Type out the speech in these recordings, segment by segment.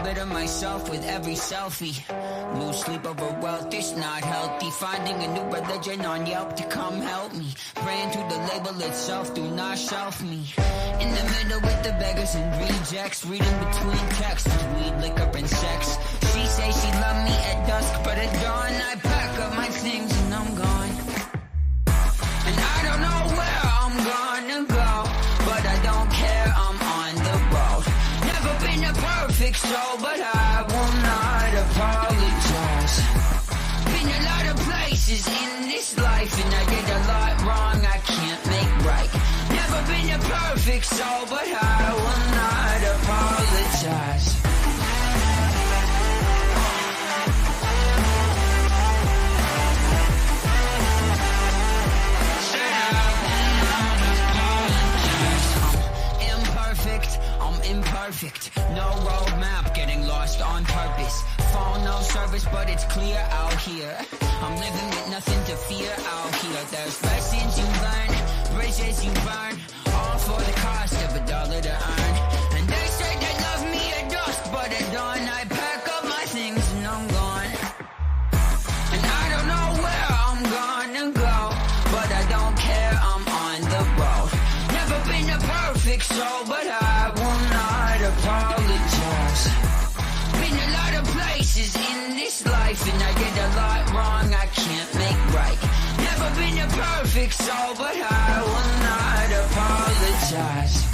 better myself with every selfie. Lose sleep over wealth, it's not healthy. Finding a new religion on Yelp to come help me. Praying to the label itself, do not shelf me. In the middle with the beggars and rejects, reading between texts, weed, liquor, and sex. She say she love me at dusk, but at dawn I pack up my things and I'm gone. And I don't know where I'm gonna go, but I don't care, I'm on the road. Never been a perfect soul, but I will not apologize. Been a lot of places in this life, and I did a lot wrong I can't make right. Never been a perfect soul, but I will not apologize. Imperfect, no roadmap, getting lost on purpose. Phone no service, but it's clear out here. I'm living with nothing to fear out here. There's lessons you learn, bridges you burn, all for the cost of $1 to earn. And they say they love me at dusk, but at dawn I pack up my things and I'm gone. And I don't know where I'm gonna go, but I don't care, I'm on the road. Never been a perfect soul, but I will not apologize. Been a lot of places in this life, and I did a lot wrong I can't make right. Never been a perfect soul, but I will not apologize.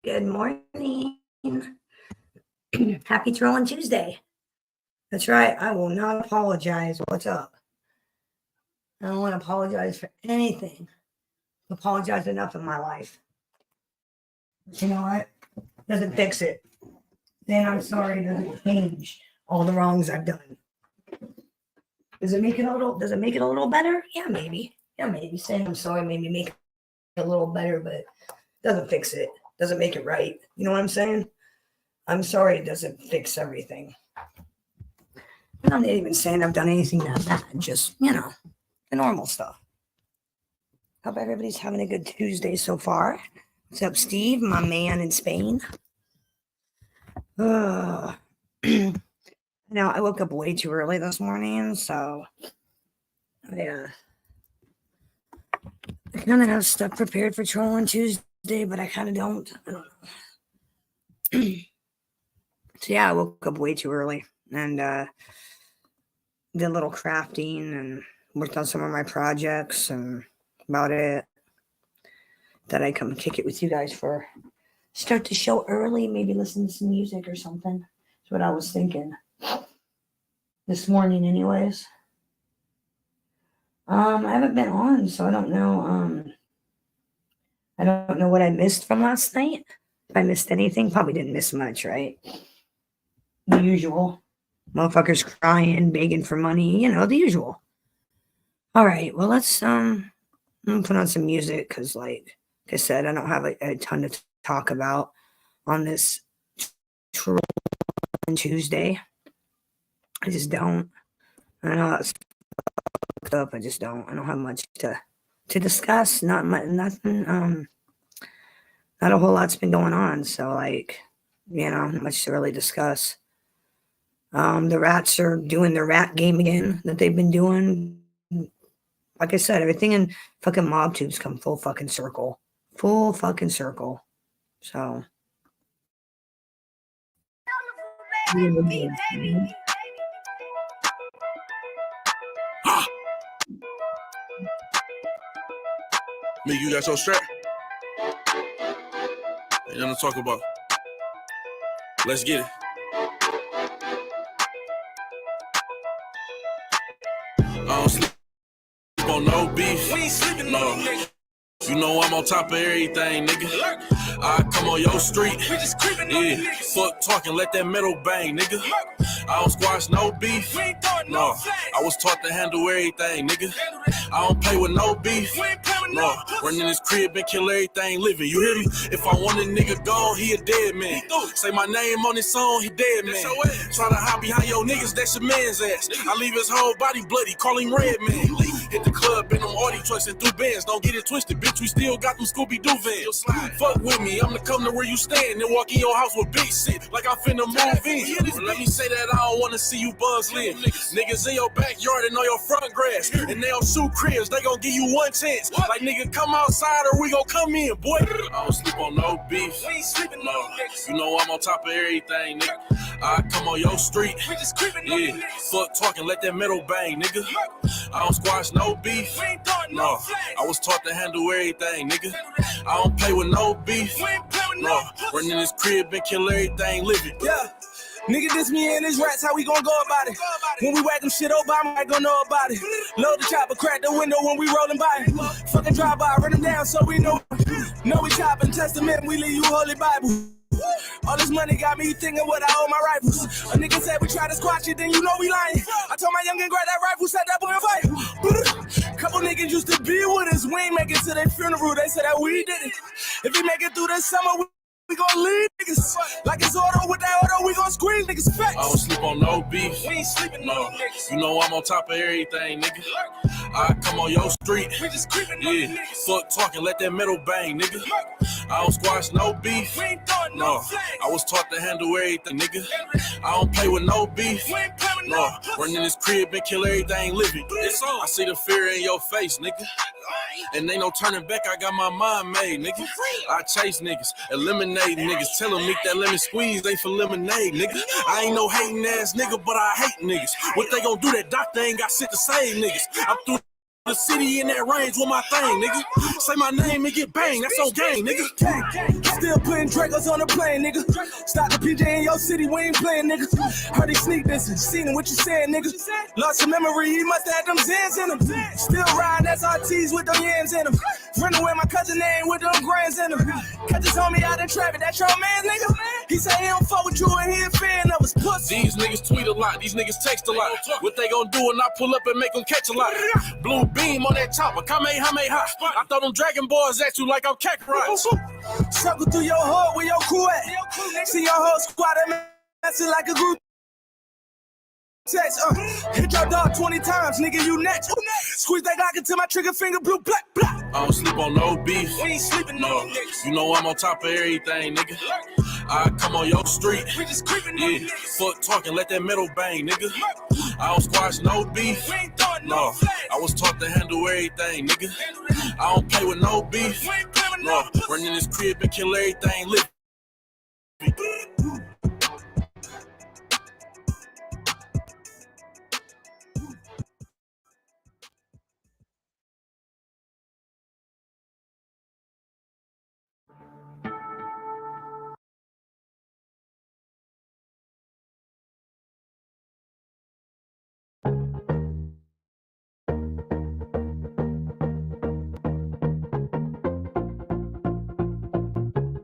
Good morning. Happy Trolling Tuesday. That's right. I will not apologize. What's up? I don't want to apologize for anything. I've apologized enough in my life. But you know what? Doesn't fix it. Then I'm sorry doesn't change all the wrongs I've done. Does it make it a little better? Yeah, maybe. Saying I'm sorry made me make it a little better, but it doesn't fix it. Doesn't make it right. You know what I'm saying? I'm sorry it doesn't fix everything. I'm not even saying I've done anything that bad. Just, the normal stuff. Hope everybody's having a good Tuesday so far. What's up, Steve? My man in Spain. Now, I woke up way too early this morning, so I kind of have stuff prepared for Trolling Tuesday. But I kind of don't. I don't know. So yeah, I woke up way too early and did a little crafting and worked on some of my projects and about it. That I come kick it with you guys for start the show early, maybe listen to some music or something. That's what I was thinking this morning, anyways. I haven't been on, so I don't know. I don't know what I missed from last night. If I missed anything, probably didn't miss much, right? The usual. Motherfuckers crying, begging for money, the usual. All right, well, let's put on some music because, like I said, I don't have a ton to talk about on this on Tuesday. I just don't. I know it's fucked up. I just don't. I don't have much to discuss. Nothing. Not a whole lot's been going on. So like, not much to really discuss. The Rats are doing their rat game again that they've been doing. Like I said, everything in fucking mob tubes come full fucking circle. Full fucking circle. So. Man, you got your strap? Ain't nothing to talk about. Let's get it. I don't sleep on no beef. We ain't sleeping no nigga. You know I'm on top of everything, nigga. I come on your street. We just creeping on niggas. Fuck talking, let that metal bang, nigga. I don't squash no beef. We ain't throwing no flags. I was taught to handle everything, nigga. I don't play with no beef. We ain't playing with no run in his crib and kill everything living. You hear me? If I want a nigga gone, he a dead man. Say my name on his song, he dead man. Try to hide behind your niggas, that's your man's ass. I leave his whole body bloody, call him Red Man. Hit the club in them Audi trucks and through bands. Don't get it twisted, bitch. We still got them Scooby-Doo vans. Fuck with me, I'm the come to where you stand and walk in your house with big shit like I'm finna move in. Let me say that I don't wanna see you buzz live. Niggas in your backyard and on your front grass, and they don't shoot cribs. They gon' give you one chance. Like nigga, come outside or we gon' come in, boy. I don't sleep on no beef. We ain't sleeping no niggas. You know I'm on top of everything, nigga. I come on your street. We just creeping on niggas. Fuck talking, let that metal bang, nigga. I don't squash no beef. We ain't throwing no flags. I was taught to handle everything, nigga. I don't play with no beef. We ain't playing with no run in his crib and kill everything living. Yeah. Nigga, this me and his rats, how we gon' go about it? When we whack them shit Obama, I gon' know about it. Load the chopper, crack the window when we rollin' by. Fucking drive by, run them down so we know. Know we choppin', testament, we leave you holy Bible. All this money got me thinking what I owe my rifles. A nigga said we try to squash it, then you know we lying. I told my youngin' grab that rifle, set that boy on fire. Couple niggas used to be with us, we ain't make it to their funeral, they said that we did it. If we make it through this summer, we gon' leave niggas. Like it's auto with that auto, we gon' squeeze niggas facts. I don't sleep on no beef. We ain't sleeping no niggas. You know I'm on top of everything, nigga. I come on your street. We just creeping on niggas. Fuck talking, let that metal bang, nigga. I don't squash no beef. We ain't throwing no flags. I was taught to handle everything, nigga. I don't play with no beef. We ain't playing with no run in his crib and kill everything living. It's on. I see the fear in your face, nigga. And ain't no turning back, I got my mind made, nigga. I chase niggas, eliminate niggas. Tell them make that lemon squeeze, they for lemonade, nigga. I ain't no hating ass nigga, but I hate niggas. What they gon' do, that doctor ain't got shit to say, niggas. I'm through the city in that range with my thing, nigga. Say my name and get banged, that's on gang, nigga. Still putting Dracos on the plane, nigga. Stop the PJ in your city, we ain't playing, nigga. Heard he sneak this and seen what you saying, nigga. Lost some memory, he must have had them Zans in him. Still riding SRTs with them yams in him. Running with my cousin name with them grands in him. Catch his homie out in traffic, that's your man, nigga. He say he don't fuck with you and he a fan of his pussy. These niggas tweet a lot, these niggas text a lot. What they gon' do when I pull up and make them catch a lot? Blue beam on that chopper, Kamehameha. I throw them Dragon Balls at you like I'm Kakarot. Circle through your hood where your crew at. See your whole squad and messing like a group. Text, hit your dog 20 times, nigga, you next. Squeeze that Glock until my trigger finger blue, black, black. I don't sleep on no beef. We ain't sleeping no niggas. You know I'm on top of everything, nigga. I come on your street. We just creeping fuck talking, let that metal bang, nigga. I don't squash no beef. We ain't throwing no flags. I was taught to handle everything, nigga. I don't play with no beef. We ain't playing with no run in his crib and kill everything, live.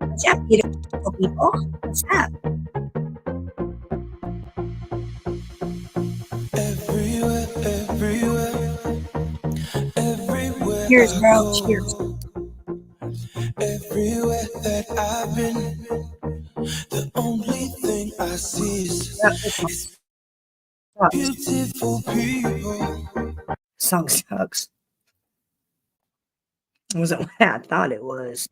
What's up, beautiful people? What's up? Everywhere. Cheers, bro. Cheers. Everywhere that I've been, the only thing Beautiful people. Song sucks. It wasn't what I thought it was.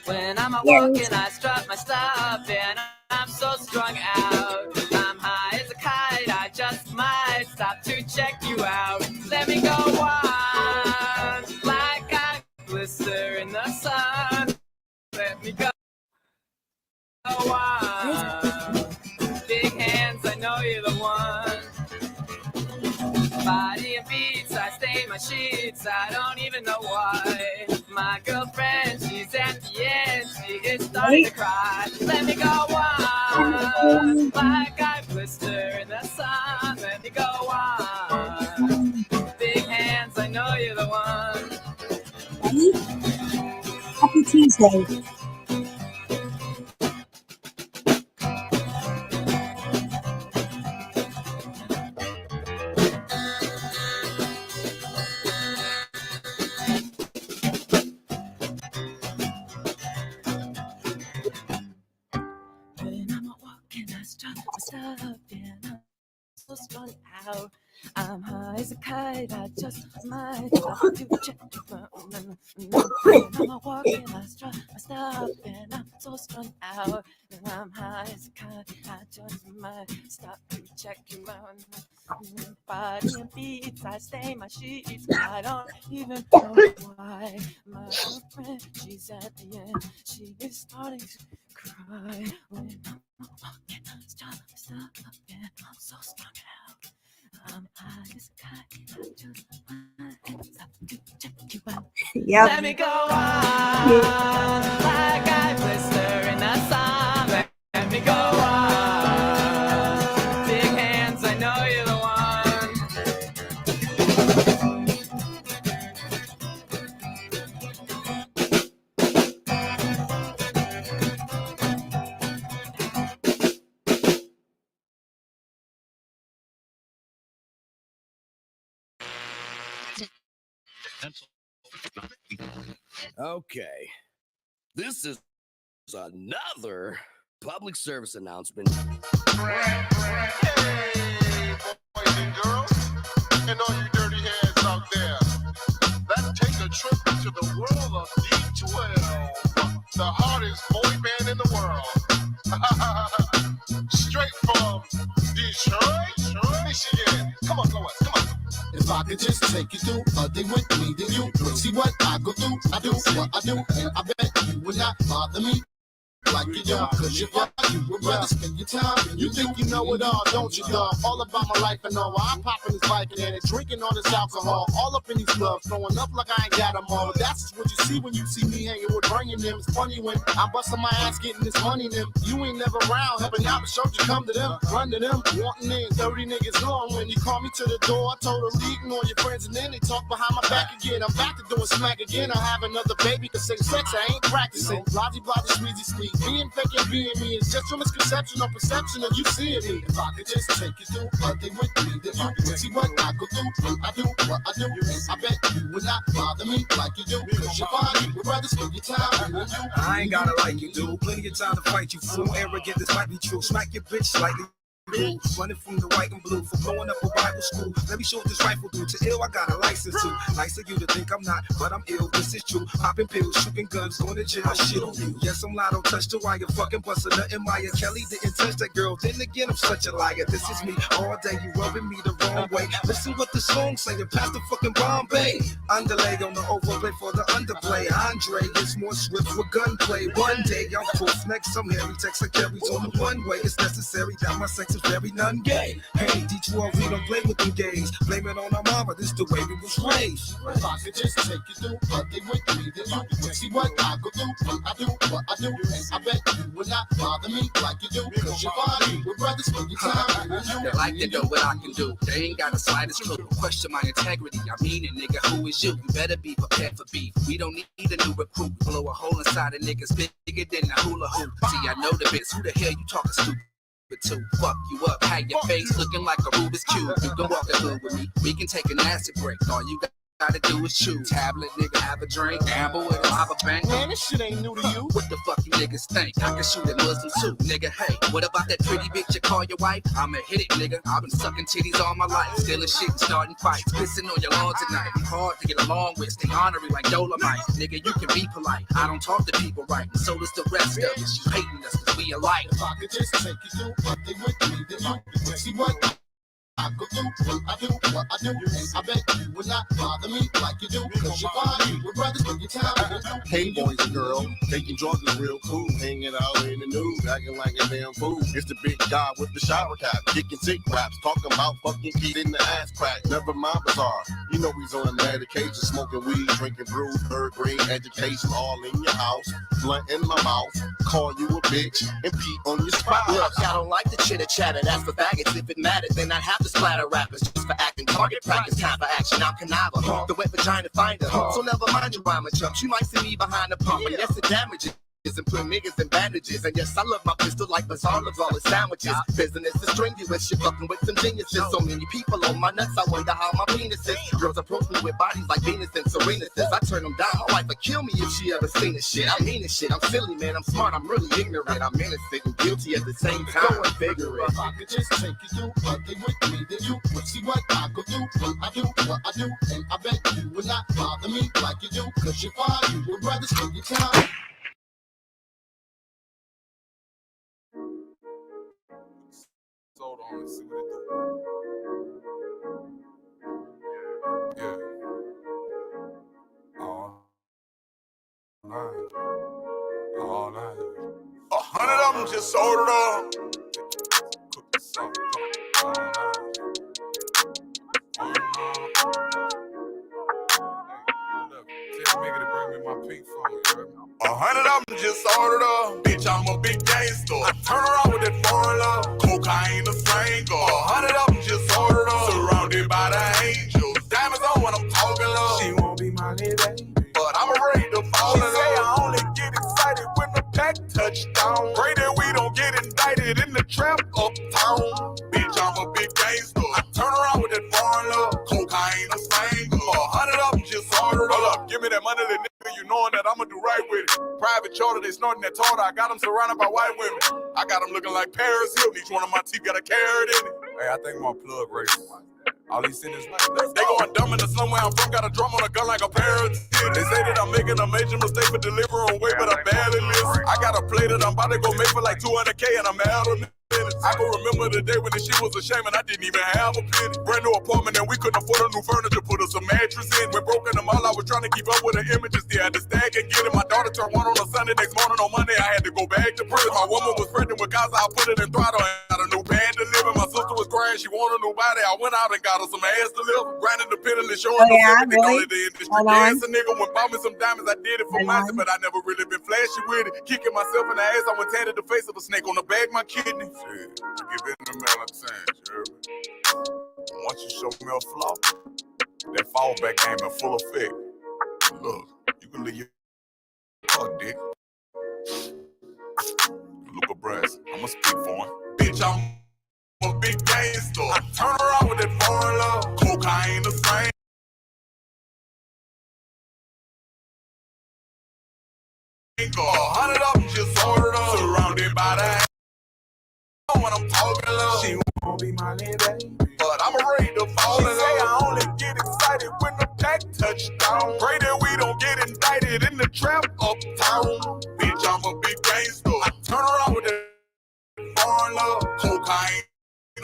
When I'm walking, I strut my stuff and I'm so strung out. I'm high as a kite, I just might stop to check you out. Let me go on, like I glister in the sun. Let me go on. Big hands, I know you're the one. Body and beats, I stain my sheets, I don't even know why. My girlfriend, she's at the end, she is starting to cry. Let me go on, like I blister in the sun. Let me go on. Big hands, I know you're the one. Happy Tuesday. When I'm walking, I strut my stuff and I'm so strung out. I'm high as a kite, I just might stop to check you out. When I'm walking, I strut my stuff and I'm so strung out. And I'm high as a kite, I just might stop to check you out. Body and beats, I stain my sheets, I don't even know why. My girlfriend, she's at the end, she is starting to cry. When I'm walking, I strut my stuff and I'm so strung out. I'm high as a kite, I just might stop to check you out. Yep. Let me go on, like I blister in the sun. Let me go on. Big hands, I know you're the Okay, this is another public service announcement. Hey, boys and girls, and all you dirty hands out there, let's take a trip into the world of D12, the hardest boy band in the world. Straight from Detroit, Michigan. Come on, Lois, come on. If I could just take you through a day with me, then you would see what I go through. I do what I do, and I bet you would not bother me like you do. Cause you're right, you would rather spend your time. You think you know it all, don't you, dog? All about my life and all. I'm popping this bike and it, drinking all this alcohol. All up in these clubs, throwing up like I ain't got them all. That's just what you see when you see me hanging with bringing them. It's funny when I'm busting my ass getting this money them. You ain't never around, helping out the show, you come to them, run to them, wanting in 30 niggas long. When you call me to the door, I told her leave and all your friends, and then they talk behind my back again. I'm back to doing smack again. I have another baby, cause same sex I ain't practicing. Blotty, blotty, squeezy, squeeze. Being fake and being me is just your misconception or perception of you seeing me. If I could just take you through a day with me, then you would see what I go through. I do what I do, and I bet you would not bother me like you do. Cause you're fine, you would rather spend your time with you. I ain't gotta like you, dude. Plenty of time to fight you, fool. Arrogant, this might be true. Smack your bitch slightly. Running from the white and blue for blowing up a Bible school. Let me show what this rifle do. To ill, I got a license to. Nice of you to think I'm not, but I'm ill. This is true. Popping pills, shooting guns, going to jail. I shit on you. Yes, I'm Lotto, touch the wire. Fucking busting nothing. Maya Kelly didn't touch that girl. Then again, I'm such a liar. This is me all day. You rubbing me the wrong way. Listen what the song saying. Past the fucking Bombay. Underlay on the overlay for the underplay. Andre gets more swift with gunplay. One day, y'all proof. Next, some hairy text I carries on the one way. It's necessary that my sex was very non-gay. Hey, D12, we don't play with them gays. Blame it on our mama, this the way we was raised. If I could just take you through a day with me, then you would see what I go through, what I do, and I bet you will not bother me like you do, cause your body would rather spend your time with you. They like to know what I can do. They ain't got the slightest clue. Question my integrity. I mean it, nigga. Who is you? You better be prepared for beef. We don't need a new recruit. Blow a hole inside a niggas bigger than a hula hoop. See, I know the bits. Who the hell you talking stupid to? Fuck you up. Have your face looking like a Rubik's Cube. You can walk the hood with me. We can take an acid break. All you gotta do is choose. Tablet, nigga, have a drink. Gamble with a rob a bank. Man, this shit ain't new to you. What the fuck you niggas think? I can shoot at Muslims too, nigga. Hey, what about that pretty bitch you call your wife? I'ma hit it, nigga. I've been sucking titties all my life. Stealing shit and starting fights. Pissing on your lawn tonight. Be hard to get along with. Stay honorary like Dolomite. Nigga, you can be polite. I don't talk to people right. And so does the rest of us. You hating us cause we alike. If I could just take you through what they with me, then you would see what I go through, what I do, and I bet you will not bother me like you do, cause your body would rather spend your time with you. Hey boys and girls, taking drugs is real cool. Hanging out in the news, acting like a damn fool. It's the big guy with the shower cap, kicking sick raps, talking about fucking kids in the ass crack. Never mind bizarre, you know he's on a medication, smoking weed, drinking brew, third grade education, all in your house, blunt in my mouth, call you a bitch, and pee on your spot. Look, I don't like the chitter chatter, that's for faggots. If it matters, then I'd have to splatter rappers just for acting. Target practice, time for action. I'm Canava, the wet vagina finder. So never mind your rhyme and chumps. You might see me behind the pump, but yes, it damages. And put niggas in bandages. And yes, I love my pistol like Bazaar loves all his sandwiches. Business is strenuous, you're fucking with some geniuses. So many people on my nuts, I wonder how my penis is. Girls approach me with bodies like Venus and Serena's. I turn them down, my wife would kill me if she ever seen this shit. I mean this shit, I'm silly, man, I'm smart, I'm really ignorant. I'm innocent and guilty at the same time. Go and figure it. If I could just take you through what they with me, then you would see what I go through, what I do, and I bet you will not bother me like you do, cause your body would rather spend your time. Sold on and see what it do. Yeah. All night. 100 of them just sold it up. Cook the song. All night. Tell Migga to bring me my pink phone. 100 of them just ordered up. Bitch, I'm a big gangster. I turn around with that foreign love. Cocaine the stranger. 100 of them just ordered up. Surrounded by the angels. Diamonds on when I'm talking love. She won't be my baby, but I'm ready to fall in love. She say I only get excited when the pack touchdown. Pray that we don't get indicted in the trap uptown. Bitch, I'm a big gangster. I turn around with that foreign love. Cocaine the stranger. 100 of them just ordered up. Hold up, give me that money, little nigga. You knowing that I'ma do right with it. Private charter, they snorting that tartar. I got them surrounded by white women. I got them looking like Paris Hilton. Each one of my teeth got a carrot in it. Hey, I think my plug racist. All these sinners, they going dumb in the slum where I'm from. Got a drum on a gun like a parrot. They say that I'm making a major mistake for delivering weight, but I barely listen. I got a play that I'm about to go make for like 200K, and I'm out of it. I can remember the day when the shit was a shame and I didn't even have a penny. Brand new apartment and we couldn't afford a new furniture, put us a mattress in. When broke in the mall, I was trying to keep up with the images. Still had to stag and get it. My daughter turned one on a Sunday. Next morning on Monday, I had to go back to prison. My woman was pregnant with Gaza. I put it in throttle and got a new band to live in. My sister was crying. She wanted a new body. I went out and got her some ass to live. Grinding the pedal and showing everything only the industry. Dance a nigga when bought me some diamonds. I did it for myself, but I never really been flashy with it. Kicking myself in the ass. I went tatted the face of a snake on the bag, my kidney. Shit. Give it in the mail at times, you heard me? Once you show me a flaw, that fallback game in full effect. Look, you can leave your car, dick. Look at brass, I'ma speak for him. Bitch, I'm a big gangster. I turn around with that foreign love. Cocaine the same. 100 of them just ordered up. Surrounded by that. When I'm talking love, she won't be my baby, but I'm ready to fall in love. She say I only get excited when the pack touchdown. Pray that we don't get indicted in the trap uptown. Bitch, I'm a big gangster. I turn around with that foreign love. Cocaine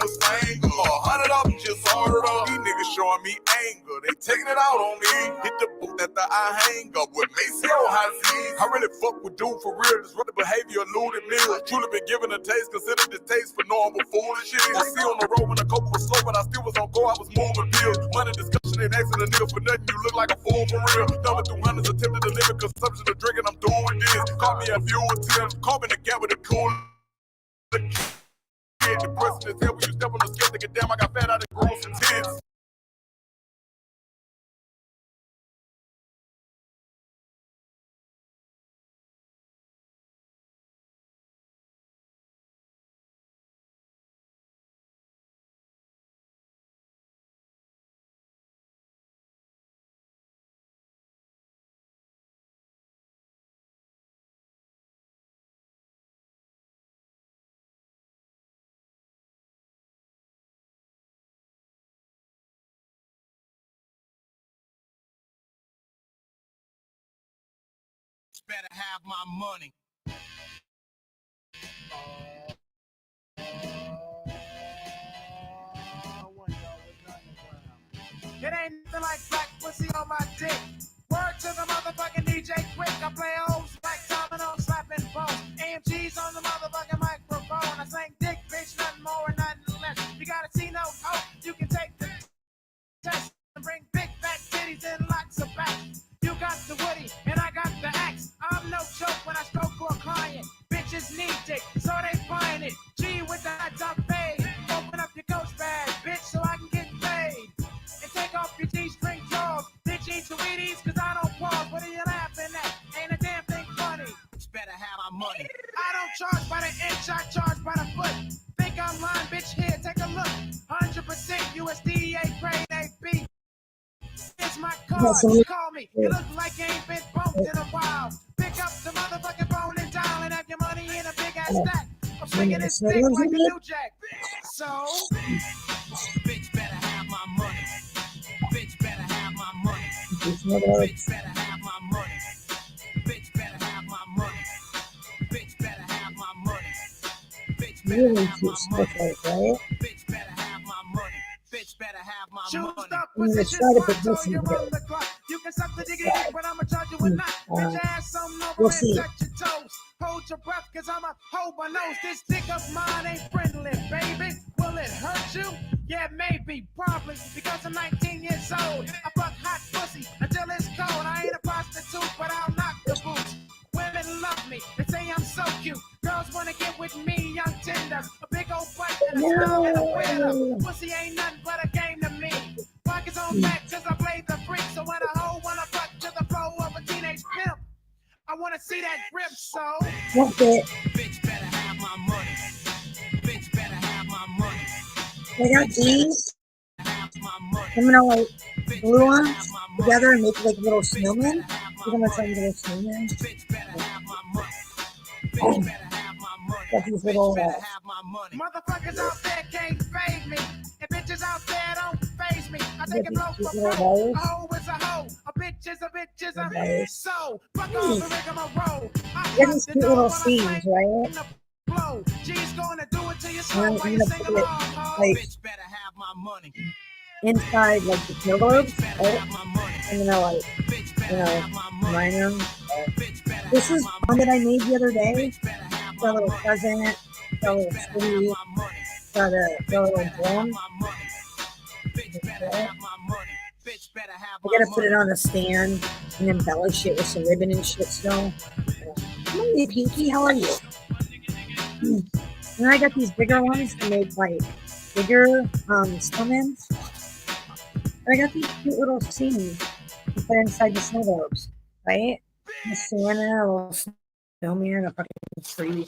a singer. 100 of them just ordered up. These niggas showing me anger. They taking it out on me. Hit the boot that I hang up with Macy on high seas. I really fuck with dude for real. Disruptive behavior eluded me. Truly been given a taste. Consider this taste for normal foolish shit. I see on the road when the coke was slow, but I still was on go. I was moving pills. Money discussion ain't asking a nigga for nothing. You look like a fool for real. Number 200s attempted to limit consumption of drinking. I'm doing this. Call me a few attempts. Call me the gap with the cool. Depressing as hell when you step on the scale, thinking, damn, I got fat out of gross and tits. Better have my money. It ain't nothing like black pussy on my dick. Word to the motherfucking DJ Quick. I play O's like domino slapping bones. AMG's on the motherfucking microphone. I slang dick, bitch, nothing more and nothing less. You gotta see no hope. You can take the test and bring big fat titties and lots of backs. You got the woody and I got the axe. I'm no joke when I stroke for a client. Bitches need dick, so they find it. G with the hot top fade. Open up your coach bag, bitch, so I can get paid. And take off your G-string drawers. Bitch, eat your Wheaties, cause I don't pause. What are you laughing at? Ain't a damn thing funny. Better have my money. I don't charge by the inch, I charge by the foot. Think I'm lying, bitch, here, take a look. 100% USDA grade AP. It's my card, call me. You look like you ain't been bumped in a while. Pick up the motherfucking phone and dial and have your money in a big ass stack. I'm swinging this dick like a new jack. So, bitch better have my money. Bitch better have my money. Bitch better have my money. Bitch better have my money. Bitch better have my money. Bitch better have my money. Bitch better have my money. Bitch better have my money. I'm gonna try to put this in here. You can suck the diggity dick, but I'ma charge you with not. Bitch your ass on over We'll and see. touch your toes. Hold your breath, cause I'ma hold my nose. This dick of mine ain't friendly, baby. Will it hurt you? Yeah, maybe, probably, because I'm 19 years old. I fuck hot pussy until it's cold. I ain't a prostitute, but I'll knock the boots. Women love me, they say I'm so cute. Girls wanna get with me, young tender. A big old butt and a stomach and a weirdo. Pussy ain't nothing but a game to me. Pockets on back cause I played the freak. So when a hoe wanna fuck to the flow of a teenage pimp, I wanna see that grip, so That's it. bitch better have my money. Bitch better have my money. I got these. Have my money. I'm gonna like Bitch glue better them have my money. together and make like little snowmen. Have I'm my gonna money. try to get a snowman. Bitch better have my money. Bitch better have my money. Got these little Better have my money. Motherfuckers out there can't fade me. And bitches out there don't face me. I take it blow for little blow. balls. A hoe is a hoe. A bitch is a bitch is a Balls. so. Fuck off the rigmarole. I Get these the cute door little when I seeds, swing right? the blow. G's gonna do it to you And slow I'm while gonna you sing put along, it ho. like Bitch better have my money. inside like the snow globes, Better right? have my money. I'm gonna like, Bitch you better know, have my money. line them. Bitch better This have is my one money. that I made the other day. Bitch better have Got a my little money. present, got a little Better have city, my money. got a little drum. My money. Bitch better have my money. Bitch better have I my gotta put money. it on a stand and embellish it with some ribbon and shit still. Hey, Pinky, how are you? And then I got these bigger ones to make like bigger snowmen. And I got these cute little scenes to put inside the snow globes, right? A Santa, a little snowman, a fucking tree.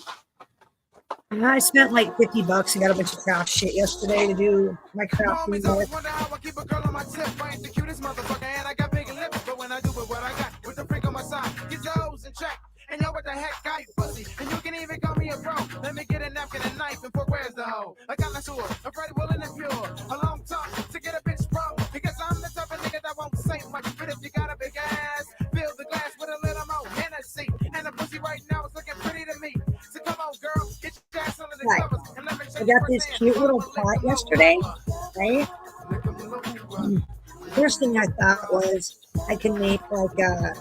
And I spent like $50 and got a bunch of craft shit yesterday to do my crafting Homies always with. wonder how I keep a girl on my tip. I ain't the cutest motherfucker, and I got big lips. But when I do it, what I got with the freak on my side, get your hoes in check. And yo, what the heck, got you pussy? And you can even call me a bro. Let me get a napkin and knife and put where's the hoe? I got my sword, I'm ready, willing, and pure. A long talk to get a bitch sprung. Because I'm the type of nigga that won't say much. But if you got a big ass, fill the glass with a little more Hennessy. And the pussy right now is looking pretty to me. So come on, girl, get your ass under the Right. covers and let me I got this cute little pot yesterday, right? First thing I thought was I can make like a.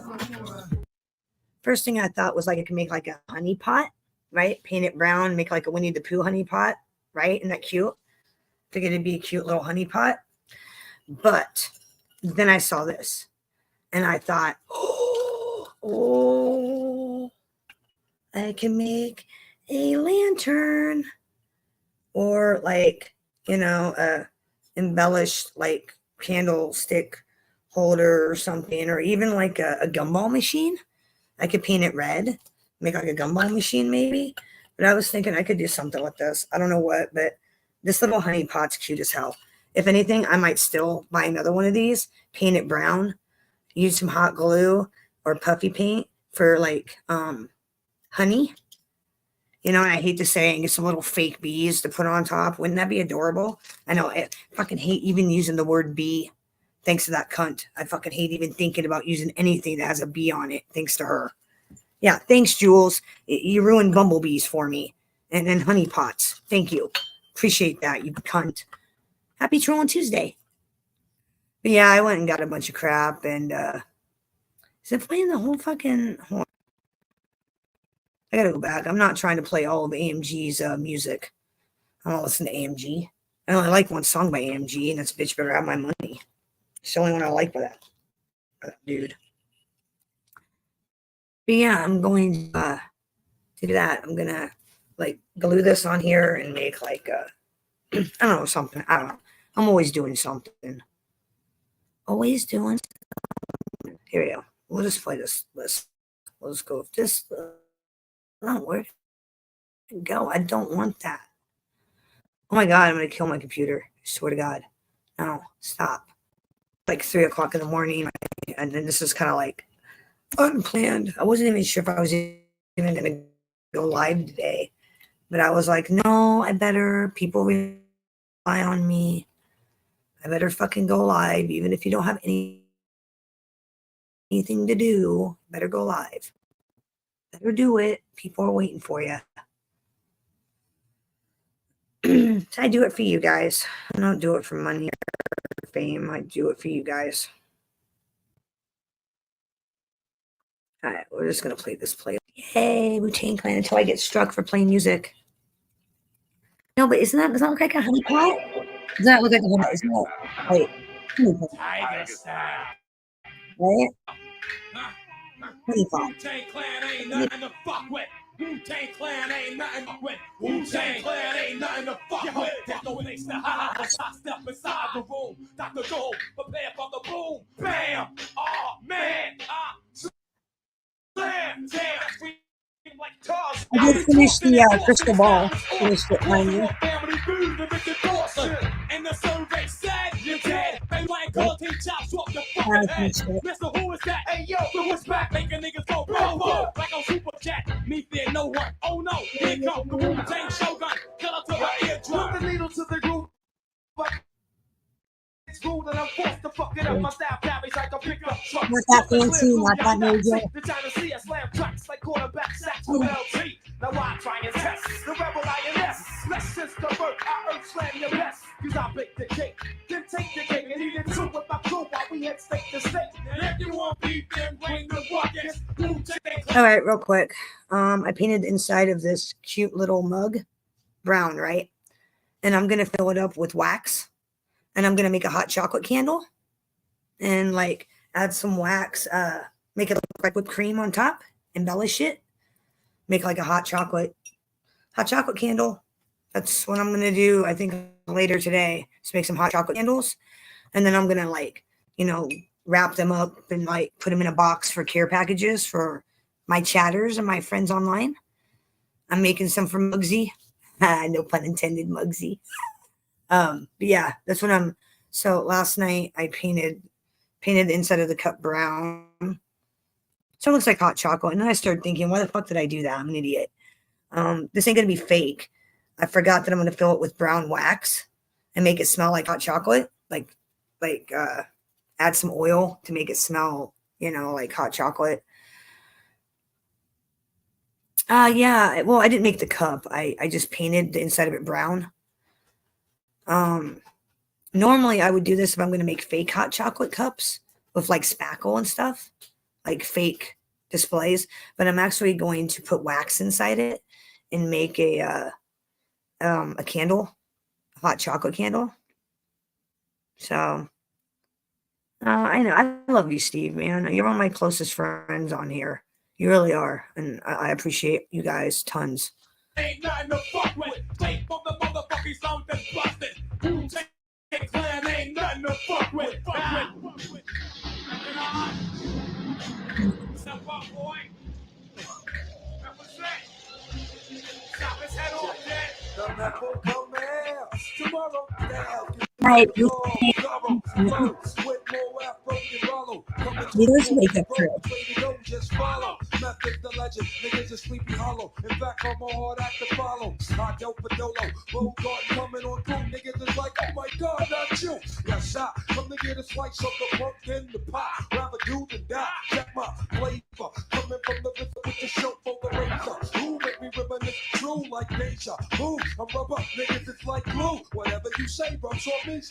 First thing I thought was like I can make like a honey pot, right? Paint it brown, make like a Winnie the Pooh honey pot, right? Isn't that cute? Figured it'd be a cute little honey pot. But then I saw this and I thought, oh, I can make a lantern or like, embellished like candlestick holder or something, or even like a gumball machine. I could paint it red, make like a gumball machine maybe. But I was thinking I could do something with this. I don't know what, but this little honey pot's cute as hell. If anything, I might still buy another one of these, paint it brown, use some hot glue or puffy paint for like honey. And I hate to say it, and get some little fake bees to put on top. Wouldn't that be adorable? I know. I fucking hate even using the word bee. Thanks to that cunt. I fucking hate even thinking about using anything that has a bee on it. Thanks to her. Yeah, thanks, Jules. You ruined bumblebees for me. And then honey pots. Thank you. Appreciate that, you cunt. Happy Trolling Tuesday. But yeah, I went and got a bunch of crap. And is it playing the whole fucking... Hold on. I gotta go back. I'm not trying to play all of AMG's music. I don't listen to AMG. I only like one song by AMG, and that's Bitch Better Have My Money. It's the only one I like by that dude. But yeah, I'm going to do that. I'm going to like glue this on here and make like I don't know, something. I don't know. I'm always doing something. Always doing something. Here we go. We'll just play this list. We'll just go with this. Where to go? I don't want that. Oh my God, I'm going to kill my computer. I swear to God. No, stop. Like 3 o'clock in the morning. And then this is kind of like unplanned. I wasn't even sure if I was even going to go live today. But I was like, no, I better. People rely on me. I better fucking go live. Even if you don't have anything to do, better go live. Better do it. People are waiting for you. So I do it for you guys. I don't do it for money or fame. I do it for you guys. All right, we're just gonna play this play. Yay, Wu-Tang Clan until I get struck for playing music. No, but does that look like a honey pot? Does that look like a honey pot? Isn't that wait? Tiger style. Right? Honey pot. Wu-Tang Clan ain't nothing to fuck with. Wu-Tang Clan ain't nothing to fuck with. Wu-Tang Clan ain't nothing to fuck with. There's no place to hide. I step inside the room. Dr. Doe, prepare for the boom. Bam! Oh, man! Slam! Damn! I just finished the crystal ball. Finished it finally. And the survey said you're dead. They like team chops off the fucking head. Mr. Who is that? Hey yo, who's back? Making niggas go boom like on Super Cat. Me fear no one. Oh no, here come the Wu-Tang Shogun. Killer to the eardrum. Put the needle to the groove. Rude and I'm forced to fuck it up. My style carries like a pickup truck. Not that fancy, not that major. The China see a slam tracks like quarterback sacks with LT. Now I try and test the rebel INS. Let's just convert our earth slam your best. Cause I bake the cake, then take the cake and eat it too with my crew while we head state to state. And if you want beef, then bring the buckets. All right, real quick. I painted the inside of this cute little mug brown, right? And I'm gonna fill it up with wax. And I'm going to make a hot chocolate candle and like add some wax, make it look like whipped cream on top, embellish it, make like a hot chocolate candle. That's what I'm going to do. I think later today is make some hot chocolate candles. And then I'm going to like, wrap them up and like put them in a box for care packages for my chatters and my friends online. I'm making some for Muggsy. No pun intended, Muggsy. But yeah, that's what so last night I painted the inside of the cup brown. So it looks like hot chocolate. And then I started thinking, why the fuck did I do that? I'm an idiot. This ain't going to be fake. I forgot that I'm going to fill it with brown wax and make it smell like hot chocolate. Like add some oil to make it smell, like hot chocolate. Yeah. Well, I didn't make the cup. I just painted the inside of it brown. Um, Normally I would do this if I'm going to make fake hot chocolate cups with like spackle and stuff, like fake displays. But I'm actually going to put wax inside it and make a candle, a hot chocolate candle. So I know I love you, Steve, man. You're one of my closest friends on here. You really are, and I appreciate you guys tons. Ain't nothing to fuck with. Straight from the motherfucking sound that's busted. Wu-Tang Clan ain't nothing to fuck with. Step up, boy. Represent. Stop his head off, Dad. The metal commands. Tomorrow, now. Right. You does wake up true. Just follow. Methods the legend. Niggas is sleepy hollow. In fact, I'm a hard act to follow. I dope for dolo. Road garden coming on through. Niggas is like, oh my god, not you. Yes, I come to get a slice of the pumpkin, the pie. Rather do than die. Check my flavor. Coming from the river with the show for the razor. Who make me reminisce true like nature? Who? I'm rubber. Niggas is like glue. Whatever you say, bro. Short me.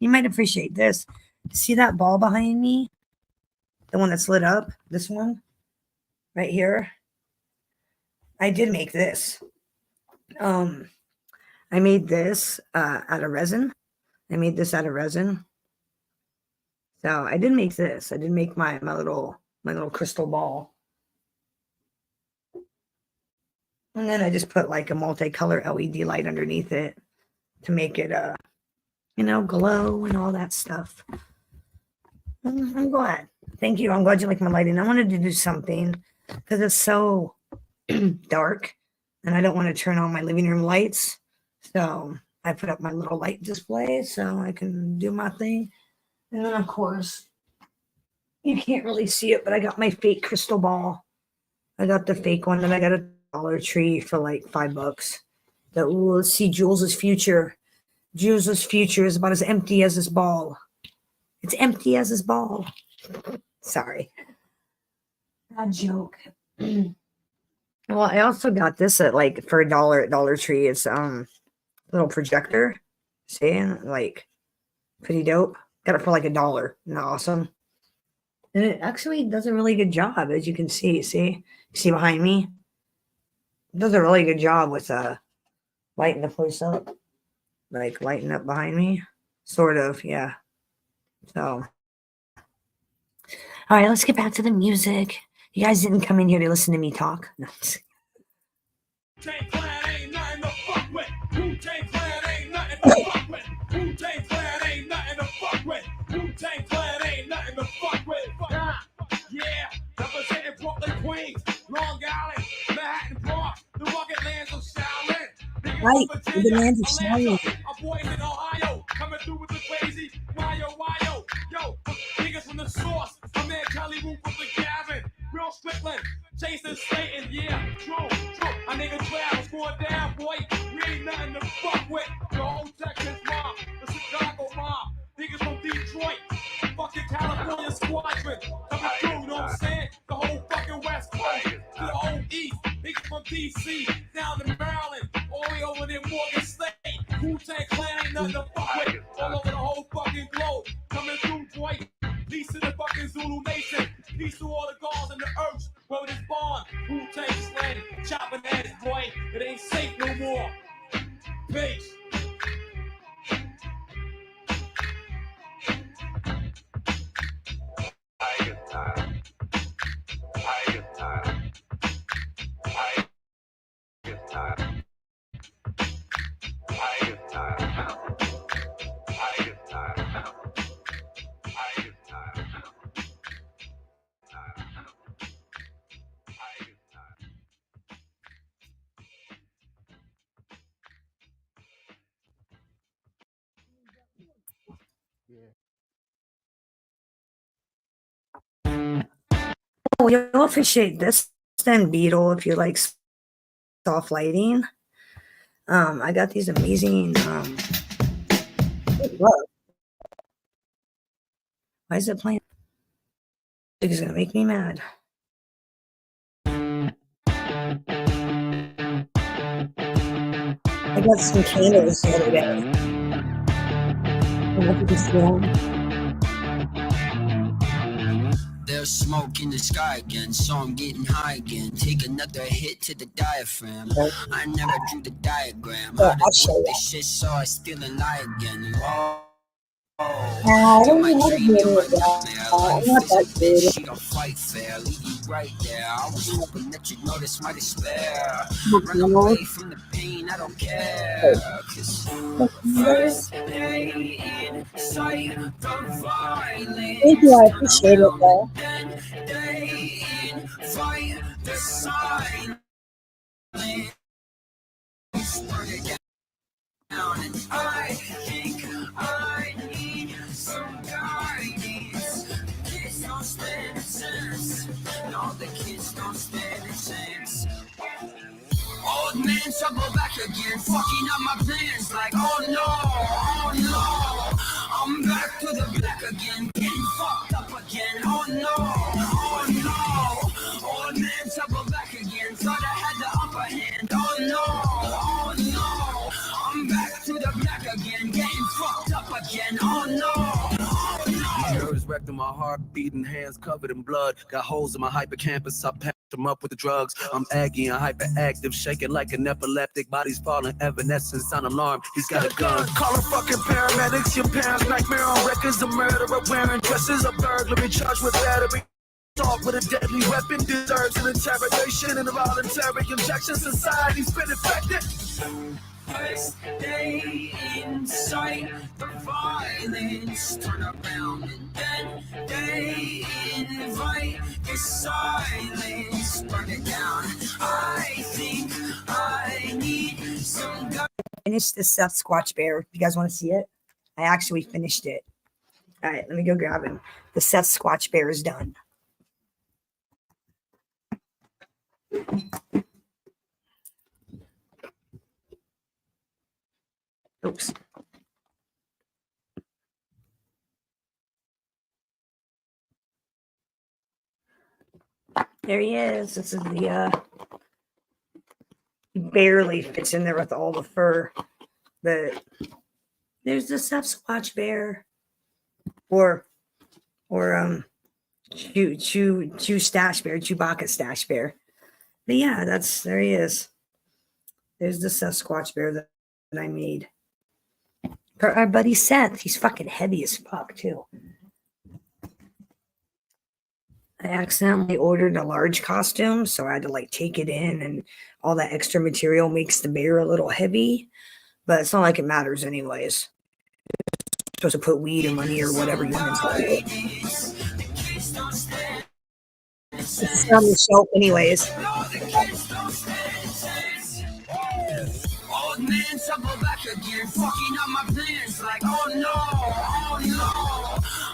You might appreciate this. See that ball behind me? The one that's lit up? This one? Right here? I did make this. I made this out of resin. I made this out of resin. So I did make this. I did make my little crystal ball. And then I just put like a multicolor LED light underneath it to make it glow and all that stuff. I'm glad. Thank you. I'm glad you like my lighting. I wanted to do something because it's so dark and I don't want to turn on my living room lights. So I put up my little light display so I can do my thing. And then of course, you can't really see it, but I got my fake crystal ball. I got the fake one that I got at Dollar Tree for like $5. Let's see, Jules's future. Jules's future is about as empty as his ball. It's empty as his ball. Sorry. A joke. Well, I also got this at like for $1 at Dollar Tree. It's little projector. See, like pretty dope. Got it for like $1. Isn't that awesome? And it actually does a really good job, as you can see. See behind me? It does a really good job with lighting the place up. Like lighting up behind me. Sort of, yeah. So all right, let's get back to the music. You guys didn't come in here to listen to me talk. No. Wu-Tang Clan ain't nothing to fuck with. Wu-Tang Clan ain't nothing to fuck with. Wu-Tang Clan ain't nothing to fuck with. Wu-Tang Clan ain't nothing to fuck with. Yeah, representing Brooklyn, Queens, Long Island, Manhattan, Bronx, the rugged lands of Shaolin. Right, the lands of Shaolin. Our boys in Ohio coming through with the crazy wyo. Yo, niggas from the source. My man Kelly Roof from the Gavin. Real Strickland, Jason Slayton, yeah, true. My nigga Travels going down, boy. We ain't nothing to fuck with. The whole Texas mob, the Chicago mob, niggas from Detroit, fucking California squadron. Coming through, you know what I'm saying? The whole fucking West Coast, to the whole East. Niggas from DC, down to Maryland, all the way over there, Morgan State. Wu-Tang Clan ain't nothing to fuck with. All over the whole fucking globe. Coming through, boy. Peace to the fucking Zulu Nation. Peace to all the gods and the earth. Where it is born. Wu-Tang Clan. Chopping heads, boy. It ain't safe no more. Peace. Oh, you'll appreciate this then, Beetle, if you like soft lighting. I got these amazing Why is it playing? It's gonna make me mad. I got some candles the other day. There's smoke in the sky again, so I'm getting high again. Take another hit to the diaphragm. I never drew the diagram. How to flip this shit, so I still lie again. I don't know how to do it. I'm not that good. She don't fight fair, leave you right there. I was hoping that you'd notice my despair. Run away from the pain, I don't care. Cause first day in sight, the violence. Thank you, I appreciate it though. Then day in fight, the silence. And I think I need some guidance. The kids don't stand a chance. No, the kids don't stand a chance. Old man trouble back again, fucking up my plans like, oh no, I'm back to the black again, getting fucked up again, oh no. Old man trouble back again, thought I had the upper hand, oh no. I'm back to the black again, getting fucked up again, oh no. My nerves wrecked and my heart beating, hands covered in blood. Got holes in my hippocampus, I packed them up with the drugs. I'm aggy and hyperactive, shaking like an epileptic. Body's falling, evanescence on alarm. He's got a gun. Call a fucking paramedics. Your parents' nightmare on records. A murderer wearing dresses. A burglary charged with battery. Assault with a deadly weapon deserves an interrogation and a voluntary injection. Society's been infected. First day in sight, the violence turn around and then they invite the silence, burn it down. I think I need some guidance. Finished the Sasquatch bear. You guys want to see it? I actually finished it. All right, let me go grab him. The Sasquatch bear is done. Oops. There he is. This is the he barely fits in there with all the fur. But there's the Sasquatch bear. Or Chew Stash Bear, Chewbacca Stash Bear. But yeah, there he is. There's the Sasquatch bear that I made. For our buddy Seth. He's fucking heavy as fuck, too. I accidentally ordered a large costume, so I had to like take it in, and all that extra material makes the bear a little heavy. But it's not like it matters anyways. You're supposed to put weed in money or whatever you want to do. It's on the shelf anyways. Old man trouble back again, fucking up my plans like, oh no.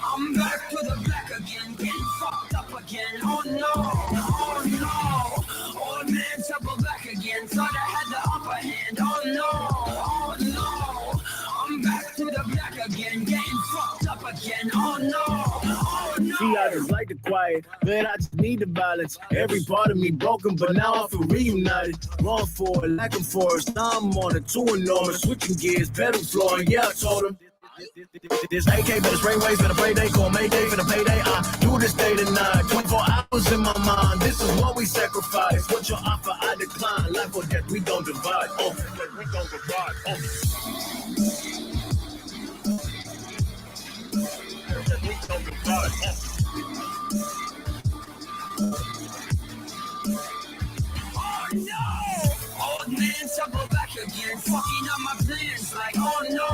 I'm back to the black again, getting fucked up again, oh no. Old man trouble back again, thought I had the upper hand, oh no. I'm back to the black again, getting fucked up again, oh no. See, I just like the quiet, man, I just need the balance. Every part of me broken, but now I feel reunited. Wrong for it, lacking for us. Now I'm on a 2 enormous, switching gears, pedal flooring. Yeah, I told him. This AK, but it's brainwaves, been a play day, call Mayday for the payday. I do this day to night, 24 hours in my mind. This is what we sacrifice. What your offer, I decline. Life or death, we don't divide. We don't divide. Oh no! Old man trouble back again, fucking up my plans like, oh no.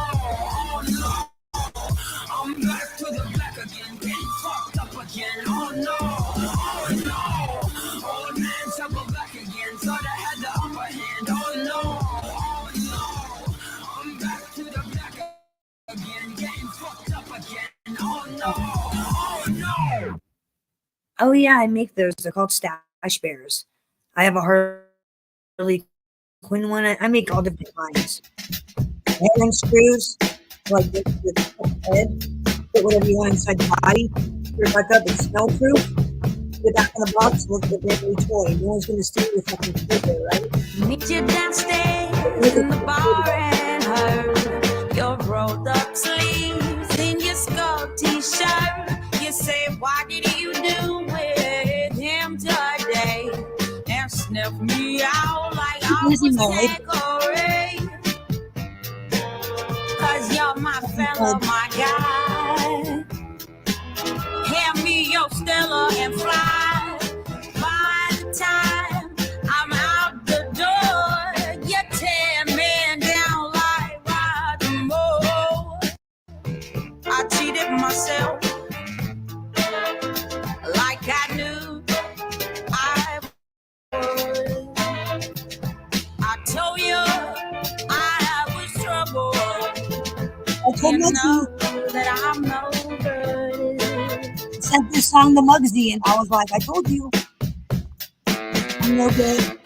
I'm back to the black again, getting fucked up again, oh no. Old man trouble back again, thought I had the upper hand, oh no. I'm back to the black again, getting fucked up again, oh no. Oh yeah, I make those. They're called Stash Bears. I have a Harley Quinn one. I make all different kinds. Hand screws, like this with the head. put whatever you want inside the body, put it back up and smell proof, put it back in the box, and look at the brand new toy. No one's gonna steal your fucking kid there, right? Meet you downstairs in the bar and her your rolled up sleeves in your skull t-shirt. You say, what did you do with him today? And sniff me out like I was Tanqueray. Cause you're my fella, my guy. Hand me your Stella and fly. By the time I'm out the door, you tear me down like Roger Moore. I cheated myself like I knew I would. I told you I was trouble. I told You you know that I'm no good. sent this song to Muggsy, and I was like, I told you. I'm no good.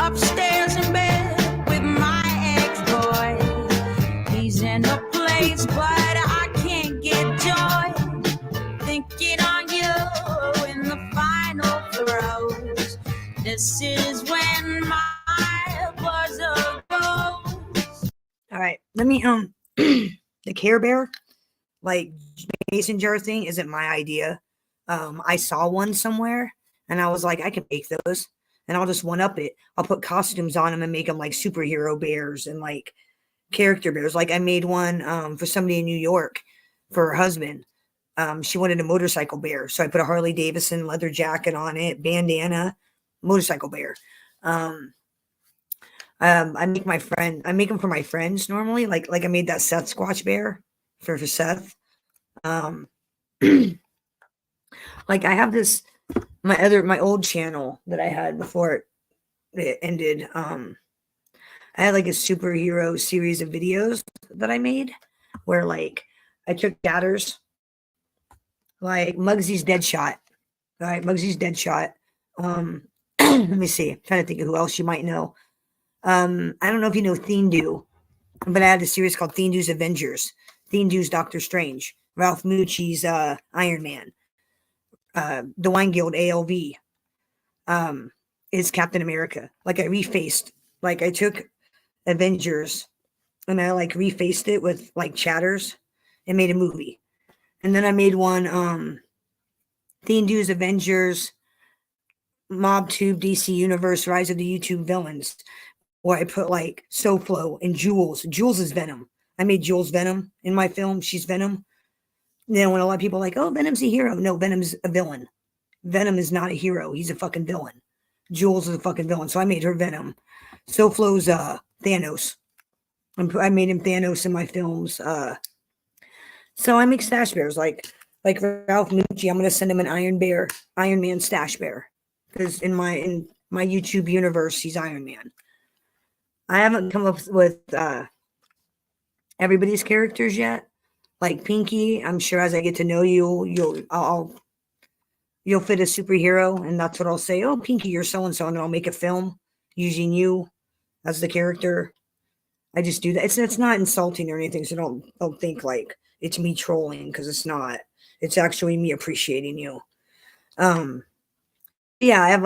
Upstairs in bed with my ex-boy. He's in a place, but I can't get joy. Thinking on you in the final throes. This is when my buzzer goes. All right, let me the Care Bear, like mason jar thing, isn't my idea. I saw one somewhere, and I was like, I can make those, and I'll just one up it. I'll put costumes on them and make them like superhero bears and like character bears. Like I made one for somebody in New York for her husband. She wanted a motorcycle bear, so I put a Harley Davidson leather jacket on it, bandana, motorcycle bear. I make them for my friends normally. Like I made that Seth Squatch bear for Seth. Like I have this my old channel that I had before it ended. I had like a superhero series of videos that I made where like I took chatters like Muggsy's Deadshot. All right, Muggsy's Deadshot. Let me see. I'm trying to think of who else you might know. I don't know if you know Thindu, but I had a series called Thindu's Avengers. Thindu's Doctor Strange. Ralph Mucci's Iron Man. The Wine Guild ALV is Captain America. Like I refaced, like I took Avengers and I like refaced it with like chatters and made a movie. And then I made one Thindu's Avengers MobTube DC Universe Rise of the YouTube Villains, where I put like SoFlo and Jules. Jules is Venom. I made Jules Venom in my film. She's Venom. Then when a lot of people are like, oh, Venom's a hero. No, Venom's a villain. Venom is not a hero. He's a fucking villain. Jules is a fucking villain. So I made her Venom. SoFlo's Thanos. I made him Thanos in my films. So I make stash bears like Ralph Nucci. I'm gonna send him an Iron Man stash bear. Because in my YouTube universe, he's Iron Man. I haven't come up with everybody's characters yet. Like Pinky, I'm sure as I get to know you, you'll fit a superhero, and that's what I'll say. Oh, Pinky, you're so and so, and I'll make a film using you as the character. I just do that. It's not insulting or anything, so don't think like it's me trolling, because it's not. It's actually me appreciating you. Yeah, I have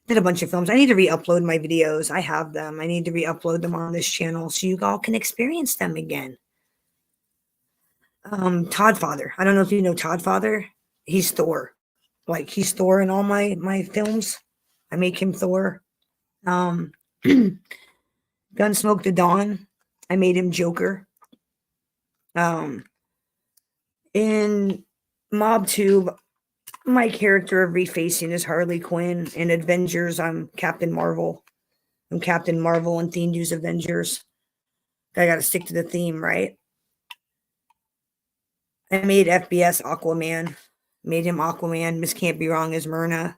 did a bunch of films. I need to re-upload my videos. I have them. I need to re-upload them on this channel so you all can experience them again. Todd Father. I don't know if you know Todd Father. He's Thor. Like he's Thor in all my films. I make him Thor. Gunsmoke the Dawn. I made him Joker. In MobTube, my character of refacing is Harley Quinn. In Avengers, I'm Captain Marvel. I'm Captain Marvel in Thindu's Avengers. I got to stick to the theme, right? I made FBS Aquaman. Made him Aquaman. Miss Can't Be Wrong as Myrna.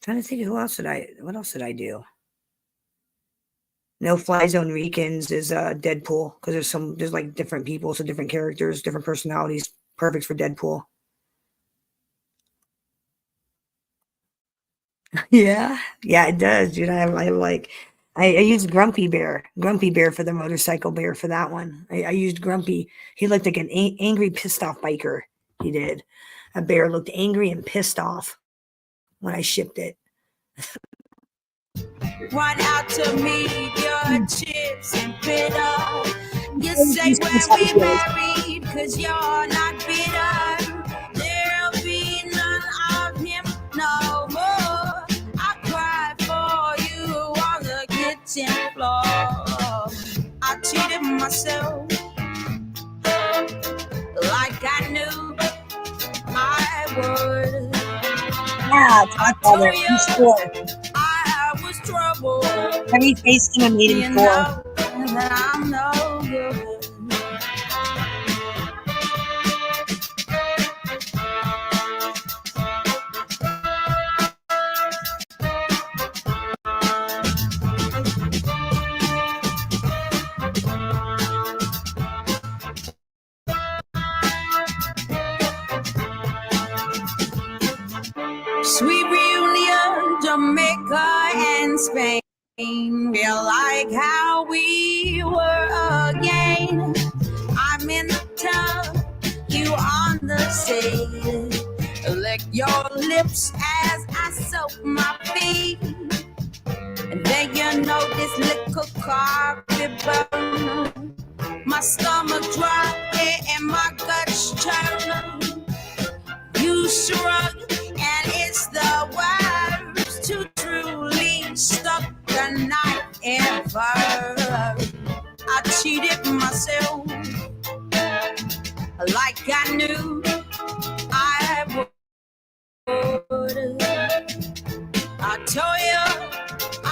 Trying to think what else did I do? No Fly Zone Ricans is Deadpool, because there's like different people, so different characters, different personalities. Perfect for Deadpool. Yeah, it does, dude. I like I used Grumpy Bear for the motorcycle bear for that one. I used Grumpy. He looked like an angry, pissed off biker. He did. A bear looked angry and pissed off when I shipped it. Run out to meet your chips and bitter. You say when we married, cause you're not bitter. There'll be none of him no more. I cry for you on the kitchen floor. I cheated myself like I knew I would. Yeah, talk about it. He's 4. I was trouble. Every face him and made him 4. That I'm no good. Sweet reunion, Jamaica and Spain. Feel like how we were again. I'm in the tub, you on the sea. Lick your lips as I soak my feet. And then you know this little carpet burn. My stomach dry and my guts churn. You shrug and it's the words to truly stuck the night ever. I cheated myself like I knew I would. I told you I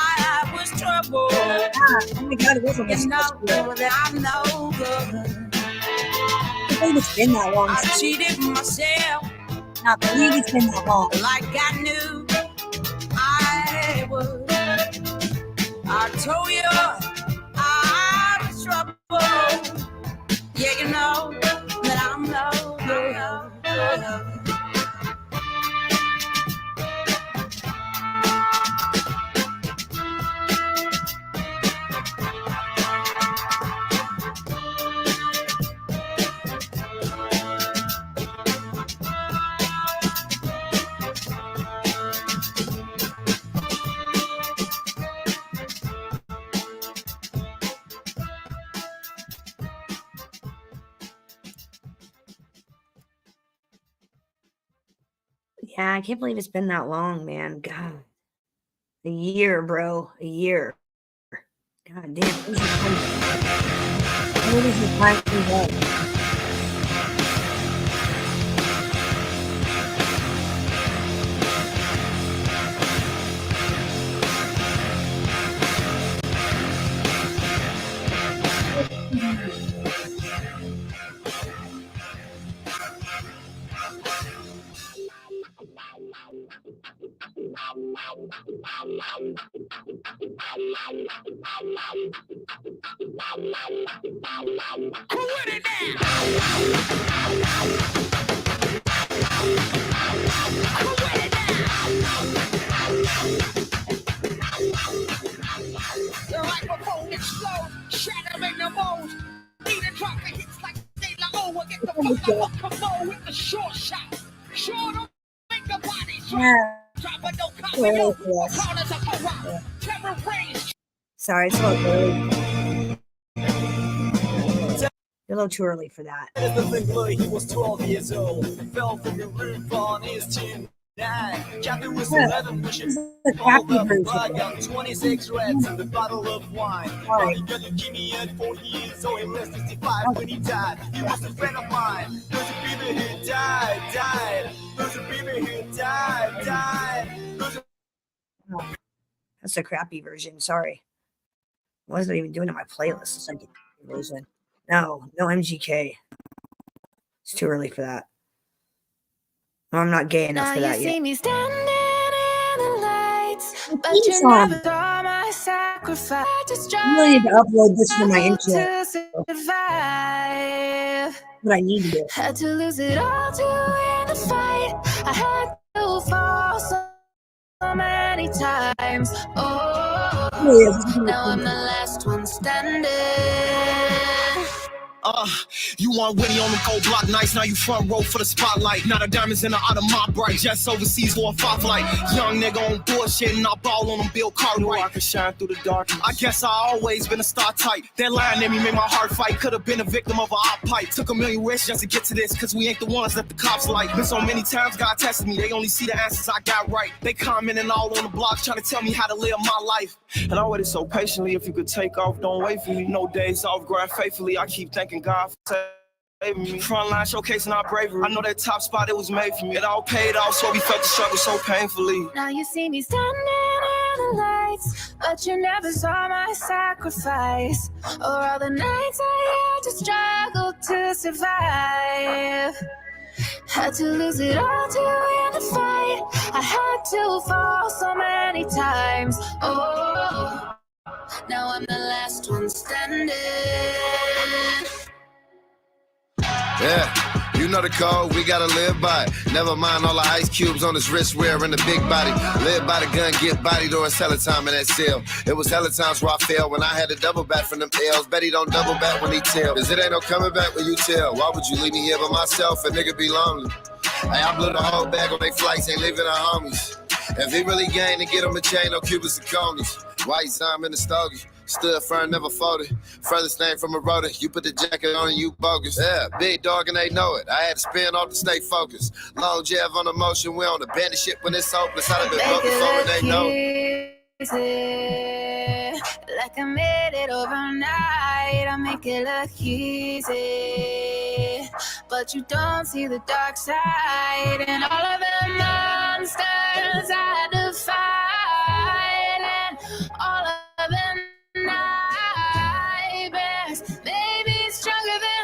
was trouble. Oh my God, it wasn't You know that I'm no good. I believe it's been that long. I cheated myself. I believe it's been that long. Like I knew I would. I told you I was trouble. Yeah, you know that I'm no good. Yeah, I can't believe it's been that long, man. God. A year, bro. A year. God damn. Where does the time go? The microphone explodes, shattering the bones. Need a drop that hits like De La O. Get the fuck up, come on with the short shot. Short don't make the body drop, but don't copy no. Corners of horror, terror range. Sorry, it's a little early. A little too early for that. He was 12 years old, fell from the roof on his chin. Kathy was 11 when she pulled up a plug on 26 reds and a bottle of wine. He got leukemia at 4 years, so he was 65 when he died. He was a friend of mine. There's a baby who died. There's a baby who died. That's a crappy version. Sorry. I wasn't even doing it on my playlist. It's like a version. No MGK. It's too early for that. I'm not gay enough for that yet. See me standing in the lights, but you never saw my sacrifice. I just I really need to upload this for my to internet. survive. What I need to do. Had to lose it all to win the fight. I had to fall so many times. Oh. Now I'm the last one standing. You want Winnie on the cold block nights, now you front row for the spotlight. Now the diamonds in the out of my bright, jets overseas for a fight flight. Young nigga on bullshit and I ball on them Bill Cartwright. I can shine through the darkness. I guess I always been a star type. That line in me made my heart fight. Could have been a victim of a op pipe. Took a million risks just to get to this, cause we ain't the ones that the cops like. Been so many times God tested me, they only see the answers I got right. They commenting all on the block trying to tell me how to live my life. And I waited so patiently, if you could take off, don't wait for me. No days off, grind faithfully. I keep thanking God for saving me. Frontline showcasing our bravery. I know that top spot, it was made for me. It all paid off, so we felt the struggle so painfully. Now you see me standing in the lights, but you never saw my sacrifice, or all the nights I had to struggle to survive. Had to lose it all to win the fight. I had to fall so many times. Oh, now I'm the last one standing. Yeah, you know the code, we gotta live by it. Never mind all the ice cubes on his wrist wearing the big body. Live by the gun, get bodied, or it's hella time in that cell. It was hella times where I failed when I had to double back from them L's. Bet he don't double back when he tell, cause it ain't no coming back when you tell. Why would you leave me here by myself? A nigga be lonely. Hey, I blew the whole bag on they flights, ain't leaving our homies. If he really gang, to get him a chain, no Cubans and conies. White Zime in the stogie. Stood firm, never folded. Furthest thing from a rotor. You put the jacket on and you bogus. Yeah, big dog and they know it. I had to spin off to stay focused. Long jab on the motion. We on the bandit shit when it's hopeless. I'd have been broken for and they know it. Like I made it overnight. I make it look easy, but you don't see the dark side and all of the monsters I had to fight, and all of them nightmares made me stronger than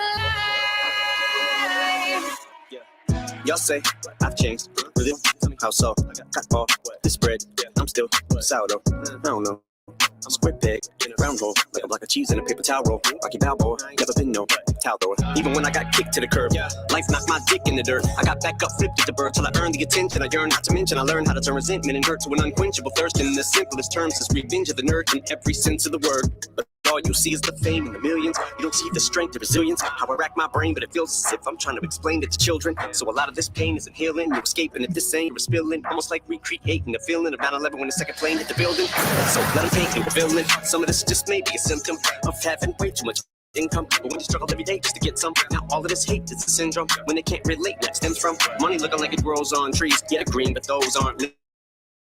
life. Y'all say I've changed, really? How so? Got all this bread, I'm still sourdough. I don't know. Square peg, round hole, like a block of cheese in a paper towel roll. Rocky Balboa, never been no towel thrower. Even when I got kicked to the curb, life knocked my dick in the dirt. I got back up, flipped at the bird till I earned the attention I yearned. Not to mention I learned how to turn resentment and hurt to an unquenchable thirst. In the simplest terms, is revenge of the nerd in every sense of the word. But all you see is the fame and the millions. You don't see the strength, the resilience. How I rack my brain, but it feels as if I'm trying to explain it to children. So a lot of this pain isn't healing. You're escaping if this ain't, you're spilling. Almost like recreating the feeling of 9/11 when the second plane hit the building. So let them paint and revealing. Some of this just may be a symptom of having way too much income. But when you struggle every day just to get some, now all of this hate is a syndrome. When they can't relate, that stems from money looking like it grows on trees. Yeah, green, but those aren't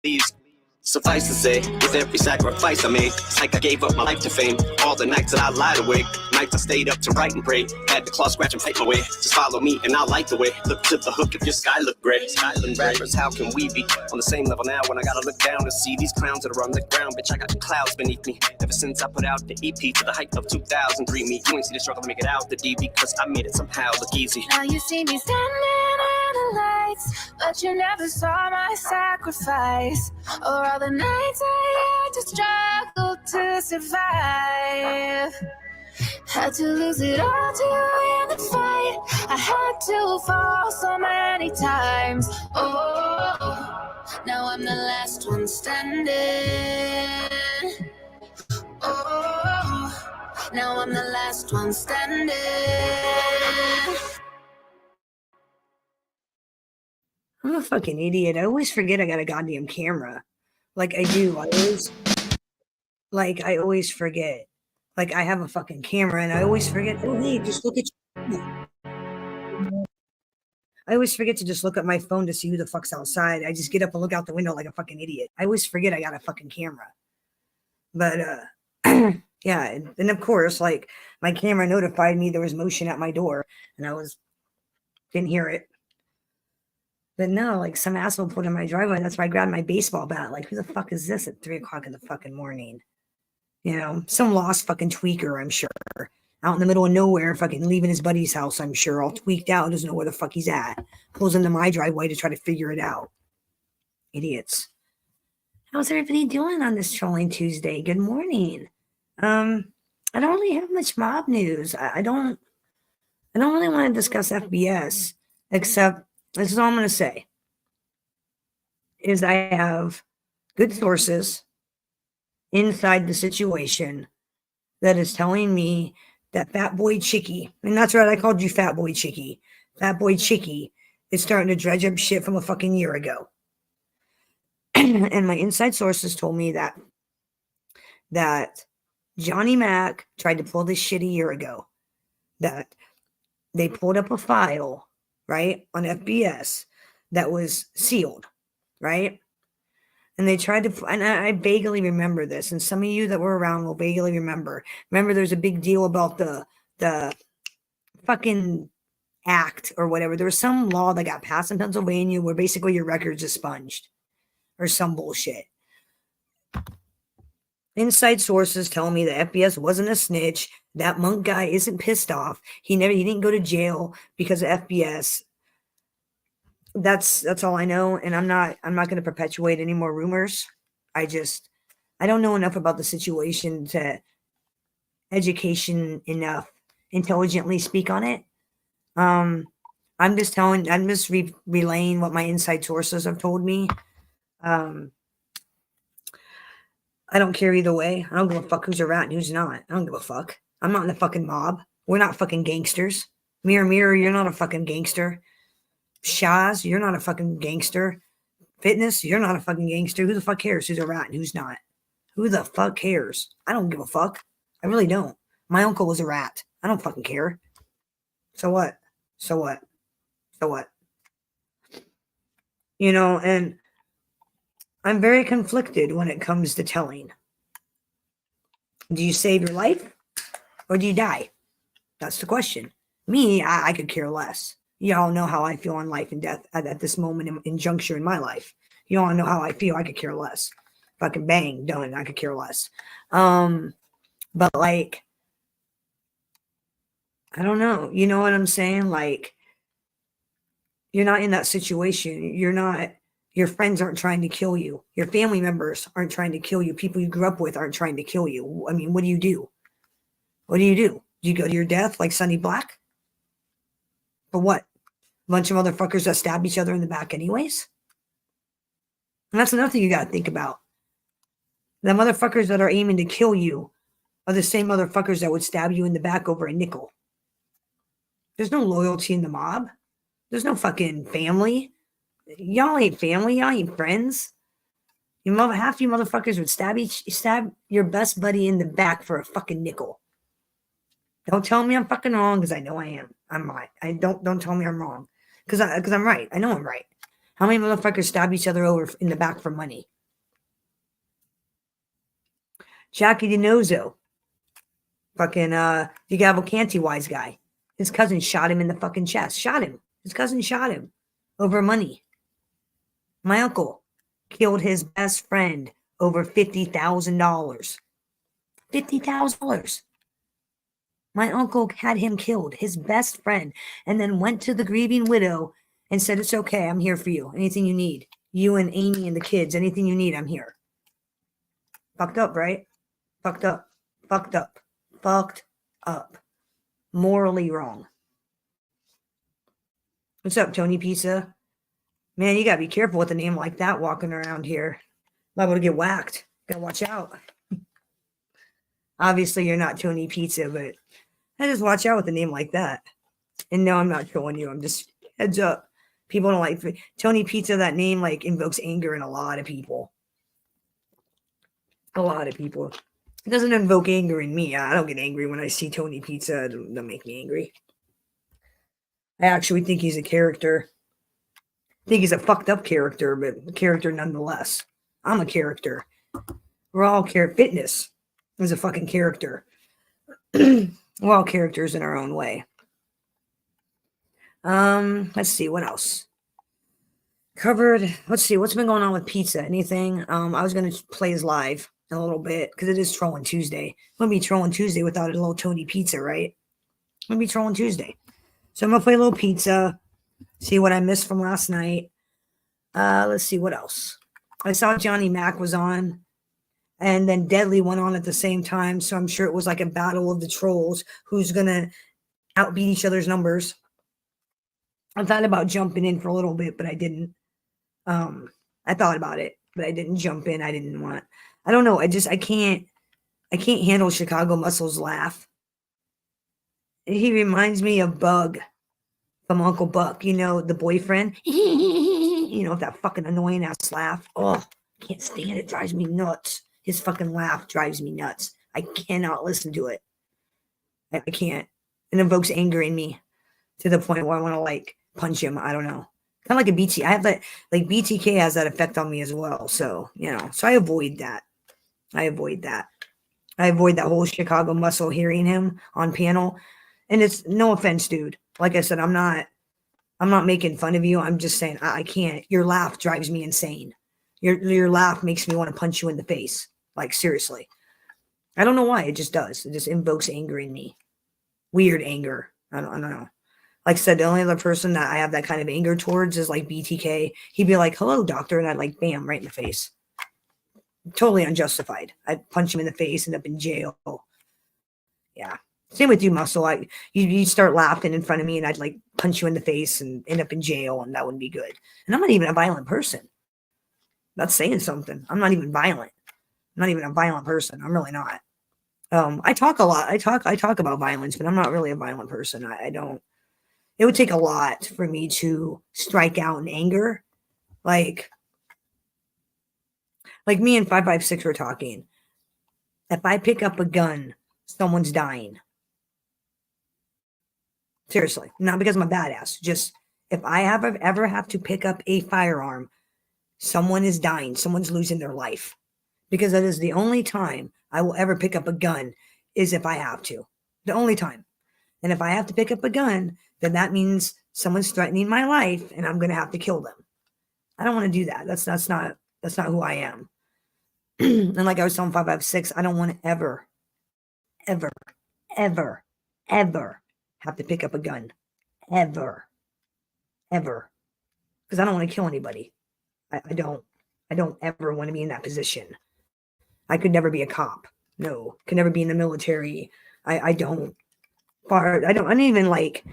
leaves. Suffice to say, with every sacrifice I made, it's like I gave up my life to fame. All the nights that I lied awake, nights I stayed up to write and pray. Had to claw, scratch, and fight my way. Just follow me and I'll light the way. Look to the hook if your sky look gray. Skyland rappers, how can we be on the same level now when I gotta look down to see these clowns that are on the ground? Bitch, I got clouds beneath me. Ever since I put out the EP to the height of 2003, me, you ain't see the struggle to make it out the D because I made it somehow look easy. Now you see me standing in the lights, but you never saw my sacrifice, or all the nights I had to struggle to survive. Had to lose it all to win the fight. I had to fall so many times. Oh, now I'm the last one standing. Oh, now I'm the last one standing. I'm a fucking idiot. I always forget I got a goddamn camera. Like I do. I always forget. Like I have a fucking camera and I always forget. Oh, hey, just look at your phone. I always forget to just look at my phone to see who the fuck's outside. I just get up and look out the window like a fucking idiot. I always forget I got a fucking camera. But yeah, and of course, like my camera notified me there was motion at my door and didn't hear it. But no, like some asshole pulled in my driveway. That's why I grabbed my baseball bat. Like, who the fuck is this at 3 o'clock in the fucking morning? You know, some lost fucking tweaker, I'm sure. Out in the middle of nowhere, fucking leaving his buddy's house, I'm sure. All tweaked out, doesn't know where the fuck he's at. Pulls into my driveway to try to figure it out. Idiots. How's everybody doing on this Trolling Tuesday? Good morning. I don't really have much mob news. I don't really want to discuss FBS, except this is all I'm going to say, is I have good sources inside the situation that is telling me that Fat Boy Chicky, and that's right, I called you Fat Boy Chicky. Fat Boy Chicky is starting to dredge up shit from a fucking year ago. And my inside sources told me that Johnny Mac tried to pull this shit a year ago. That they pulled up a file, right, on FBS that was sealed, right? And they tried to, and I vaguely remember this, and some of you that were around will vaguely remember. Remember, there's a big deal about the fucking act or whatever. There was some law that got passed in Pennsylvania where basically your records expunged or some bullshit. Inside sources tell me that FBS wasn't a snitch. That Monk guy isn't pissed off. He didn't go to jail because of FBS. That's all I know, and I'm not going to perpetuate any more rumors. I don't know enough about the situation to intelligently speak on it. I'm just relaying what my inside sources have told me. I don't care either way. I don't give a fuck who's a rat and who's not. I don't give a fuck. I'm not in the fucking mob. We're not fucking gangsters. Mirror, mirror, you're not a fucking gangster. Shaz, you're not a fucking gangster. Fitness, you're not a fucking gangster. Who the fuck cares who's a rat and who's not? Who the fuck cares? I don't give a fuck. I really don't. My uncle was a rat. I don't fucking care. So what? So what? So what? You know, and I'm very conflicted when it comes to telling. Do you save your life or do you die? That's the question. Me, I could care less. Y'all know how I feel on life and death at this moment in juncture in my life. You all know how I feel. I could care less. Fucking bang, done. I could care less. But like, I don't know. You know what I'm saying? Like, you're not in that situation. Your friends aren't trying to kill you. Your family members aren't trying to kill you. People you grew up with aren't trying to kill you. I mean, what do you do? What do you do? Do you go to your death like Sonny Black? For what? A bunch of motherfuckers that stab each other in the back anyways? And that's another thing you got to think about. The motherfuckers that are aiming to kill you are the same motherfuckers that would stab you in the back over a nickel. There's no loyalty in the mob. There's no fucking family. Y'all ain't family. Y'all ain't friends. Half you motherfuckers would stab your best buddy in the back for a fucking nickel. Don't tell me I'm fucking wrong, because I know I am. I'm right. Don't tell me I'm wrong, because I'm right. I know I'm right. How many motherfuckers stab each other over in the back for money? Jackie DiNozzo, fucking DeGavalcanti wise guy. His cousin shot him in the fucking chest. Shot him. His cousin shot him over money. My uncle killed his best friend over $50,000. $50,000. My uncle had him killed, his best friend, and then went to the grieving widow and said, "It's okay, I'm here for you. Anything you need. You and Amy and the kids, anything you need, I'm here." Fucked up, right? Fucked up. Fucked up. Fucked up. Morally wrong. What's up, Tony Pizza? Man, you gotta be careful with a name like that walking around here. Liable to get whacked. Gotta watch out. Obviously, you're not Tony Pizza, but I just watch out with a name like that. And no, I'm not trolling you. I'm just heads up. People don't like Tony Pizza. That name like invokes anger in a lot of people. A lot of people. It doesn't invoke anger in me. I don't get angry when I see Tony Pizza. It don't make me angry. I actually think he's a character. I think he's a fucked up character, but a character nonetheless. I'm a character. We're all Fitness is a fucking character. We're all characters in our own way. Let's see what else. Covered. Let's see what's been going on with pizza. Anything? I was gonna play his live in a little bit because it is Trolling Tuesday. Wouldn't be Trolling Tuesday without a little Tony Pizza, right? Wouldn't be Trolling Tuesday. So I'm gonna play a little pizza. See what I missed from last night. Let's see what else. I saw Johnny Mac was on, and then Deadly went on at the same time. So I'm sure it was like a battle of the trolls. Who's gonna outbeat each other's numbers? I thought about jumping in for a little bit, but I didn't. I thought about it. but I didn't jump in. I didn't want. I don't know. I can't handle Chicago Muscle's laugh. He reminds me of Bug from Uncle Buck. You know, the boyfriend. You know, that fucking annoying ass laugh. Oh, can't stand it. Drives me nuts. His fucking laugh drives me nuts. I cannot listen to it. I can't. It invokes anger in me to the point where I want to like punch him. I don't know. Kind of like a BT. I have that, like BTK has that effect on me as well. So, you know, so I avoid that. I avoid that whole Chicago Muscle hearing him on panel. And it's no offense, dude. Like I said, I'm not making fun of you. I'm just saying I can't. Your laugh drives me insane. Your laugh makes me want to punch you in the face. Like seriously. I don't know why. It just does. It just invokes anger in me. Weird anger. I don't know. Like I said, the only other person that I have that kind of anger towards is like BTK. He'd be like, "Hello, doctor," and I'd like, bam, right in the face. Totally unjustified. I'd punch him in the face, end up in jail. Yeah. Same with you, Muscle. You start laughing in front of me, and I'd like punch you in the face and end up in jail, and that wouldn't be good. And I'm not even a violent person. That's saying something. I'm not even violent. I'm not even a violent person. I'm really not. I talk a lot. I talk about violence, but I'm not really a violent person. I don't. It would take a lot for me to strike out in anger. Like me and 556 were talking. If I pick up a gun, someone's dying. Seriously, not because I'm a badass. Just if I ever have to pick up a firearm, someone is dying. Someone's losing their life. Because that is the only time I will ever pick up a gun is if I have to. The only time. And if I have to pick up a gun, then that means someone's threatening my life and I'm going to have to kill them. I don't want to do that. That's not who I am. And like I was telling 556, I don't want to ever have to pick up a gun. Ever. Because I don't want to kill anybody. I don't ever want to be in that position. I could never be a cop. No, could never be in the military. I couldn't even like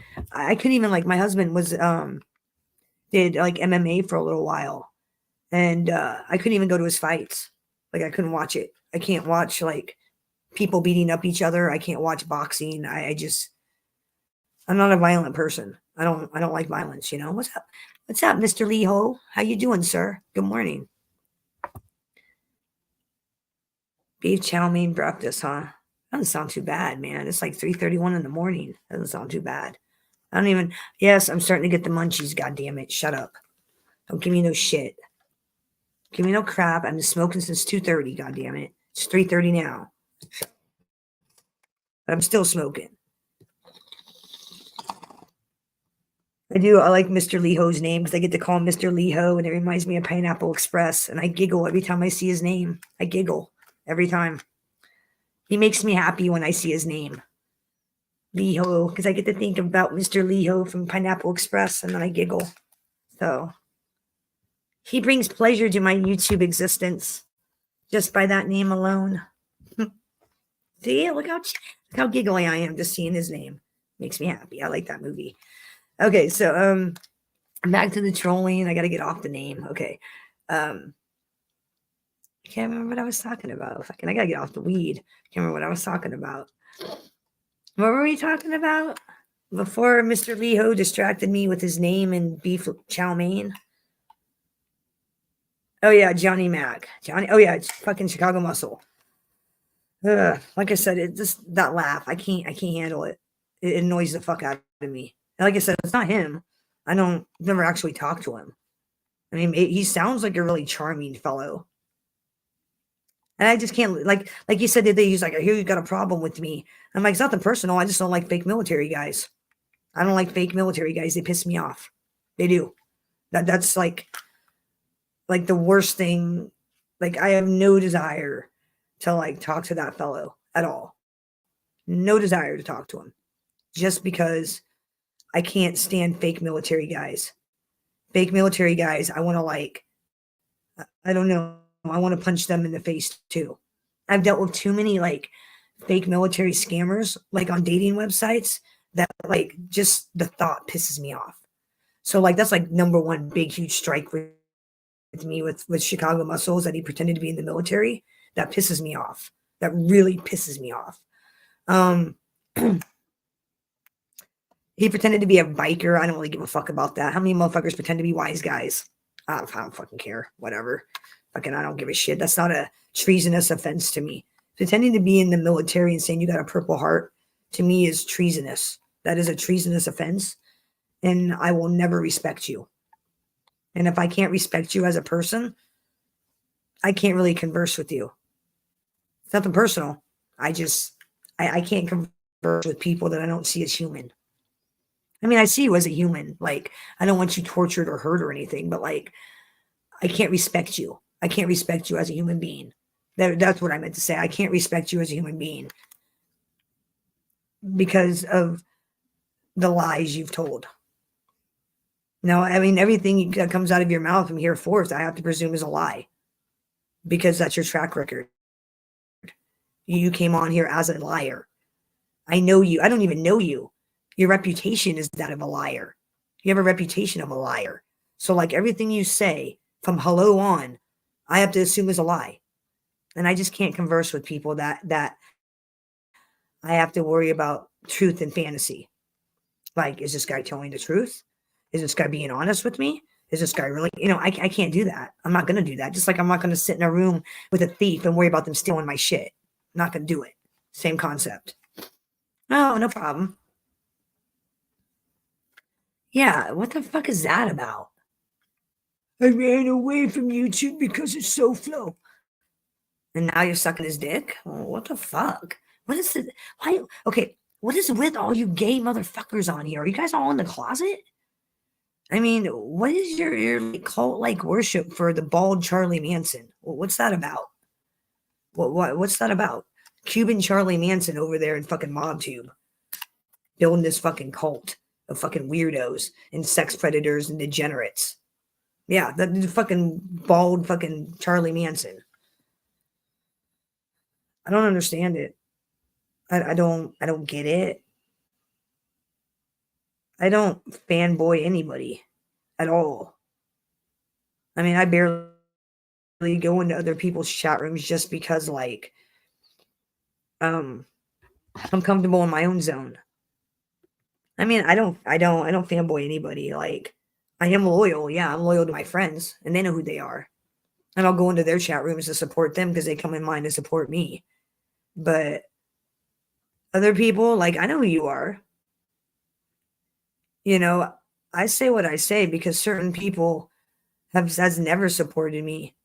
my husband was did like MMA for a little while, and I couldn't even go to his fights. Like I couldn't watch it. I can't watch like people beating up each other. I can't watch boxing. I'm not a violent person. I don't like violence, you know. What's up, Mr. Lee Ho? How you doing, sir? Good morning. Beef chow mein breakfast, huh? Doesn't sound too bad, man. It's like 3:31 in the morning. Doesn't sound too bad. Yes, I'm starting to get the munchies, God damn it. Shut up. Don't give me no shit. Give me no crap. I've been smoking since 2:30, God damn it. It's 3:30 now. But I'm still smoking. I like Mr. Leho's name because I get to call him Mr. Leho, and it reminds me of Pineapple Express, and I giggle every time I see his name. I giggle every time. He makes me happy when I see his name. Leho, because I get to think about Mr. Leho from Pineapple Express, and then I giggle. So he brings pleasure to my YouTube existence just by that name alone. See, look how giggly I am just seeing his name. Makes me happy. I like that movie. Okay, so back to the trolling. I got to get off the name. Okay. I can't remember what I was talking about. I got to get off the weed. Can't remember what I was talking about. What were we talking about? Before Mr. Leho distracted me with his name and beef chow mein. Oh, yeah, Johnny Mac. Oh, yeah, it's fucking Chicago Muscle. Like I said, it just that laugh. I can't handle it. It annoys the fuck out of me. And like I said, it's not him. Never actually talked to him. I mean, he sounds like a really charming fellow. And I just can't, like you said, he's like, I hear you got a problem with me. I'm like, it's nothing personal. I just don't like fake military guys. I don't like fake military guys. They piss me off. They do. That's like the worst thing. Like, I have no desire to like talk to that fellow at all. No desire to talk to him. Just because I can't stand fake military guys. Fake military guys, I want to I don't know. I want to punch them in the face too. I've dealt with too many like fake military scammers, like on dating websites, that like just the thought pisses me off. So like that's like number one big huge strike for with me with Chicago Muscles that he pretended to be in the military. That pisses me off. That really pisses me off. He pretended to be a biker. I don't really give a fuck about that. How many motherfuckers pretend to be wise guys? I don't fucking care. Whatever. Fucking, I don't give a shit. That's not a treasonous offense to me. Pretending to be in the military and saying you got a Purple Heart, to me, is treasonous. That is a treasonous offense, and I will never respect you. And if I can't respect you as a person, I can't really converse with you. It's nothing personal. I can't converse with people that I don't see as human. I mean, I see you as a human. Like, I don't want you tortured or hurt or anything, but like, I can't respect you. I can't respect you as a human being. That's what I meant to say. I can't respect you as a human being because of the lies you've told. No, I mean, everything that comes out of your mouth from here forth, I have to presume is a lie because that's your track record. You came on here as a liar. I know you. I don't even know you. Your reputation is that of a liar. You have a reputation of a liar. So like everything you say from hello on, I have to assume is a lie. And I just can't converse with people that I have to worry about truth and fantasy. Like, is this guy telling the truth? Is this guy being honest with me? Is this guy really, I can't do that. I'm not going to do that. Just like I'm not going to sit in a room with a thief and worry about them stealing my shit. I'm not going to do it. Same concept. Oh, no problem. Yeah, what the fuck is that about? I ran away from YouTube because it's so slow. And now you're sucking his dick? Oh, what the fuck? What is it? Why? Okay, what is with all you gay motherfuckers on here? Are you guys all in the closet? I mean, what is your cult-like worship for the bald Charlie Manson? What's that about? What's that about? Cuban Charlie Manson over there in fucking MobTube building this fucking cult of fucking weirdos and sex predators and degenerates. Yeah, the fucking bald fucking Charlie Manson. I don't understand it. I don't get it. I don't fanboy anybody at all. I mean, I barely go into other people's chat rooms just because like I'm comfortable in my own zone. I mean, I don't fanboy anybody. Like, I am loyal. Yeah, I'm loyal to my friends and they know who they are. And I'll go into their chat rooms to support them because they come in mine to support me. But other people, like, I know who you are. I say what I say because certain people has never supported me.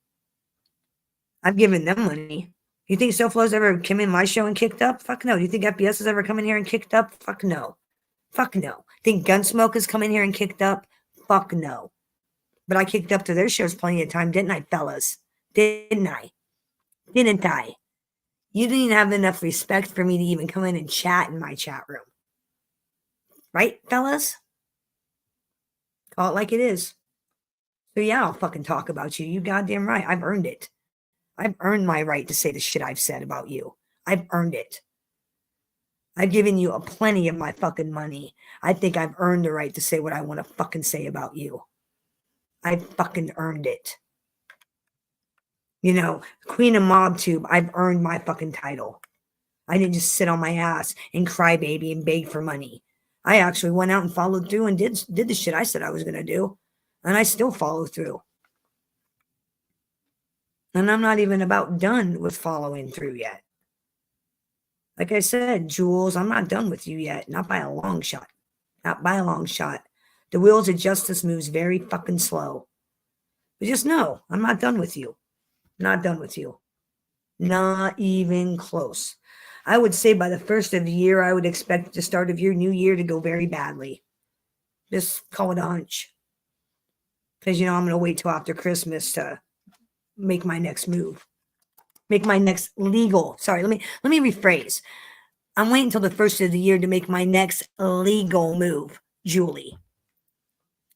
I've given them money. You think SoFlo's ever come in my show and kicked up? Fuck no. Do you think FBS has ever come in here and kicked up? Fuck no. Fuck no. Think Gunsmoke has come in here and kicked up? Fuck no. But I kicked up to their shows plenty of time, didn't I, fellas? Didn't I? Didn't I? You didn't even have enough respect for me to even come in and chat in my chat room. Right, fellas? Call it like it is. So yeah, I'll fucking talk about you. You goddamn right. I've earned it. I've earned my right to say the shit I've said about you. I've earned it. I've given you a plenty of my fucking money. I think I've earned the right to say what I want to fucking say about you. I fucking earned it. Queen of MobTube, I've earned my fucking title. I didn't just sit on my ass and cry baby and beg for money. I actually went out and followed through and did the shit I said I was going to do. And I still follow through. And I'm not even about done with following through yet. Like I said, Jules, I'm not done with you yet. Not by a long shot. Not by a long shot. The wheels of justice moves very fucking slow. But just know, I'm not done with you. Not done with you. Not even close. I would say by the first of the year, I would expect the start of your new year to go very badly. Just call it a hunch. Because, I'm going to wait till after Christmas to make my next move. Make my next legal. Sorry, let me rephrase. I'm waiting until the first of the year to make my next legal move, Julie.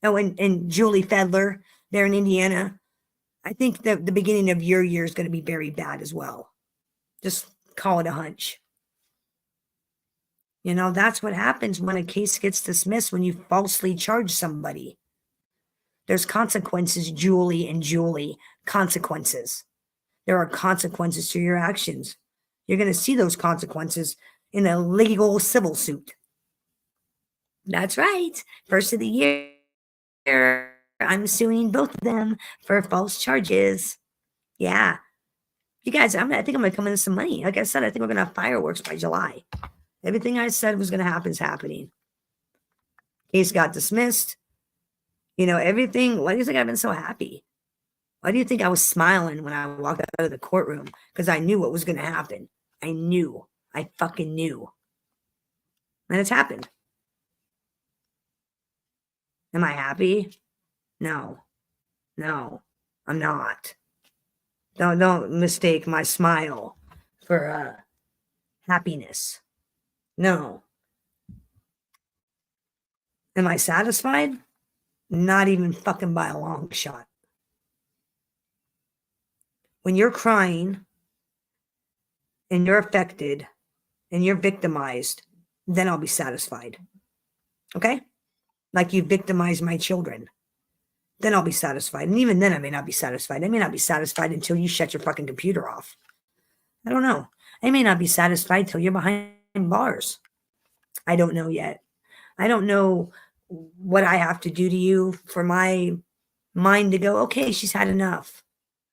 Oh, and Julie Fedler there in Indiana. I think that the beginning of your year is going to be very bad as well. Just call it a hunch. That's what happens when a case gets dismissed when you falsely charge somebody. There's consequences, Julie and Julie. Consequences. There are consequences to your actions. You're going to see those consequences in a legal civil suit. That's right. First of the year, I'm suing both of them for false charges. Yeah. You guys, I think I'm going to come into some money. Like I said, I think we're going to have fireworks by July. Everything I said was going to happen is happening. Case got dismissed. You know, everything. Why do you think I've been so happy? Why do you think I was smiling when I walked out of the courtroom? Because I knew what was going to happen. I knew. I fucking knew. And it's happened. Am I happy? No. No, I'm not. Don't mistake my smile for happiness. No. Am I satisfied? Not even fucking by a long shot. When you're crying and you're affected and you're victimized, then I'll be satisfied. Okay? Like you victimized my children. Then I'll be satisfied. And even then, I may not be satisfied. I may not be satisfied until you shut your fucking computer off. I don't know. I may not be satisfied till you're behind bars. I don't know yet. I don't know what I have to do to you for my mind to go, okay, she's had enough.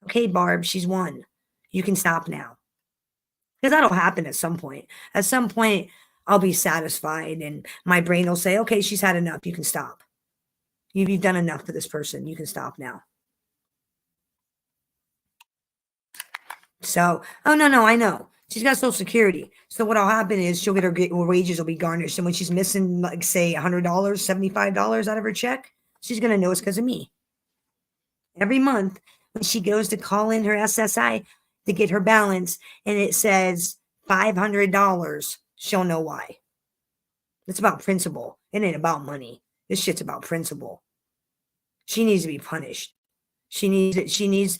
Okay, Barb, she's won. You can stop now. Because that'll happen at some point. At some point, I'll be satisfied and my brain will say, okay, she's had enough. You can stop. You've done enough for this person. You can stop now. So, oh, no, I know. She's got Social Security. So what will happen is she'll get her wages will be garnished. And when she's missing, like, say, $100, $75 out of her check, she's going to know it's because of me. Every month, when she goes to call in her SSI to get her balance, and it says $500, she'll know why. It's about principle. It ain't about money. This shit's about principle. She needs to be punished. She needs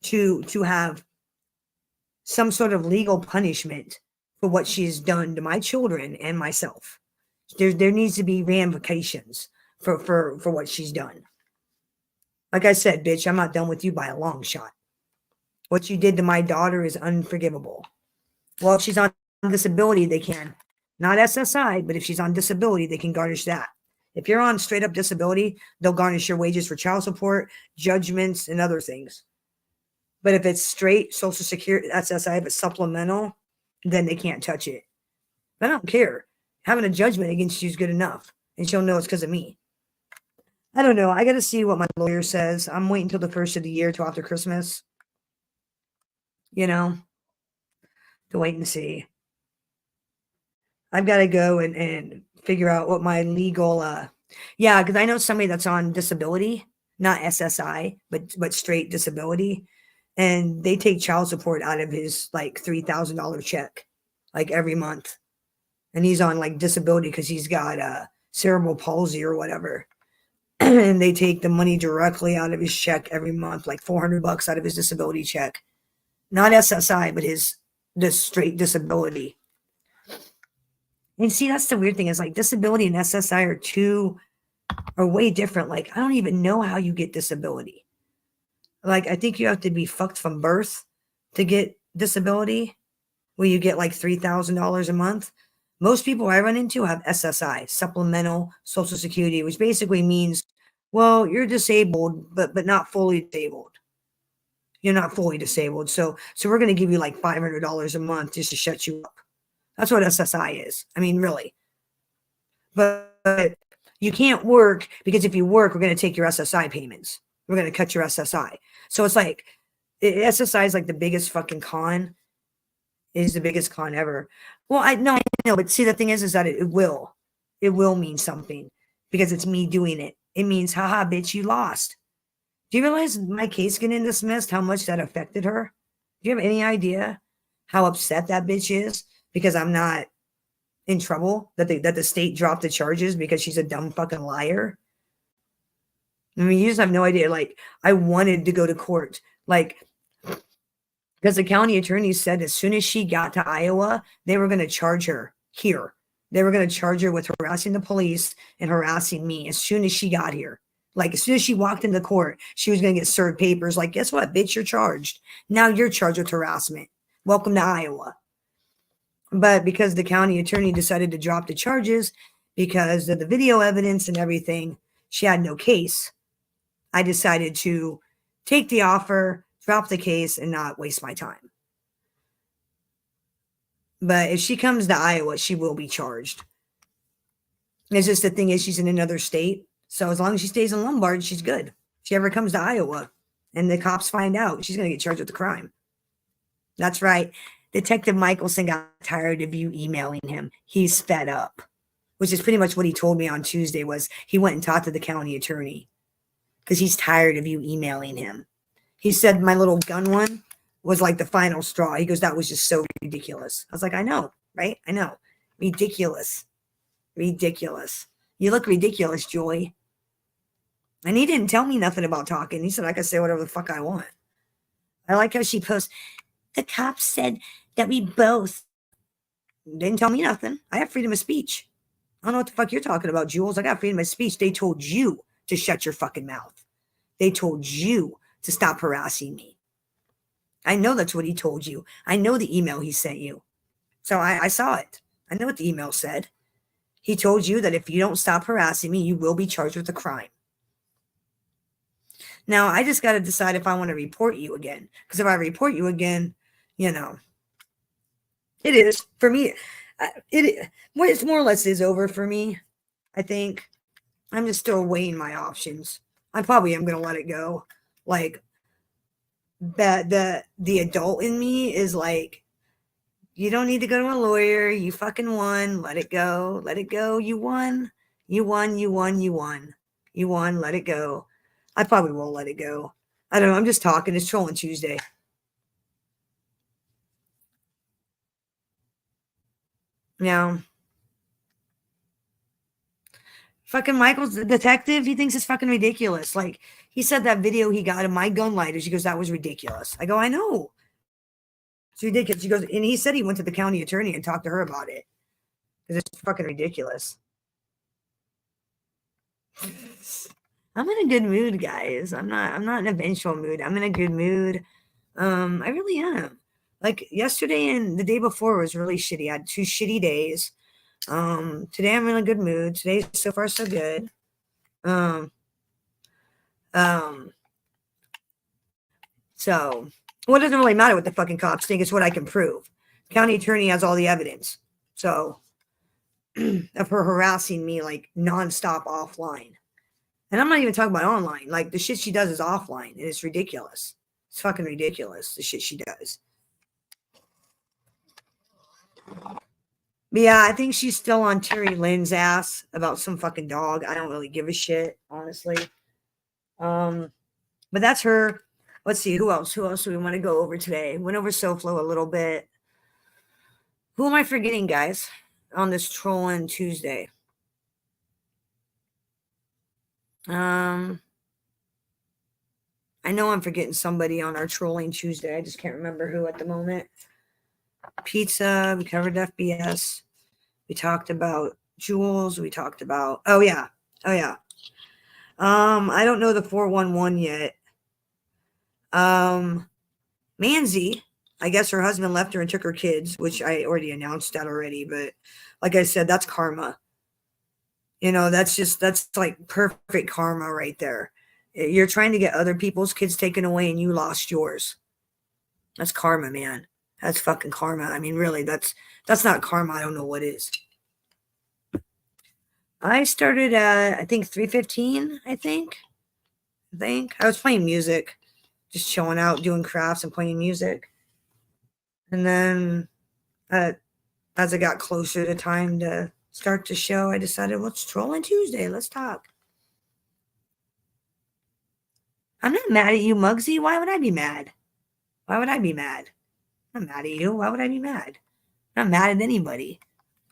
to have some sort of legal punishment for what she's done to my children and myself. There needs to be ramifications for what she's done. Like I said, bitch, I'm not done with you by a long shot. What you did to my daughter is unforgivable. Well, if she's on disability, they can. Not SSI, but if she's on disability, they can garnish that. If you're on straight up disability, they'll garnish your wages for child support, judgments, and other things. But if it's straight Social Security, SSI, if it's supplemental, then they can't touch it. But I don't care. Having a judgment against you is good enough. And she'll know it's because of me. I don't know. I got to see what my lawyer says. I'm waiting until the first of the year, till after Christmas. You know, to wait and see. I've got to go and figure out what my legal, because I know somebody that's on disability, not SSI, but straight disability. And they take child support out of his like $3,000 check, like every month. And he's on like disability because he's got cerebral palsy or whatever. And they take the money directly out of his check every month, like $400 out of his disability check. Not SSI, but this straight disability. And see, that's the weird thing is like disability and SSI are way different. Like, I don't even know how you get disability. Like, I think you have to be fucked from birth to get disability, where you get like $3,000 a month. Most people I run into have SSI, supplemental Social Security, which basically means, well, you're disabled, but not fully disabled. You're not fully disabled. So we're going to give you like $500 a month just to shut you up. That's what SSI is. I mean, really. But you can't work because if you work, we're going to take your SSI payments. We're going to cut your SSI. So it's like, SSI is like the biggest fucking con. It is the biggest con ever. Well, I know, but see, the thing is that it will mean something because it's me doing it. It means, haha, bitch, you lost. Do you realize my case getting dismissed, how much that affected her? Do you have any idea how upset that bitch is because I'm not in trouble, that the state dropped the charges because she's a dumb fucking liar? I mean, you just have no idea. Like, I wanted to go to court, like, because the county attorney said as soon as she got to Iowa, they were going to charge her here. They were going to charge her with harassing the police and harassing me as soon as she got here. Like, as soon as she walked into court, she was going to get served papers. Like, guess what, bitch, you're charged. Now you're charged with harassment. Welcome to Iowa. But because the county attorney decided to drop the charges because of the video evidence and everything, she had no case. I decided to take the offer, drop the case, and not waste my time. But if she comes to Iowa, she will be charged. It's just the thing is she's in another state. So as long as she stays in Lombard, she's good. If she ever comes to Iowa and the cops find out, she's going to get charged with the crime. That's right. Detective Michelson got tired of you emailing him. He's fed up, which is pretty much what he told me on Tuesday. Was he went and talked to the county attorney because he's tired of you emailing him. He said my little gun one was like the final straw. He goes, that was just so ridiculous. I was like, I know, right? I know. Ridiculous. Ridiculous. You look ridiculous, Joy. And he didn't tell me nothing about talking. He said I could say whatever the fuck I want. I like how she posts, the cops said that we both didn't tell me nothing. I have freedom of speech. I don't know what the fuck you're talking about, Jules. I got freedom of speech. They told you to shut your fucking mouth. They told you to stop harassing me. I know that's what he told you. I know the email he sent you. So I saw it. I know what the email said. He told you that if you don't stop harassing me, you will be charged with a crime. Now, I just got to decide if I want to report you again. Because if I report you again, you know, it is. For me, it's more or less is over for me, I think. I'm just still weighing my options. I probably am going to let it go. Like, the adult in me is like, you don't need to go to a lawyer. You fucking won. Let it go. Let it go. You won. You won. You won. You won. You won. Let it go. I probably won't let it go. I don't know. I'm just talking. It's Trolling Tuesday. Now, fucking Michael's the detective. He thinks it's fucking ridiculous. Like, he said that video he got of my gun lighters. He goes, that was ridiculous. I go, I know. It's ridiculous. He goes, and he said he went to the county attorney and talked to her about it. Because it's fucking ridiculous. I'm in a good mood, guys. I'm not in a vengeful mood. I'm in a good mood. I really am. Like, yesterday and the day before was really shitty. I had 2 shitty days. Today I'm in a good mood. Today so far so good. So what doesn't really matter what the fucking cops think. It's what I can prove. County attorney has all the evidence. So of her harassing me like nonstop offline. And I'm not even talking about online. Like, the shit she does is offline, and it's ridiculous. It's fucking ridiculous, the shit she does. But yeah, I think she's still on Terry Lynn's ass about some fucking dog. I don't really give a shit, honestly. But that's her. Let's see, who else? Who else do we want to go over today? Went over SoFlo a little bit. Who am I forgetting, guys, on this Trolling Tuesday? I know I'm forgetting somebody on our Trolling Tuesday. I just can't remember who at the moment. Pizza. We covered FBS. We talked about Jules. We talked about. Oh yeah. I don't know the 411 yet. Manzi. I guess her husband left her and took her kids, which I already announced that already. But like I said, that's karma. You know, that's like perfect karma right there. You're trying to get other people's kids taken away and you lost yours. That's karma, man. That's fucking karma. I mean, really, that's not karma. I don't know what is. I started at, I think, 3:15, I think. I was playing music, just chilling out, doing crafts and playing music. And then as I got closer to time to start the show, I decided, well, it's Trolling Tuesday. Let's talk. I'm not mad at you, Muggsy. Why would I be mad? Why would I be mad? I'm not mad at you. Why would I be mad? I'm not mad at anybody.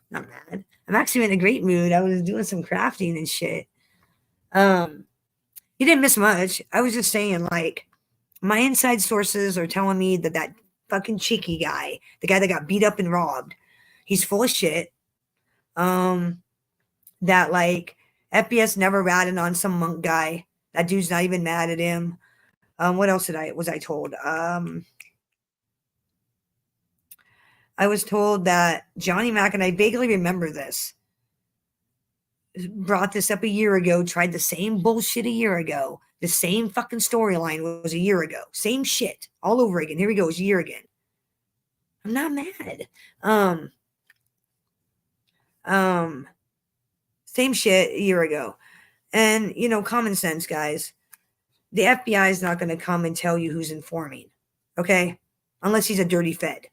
Not mad. I'm actually in a great mood. I was doing some crafting and shit. You didn't miss much. I was just saying, like, my inside sources are telling me that fucking cheeky guy, the guy that got beat up and robbed, he's full of shit. That, like, FBS never ratted on some monk guy. That dude's not even mad at him. What else was I told? I was told that Johnny Mac, and I vaguely remember this, brought this up a year ago, tried the same bullshit a year ago. The same fucking storyline was a year ago. Same shit all over again. Here we go. It's a year again. I'm not mad. Same shit a year ago. And, you know, common sense, guys. The FBI is not going to come and tell you who's informing. Okay? Unless he's a dirty Fed.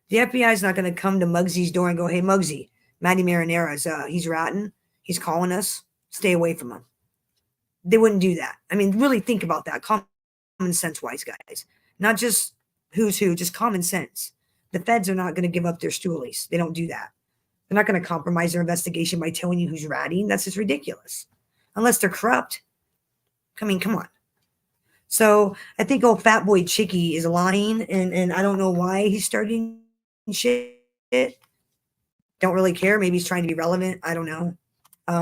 The FBI is not going to come to Muggsy's door and go, hey, Muggsy, Matty Marinera's, he's rotten. He's calling us. Stay away from him. They wouldn't do that. I mean, really think about that. Common sense-wise, guys. Not just who's who, just common sense. The feds are not going to give up their stoolies. They don't do that. They're not going to compromise their investigation by telling you who's ratting. That's just ridiculous. Unless they're corrupt. I mean, come on. So I think old fat boy Chicky is lying, and I don't know why he's starting shit. Don't really care. Maybe he's trying to be relevant. I don't know.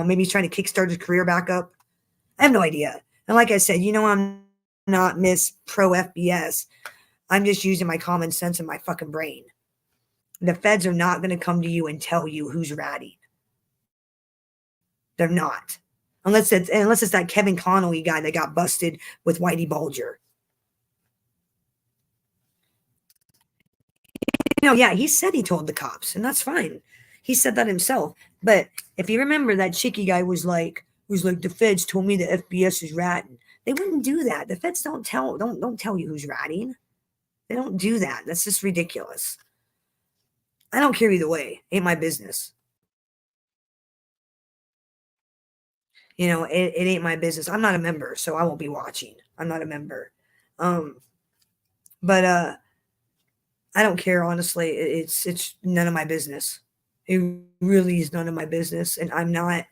Maybe he's trying to kickstart his career back up. I have no idea. And like I said, you know, I'm not Miss Pro FBS. I'm just using my common sense and my fucking brain. The feds are not going to come to you and tell you who's ratting. They're not. Unless it's that Kevin Connolly guy that got busted with Whitey Bulger. You know, yeah, he said he told the cops, and that's fine. He said that himself. But if you remember, that Chicky guy was like, the feds told me the FBS is ratting. They wouldn't do that. The feds don't tell you who's ratting. They don't do that. That's just ridiculous. I don't care either way. Ain't my business. You know, it ain't my business. I'm not a member, so I won't be watching. I'm not a member. But I don't care, honestly. It's none of my business. It really is none of my business, and I'm not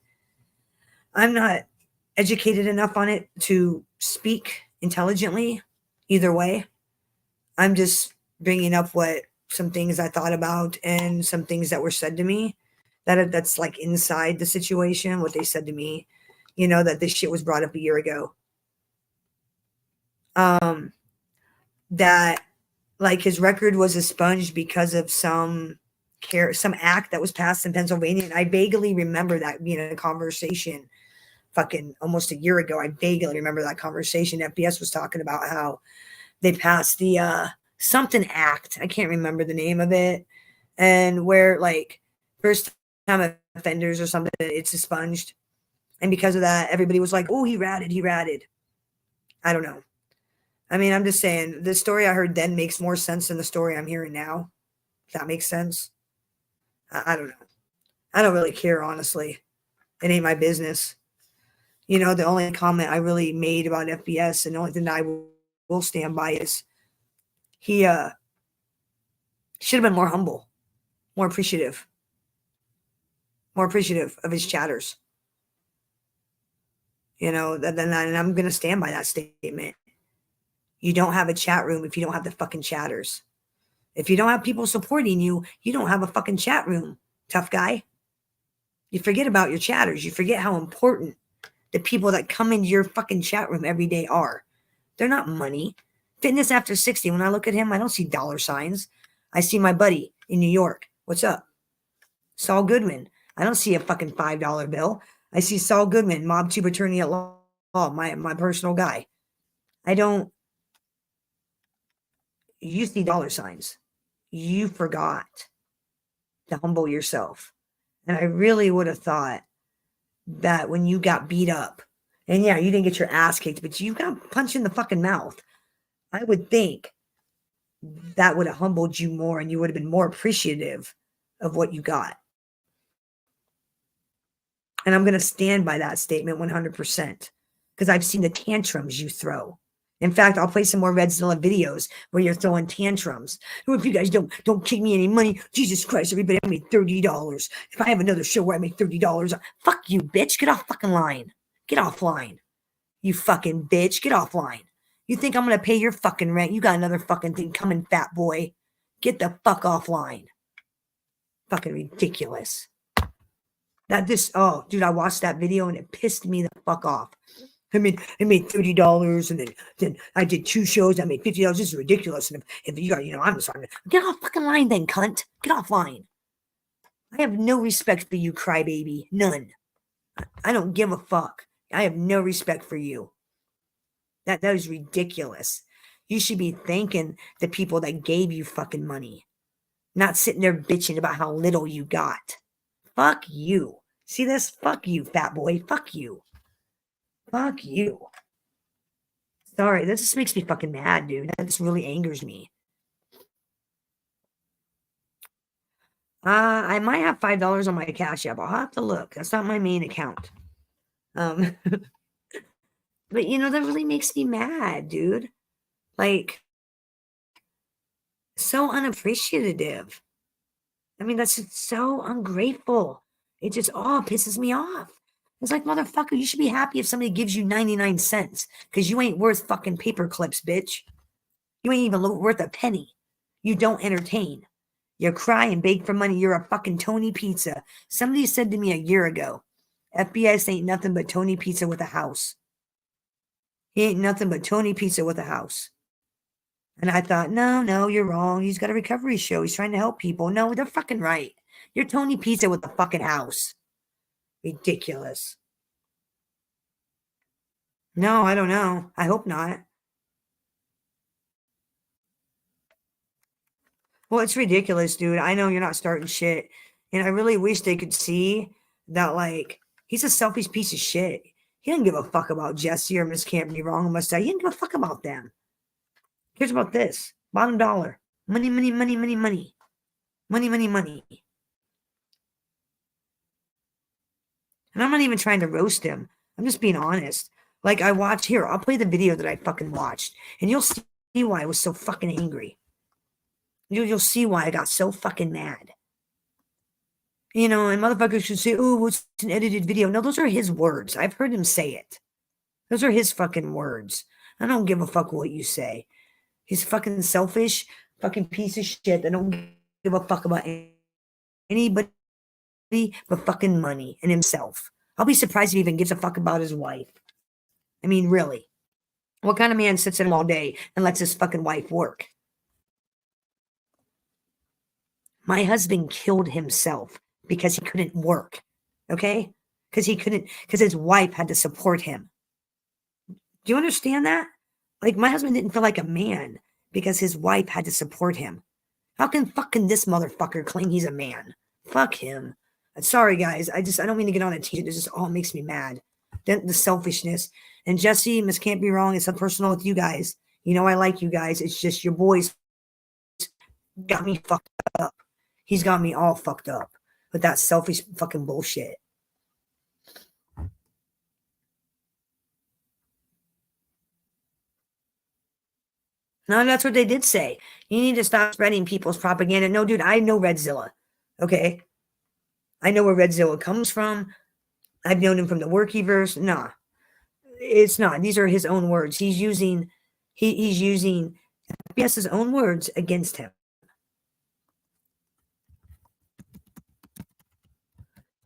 educated enough on it to speak intelligently either way. I'm just bringing up some things I thought about and some things that were said to me that's like inside the situation, what they said to me, you know, that this shit was brought up a year ago. That like his record was expunged because of some act that was passed in Pennsylvania. And I vaguely remember that being a conversation fucking almost a year ago. I vaguely remember that conversation. FBS was talking about how they passed the something act. I can't remember the name of it. And where like first time offenders or something, it's expunged. And because of that, everybody was like, oh, he ratted. I don't know. I mean, I'm just saying the story I heard then makes more sense than the story I'm hearing now. If that makes sense. I don't know. I don't really care, honestly. It ain't my business. You know, the only comment I really made about FBS and the only thing that I will stand by is he should have been more humble, more appreciative of his chatters. You know, and I'm going to stand by that statement. You don't have a chat room if you don't have the fucking chatters. If you don't have people supporting you, you don't have a fucking chat room, tough guy. You forget about your chatters. You forget how important the people that come into your fucking chat room every day are. They're not money. Fitness After 60, when I look at him, I don't see dollar signs. I see my buddy in New York. What's up? Saul Goodman. I don't see a fucking $5 bill. I see Saul Goodman, mob tube attorney at law, my personal guy. You see dollar signs. You forgot to humble yourself. And I really would have thought that when you got beat up, and yeah, you didn't get your ass kicked, but you got punched in the fucking mouth. I would think that would have humbled you more and you would have been more appreciative of what you got. And I'm going to stand by that statement 100% because I've seen the tantrums you throw. In fact, I'll play some more Redzilla videos where you're throwing tantrums. Oh, if you guys don't kick me any money, Jesus Christ, everybody, I made $30. If I have another show where I make $30, fuck you, bitch. Get off fucking line. Get offline. You fucking bitch. Get offline. You think I'm going to pay your fucking rent? You got another fucking thing coming, fat boy. Get the fuck offline. Fucking ridiculous. Oh, dude, I watched that video and it pissed me the fuck off. I made $30, and then I did 2 shows. I made $50. This is ridiculous. And if you got, I'm sorry. Get off fucking line, then, cunt. Get off line. I have no respect for you, crybaby. None. I don't give a fuck. I have no respect for you. That is ridiculous. You should be thanking the people that gave you fucking money, not sitting there bitching about how little you got. Fuck you. See this? Fuck you, fat boy. Fuck you. Fuck you. Sorry, this just makes me fucking mad, dude. That just really angers me. I might have $5 on my Cash App. I'll have to look. That's not my main account. But that really makes me mad, dude. Like, so unappreciative. I mean, that's just so ungrateful. It just all pisses me off. It's like, motherfucker, you should be happy if somebody gives you 99 cents because you ain't worth fucking paper clips, bitch. You ain't even worth a penny. You don't entertain. You cry and beg for money. You're a fucking Tony Pizza. Somebody said to me a year ago, FBS ain't nothing but Tony Pizza with a house. He ain't nothing but Tony Pizza with a house. And I thought, no, you're wrong. He's got a recovery show. He's trying to help people. No, they're fucking right. You're Tony Pizza with a fucking house. Ridiculous. No, I don't know. I hope not. Well, it's ridiculous, dude. I know you're not starting shit. And I really wish they could see that, like, he's a selfish piece of shit. He doesn't give a fuck about Jesse or Miss Can't Be Wrong or Must I. He doesn't give a fuck about them. He cares about this. Bottom dollar. Money, money, money, money, money. Money, money, money. And I'm not even trying to roast him. I'm just being honest. Like, I watched here. I'll play the video that I fucking watched. And you'll see why I was so fucking angry. You'll see why I got so fucking mad. And motherfuckers should say, oh, it's an edited video. No, those are his words. I've heard him say it. Those are his fucking words. I don't give a fuck what you say. He's fucking selfish, fucking piece of shit that don't give a fuck about anybody but fucking money and himself. I'll be surprised if he even gives a fuck about his wife. I mean, really. What kind of man sits at him all day and lets his fucking wife work? My husband killed himself because he couldn't work. Okay? Because his wife had to support him. Do you understand that? Like, my husband didn't feel like a man because his wife had to support him. How can fucking this motherfucker claim he's a man? Fuck him. Sorry, guys. I don't mean to get on a tangent. It just all makes me mad. The selfishness. And Jesse, Miss Can't Be Wrong, it's personal with you guys. I like you guys. It's just your boys got me fucked up. He's got me all fucked up with that selfish fucking bullshit. No, that's what they did say. You need to stop spreading people's propaganda. No, dude, I know Redzilla. Okay? I know where Redzilla comes from. I've known him from the Workyverse. Nah. It's not. These are his own words. He's using FBS's own words against him.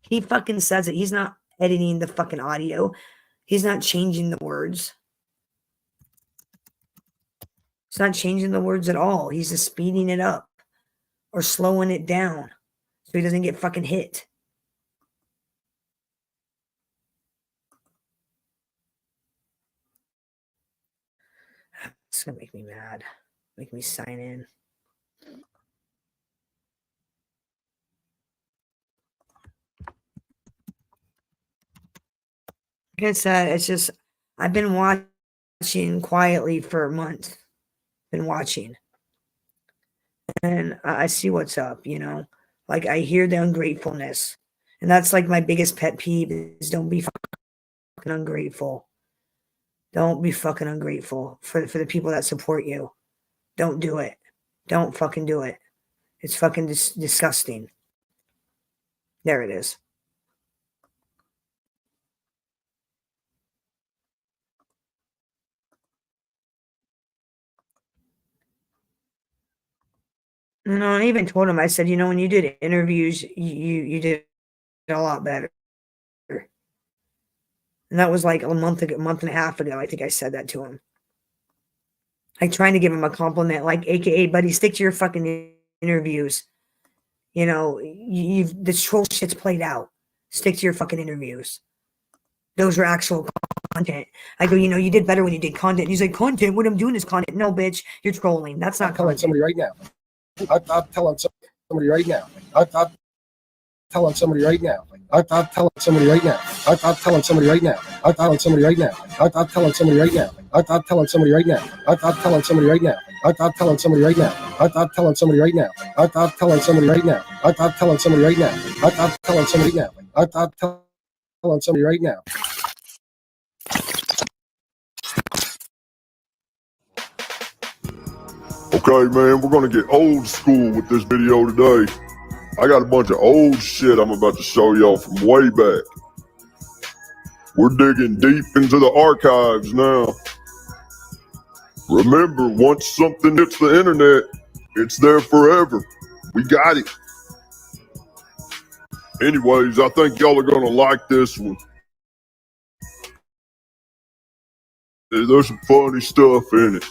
He fucking says it. He's not editing the fucking audio. He's not changing the words. He's not changing the words at all. He's just speeding it up or slowing it down so he doesn't get fucking hit. It's gonna make me mad. Make me sign in. Like I said, it's just, I've been watching quietly for a month. Been watching. And I see what's up, Like, I hear the ungratefulness. And that's like my biggest pet peeve is don't be fucking ungrateful. Don't be fucking ungrateful for the people that support you. Don't do it. Don't fucking do it. It's fucking disgusting. There it is. I even told him, I said, when you did interviews, you did a lot better. And that was like a month and a half ago. I think I said that to him. Like trying to give him a compliment, like, AKA, buddy, stick to your fucking interviews. You know, this troll shit's played out. Stick to your fucking interviews. Those are actual content. I go, you know, you did better when you did content. He's like, content? What I'm doing is content. No, bitch, you're trolling. That's not telling somebody right now. I'm telling somebody right now. I'm telling somebody right now. I'm telling somebody right now. I'm telling somebody right now. I'm telling somebody right now. I'm telling somebody right now. I'm telling somebody right now. I'm telling somebody right now. I'm telling somebody right now. I'm telling somebody right now. I'm telling somebody right now. I'm telling somebody right now. I'm telling somebody now. I'm telling somebody right now. Okay, man, we're gonna get old school with this video today. I got a bunch of old shit I'm about to show y'all from way back. We're digging deep into the archives now. Remember, once something hits the internet, it's there forever. We got it. Anyways, I think y'all are gonna like this one. There's some funny stuff in it.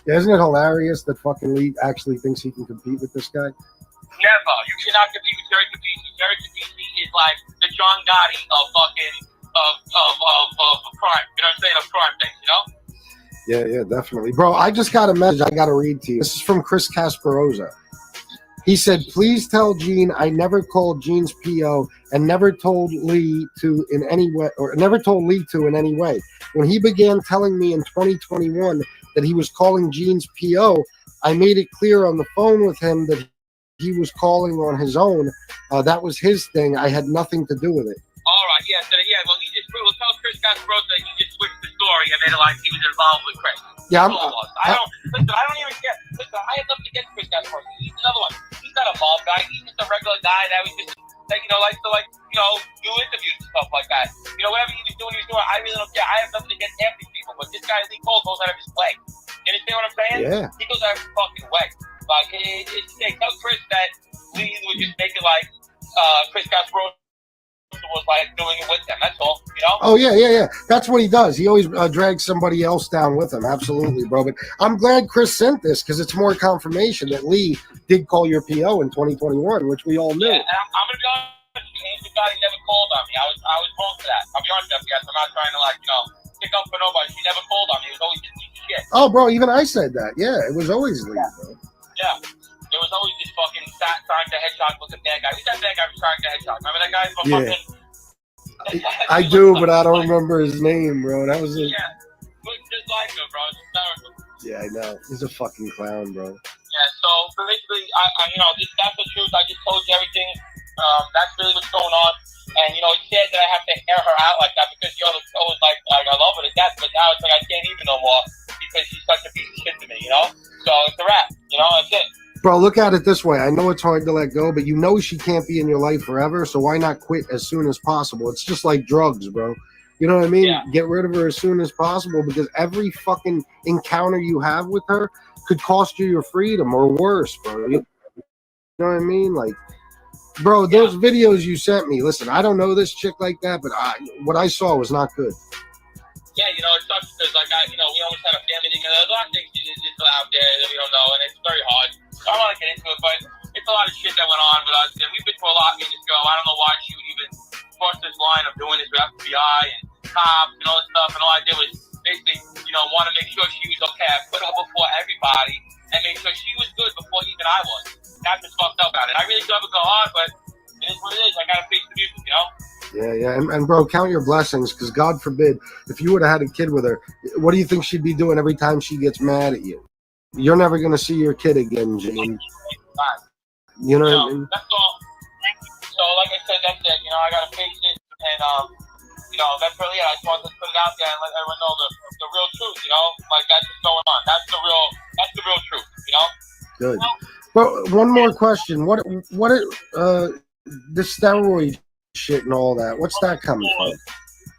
Yeah, isn't it hilarious that fucking Lee actually thinks he can compete with this guy? Never. You cannot compete with Jerry Capizzi. Jerry Capizzi is like the John Gotti of fucking of crime. You know what I'm saying? Of crime things, you know? Yeah, definitely. Bro, I just got a message I got to read to you. This is from Chris Casperosa. He said, please tell Gene I never called Gene's PO and never told Lee to in any way, or never told Lee to in any way. When he began telling me in 2021 that he was calling Gene's PO, I made it clear on the phone with him that he was calling on his own. That was his thing. I had nothing to do with it. All right, yeah, so yeah, well, we'll tell Chris Casperosa that you just switched the story and made it like he was involved with Chris. Yeah, I don't even get. Listen, I have nothing against Chris Casperosa. He's another one. He's not a mob guy. He's just a regular guy that was just, you know, like to do interviews and stuff like that. You know, whatever he was doing, I really don't care. I have nothing against half these people, but this guy Lee Cole goes out of his way. You understand what I'm saying? Yeah. He goes out of his fucking way. Like, tell Chris that Lee would just make it like Chris Casperosa was like doing it with them. That's all, you know? Oh, yeah. That's what he does. He always drags somebody else down with him. Absolutely, bro. But I'm glad Chris sent this because it's more confirmation that Lee did call your PO in 2021, which we all knew. Yeah, and I'm going to be honest with you. He's the guy who never called on me. I was wrong for that. I'll be honest with you guys. I'm not trying to, pick up for nobody. He never called on me. He was always just shit. Oh, bro, even I said that. Yeah, it was always Lee, bro. Yeah. There was always this fucking trying to headshot looking bad guy. Who's that bad guy who's trying to headshot? Remember that guy from fucking... I do, but I don't remember his name, bro. That was it. Yeah, looks just like him, bro. It's hysterical. Yeah, I know. He's a fucking clown, bro. Yeah, so basically, that's the truth. I just told you everything. That's really what's going on. And, it's sad that I have to air her out like that because the other show was like I love her to death, but now it's like I can't even no more because she's such a piece of shit to me, So it's a wrap, that's it. Bro, look at it this way. I know it's hard to let go, but she can't be in your life forever, so why not quit as soon as possible? It's just like drugs, bro. You know what I mean? Yeah. Get rid of her as soon as possible because every fucking encounter you have with her could cost you your freedom or worse, bro. You know what I mean? Like, bro, those videos you sent me, listen, I don't know this chick like that, but what I saw was not good. Yeah, it sucks because, we almost had a family together. There's a lot of things just out there that we don't know, and it's very hard. I don't want to get into it, but it's a lot of shit that went on with us, and we've been through a lot in this girl. I don't know why she would even cross this line of doing this with FBI and cops and all this stuff, and all I did was basically, want to make sure she was okay. I put her before everybody and make sure she was good before even I was. That's what's fucked up about it. I really do have a go hard, but it is what it is. I got to face the music, Yeah. And bro, count your blessings because God forbid, if you would have had a kid with her, what do you think she'd be doing every time she gets mad at you? You're never going to see your kid again, Gene. Right. You know what I mean? That's all. So, like I said, that's it. I gotta face it, and that's really it. I just wanted to put it out there and let everyone know the real truth. Like that's what's going on. That's the real truth. Good. But one more question: What the steroid shit and all that? What's that coming from?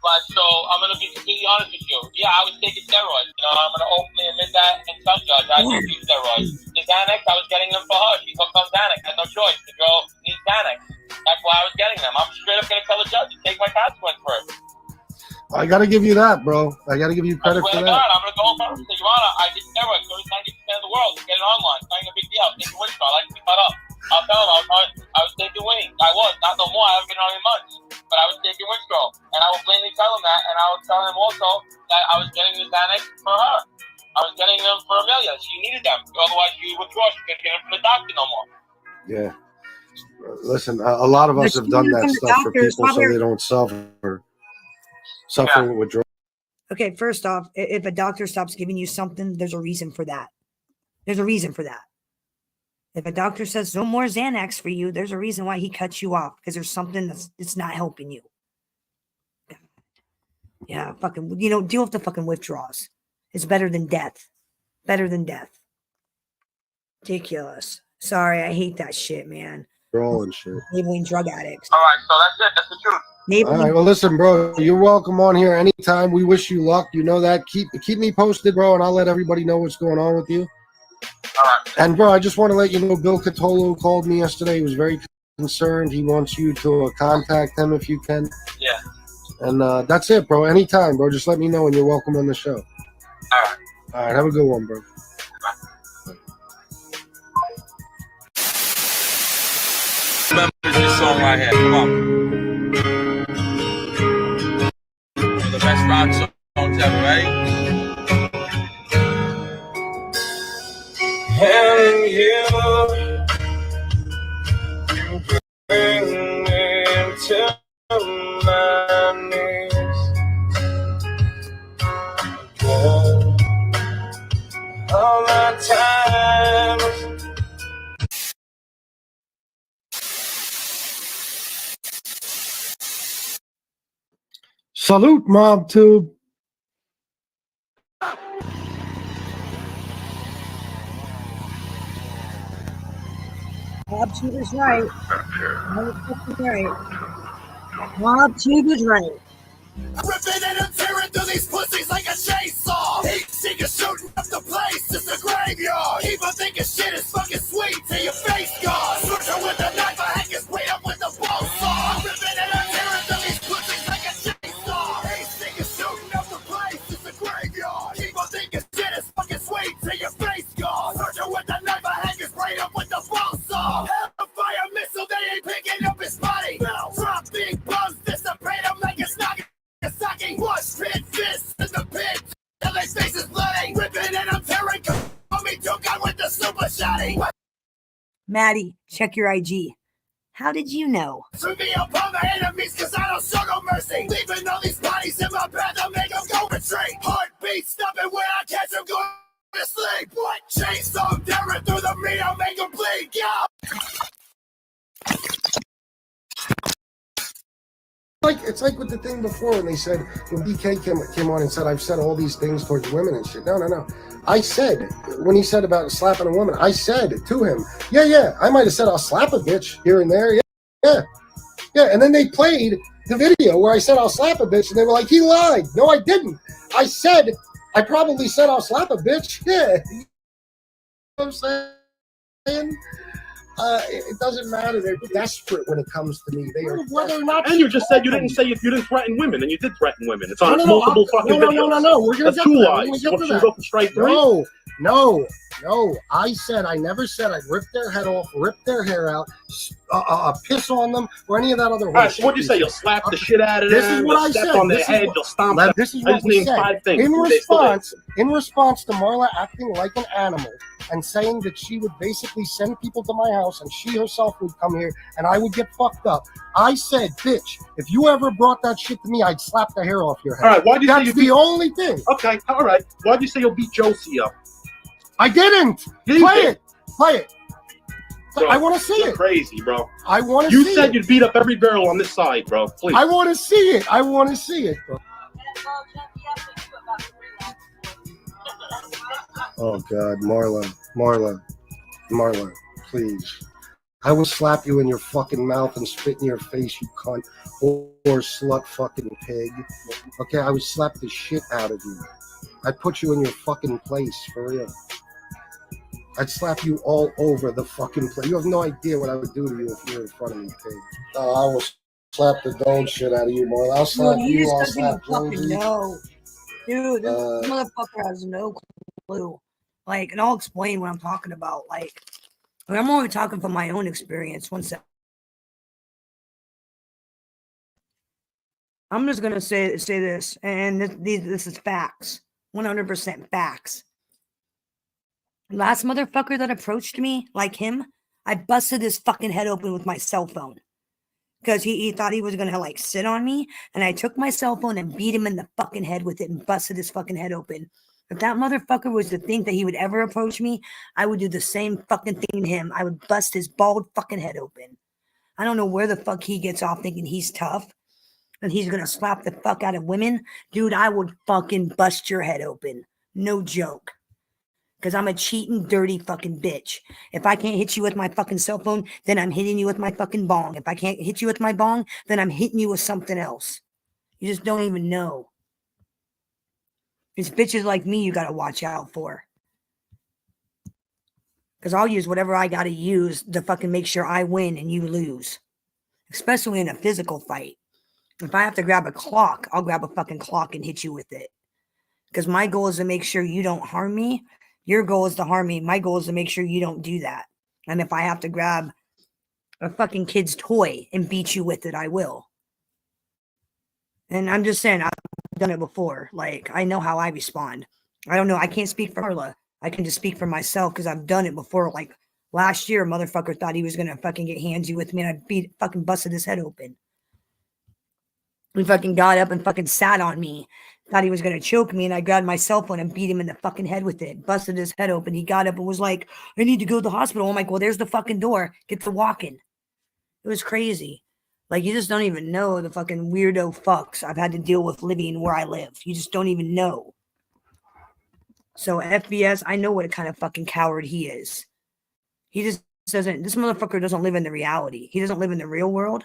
But so I'm gonna be completely honest with you. Yeah, I was taking steroids. I'm gonna openly admit that and tell Judge I did use steroids. The Xanax, I was getting them for her. She hooked on Xanax. I had no choice. The girl needs Xanax. That's why I was getting them. I'm straight up gonna tell the judge to take my consequence for it. I gotta give you that, bro. I gotta give you credit for that. God, I'm gonna go over and say, Your Honor, I did steroids. 90% of the world get it online. It's not even a big deal. I was taking Winstrol. I like to be cut up. I'll tell him I was taking Winnie. I was, not no more. I haven't been on in months. But I was taking Winstrol. And I will blatantly tell him that. And I will tell him also that I was getting the Xanax for her. I was getting them for Amelia. She needed them. Otherwise, she would withdraw. She couldn't get them from the doctor no more. Yeah. Listen, a lot of us have done that stuff for people so they don't suffer with withdrawal. Okay, first off, if a doctor stops giving you something, there's a reason for that. There's a reason for that. If a doctor says no more Xanax for you, there's a reason why he cuts you off, because there's something that's not helping you. Yeah, fucking, deal with the fucking withdrawals. It's better than death. Better than death. Ridiculous. Sorry, I hate that shit, man. Withdrawal and shit. Labeling drug addicts. All right, so that's it. That's the truth. All right, well, listen, bro, you're welcome on here anytime. We wish you luck. You know that. Keep me posted, bro, and I'll let everybody know what's going on with you. All right. And, bro, I just want to let you know Bill Catolo called me yesterday. He was very concerned. He wants you to contact him if you can. Yeah. And that's it, bro. Anytime, bro. Just let me know, and you're welcome on the show. All right. All right, have a good one, bro. Remember this song right here. Come on. One of the best rock songs ever, right? And you bring me to my knees. Again. All my times. Salute, Mob Tube. Mob Tube is right. Mob right. Mob Tube is right. Ripping and I'm tearing through these pussies like a chainsaw. Heat seeker shooting up the place, it's a graveyard. People thinking shit is fucking sweet till your face gone. Switcher with a knife, I hack his weight up with the ball saw. Ripping and I'm tearing through these pussies like a chainsaw. Heat seeker shooting up the place, it's a graveyard. People thinking shit is fucking sweet till your face gone. Switcher with a knife, I hack his weight up with the ball saw. Hellfire missile, they ain't picking up his body. Drop big bombs, dissipate him like it's not. Saki, wash pit, fists in the pit. Till their faces bloody. Ripping and I'm tearing. On me, took out with the super shotty. Maddie, check your IG. How did you know? To me upon my enemies, cause I don't show no mercy. Leaving all these bodies in my path, I'll make them go retreat. Heartbeat stopping when I catch them going to sleep. What? Chainsaw, I'm tearing through the meat, I'll make them bleed. Yo! It's like with the thing before when they said, when BK came on and said, I've said all these things towards women and shit. No. I said, when he said about slapping a woman, I said to him, yeah, I might have said I'll slap a bitch here and there. Yeah. And then they played the video where I said I'll slap a bitch and they were like, he lied. No, I didn't. I probably said I'll slap a bitch. Yeah. You know what I'm saying? It doesn't matter. They're desperate when it comes to me. They are whether or not. And you just said you didn't threaten women, and you did threaten women. It's on multiple fucking videos. No. We're gonna That's two lies. You want to go for strike three? No. I said I never said I'd rip their head off, rip their hair out, piss on them, or any of that other. All right, so what'd you say? You'll slap the shit out of them. This is what I said. On their head, you'll stomp them. This is what we said. 5 things. In response to Marla acting like an animal and saying that she would basically send people to my house and she herself would come here and I would get fucked up. I said, bitch, if you ever brought that shit to me, I'd slap the hair off your head. All right, why'd you say That's the only thing. Okay, all right. Why'd you say you'll beat Josie up? I didn't. Play it. Bro, I want to see you're it. Crazy, bro. I want to see it. You said you'd beat up every barrel on this side, bro. Please. I want to see it. I want to see it, bro. Oh God, Marla, please. I will slap you in your fucking mouth and spit in your face, you cunt, or slut fucking pig. Okay, I would slap the shit out of you. I'd put you in your fucking place, for real. I'd slap you all over the fucking place. You have no idea what I would do to you if you were in front of me, pig. Oh, I will slap the dog shit out of you, Marla. I'll slap Dude, you, I'll just slap doesn't even Jonesy. fucking know. Dude, this motherfucker has no clue. Like, and I'll explain what I'm talking about. Like, I'm only talking from my own experience. One sec. I'm just gonna say this, and this is facts, 100% facts. Last motherfucker that approached me like him, I busted his fucking head open with my cell phone because he thought he was gonna like sit on me, and I took my cell phone and beat him in the fucking head with it and busted his fucking head open. If that motherfucker was to think that he would ever approach me, I would do the same fucking thing to him. I would bust his bald fucking head open. I don't know where the fuck he gets off thinking he's tough and he's gonna slap the fuck out of women. Dude, I would fucking bust your head open. No joke. Because I'm a cheating, dirty fucking bitch. If I can't hit you with my fucking cell phone, then I'm hitting you with my fucking bong. If I can't hit you with my bong, then I'm hitting you with something else. You just don't even know. It's bitches like me you gotta watch out for. Because I'll use whatever I gotta use to fucking make sure I win and you lose. Especially in a physical fight. If I have to grab a clock, I'll grab a fucking clock and hit you with it. Because my goal is to make sure you don't harm me. Your goal is to harm me. My goal is to make sure you don't do that. And if I have to grab a fucking kid's toy and beat you with it, I will. And I'm just saying, I've done it before. Like, I know how I respond. I don't know. I can't speak for Carla. I can just speak for myself because I've done it before. Like, last year, a motherfucker thought he was going to fucking get handsy with me, and I fucking busted his head open. He fucking got up and fucking sat on me. Thought he was going to choke me, and I grabbed my cell phone and beat him in the fucking head with it. Busted his head open. He got up and was like, I need to go to the hospital. I'm like, well, there's the fucking door. Get to walking. It was crazy. Like, you just don't even know the fucking weirdo fucks I've had to deal with living where I live. You just don't even know. So FBS, I know what a kind of fucking coward he is. He just doesn't, this motherfucker doesn't live in the reality. He doesn't live in the real world.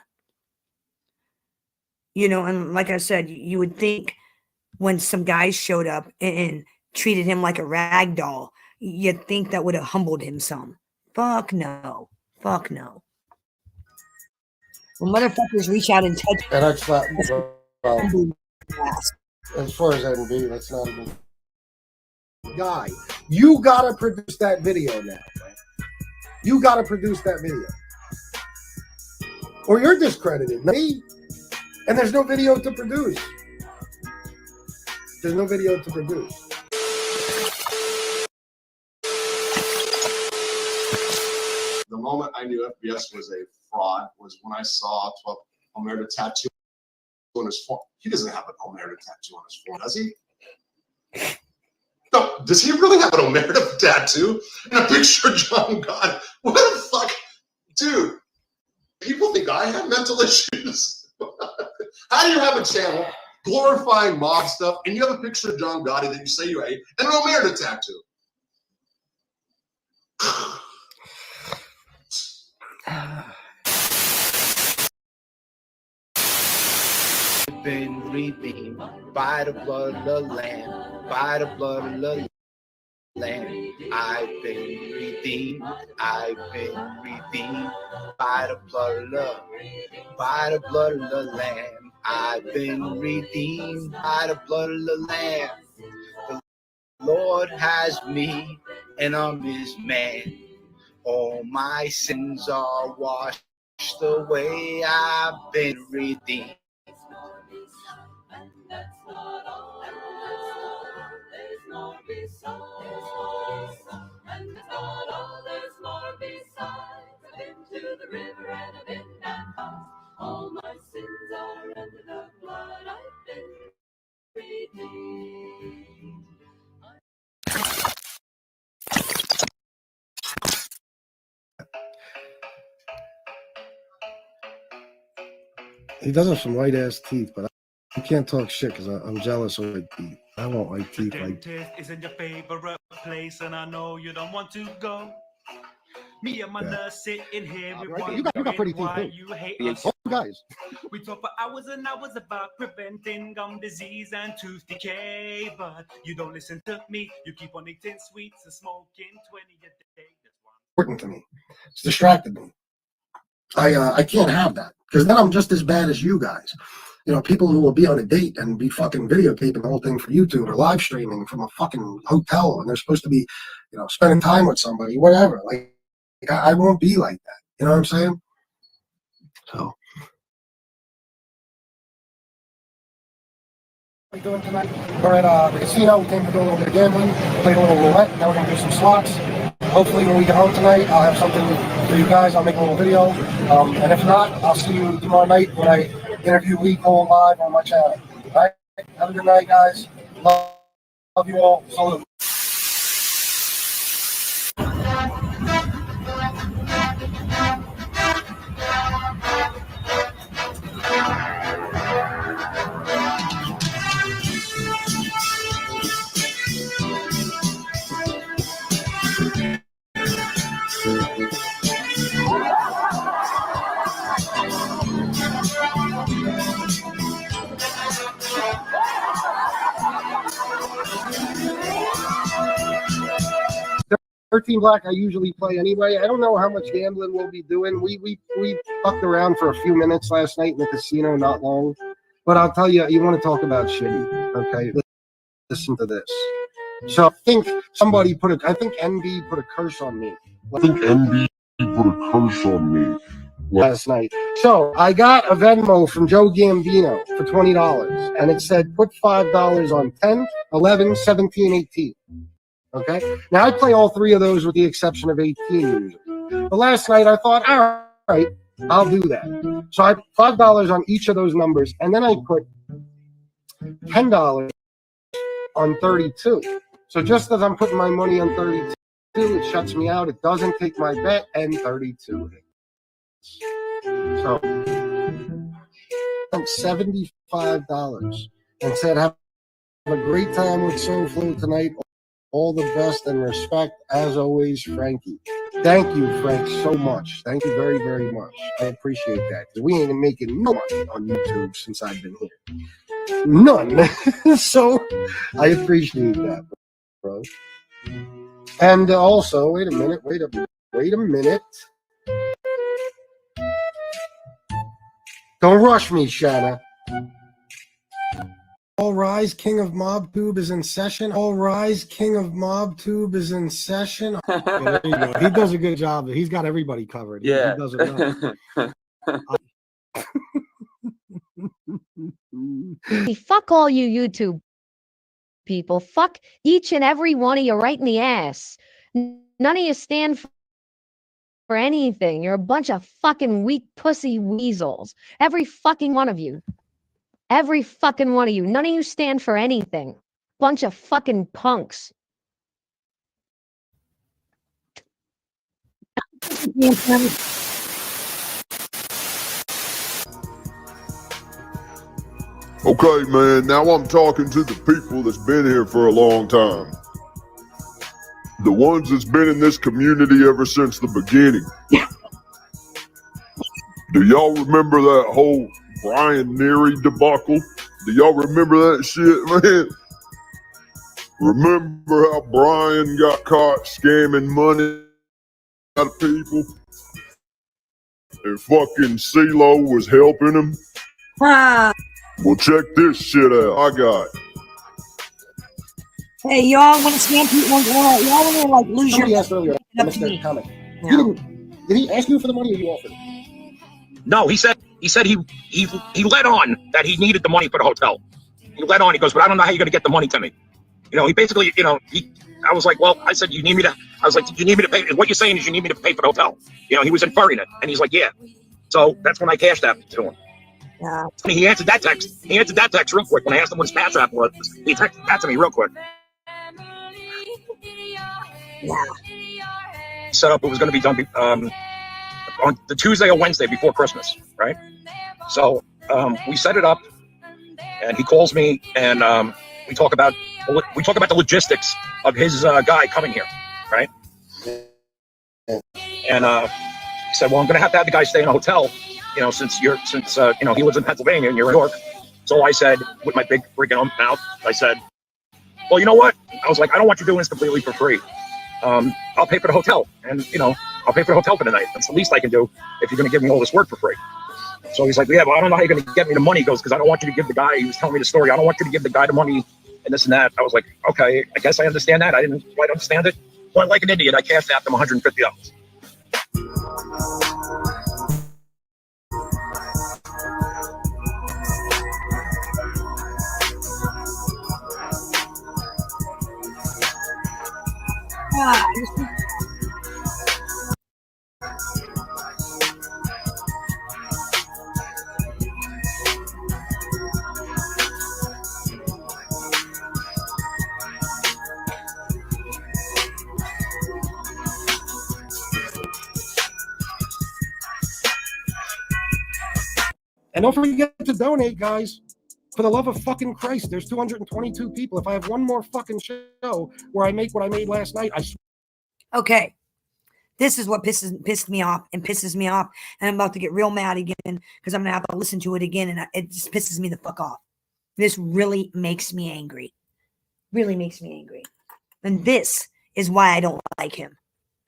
You know, and like I said, you would think when some guys showed up and treated him like a rag doll, you'd think that would have humbled him some. Fuck no. Fuck no. When motherfuckers reach out and touch and I'd slap as far as NB, that's not even guy. You gotta produce that video now, man. You gotta produce that video. Or you're discredited. Me. And there's no video to produce. There's no video to produce. The moment I knew FBS was a fraud was when I saw Omerta tattoo on his forearm. He doesn't have an Omerta tattoo on his forearm, does he? No, does he really have an Omerta tattoo? And a picture of John God? What the fuck? Dude, people think I have mental issues. How do you have a channel glorifying mob stuff and you have a picture of John Gotti that you say you hate and an Omerta tattoo? Been redeemed by the blood of the Lamb, by the blood of the Lamb. I've been redeemed. I've been redeemed by the blood of the Lamb. I've been redeemed by the blood of the Lamb. The Lord has me, and I'm His man. All my sins are washed away. I've been redeemed. All my sins are under the blood. I've been redeemed. He does have some white ass teeth, but I can't talk shit because I'm jealous of white teeth. I want white teeth like. Dentist isn't your favorite place, and I know you don't want to go. Me and my nurse sitting here, You got pretty teeth why too. you hate Yeah, us. both guys. We talk for hours and hours about preventing gum disease and tooth decay, but you don't listen to me. You keep on eating sweets and smoking 20 a day. Important to me. It's distracted me. I can't have that because then I'm just as bad as you guys. You know, people who will be on a date and be fucking videotaping the whole thing for YouTube or live streaming from a fucking hotel and they're supposed to be, you know, spending time with somebody, whatever. Like I won't be like that. You know what I'm saying? So. What are you doing tonight? We're at the casino. We came to do a little bit of gambling, played a little roulette. Now we're going to do some slots. Hopefully when we get home tonight, I'll have something for you guys. I'll make a little video. And if not, I'll see you tomorrow night when I interview Lee Cole live on my channel. All right? Have a good night, guys. Love you all. Salute. 13 Black I usually play anyway. I don't know how much gambling we'll be doing. We fucked around for a few minutes last night in the casino, not long. But I'll tell you, you want to talk about shitty, okay? Listen to this. So I think somebody I think NB put a curse on me. Last night. So I got a Venmo from Joe Gambino for $20, and it said put $5 on 10, 11, 17, 18. Okay? Now I play all three of those with the exception of 18 usually. But last night I thought, all right, I'll do that. So I put $5 on each of those numbers, and then I put $10 on 32. So just as I'm putting my money on 32, it shuts me out. It doesn't take my bet, and 32 hits. So $75 and said, have a great time with SoFlo tonight. All the best and respect, as always, Frankie. Thank you, Frank, so much. Thank you very, very much. I appreciate that because we ain't making no money on YouTube since I've been here. None. So I appreciate that, bro. And also, wait a minute. Don't rush me, Shanna. All rise, King of MobTube is in session. All rise, King of MobTube is in session. Yeah, there you go. He does a good job. He's got everybody covered. Yeah. He does it Hey, fuck all you YouTube people. Fuck each and every one of you right in the ass. None of you stand for anything. You're a bunch of fucking weak pussy weasels. Every fucking one of you. Every fucking one of you. None of you stand for anything. Bunch of fucking punks. Okay, man, now I'm talking to the people that's been here for a long time. The ones that's been in this community ever since the beginning. Do y'all remember that whole Brian Neary debacle? Do y'all remember that shit, man? Remember how Brian got caught scamming money out of people? And fucking CeeLo was helping him? Well, check this shit out. I got it. Hey, y'all want to scam people? Y'all want to like lose Somebody your asked earlier, I missed that comment. Did he ask you for the money or you offered? No, he said he let on that he needed the money for the hotel. He let on. He goes, but I don't know how you're gonna get the money to me. You know, he basically, you know, I was like, well, I said, you need me to pay. What you're saying is you need me to pay for the hotel. You know, he was inferring it, and he's like, yeah. So that's when I cashed that to him. Yeah. And he answered that text. He answered that text real quick when I asked him what his Cash App was. He texted that to me real quick. Yeah. Set up. It was going to be done on the Tuesday or Wednesday before Christmas, right? So we set it up, and he calls me, and we talk about the logistics of his guy coming here, right? And he said, well, I'm going to have the guy stay in a hotel, since he lives in Pennsylvania and you're in New York. So I said, with my big freaking mouth, I said, well, you know what? I was like, I don't want you doing this completely for free. I'll pay for the hotel, and I'll pay for the hotel for the night. That's the least I can do if you're going to give me all this work for free. So he's like, yeah, well, I don't know how you're going to get me the money. He goes, because I don't want you to give the guy, he was telling me the story, I don't want you to give the guy the money and this and that. I was like, okay, I guess I understand that. I didn't quite understand it. But like an idiot, I cashed out them $150. And don't forget to donate, guys. For the love of fucking Christ, there's 222 people. If I have one more fucking show where I make what I made last night, I swear. Okay. This is what pissed me off and pisses me off. And I'm about to get real mad again because I'm going to have to listen to it again. And it just pisses me the fuck off. This really makes me angry. Really makes me angry. And this is why I don't like him.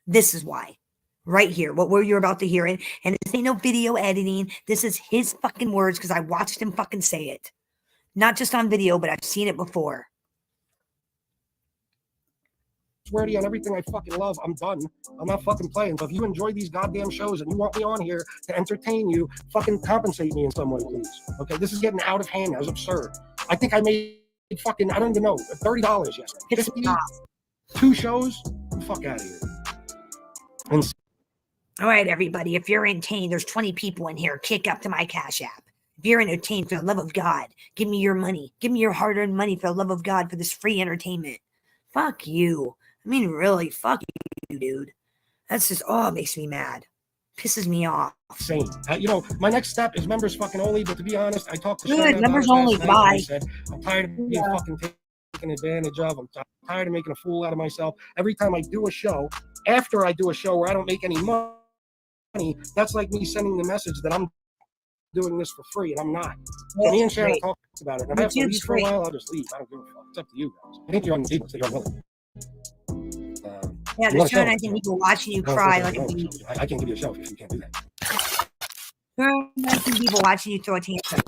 This is why. Right here, what you're about to hear. And this ain't no video editing. This is his fucking words because I watched him fucking say it. Not just on video, but I've seen it before. Swear to you on everything I fucking love, I'm done. I'm not fucking playing. So if you enjoy these goddamn shows and you want me on here to entertain you, fucking compensate me in some way, please. Okay, this is getting out of hand. That was absurd. I think I made fucking, I don't even know, $30 yesterday. 2 shows? Get the fuck out of here. And all right, everybody, if you're entertained, there's 20 people in here. Kick up to my Cash App. If you're entertained, for the love of God, give me your money. Give me your hard-earned money for the love of God for this free entertainment. Fuck you. I mean, really, fuck you, dude. That's just, it makes me mad. Pisses me off. Same. My next step is members fucking only, but to be honest, I talked to Good, members only, bye. I said, I'm tired of being fucking taken advantage of. I'm tired of making a fool out of myself. Every time I do a show, after I do a show where I don't make any money, that's like me sending the message that I'm doing this for free, and I'm not. So me and Sharon talked about it. If I have to leave for a while, I'll just leave. I don't give a fuck. It's up to you guys. I think you're on the table, so you're willing. Yeah, there's 219 people watching you cry like a baby. I can't give you a show if you can't do that. 219 people watching you throw a tantrum.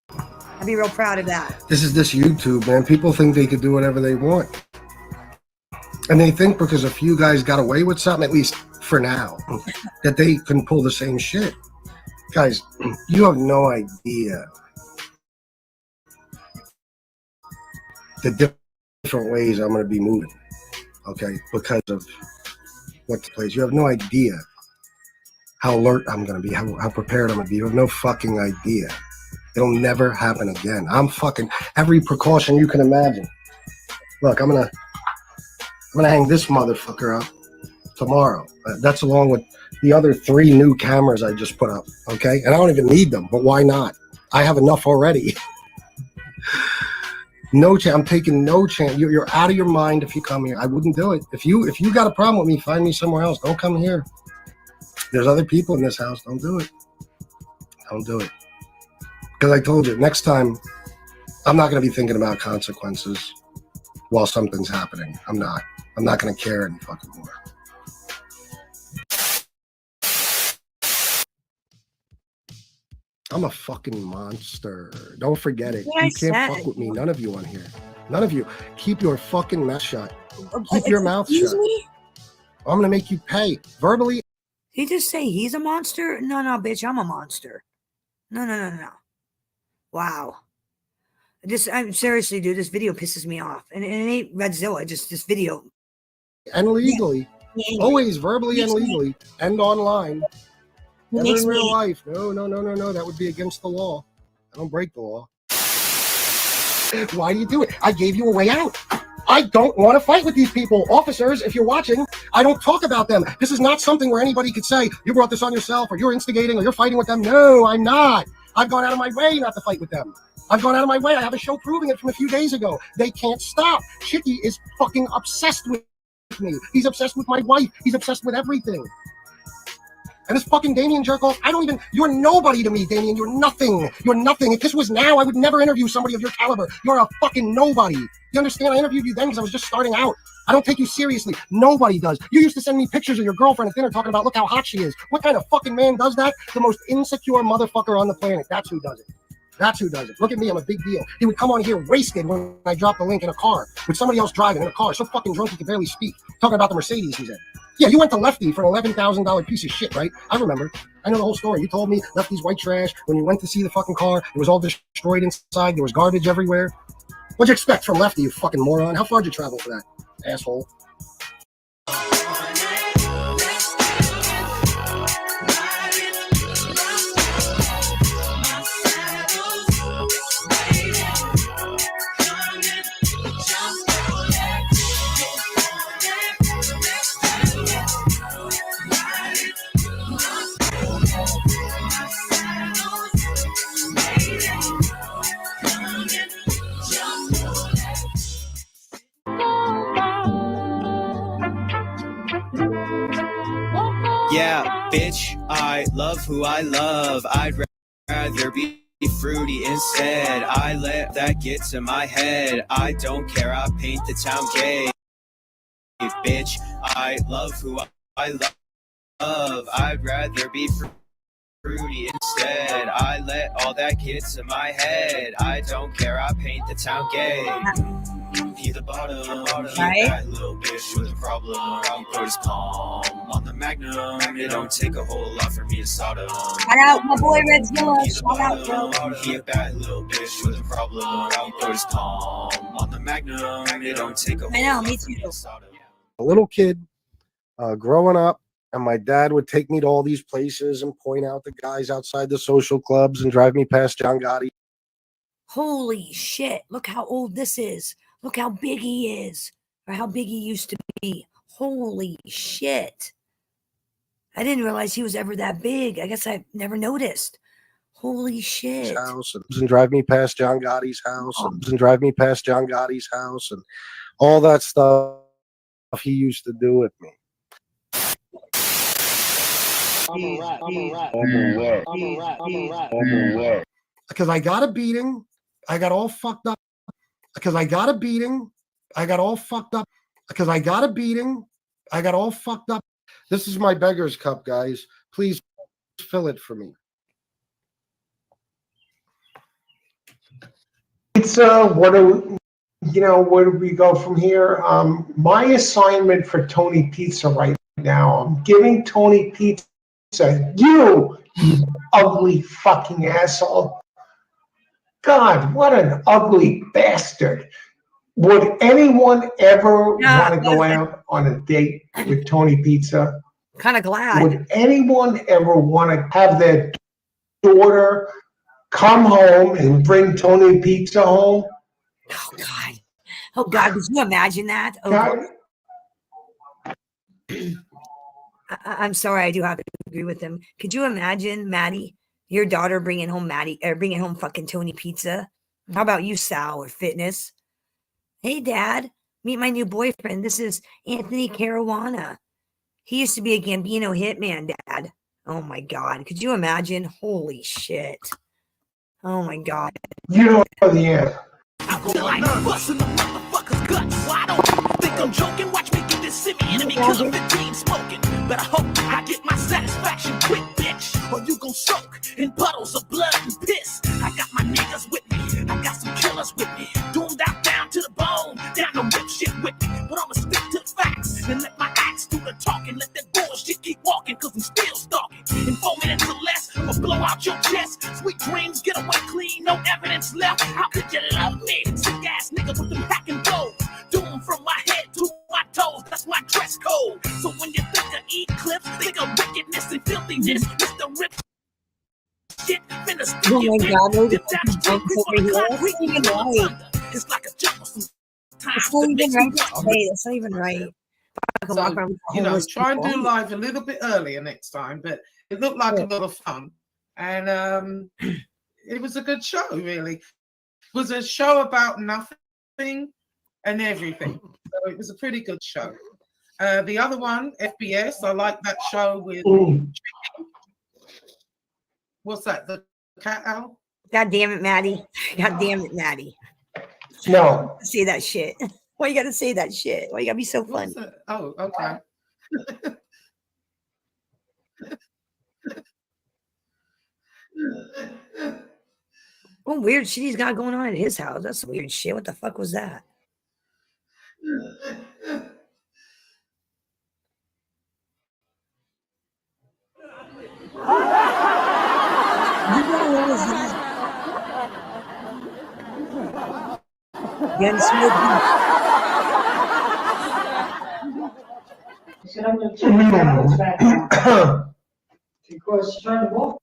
I'd be real proud of that. This is this YouTube, man. People think they could do whatever they want. And they think because a few guys got away with something, at least for now, that they can pull the same shit. Guys, you have no idea the different ways I'm going to be moving, okay, because of what took place. You have no idea how alert I'm going to be, how prepared I'm going to be. You have no fucking idea. It'll never happen again. I'm fucking every precaution you can imagine. Look, I'm gonna hang this motherfucker up tomorrow. That's along with the other 3 new cameras I just put up, okay? And I don't even need them, but why not? I have enough already. No chance. I'm taking no chance. You're out of your mind if you come here. I wouldn't do it. If you got a problem with me, find me somewhere else. Don't come here. There's other people in this house. Don't do it. Don't do it. Because I told you, next time, I'm not going to be thinking about consequences while something's happening. I'm not going to care any fucking more. I'm a fucking monster. Don't forget it. You can't fuck with me. None of you on here. None of you. Keep your fucking mouth shut. Keep your mouth shut. I'm going to make you pay. Verbally. He just say he's a monster? No, bitch, I'm a monster. No. Wow. I'm seriously, dude, this video pisses me off. And it ain't Redzilla, just this video. And legally. Yeah. Always verbally and legally. And online. Never in real life. No. That would be against the law. I don't break the law. Why do you do it? I gave you a way out. I don't want to fight with these people. Officers, if you're watching, I don't talk about them. This is not something where anybody could say, you brought this on yourself, or you're instigating, or you're fighting with them. No, I'm not. I've gone out of my way not to fight with them. I've gone out of my way. I have a show proving it from a few days ago. They can't stop. Chicky is fucking obsessed with me. He's obsessed with my wife. He's obsessed with everything. And this fucking Damien jerk-off, you're nobody to me, Damien. You're nothing. You're nothing. If this was now, I would never interview somebody of your caliber. You're a fucking nobody. You understand? I interviewed you then because I was just starting out. I don't take you seriously. Nobody does. You used to send me pictures of your girlfriend at dinner talking about, look how hot she is. What kind of fucking man does that? The most insecure motherfucker on the planet. That's who does it. That's who does it. Look at me, I'm a big deal. He would come on here wasted when I dropped the link in a car with somebody else driving in a car, so fucking drunk he could barely speak, talking about the Mercedes he's in. Yeah, you went to Lefty for an $11,000 piece of shit, right? I remember. I know the whole story. You told me Lefty's white trash. When you went to see the fucking car, it was all destroyed inside. There was garbage everywhere. What'd you expect from Lefty, you fucking moron? How far did you travel for that, asshole? Yeah, bitch, I love who I love. I'd rather be fruity instead. I let that get to my head. I don't care, I paint the town gay. Bitch, I love who I love. I'd rather be fruity instead. I let all that get to my head. I don't care, I paint the town gay. He the bottom, he that little bitch with a problem. He put his palm on the magnum. It don't take a whole lot for me to start him. Shout out my boy Red Zilla. Shout out, bro. He a bad little bitch with a problem. He put his palm on the magnum. It don't take a whole lot for me to start him. A little kid growing up, and my dad would take me to all these places and point out the guys outside the social clubs and drive me past John Gotti. Holy shit. Look how old this is. Look how big he is, or how big he used to be. Holy shit. I didn't realize he was ever that big. I guess I never noticed. Holy shit. House and drive me past John Gotti's house and drive me past John Gotti's house and all that stuff he used to do with me. Because I got a beating, I got all fucked up. Because I got a beating, I got all fucked up. Because I got a beating, I got all fucked up. This is my beggar's cup, guys. Please fill it for me. It's where do we go from here? My assignment for Tony Pizza right now, I'm giving Tony Pizza, you ugly fucking asshole. God, what an ugly bastard. Would anyone ever want to go out on a date with Tony Pizza? Kind of glad. Would anyone ever want to have their daughter come home and bring Tony Pizza home? Oh, God. Oh, God. Could you imagine that? Oh, I'm sorry. I do have to agree with him. Could you imagine, Maddie, your daughter bringing home fucking Tony Pizza? How about you, Sal, or Fitness? Hey, Dad, meet my new boyfriend. This is Anthony Caruana. He used to be a Gambino hitman, Dad. Oh, my God. Could you imagine? Holy shit. Oh, my God. You know the answer. I'm going busting the motherfucker's guts. Why don't you think I'm joking? Watch me get this semi enemy killer 15 smoking. But I hope I get my satisfaction quick, bitch. Or you gon' soak in puddles of blood and piss. I got my niggas with me. I got some killers with me. Doomed out down to the bone. Down to rip shit with me. But I'ma stick to the facts. And let my acts do the talking. Let that bullshit keep walking. Cause I'm still stalking. In 4 minutes or less, I'ma blow out your chest. Sweet dreams get away clean. No evidence left. How could you love me? Sick ass nigga with them hacking blows. Doomed from my head to my toes. That's my dress code. So when you think of eclipse, think of wickedness and filthiness. Mr. Rip shit, finna stick oh my God, those it's like a jungle sometimes. It's not even right. It's not even right. So, try and do live a little bit earlier next time, but it looked like a lot of fun. And it was a good show, really. It was a show about nothing and everything. So it was a pretty good show. The other one, FBS, I like that show with what's that? The cat owl? God damn it, Maddie. God damn it, Maddie. No. See that shit. Why you gotta say that shit? Why you gotta be so funny? Oh, okay. What weird shit he's got going on at his house. That's weird shit. What the fuck was that? What was that? Because she turned them off.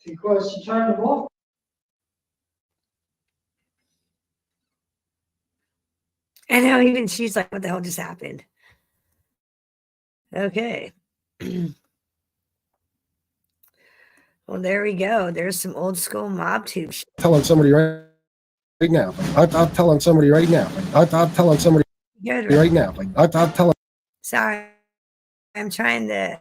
Because she turned them off. I know, even she's like, what the hell just happened? Okay. Well, there we go. There's some old school mob tube shit. Telling somebody right now. I'm telling somebody right now. I'm telling somebody Good, right now. I'm telling. Sorry. I'm trying to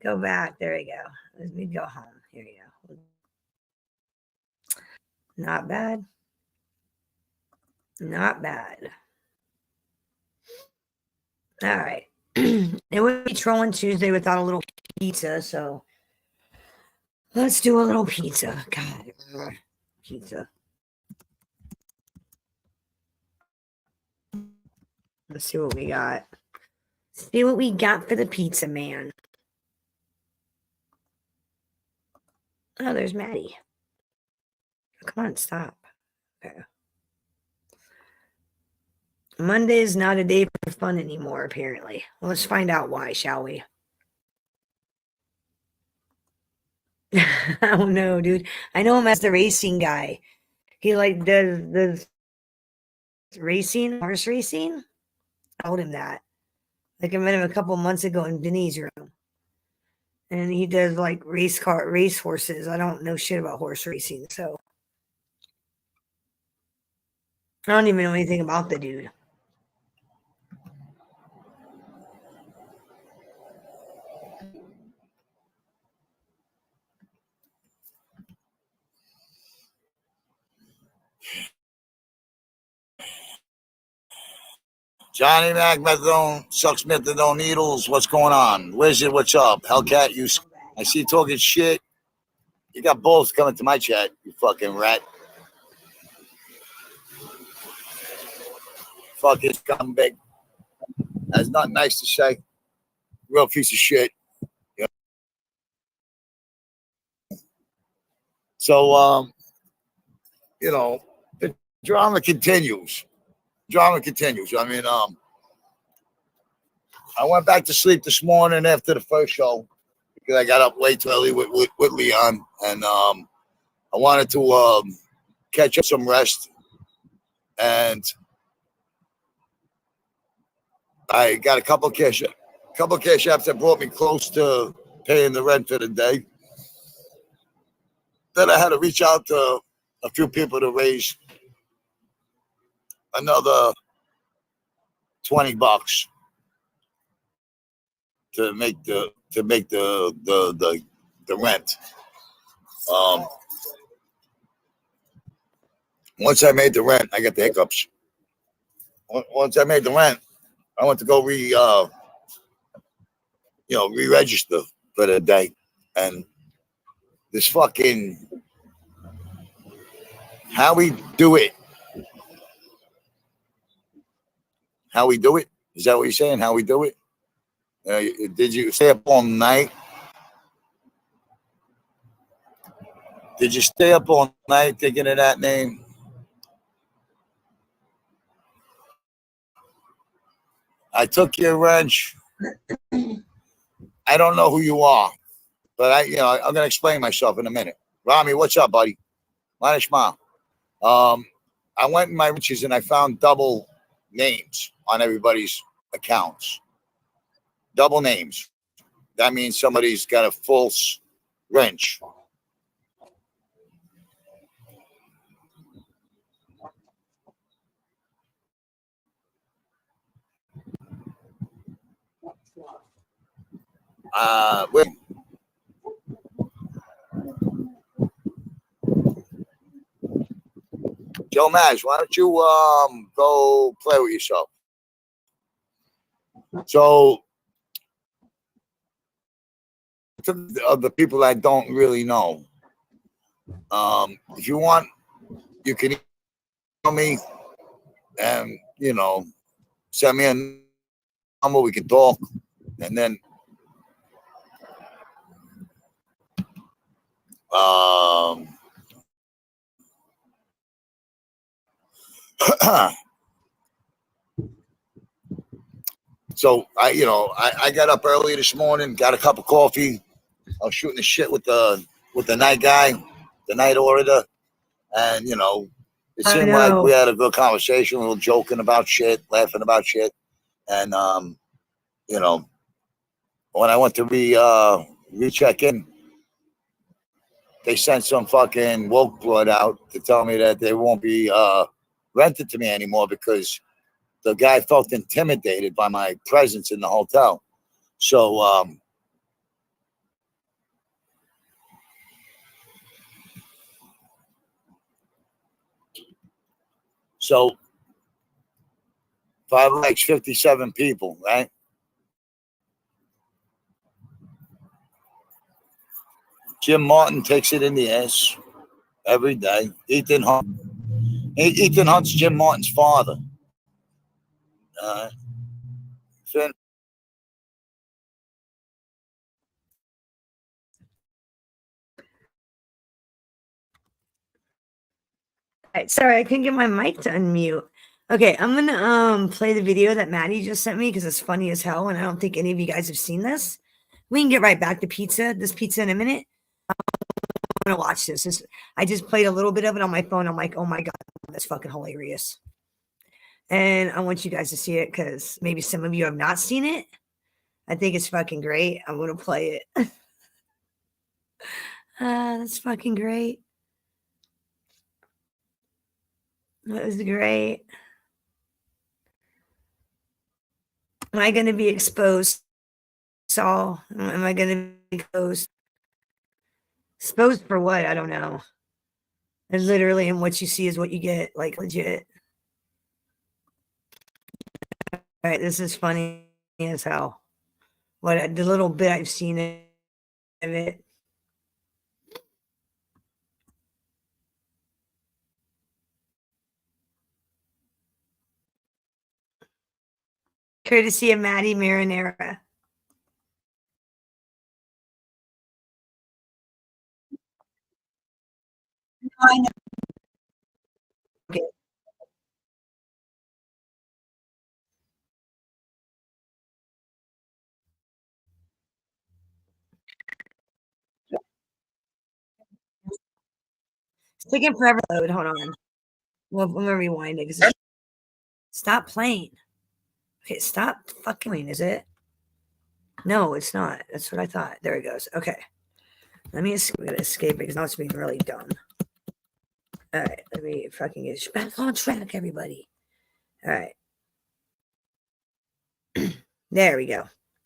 go back. There we go. Let me go home. Here you go. Not bad. Not bad. All right. It would be Trolling Tuesday without a little pizza, so let's do a little pizza. God, pizza. Let's see what we got. See what we got for the pizza man. Oh, there's Maddie. Come on, stop. Okay. Monday is not a day for fun anymore, apparently. Well, let's find out why, shall we? I don't know, dude. I know him as the racing guy. He like does racing, horse racing. I told him that. Like I met him a couple months ago in Vinny's room. And he does like race horses. I don't know shit about horse racing, so I don't even know anything about the dude. Johnny Mac, methadone, sucks methadone needles. What's going on? Wizard, what's up? Hellcat, I see you talking shit. You got both coming to my chat, you fucking rat. Fucking scumbag. That's not nice to say. Real piece of shit. Yeah. So, the drama continues. I mean, I went back to sleep this morning after the first show because I got up way too early with Leon, and I wanted to catch up some rest, and I got a couple of cash apps that brought me close to paying the rent for the day. Then I had to reach out to a few people to raise another $20 to make the rent. Once I made the rent, I got the hiccups. Once I made the rent, I went to go re-register for the day, and this fucking how we do it. Is that what you're saying? How we do it? Did you stay up all night? Did you stay up all night thinking of that name? I took your wrench. I don't know who you are, but I'm gonna explain myself in a minute. Rami, what's up, buddy? Manishma. I went in my riches and I found double names on everybody's accounts. Double names. that means somebody's got a false wrench. Wait. Joe Mash, why don't you go play with yourself? So, of the people I don't really know, if you want, you can email me and, you know, send me a number, we can talk, and then so I got up early this morning, got a cup of coffee. I was shooting the shit with the night guy, the night auditor, and it seemed like we had a good conversation, a little joking about shit, laughing about shit, and when I went to recheck in, they sent some fucking woke blood out to tell me that they won't be rented to me anymore because the guy felt intimidated by my presence in the hotel. So Five Lakes, 57 people, right? Jim Martin takes it in the ass every day. Ethan Hunt's Jim Martin's father. Finn. Right, sorry, I couldn't get my mic to unmute. Okay, I'm gonna play the video that Maddie just sent me because it's funny as hell, and I don't think any of you guys have seen this. We can get right back to this pizza in a minute. I'm gonna watch this. I just played a little bit of it on my phone. I'm like, oh my god, that's fucking hilarious. And I want you guys to see it because maybe some of you have not seen it. I think it's fucking great. I'm gonna play it. That's fucking great. That was great. Am I going to be exposed, Saul? Am I going to be exposed? Exposed for what? I don't know. And literally, and what you see is what you get, like legit. All right, this is funny as hell. The little bit I've seen of it. Courtesy of Maddie Marinara. I know. Okay. It's taking forever to load. Hold on. Well, I'm gonna rewind it because stop playing. Okay, stop fucking playing. Is it? No, it's not. That's what I thought. There it goes. Okay. Let me escape it because now it's being really dumb. All right, let me fucking get back on track, everybody. All right. There we go.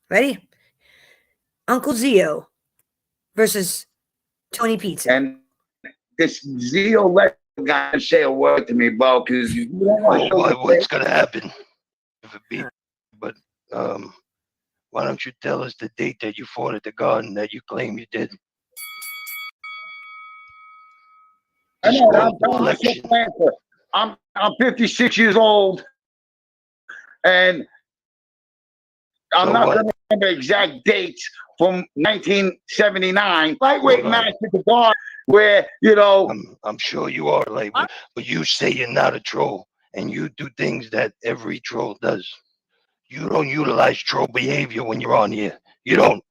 Ready? Uncle Zio versus Tony Pizza. And this Zio let guy say a word to me, bro, because you don't want to what's going to happen if it be, but why don't you tell us the date that you fought at the garden that you claim you did? I know, I'm 56 years old, and I'm not going to remember exact dates from 1979. Lightweight match at the garden where, I'm sure you are lightweight, but you say you're not a troll, and you do things that every troll does. You don't utilize troll behavior when you're on here. You don't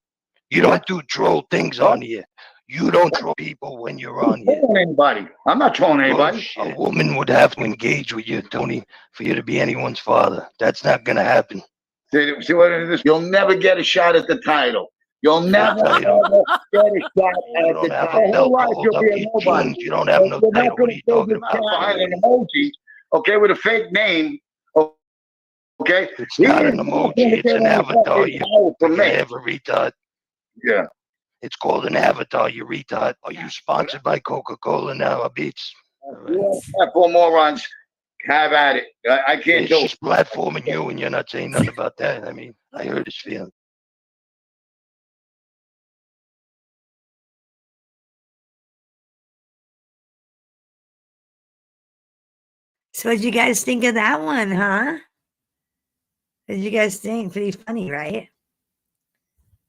do troll things on here. You don't troll people when you're on here. Anybody. I'm not trolling anybody. A woman would have to engage with you, Tony, for you to be anyone's father. That's not going to happen. See what it is? You'll never get a shot at the title. You'll never title. ever get a shot You at don't the have whole a belt life. to hold You'll up be a your nobody. jeans. You don't have no You're not title. going What to are you say talking this about? behind an emoji, okay, with a fake name, okay? It's He not an is not emoji. going to It's get an any avatar. fucking You power from me. ever retard. Yeah. It's called an avatar. You retard. Are you sponsored by Coca-Cola now, Beats? You platform morons have at it. I can't do it. She's platforming you, and you're not saying nothing about that. I mean, I heard his feeling. So what'd you guys think of that one, huh? What did you guys think? Pretty funny, right?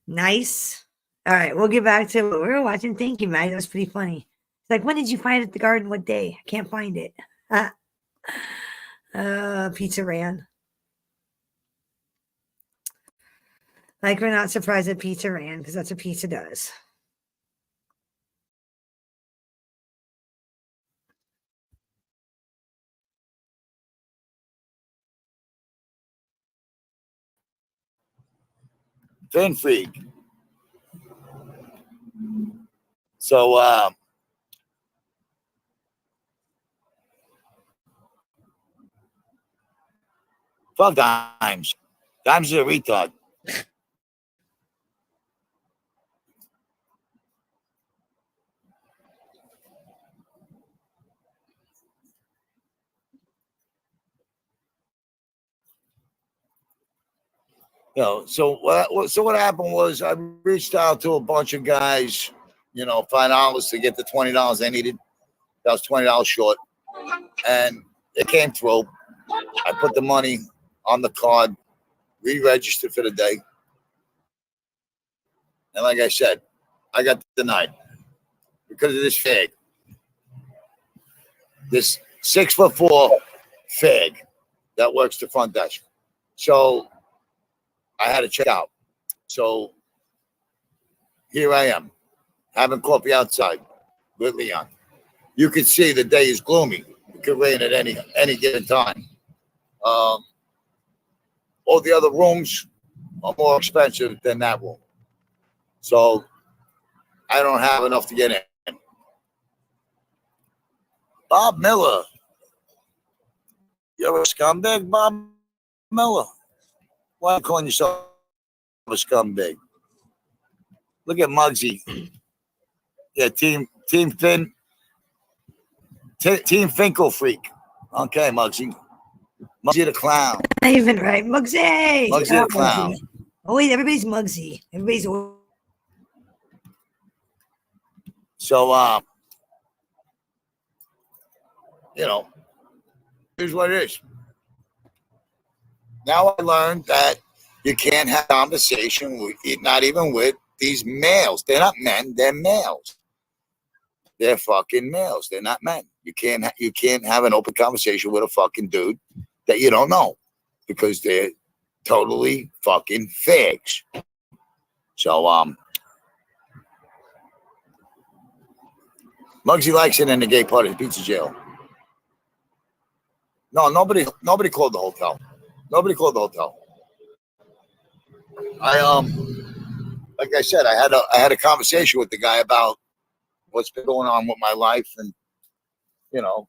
Nice. All right, we'll get back to what we were watching. Thank you, Matt. That was pretty funny. It's like, when did you find it at the garden? What day? I can't find it. Pizza ran. Like, we're not surprised that pizza ran because that's what pizza does. Fin freak. So fuck Dimes. Dimes is a retard. You know, so what happened was I reached out to a bunch of guys, you know, $5 to get the $20 they needed. That was $20 short. And it came through. I put the money on the card, re-registered for the day. And like I said, I got denied because of this fag. This 6'4" fag that works the front desk. So I had to check out. So here I am, having coffee outside with Leon. You can see the day is gloomy. It could rain at any given time. All the other rooms are more expensive than that room. So I don't have enough to get in. Bob Miller. You're a scumbag, Bob Miller. Why are you calling yourself a scumbag? Look at Muggsy. Yeah, Team Finkel freak. Okay, Muggsy. Muggsy the clown. Not even right. Muggsy. Muggsy the clown. Oh, wait, everybody's Muggsy. Everybody's. So, you know, here's what it is. Now I learned that you can't have conversation with, not even with these males. They're not men. They're males. They're fucking males. They're not men. You can't have an open conversation with a fucking dude that you don't know because they're totally fucking fags. So, Muggsy likes it in the gay part of the pizza jail. No, nobody called the hotel. Nobody called the hotel. Like I said, I had a conversation with the guy about what's been going on with my life and, you know,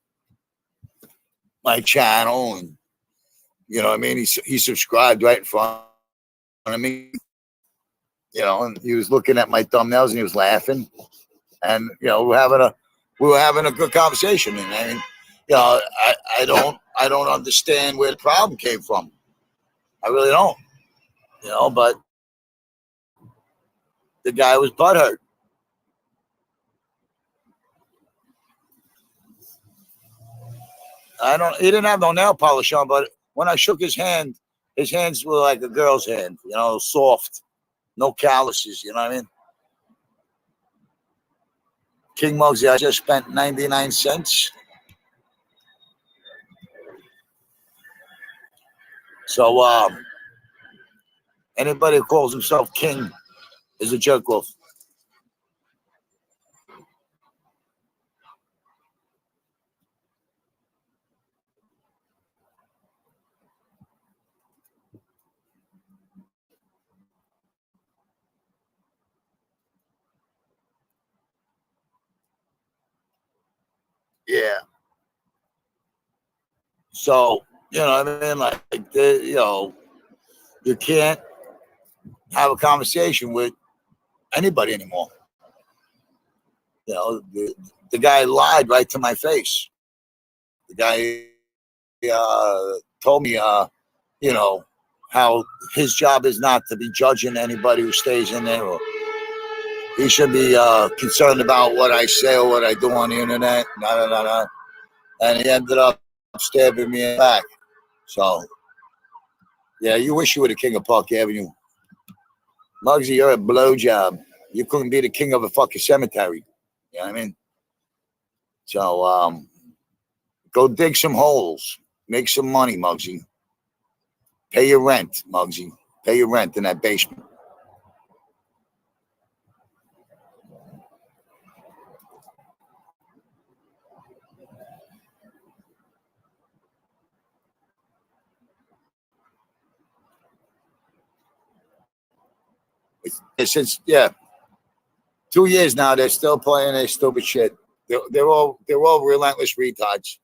my channel, and you know what I mean? He subscribed right in front of me, you know, and he was looking at my thumbnails and he was laughing, and you know, we were having a good conversation. And I mean, you know, I don't understand where the problem came from. I really don't, you know, but the guy was butthurt. He didn't have no nail polish on, but when I shook his hands were like a girl's hand, you know, soft, no calluses, you know what I mean? King Muggsy, I just spent 99 cents. So, anybody who calls himself king is a jerk off. Yeah. So, you know what I mean? Like, you know, you can't have a conversation with anybody anymore. You know, the guy lied right to my face. The guy told me, you know, how his job is not to be judging anybody who stays in there. Or he should be concerned about what I say or what I do on the internet. And he ended up stabbing me in the back. So, yeah, you wish you were the king of Park Avenue. Muggsy, you're a blowjob. You couldn't be the king of a fucking cemetery. You know what I mean? So, go dig some holes. Make some money, Muggsy. Pay your rent, Muggsy. Pay your rent in that basement. Since 2 years now, they're still playing their stupid shit. They're all relentless retards.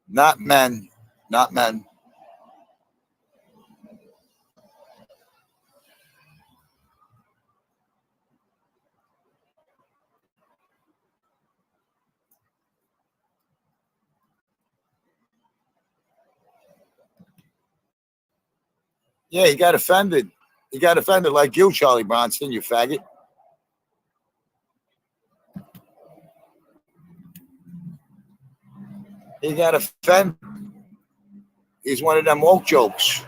Not men. Not men. Yeah, he got offended. He got offended like you, Charlie Bronson, you faggot. He got offended. He's one of them woke jokes.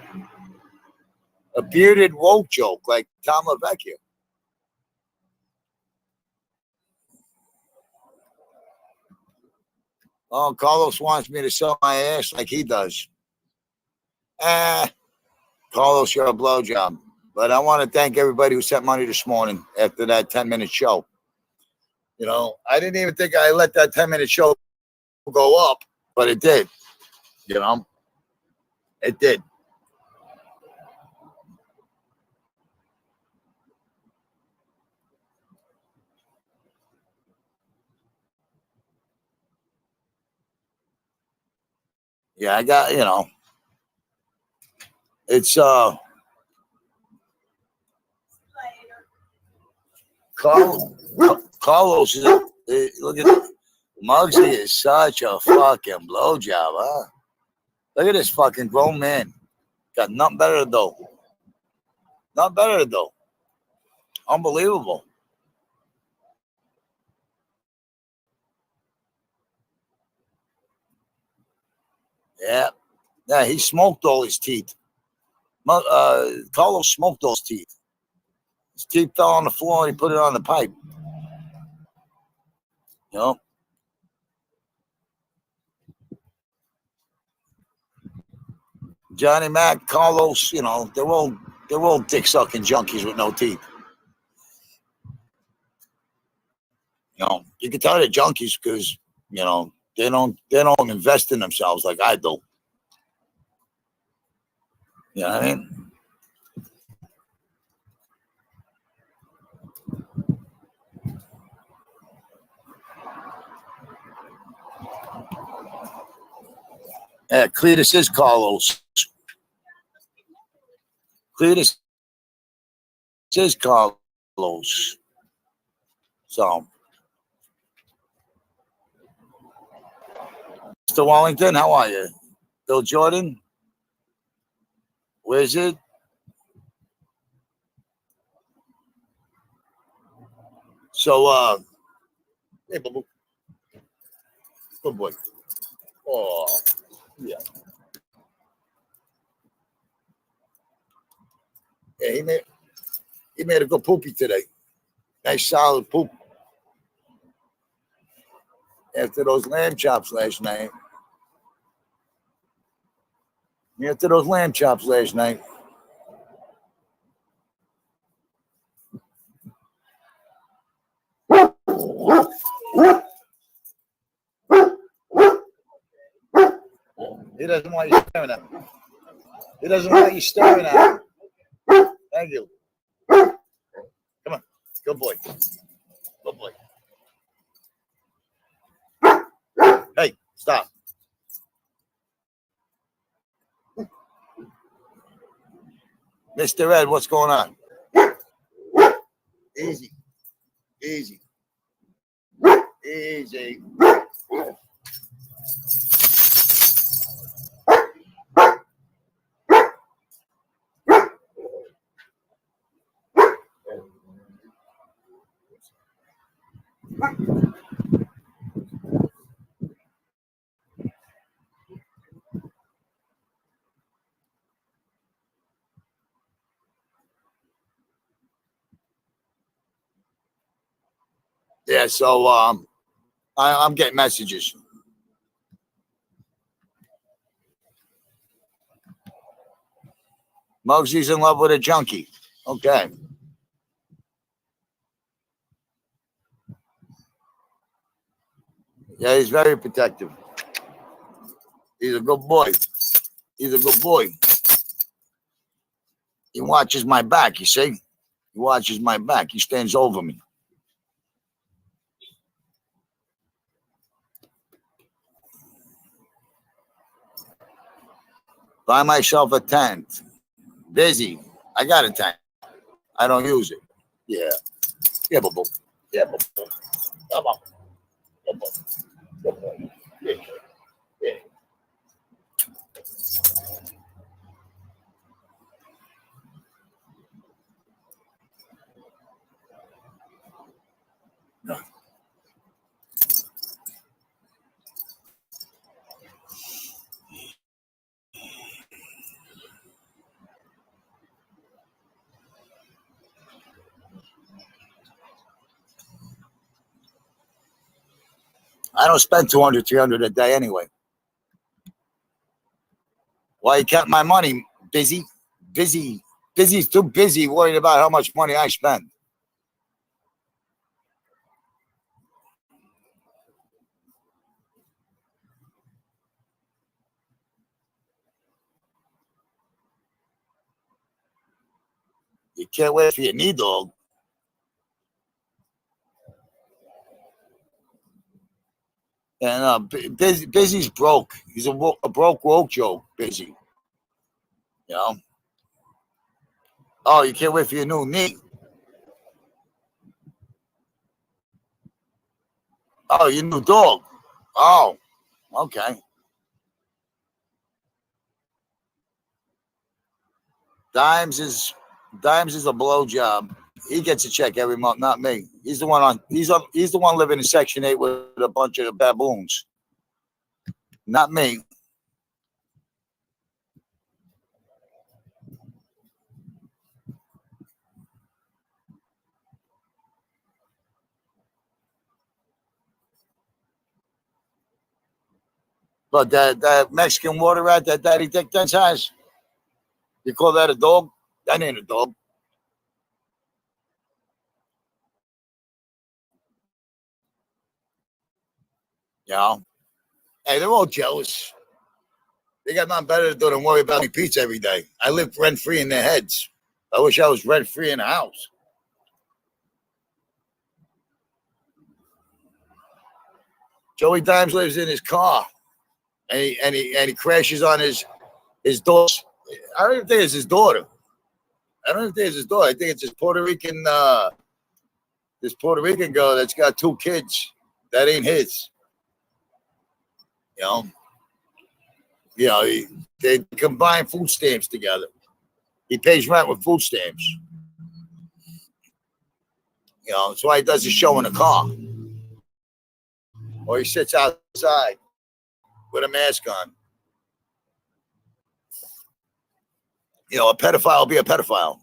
A bearded woke joke like Tom LaVecchia. Oh, Carlos wants me to sell my ass like he does. Carlos, you're a blowjob. But I want to thank everybody who sent money this morning after that 10-minute show. You know, I didn't even think I let that 10-minute show go up, but it did. You know, it did. Yeah, I got, you know, it's Carlos is look at Muggsy is such a fucking blowjob, huh? Look at this fucking grown man. Got nothing better to do. Nothing better to do. Unbelievable. Yeah. Yeah, he smoked all his teeth. Carlos smoked those teeth. His teeth fell on the floor and he put it on the pipe. You know? Johnny Mac, Carlos, you know, they're all dick-sucking junkies with no teeth. You know, you can tell they're junkies because, you know, they don't invest in themselves like I do. You know what I mean? Yeah, Cletus is Carlos. Cletus is Carlos. So, Mr. Wallington, how are you? Bill Jordan? Where's it? So, hey, boo-boo. Good boy. Oh, yeah. Yeah, he made a good poopy today. Nice solid poop. After those lamb chops last night. After those lamb chops last night. He doesn't want you staring at him. He doesn't want you staring at him. Thank you. Come on. Good boy. Good boy. Hey, stop. Mr. Ed, what's going on? Easy. Easy. Easy. Yeah, so I'm getting messages. Mugsy's in love with a junkie. Okay. Yeah, he's very protective. He's a good boy. He's a good boy. He watches my back, you see? He watches my back. He stands over me. Buy myself a tent. Busy. I got a tent. I don't use it. Yeah. Yeah, boo. Yeah, boo. Come on. Come on. Come on. Yeah. Yeah. I don't spend 200, 300 a day anyway. Why you kept my money? Busy. Busy's too busy worried about how much money I spend. You can't wait for your knee, dog. And Busy's broke. He's a broke woke joke, Busy. You know? Oh, you can't wait for your new knee. Oh, your new dog. Oh, okay. Dimes is a blowjob. He gets a check every month, not me. He's the one he's the one living in Section 8 with a bunch of baboons. Not me. But that Mexican water rat that Daddy Dick Dance has, you call that a dog? That ain't a dog. You know? Hey, they're all jealous. They got nothing better to do than worry about me pizza every day. I live rent-free in their heads. I wish I was rent-free in the house. Joey Dimes lives in his car, and he crashes on his daughter. I don't even think it's his daughter. I think it's this Puerto Rican girl that's got 2 kids. That ain't his. You know, they combine food stamps together. He pays rent with food stamps. You know, that's why he does his show in a car. Or he sits outside with a mask on. You know, a pedophile will be a pedophile.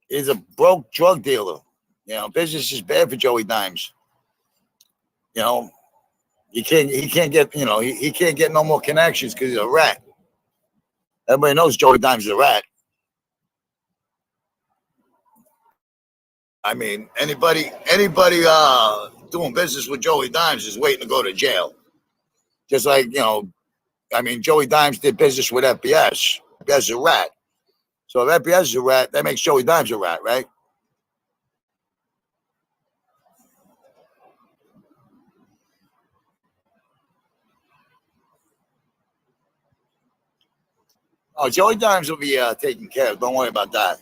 He's a broke drug dealer. You know, business is bad for Joey Dimes. You know, he can't get, you know, he can't get no more connections because he's a rat. Everybody knows Joey Dimes is a rat. I mean, anybody doing business with Joey Dimes is waiting to go to jail. Just like, you know, I mean, Joey Dimes did business with FBS. FBS is a rat. So if FBS is a rat, that makes Joey Dimes a rat, right? Oh, Joey Dimes will be taken care of. Don't worry about that.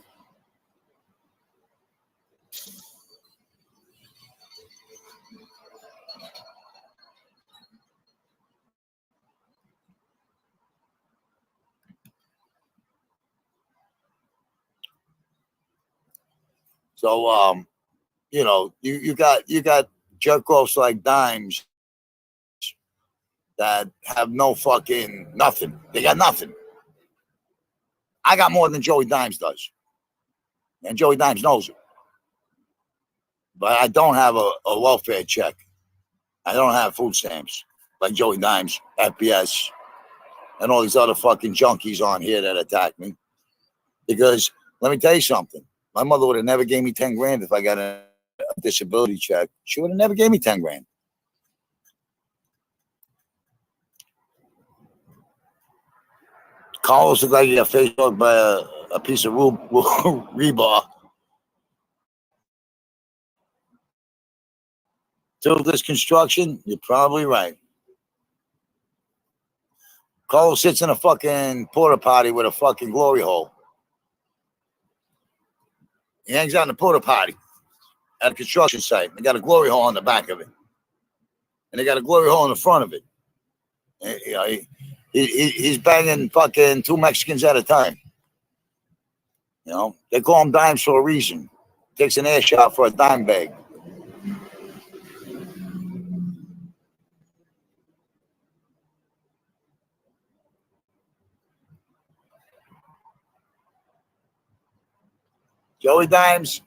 So, you know, you got jerk offs like Dimes that have no fucking nothing. They got nothing. I got more than Joey Dimes does, and Joey Dimes knows it. But I don't have a welfare check. I don't have food stamps like Joey Dimes, FPS, and all these other fucking junkies on here that attack me. Because let me tell you something. My mother would have never gave me 10 grand if I got a disability check. She would have never gave me 10 grand. Carlos looked like he got face off by a piece of rebar. Till this construction, you're probably right. Carlos sits in a fucking porta potty with a fucking glory hole. He hangs out in a porta potty at a construction site. They got a glory hole on the back of it. And they got a glory hole in the front of it. And, you know, he's banging fucking 2 Mexicans at a time. You know, they call him Dimes for a reason. Takes an air shot for a dime bag. Joey Dimes,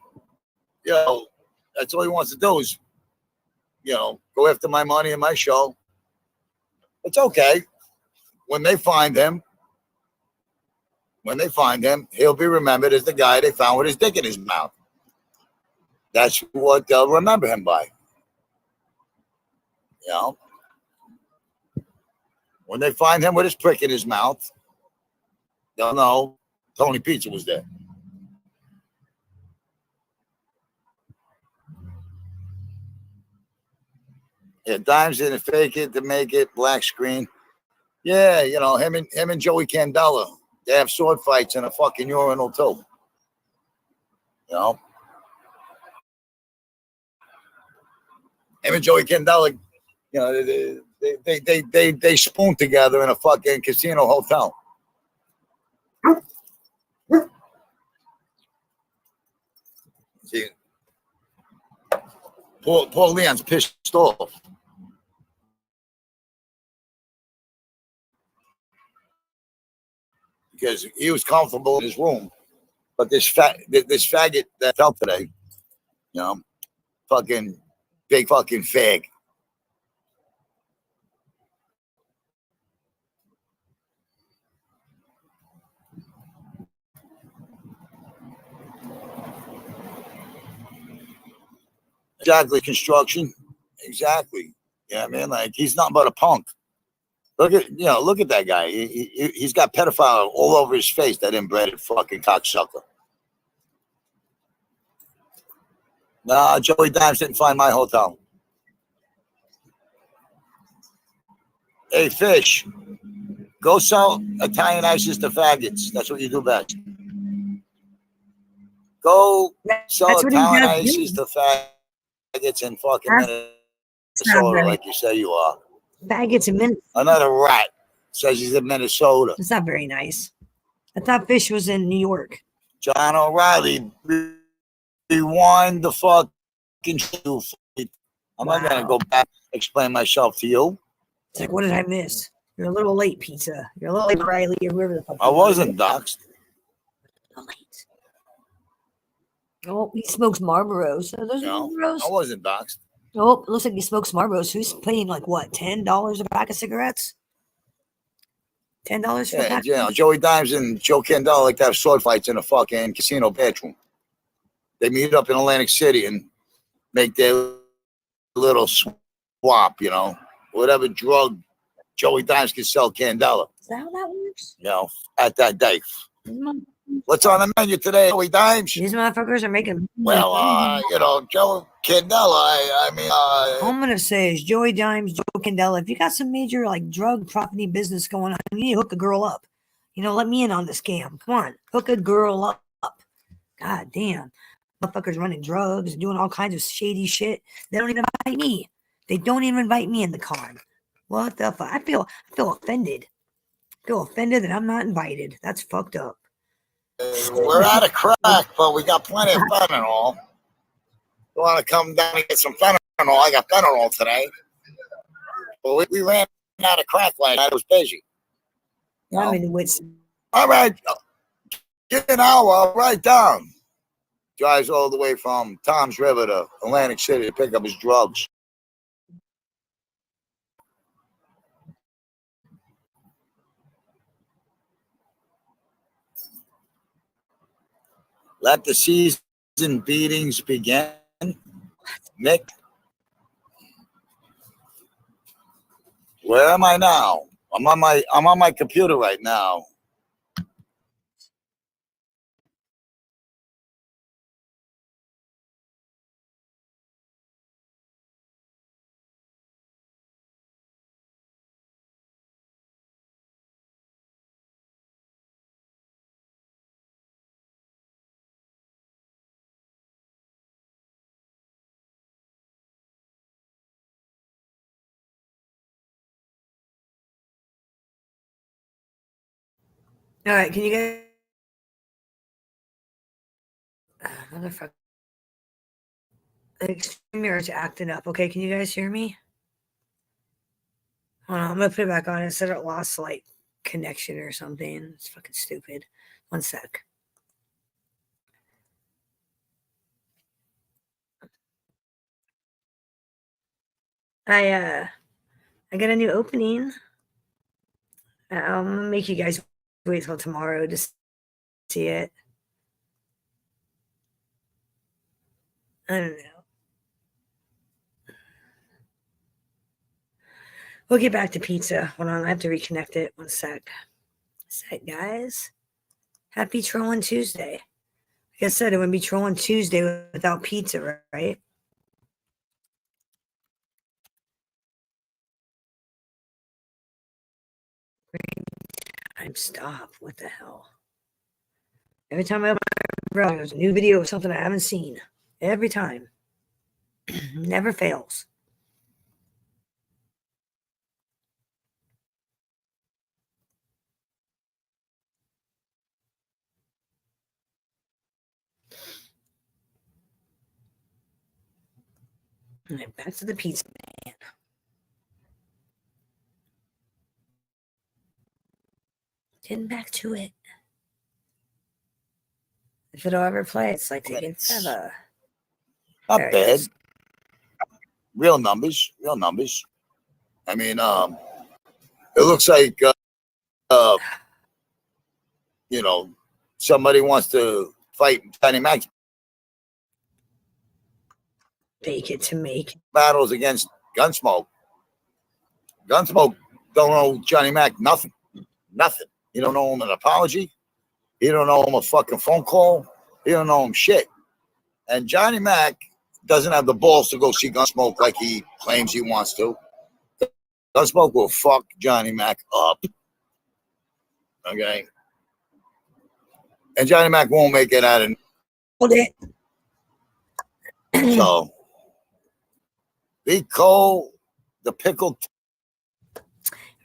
you know, that's all he wants to do is, you know, go after my money and my show. It's okay. When they find him, he'll be remembered as the guy they found with his dick in his mouth. That's what they'll remember him by. You know? When they find him with his prick in his mouth, they'll know Tony Pizza was there. Yeah, Dimes didn't fake it to make it, black screen. Yeah, you know, him and Joey Candela, they have sword fights in a fucking urinal too. You know? Him and Joey Candela, you know, they spoon together in a fucking casino hotel. See, Paul Leon's pissed off. Because he was comfortable in his room. But this faggot that fell today, you know, fucking big fucking fag. Exactly, construction. Exactly. Yeah, man, like he's nothing but a punk. Look at that guy. He's got pedophile all over his face, that inbred fucking cocksucker. Nah, Joey Dimes didn't find my hotel. Hey, Fish, go sell Italian ices to faggots. That's what you do best. Go sell Italian ices to faggots in fucking Minnesota, like you say you are. Faggots in Minnesota. Another rat says he's in Minnesota. It's not very nice. I thought Fish was in New York. John O'Reilly, rewind the fucking shoe. I'm not going to go back and explain myself to you. It's like, what did I miss? You're a little late, Pizza. You're a little late, Riley, or whoever the fuck. I wasn't doxxed. Late. Oh, he smokes Marlboros. Are those Marlboros? I wasn't doxxed. Oh, it looks like he smokes Marlboros. So he's paying like what, $10 a pack of cigarettes? $10 for a pack? Yeah, Joey Dimes and Joe Candela like to have sword fights in a fucking casino bathroom. They meet up in Atlantic City and make their little swap, you know. Whatever drug Joey Dimes can sell Candela. Is that how that works? You know, at that day. What's on the menu today, Joey Dimes? These motherfuckers are making. Well, you know, Joe Candela, I mean. All I'm going to say is Joey Dimes, Joe Candela, if you got some major like drug property business going on, you need to hook a girl up. let me in on the scam. Come on, hook a girl up. God damn. Motherfuckers running drugs, doing all kinds of shady shit. They don't even invite me. They don't even invite me in the con. What the fuck? I feel offended. I feel offended that I'm not invited. That's fucked up. We're out of crack, but we got plenty of fentanyl. You want to come down and get some fentanyl? I got fentanyl today. But we ran out of crack last night. It was busy. I'm in with. All right. Get an hour right down. Drives all the way from Tom's River to Atlantic City to pick up his drugs. Let the season beatings begin. Nick, where am I now? I'm on my computer right now. All right, can you guys? Motherfucker. Extreme mirror's acting up. Okay, can you guys hear me? Hold on, I'm gonna put it back on. It said it lost like connection or something. It's fucking stupid. One sec. I got a new opening. I'm gonna make you guys wait till tomorrow to see it. I don't know. We'll get back to pizza. Hold on, I have to reconnect it. One sec. Guys. Happy Trolling Tuesday. Like I said, it wouldn't be Trolling Tuesday without pizza, right? Time stop. What the hell? Every time I open my browser, there's a new video of something I haven't seen. Every time. Never fails. All right, back to the pizza man. Getting back to it. If it'll ever play, it's like taking forever. Not bad. Real numbers. I mean, it looks like, somebody wants to fight Johnny Mac. Bake it to make. Battles against Gunsmoke. Gunsmoke don't owe Johnny Mac nothing. Nothing. You don't owe him an apology. You don't owe him a fucking phone call. You don't owe him shit. And Johnny Mac doesn't have the balls to go see Gunsmoke like he claims he wants to. Gunsmoke will fuck Johnny Mac up. Okay? And Johnny Mac won't make it out of it. So, be cold, the pickled.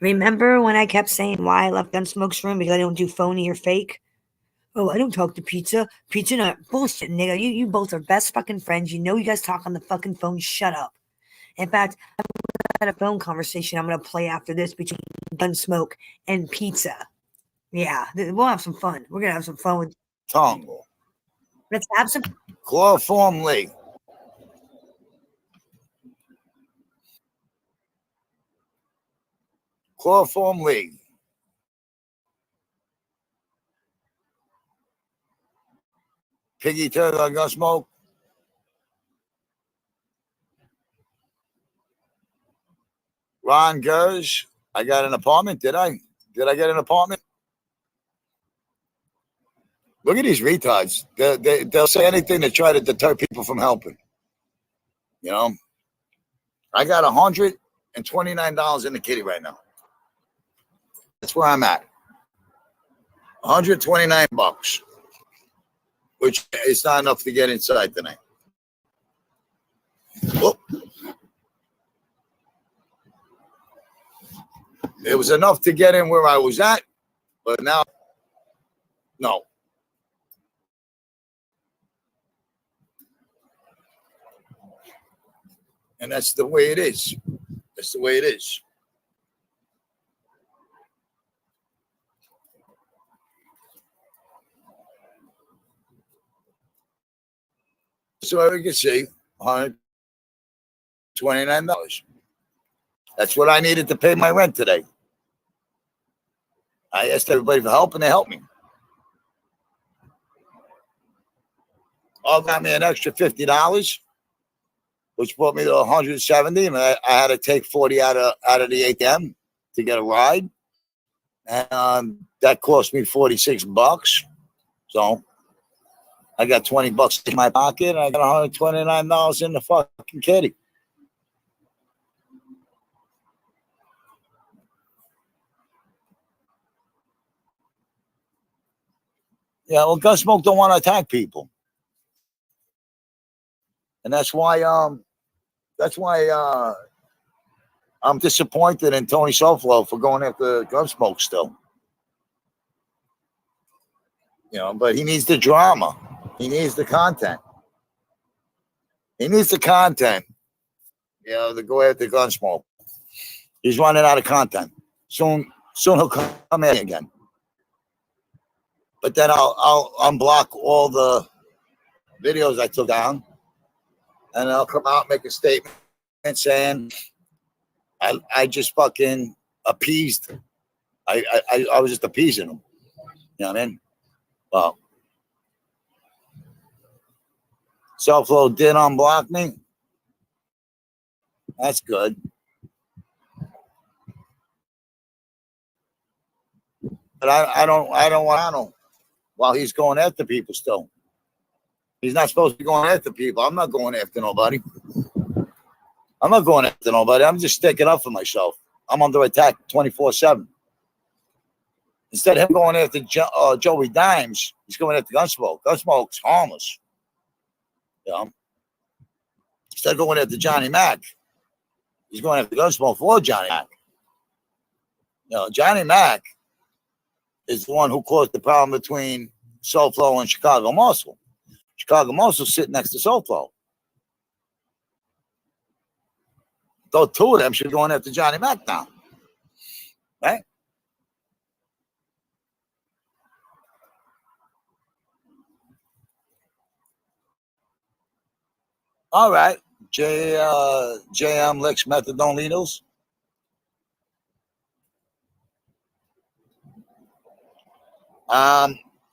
Remember when I kept saying why I left Gunsmoke's room because I don't do phony or fake? Oh, I don't talk to Pizza. Pizza not bullshit, nigga. You both are best fucking friends. You know you guys talk on the fucking phone. Shut up. In fact, I had a phone conversation I'm gonna play after this between Gunsmoke and Pizza. Yeah, we'll have some fun. We're gonna have some fun with tongue. Let's have some Chloroform League. Chloroform League. Piggy turned on Gunsmoke. Ron Gers, I got an apartment. Did I get an apartment? Look at these retards. They'll say anything to try to deter people from helping. You know? I got $129 in the kitty right now. That's where I'm at. $129, which is not enough to get inside tonight. Whoop. It was enough to get in where I was at, but now, no. And that's the way it is. That's the way it is. So we can see $129. That's what I needed to pay my rent today. I asked everybody for help, and they helped me. All got me an extra $50, which brought me to 170, and I had to take 40 out of the ATM to get a ride, and that cost me $46. So I got $20 in my pocket, and I got $129 in the fucking kitty. Yeah, well, Gunsmoke don't want to attack people, and that's why I'm disappointed in Tony Soflo for going after Gunsmoke still. You know, but he needs the drama. He needs the content. He needs the content, you know, to go after Gunsmoke. He's running out of content. Soon he'll come in again. But then I'll unblock all the videos I took down, and I'll come out and make a statement saying I just fucking appeased. I was just appeasing him. You know what I mean? Well, Self-Load did unblock me. That's good. But I don't want to while he's going after people still. He's not supposed to be going after people. I'm not going after nobody. I'm not going after nobody. I'm just sticking up for myself. I'm under attack 24/7. Instead of him going after Joey Dimes, he's going after Gunsmoke. Gunsmoke's harmless. You know? Instead of going after Johnny Mac, he's going after Gunsmoke for Johnny Mac. You know, Johnny Mac is the one who caused the problem between Soulflow and Chicago Muscle. Chicago Muscle sitting next to Soulflow. Those two of them should be going after Johnny Mac now. Right? All right. JM licks methadone needles.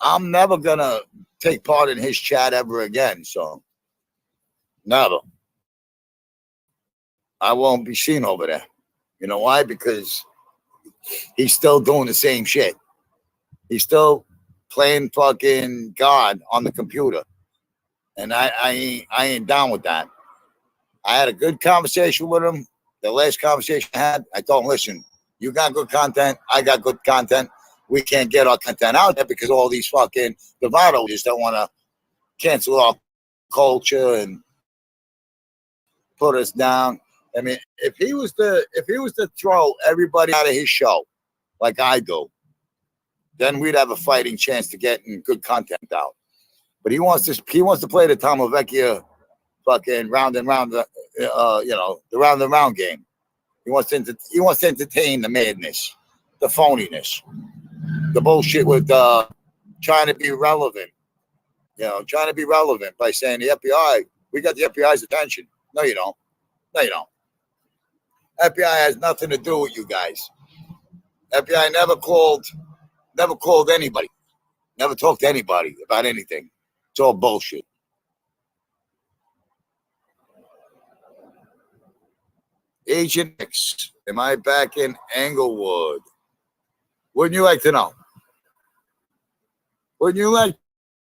I'm never gonna take part in his chat ever again, so never. I won't be seen over there. You know why? Because he's still doing the same shit. He's still playing fucking God on the computer. And I ain't down with that. I had a good conversation with him. The last conversation I had, I told him, listen, you got good content, I got good content. We can't get our content out there because all these fucking bravado just don't want to cancel our culture and put us down. I mean, if he was to throw everybody out of his show like I do, then we'd have a fighting chance to getting good content out. But he wants to play the Tom Vecchia fucking round and round, the round and round game. He wants to entertain the madness, the phoniness, the bullshit with trying to be relevant. You know, trying to be relevant by saying the FBI, we got the FBI's attention. No, you don't. No, you don't. FBI has nothing to do with you guys. FBI never called anybody. Never talked to anybody about anything. It's all bullshit. Agent X, am I back in Englewood? Wouldn't you like to know? Wouldn't you like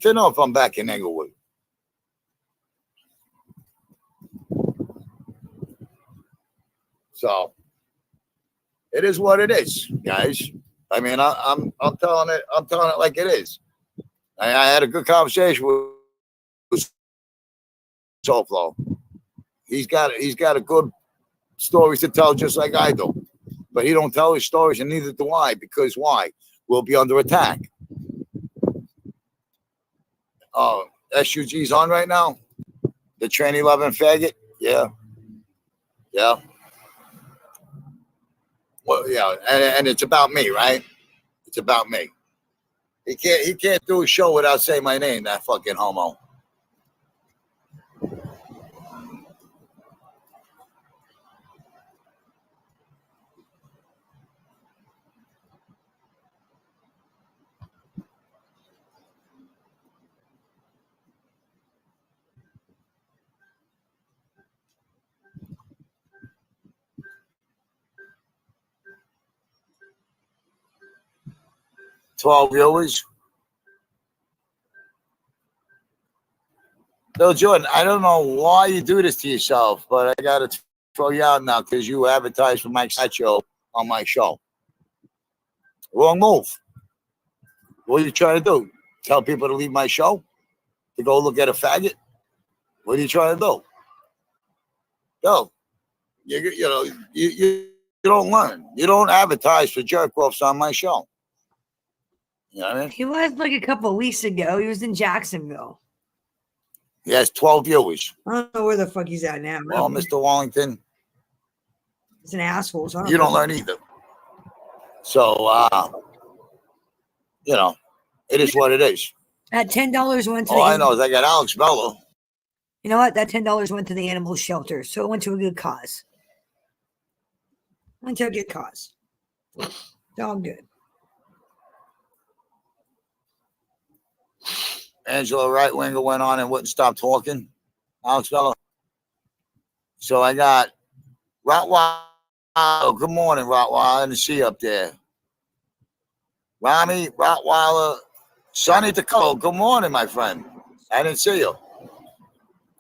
to know if I'm back in Englewood? So, it is what it is, guys. I mean, I'm telling it like it is. I had a good conversation with Soulflow. He's got a good stories to tell, just like I do. But he don't tell his stories, and neither do I. Because why? We'll be under attack. SUG's on right now. The tranny loving faggot. Yeah. Well, yeah, and it's about me, right? It's about me. He can't do a show without saying my name. That fucking homo. $12 viewers. Bill Jordan, I don't know why you do this to yourself, but I got to throw you out now because you advertised for Mike Satcho on my show. Wrong move. What are you trying to do? Tell people to leave my show? To go look at a faggot? What are you trying to do? Yo, you don't learn. You don't advertise for jerk-offs on my show. You know what I mean? He was like a couple of weeks ago. He was in Jacksonville. He has 12 viewers. I don't know where the fuck he's at now. Well, Mr. Wallington, he's an asshole. So you don't learn either. So, it is what it is. That $10 went to All I know is I got Alex Bello. You know what? That $10 went to the animal shelter. So it went to a good cause. Went to a good cause. It's all good. Angela Right Winger went on and wouldn't stop talking. Alex Bello. So I got Rottweiler. Good morning, Rottweiler. I didn't see you up there. Rami, Rottweiler, Sonny DeColo. Good morning, my friend. I didn't see you.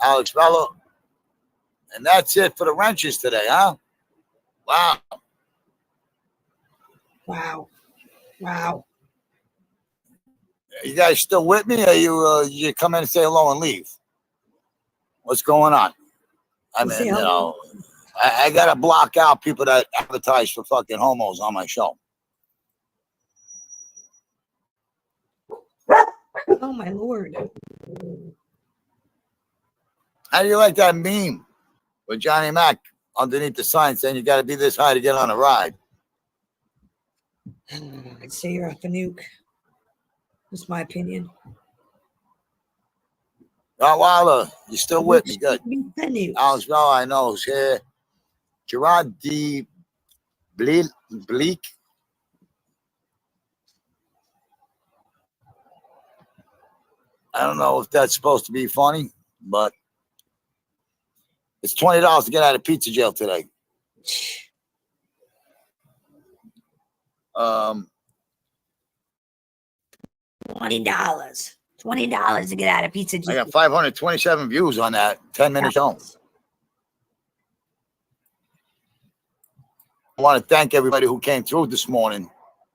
Alex Bello. And that's it for the wrenches today, huh? Wow. Wow. You guys still with me, or you come in and say hello and leave? What's going on? I mean, I got to block out people that advertise for fucking homos on my show. Oh, my Lord. How do you like that meme with Johnny Mac underneath the sign saying you got to be this high to get on a ride? I'd say you're a fanuke. That's my opinion. Rottweiler, you still with me? Good. Alex Bell, I know, is here. Gerard D. Bleak. I don't know if that's supposed to be funny, but it's $20 to get out of pizza jail today. $20. $20 to get out of pizza jail. I got 527 views on that 10 minutes home. I want to thank everybody who came through this morning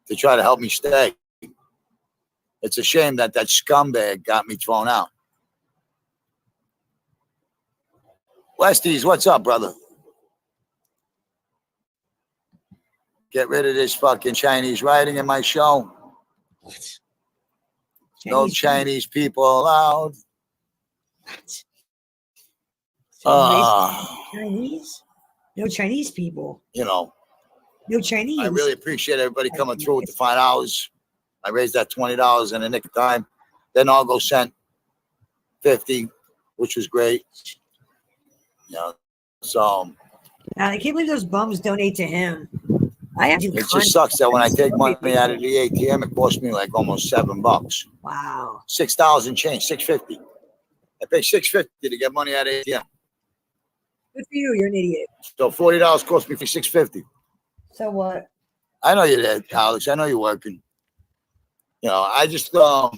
to try to help me stay. It's a shame that scumbag got me thrown out. Westies, what's up, brother? Get rid of this fucking Chinese writing in my show. No Chinese people allowed. Chinese? No Chinese people. No Chinese. I really appreciate everybody coming through with the $5. I raised that $20 in the nick of time. Then Argo sent $50, which was great. So I can't believe those bums donate to him. It just sucks that when I take money out of the ATM, it costs me like almost $7. Wow. $6 and change, $6.50. I pay $6.50 to get money out of ATM. Good for you. You're an idiot. So $40 cost me for $6.50. So what? I know you're there, Alex. I know you're working. I just I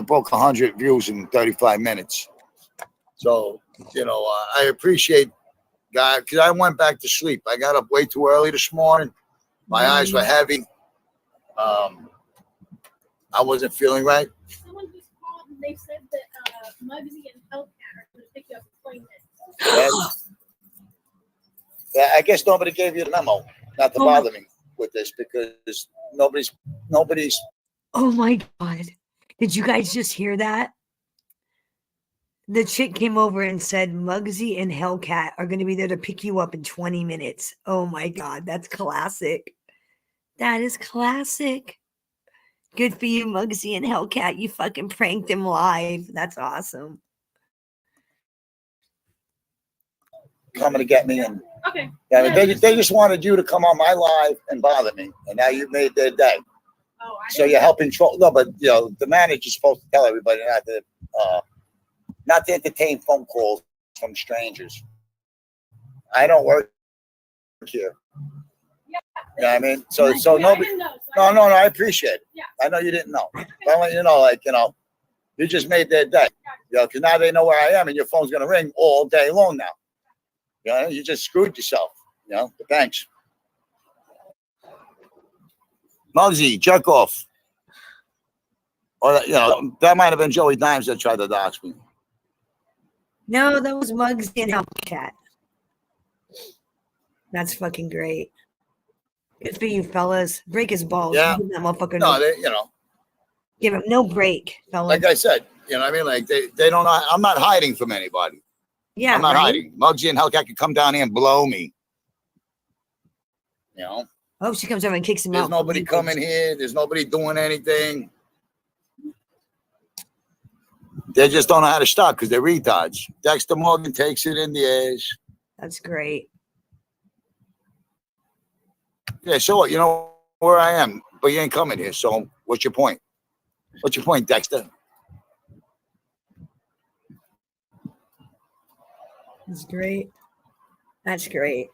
broke 100 views in 35 minutes. So I appreciate. Guy, because I went back to sleep. I got up way too early this morning. My eyes were heavy. I wasn't feeling right. Someone just called and they said that Muggsy and Hellcat are going to pick you up in 20 minutes. Yeah, I guess nobody gave you the memo not to bother me with this because nobody's. Oh my God. Did you guys just hear that? The chick came over and said Muggsy and Hellcat are going to be there to pick you up in 20 minutes. Oh my God. That's classic. That is classic. Good for you, Muggsy and Hellcat. You fucking pranked him live. That's awesome. Coming to get me, and okay. Yeah, they just wanted you to come on my live and bother me, and now you made their day. Oh, so you're helping troll. No, but you know the manager's supposed to tell everybody not to entertain phone calls from strangers. I don't work here. Yeah. You know what I mean? So nobody. No, I appreciate it. Yeah. I know you didn't know. But I want you to know, you just made their day. Because now they know where I am, and your phone's gonna ring all day long now. You just screwed yourself. But thanks. Muggsy, jerk off. Or that might have been Joey Dimes that tried to dox me. No, that was Muggsy and Hellcat. That's fucking great. Good for you, fellas. Break his balls. Yeah. Give that motherfucker No, give him no break, fellas. like I said, what I mean? Like they don't know. I'm not hiding from anybody. Yeah, I'm not right? hiding. Muggsy and Hellcat can come down here and blow me. Oh, she comes over and kicks him There's out. nobody coming here. There's nobody doing anything. They just don't know how to stop because they're retards. Dexter Morgan takes it in the ass. That's great. Yeah, so what? You know where I am, but you ain't coming here. So what's your point? What's your point, Dexter? That's great. That's great.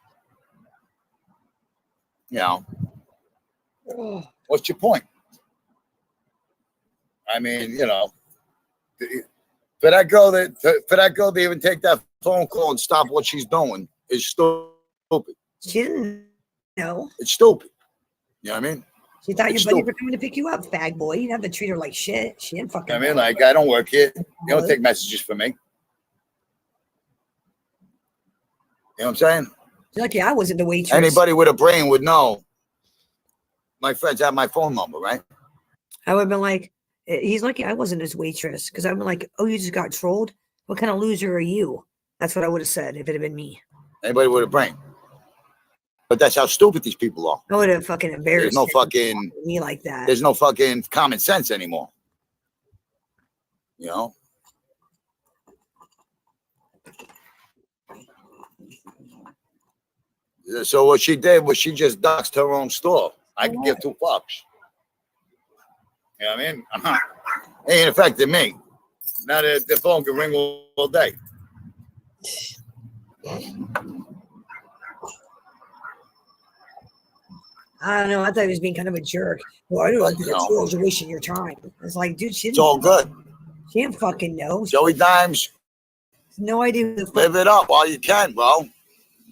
What's your point? I mean, for that girl to even take that phone call and stop what she's doing is stupid. She didn't know. It's stupid. You know what I mean? She thought It's your buddy stupid. were coming to pick you up, fag boy. You didn't have to treat her like shit. She didn't fucking. I mean, like, I don't work here. You don't take messages from me. You know what I'm saying? You're lucky I wasn't the waitress. Anybody with a brain would know. My friends have my phone number, right? I would have been like, he's lucky I wasn't his waitress. Because I'd been like, oh, you just got trolled? What kind of loser are you? That's what I would have said if it had been me. Anybody with a brain. But that's how stupid these people are. I would have fucking embarrassed There's no him fucking me like that. There's no fucking common sense anymore. So what she did was she just doxed her own store. I can give two fucks. You know what I mean? Ain't affecting me. Now the phone can ring all day. I don't know. I thought he was being kind of a jerk. Well, I don't think that's trolls. You're wasting your time. It's like, dude, she didn't. It's all good. She didn't fucking know. Joey Dimes. No idea who the fuck. Live it up while you can, bro.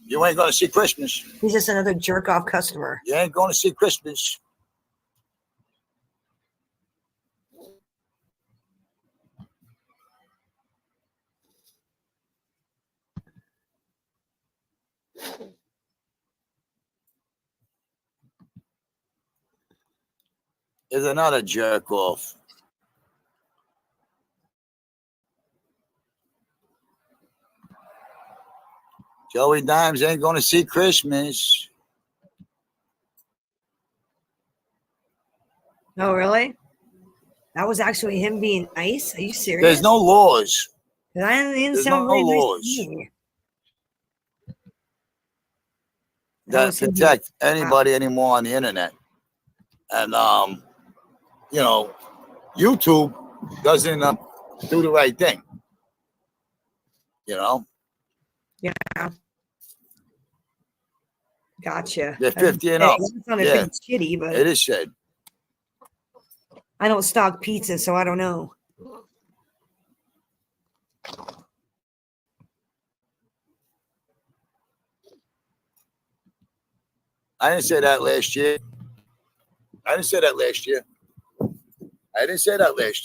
You ain't going to see Christmas. He's just another jerk off customer. You ain't going to see Christmas. Is another jerk off. Joey Dimes ain't going to see Christmas. Oh, really? That was actually him being nice? Are you serious? There's no laws. I didn't There's sound no very nice laws to me. that protect anybody anymore on the internet. And, YouTube doesn't do the right thing. Yeah. Gotcha. They're 50 and up. It's not a Yeah. big shitty, but It is shit. I don't stock pizza, so I don't know. I didn't say that last year. I didn't say that last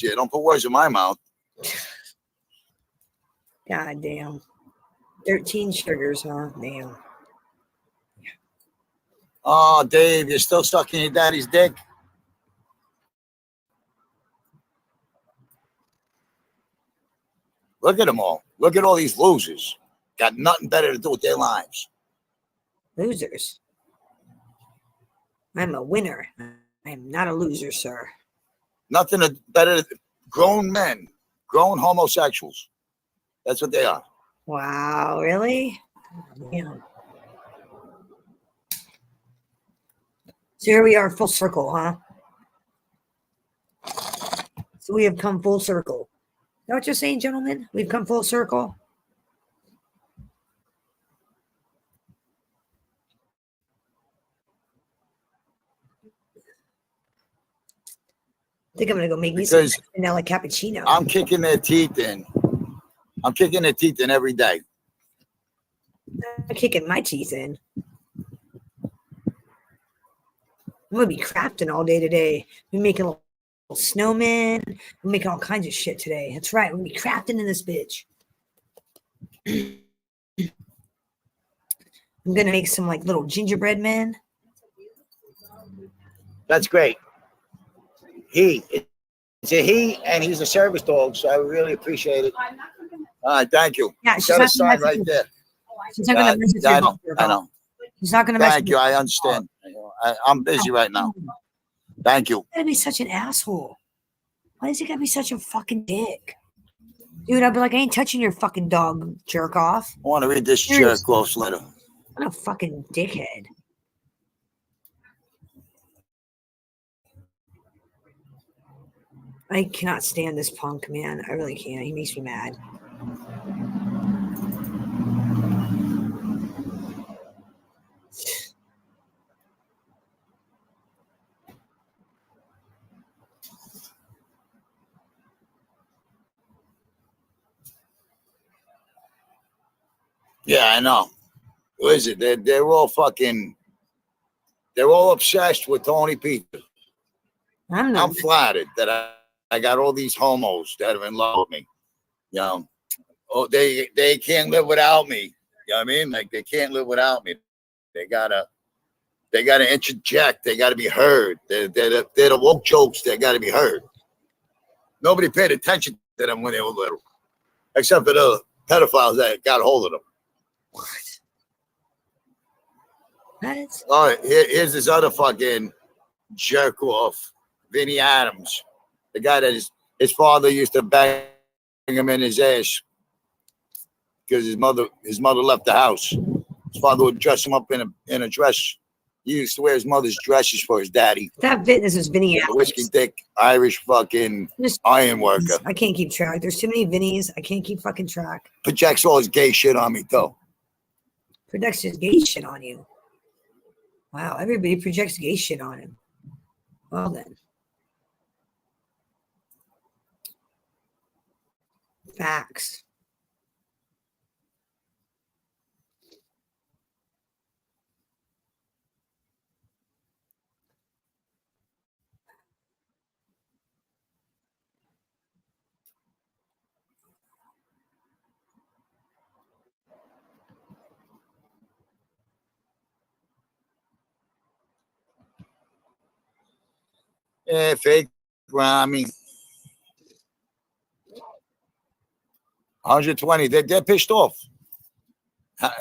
year. Don't put words in my mouth. God damn. 13 sugars, huh? Damn. Oh, Dave, you're still sucking your daddy's dick? Look at them all. Look at all these losers. Got nothing better to do with their lives. Losers. I'm a winner. I'm not a loser, sir. Nothing better. Grown men, grown homosexuals. That's what they are. Wow, really? Yeah. So here we are, full circle, huh? So we have come full circle. Is that what you're saying, gentlemen? We've come full circle. I think I'm gonna go make me some vanilla cappuccino. I'm kicking their teeth in. Every day. I'm kicking my teeth in. I'm gonna be crafting all day today. We're making a little snowman. We're making all kinds of shit today. That's right. We're gonna be crafting in this bitch. I'm gonna make some like little gingerbread men. That's great. It's a he, and he's a service dog, so I really appreciate it. All right, thank you. Yeah, she's got a not sign right there. She's not gonna mess with I your know. dog, I know. She's not gonna mess Thank with you. your I dog. understand. I'm busy right now. Thank you. Why gotta be such an asshole? Why does he gotta be such a fucking dick? Dude, I'd be like, I ain't touching your fucking dog, jerk off. I want to read this jerk off's letter. What a fucking dickhead. I cannot stand this punk, man. I really can't. He makes me mad. Yeah, I know. Who is it? They're all fucking. They're all obsessed with Tony Pizza. I'm flattered that I got all these homos that are in love with me. You know, oh, they can't live without me. You know what I mean? Like they can't live without me. They gotta interject. They gotta be heard. They're the woke jokes. They gotta be heard. Nobody paid attention to them when they were little, except for the pedophiles that got a hold of them. What? All right, here's this other fucking jerk off, Vinny Adams, the guy that his father used to bang him in his ass because his mother left the house. His father would dress him up in a dress. He used to wear his mother's dresses for his daddy. That fitness is Vinny Adams. Whiskey dick, Irish fucking iron worker. I can't keep track. There's too many Vinnies. I can't keep fucking track. Projects all his gay shit on me, though. Projects his gay shit on you. Wow, everybody projects gay shit on him. Well then. Facts. Yeah, fake Rami. 120. They're pissed off.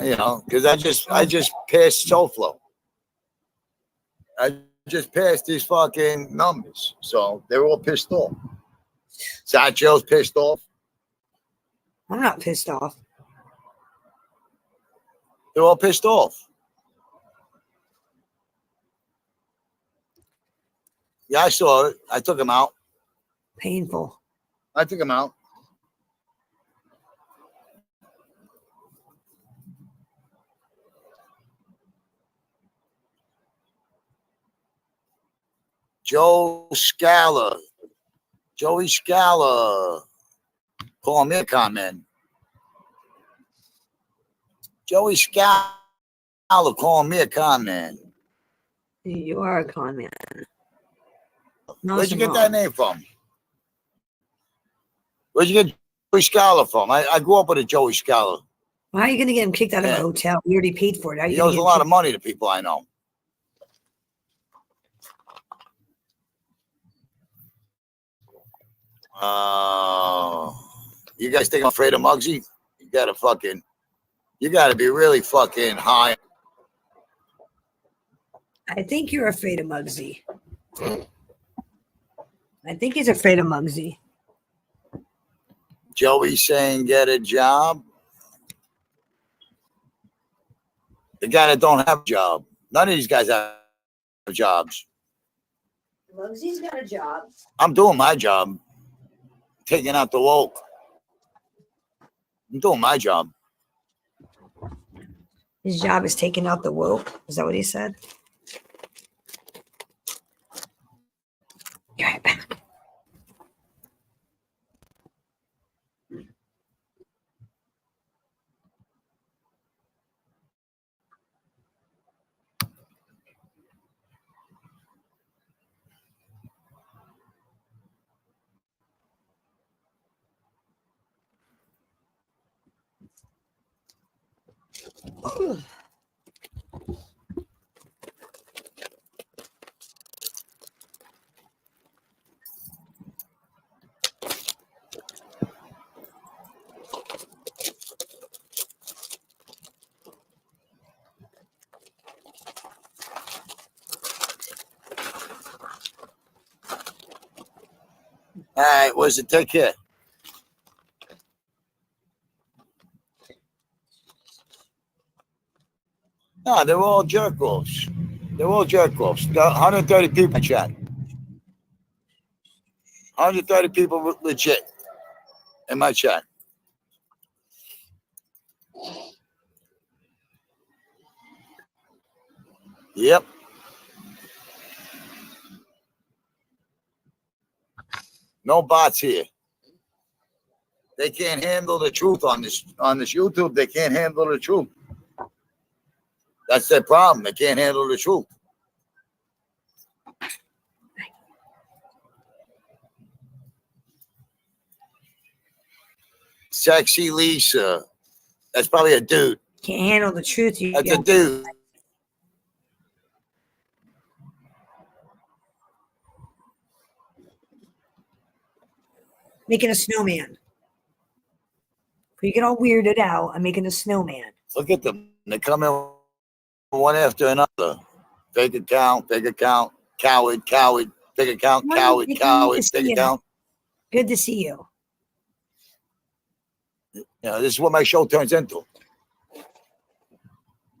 You know, because I just passed SoFlo. I just passed these fucking numbers. So they're all pissed off. Satchel's pissed off. I'm not pissed off. They're all pissed off. Yeah, I saw it. I took him out. Painful. I took him out. Joey Scala. Call me a comment. Joey Scala calling me a con man. You are a con man. Where'd you get that name from? Where'd you get Joey Scala from? I grew up with a Joey Scala. Why are you going to get him kicked out of a hotel? You already paid for it. How are you He gonna owes get a him lot kicked- of money to people I know. You guys think I'm afraid of Muggsy? You gotta be really fucking high. I think you're afraid of Muggsy. I think he's afraid of Muggsy. Joey saying get a job. The guy that don't have a job. None of these guys have jobs. Muggsy's got a job. I'm doing my job. Taking out the woke. I'm doing my job. His job is taking out the woke. Is that what he said? Be right back. All right, where's it? Take care. No, they're all jerk offs. They're all jerk offs. 130 people in chat. 130 people legit in my chat. Yep. No bots here. They can't handle the truth on this YouTube. They can't handle the truth. That's their problem. They can't handle the truth. Sexy Lisa. That's probably a dude. Can't handle the truth. That's a dude. Making a snowman. Before you get all weirded out, I'm making a snowman. Look at them. They come in one after another. Fake account, coward, fake account, coward, fake account. Good to see you. You know, this is what my show turns into.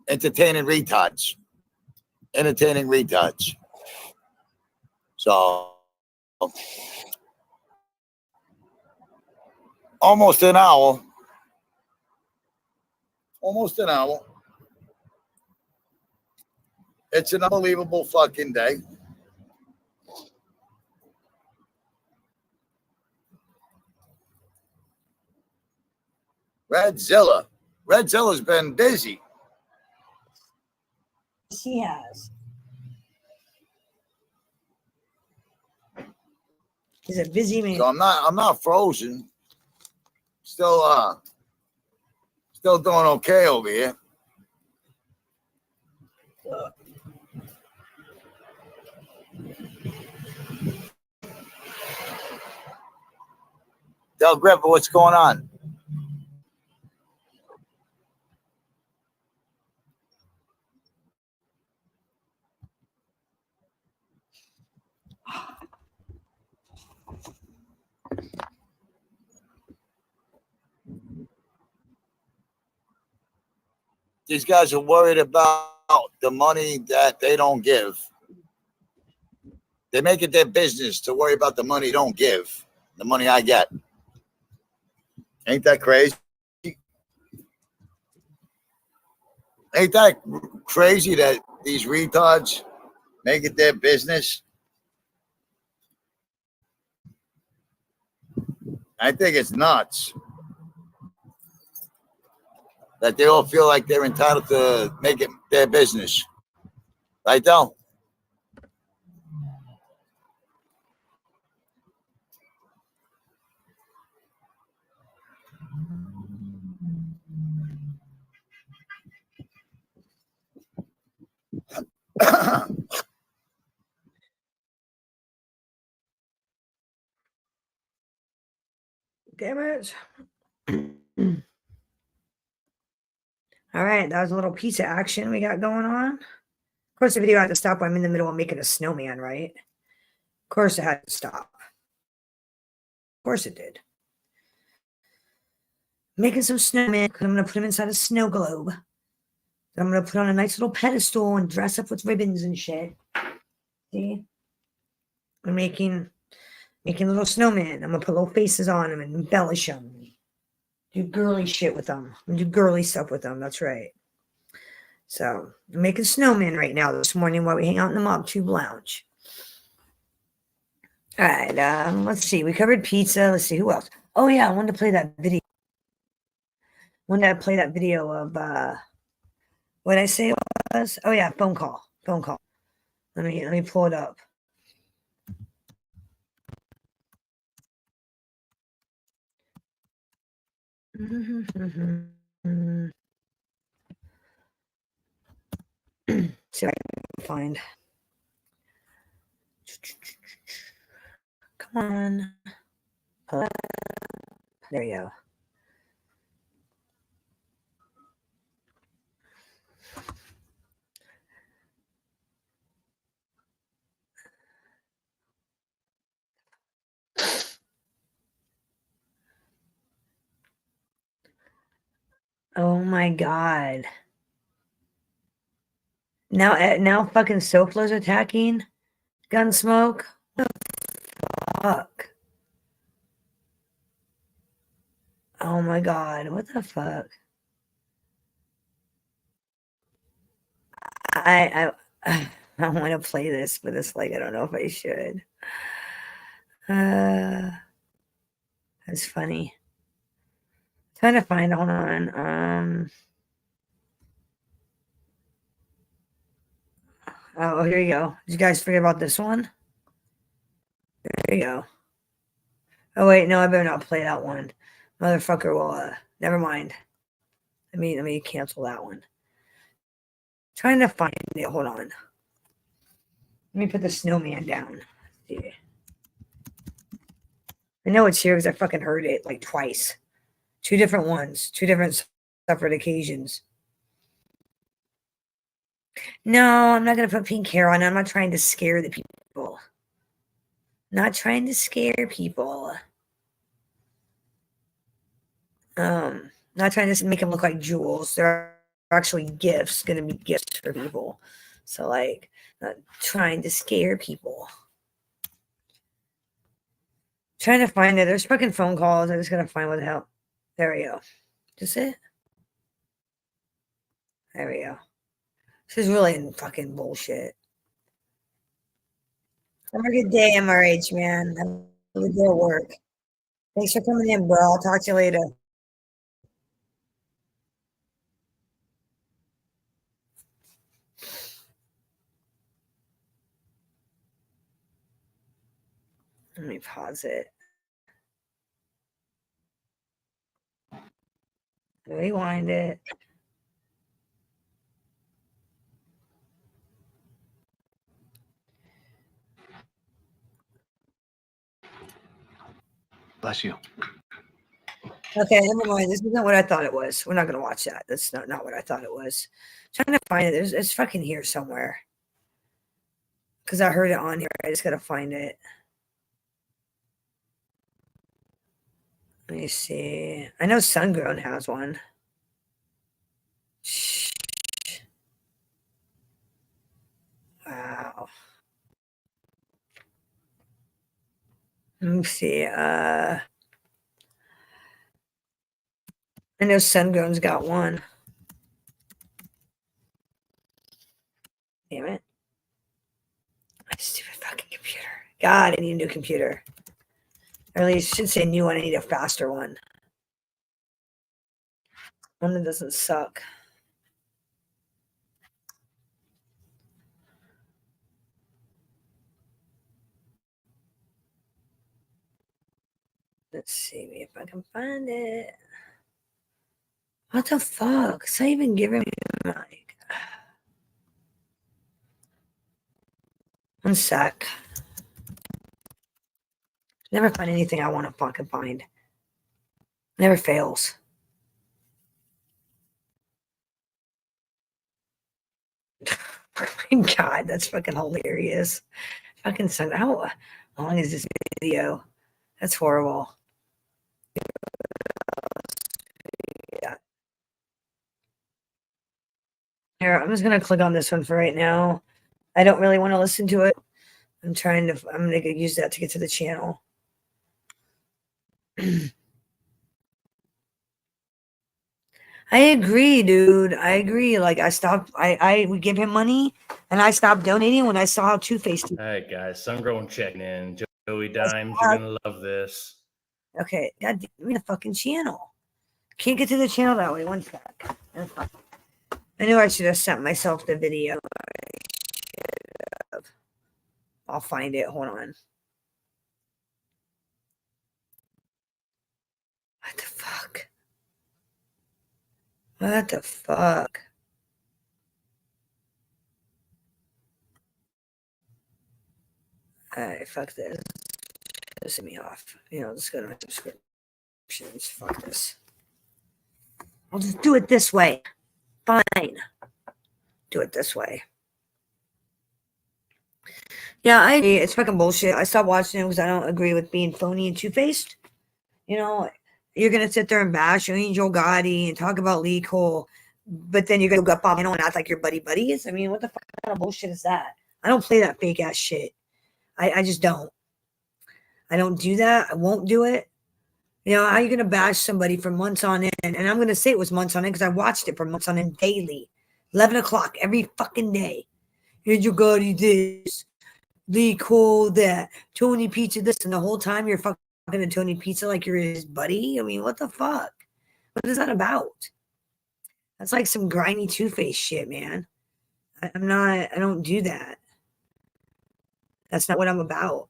Entertaining retards. Entertaining retards. So, almost an hour. Almost an hour. It's an unbelievable fucking day. Redzilla. Redzilla's been busy. She has. He's a busy man. So I'm not frozen. Still doing okay over here. Del Gripper, what's going on? These guys are worried about the money that they don't give. They make it their business to worry about the money don't give, the money I get. Ain't that crazy? Ain't that crazy that these retards make it their business? I think it's nuts that they all feel like they're entitled to make it their business. Right, Del? Damn it. All right, that was a little piece of action we got going on. Of course, the video had to stop when I'm in the middle of making a snowman, right? Of course, it had to stop. Of course, it did. Making some snowmen because I'm going to put them inside a snow globe. I'm going to put on a nice little pedestal and dress up with ribbons and shit. See? I'm making little snowmen. I'm going to put little faces on them and embellish them. Do girly shit with them. Do girly stuff with them. That's right. So, I'm making snowmen right now this morning while we hang out in the Mob Tube Lounge. All right, let's see. We covered pizza. Let's see, who else? Oh, yeah, I wanted to play that video. When did I play that video of, what did I say it was? Oh, yeah, phone call. Phone call. Let me pull it up. See if I can find. Come on. There you go. Oh my god. Now fucking Sofla's attacking Gunsmoke. What the fuck? Oh my god, what the fuck? I want to play this, but it's like I don't know if I should. That's funny. Trying to find, hold on. Oh, here you go. Did you guys forget about this one? There you go. Oh wait, no, I better not play that one. Motherfucker will never mind. Let me cancel that one. Trying to find it. Hold on. Let me put the snowman down. See. I know it's here because I fucking heard it like twice. 2 different ones. 2 different separate occasions. No, I'm not gonna put pink hair on. I'm not trying to scare the people. Not trying to scare people. Not trying to make them look like jewels. They're actually gifts, gonna be gifts for people. So like, not trying to scare people. Trying to find it. There's fucking phone calls. I just gotta find what the hell. There we go. Just it. There we go. This is really fucking bullshit. Have a good day, MRH, man. Have a good day at work. Thanks for coming in, bro. I'll talk to you later. Let me pause it. Rewind it. Bless you. Okay, never mind. This isn't what I thought it was. We're not gonna watch that. That's not what I thought it was. Trying to find it. It's fucking here somewhere. Because I heard it on here. I just gotta find it. Let me see. I know Sungrown has one. Wow. Let me see. I know Sungrown's got one. Damn it. My stupid fucking computer. God, I need a new computer. Or at least I should say new one. I need a faster one. One that doesn't suck. Let's see if I can find it. What the fuck? Is that even giving me like? One sec. Never find anything I want to fucking find. Never fails. Oh my God, that's fucking hilarious. Fucking son, how long is this video? That's horrible. Yeah. Here, I'm just gonna click on this one for right now. I don't really want to listen to it. I'm gonna use that to get to the channel. I agree, dude. I agree. Like I would give him money and I stopped donating when I saw how Two-Faced. All right, guys. Sungrown checking in. Joey Dimes, you're gonna love this. Okay, God, give me the fucking channel. Can't get to the channel that way. One sec. I knew I should have sent myself the video. I'll find it. Hold on. What the fuck? What the fuck? Alright, fuck this. Pissing me off. You know, let's go to my subscriptions. Fuck this. I'll just do it this way. Fine. Do it this way. Yeah, it's fucking bullshit. I stopped watching it because I don't agree with being phony and two-faced. You know, you're gonna sit there and bash Angel Gotti and talk about Lee Cole, but then you're gonna go up on and act like you're buddies. I mean, what the fuck kind of bullshit is that? I don't play that fake ass shit. I just don't. I don't do that. I won't do it. You know, how are you gonna bash somebody for months on end? And I'm gonna say it was months on end because I watched it for months on end daily, 11 o'clock every fucking day. Angel Gotti this, Lee Cole that, Tony Pizza this, and the whole time you're fucking to Tony Pizza like you're his buddy. I mean, what the fuck? What is that about? That's like some grimy Two-Face shit, man. I don't do that. That's not what I'm about.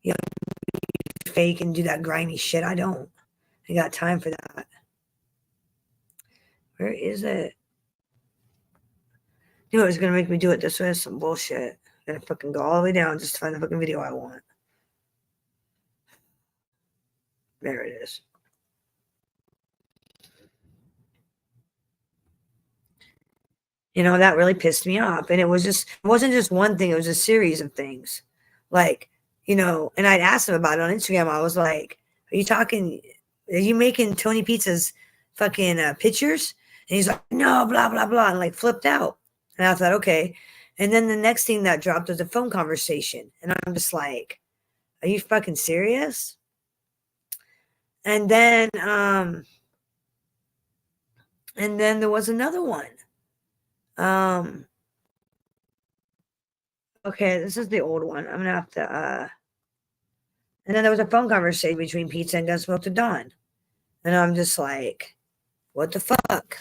You know, fake and do that grimy shit. I don't. I got time for that. Where is it? You know it was gonna make me do it this way. Some bullshit. I'm gonna fucking go all the way down just to find the fucking video I want. There it is. You know, that really pissed me off. And it wasn't just one thing, it was a series of things. Like, you know, and I'd asked him about it on Instagram. I was like, are you making Tony Pizza's fucking pictures? And he's like, no, blah, blah, blah, and like flipped out. And I thought, okay. And then the next thing that dropped was a phone conversation. And I'm just like, are you fucking serious? And then there was another one. Okay, this is the old one. I'm gonna have to and then there was a phone conversation between Pizza and Gunsmoke to Dawn. And I'm just like, what the fuck?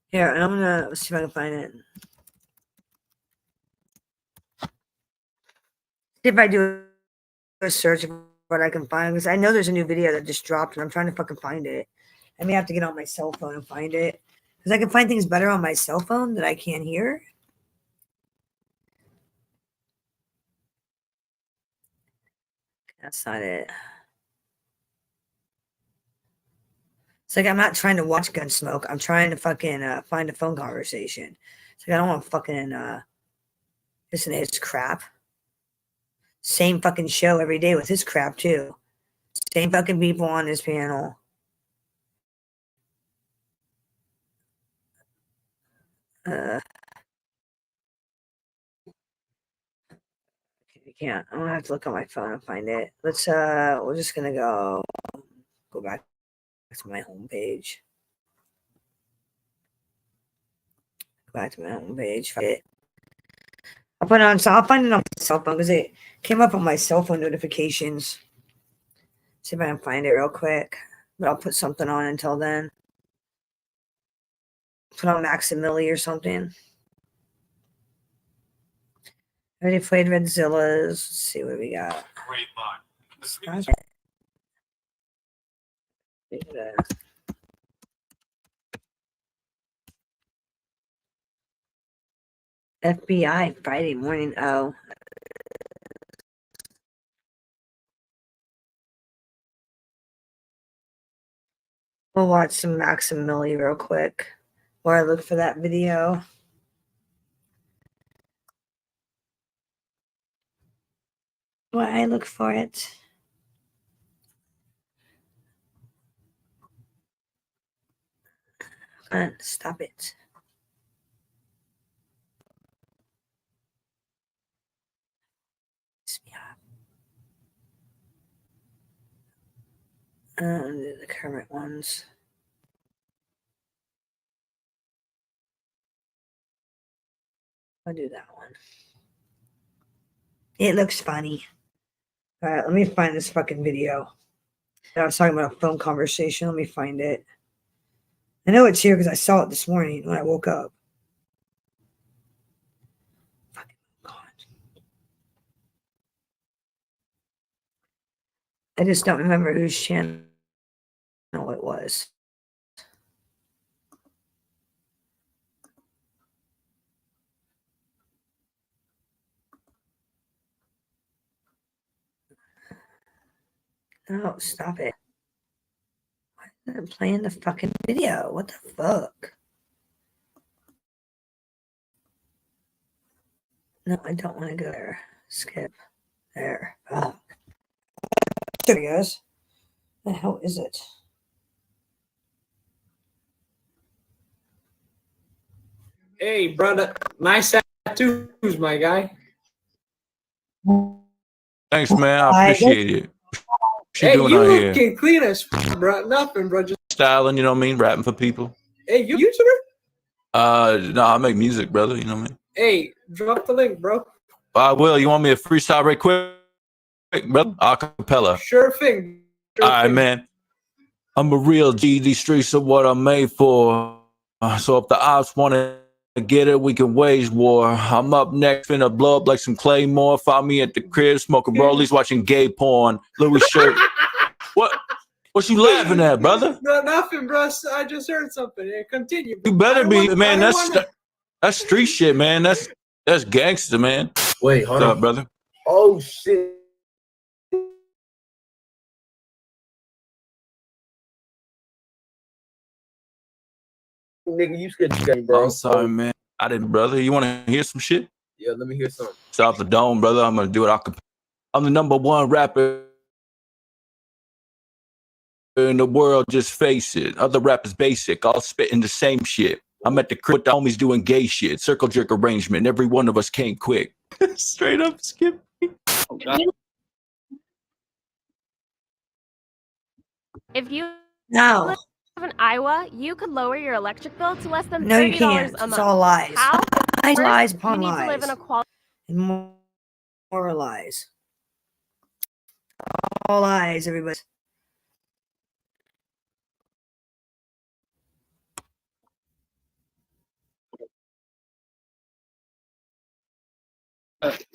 Here, and I'm gonna see if I can find it. See if I do a search of what I can find, because I know there's a new video that just dropped and I'm trying to fucking find it. I may have to get on my cell phone and find it. Because I can find things better on my cell phone that I can't hear. That's not it. It's like I'm not trying to watch Gunsmoke. I'm trying to fucking find a phone conversation. It's like I don't want to fucking listen to his crap. Same fucking show every day with his crap too. Same fucking people on his panel. I can't. I'm gonna have to look on my phone and find it. Let's we're just gonna go back to my homepage. Go back to my homepage. Find it. I'll put it on, so I'll find it on my cell phone because it came up on my cell phone notifications. See if I can find it real quick. But I'll put something on until then. Put on Maximili or something. I already played Redzillas. Let's see what we got. Great line. FBI Friday morning. Oh. We'll watch some Max and Millie real quick while I look for that video. While I look for it. Stop it. The current ones. I'll do that one. It looks funny. All right, let me find this fucking video. I was talking about a phone conversation. Let me find it. I know it's here because I saw it this morning when I woke up. Fucking God. I just don't remember whose channel it was. No, stop it. Why isn't it playing the fucking video? What the fuck? No, I don't want to go there. Skip. There. Oh. There he goes. The hell is it? Hey, brother. Nice tattoos, my guy. Thanks, man. I appreciate it. What you Hey, doing you out here? looking clean as fuck, bro. Nothing, bro. Just Styling, you know what I mean? Rapping for people. hey, you YouTuber? No, I make music, brother. You know what I mean? Hey, drop the link, bro. I will. You want me to freestyle right quick, brother? Acapella. Sure thing. All right, man. I'm a real G. These streets are what I'm made for. So if the ops want to get it, we can wage war. I'm up next, finna blow up like some Claymore. Find me at the crib, smoking rollies, watching gay porn. Louis shirt. What you laughing at, brother? No, nothing, bro. I just heard something. Hey, continue. You better be, man. That's street shit, man. That's gangster, man. Wait, hold What's on, up, brother? Oh shit. Nigga, you scared the game, bro. I'm sorry, man. I didn't, brother. You want to hear some shit? Yeah, let me hear something. It's off the dome, brother. I'm gonna do it. I'm the #1 rapper in the world. Just face it. Other rappers basic. All spitting the same shit. I'm at the crib with the homies doing gay shit. Circle jerk arrangement. Every one of us came quick. Straight up skip. Oh, God. If you No. live in Iowa, you could lower your electric bill to less than No, you $30 can't. a month. It's all lies. How? Lies, First, lies upon you need lies. to live in a quality. And more lies. All lies, everybody.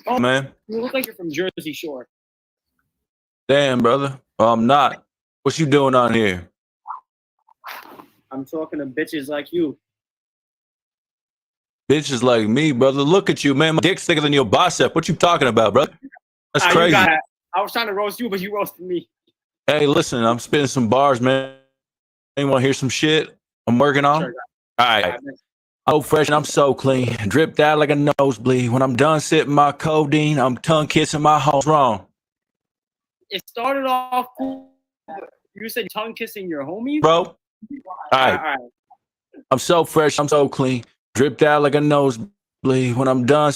Oh, man. You look like you're from Jersey Shore. Damn, brother. Well, I'm not. What you doing on here? I'm talking to bitches like you. Bitches like me, brother. Look at you, man. My dick's thicker than your bicep. What you talking about, brother? That's You crazy. got it. I was trying to roast you, but you roasted me. Hey, listen, I'm spitting some bars, man. You want to hear some shit I'm working on? Sure. All right. I'm fresh and I'm so clean. Dripped out like a nosebleed. When I'm done sipping my codeine, I'm tongue kissing my hoes wrong. It started off cool. You said tongue kissing your homies? Bro. All right. All right. I'm so fresh, I'm so clean. Dripped out like a nosebleed. When I'm done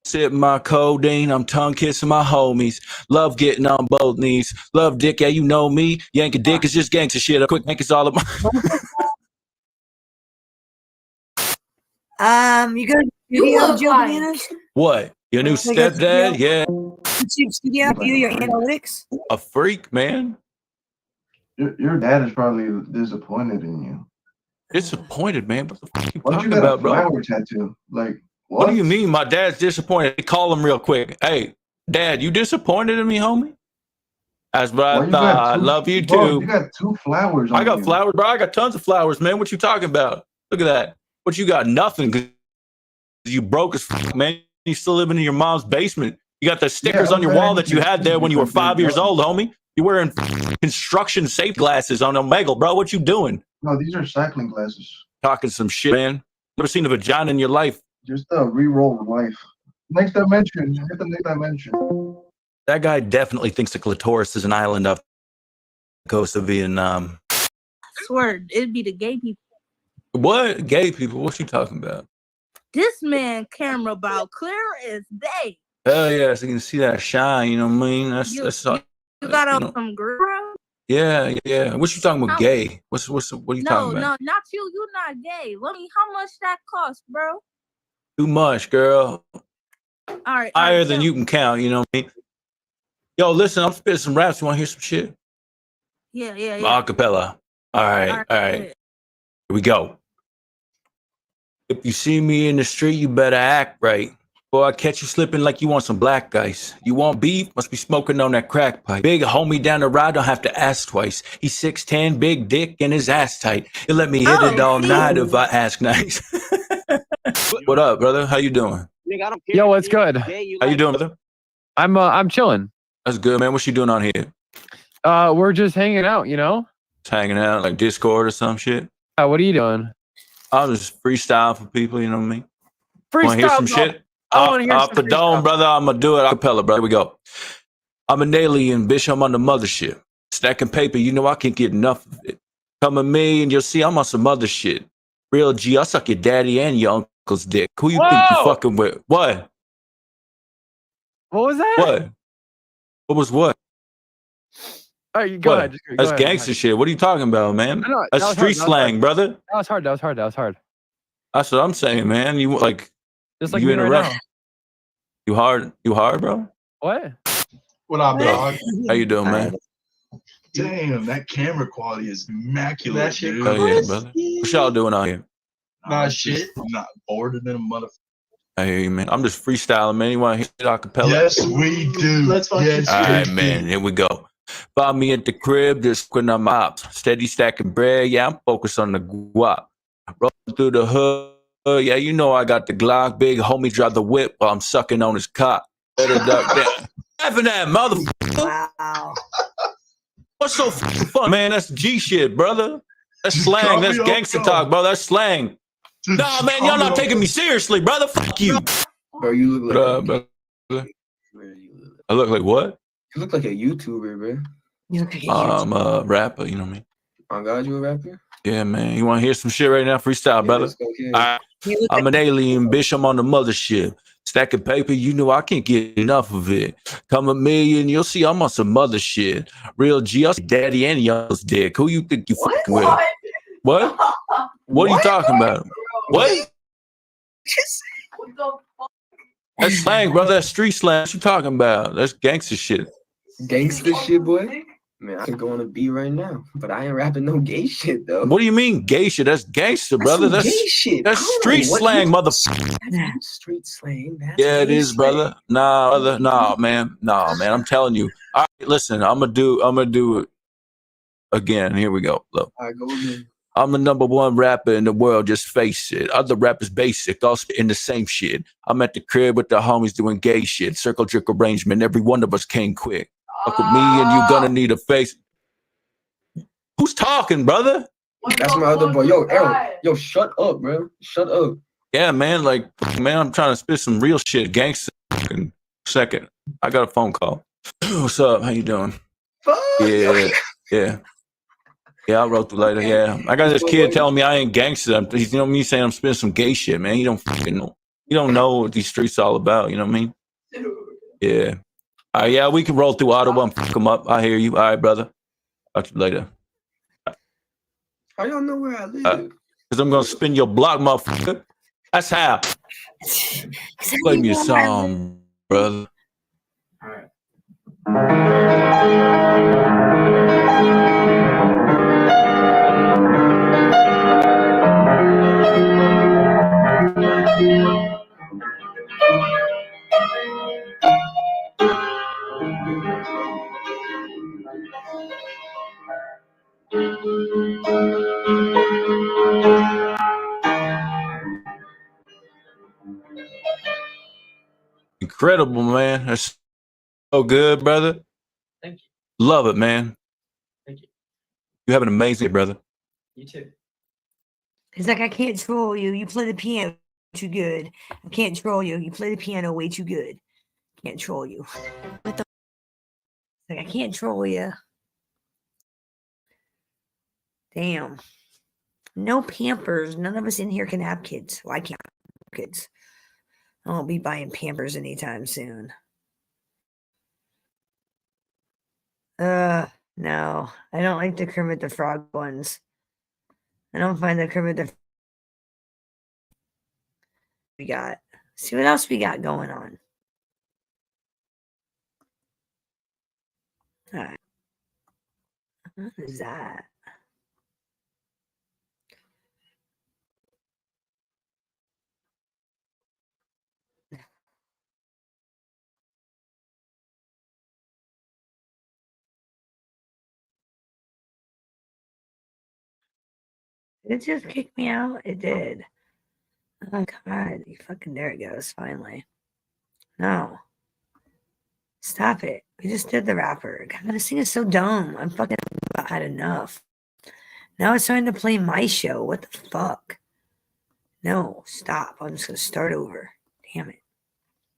sipping my codeine, I'm tongue kissing my homies. Love getting on both knees. Love dick, yeah, you know me. Yank a dick is just gangster shit. A quick yank is all of my. You go to the studio, Joe Bananas? What? Your new stepdad? Yeah. YouTube studio, view your analytics. A freak, man. Your dad is probably disappointed in you. Disappointed, man. What the fuck are you Why'd you talking got about, a bro? flower tattoo? Like, What do you mean my dad's disappointed? Call him real quick. Hey, Dad, you disappointed in me, homie? That's what Why I you thought. got I two- love you bro, too. you got 2 flowers on I got you. flowers, bro. I got tons of flowers, man. What you talking about? Look at that. What you got? Nothing. You broke as fuck, man. You still living in your mom's basement. You got the stickers Yeah, on your okay. wall that you had there when you were 5 years No. old, homie. You wearing construction safe glasses on Omegle, bro. What you doing? No, these are cycling glasses. Talking some shit, man. Never seen a vagina in your life. Just a re-roll of life. Next dimension. Hit the next dimension. That guy definitely thinks the clitoris is an island off the coast of Vietnam. Swear, it'd be the gay people. What? Gay people? What you talking about? This man camera about clear as day. Hell yeah, so you can see that shine, you know what I mean? That's You that's got you on know, some girl? yeah, yeah. What you talking about How- gay? What are you talking about? No, not you. You not gay. Let me. How much that cost, bro? Too much, girl. All right. Higher than you can count, you know what I mean? Yo, listen, I'm spitting some raps. You wanna hear some shit? Yeah. Acapella. All right. Here we go. If you see me in the street, you better act right. Boy, I catch you slipping like you want some black ice. You want beef? Must be smoking on that crack pipe. Big homie down the ride, don't have to ask twice. He's 6'10", big dick, and his ass tight. He'll let me hit it all night if I ask nice. What up, brother? How you doing? Yo, what's good? How you doing, brother? I'm chilling. That's good, man. What you doing on here? We're just hanging out, you know? Just hanging out, like Discord or some shit? What are you doing? I'm just freestyle for people, you know what I mean? Wanna hear Freestyle, some bro. shit? I wanna hear Off some the dome, freestyle. brother. I'm gonna do it a cappella, brother. Here we go. I'm an alien, bitch. I'm on the mothership. Stacking paper, you know I can't get enough of it. Come at me and you'll see I'm on some other shit. Real G, I'll suck your daddy and your uncle's dick. Who you think you Whoa! fucking with? What? What was that? What? What was what? All right, go What? ahead. Go That's ahead. gangster shit. What are you talking about, man? I know, That's that was street hard, slang, brother. That was hard. That's what I'm saying, man. You like, Just like you me right interrupt. now. You hard, bro? What? What up, dog? How you doing, man? Damn, that camera quality is immaculate, That shit dude. Oh yeah, brother. What y'all doing out here? Nah, shit. I'm not bored than a motherfucker. I hear you, man. I'm just freestyling, man. You want to hear shit acapella? Yes, we do. Let's fucking All right, man. Here we go. Find me at the crib, just quitting on my ops. Steady stacking bread. Yeah, I'm focused on the guap. Rolling through the hood. Yeah, you know I got the Glock. Big homie drive the whip while I'm sucking on his cock. Better duck down. Laughing at motherfucker. Wow. What's so fun, man? That's G shit, brother. That's slang. That's gangster talk, bro. That's slang. Nah, man, y'all not taking me seriously, brother. Fuck you. Bro, you look like brother? I look like what? you look like a YouTuber, bro. I'm a rapper, you know what I mean? Oh God, you a rapper? Yeah, man. You want to hear some shit right now? Freestyle, brother. let's go here. All right. I'm an alien, bitch. I'm on the mothership. Stacking paper, you know I can't get enough of it. Come a million, you'll see I'm on some other shit. Real G, I'll see daddy and young's dick. Who you think you fucking with? What? What are you talking about? What? That's slang, brother. That's street slang. What you talking about? That's gangster shit. Gangster shit, boy. Man, I can go on a beat right now, but I ain't rapping no gay shit though. What do you mean gay shit? That's gangster, brother. some That's gay shit. That's I don't street know what slang, you- motherfucker. That's street slang. That's Yeah, it gay is, slang. brother. Nah, brother. Nah, man. Nah, man. I'm telling you. All right, listen, I'm gonna do it again. Here we go. Look. All right, go again. I'm the #1 rapper in the world, just face it. Other rappers basic, all spitting the same shit. I'm at the crib with the homies doing gay shit. Circle jerk arrangement. Every one of us came quick. Fuck with me and you gonna need a face. Who's talking, brother? That's my other boy. Yo, Aaron. Yo, shut up, bro. Shut up. Yeah, man. Like, man, I'm trying to spit some real shit. Gangster. Second. I got a phone call. What's up? How you doing? Yeah. Yeah, I wrote through later. Yeah. I got this kid telling me I ain't gangster. He's, you know me saying I'm spitting some gay shit, man. You don't fucking know. You don't know what these streets all about. You know what I mean? Yeah. All right, yeah, we can roll through Ottawa and fuck them up. I hear you. All right, brother. Talk to you later. How y'all know where I live? Because I'm going to spin your block, motherfucker. That's how. Play me a song, brother. incredible, man. That's so good, brother. Thank you. Love it, man. Thank you. You have an amazing day, brother. You too. He's like, I can't troll you. You play the piano too good. I can't troll you. You play the piano way too good. Can't troll you. What the? Like, I can't troll you. Damn. No Pampers. None of us in here can have kids. Well, I can't have kids. I won't be buying Pampers anytime soon. No. I don't like the Kermit the Frog ones. I don't find the Kermit the we got. See what else we got going on. All right. What is that? Did it just kick me out? It did. Oh, God. You fucking, there it goes, finally. No. Stop it. We just did the rapper. God, this thing is so dumb. I'm fucking had enough. Now it's trying to play my show. What the fuck? No, stop. I'm just going to start over. Damn it.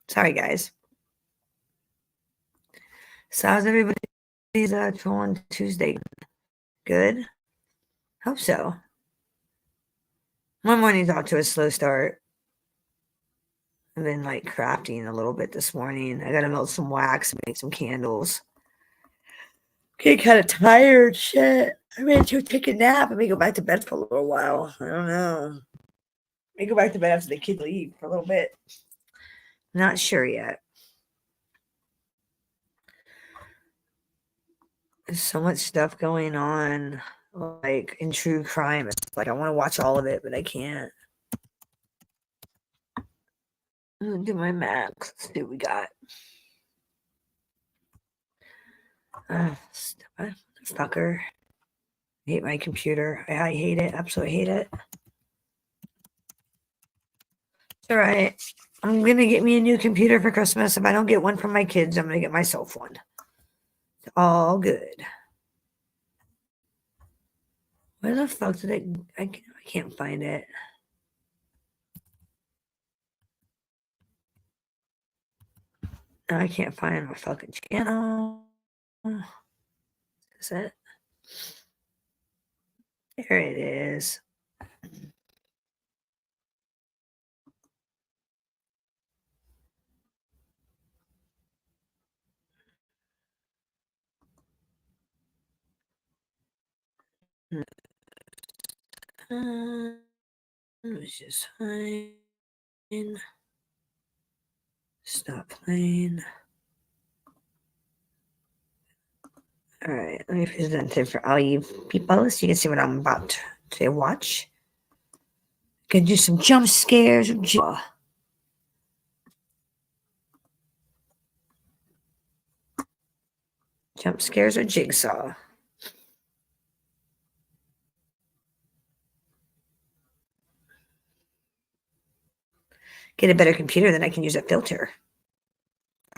Sorry, guys. So how's everybody's on Tuesday? Good? Hope so. My morning's off to a slow start. I've been like crafting a little bit this morning. I gotta melt some wax and make some candles. Getting kind of tired. Shit. I may take a nap. I may go back to bed for a little while. I don't know. I may go back to bed after the kids leave for a little bit. Not sure yet. There's so much stuff going on, like in true crime. It's like I want to watch all of it, but I can't. I'm gonna do my max. Let's see what we got. Motherfucker. I hate my computer. I hate it. Absolutely hate it. It's all right. I'm gonna get me a new computer for Christmas. If I don't get one for my kids, I'm gonna get myself one. It's all good. Where the fuck did it? I can't find it. No, I can't find my fucking channel. Is it? There it is. Let's just find. Stop playing. All right, let me present it for all you people so you can see what I'm about to watch. Gonna do some jump scares. Jump scares or jigsaw. Get a better computer, then I can use a filter.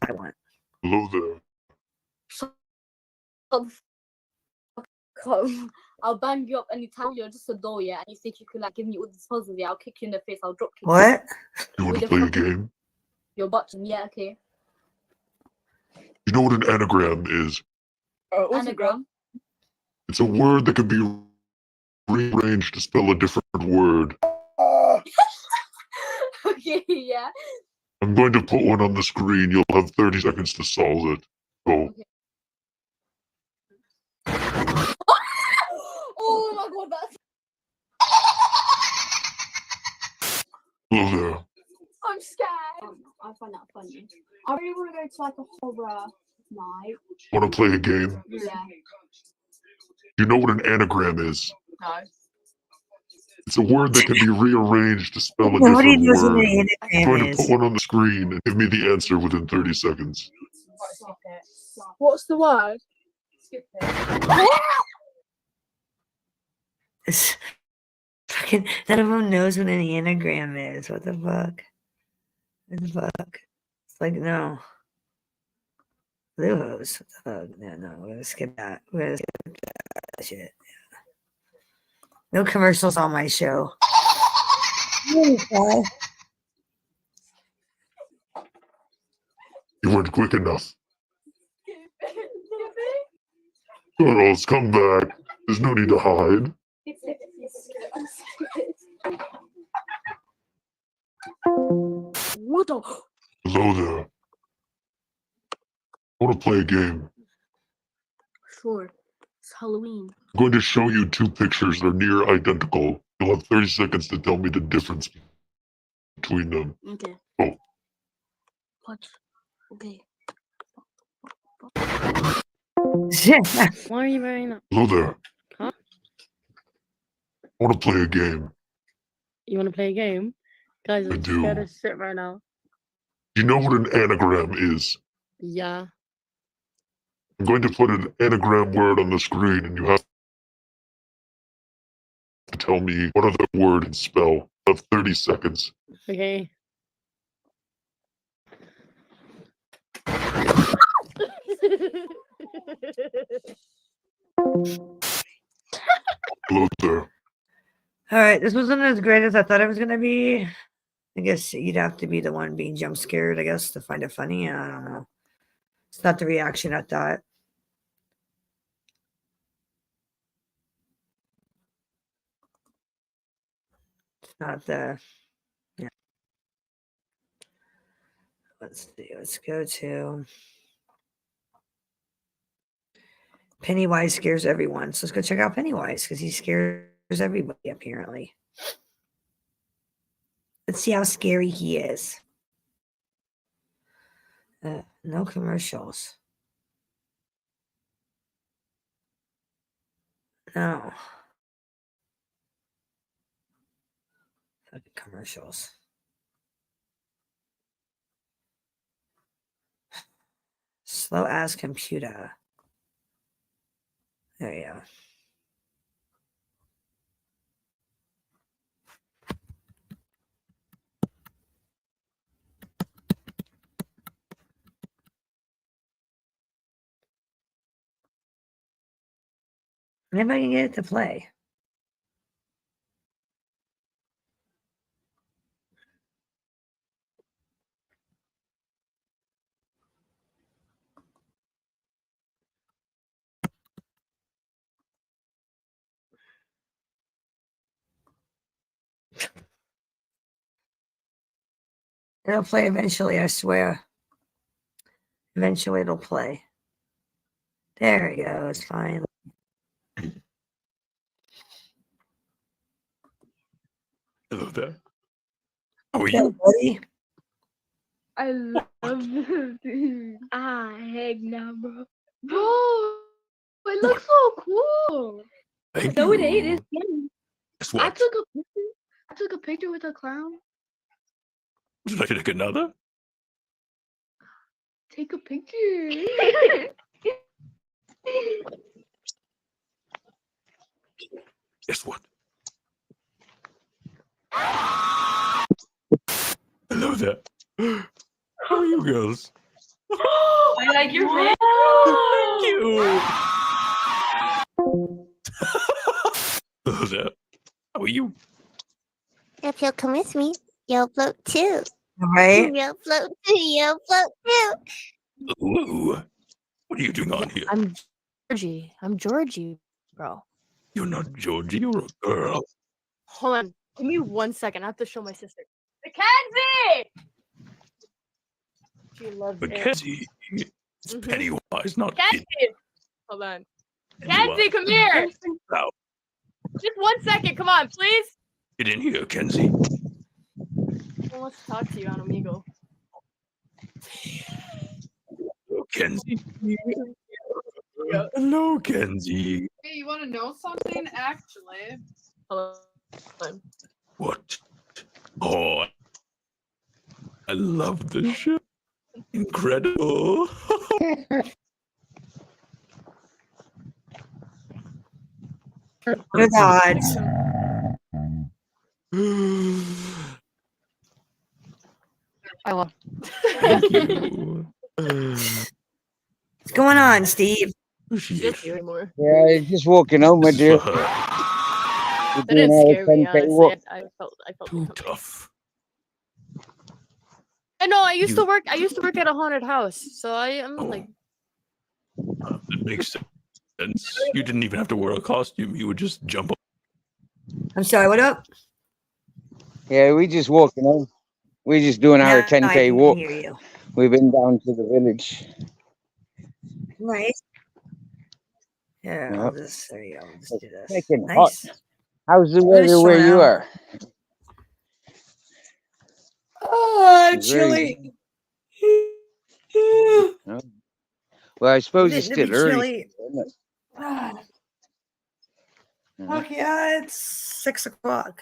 I want. Hello there. I'll bang you up anytime you're just a doll, yeah, and you think you could like give me all these puzzles, yeah, I'll kick you in the face, I'll drop kick What? You want to play a game? your button, yeah, okay. You know what an anagram is? Anagram. It's a word that can be rearranged to spell a different word. Okay, yeah. I'm going to put one on the screen. You'll have 30 seconds to solve it. Go. Okay. Oh my god, that's. Hello there. I'm scared. I find that funny. I really want to go to like a horror night. Want to play a game? Yeah. You know what an anagram is? No. It's a word that can be rearranged to spell a Nobody different knows what word. an I'm anagram going to put is. one on the screen and give me the answer within 30 seconds. What's the word? Skip it. Fucking none of them knows what an anagram is. What the fuck? What the fuck? It's like, no. Blue hose. No, we're gonna skip that. We're gonna skip that shit. No commercials on my show. You weren't quick enough. Girls, come back. There's no need to hide. What the? Hello there. I want to play a game. Sure. It's Halloween. I'm going to show you two pictures. They're near identical. You'll have 30 seconds to tell me the difference between them. Okay. Oh. What? Okay. Why are you wearing that? Hello there. Huh? I want to play a game. You want to play a game? Guys, I I'm do. scared as shit right now. Do you know what an anagram is? Yeah. I'm going to put an anagram word on the screen, and you have to tell me what other word and spell. I have 30 seconds. Okay. Hello there. All right, this wasn't as great as I thought it was gonna be. I guess you'd have to be the one being jump scared, I guess, to find it funny. I don't know. It's not the reaction I thought. It's not the. Yeah. Let's see. Let's go to. Pennywise scares everyone. So let's go check out Pennywise because he scares everybody, apparently. Let's see how scary he is. No commercials. No. Fucking commercials. Slow as computer. There you go. Maybe I can get it to play. It'll play eventually, I swear. Eventually it'll play. There we go. It's fine. Hello there. How are Yeah, you? buddy. I love this dude. Heck nah, bro. Bro, it looks so cool. Thank So you. it is. Guess I what? took a picture. I took a picture with a clown. Should I take another? Take a picture. Guess what? Hello there. How are you girls? I like your face. Thank you. Hello there. How are you? If you'll come with me, you'll float too. Right? You'll float too. You'll float too. Ooh. What are you doing on here? I'm Georgie. I'm Georgie, bro. You're not Georgie, you're a girl. Hold on. Give me 1 second. I have to show my sister. Mackenzie! She loves it. Mackenzie, it's Pennywise, not Mackenzie! Hold on. Pennywise. Mackenzie, come here! Now, Just 1 second. Come on, please. get in here, Kenzie. I want to talk to you on Omegle. Hello, Kenzie. Hello, Kenzie. Hey, you want to know something? Actually, Hold on. What? Oh, I love this show. Incredible. Good odds. I will. Thank you. What's going on, Steve? Just you anymore. Yeah, just walking home, my This is dear. for her. We're That didn't doing our scare me, 10K honestly. walk. I felt it Too coming. tough. I know. I used You- to work. I used to work at a haunted house, so I'm like. That makes sense. You didn't even have to wear a costume. You would just jump up. I'm sorry, what up? Yeah, we just walking home. We're just doing our Yeah, I 10K can walk. hear you. We've been down to the village. Nice. Yeah, Yep. I'll just, there you go. I'll just do this. Making hot. Nice. How's the Nice weather where sun you out. are? Oh, It's very chilly. oh. Well, I suppose it's Getting to be still early. chilly. Isn't it? Ah, Uh-huh. fuck yeah, it's 6 o'clock.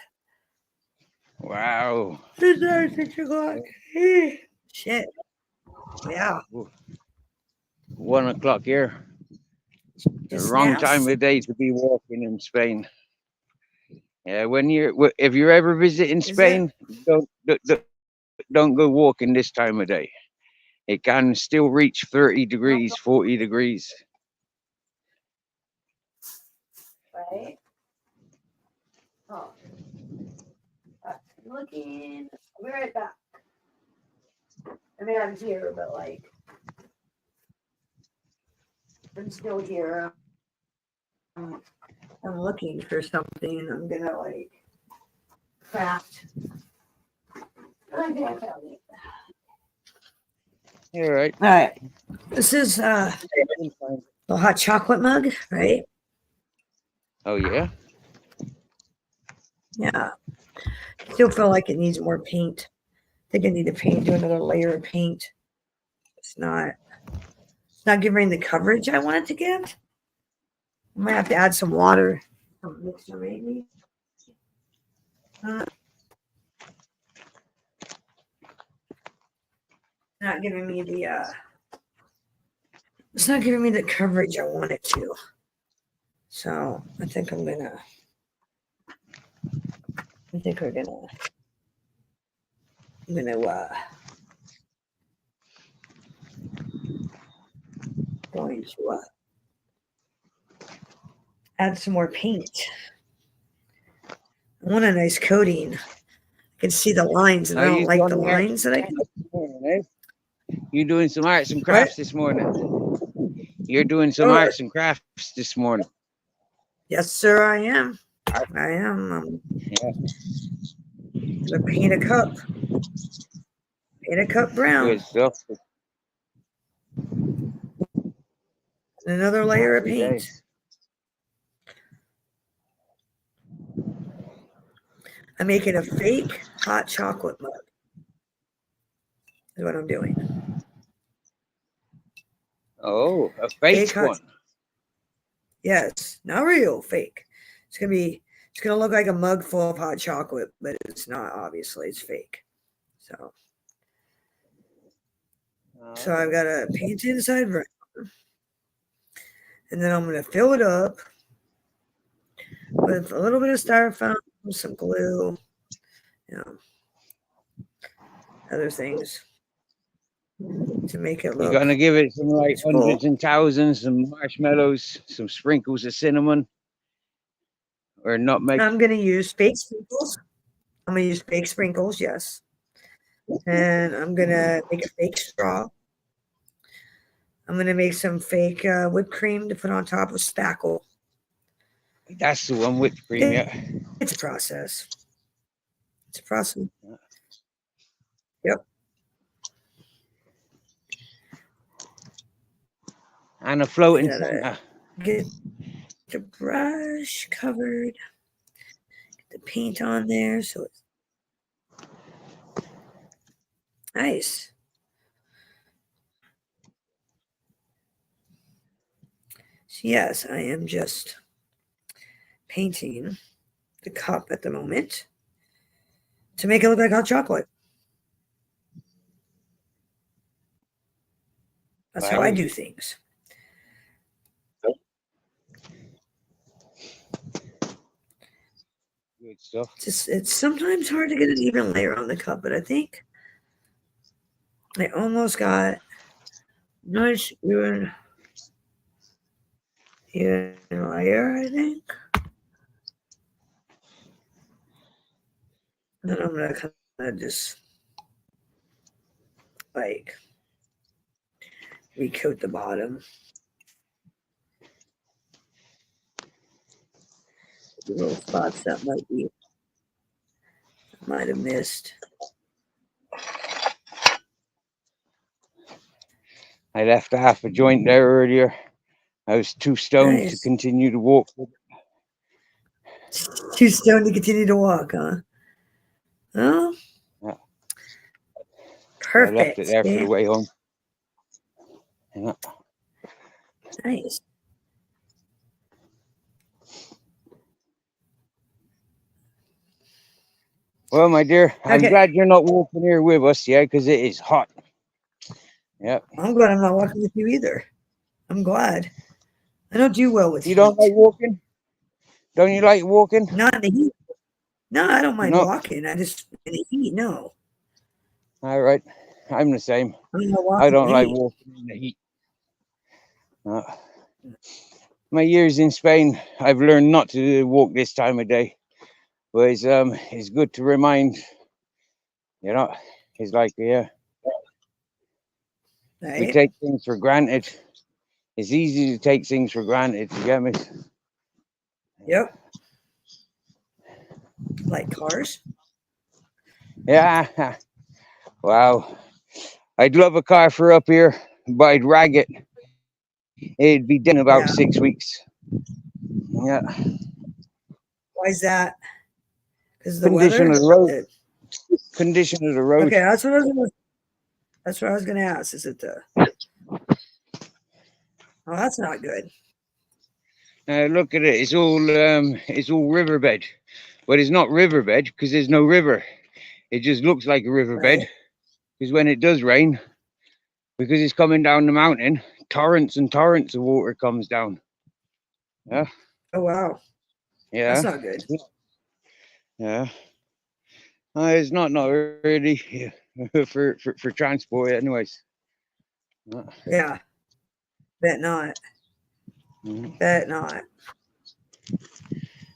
Wow. It's now 6 o'clock. Shit. Yeah. 1 o'clock here. The Just wrong now. time of day to be walking in Spain. Yeah, if you're ever visiting Is it? Spain, don't go walking this time of day. It can still reach 30 degrees, 40 degrees. Right? Oh. Looking. I'll be right back. I mean, I'm here, but like, I'm still here. I'm looking for something. I'm gonna like craft. I think I found it. All right. All right. This is the hot chocolate mug, right? Oh yeah. Yeah. Still feel like it needs more paint. I think I need to do another layer of paint. It's not giving the coverage I want it to give. I might have to add some water. Some mixture maybe. Not giving me the it's not giving me the coverage I want it to. So I think we're gonna I'm going to add some more paint. I want a nice coating. I can see the lines, and I don't like the lines that I can. You're doing some arts and crafts this morning. You're doing some arts and crafts this morning. Yes, sir, I am. I am. Yeah. Gonna paint a cup. Paint a cup brown. Good stuff. Another layer of Happy paint. days. I'm making a fake hot chocolate mug. Is what I'm doing. Oh, a fake one. Yes, not real, fake. It's gonna look like a mug full of hot chocolate, but it's not. Obviously, it's fake. So I've got to paint inside brown, and then I'm gonna fill it up with a little bit of styrofoam, some glue, other things to make it look. You're gonna give it some like cool. hundreds and thousands, some marshmallows, some sprinkles of cinnamon, or nutmeg. I'm gonna use fake sprinkles. Yes. And I'm gonna make a fake straw. I'm gonna make some fake whipped cream to put on top of spackle. That's the one, whipped cream, yeah. It's a process. It's a process. Yep. And a floating Santa. Get the brush covered. Get the paint on there so it's nice. So yes, I am just painting the cup at the moment to make it look like hot chocolate. That's how I do things. Good stuff. It's sometimes hard to get an even layer on the cup, but I think I almost got nice even layer, I think. Then I'm gonna kind of just like recoat the bottom. The little spots that might have missed. I left half a joint there earlier. I was too stoned to Nice. continue to walk. Too stoned to continue to walk, huh? Oh, Yeah. perfect. I left it there for the way home. Yeah. Nice. Well, my dear, I'm Okay. glad you're not walking here with us, yeah, because it is hot. Yeah. I'm glad I'm not walking with you either. I'm glad. I don't do well with You don't like walking? Don't you like walking? Not in the heat. No, I don't mind No. walking. I just in the heat, no. All right. I'm the same. I I don't like walking in the heat. My years in Spain, I've learned not to walk this time of day. But it's good to remind, you know, it's like, yeah, Right. we take things for granted. It's easy to take things for granted, you get me? Yep. Like cars? Yeah. Wow. I'd love a car for up here, but I'd rag it. It'd be done in about 6 weeks. Yeah. Why is that? Because the Condition weather? of the road. Condition of the road. Okay, that's what I was gonna ask. Is it the Oh, that's not good. Look at it. It's all riverbed, but it's not riverbed because there's no river. It just looks like a riverbed because when it does rain, because it's coming down the mountain, torrents and torrents of water comes down. Yeah. Oh wow. Yeah. That's not good. Yeah. It's not really for transport, anyways. Yeah. Bet not. Bet not.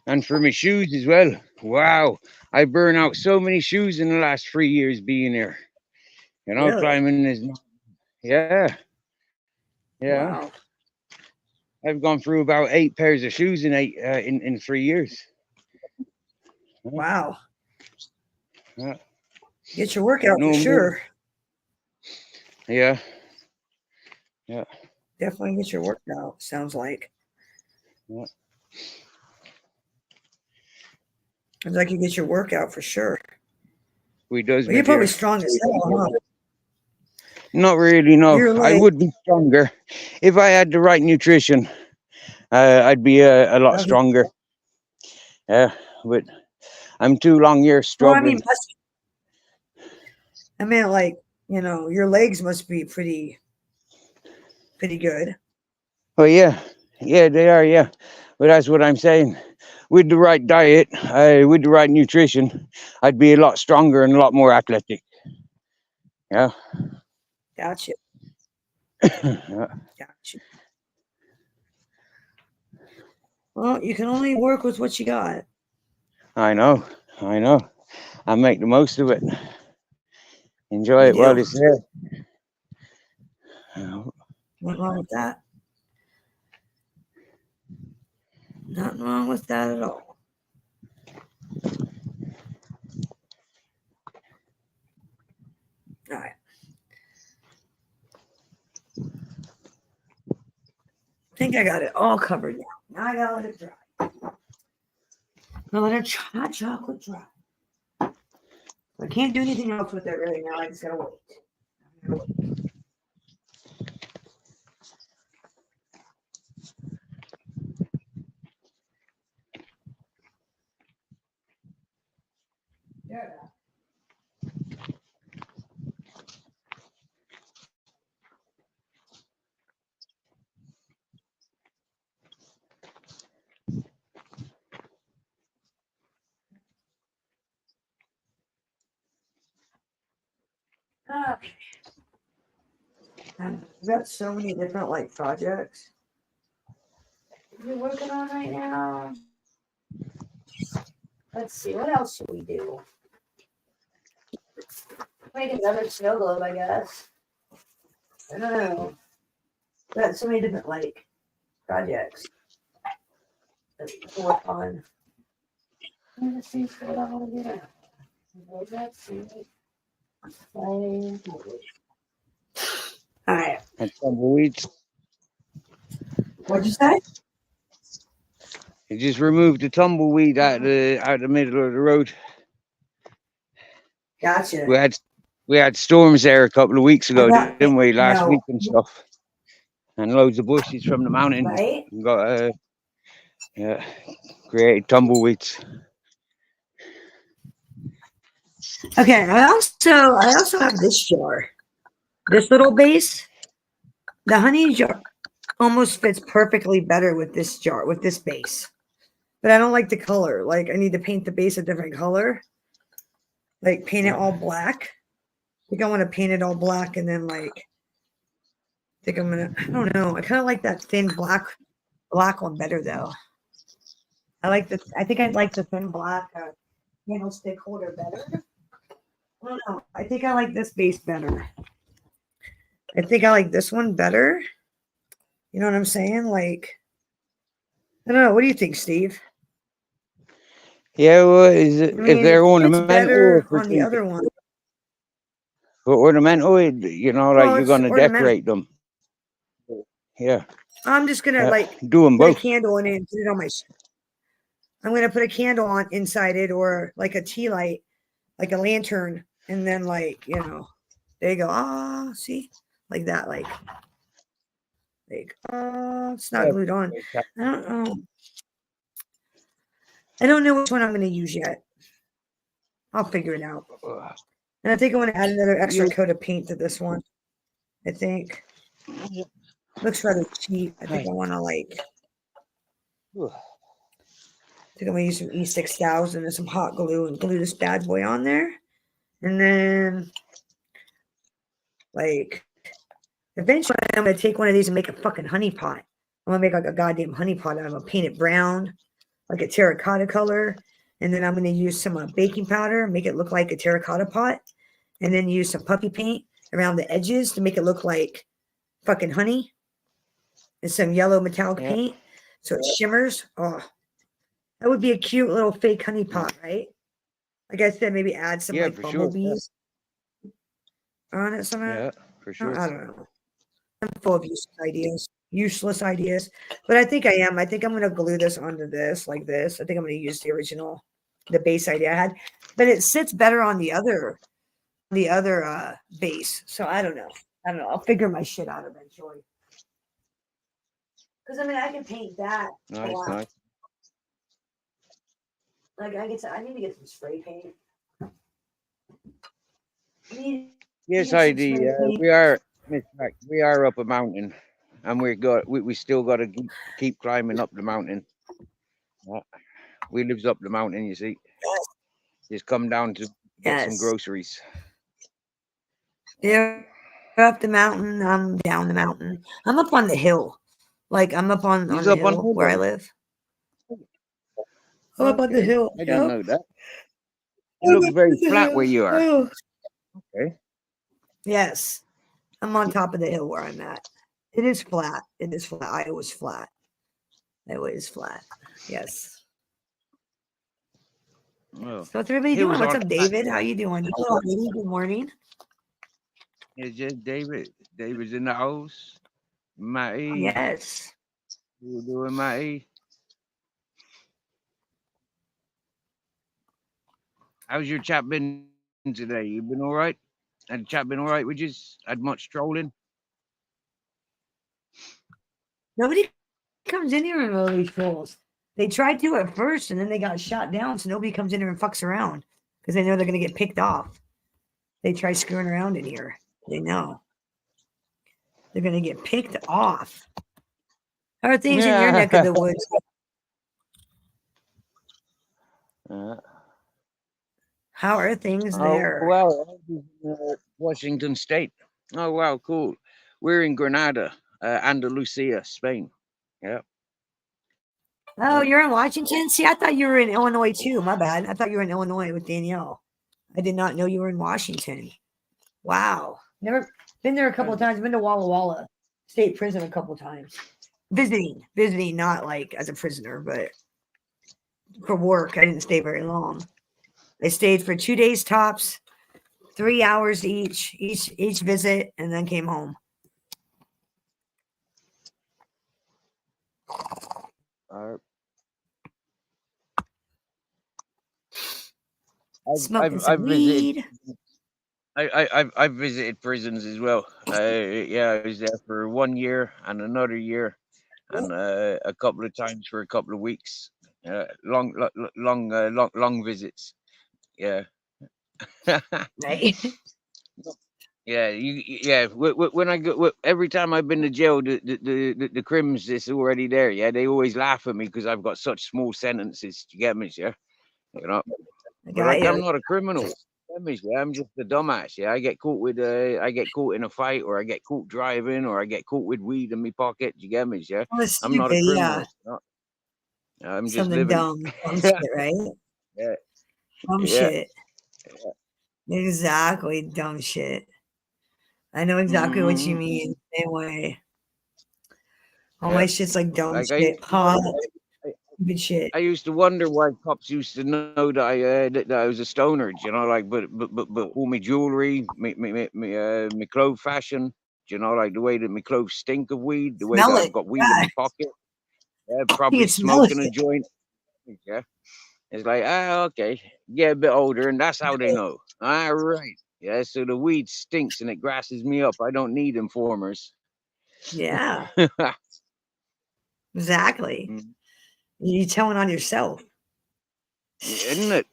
And for my shoes as well. Wow, I burn out so many shoes in the last 3 years being here. You know, Really? climbing is not. Yeah. Yeah. Wow. I've gone through about 8 pairs of shoes in 3 years. Wow. Yeah. Get your workout for sure. Yeah. Yeah. Definitely get your workout, sounds like. Yeah. Sounds like you get your workout for sure. We does. Well, you're probably strong as hell, huh? Not really, no. You're I like- would be stronger if I had the right nutrition. I'd be a lot stronger. Yeah, but I'm too long here Well, I struggling. mean, like, you know, your legs must be pretty good. Oh yeah, they are. Yeah, but that's what I'm saying. With the right diet, with the right nutrition, I'd be a lot stronger and a lot more athletic. Yeah. Gotcha. Yeah. Gotcha. Well, you can only work with what you got. I know. I make the most of it. Enjoy You it while do. it's there. Nothing wrong with that. Nothing wrong with that at all. All right. I think I got it all covered now. Now I gotta let it dry. Now let it hot chocolate dry. I can't do anything else with it right now. I just gotta wait. Yeah. Okay. I've got so many different like projects we're working on right now. Let's see, what else should we do? Make another snow globe, I guess. I don't know. Got so many different like projects that we can work on. Let's see what I want to do. Let's see. All right. And tumbleweeds. What'd you say? You just removed the tumbleweed out the middle of the road. Gotcha. We had storms there a couple of weeks ago, didn't we? Last No. week and stuff. And loads of bushes from the mountains. Right? Got created tumbleweeds. Okay, I also have this jar. This little base. The honey jar almost fits perfectly better with this jar, with this base. But I don't like the color. Like I need to paint the base a different color. Like paint it all black. I think I want to paint it all black and then like I think I'm gonna, I don't know. I kind of like that thin black one better though. I think I'd like the thin black candlestick holder better. I don't know. I think I like this base better. I think I like this one better. You know what I'm saying? Like, I don't know. What do you think, Steve? Yeah, well, is it, I mean, if they're it's ornamental better or on the other one. for ornamental, you know, like Well, you're it's gonna ornamental. decorate them. Yeah. I'm just gonna like do them put a both. candle in it and put it on my. I'm gonna put a candle on inside it or like a tea light, like a lantern, and then like there you go. Ah, see, like that, like it's not glued on. I don't know. I don't know which one I'm gonna use yet. I'll figure it out. And I think I want to add another extra coat of paint to this one. I think looks rather cheap. I think I want to like. I think I'm gonna use some E6000 and some hot glue and glue this bad boy on there, and then like eventually I'm gonna take one of these and make a fucking honey pot. I'm gonna make like a goddamn honey pot. I'm gonna paint it brown, like a terracotta color, and then I'm gonna use some baking powder, make it look like a terracotta pot, and then use some puppy paint around the edges to make it look like fucking honey, and some yellow metallic paint so it shimmers. Oh, that would be a cute little fake honey pot, right? Like I said, maybe add some like for bumblebees on it somehow. Yeah, for sure. I don't know. I'm full of useless ideas. But I think I am. I think I'm gonna glue this onto this like this. I think I'm gonna use the base idea I had, but it sits better on the other base. So I don't know. I'll figure my shit out eventually. Because I mean, I can paint that a Nice, lot. nice. Like I need to get some spray paint. Yes, I do. We are, Miss Mac, we are up a mountain, and we still got to keep climbing up the mountain. We lives up the mountain, you see. Just come down to get some groceries. Yeah, up the mountain. I'm down the mountain. I'm up on the hill. Like I'm up on the hill where I live. I'm up on the hill. I didn't know that. It looks very flat where you are. Okay. Yes, I'm on top of the hill where I'm at. It is flat. It is flat. Iowa's flat. Iowa is flat. Yes. Well, So what's everybody doing? What's up, David? How you doing? Hello, lady. Good morning. It's just David. David's in the house. Matty. Yes. You doing, Matty? How's your chat been today? You been all right? Had the chat been all right? We just had much trolling. Nobody comes in here and really trolls. They tried to at first, and then they got shot down. So nobody comes in here and fucks around because they know they're going to get picked off. They try screwing around in here. They know they're going to get picked off. How are things in your neck of the woods? How are things there? Well, Washington State. Oh, wow, cool. We're in Granada, Andalusia, Spain. Yeah. Oh, you're in Washington? See, I thought you were in Illinois too. My bad. I thought you were in Illinois with Danielle. I did not know you were in Washington. Wow. Never been there a couple of times. Been to Walla Walla State Prison a couple of times. Visiting, not like as a prisoner, but for work. I didn't stay very long. I stayed for 2 days tops, 3 hours each visit, and then came home. I've visited. I've visited prisons as well. Yeah, I was there for 1 year and another year, and a couple of times for a couple of weeks. Long visits. Yeah. Right. Yeah. When I go, every time I've been to jail, the crims that's already there. Yeah, they always laugh at me because I've got such small sentences. You get me? Yeah. You know. But like, I'm not a criminal. Yeah, I'm just a dumbass. Yeah, I get caught in a fight, or I get caught driving, or I get caught with weed in my pocket. You get me? Yeah, I'm not a criminal. Yeah. I'm just Something living. dumb shit, right? Yeah. Dumb shit. Exactly, dumb shit. I know exactly what you mean. Same way. All my shit's like dumb shit. Good shit. I used to wonder why cops used to know that I was a stoner, you know, like, but all my jewelry, my clothes fashion, you know, like the way that my clothes stink of weed, the way that I've got weed in my pocket, probably smoking a joint. Yeah, it's like, okay, get a bit older, and that's how they know. All right, yeah. So the weed stinks and it grasses me up. I don't need informers. Yeah. Exactly. You're telling on yourself. Isn't it?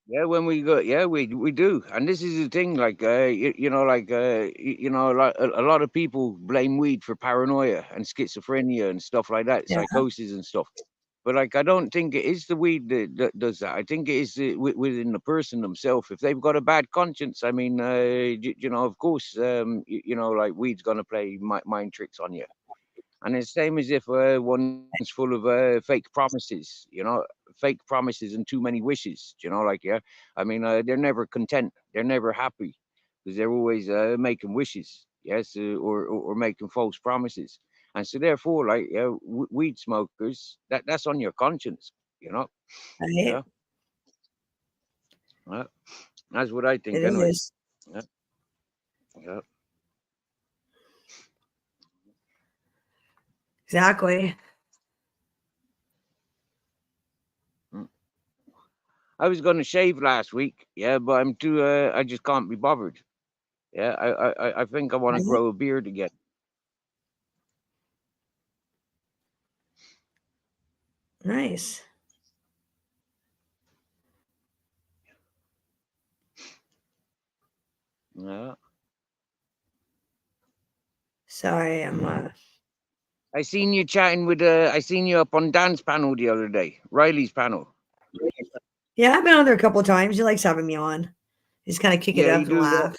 Yeah, when we go, yeah, we do, and this is the thing. Like, you know, a lot of people blame weed for paranoia and schizophrenia and stuff like that, psychosis and stuff. But like, I don't think it is the weed that does that. I think it is within the person themselves. If they've got a bad conscience, I mean, you know, of course, you know, like weed's gonna play mind tricks on you. And it's the same as if one's full of fake promises, you know, fake promises and too many wishes, you know, like, yeah. I mean, they're never content. They're never happy because they're always making wishes, yes, or making false promises. And so therefore, like, yeah, weed smokers, that's on your conscience, you know. Yeah. That's what I think, anyway. Yeah. Yeah. Exactly. I was going to shave last week, yeah, but I'm too. I just can't be bothered. Yeah, I think I want to grow a beard again. Nice. Yeah. Sorry, I'm. I seen you chatting with. I seen you up on Dan's panel the other day, Riley's panel. Yeah, I've been on there a couple of times. He likes having me on. Just kind of kick it up and laugh.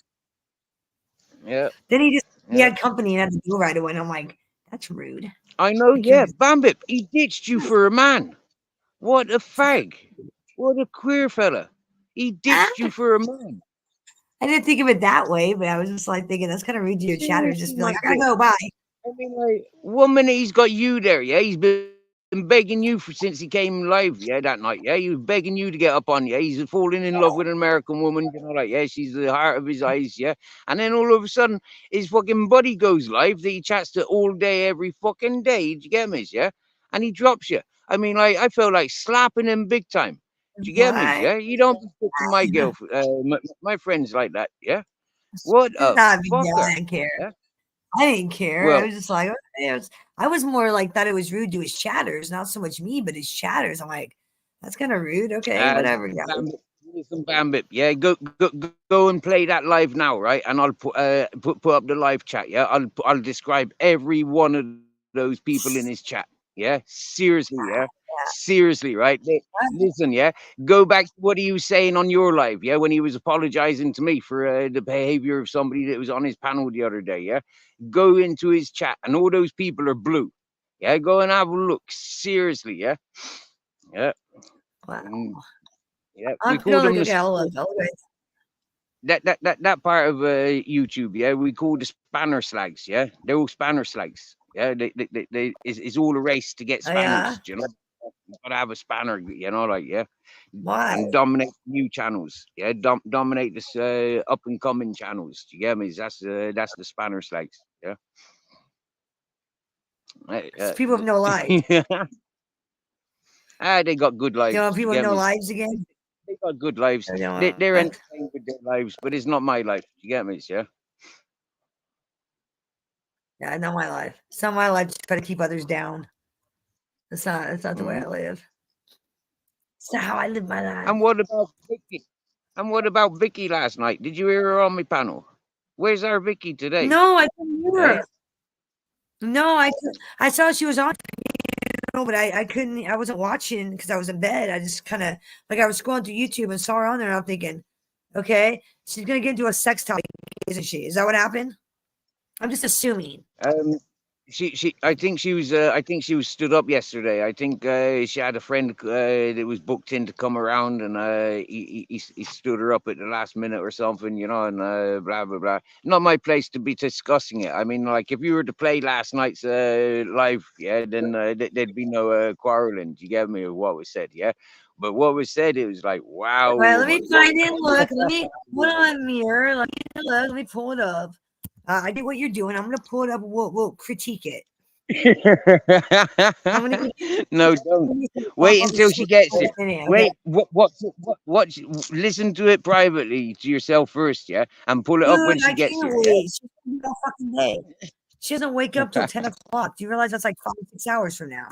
Yeah. Then he had company and had to go right away. And I'm like, that's rude. I know. Yeah, Bambip, he ditched you for a man. What a fag! What a queer fella. He ditched you for a man. I didn't think of it that way, but I was just like thinking that's kind of rude to your chatters. Just be like, I gotta go, bye. I mean, like, 1 minute he's got you there, yeah. He's been begging you since he came live, yeah, that night, yeah. He was begging you to get up on, yeah. He's falling in love with an American woman, you know, like, yeah, she's the heart of his eyes, yeah. And then all of a sudden, his fucking buddy goes live that he chats to all day, every fucking day. Do you get me, yeah? And he drops you. I mean, like, I felt like slapping him big time. Do you get me, yeah? You don't be to my girlfriend, my friends like that, yeah. What a fucker. I didn't care. Yeah? I didn't care. Well, I was just like, I was more like thought it was rude to his chatters, not so much me, but his chatters. I'm like, that's kind of rude. Okay, whatever. Listen, Bambip, yeah, go and play that live now, right? And I'll put up the live chat. Yeah, I'll describe every one of those people in his chat. Yeah, seriously, yeah. seriously, right? Listen, yeah. Go back to what he was saying on your live, yeah, when he was apologizing to me for the behavior of somebody that was on his panel the other day, yeah. Go into his chat, and all those people are blue. Yeah, go and have a look. Seriously, yeah. Yeah. Wow. Yeah, I'm we call gonna them look the at all of those. that part of YouTube, yeah, we call the spanner slags, yeah. They're all spanner slags. Yeah, it's all a race to get Oh, yeah? spanners, you know. You gotta have a spanner, you know, like yeah. Why? And dominate new channels, yeah. Dominate this up and coming channels. Do you get me? That's the spanner slags, yeah. It's people with no lives. They got good lives. You know, you people with get no me? lives again. They got good lives. They don't They're want- entertained with their lives, but it's not my life. You get me? Yeah. Yeah, not my life. It's not my life to try to keep others down. It's not the way I live. It's not how I live my life. And what about Vicky? And what about Vicky last night? Did you hear her on my panel? Where's our Vicky today? No, I couldn't hear Eh? her. No, I saw she was on, no, but I couldn't. I wasn't watching because I was in bed. I just kind of like I was scrolling through YouTube and saw her on there. And I'm thinking, okay, she's gonna get into a sex topic, isn't she? Is that what happened? I'm just assuming. I think she was stood up yesterday. I think she had a friend that was booked in to come around, and he stood her up at the last minute or something, you know, and blah blah blah. Not my place to be discussing it. I mean, like if you were to play last night's live, yeah, then there'd be no quarreling. Do you get me? Of what was said, yeah. But what was said, it was like, wow. All right, let me find it. Look, let me put on mirror. Let me look. Let me pull it up. I get what you're doing. I'm gonna pull it up. We'll critique it. No, don't. Wait until she gets it. Wait, what? Listen to it privately to yourself first, yeah, and pull it up when Dude, she I gets can't here. wait. She's gonna be all fucking day. She doesn't wake up till 10 o'clock. Do you realize that's like 5-6 hours from now?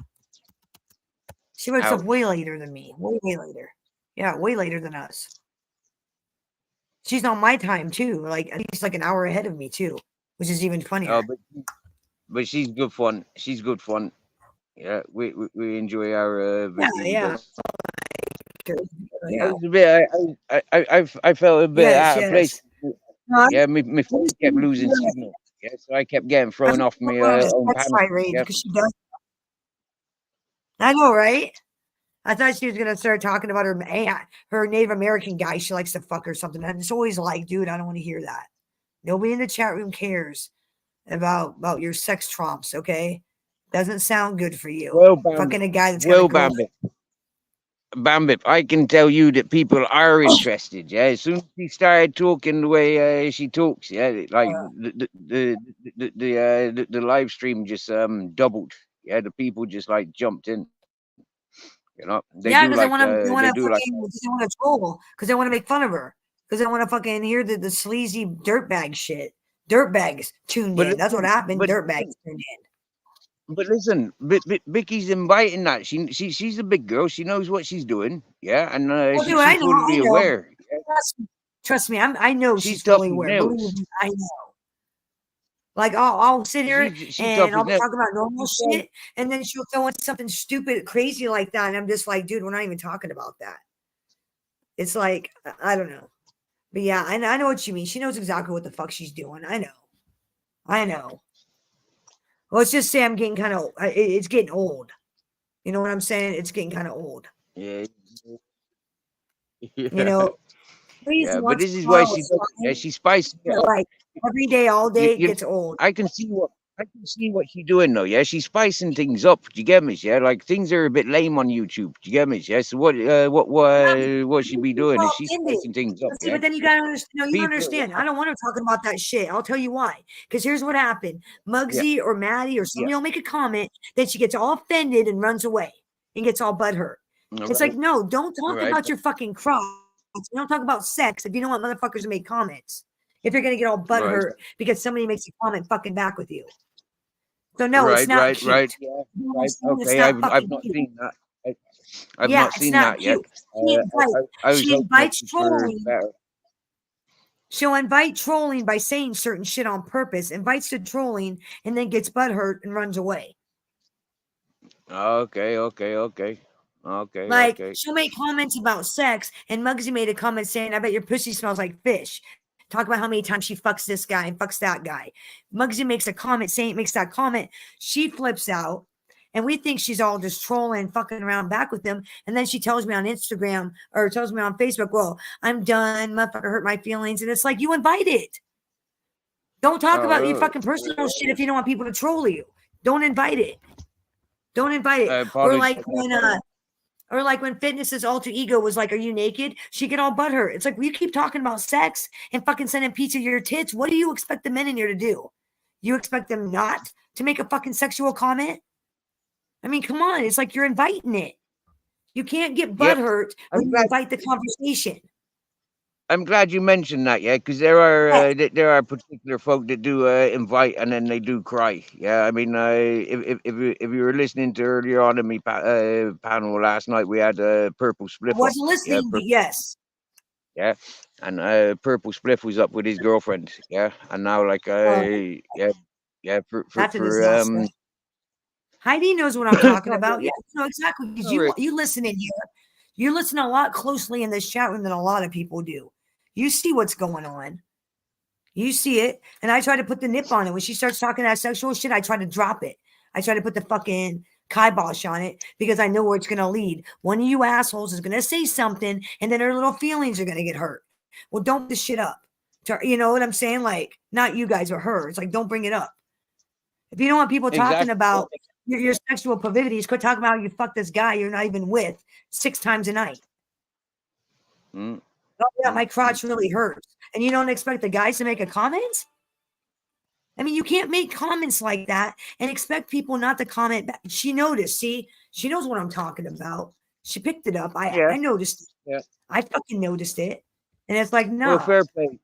She wakes up way later than me. Way later. Yeah, way later than us. She's on my time too. Like at least like an hour ahead of me too, which is even funnier. Oh, but she's good fun. She's good fun. Yeah, we enjoy our Vicky. Yeah. I was a bit. I felt a bit out of place. Yeah, my phone kept losing signal. Yeah, so I kept getting thrown off my own panel. Yeah. Because she does. I know, right? I thought she was gonna start talking about her Native American guy she likes to fuck or something. And it's always like, dude, I don't want to hear that. Nobody in the chat room cares about your sex trumps, okay? Doesn't sound good for you. Well, fucking a guy that's Bambip, I can tell you that people are interested. Yeah, as soon as she started talking the way she talks, yeah, like the live stream just doubled. Yeah, the people just like jumped in. You know, because they want to troll, because they want to make fun of her, because they want to fucking hear the sleazy dirtbag shit. Dirtbags tuned in. That's what happened. Dirtbags tuned in. But listen, Vicky's inviting that. She's a big girl. She knows what she's doing. Yeah, and she's fully aware. Yeah. Trust me, I know she's fully aware. Believe me, I know. Like I'll sit here and I'll be talking about normal shit, and then she'll throw in something stupid, crazy like that, and I'm just like, dude, we're not even talking about that. It's like I don't know, but yeah, I know what you mean. She knows exactly what the fuck she's doing. I know. Well, let's just say I'm getting kind of. It's getting old. You know what I'm saying? It's getting kind of old. Yeah. You know. Yeah, but this is why she's spicy. Like every day, all day, it gets old. I can see what she's doing though. Yeah, she's spicing things up. Do you get me? Yeah, like things are a bit lame on YouTube. Do you get me? Yeah. So what she be doing is she's spicing things up. See, but then you gotta understand. No, you understand. I don't want her talking about that shit. I'll tell you why. Because here's what happened: Muggsy or Maddie or somebody will make a comment, then she gets all offended and runs away and gets all butthurt. It's like, no, don't talk about your fucking crotch. You don't talk about sex if you don't want motherfuckers to make comments. If you're gonna get all butthurt because somebody makes a comment fucking back with you. So no, it's not cute. Right. Okay, I've not seen that. I've not seen that yet. She invites trolling. She'll invite trolling by saying certain shit on purpose, invites the trolling, and then gets butthurt and runs away. Okay. Okay, Like, okay. she'll make comments about sex, and Muggsy made a comment saying, I bet your pussy smells like fish. Talk about how many times she fucks this guy and fucks that guy. Muggsy makes a comment saying, makes that comment. She flips out, and we think she's all just trolling, fucking around back with him. And then she tells me on Instagram or tells me on Facebook, well, I'm done. Motherfucker hurt my feelings. And it's like, you invite it. Don't talk about your fucking personal shit if you don't want people to troll you. Don't invite it. Don't invite it. Or like when Fitness's alter ego was like, are you naked? She get all butthurt. It's like, we keep talking about sex and fucking sending pizza to your tits. What do you expect the men in here to do? You expect them not to make a fucking sexual comment? I mean, come on. It's like you're inviting it. You can't get butthurt when you invite the conversation. I'm glad you mentioned that, yeah, because there are particular folk that do invite and then they do cry. Yeah, I mean, if you were listening to earlier on in my panel last night, we had Purple Spliff. I wasn't listening, but yes. Yeah, and Purple Spliff was up with his girlfriend. Yeah, and now like yeah for That's a disaster. Heidi knows what I'm talking about. Yeah, no, exactly. Because you listen in here. You listen a lot closely in this chat room than a lot of people do. You see what's going on. You see it. And I try to put the nip on it. When she starts talking that sexual shit, I try to drop it. I try to put the fucking kibosh on it because I know where it's going to lead. One of you assholes is going to say something and then her little feelings are going to get hurt. Well, don't put this shit up. You know what I'm saying? Like, not you guys or her. It's like, don't bring it up. If you don't want people talking about your sexual proclivities, quit talking about how you fuck this guy you're not even with 6 times a night. Oh, yeah, my crotch really hurts. And you don't expect the guys to make a comment? I mean, you can't make comments like that and expect people not to comment back. She noticed. See, she knows what I'm talking about. She picked it up. I noticed it. Yeah. I fucking noticed it. And it's like, no. Well, fair play.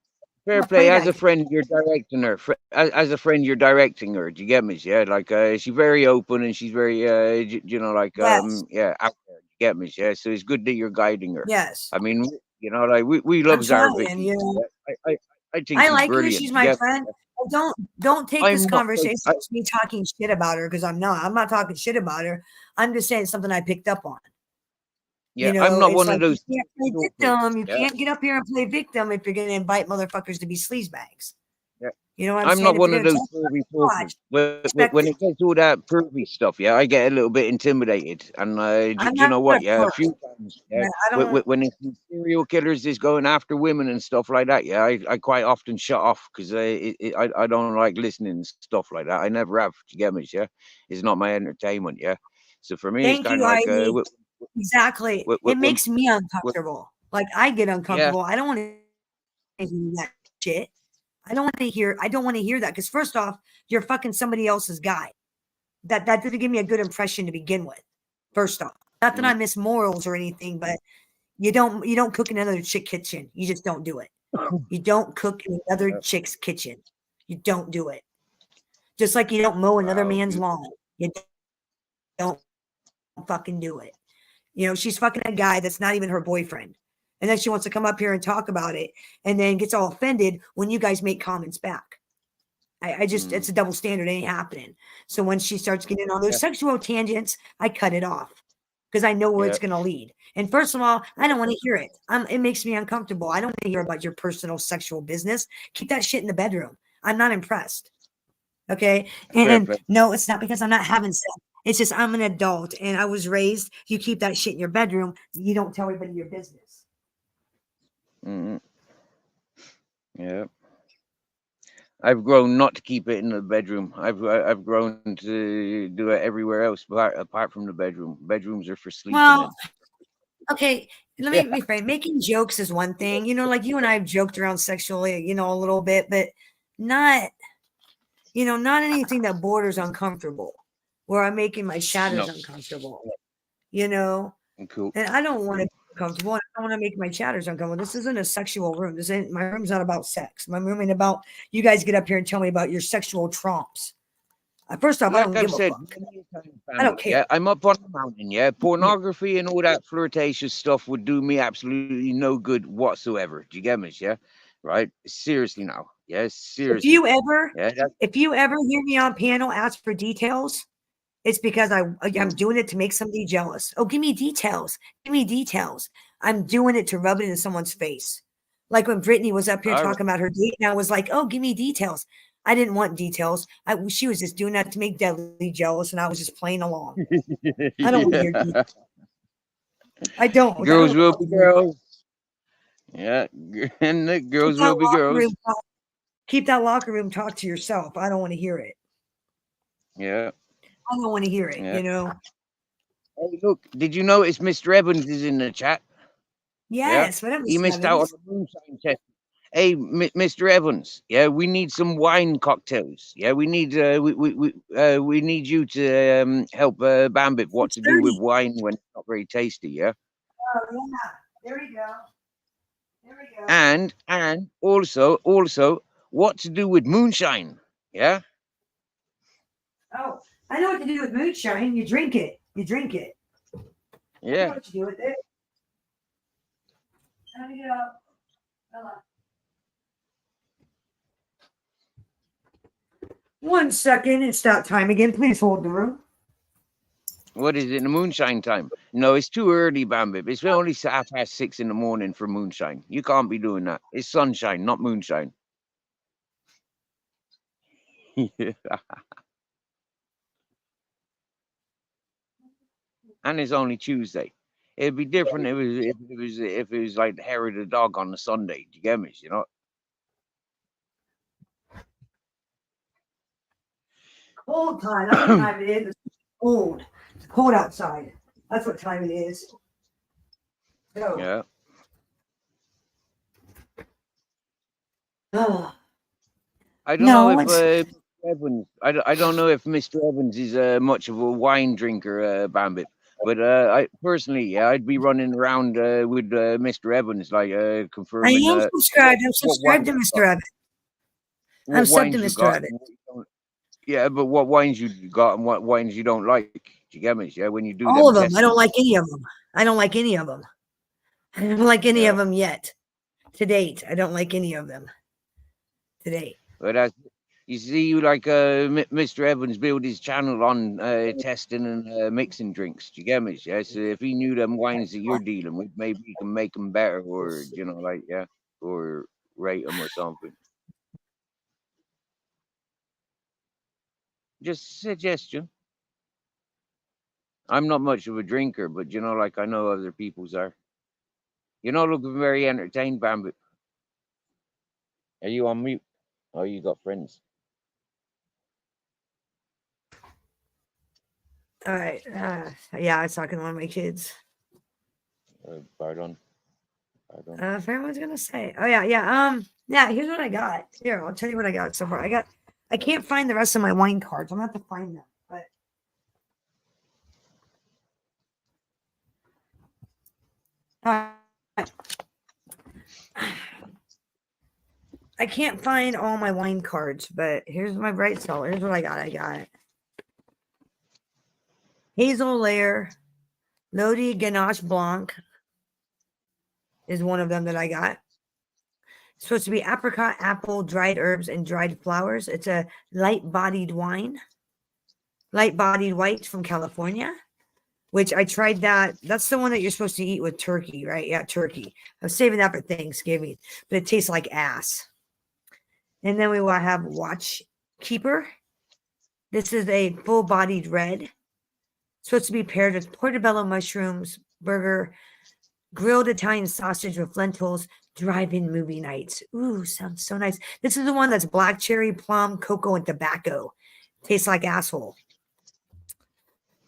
Fair play. As a friend, you're directing her. As a friend, you're directing her. Do you get me? Yeah, like she's very open and she's very, you know, like yeah, out there. Do you get me? Yeah, so it's good that you're guiding her. Yes. I mean, you know, like we love Zara Vicky. You know? I think I she's like brilliant. her. She's my friend. Well, don't take this conversation as me talking shit about her because I'm not talking shit about her. I'm just saying something I picked up on. Yeah, you know, I'm not it's one like of those. You can't play victim. You can't get up here and play victim if you're going to invite motherfuckers to be sleazebags. Yeah. You know what I'm saying? not If one you're of gonna those talk pervy about folks. When it gets all that pervy stuff, yeah, I get a little bit intimidated. And do you know what? Yeah, a few times. Yeah, when it's serial killers is going after women and stuff like that, yeah, I quite often shut off because I don't like listening to stuff like that. I never have. Do you get me? Yeah, it's not my entertainment. Yeah, so for me, it's Thank kind you, of like Heidi. Exactly. It makes me uncomfortable. Like I get uncomfortable. I don't want to hear that shit. I don't want to hear that because first off, you're fucking somebody else's guy. That didn't give me a good impression to begin with. First off, not that I miss morals or anything, but you don't cook in another chick kitchen. You just don't do it. You don't cook in another chick's kitchen. You don't do it. Just like you don't mow another man's lawn. You don't fucking do it. You know, she's fucking a guy that's not even her boyfriend. And then she wants to come up here and talk about it and then gets all offended when you guys make comments back. I just, it's a double standard. It ain't happening. So when she starts getting on those sexual tangents, I cut it off because I know where it's going to lead. And first of all, I don't want to hear it. It makes me uncomfortable. I don't want to hear about your personal sexual business. Keep that shit in the bedroom. I'm not impressed. Okay. And no, it's not because I'm not having sex. It's just I'm an adult and I was raised. You keep that shit in your bedroom. You don't tell everybody your business. Yeah. I've grown not to keep it in the bedroom. I've grown to do it everywhere else apart from the bedroom. Bedrooms are for sleeping. Well, okay. Let me reframe. Making jokes is one thing. You know, like you and I have joked around sexually, you know, a little bit, but not anything that borders uncomfortable. Where I'm making my shadows uncomfortable, you know, cool. And I don't want to be uncomfortable. I don't want to make my chatters uncomfortable. This isn't a sexual room. My room's not about sex. My room ain't about you guys get up here and tell me about your sexual trumps. First off, I don't give a fuck. I don't care. Yeah, I'm up on the mountain. Yeah, pornography and all that flirtatious stuff would do me absolutely no good whatsoever. Do you get me? Yeah, right. Seriously now. Yeah, seriously. If you ever hear me on panel ask for details, It's because I'm doing it to make somebody jealous. Oh, give me details. Give me details. I'm doing it to rub it in someone's face. Like when Brittany was up here All right. talking about her date, and I was like, oh, give me details. I didn't want details. She was just doing that to make Deadly jealous, and I was just playing along. I don't want to hear details. I don't. Girls will be girls. Yeah, and the girls will be girls. Keep that locker room talk to yourself. I don't want to hear it. Yeah. I don't want to hear it, Yeah. you know? Hey, look, did you notice Mr. Evans is in the chat? Yes, Yeah. whatever. He missed out on the moonshine test. Hey, Mr. Evans. Yeah, we need some wine cocktails. Yeah, we need we need you to help Bambit what to do with wine when it's not very tasty. Yeah. Oh, yeah. There we go. There we go. And also what to do with moonshine. Yeah. Oh, I know what to do with moonshine. You drink it. You drink it. I know Yeah. what to do with it. Let me get up. Hold on. 1 second. It's that time again. Please hold the room. What is it? The moonshine time? No, it's too early, Bambit. It's only 6:30 in the morning for moonshine. You can't be doing that. It's sunshine, not moonshine. And it's only Tuesday. It'd be different if it was like Harry the dog on a Sunday. Do you get me? You know. Cold time. That's what time it is. It's cold. It's cold outside. That's what time it is. So, Yeah. I don't No, know if Mr. Evans. I don't know if Mr. Evans is much of a wine drinker, Bambit. But I personally, yeah, I'd be running around with Mr. Evans, like I confirming. am subscribed. I'm what subscribed to wines you Mr. got, Evans. what I'm subbed wines to you Mr. got, Evans. and what you don't. Yeah, but what wines you got and what wines you don't like. Do you get me? Yeah, when you do All of them them. I don't testings. like any of them. I don't like any of them. I don't like any of Yeah. them yet. To date, I don't like any of them. To date. But that's, you see, like Mr. Evans built his channel on testing and mixing drinks. Do you get me? Yeah. So if he knew them wines that you're dealing with, maybe he can make them better, or like or rate them or something. Just suggestion. I'm not much of a drinker, but like I know other people's are. You're not looking very entertained, Bambit. Are you on mute? Oh, you got friends. All right. Yeah, I was talking to one of my kids. Pardon. If everyone's gonna say, oh yeah. Here's what I got. Here, I'll tell you what I got so far. I can't find the rest of my wine cards. I'm gonna have to find them, but I can't find all my wine cards, but here's my bright cellar. Here's what I got. I got Hazel Layer, Lodi Ganache Blanc is one of them that I got. It's supposed to be apricot, apple, dried herbs, and dried flowers. It's a light-bodied wine. Light-bodied white from California, which I tried that. That's the one that you're supposed to eat with turkey, right? Yeah, turkey. I was saving that for Thanksgiving, but it tastes like ass. And then we will have Watchkeeper. This is a full-bodied red. It's supposed to be paired with portobello mushrooms, burger, grilled Italian sausage with lentils, drive-in movie nights. Ooh, sounds so nice. This is the one that's black cherry, plum, cocoa, and tobacco. Tastes like asshole.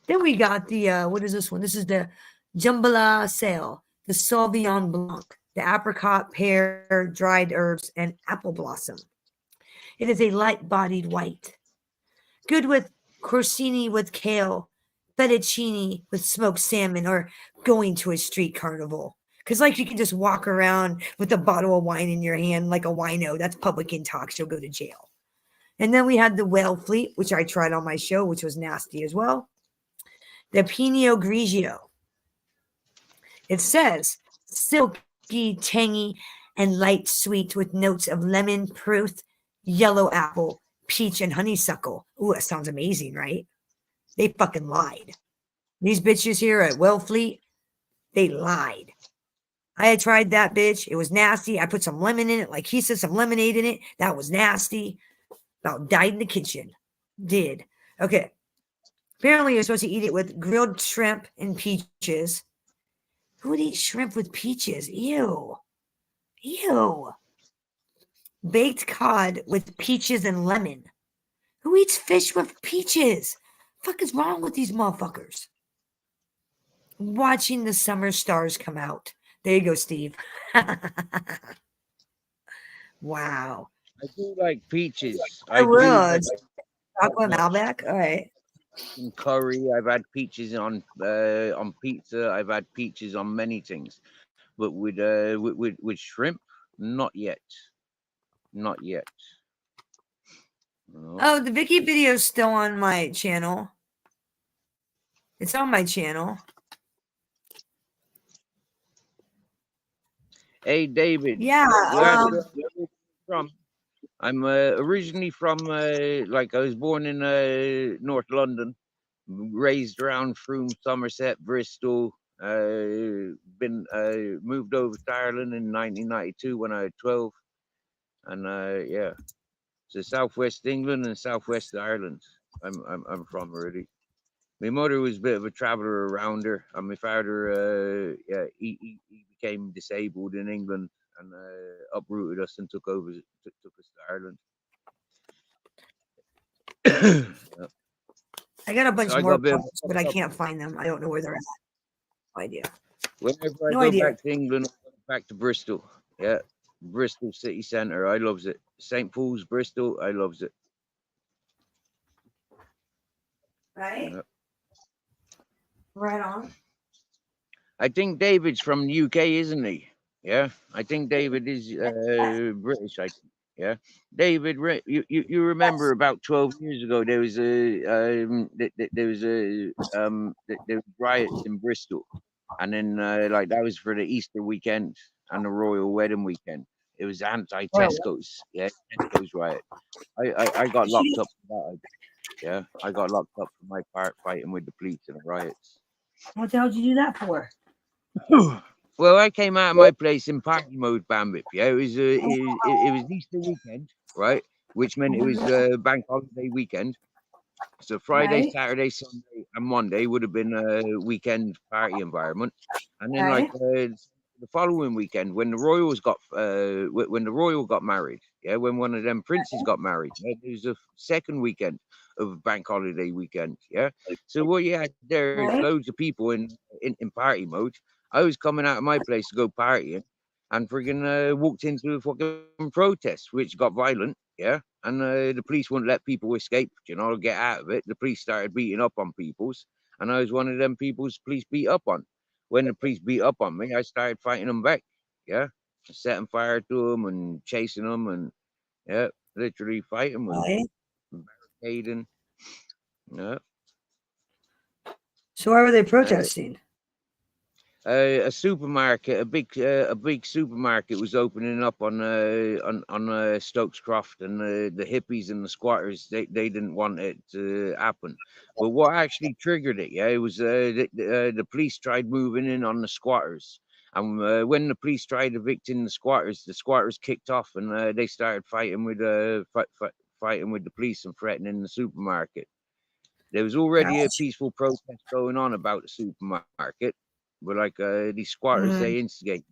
Then we got the, what is this one? This is the Jambalaya Sale, the Sauvignon Blanc, the apricot, pear, dried herbs, and apple blossom. It is a light-bodied white. Good with crostini with kale, fettuccine with smoked salmon, or going to a street carnival. Because, like, you can just walk around with a bottle of wine in your hand like a wino. That's public intox. You'll go to jail. And then we had the Whale Fleet, which I tried on my show, which was nasty as well. The Pinot Grigio. It says silky, tangy, and light sweet with notes of lemon, pruth, yellow apple, peach, and honeysuckle. Ooh, that sounds amazing, right? They fucking lied. These bitches here at Wellfleet, they lied. I had tried that bitch. It was nasty. I put some lemon in it, like he said, some lemonade in it. That was nasty. About died in the kitchen. Did. Okay. Apparently, you're supposed to eat it with grilled shrimp and peaches. Who would eat shrimp with peaches? Ew. Ew. Baked cod with peaches and lemon. Who eats fish with peaches? Fuck is wrong with these motherfuckers? Watching the summer stars come out. There you go, Steve. Wow. I do like peaches. I do would. like Chocolate Malbec. All right. in curry. I've had peaches on pizza. I've had peaches on many things, but with shrimp, not yet. Not yet. No. Oh, the Vicky video is still on my channel. It's on my channel. Hey, David. Yeah. Where you from? I'm originally from like I was born in North London, raised around Frome, Somerset, Bristol. Been moved over to Ireland in 1992 when I was 12, and yeah, so Southwest England and Southwest Ireland. I'm from already. My mother was a bit of a traveller around her, and my father, yeah, he became disabled in England and uprooted us and took us to Ireland. Yeah. I got a bunch So I more got a bit of- posts, but I can't find them. I don't know where they're at. No idea. Whenever I No go idea. back to England, I go back to Bristol. Yeah, Bristol city centre. I loves it. St. Paul's, Bristol. I loves it. Right? Yeah. Right on. I think David's from the UK, isn't he? Yeah, I think David is British. I think. Yeah, David, you remember about 12 years ago there was there was riots in Bristol, and then like that was for the Easter weekend and the royal wedding weekend. It was anti-Tesco's, yeah, Tesco's riot. I got locked up for that. Yeah, I got locked up for my part fighting with the police in the riots. What the hell did you do that for? Well, I came out of my place in party mode, Bambip. Yeah, it was it was Easter weekend, right? Which meant it was bank holiday weekend. So Friday, Right. Saturday, Sunday, and Monday would have been a weekend party environment, and then Right. the following weekend when the royals got when the royal got married, yeah, when one of them princes got married, yeah, there was a second weekend of bank holiday weekend, yeah. So what you had there, Right. loads of people in party mode. I was coming out of my place to go partying, and friggin' walked into a fucking protest, which got violent, yeah. And the police wouldn't let people escape, you know, get out of it. The police started beating up on people's, and I was one of them people's police beat up on. When the police beat up on me, I started fighting them back, yeah, setting fire to them and chasing them, and yeah, literally fighting them, Right. barricading, yeah. So why were they protesting? A supermarket, a big supermarket was opening up on Stokes Croft, and the hippies and the squatters they didn't want it to happen. But what actually triggered it, yeah, it was the police tried moving in on the squatters, and when the police tried evicting the squatters kicked off, and they started fighting with fighting with the police and threatening the supermarket. There was already a peaceful protest going on about the supermarket, but like these squatters, they instigate,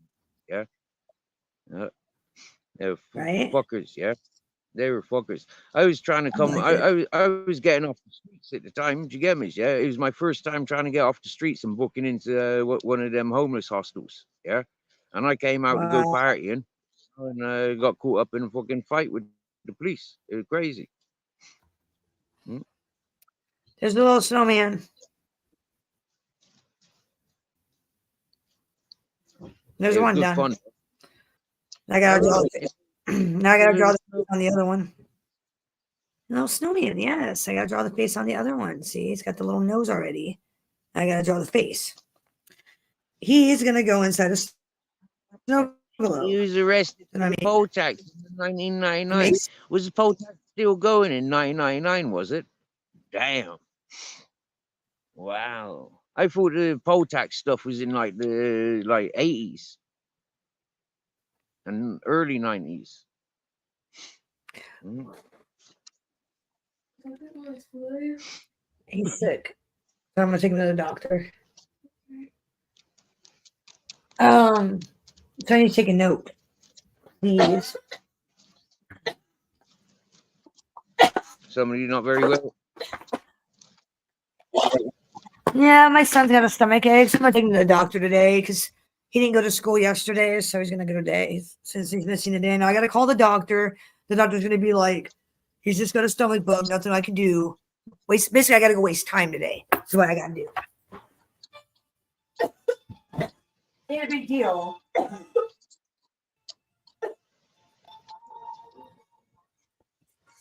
yeah, they're Right. fuckers, yeah, they were fuckers. I was trying to come, I was getting off the streets at the time. Do you get me? Yeah, it was my first time trying to get off the streets and booking into one of them homeless hostels, yeah, and I came out to go Wow. partying, and got caught up in a fucking fight with the police. It was crazy. There's a little snowman. There's It was one good done. fun. I gotta draw. Now I gotta draw the face on the other one. No snowman. Yes, I gotta draw the face on the other one. See, it's got the little nose already. I gotta draw the face. He is gonna go inside a snow globe. He was arrested for the poll tax in 1999. Was the poll tax still going in 1999? Was it? Damn. Wow. I thought the poll tax stuff was in like the 80s and early 90s. He's sick. So I'm gonna take him to the doctor. So I need to take a note. Please. Somebody not very well. Yeah, my son's got a stomach ache, so I'm gonna take him to the doctor today because he didn't go to school yesterday, so he's gonna go today since he's missing a day. Now I gotta call the doctor. The doctor's gonna be like, he's just got a stomach bug, nothing I can do. Basically, I gotta go waste time today. That's what I gotta do. Ain't a big deal.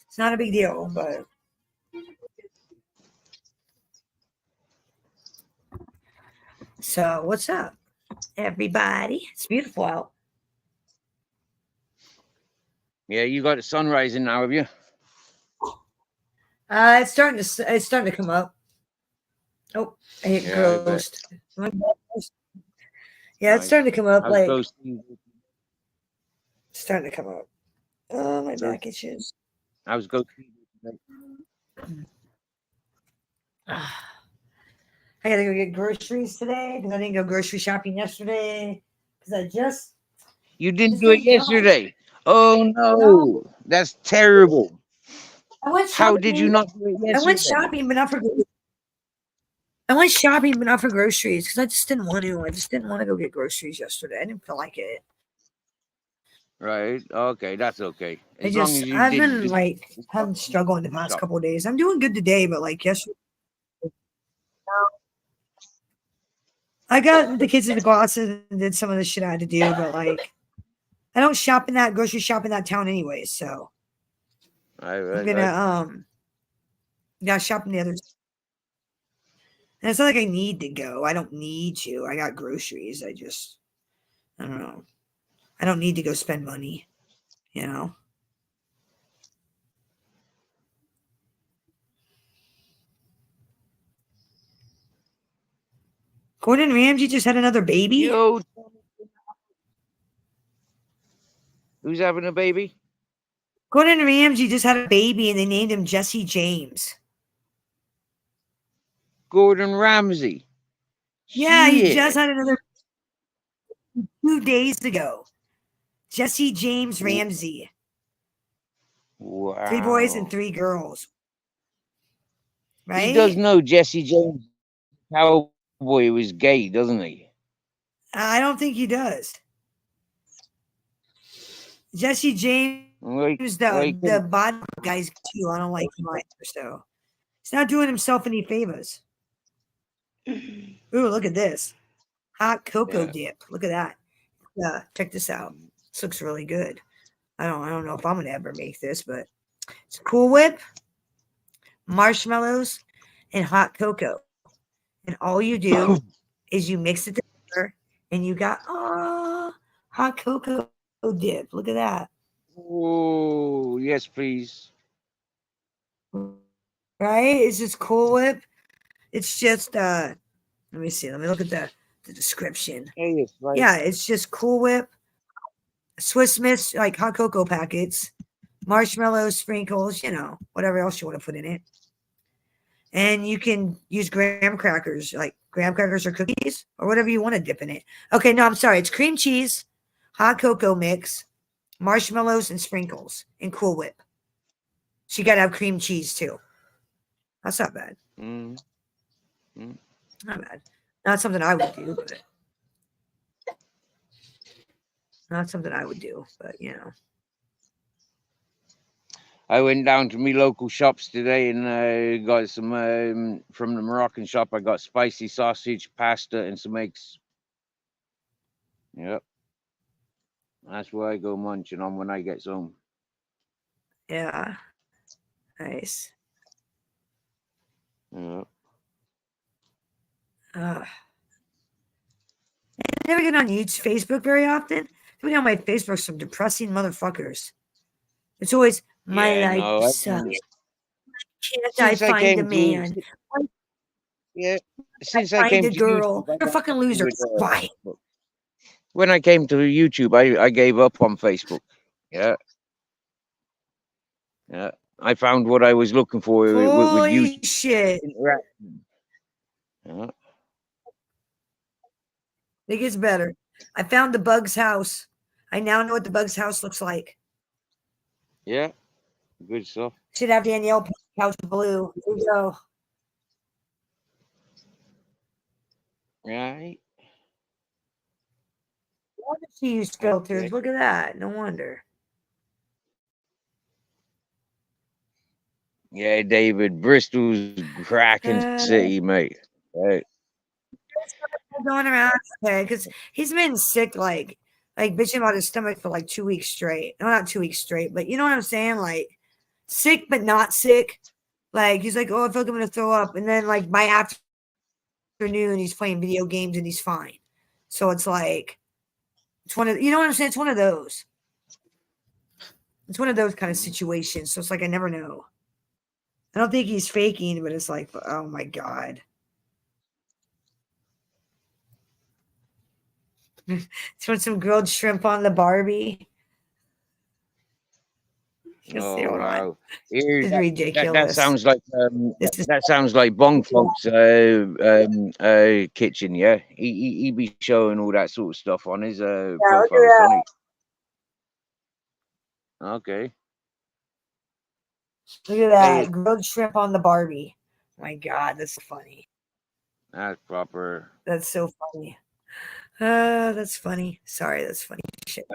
It's not a big deal, but so what's up, everybody? It's beautiful out. Yeah, you got the sun rising now, have you? It's starting to come up. Oh, I hit Yeah, I bet. ghost. Yeah, it's starting to come up. How's Like Ghost? it's starting to come up. Oh, my back itches. How's Ghost? I gotta go get groceries today because I didn't go grocery shopping yesterday because I just You didn't do it yesterday. Oh no, that's terrible. I went How shopping. did you not do it yesterday? I went shopping, but not for. I went shopping, but not for groceries because I just didn't want to. I just didn't want to go get groceries yesterday. I didn't feel like it. Right. Okay, that's okay. I As long just as you I've did. been like I'm struggling the last couple of days. I'm doing good today, but like yesterday. I got the kids in the glasses and did some of the shit I had to do, but like I don't shop in that grocery shop in that town anyways, so I'm gonna shop in the others. And it's not like I need to go. I don't need to. I got groceries. I don't know. I don't need to go spend money, you know. Gordon Ramsay just had another baby. Yo, who's having a baby? Gordon Ramsay just had a baby and they named him Jesse James. Gordon Ramsay. Yeah, he Shit. just had another 2 days ago. Jesse James Ramsay. Wow. 3 boys and 3 girls. Right? He does know Jesse James Cowboy was gay, doesn't he? I don't think he does. Jesse James, the body guy's too. I don't like him either, so he's not doing himself any favors. Ooh, look at this. Hot cocoa dip. Look at that. Yeah, check this out. This looks really good. I don't know if I'm gonna ever make this, but it's Cool Whip, marshmallows, and hot cocoa. And all you do is you mix it together and you got hot cocoa dip. Look at that. Oh, yes, please. Right? It's just Cool Whip. It's just let me see. Let me look at the description. Yeah, it's just Cool Whip, Swiss Miss, like hot cocoa packets, marshmallows, sprinkles, you know, whatever else you want to put in it. And you can use graham crackers, like graham crackers or cookies or whatever you want to dip in it. Okay, no, I'm sorry. It's cream cheese, hot cocoa mix, marshmallows, and sprinkles, and Cool Whip. So you got to have cream cheese too. That's not bad. Not bad. Not something I would do, but you know. I went down to my local shops today and got some from the Moroccan shop. I got spicy sausage, pasta, and some eggs. Yep. That's what I go munching on when I get home. Yeah. Nice. Yep. I never get on Facebook very often. Somebody on my Facebook, some depressing motherfuckers. It's always my life sucks. Can't I find a man? Yeah. Since I Find came a to girl. YouTube, I You're a got fucking nothing loser. with Quiet. Facebook. When I came to YouTube, I gave up on Facebook. Yeah. Yeah. I found what I was looking for with Holy YouTube shit. interaction. Yeah. It gets better. I found the bug's house. I now know what the bug's house looks like. Yeah. Good stuff. Should have Danielle paint the couch blue. There you go. Right. Why does she use filters? Okay. Look at that. No wonder. Yeah, David, Bristol's cracking city, mate. Right. Going around because he's been sick, like bitching about his stomach for like 2 weeks straight. No, not 2 weeks straight, but you know what I'm saying? Like sick, but not sick. Like he's like, oh, I feel like I'm gonna throw up, and then like by afternoon he's playing video games and he's fine. So it's like it's one of you know what I'm saying? It's one of those. It's one of those kind of situations. So it's like I never know. I don't think he's faking, but it's like, oh my god. Throw some grilled shrimp on the Barbie. Oh wow! This Here, is that ridiculous. sounds like that sounds like Bong Folks' kitchen. Yeah, he be showing all that sort of stuff on his look at profiles, that. don't he? Okay. Look at that. Hey, Grilled shrimp on the Barbie. My God, that's funny. that's proper. That's so funny. That's funny. Sorry, that's funny shit.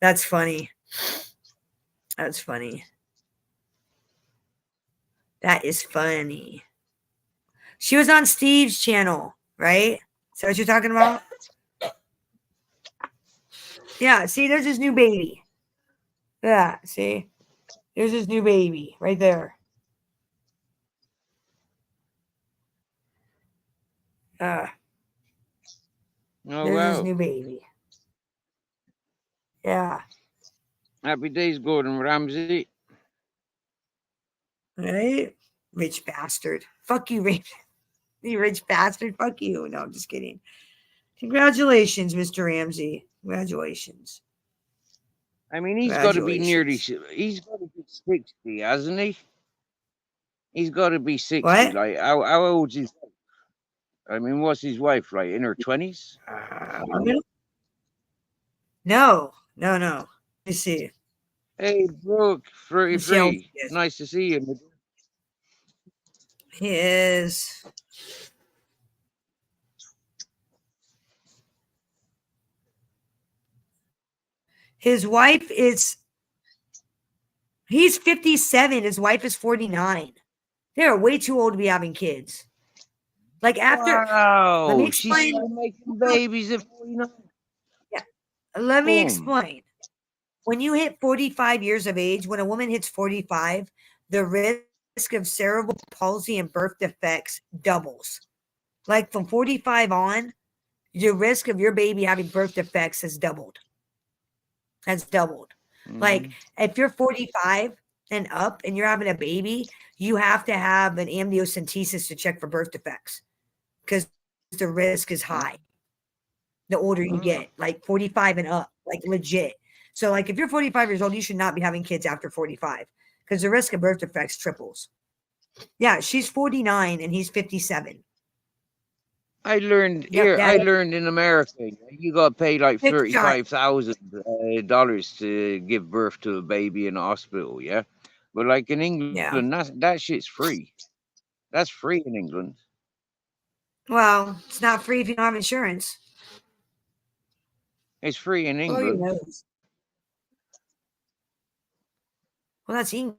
That's funny. That's funny. That is funny. She was on Steve's channel, right? Is that what you're talking about? Yeah, see, there's his new baby. Yeah, see? There's his new baby right there. Oh There's his wow! new baby. Yeah. Happy days, Gordon Ramsay. Right? Rich bastard. Fuck you, rich. You rich bastard. Fuck you. No, I'm just kidding. Congratulations, Mr. Ramsey. Congratulations. I mean, he's got to be nearly. He's got to be 60, hasn't he? He's got to be 60. What? Like, how old's his wife? I mean, what's his wife like? In her 20s? No. Let me see. Hey, Brooke, Michelle 33. Nice to see you. He is. His wife is. He's 57. His wife is 49. They're way too old to be having kids. Like after. Wow. Let me She's explain. still making babies at 49. Yeah. Let me Boom. explain. When you hit 45 years of age, when a woman hits 45, the risk of cerebral palsy and birth defects doubles. Like from 45 on, the risk of your baby having birth defects has doubled. Has doubled. Like if you're 45 and up and you're having a baby, you have to have an amniocentesis to check for birth defects because the risk is high. The older you get, like 45 and up, like legit. So like if you're 45 years old, you should not be having kids after 45 because the risk of birth defects triples. Yeah, she's 49 and he's 57. I learned Yep, here. that I is- learned in America, you got to pay like Big shot. $35,000 to give birth to a baby in a hospital. Yeah, but like in England, that shit's free. That's free in England. Well, it's not free if you don't have insurance. It's free in Blow your England. nose. Well, that's England.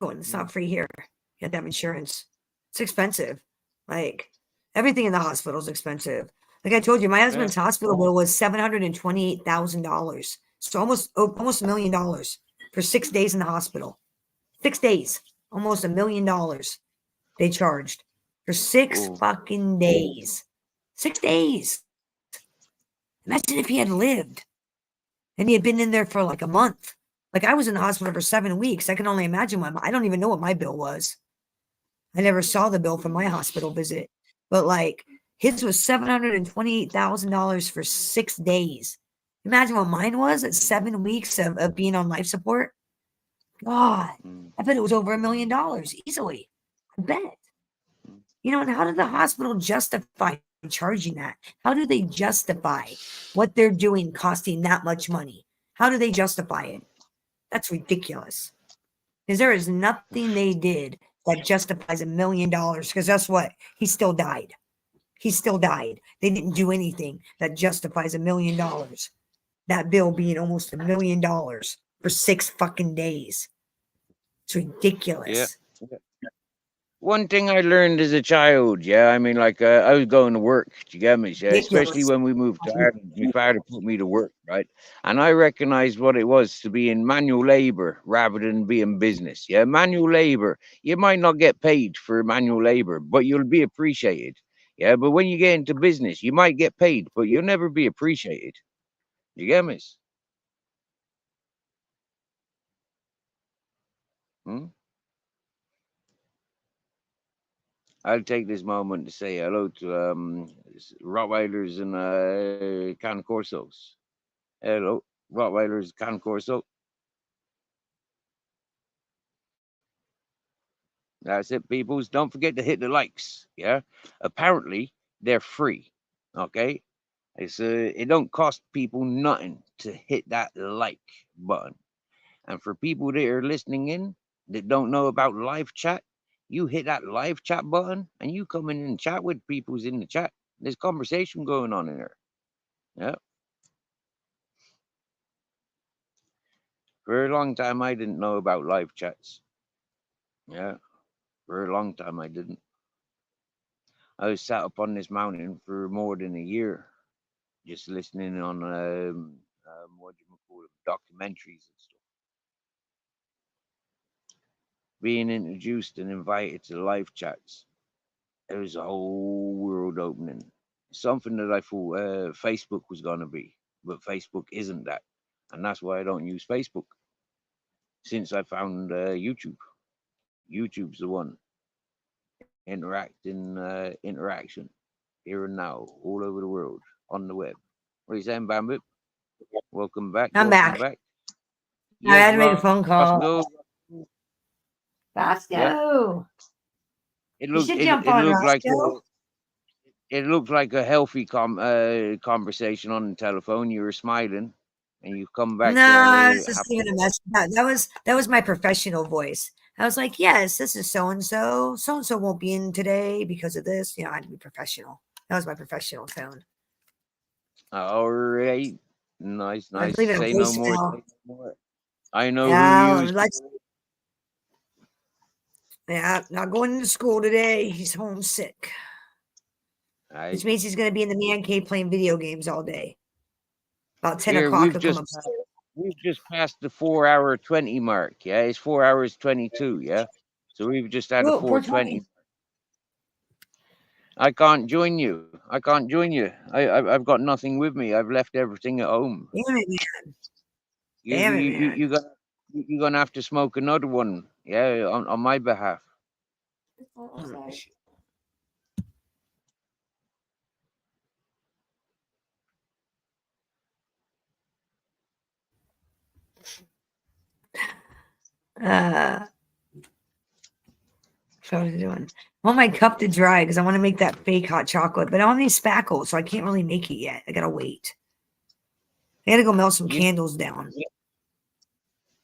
It's not free here. You have to have insurance. It's expensive. Like everything in the hospital is expensive. Like I told you, my husband's hospital bill was $728,000. So almost $1 million for 6 days in the hospital. 6 days, almost $1 million. They charged for 6 fucking days. 6 days. Imagine if he had lived and he had been in there for like a month. Like I was in the hospital for 7 weeks. I can only imagine I don't even know what my bill was. I never saw the bill from my hospital visit. but like his was $728,000 for 6 days. Imagine what mine was at 7 weeks of being on life support. God, I bet it was over $1 million easily. I bet. You know, and how did the hospital justify charging that? How do they justify what they're doing costing that much money? How do they justify it? That's ridiculous. Because there is nothing they did that justifies $1 million. Because that's what he still died. He still died. They didn't do anything that justifies $1 million. That bill being almost $1 million for 6 fucking days. It's ridiculous. Yeah. One thing I learned as a child, I mean, like I was going to work, do you get me? Yeah, especially Ridiculous. when we moved to Ireland, my father put me to work, right? And I recognized what it was to be in manual labor rather than be in business. Yeah, manual labor, you might not get paid for manual labor, but you'll be appreciated. Yeah, but when you get into business, you might get paid, but you'll never be appreciated. You get me? Hmm? I'll take this moment to say hello to Rottweilers and Can Corsos. Hello, Rottweilers, Can Corso. That's it, peoples. Don't forget to hit the likes. Yeah, apparently they're free. Okay, it don't cost people nothing to hit that like button. And for people that are listening in that don't know about live chat, you hit that live chat button and you come in and chat with people's in the chat. There's conversation going on in there. Yeah. For a long time, I didn't know about live chats. Yeah. For a long time, I didn't. I was sat up on this mountain for more than a year, just listening on what do you call it, documentaries and stuff. Being introduced and invited to live chats, it was a whole world opening. Something that I thought Facebook was gonna be, but Facebook isn't that, and that's why I don't use Facebook. Since I found YouTube, YouTube's the one. Interaction here and now, all over the world, on the web. What are you saying, Bamboo? Welcome back. I'm welcome back. I Yes, had to make a phone call. Roscoe. Roscoe. Yeah. You It should jump on, Roscoe. looked like a healthy conversation on the telephone. You were smiling, and you've come back. No, I was just leaving a message. That was my professional voice. I was like, yes, this is so and so. So and so won't be in today because of this. You know, I had to be professional. That was my professional tone. All right, nice. I was leaving a Say no voicemail. more. Say no more. I know Yeah, who you. Yeah, not going to school today. He's homesick. Which means he's going to be in the man cave playing video games all day. About 10 Here, o'clock, he'll come upstairs. We've just passed the 4 hour 20 mark. Yeah, it's 4 hours 22. Yeah, so we've just had a 4:20. I can't join you. I've got nothing with me. I've left everything at home. Damn it, man. You're gonna have to smoke another one. Yeah, on my behalf. So what I was doing. I want my cup to dry because I want to make that fake hot chocolate, but I don't have any spackle, so I can't really make it yet. I gotta wait. I gotta go melt some candles down.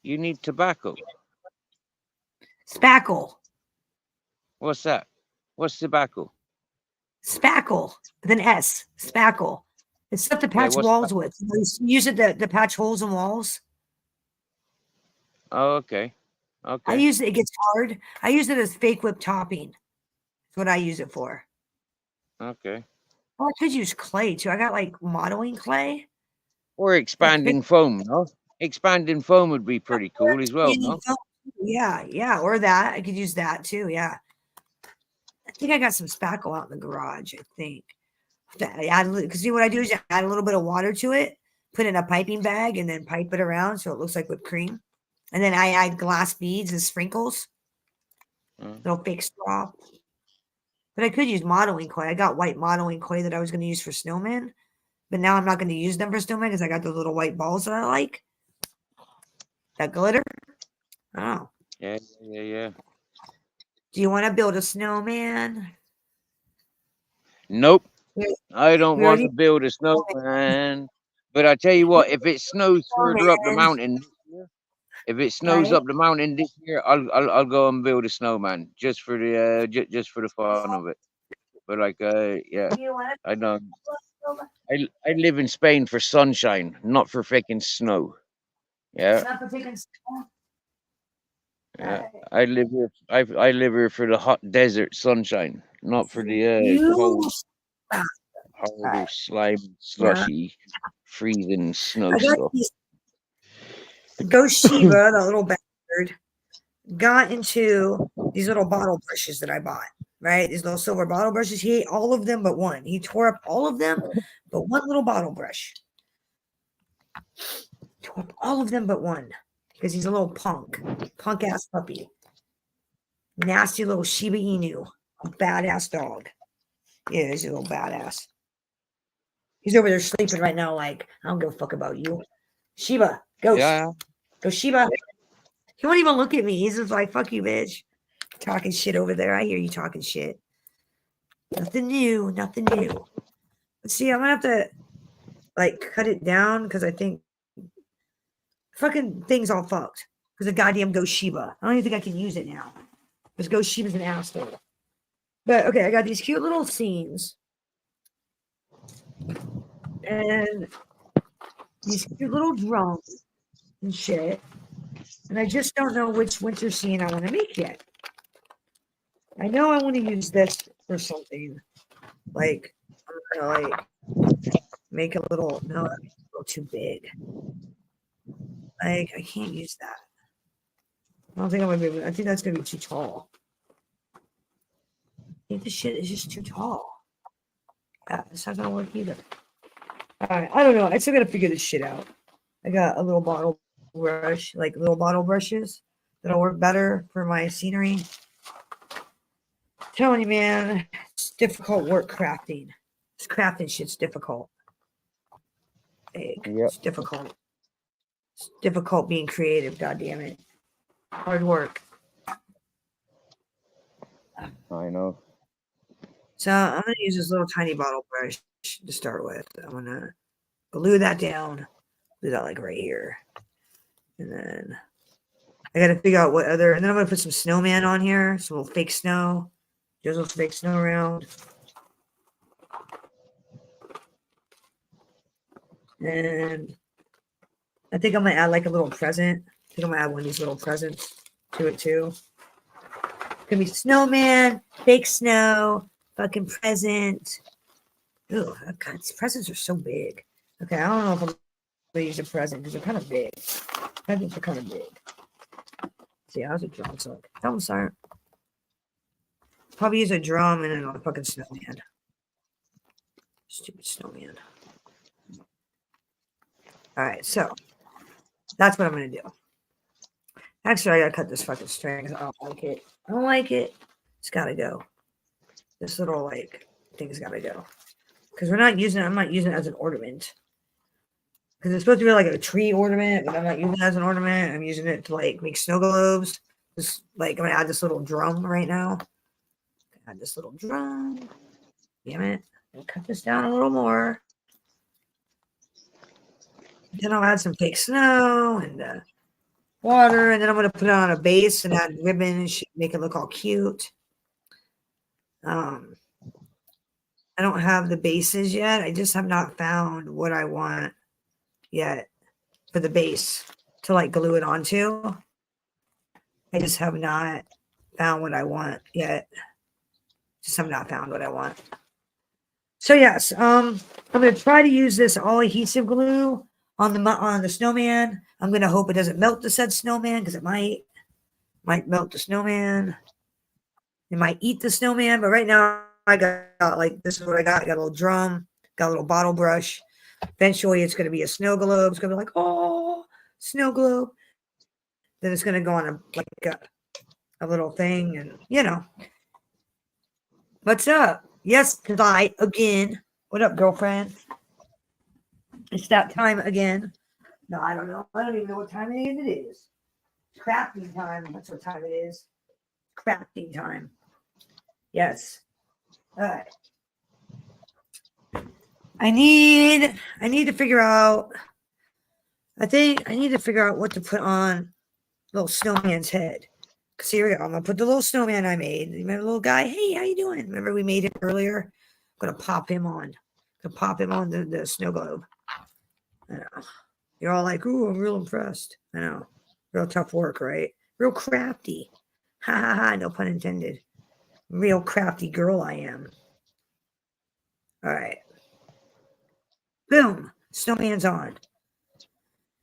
You need tobacco. Spackle. What's that? What's tobacco? Spackle with an S. Spackle. It's stuff to patch walls with. You use it to patch holes in walls. Oh, okay. Okay. I use it. It gets hard. I use it as fake whip topping. That's what I use it for. Okay. Oh, I could use clay too. I got like modeling clay. Or expanding foam, no? Expanding foam would be pretty cool as well, no? Yeah. Or that. I could use that too. Yeah. I think I got some spackle out in the garage, I think. Because see what I do is add a little bit of water to it, put it in a piping bag, and then pipe it around so it looks like whipped cream. And then I add glass beads and sprinkles. Little fake straw. But I could use modeling clay. I got white modeling clay that I was going to use for snowman. But now I'm not going to use them for snowman because I got those little white balls that I like. That glitter. Oh. Yeah. Do you want to build a snowman? Nope. We I don't we want to already build a snowman. But I tell you what, if it snows further up the mountain, if it snows Right? up the mountain this year, I'll go and build a snowman just for the just for the fun of it. But like yeah, Do you want I don't. to I live in Spain for sunshine, not for freaking snow. Yeah, not for taking snow? yeah. I live here. I live here for the hot desert sunshine, not for the You cold, All horrible, right. slime, Yeah. slushy, freezing snow I got stuff. these Goshiba, the little bastard, got into these little bottle brushes that I bought, right? These little silver bottle brushes. He ate all of them but one. He tore up all of them but one little bottle brush. Tore up all of them but one because he's a little punk ass puppy. Nasty little Shiba Inu, a badass dog. Yeah, he's a little badass. He's over there sleeping right now, like, I don't give a fuck about you. Shiba, ghost. Yeah. Go Shiba. He won't even look at me. He's just like, fuck you, bitch. Talking shit over there. I hear you talking shit. Nothing new. Nothing new. But see, I'm gonna have to like cut it down because I think fucking thing's all fucked. Because the goddamn Ghost Shiba. I don't even think I can use it now. Because Ghost Shiba's an asshole. But okay, I got these cute little scenes. And these cute little drums and shit. And I just don't know which winter scene I want to make yet. I know I want to use this for something. Like, I'm gonna like make a little, no, that's a little too big. Like, I can't use that. I don't think I'm gonna be able, I think that's gonna be too tall. I think this shit is just too tall. Yeah, it's not gonna work either. Alright, I don't know. I still gotta figure this shit out. I got a little bottle brush, like little bottle brushes that'll work better for my scenery. I'm telling you, man, it's difficult work crafting. This crafting shit's difficult. Like, It's difficult. It's difficult being creative, god damn it. Hard work. I know. So I'm gonna use this little tiny bottle brush to start with. I'm gonna glue that down. Do that like right here. And then I gotta figure out what other, and then I'm gonna put some snowman on here, some little fake snow. Just little fake snow around. And I think I'm gonna add like a little present. I think I'm gonna add one of these little presents to it too. Gonna be snowman, fake snow, fucking present. Oh God, these presents are so big. Okay, I don't know if I'm gonna use a present because they're kind of big. Presents are kind of big. See, how's a drum song? I'm sorry. Probably use a drum and then a fucking snowman. Stupid snowman. All right, so that's what I'm gonna do. Actually, I gotta cut this fucking string because I don't like it. I don't like it. It's gotta go. This little like thing's gotta go because we're not using it. I'm not using it as an ornament because it's supposed to be like a tree ornament, but I'm not using it as an ornament. I'm using it to like make snow globes. Just like I'm gonna add this little drum right now. Add this little drum. Damn it! I'll cut this down a little more. Then I'll add some fake snow and water, and then I'm gonna put it on a base and add ribbon and make it look all cute. I don't have the bases yet. I just have not found what I want yet for the base to like glue it onto. I just have not found what I want yet. Just have not found what I want. So yes, I'm gonna try to use this all adhesive glue on the snowman. I'm gonna hope it doesn't melt the said snowman because it might melt the snowman. It might eat the snowman, but right now I got like this is what I got. I got a little drum, got a little bottle brush. Eventually it's gonna be a snow globe. It's gonna be like, oh, snow globe. Then it's gonna go on a little thing, and you know. What's up? Yes, tonight again. What up, girlfriend? It's that time again. No, I don't know. I don't even know what time it is. Crafting time. That's what time it is. Crafting time. Yes. All right. I need to figure out. I think I need to figure out what to put on little snowman's head. Cause here we go. I'm gonna put the little snowman I made. Remember the little guy? Hey, how you doing? Remember we made him earlier? I'm gonna pop him on. The snow globe. I know. You're all like, ooh, I'm real impressed. I know. Real tough work, right? Real crafty. Ha ha ha, no pun intended. Real crafty girl I am. All right. Boom. Snowman's on.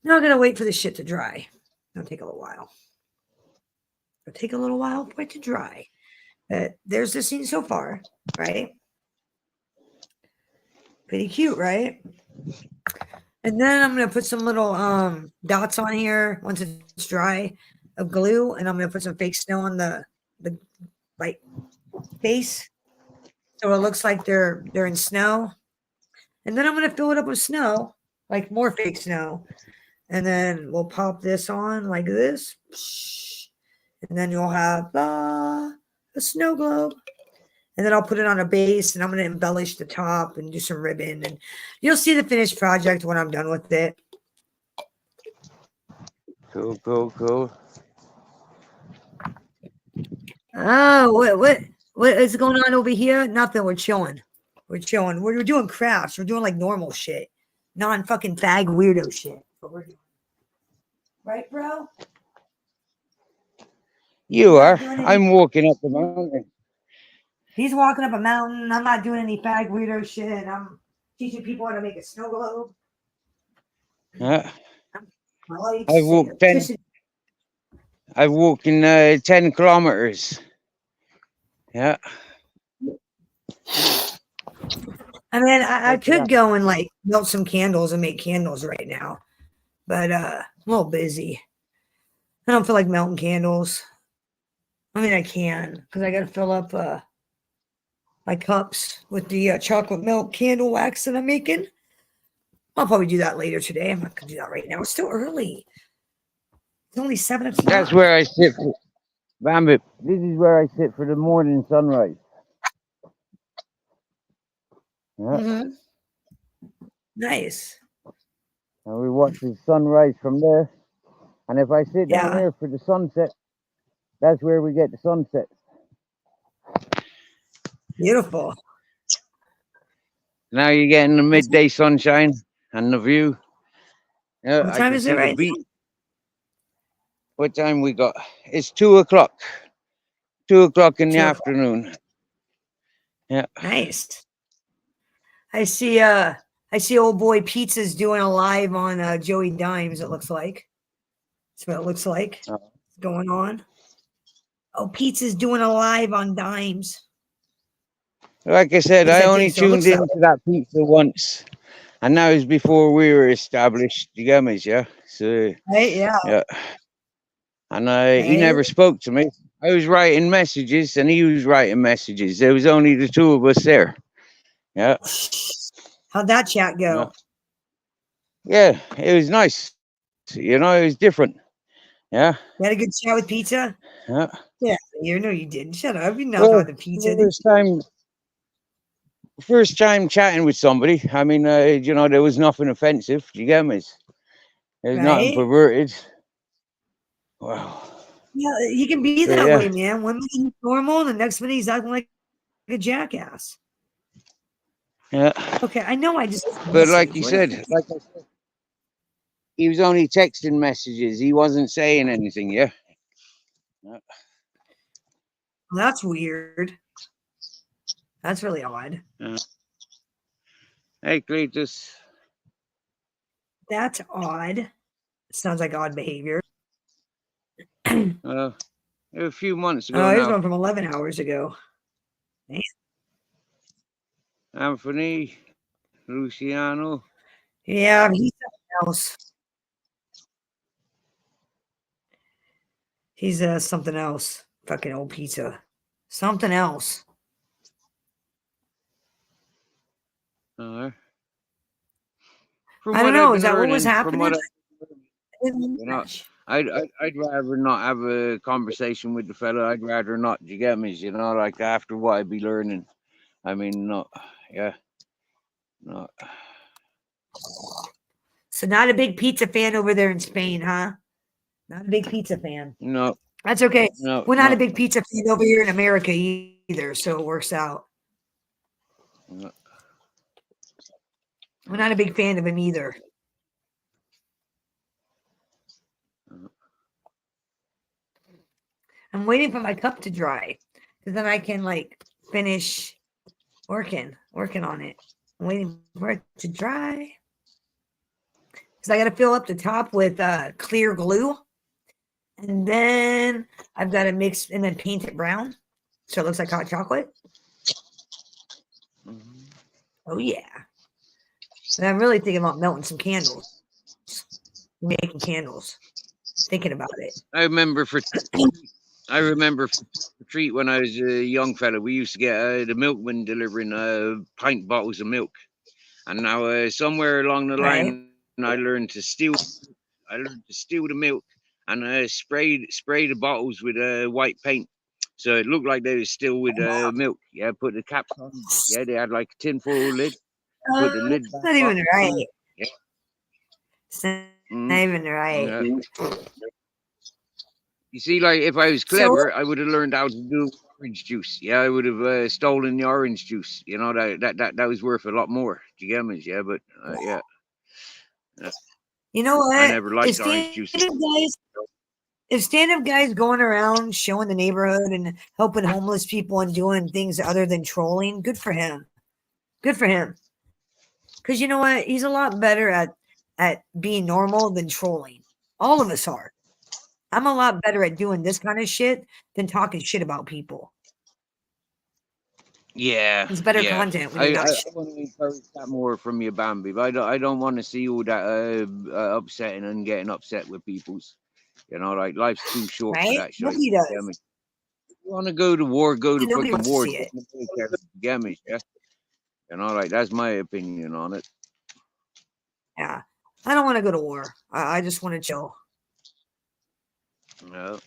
Now I'm gonna wait for the shit to dry. It'll take a little while. It'll take a little while for it to dry. There's the scene so far, right? Pretty cute, right? And then I'm gonna put some little dots on here once it's dry of glue, and I'm gonna put some fake snow on the like face, so it looks like they're in snow. And then I'm gonna fill it up with snow, like more fake snow, and then we'll pop this on like this, and then you'll have a snow globe. And then I'll put it on a base, and I'm going to embellish the top and do some ribbon. And you'll see the finished project when I'm done with it. Cool, cool, cool. Oh, what is going on over here? Nothing. We're chilling. We're chilling. We're doing crafts. We're doing like normal shit, non-fucking fag weirdo shit. What we're doing. Right, bro? You are. I'm walking up the mountain. He's walking up a mountain. I'm not doing any fag weirdo shit. I'm teaching people how to make a snow globe. Yeah. Lights, I've walked 10. I've walked in 10 kilometers. Yeah. I mean, I could go and like melt some candles and make candles right now, but I'm a little busy. I don't feel like melting candles. I mean, I can because I got to fill up my cups with the chocolate milk candle wax that I'm making. I'll probably do that later today. I'm not gonna do that right now. It's still early. It's only 7 o'clock. That's where I sit. Bambit, this is where I sit for the morning sunrise. Yeah. Mm-hmm. Nice. And we watch the sunrise from there. And if I sit down Yeah. here for the sunset, that's where we get the sunset. Beautiful. Now you're getting the midday sunshine and the view. Yeah, What time is it right now? What time we got? It's 2 o'clock. 2 o'clock in the 2 o'clock. afternoon. Yeah. Nice. I see old boy Pizza's doing a live on Joey Dimes, it looks like. That's what it looks like. What's going on? Oh, Pizza's doing a live on Dimes. Like I said, Yes, I I only think so. tuned Looks into like- that pizza once. And that was before we were established. You get me, yeah? So, Right, yeah. yeah. And he Right. never spoke to me. I was writing messages and he was writing messages. There was only the two of us there. Yeah. How'd that chat go? Yeah, it was nice. You know, it was different. Yeah. You had a good chat with Pizza? Yeah. Yeah, you know you didn't. Shut up. You know about the Pizza. First time chatting with somebody. I mean, you know, there was nothing offensive. You get me? There's nothing Right? perverted. Wow. Yeah, he can be So, that yeah. way, man. One minute he's normal, and the next minute he's acting like a jackass. Yeah. Okay, I know I just. But like you said, he was only texting messages. He wasn't saying anything, yeah? Well, that's weird. That's really odd. Yeah. Hey, Cletus. That's odd. Sounds like odd behavior. A few months ago Oh, here's now. one from 11 hours ago. Man. Anthony, Luciano. Yeah, he's something else. He's something else. Fucking old Pizza. Something else. From I don't what know. I've Is been that what was learning, from what happening? you know, I'd rather not have a conversation with the fella. I'd rather not. Do you get me? You know, like after what I'd be learning. I mean, no, yeah, no. So not a big pizza fan over there in Spain, huh? Not a big pizza fan. No. That's okay. No, We're not no. a big pizza fan over here in America either, so it works out. No. We're not a big fan of him either. I'm waiting for my cup to dry, because then I can like finish working on it. I'm waiting for it to dry. Because I got to fill up the top with clear glue. And then I've got to mix and then paint it brown. So it looks like hot chocolate. Oh, yeah. And I'm really thinking about melting some candles. Making candles. Thinking about it. I remember for treat when I was a young fella, we used to get the milkman delivering pint bottles of milk. And now somewhere along the line, I learned to steal the milk and spray the bottles with white paint. So it looked like they were still with milk. Yeah, put the caps on. Yeah, they had like a tinfoil lid. Put the lid back. Not even right. Yeah. It's not even right. Yeah. You see, like if I was clever, I would have learned how to do orange juice. Yeah, I would have stolen the orange juice. You know, that was worth a lot more. Do you get me? Yeah, but yeah. You know what? I never liked orange juice. If stand-up guys going around showing the neighborhood and helping homeless people and doing things other than trolling, good for him. Good for him. Because you know what? He's a lot better at being normal than trolling. All of us are. I'm a lot better at doing this kind of shit than talking shit about people. Yeah, It's better yeah. content when you're I not want to encourage that more from you, Bambi. But I don't want to see all that upsetting and getting upset with people's. You know, like life's too short for right. that shit. Nobody does. If you want to go to war, go to Nobody fucking wants to war. see it. Get me, yeah. You know, like that's my opinion on it. Yeah, I don't want to go to war. I just want to chill. No.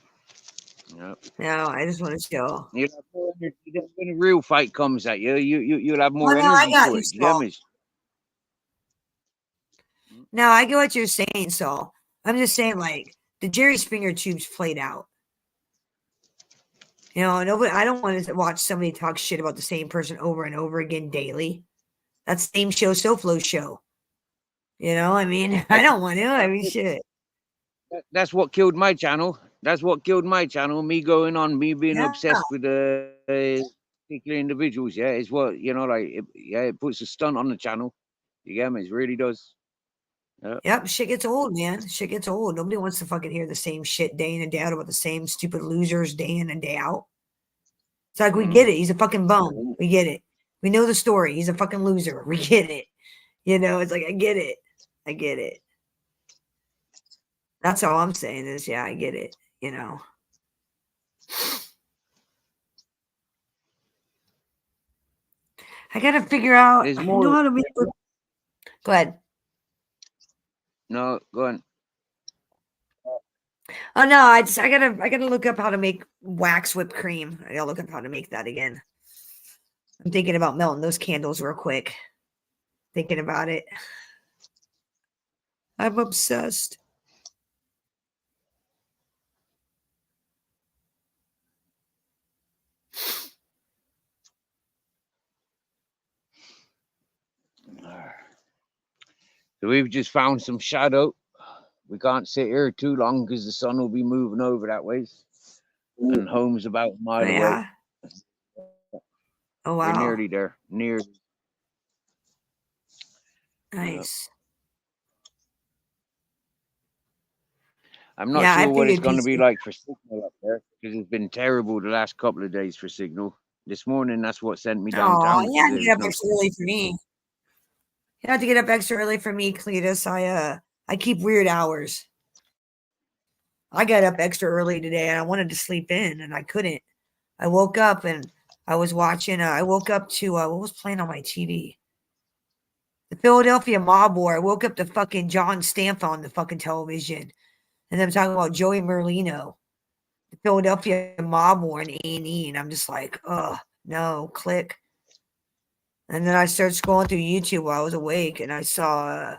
No. No, I just want to chill. You'll have more energy when a real fight comes at you. You'll have more Oh, no, I energy got for you, it. You get Saul. me? No, I get what you're saying, Saul. I'm just saying, like, the Jerry Springer tube's played out. You know, nobody. I don't want to watch somebody talk shit about the same person over and over again daily. That's the same show, SoFlo show. You know, I mean, I don't want to. I mean, shit. That's what killed my channel. That's what killed my channel. Me going on, me being Yeah. obsessed with particular individuals. Yeah, it's what like. It puts a stunt on the channel. You get me? It really does. Yep, shit gets old, man. Shit gets old. Nobody wants to fucking hear the same shit day in and day out about the same stupid losers day in and day out. It's like, we get it. He's a fucking bum. We get it. We know the story. He's a fucking loser. We get it. You know, it's like, I get it. I get it. That's all I'm saying is, yeah, I get it. You know. I got to figure out. There's I more. know how to make. Go ahead. No, go on. Oh no, I gotta look up how to make wax whipped cream. I gotta look up how to make that again. I'm thinking about melting those candles real quick. Thinking about it. I'm obsessed. So we've just found some shadow. We can't sit here too long because the sun will be moving over that way. And home's about a mile away. Oh, wow. We're nearly there. Nearly. Nice. I'm not sure what it's going to be like for signal up there because it's been terrible the last couple of days for signal. This morning, that's what sent me downtown. Oh, you have to get up extra early for me. You have to get up extra early for me, Cletus. I keep weird hours. I got up extra early today and I wanted to sleep in and I couldn't. I woke up and I was watching. I woke up to what was playing on my TV. Philadelphia mob war. I woke up to fucking John Stamp on the fucking television, and them talking about Joey Merlino, the Philadelphia mob war in A&E, and I'm just like, oh no, click. And then I started scrolling through YouTube while I was awake, and I saw.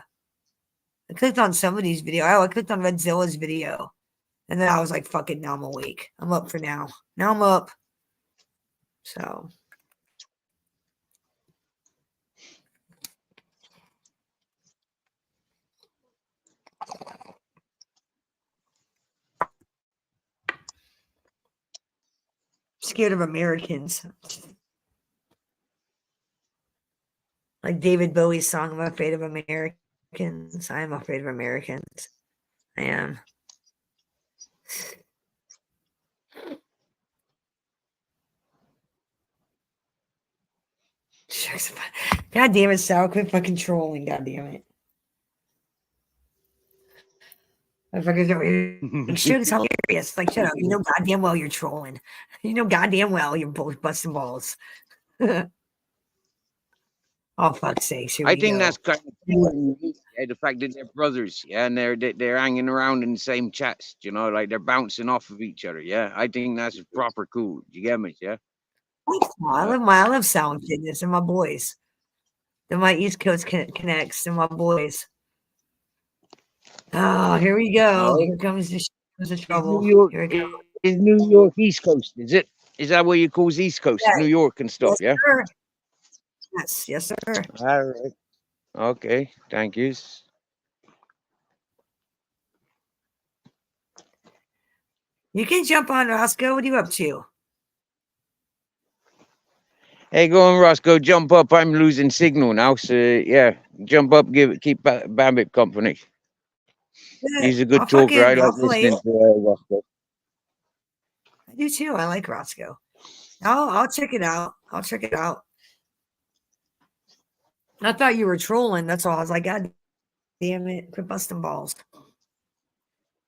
I clicked on somebody's video. Oh, I clicked on Redzilla's video, and then I was like, "Fuck it, now I'm awake. I'm up for now. Now I'm up." So. Scared of Americans. Like David Bowie's song, I'm afraid of Americans. I am afraid of Americans. I am. God damn it, Sal. Quit fucking trolling. God damn it. It's hilarious. Like, shut up. You know goddamn well you're trolling. You know goddamn well you're both busting balls. Oh, fuck's sake. I think that's kind of cool, yeah, the fact that they're brothers, yeah, and they're hanging around in the same chats, you know, like they're bouncing off of each other, yeah. I think that's proper cool. You get me, yeah? I love Sound Fitness and my boys. They're my East Coast connects and my boys. Oh, here we go. Here comes the trouble. Here it comes. Is New York East Coast, is it? Is that what you call East Coast? Yeah. New York and stuff, Yes, yeah? sir. Yes, sir. All right. Okay, thank you. You can jump on, Roscoe. What are you up to? Hey, go on, Roscoe, jump up. I'm losing signal now, so yeah, jump up, keep Bambit company. Good. He's a good I'll talker. I fucking- like I'll play listening it. to Roscoe. I do too. I like Roscoe. I'll check it out. I'll check it out. I thought you were trolling. That's all. I was like, God damn it, quit busting balls.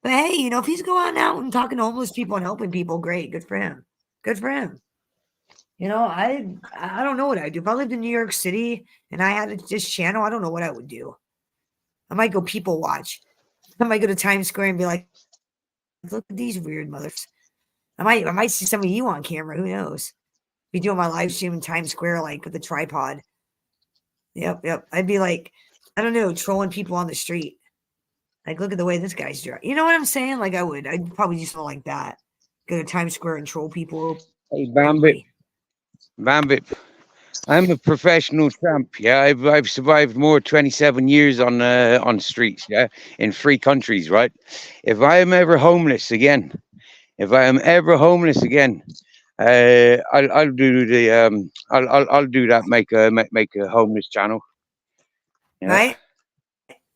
But hey, you know, if he's going out and talking to homeless people and helping people, great. Good for him. Good for him. You know, I don't know what I'd do. If I lived in New York City and I had this channel, I don't know what I would do. I might go people watch. I might go to Times Square and be like, look at these weird mothers. I might see some of you on camera. Who knows? Be doing my live stream in Times Square, like with a tripod. Yep. I'd be like, I don't know, trolling people on the street. Like, look at the way this guy's dressed. You know what I'm saying? Like, I'd probably do something like that. Go to Times Square and troll people. Hey, Bambit. I'm a professional tramp. Yeah, I've survived more 27 years on streets. Yeah, in 3 countries. Right. If I am ever homeless again, I'll do the I'll do that. Make a homeless channel. Yeah. Right?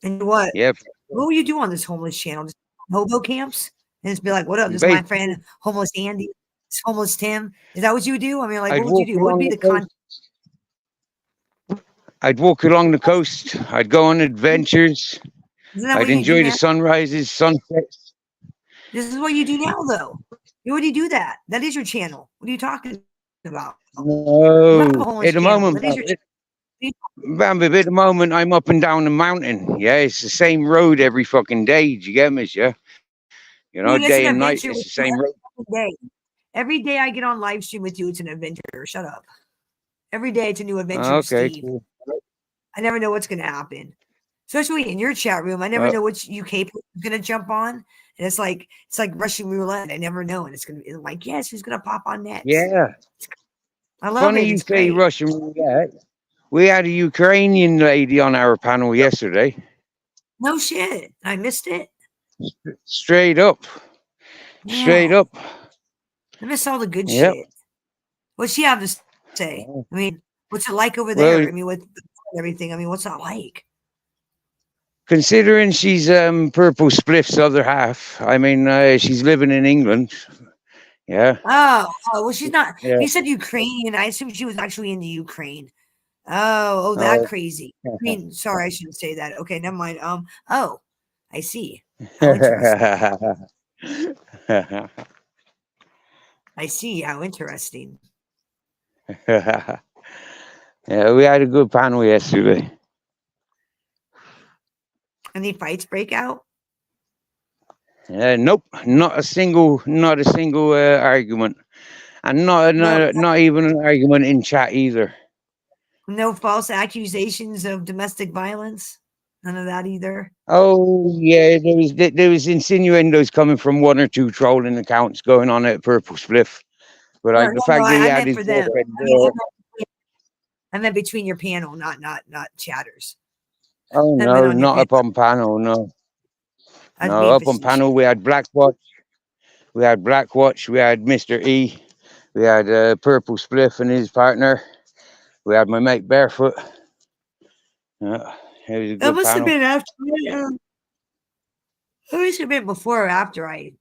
And what? Yep. What will you do on this homeless channel? Just hobo camps? And just be like, what up? This is my friend, homeless Andy. It's homeless Tim. Is that what you would do? I mean, like, what would you do? What would be the content? I'd walk along the coast. I'd go on adventures. I'd enjoy the sunrises, sunsets. This is what you do now, though. You already do that. That is your channel. What are you talking about? No, at the moment, Bambi, at the moment, I'm up and down the mountain. Yeah, it's the same road every fucking day. Do you get me? Yeah, you know, day and night, it's the same road. Every day I get on live stream with you, it's an adventure. Shut up. Every day it's a new adventure with Steve. Cool. I never know what's going to happen. Especially in your chat room. I never know which UK person is going to jump on. And it's like Russian roulette. I never know. And it's going to be like, yes, who's going to pop on next? Yeah. I love Funny it. you say Russian roulette. We had a Ukrainian lady on our panel yesterday. No shit. I missed it. Straight up. Yeah. Straight up. I miss all the good shit. What's she have to say? I mean, what's it like over there? I mean, with everything. I mean, what's that like? Considering she's Purple Spliff's other half, I mean, she's living in England. Yeah. Oh, well, she's not. Yeah. You said Ukrainian. I assume she was actually in the Ukraine. Oh, that crazy. I mean, sorry, I shouldn't say that. Okay, never mind. Oh, I see. How interesting. I see. How interesting. Yeah, we had a good panel yesterday. Any fights break out? Nope, not a single argument, and not even an argument in chat either. No false accusations of domestic violence? None of that either? Oh yeah, there was insinuendos coming from one or two trolling accounts going on at Purple Spliff, but like the fact that he I had meant his for them. girlfriend. I meant between your panel, not chatters. Oh I meant no, on your not up on panel, no. I'd No, be up on panel we had Blackwatch, we had Mr. E, we had Purple Spliff and his partner, we had my mate Barefoot. Yeah, it was a That good must have panel. been after. It must have been before or after I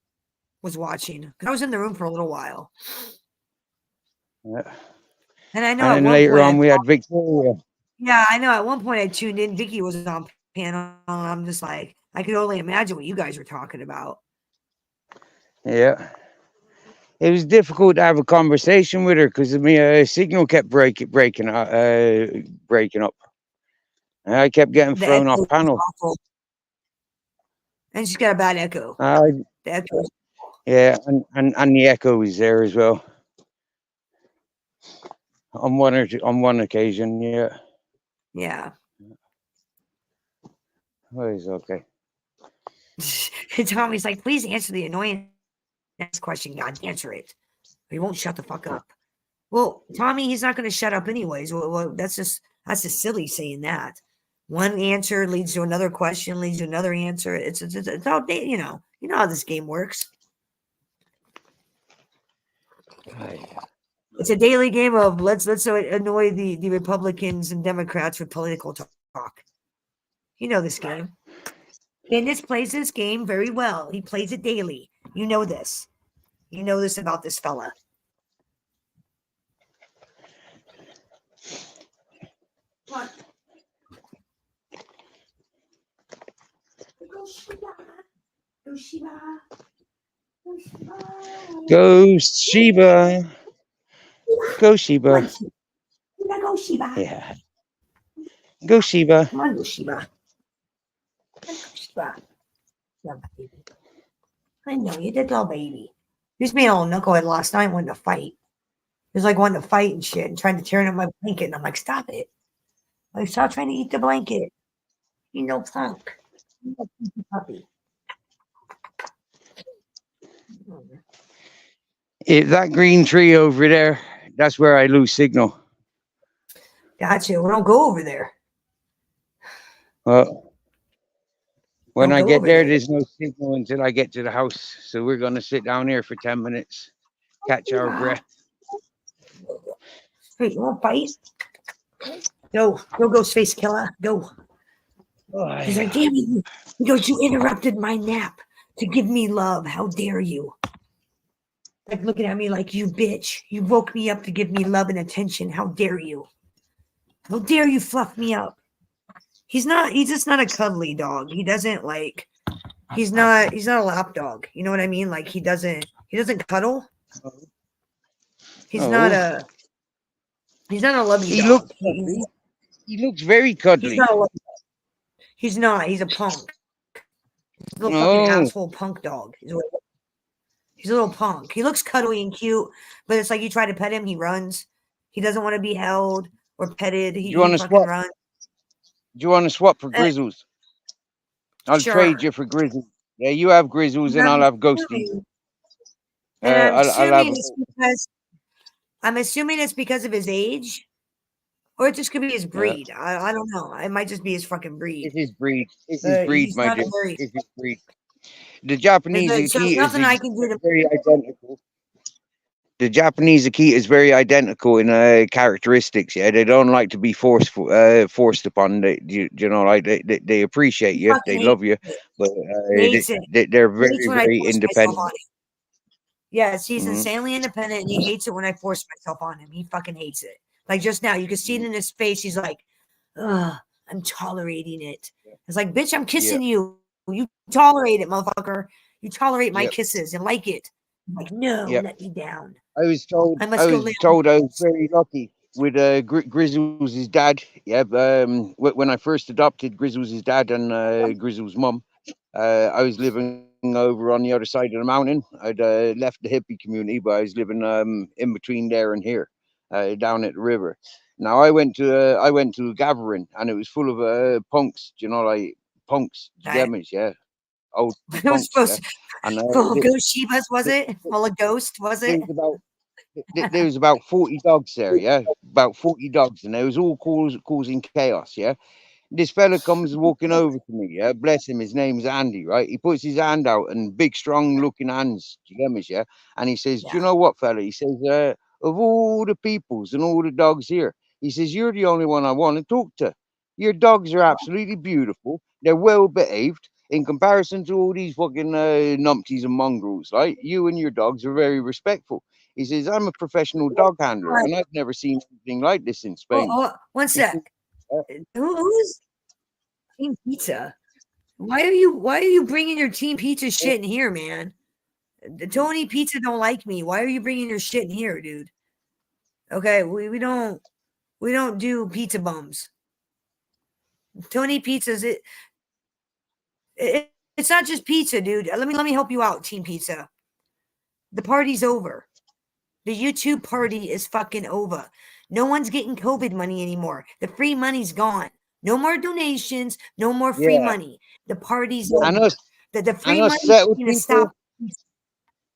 was watching. 'Cause I was in the room for a little while. Yeah. And I know And at then one later point on we had Victoria. Yeah, I know. At one point I tuned in. Vicky was on panel, and I'm just like, I could only imagine what you guys were talking about. Yeah. It was difficult to have a conversation with her because my signal kept breaking up. And I kept getting The thrown echo off was panel. awful. And she's got a bad echo. The echo. Yeah, and the echo was there as well. On one occasion, yeah. Yeah. Oh, it's okay. Tommy's like, please answer the annoying next question. God, answer it. He won't shut the fuck up. Well, Tommy, he's not going to shut up anyways. Well, that's just silly saying that. One answer leads to another question, leads to another answer. It's all day, you know how this game works. It's a daily game of let's annoy the Republicans and Democrats with political talk. You know this game. Candace plays this game very well. He plays it daily. You know this. You know this about this fella. What? Go Shiba. Go Shiba. Go Shiba. Go Shiba. Go Shiba. Go Shiba. Yeah. Go Shiba. Come on, go Shiba. Go Shiba. Yeah, baby. I know you did, little baby. This man old knucklehead last night wanted to fight. He was like wanting to fight and shit and trying to tear up my blanket. And I'm like, stop it. Like, stop trying to eat the blanket. You know, punk. You know, puppy. If that green tree over there, that's where I lose signal. Gotcha. We don't go over there. Well, when Don't I go get over there, there. there's no signal until I get to the house. So we're going to sit down here for 10 minutes, catch our breath. Hey, you want to fight? Go, Ghostface Killer. Go. He's like, damn it. He goes, you interrupted my nap to give me love. How dare you? Like looking at me like, you bitch. You woke me up to give me love and attention. How dare you? How dare you fluff me up? He's just not a cuddly dog. He doesn't like, he's not a lap dog. You know what I mean? Like he doesn't cuddle. He's not a lovey dog. He looks very cuddly. He's not a lovey dog. He's not. He's a punk. He's a little fucking asshole punk dog. He's a little punk. He looks cuddly and cute, but it's like you try to pet him, he runs. He doesn't want to be held or petted. He fucking runs. Do you want to swap for Grizzles? I'll trade you for Grizzles. Yeah, you have Grizzles and I'll have Ghosties. And I'm assuming it's because of his age, or it just could be his breed. I don't know. It might just be his fucking breed. It's his breed. It's his breed, my dear. It's his breed. The Japanese Akita is very identical. The Japanese Akita is very identical in characteristics. Yeah, they don't like to be forced upon. You know, like they appreciate you, they love you, but they're very, very independent. Yes, he's insanely independent, and he hates it when I force myself on him. He fucking hates it. Like just now, you can see it in his face. He's like, "Ugh, I'm tolerating it." It's like, bitch, I'm kissing you. You tolerate it, motherfucker. You tolerate my kisses and like it. I'm like, no, let me down. I was told I was very lucky. with Grizzles' dad. Yeah, when I first adopted Grizzles' dad and Grizzles' mum, I was living over on the other side of the mountain. I'd left the hippie community, but I was living in between there and here, down at the river. Now I went to Gathering, and it was full of punks. Do you know, like punks, jammers, yeah, old It was punks, yeah. supposed And full of ghost Shivas, was it? Full of ghosts, was there it? was about there was about 40 dogs there, yeah, about 40 dogs, and they was all causing chaos, yeah. This fella comes walking over to me, yeah, bless him, his name's Andy, right? He puts his hand out and big, strong looking hands, do you get me, yeah? And he says, do you know what, fella? He says, of all the peoples and all the dogs here, he says, you're the only one I want to talk to. Your dogs are absolutely beautiful. They're well behaved in comparison to all these fucking numpties and mongrels, right? You and your dogs are very respectful. He says, I'm a professional dog handler, and I've never seen anything like this in Spain. One He sec. says, Who's Team Pizza? Why are you bringing your Team Pizza shit in here, man? The Tony Pizza don't like me. Why are you bringing your shit in here, dude? Okay, we don't do pizza bums. Tony Pizza's it's not just pizza, dude. Let me help you out, Team Pizza. The party's over. The YouTube party is fucking over. No one's getting COVID money anymore. The free money's gone. No more donations. No more free yeah. money. The party's And over. us, The free and us money's settled going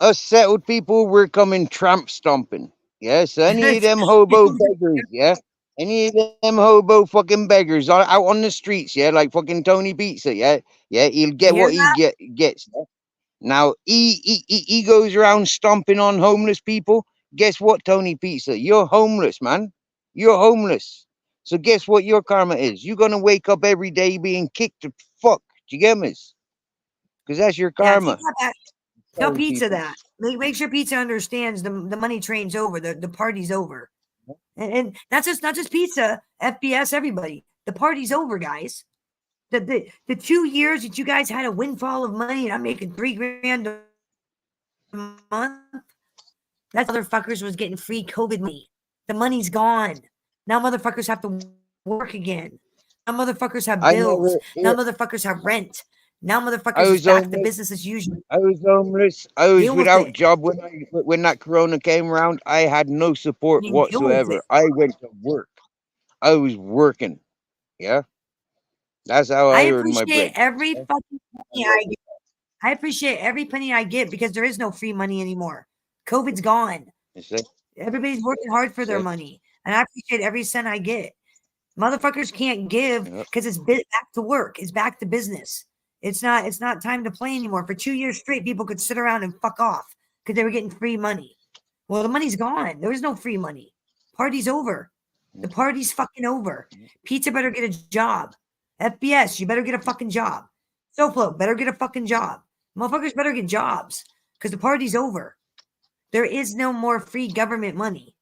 to stop. people, we're coming tramp stomping. Yeah, so any of them hobo beggars, yeah, any of them hobo fucking beggars out on the streets, yeah, like fucking Tony Pizza, yeah, he'll get You hear what he gets. Yeah? Now he goes around stomping on homeless people. Guess what, Tony Pizza? You're homeless, man. You're homeless. So guess what your karma is? You're gonna wake up every day being kicked to fuck. Do you get me? Because that's your Yeah, take karma. that back. Tell Telling Pizza people. that. Make sure Pizza understands the money train's over. The party's over. And not just Pizza, FBS, everybody. The party's over, guys. The 2 years that you guys had a windfall of money and I'm making $3,000 a month, that motherfuckers was getting free COVID money. The money's gone. Now motherfuckers have to work again. Now motherfuckers have bills. Now motherfuckers have rent. Now motherfuckers is back to business as usual. I was homeless. I was Deal with without it. job when that corona came around. I had no support Deal with whatsoever. it. I went to work. I was working. Yeah. That's how I I earned my appreciate bread. every fucking penny I get. I appreciate every penny I get because there is no free money anymore. COVID's gone. You see? Everybody's working hard for their money. And I appreciate every cent I get. Motherfuckers can't give because it's back to work. It's back to business. It's not time to play anymore. For 2 years straight, people could sit around and fuck off because they were getting free money. Well, the money's gone. There is no free money. Party's over. The party's fucking over. Pizza better get a job. FBS, you better get a fucking job. SoFlo better get a fucking job. Motherfuckers better get jobs because the party's over. There is no more free government money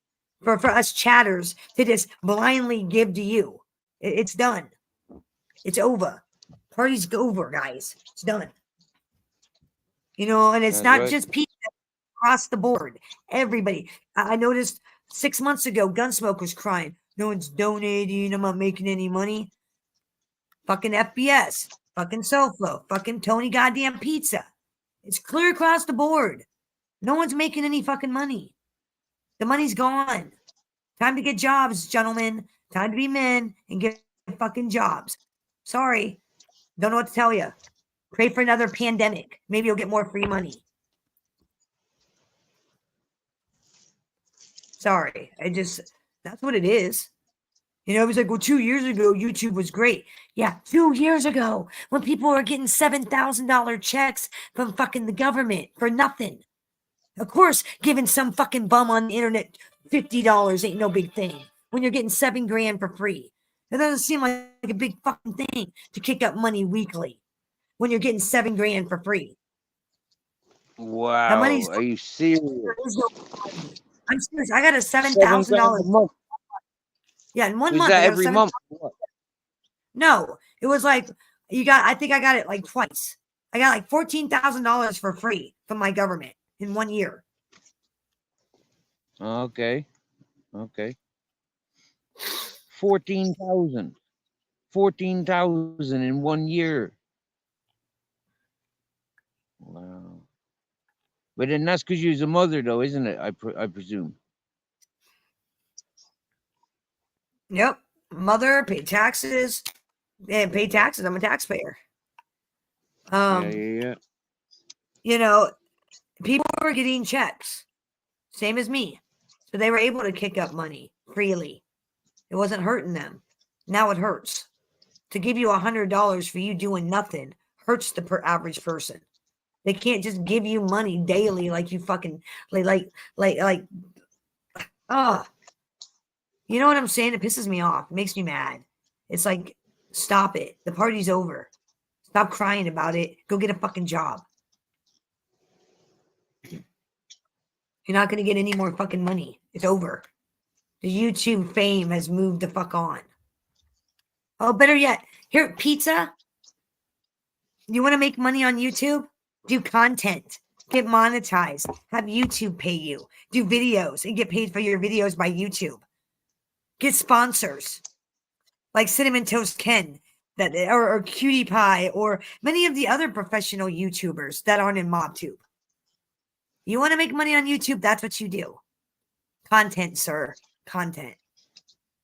for us chatters to just blindly give to you. It's done. It's over. Party's over, guys. It's done. You know, and it's That's not right. just people across the board. Everybody. I noticed 6 months ago, Gunsmoke was crying. No one's donating. I'm not making any money. Fucking FBS. Fucking SoFlo. Fucking Tony goddamn Pizza. It's clear across the board. No one's making any fucking money. The money's gone. Time to get jobs, gentlemen. Time to be men and get fucking jobs. Sorry. Don't know what to tell you. Pray for another pandemic. Maybe you'll get more free money. Sorry. That's what it is. You know, it was like, well, 2 years ago, YouTube was great. Yeah, 2 years ago, when people were getting $7,000 checks from fucking the government for nothing. Of course, giving some fucking bum on the internet $50 ain't no big thing when you're getting $7 grand for free. It doesn't seem like a big fucking thing to kick up money weekly when you're getting $7 grand for free. Wow. The money's Are you serious? there is no money. I'm serious. I got a $7,000 $7,000 a month. Yeah, in 1 Was month. that I got every $7,000. month? No, it was like I think I got it like twice. I got like $14,000 for free from my government in 1 year. Okay. Okay. 14,000. 14,000 in 1 year. Wow. But then that's because you was a mother, though, isn't it? I presume. Yep. Mother, pay taxes. And pay taxes. I'm a taxpayer. Yeah. You know, people were getting checks, same as me. So they were able to kick up money freely. It wasn't hurting them. Now it hurts. To give you $100 for you doing nothing hurts the average person. They can't just give you money daily like you fucking like. You know what I'm saying? It pisses me off. It makes me mad. It's like, stop it. The party's over. Stop crying about it. Go get a fucking job. You're not going to get any more fucking money. It's over. The YouTube fame has moved the fuck on. Oh, better yet, here, pizza. You want to make money on YouTube? Do content. Get monetized. Have YouTube pay you. Do videos and get paid for your videos by YouTube. Get sponsors. Like Cinnamon Toast Ken or Cutie Pie or many of the other professional YouTubers that aren't in MobTube. You want to make money on YouTube? That's what you do. Content, sir. Content.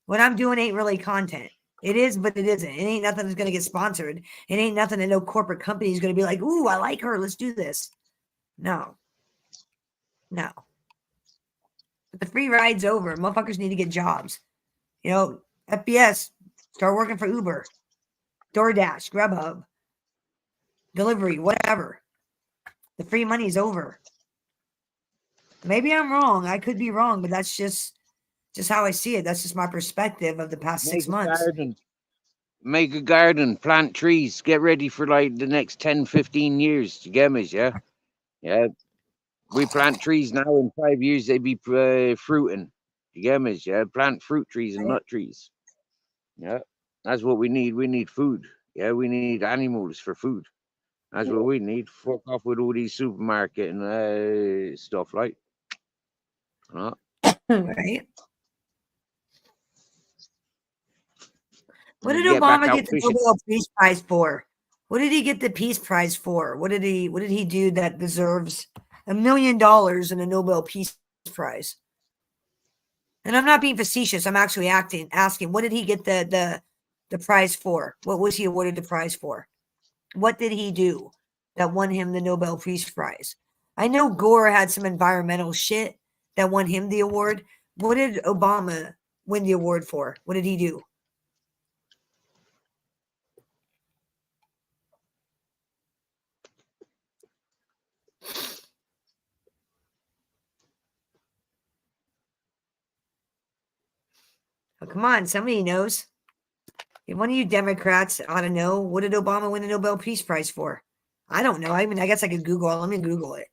What I'm doing ain't really content. It is, but it isn't. It ain't nothing that's going to get sponsored. It ain't nothing that no corporate company is going to be like, ooh, I like her. Let's do this. No. But the free ride's over. Motherfuckers need to get jobs. You know, FBS, start working for Uber, DoorDash, Grubhub, delivery, whatever. The free money's over. Maybe I'm wrong. I could be wrong, but that's just how I see it. That's just my perspective of the past 6 months. Make a garden, plant trees, get ready for like the next 10, 15 years. You get me? Yeah. We plant trees now. In 5 years, they be fruiting. You get me? Yeah. Plant fruit trees and nut trees. Yeah. That's what we need. We need food. Yeah. We need animals for food. That's what we need. Fuck off with all these supermarket and stuff like. Right. What did Obama get the Nobel Peace Prize for? What did he get the Peace Prize for? What did he do that deserves $1 million in a Nobel Peace Prize? And I'm not being facetious. I'm actually asking. What did he get the prize for? What was he awarded the prize for? What did he do that won him the Nobel Peace Prize? I know Gore had some environmental shit that won him the award. What did Obama win the award for? What did he do? Oh, come on, somebody knows. If one of you Democrats ought to know, what did Obama win the Nobel Peace Prize for? I don't know. I mean, I guess I could Google it. Let me Google it.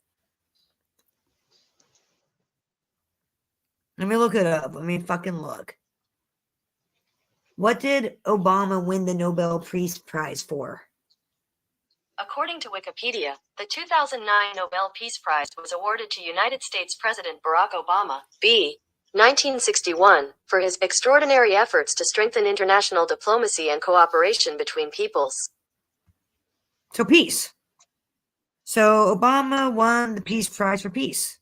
Let me look it up. Let me fucking look. What did Obama win the Nobel Peace Prize for? According to Wikipedia, the 2009 Nobel Peace Prize was awarded to United States President Barack Obama, B. 1961, for his extraordinary efforts to strengthen international diplomacy and cooperation between peoples. So peace. So Obama won the Peace Prize for peace.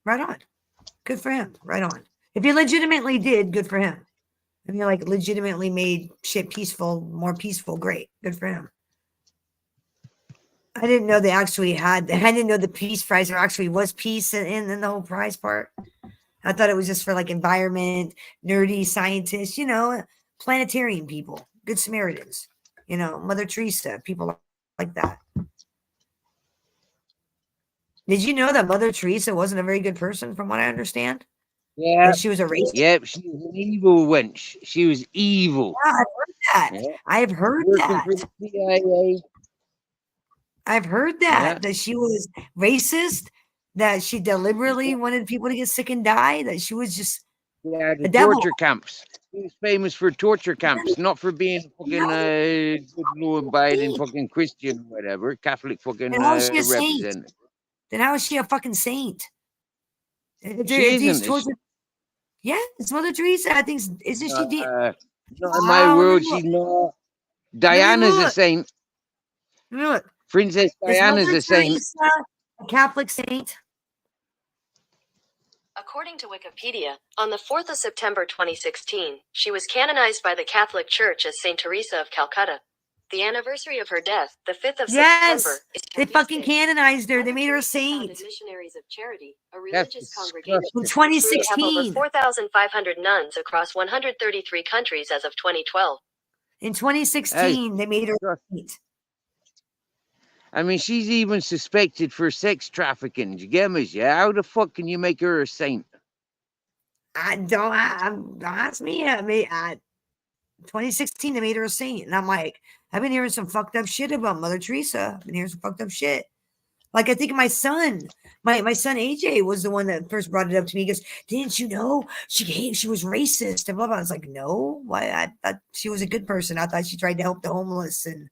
Right on. Good for him. Right on. If he legitimately did, good for him. If he like legitimately made shit peaceful, more peaceful, great. Good for him. I didn't know they actually had. I didn't know the Peace Prize there actually was peace in the whole prize part. I thought it was just for like environment, nerdy scientists, you know, planetarian people, good Samaritans, you know, Mother Teresa, people like that. Did you know that Mother Teresa wasn't a very good person, from what I understand? Yeah. That she was a racist? Yep, she was an evil wench. She was evil. Yeah, I've heard that. Yeah. I've heard Working that. for the CIA. I've heard that she was racist, that she deliberately wanted people to get sick and die, that she was just the a devil. torture camps. She was famous for torture camps, not for being fucking good law abiding fucking Christian or whatever, Catholic fucking Then how is she a saint? representative. Then how is she a fucking saint? If She these isn't. torture, Yes, Mother Teresa. I think isn't she? Not in my Wow, let me world, look. she's not. Let me Diana's a look. saint. Let me look. Princess Is Diana's Mother a saint. Teresa a Catholic saint? According to Wikipedia, on the 4th of September 2016, she was canonized by the Catholic Church as Saint Teresa of Calcutta. The anniversary of her death, the 5th of Yes, September, is they Chinese fucking Day. canonized her. They Mother made her a Teresa founded saint Missionaries of Charity, a That's religious congregation. in disgusting. They have over 2016. 4,500 nuns across 133 countries as of 2012. In That's 2016, they made her a disgusting. saint. I mean, she's even suspected for sex trafficking. Do you get me? Yeah. How the fuck can you make her a saint? Don't ask me. 2016, they made her a saint, and I'm like, I've been hearing some fucked up shit about Mother Teresa. I've been hearing some fucked up shit. Like, I think my son AJ was the one that first brought it up to me. He goes, "Didn't you know she was racist?" And blah blah. I was like, "No, why? I thought she was a good person. I thought she tried to help the homeless and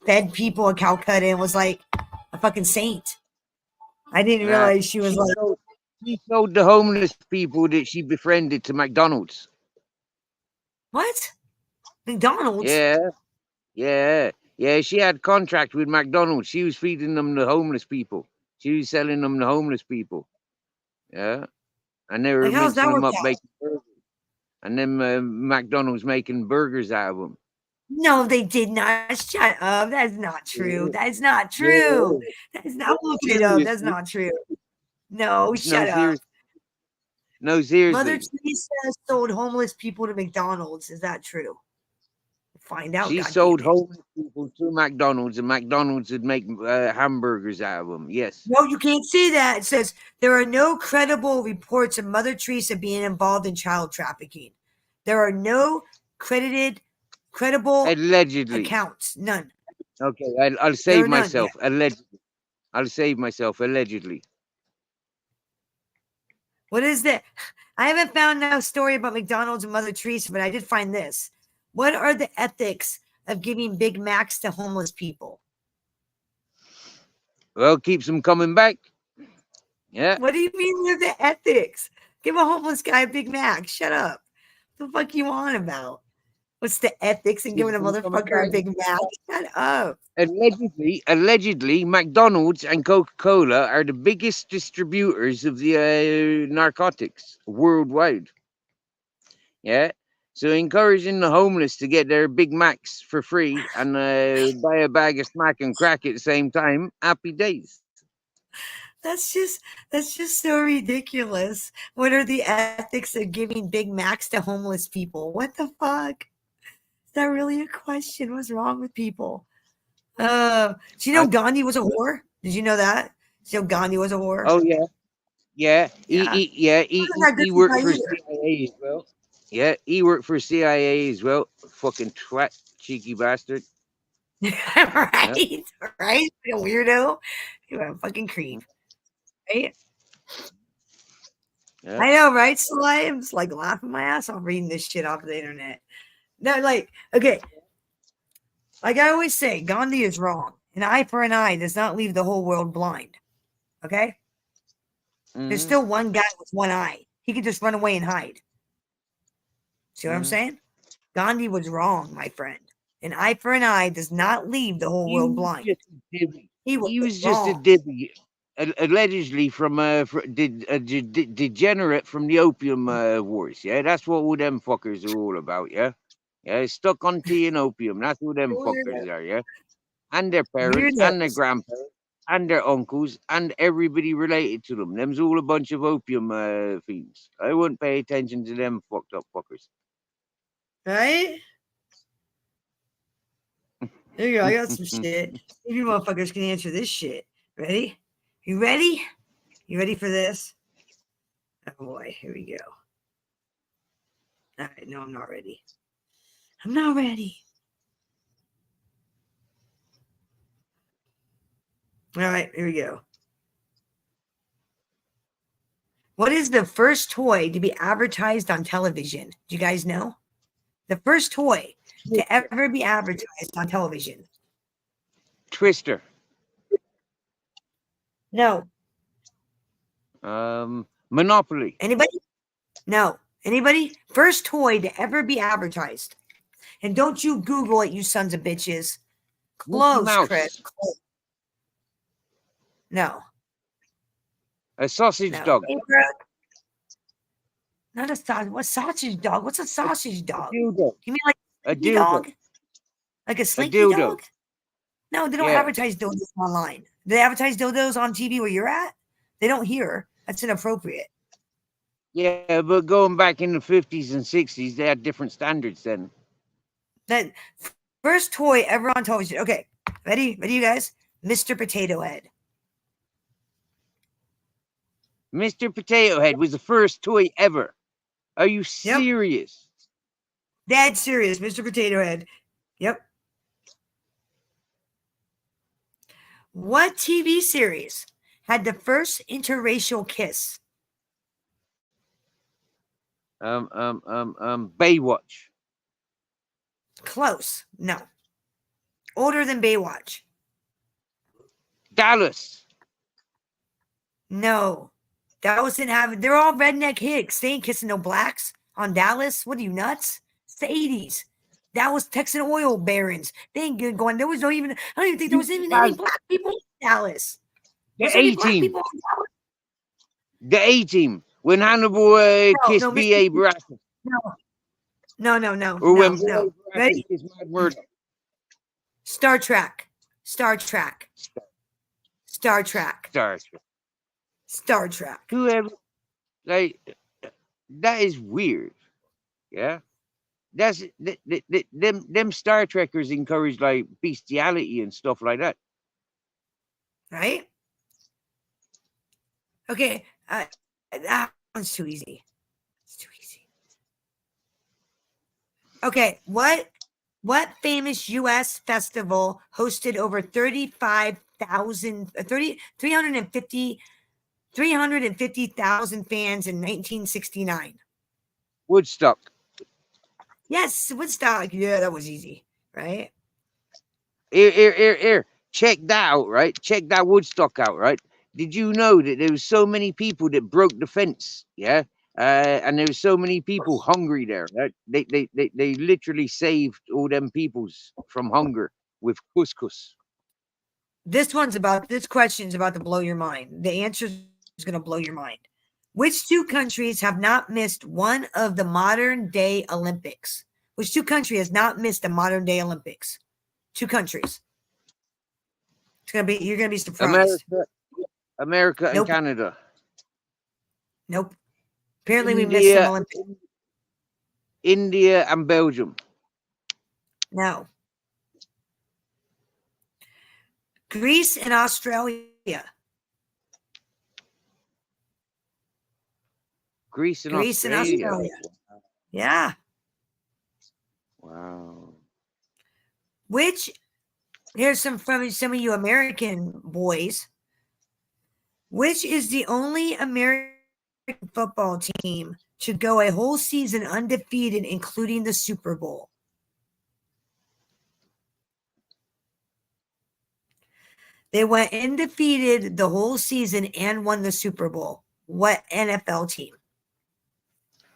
fed people in Calcutta and was like a fucking saint. I didn't realize she was like." She sold the homeless people that she befriended to McDonald's. What? McDonald's? Yeah. She had contract with McDonald's. She was feeding them the homeless people. She was selling them the homeless people. Yeah, and they were Like, how's that mixing them work up, out? making burgers, and then McDonald's making burgers out of them. No, they did not. Shut up. That's not true. Yeah. That's not Yeah. true. That's not look it up. That's Seriously. not true. No, No, shut up. seriously. No, Mother seriously. Teresa sold homeless people to McDonald's. Is that true? Find out. She God sold damn it. homeless people to McDonald's, and McDonald's would make hamburgers out of them. Yes. No, you can't say that. It says there are no credible reports of Mother Teresa being involved in child trafficking. There are no credible Allegedly. accounts. None. Okay, I'll There save are none. myself. Allegedly. I'll save myself. Allegedly. What is that? I haven't found no story about McDonald's and Mother Teresa, but I did find this. What are the ethics of giving Big Macs to homeless people? Well, keeps them coming back. Yeah. What do you mean with the ethics? Give a homeless guy a Big Mac. Shut up. What the fuck you on about? What's the ethics in giving a motherfucker a Big Mac? Shut up. Allegedly, McDonald's and Coca-Cola are the biggest distributors of the narcotics worldwide. Yeah. So encouraging the homeless to get their Big Macs for free and buy a bag of smack and crack at the same time. Happy days. That's just so ridiculous. What are the ethics of giving Big Macs to homeless people? What the fuck? Is that really a question? What's wrong with people? Do you know Gandhi was a whore? Did you know that? Did you know Gandhi was a whore? Oh yeah. He worked for either. CIA as well. Yeah, he worked for CIA as well. Fucking twat, cheeky bastard. Right? Right? Like a weirdo. You're a fucking creep. Right? Yeah. I know, right? So I'm just like laughing my ass off reading this shit off the internet. No, like, okay. Like I always say, Gandhi is wrong. An eye for an eye does not leave the whole world blind. Okay? There's still one guy with one eye. He could just run away and hide. See what I'm saying? Gandhi was wrong, my friend. An eye for an eye does not leave the whole world blind. He was just a divvy, allegedly from degenerate from the opium wars. Yeah, that's what all them fuckers are all about. Yeah, stuck on tea and opium. That's who them fuckers are. Yeah, and their parents and their grandparents and their uncles and everybody related to them. Them's all a bunch of opium fiends. I wouldn't pay attention to them fucked up fuckers. Right? There you go. I got some shit. If you motherfuckers can answer this shit. Ready? You ready? You ready for this? Oh boy, here we go. All right, no, I'm not ready. I'm not ready. All right, here we go. What is the first toy to be advertised on television? Do you guys know? The first toy to ever be advertised on television. Twister. No. Monopoly. Anybody? No. Anybody? First toy to ever be advertised. And don't you Google it, you sons of bitches. Mickey Close, Mouse. Chris. Close. No. A sausage No. dog. Hey, Brooke. Not a sausage. What sausage dog? What's a sausage dog? Dildo. You mean like A a slinky dildo. dog? Like a A slinky dildo. dog? No, they don't Yeah. advertise dildos online. Do they advertise dildos on TV where you're at? They don't here. That's inappropriate. Yeah, but going back in the 50s and 60s, they had different standards then. That first toy ever on television. Okay, ready, you guys? Mr. Potato Head. Mr. Potato Head was the first toy ever. Are you serious? Dead serious, Mr. Potato Head. Yep. What TV series had the first interracial kiss? Baywatch. Close. No. Older than Baywatch. Dallas. No. Dallas didn't have. They're all redneck hicks. They ain't kissing no blacks on Dallas. What are you, nuts? It's the 80s. That was Texan oil barons. They ain't good going. There was no even. I don't even think there was even any black people in Dallas. The Was there any black A-Team. people in Dallas? The A-Team. When Hannibal kissed no, B.A. Baracus. No. Or when No. B.A. Baracus Ready? kissed Mad Murdoch. Star Trek. Star Trek. Star Trek. Star Trek. Star Trek. Whoever, like, that is weird. Yeah, that's them Star Trekkers encourage like bestiality and stuff like that. Right? Okay. That one's too easy. It's too easy. Okay. What famous U.S. festival hosted over 350,000 fans in 1969? Woodstock. Yes, Woodstock. Yeah, that was easy, right? Here. Check that out, right? Check that Woodstock out, right? Did you know that there was so many people that broke the fence? Yeah. And there was so many people hungry there. Right? They literally saved all them peoples from hunger with couscous. This question's about to blow your mind. The answer is going to blow your mind. Which two countries have not missed one of the modern day Olympics? Which two country has not missed the modern day Olympics? Two countries. You're gonna be surprised. America and Nope. Canada. Nope. Apparently we missed some Olympics. India and Belgium. No. Greece and Australia. Greece and Greece and Australia. Australia. Yeah. Wow. Which here's some from some of you American boys. Which is the only American football team to go a whole season undefeated, including the Super Bowl? They went undefeated the whole season and won the Super Bowl. What NFL team?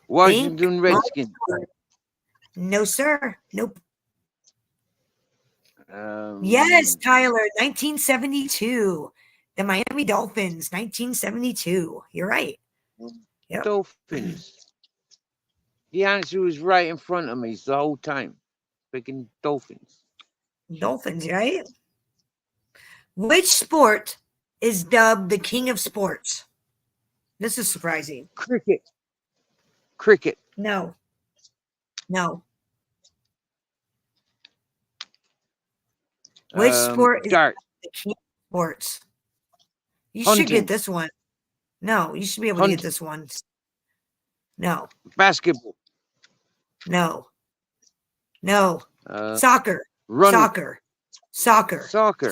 Washington Redskins. No, sir. Nope. Yes, Tyler, 1972. The Miami Dolphins, 1972. You're right. Yep. Dolphins. The answer was right in front of me the whole time. Freaking Dolphins. Dolphins, right? Which sport is dubbed the king of sports? This is surprising. Cricket. No. Which sport is dart. the king of sports? You Hunting. should get this one. No, you should be able to get this one. No. Basketball. No. Soccer. Running. Soccer. Soccer.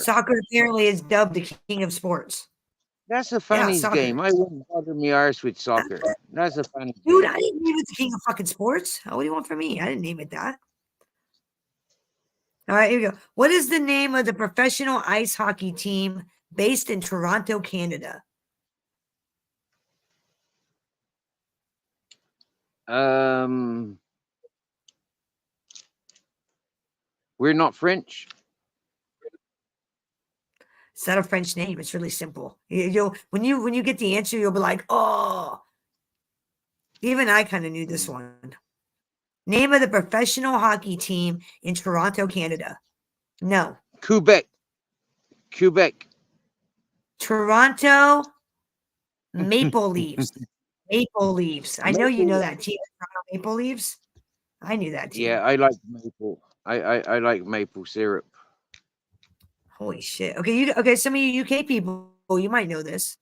Soccer apparently is dubbed the king of sports. That's a fanny's soccer. game. I wouldn't bother me arse with soccer. That's a fanny's Dude, game. I didn't name it the king of fucking sports. What do you want from me? I didn't name it that. All right, here we go. What is the name of the professional ice hockey team based in Toronto, Canada? We're not French. It's not a French name. It's really simple. You'll when you get the answer, you'll be like, oh. Even I kind of knew this one. Name of the professional hockey team in Toronto, Canada. No. Quebec. Toronto Maple Leafs. Maple Leafs. I know you know that team, Toronto Maple Leafs. I knew that team. Yeah, I like maple. I like maple syrup. Holy shit. Okay, some of you UK people, you might know this.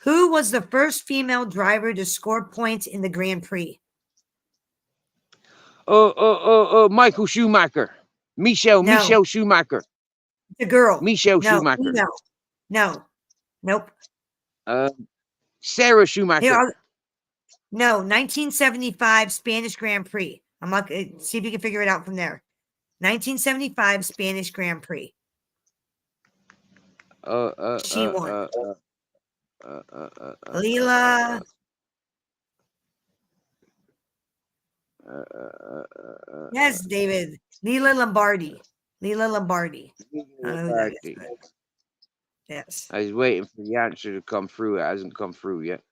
Who was the first female driver to score points in the Grand Prix? Michael Schumacher. Michelle Schumacher. The girl. Michelle No, Schumacher. female. No. Nope. Sarah Schumacher. Here, no, 1975 Spanish Grand Prix. I'm not see if you can figure it out from there. 1975 Spanish Grand Prix. She won. Leela. Yes, David. Leela Lombardi. Leela Lombardi. I don't know who that is, but yes. I was waiting for the answer to come through. It hasn't come through yet.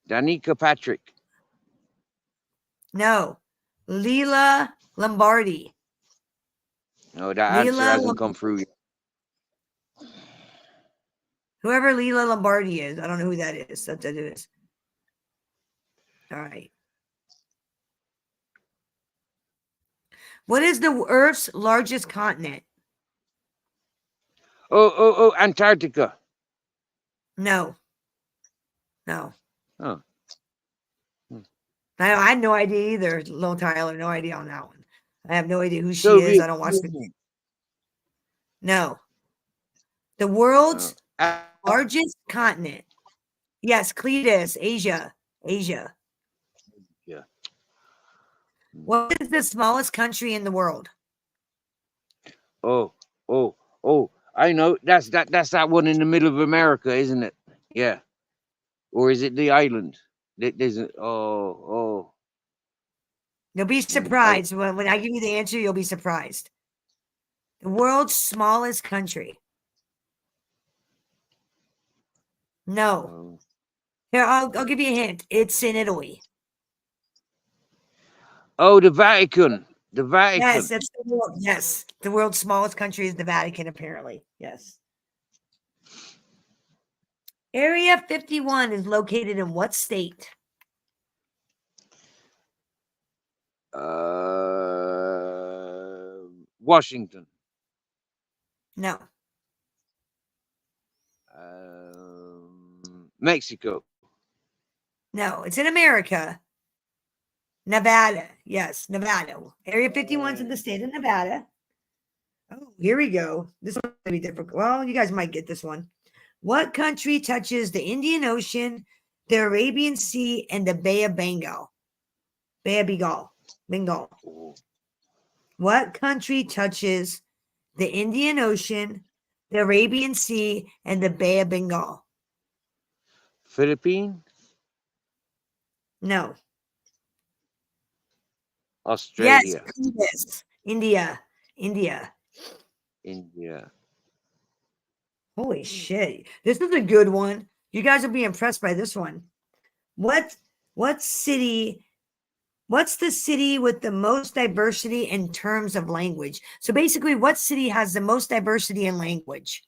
Danica Patrick. No. Leela Lombardi. No, that answer hasn't come through yet. Whoever Leela Lombardi is, I don't know who that is. That is. All right. What is the Earth's largest continent? Antarctica. No. No. Oh. I had no idea either, Lil Tyler. No idea on that one. I have no idea who she is. I don't watch the. No. The world's largest continent. Yes, Cletus, Asia. Asia. Yeah. What is the smallest country in the world? Oh. I know. That's that one in the middle of America, isn't it? Yeah. Or is it the island? There's You'll be surprised. When I give you the answer, you'll be surprised. The world's smallest country. No. Here, I'll give you a hint. It's in Italy. Oh, the Vatican. The Vatican. Yes, that's the world. Yes. The world's smallest country is the Vatican, apparently. Yes. Area 51 is located in what state? Washington. No. Mexico. No, it's in America. Nevada. Yes, Nevada. Area 51 is in the state of Nevada. Oh, here we go. This one may be difficult. Well, you guys might get this one. What country touches the Indian Ocean, the Arabian Sea, and the Bay of Bengal? Bay of Bengal. What country touches the Indian Ocean, the Arabian Sea, and the Bay of Bengal? Philippines. No. Australia. Yes. India. Holy shit. This is a good one. You guys will be impressed by this one. What's the city with the most diversity in terms of language? So basically, what city has the most diversity in language?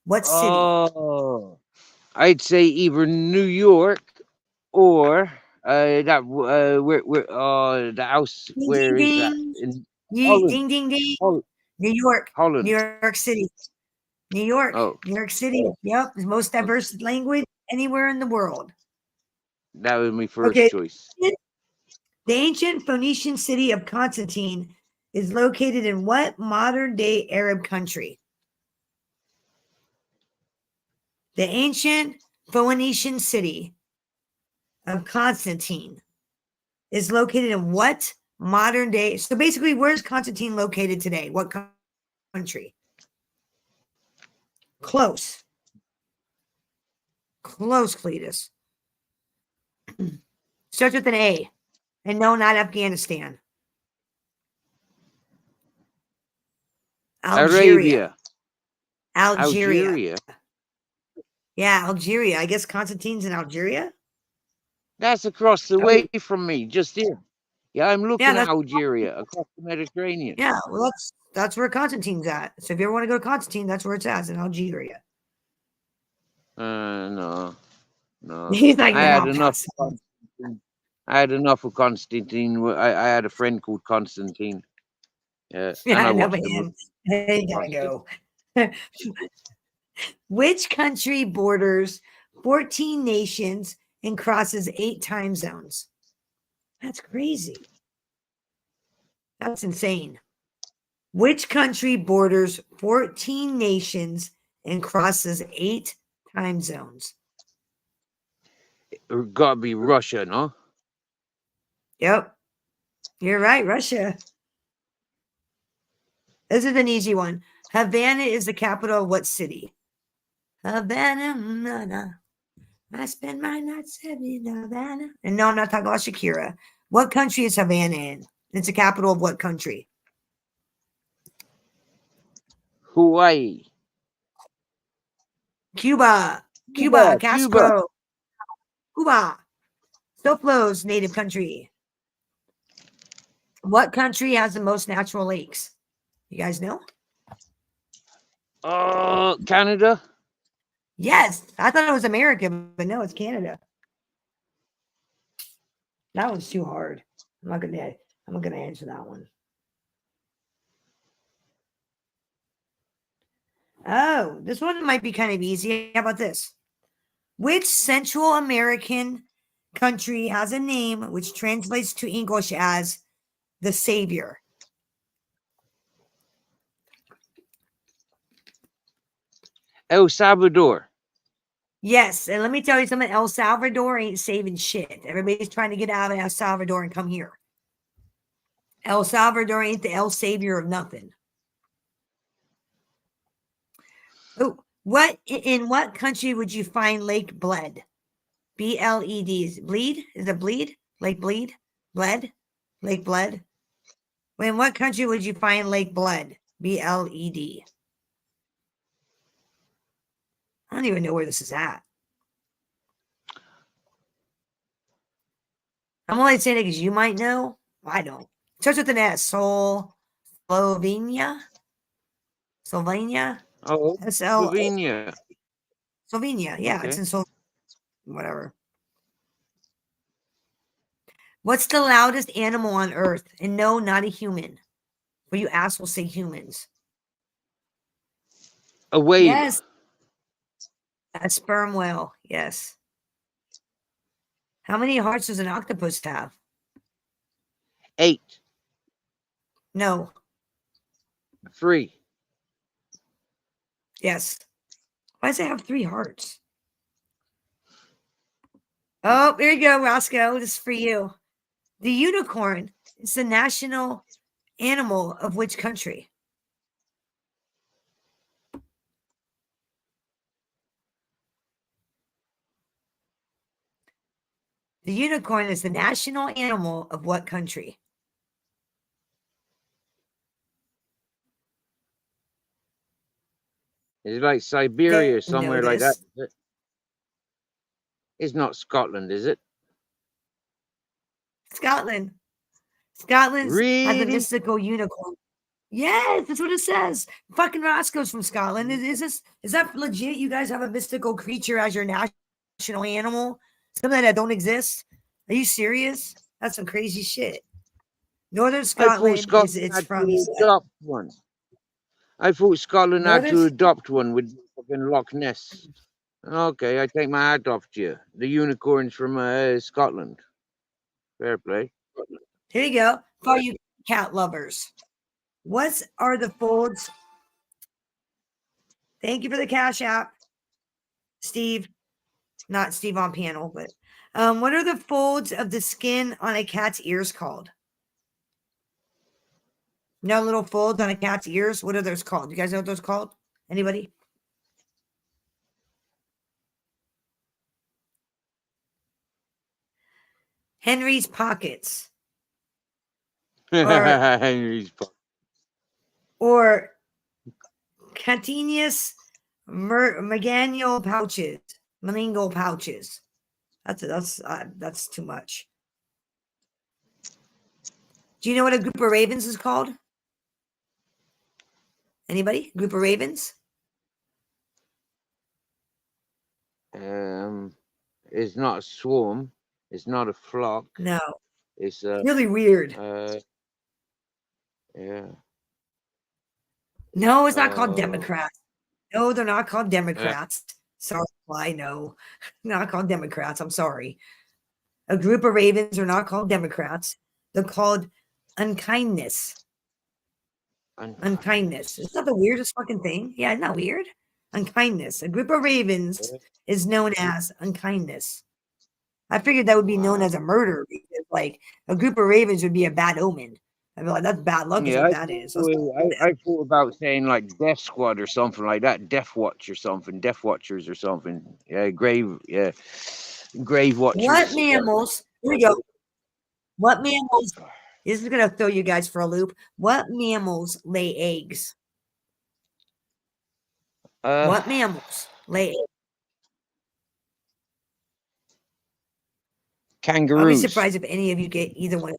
What city? Oh, I'd say either New York or the house. Ding, Where ding, is that? ding. In Ding, ding, ding. New York. Holland. New York City. New York. New York City. Yep. The most diverse language anywhere in the world. That was my first choice. The ancient Phoenician city of Constantine is located in what modern-day Arab country? The ancient Phoenician city of Constantine is located in what modern-day? So basically, where's Constantine located today? What country? Close, Cletus. Starts with an A. And no, not Afghanistan. Algeria. Algeria. Yeah, Algeria. I guess Constantine's in Algeria. That's across the Oh. way from me, just here. Yeah, I'm looking at that's- Algeria across the Mediterranean. Yeah, well, that's where Constantine's at. So if you ever want to go to Constantine, that's where it's at, it's in Algeria. No. He's like, I no, had I'll enough. pass. I had enough of Constantine. I had a friend called Constantine. Yeah, Yeah, and I I know watched the him. movie. They gotta go. Which country borders 14 nations and crosses 8 time zones? That's crazy. That's insane. Which country borders 14 nations and crosses 8 time zones? It gotta be Russia, no? Yep. You're right, Russia. This is an easy one. Havana is the capital of what city? Havana. I spend my nights in Havana. And no, I'm not talking about Shakira. What country is Havana in? It's the capital of what country? Hawaii. Cuba. Castro. Cuba. Soflo's native country. What country has the most natural lakes? You guys know? Canada. Yes. I thought it was America, but no, it's Canada. That was too hard. I'm not gonna answer that one. Oh, this one might be kind of easy. How about this? Which Central American country has a name which translates to English as the Savior? El Salvador. Yes, and let me tell you something. El Salvador ain't saving shit. Everybody's trying to get out of El Salvador and come here. El Salvador ain't the El Savior of nothing. Oh, in what country would you find Lake Bled? B-L-E-D. Is it bleed? Is it bleed? Lake bleed? Bled? Lake Bled? In what country would you find Lake Bled? B-L-E-D. I don't even know where this is at. I'm only saying it because you might know. I don't. It starts with an S. Slovenia. Oh, Slovenia. Slovenia. Yeah, Okay. it's in Slovenia. Whatever. What's the loudest animal on Earth? And no, not a human. Where you ask will say humans. A whale. Yes. A sperm whale. Yes. How many hearts does an octopus have? 8. No. 3. Yes. Why does it have 3 hearts? Oh, there you go, Roscoe. This is for you. The unicorn is the national animal of which country? The unicorn is the national animal of what country? Is it like Siberia or They know somewhere like that? this. Is it? It's not Scotland, is it? Scotland. Scotland has a Really? mystical unicorn. Yes, that's what it says. Fucking Roscoe's from Scotland. Is that legit? You guys have a mystical creature as your national animal? Something that don't exist? Are you serious? That's some crazy shit. Northern I thought Scotland Scotland it's had from to adopt one. I thought Scotland had to Northern adopt one with fucking Loch Ness. Okay, I take my hat off to you. The unicorn's from Scotland. Fair play. Here you go. For you cat lovers. What are the folds? Thank you for the Cash App, Steve. Not Steve on panel, but what are the folds of the skin on a cat's ears called? No little folds on a cat's ears. What are those called? You guys know what those called? Anybody? Henry's Pockets. Henry's Pockets. Or Catinius Meganial pouches. Meningal pouches. That's too much. Do you know what a group of ravens is called? Anybody? Group of ravens? It's not a swarm. It's not a flock. No. It's really weird. Yeah. No, it's not called Democrats. No, they're not called Democrats. Sorry, I know. Not called Democrats. I'm sorry. A group of ravens are not called Democrats. They're called unkindness. Unkindness. Isn't that the weirdest fucking thing? Yeah, isn't that weird? Unkindness. A group of ravens is known as unkindness. I figured that would be known as a murder because, like, a group of ravens would be a bad omen. I'd be like, that's bad luck, is what that is. I thought about saying like Death Squad or something like that, Death Watch or something, Death Watchers or something. Yeah, Grave Watchers. What mammals? Here we go. What mammals? This is gonna throw you guys for a loop. What mammals lay eggs? What mammals lay eggs? Kangaroos. I'll be surprised if any of you get either one.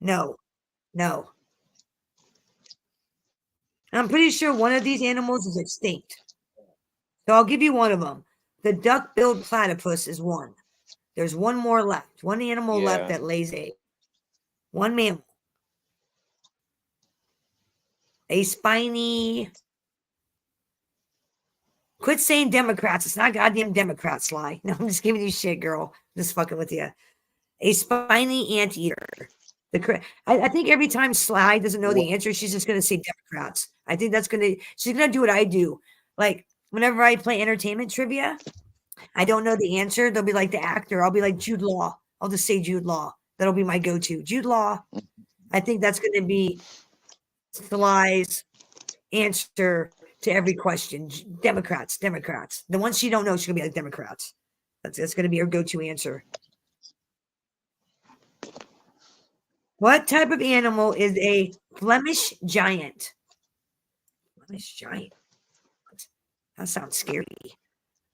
No. I'm pretty sure one of these animals is extinct. So I'll give you one of them. The duck-billed platypus is one. There's one more left. One animal left that lays eggs. One mammal. A spiny. Quit saying Democrats. It's not goddamn Democrats, Sly. No, I'm just giving you shit, girl. Just fucking with you. A spiny anteater. I think every time Sly doesn't know the answer, she's just going to say Democrats. I think she's going to do what I do. Like, whenever I play entertainment trivia, I don't know the answer. They'll be like the actor. I'll be like Jude Law. I'll just say Jude Law. That'll be my go-to. Jude Law. I think that's going to be Sly's answer to every question. Democrats. The ones she don't know, she's going to be like Democrats. That's going to be her go-to answer. What type of animal is a Flemish giant? Flemish giant. That sounds scary.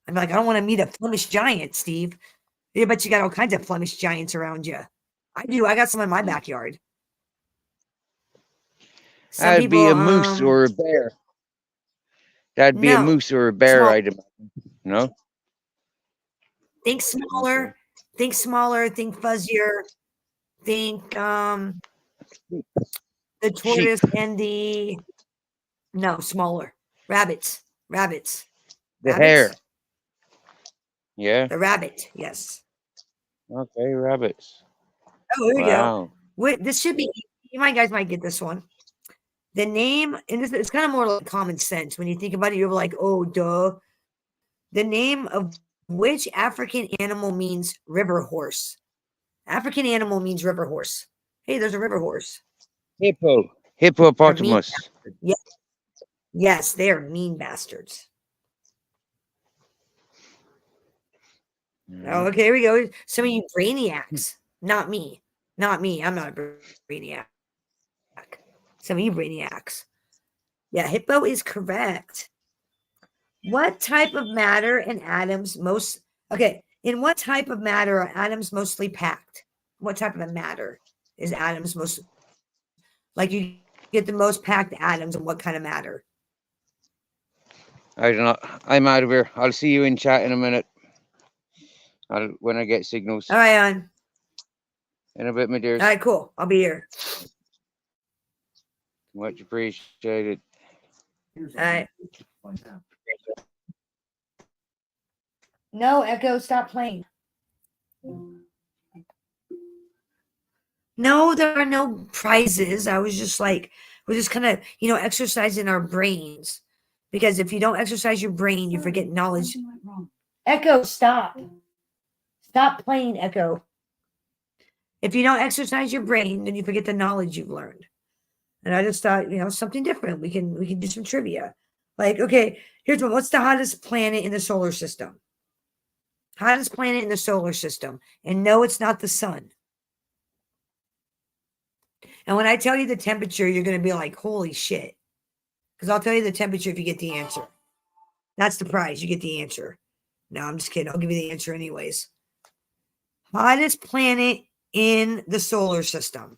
I'm like, I don't want to meet a Flemish giant, Steve. I bet you got all kinds of Flemish giants around you. I do. I got some in my backyard. That'd be a moose or a bear. That'd be a moose or a bear, I'd imagine. No? Think smaller. Think fuzzier. Think the tortoise and the smaller. Rabbits. The hare. Yeah. The rabbit, yes. Okay, rabbits. Oh, here we go. Wait, this should be you guys might get this one. The name, and it's kind of more like common sense. When you think about it, you're like, oh, duh. The name of which African animal means river horse? African animal means river horse. Hey, there's a river horse. Hippopotamus. Yes, they are mean bastards. Oh, okay, here we go. Some of you brainiacs. Not me. I'm not a brainiac. Some of you brainiacs. Yeah, hippo is correct. What type of matter and atoms most... Okay, in what type of matter are atoms mostly packed? What type of matter is atoms most... Like, you get the most packed atoms in what kind of matter? I don't know. I'm out of here. I'll see you in chat in a minute. When I get signals. All right, on. In a bit, my dears. All right, cool. I'll be here. Much appreciated. All right. No, Echo, stop playing. No, there are no prizes. I was just like, we're just kind of, exercising our brains. Because if you don't exercise your brain, you forget knowledge. Echo, stop. Stop playing, Echo. If you don't exercise your brain, then you forget the knowledge you've learned. And I just thought, something different. We can do some trivia. Like, okay, here's one. What's the hottest planet in the solar system? Hottest planet in the solar system. And no, it's not the sun. And when I tell you the temperature, you're going to be like, holy shit. Because I'll tell you the temperature if you get the answer. That's the prize. You get the answer. No, I'm just kidding. I'll give you the answer anyways. Hottest planet in the solar system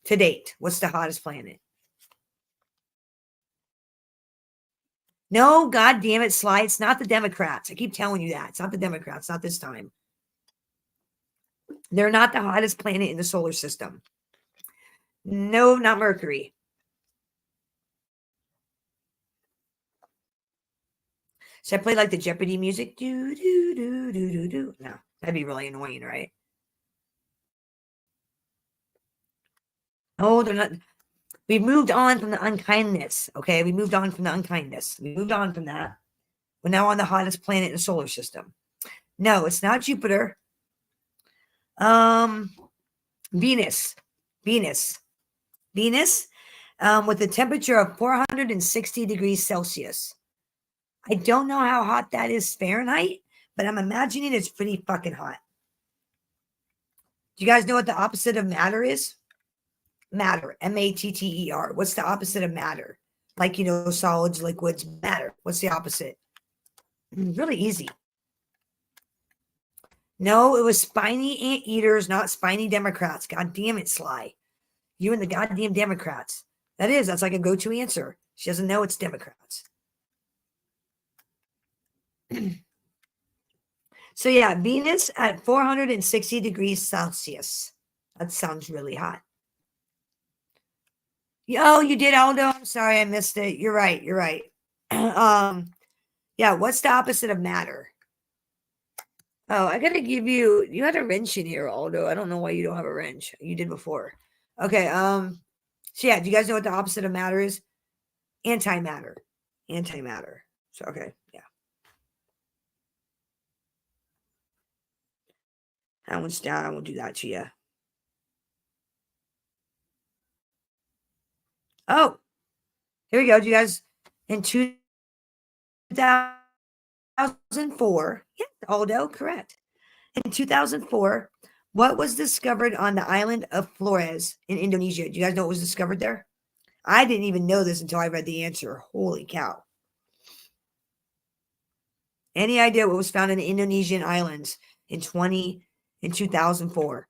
to date. What's the hottest planet? No, God damn it, Sly. It's not the Democrats. I keep telling you that. It's not the Democrats. Not this time. They're not the hottest planet in the solar system. No, not Mercury. Should I play like the Jeopardy music? Do, do, do, do, do, do. No, that'd be really annoying, right? Oh, they're not. We moved on from the unkindness. Okay, we moved on from the unkindness. We moved on from that. We're now on the hottest planet in the solar system. No, it's not Jupiter. Venus. Venus. Venus. With a temperature of 460 degrees Celsius. I don't know how hot that is Fahrenheit, but I'm imagining it's pretty fucking hot. Do you guys know what the opposite of matter is? Matter. M-A-T-T-E-R. What's the opposite of matter? Like, you know, solids, liquids, matter. What's the opposite? Really easy. No, it was spiny anteaters, not spiny Democrats. God damn it, Sly. You and the goddamn Democrats. That's like a go-to answer. She doesn't know it's Democrats. So yeah, Venus at 460 degrees Celsius. That sounds really hot. Oh, you did, Aldo. I'm sorry, I missed it. You're right. You're right. Yeah, what's the opposite of matter? Oh, I gotta give you. You had a wrench in here, Aldo. I don't know why you don't have a wrench. You did before. Okay. So yeah, do you guys know what the opposite of matter is? Antimatter. Antimatter. So okay, yeah. That one's down. I won't do that to you. Oh, here we go. Do you guys in 2004? Yeah, Aldo, correct. In 2004, what was discovered on the island of Flores in Indonesia? Do you guys know what was discovered there? I didn't even know this until I read the answer. Holy cow. Any idea what was found in the Indonesian islands in 2004?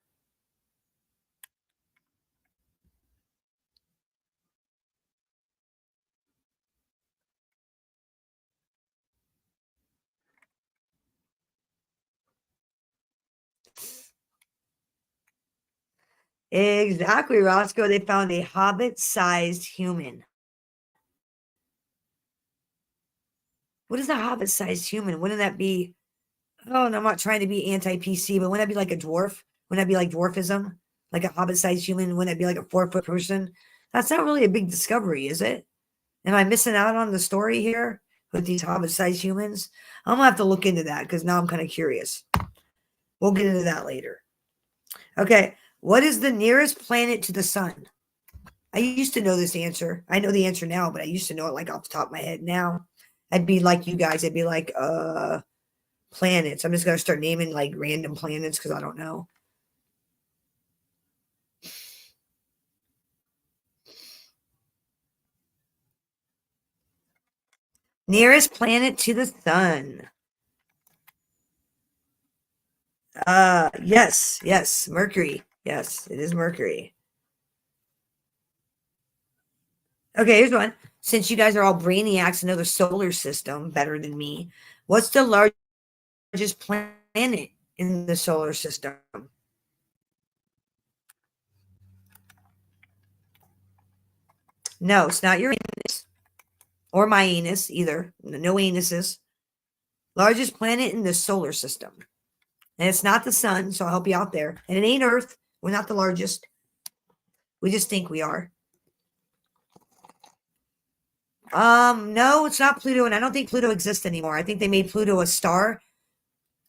Exactly, Roscoe. They found a hobbit-sized human. What is a hobbit-sized human? Wouldn't that be? Oh, and I'm not trying to be anti-PC, but wouldn't that be like a dwarf? Wouldn't that be like dwarfism? Like a hobbit-sized human? Wouldn't that be like a 4-foot person? That's not really a big discovery, is it? Am I missing out on the story here with these hobbit-sized humans? I'm gonna have to look into that because now I'm kind of curious. We'll get into that later. Okay, what is the nearest planet to the sun? I used to know this answer. I know the answer now, but I used to know it like off the top of my head. Now, I'd be like you guys. I'd be like, planets. I'm just gonna start naming like random planets because I don't know. Nearest planet to the sun. Yes, Mercury. Yes, it is Mercury. Okay, here's one. Since you guys are all brainiacs and know the solar system better than me, what's the largest planet in the solar system? No, it's not Uranus or my anus either. No anuses. Largest planet in the solar system. And it's not the sun, so I'll help you out there. And it ain't Earth. We're not the largest. We just think we are. No, it's not Pluto, and I don't think Pluto exists anymore. I think they made Pluto a star.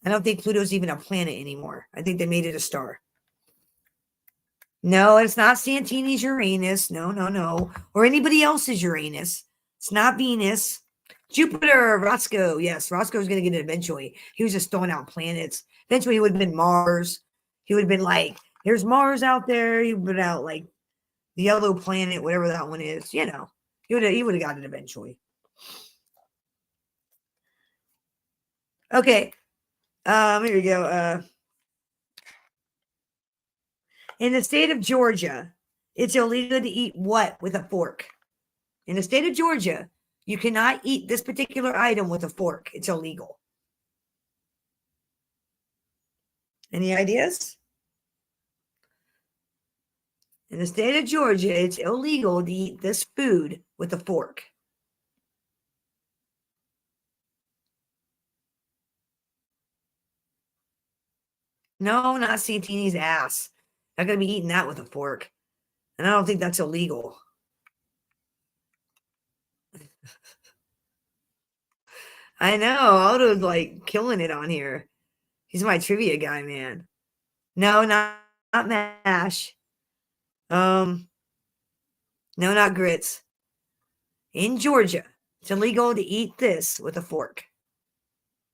I don't think Pluto's even a planet anymore. I think they made it a star. No, it's not Santini's Uranus. No. Or anybody else's Uranus. It's not Venus. Jupiter, Roscoe. Yes, Roscoe was going to get it eventually. He was just throwing out planets. Eventually, he would have been Mars. He would have been like, here's Mars out there. He would have been out like The Yellow Planet, whatever that one is. You know, he would have got it eventually. Okay. Here we go. In the state of Georgia, it's illegal to eat what with a fork? In the state of Georgia, you cannot eat this particular item with a fork. It's illegal. Any ideas? In the state of Georgia, it's illegal to eat this food with a fork. No, not Santini's ass. Not going to be eating that with a fork. And I don't think that's illegal. I know. Aldo's like killing it on here. He's my trivia guy, man. No, not MASH. No, not grits. In Georgia, it's illegal to eat this with a fork.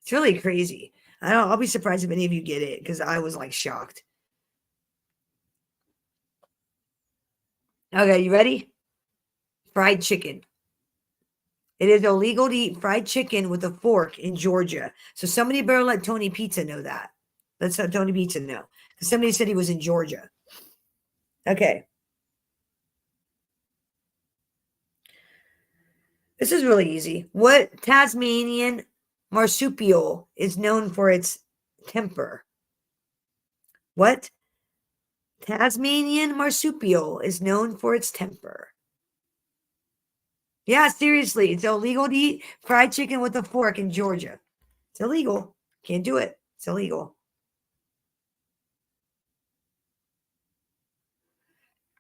It's really crazy. I'll be surprised if any of you get it because I was like shocked. Okay, you ready? Fried chicken. It is illegal to eat fried chicken with a fork in Georgia. So somebody better let Tony Pizza know that. Let's let Tony Pizza know. Because somebody said he was in Georgia. Okay. This is really easy. What Tasmanian marsupial is known for its temper? What Tasmanian marsupial is known for its temper? Yeah, seriously. It's illegal to eat fried chicken with a fork in Georgia. It's illegal. Can't do it. It's illegal.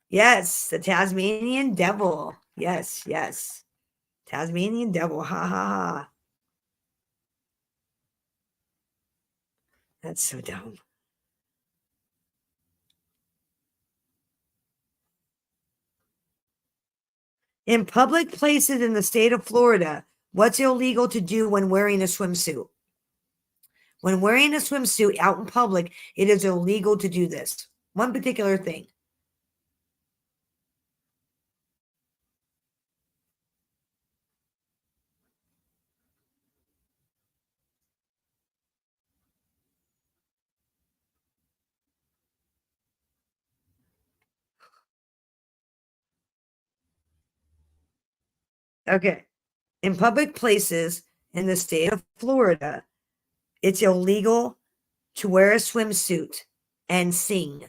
Yes, the Tasmanian devil. Yes, yes. Tasmanian devil. Ha ha ha. That's so dumb. In public places in the state of Florida, what's illegal to do when wearing a swimsuit? When wearing a swimsuit out in public, it is illegal to do this. One particular thing. Okay. In public places in the state of Florida, it's illegal to wear a swimsuit and sing.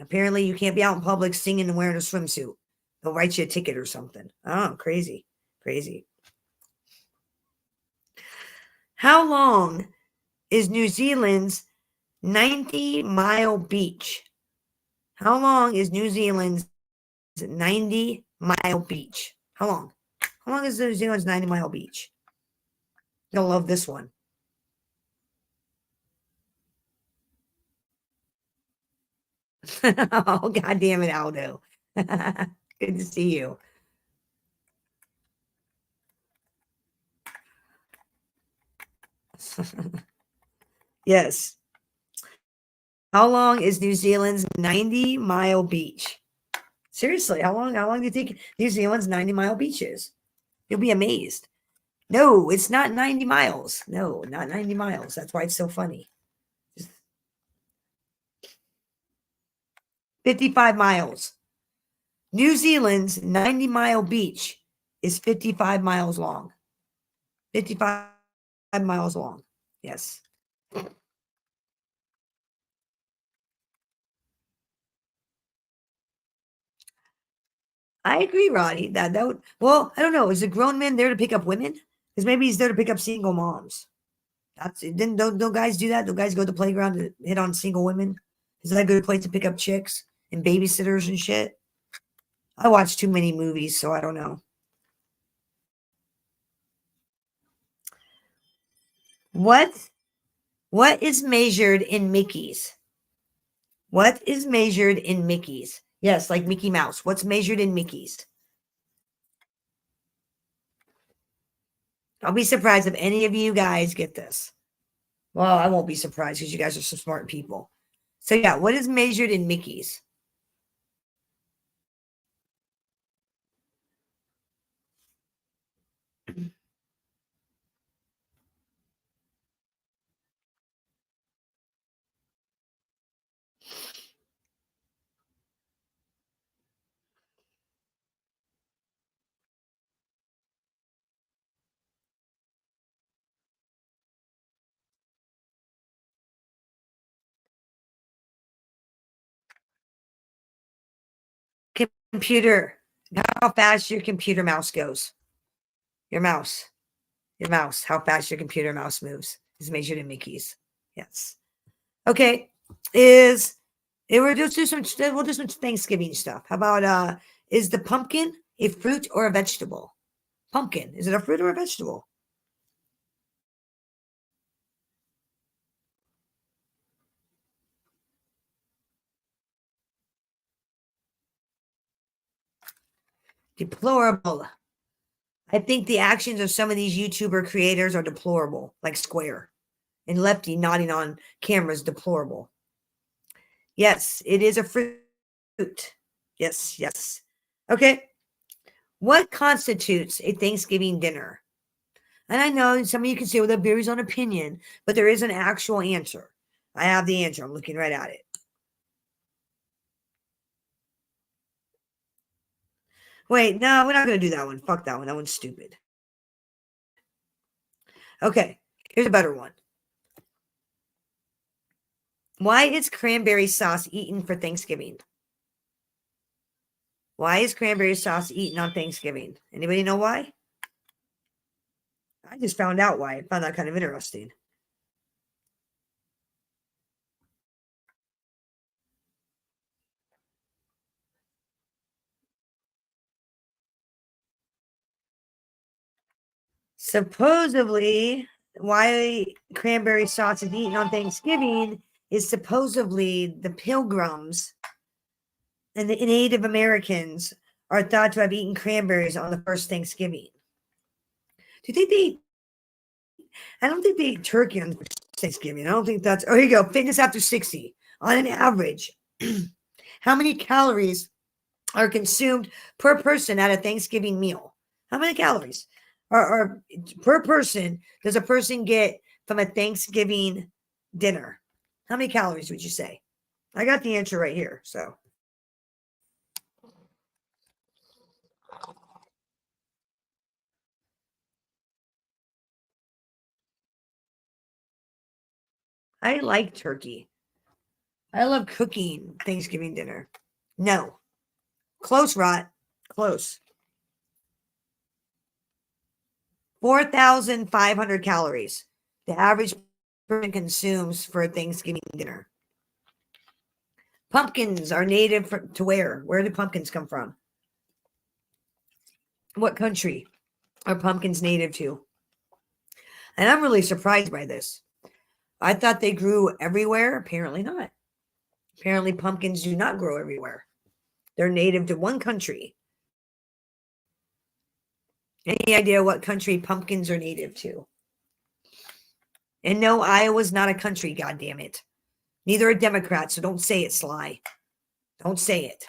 Apparently, you can't be out in public singing and wearing a swimsuit. They'll write you a ticket or something. Oh, crazy. Crazy. How long is New Zealand's 90-mile beach? How long is New Zealand's 90-mile beach? How long? How long is New Zealand's 90-mile beach? You'll love this one. Oh, God damn it, Aldo. Good to see you. Yes. How long is New Zealand's 90-mile beach? Seriously, how long do you think New Zealand's 90-mile beach is? You'll be amazed. No, it's not 90 miles. No, not 90 miles. That's why it's so funny. 55 miles. New Zealand's 90-mile beach is 55 miles long. 55 miles long. Yes. I agree, Roddy. That would, well, I don't know. Is a grown man there to pick up women? Because maybe he's there to pick up single moms. That's then don't guys do that? Don't guys go to the playground to hit on single women? Is that a good place to pick up chicks and babysitters and shit? I watch too many movies, so I don't know. What is measured in Mickeys? What is measured in Mickeys? Yes, like Mickey Mouse. What's measured in Mickeys? I'll be surprised if any of you guys get this. Well, I won't be surprised because you guys are some smart people. So yeah, what is measured in Mickeys? computer, how fast your computer mouse goes. Your mouse. How fast your computer mouse moves is measured in Mickeys. Yes. Okay. We'll do some Thanksgiving stuff. How about is the pumpkin a fruit or a vegetable? Pumpkin, is it a fruit or a vegetable? Deplorable. I think the actions of some of these YouTuber creators are deplorable, like Square. And Lefty nodding on camera is deplorable. Yes, it is a fruit. Yes. Okay. What constitutes a Thanksgiving dinner? And I know some of you can say, well, that varies on opinion, but there is an actual answer. I have the answer. I'm looking right at it. Wait, no, we're not going to do that one. Fuck that one. That one's stupid. Okay, here's a better one. Why is cranberry sauce eaten for Thanksgiving? Why is cranberry sauce eaten on Thanksgiving? Anybody know why? I just found out why. I found that kind of interesting. Supposedly, why cranberry sauce is eaten on Thanksgiving is supposedly the Pilgrims and the Native Americans are thought to have eaten cranberries on the first Thanksgiving. Do you think they? I don't think they eat turkey on Thanksgiving. I don't think that's. Oh, here you go. Fitness after 60. On an average, how many calories are consumed per person at a Thanksgiving meal? How many calories are per person does a person get from a Thanksgiving dinner? How many calories would you say? I got the answer right here. So. I like turkey. I love cooking Thanksgiving dinner. No. Close, Rot. Close. 4,500 calories. The average person consumes for a Thanksgiving dinner. Pumpkins are native to where? Where do pumpkins come from? What country are pumpkins native to? And I'm really surprised by this. I thought they grew everywhere. Apparently not. Apparently pumpkins do not grow everywhere. They're native to one country. Any idea what country pumpkins are native to? And no, Iowa's not a country, goddammit. Neither are Democrats, so don't say it, Sly. Don't say it.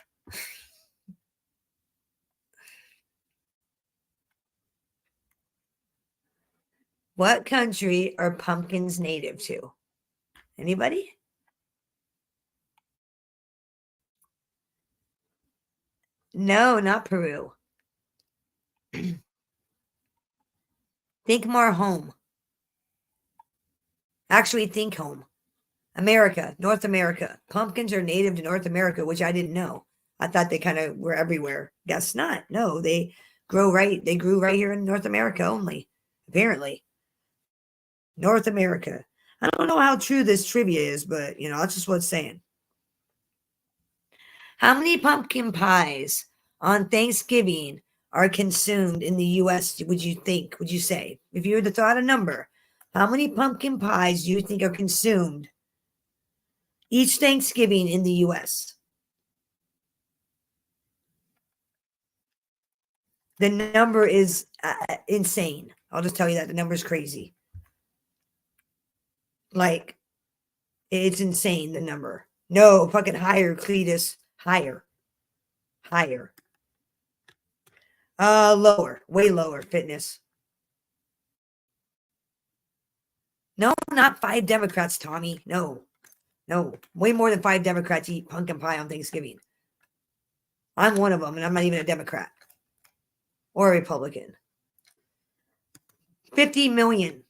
What country are pumpkins native to? Anybody? No, not Peru. Think more home. Actually, think home. America, North America. Pumpkins are native to North America, which I didn't know. I thought they kind of were everywhere. Guess not. No, they grew right here in North America only, apparently. North America. I don't know how true this trivia is, but that's just what it's saying. How many pumpkin pies on Thanksgiving are consumed in the U.S., would you think? Would you say? If you were to throw out a number, how many pumpkin pies do you think are consumed each Thanksgiving in the U.S.? The number is insane. I'll just tell you that. The number is crazy. Like, it's insane, the number. No, fucking higher, Cletus. Higher. Lower. Way lower, Fitness. No, not 5 Democrats, Tommy. No. Way more than 5 Democrats eat pumpkin pie on Thanksgiving. I'm one of them, and I'm not even a Democrat or a Republican. 50 million.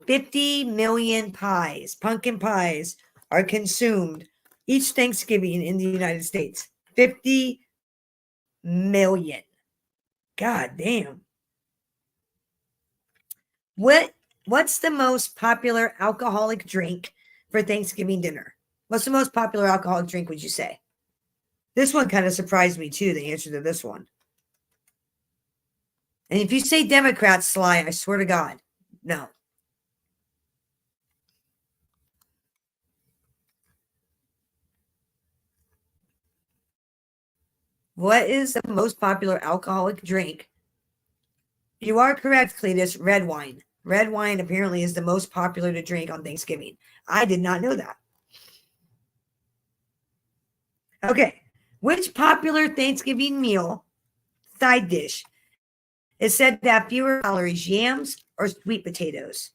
50 million pies, pumpkin pies, are consumed each Thanksgiving in the United States. 50 million. God damn. What's the most popular alcoholic drink for Thanksgiving dinner? What's the most popular alcoholic drink, would you say? This one kind of surprised me too, the answer to this one. And if you say Democrats, Sly, I swear to God, no. What is the most popular alcoholic drink? You are correct, Cletus. Red wine. Red wine apparently is the most popular to drink on Thanksgiving. I did not know that. Okay. Which popular Thanksgiving meal, side dish, is said to have fewer calories, yams or sweet potatoes?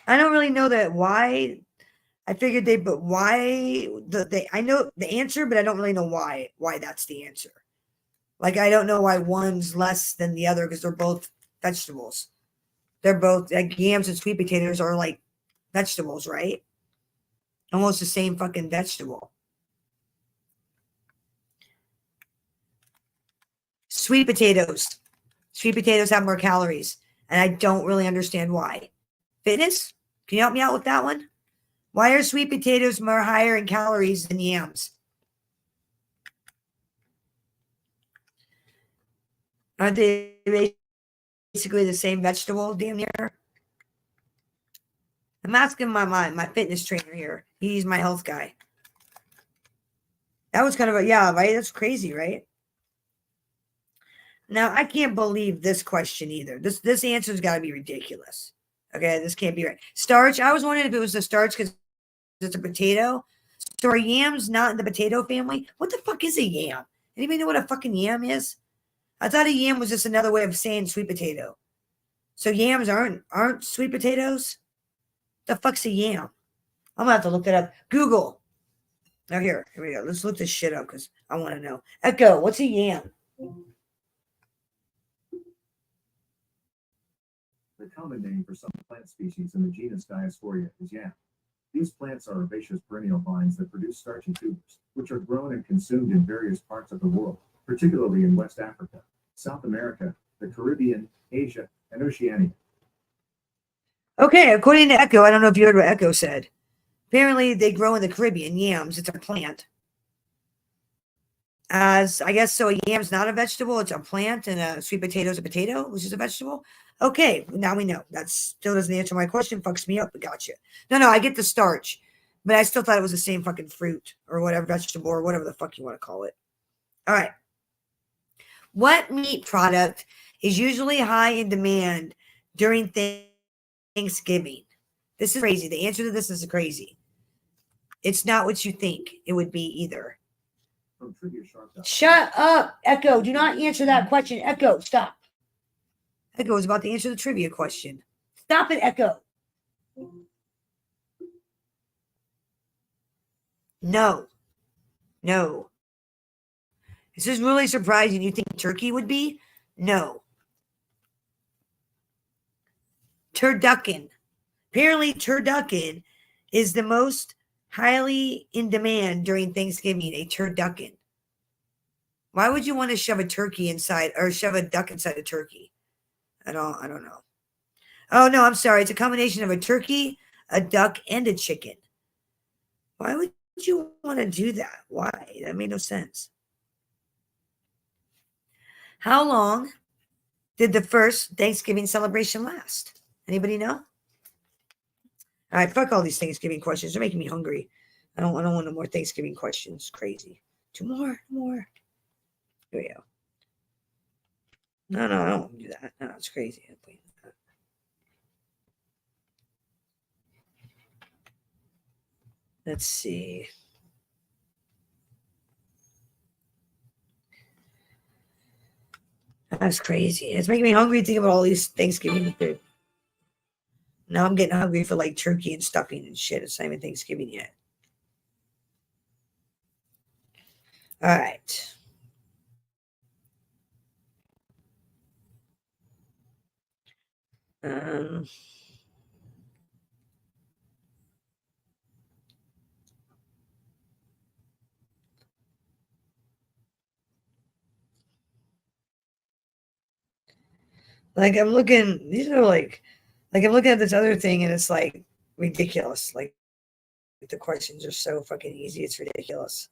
I don't really know that why. I figured but why I know the answer, but I don't really know why that's the answer. Like, I don't know why one's less than the other because they're both vegetables. They're both like yams and sweet potatoes are like vegetables, right? Almost the same fucking vegetable. Sweet potatoes. Sweet potatoes have more calories, and I don't really understand why. Fitness? Can you help me out with that one? Why are sweet potatoes more higher in calories than yams? Aren't they basically the same vegetable, damn near? I'm asking my fitness trainer here. He's my health guy. That was kind of yeah, right? That's crazy, right? Now, I can't believe this question either. This answer's got to be ridiculous. Okay, this can't be right. Starch. I was wondering if it was the starch because it's a potato. So are yams not in the potato family? What the fuck is a yam? Anybody know what a fucking yam is? I thought a yam was just another way of saying sweet potato. So yams aren't sweet potatoes? The fuck's a yam? I'm gonna have to look that up. Google. Now here we go. Let's look this shit up because I want to know. Echo, what's a yam? The common name for some plant species in the genus Diasporia is yam. These plants are herbaceous perennial vines that produce starchy tubers, which are grown and consumed in various parts of the world, particularly in West Africa, South America, the Caribbean, Asia, and Oceania. Okay, according to Echo, I don't know if you heard what Echo said. Apparently, they grow in the Caribbean. Yams, it's a plant. As I guess so, a yam's not a vegetable; it's a plant, and a sweet potato is a potato, which is a vegetable. Okay, now we know. That still doesn't answer my question. Fucks me up. But gotcha. No, I get the starch, but I still thought it was the same fucking fruit or whatever vegetable or whatever the fuck you want to call it. All right. What meat product is usually high in demand during Thanksgiving? This is crazy. The answer to this is crazy. It's not what you think it would be either. Shut up, Echo. Do not answer that question. Echo, stop. Echo is about to answer the trivia question. Stop it, Echo. No. This is really surprising. You think turkey would be? No. Turducken. Apparently, turducken is the most highly in demand during Thanksgiving, a turducken. Why would you want to shove a turkey inside or shove a duck inside a turkey? I don't know. Oh, no, I'm sorry. It's a combination of a turkey, a duck, and a chicken. Why would you want to do that? Why? That made no sense. How long did the first Thanksgiving celebration last? Anybody know? All right, fuck all these Thanksgiving questions. They're making me hungry. I don't want no more Thanksgiving questions. Crazy. Two more. Here we go. No, I don't want to do that. No, it's crazy. Let's see. That's crazy. It's making me hungry to think about all these Thanksgiving food. Now I'm getting hungry for like turkey and stuffing and shit. It's not even Thanksgiving yet. All right. Like I'm looking, these are like I'm looking at this other thing and it's like ridiculous. Like the questions are so fucking easy, it's ridiculous.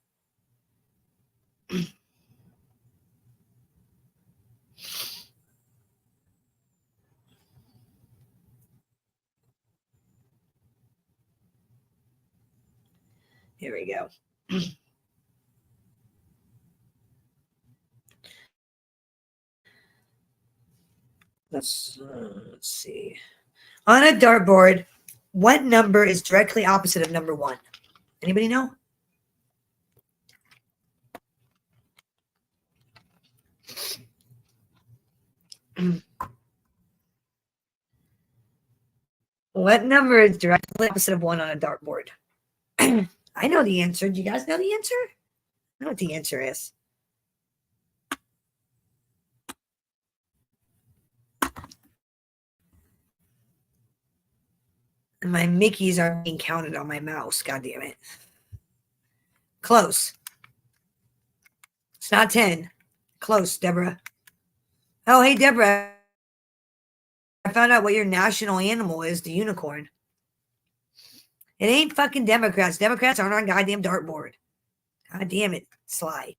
Here we go. Let's see. On a dartboard, what number is directly opposite of number 1? Anybody know? What number is directly opposite of 1 on a dartboard? I know the answer. Do you guys know the answer? I know what the answer is. And my Mickeys are being counted on my mouse. God damn it. Close. It's not 10. Close, Deborah. Oh, hey, Deborah. I found out what your national animal is, the unicorn. It ain't fucking Democrats. Democrats aren't on goddamn dartboard. God damn it, Sly.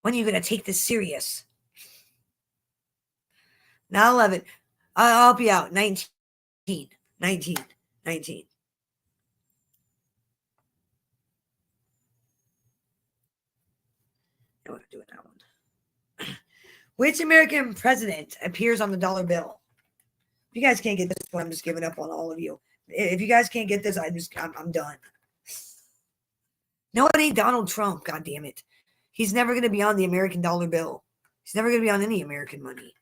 When are you going to take this serious? Not 11. I'll help you out. 19. 19. 19. No, I'm doing that one. Which American president appears on the dollar bill? If you guys can't get this one, I'm just giving up on all of you. If you guys can't get this, I'm done. No, it ain't Donald Trump. God damn it. He's never going to be on the American dollar bill. He's never going to be on any American money.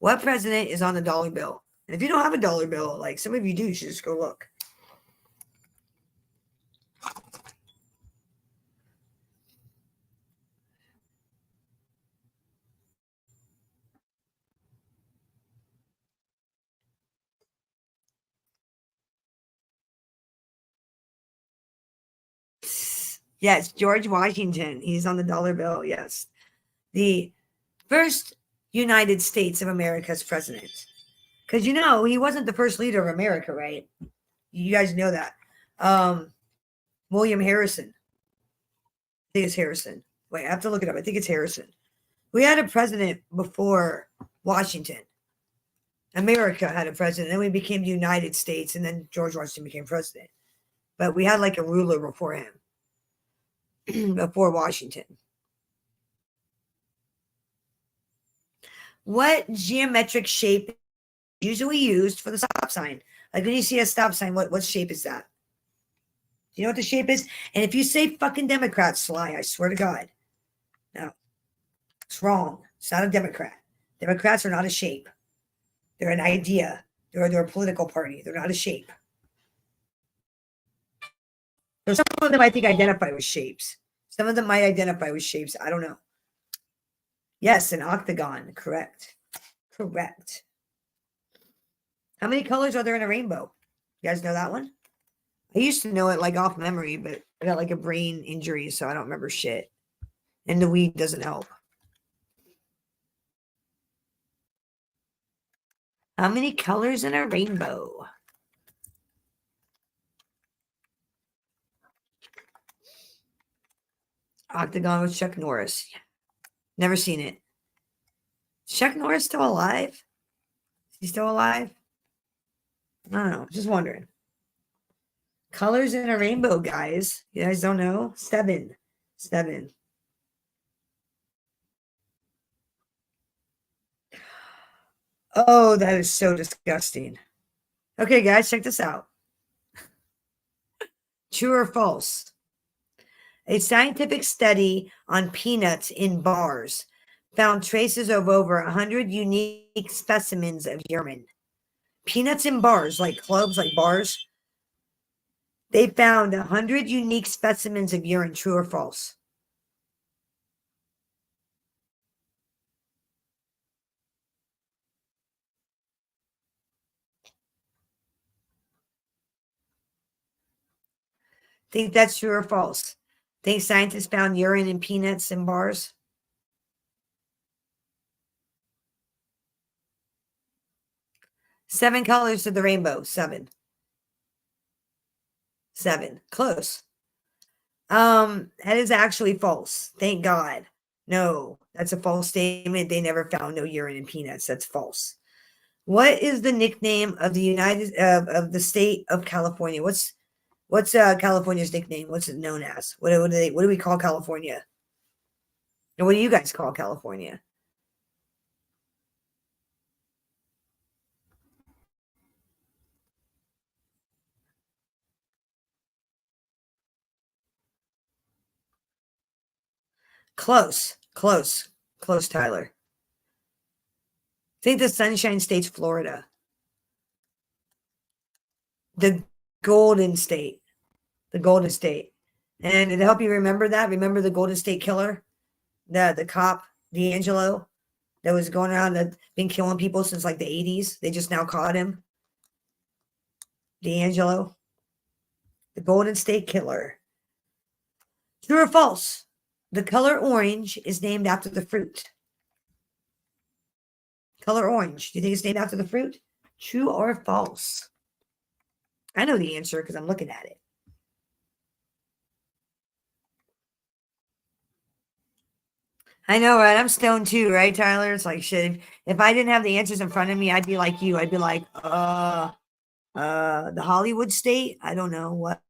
What president is on the dollar bill? And if you don't have a dollar bill, like some of you do, you should just go look. Yes, George Washington. He's on the dollar bill. Yes. The first United States of America's president. Because, you know, he wasn't the first leader of America, right? You guys know that. William Harrison. I think it's Harrison. Wait, I have to look it up. I think it's Harrison. We had a president before Washington. America had a president. Then we became the United States, and then George Washington became president. But we had like a ruler before him. Before Washington. What geometric shape is usually used for the stop sign? Like when you see a stop sign, what shape is that? Do you know what the shape is? And if you say fucking Democrat, Sly, I swear to God. No. It's wrong. It's not a Democrat. Democrats are not a shape. They're an idea. They're a political party. They're not a shape. So some of them I think identify with shapes. Some of them might identify with shapes. I don't know. Yes, an octagon. Correct. Correct. How many colors are there in a rainbow? You guys know that one? I used to know it like off memory, but I got like a brain injury, so I don't remember shit. And the weed doesn't help. How many colors in a rainbow? Octagon with Chuck Norris. Never seen it. Is Chuck Norris still alive? Is he still alive? I don't know. Just wondering. Colors in a rainbow, guys. You guys don't know? 7. 7. Oh, that is so disgusting. Okay, guys, check this out. True or false? A scientific study on peanuts in bars found traces of over 100 unique specimens of urine. Peanuts in bars, like clubs, like bars. They found 100 unique specimens of urine. True or false? Think that's true or false? Think scientists found urine in peanuts in bars? 7 colors of the rainbow. 7. 7. Close. That is actually false. Thank God. No, that's a false statement. They never found no urine in peanuts. That's false. What is the nickname of the of the state of California? What's California's nickname? What's it known as? What do we call California? And what do you guys call California? Close, Tyler. I think the Sunshine State's Florida. The Golden State. The Golden State. And to help you remember that, remember the Golden State Killer? The cop, D'Angelo, that was going around that been killing people since like the 80s. They just now caught him. D'Angelo. The Golden State Killer. True or false? The color orange is named after the fruit. Color orange. Do you think it's named after the fruit? True or false? I know the answer because I'm looking at it. I know, right? I'm stoned too, right, Tyler? It's like shit. If I didn't have the answers in front of me, I'd be like you. I'd be like, the Hollywood state? I don't know what.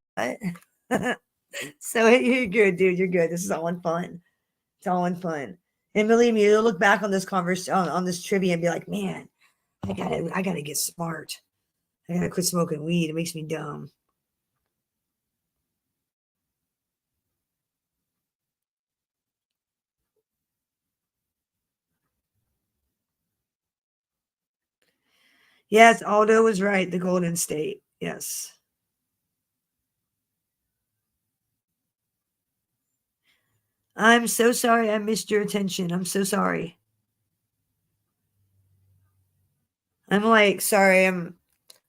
So you're good, dude. You're good. This is all in fun. It's all in fun. And believe me, you'll look back on this conversation, on this trivia, and be like, man, I gotta get smart. I gotta quit smoking weed. It makes me dumb. Yes, Aldo was right. The Golden State. Yes. I'm so sorry I missed your attention. I'm so sorry. I'm like, sorry, I'm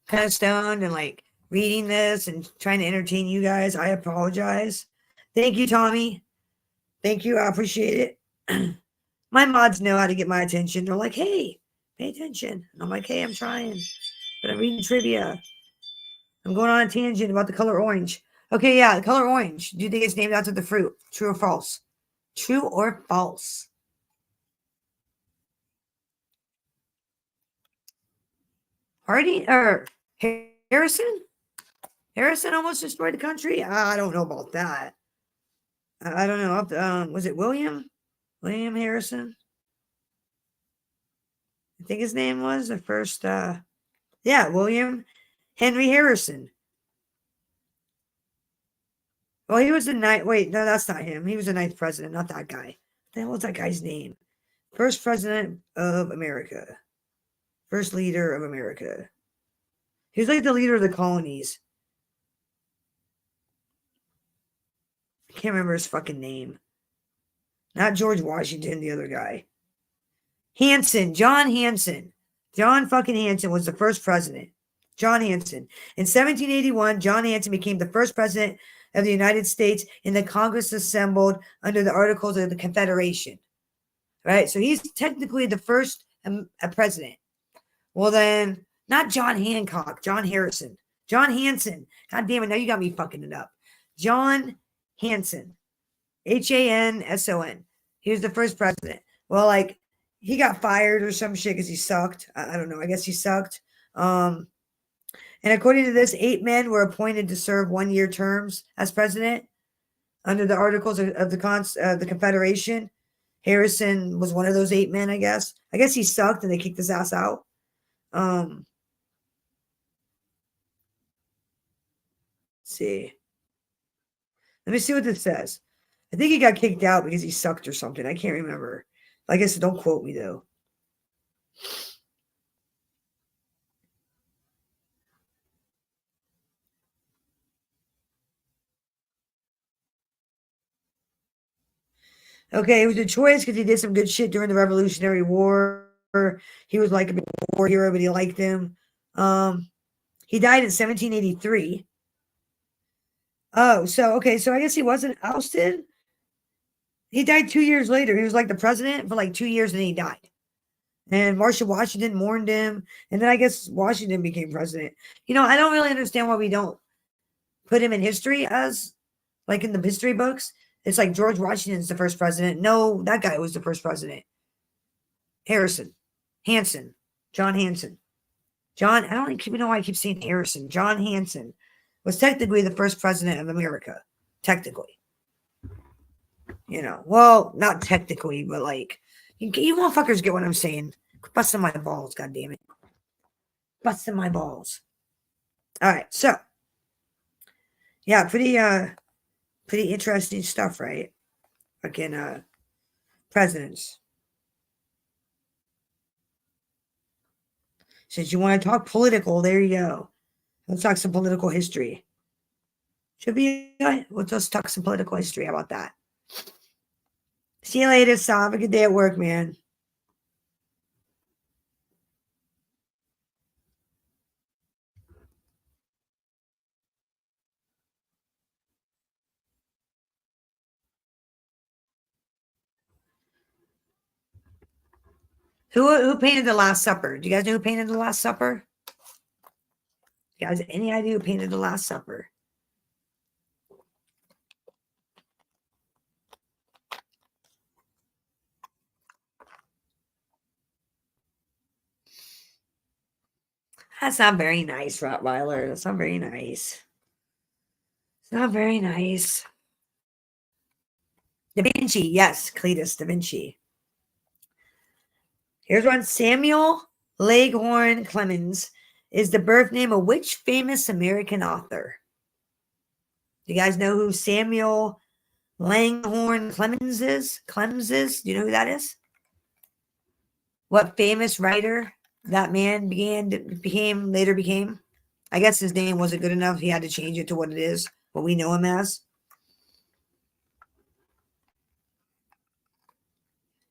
kind of stoned and like reading this and trying to entertain you guys. I apologize. Thank you, Tommy. Thank you. I appreciate it. My mods know how to get my attention. They're like, hey, pay attention. And I'm like, hey, I'm trying. But I'm reading trivia. I'm going on a tangent about the color orange. Okay, yeah, the color orange. Do you think it's named after the fruit? True or false? True or false? Hardy or Harrison? Harrison almost destroyed the country? I don't know about that. I don't know. Was it William? William Harrison? I think his name was the first. Yeah, William Henry Harrison. Well, he was the ninth. Wait, no, that's not him. He was the ninth president, not that guy. What the hell was that guy's name? First president of America. First leader of America. He was like the leader of the colonies. I can't remember his fucking name. Not George Washington, the other guy. Hanson, John Hanson. John fucking Hanson was the first president. John Hanson. In 1781, John Hanson became the first president of the United States in the Congress assembled under the Articles of the Confederation. Right? So he's technically the first president. Well, then, not John Hancock, John Harrison. John Hanson. God damn it, now you got me fucking it up. John Hanson. Hanson. He was the first president. Well, like, he got fired or some shit because he sucked. I don't know. I guess he sucked. And according to this, 8 men were appointed to serve 1-year terms as president under the Articles of the Confederation. Harrison was one of those 8 men, I guess. I guess he sucked and they kicked his ass out. Let's see. Let me see what this says. I think he got kicked out because he sucked or something. I can't remember. I guess don't quote me, though. Okay, it was a choice because he did some good shit during the Revolutionary War. He was like a war hero, but he liked him. He died in 1783. Oh, so I guess he wasn't ousted. He died 2 years later. He was like the president for like 2 years and then he died. And Marshall Washington mourned him. And then I guess Washington became president. You know, I don't really understand why we don't put him in history as, like, in the history books. It's like George Washington's the first president. No, that guy was the first president. Hanson. John Hanson. I don't even know why I keep saying Harrison. John Hanson was technically the first president of America. Technically. You know, well, not technically, but like, you motherfuckers get what I'm saying. Busting my balls, goddammit. Busting my balls. All right, so yeah, pretty interesting stuff, right? Fucking presidents. Since you want to talk political, there you go. Let's talk some political history. Should be good. Let's just talk some political history. How about that? See you later, Sam. Have a good day at work, man. Who painted the Last Supper? Do you guys know who painted the Last Supper? You guys, any idea who painted the Last Supper? That's not very nice, Rottweiler. That's not very nice. It's not very nice. Da Vinci, yes, Cletus Da Vinci. Here's one. Samuel Leghorn Clemens is the birth name of which famous American author? Do you guys know who Samuel Langhorne Clemens is? Do you know who that is? What famous writer that man later became? I guess his name wasn't good enough. He had to change it to what it is, what we know him as.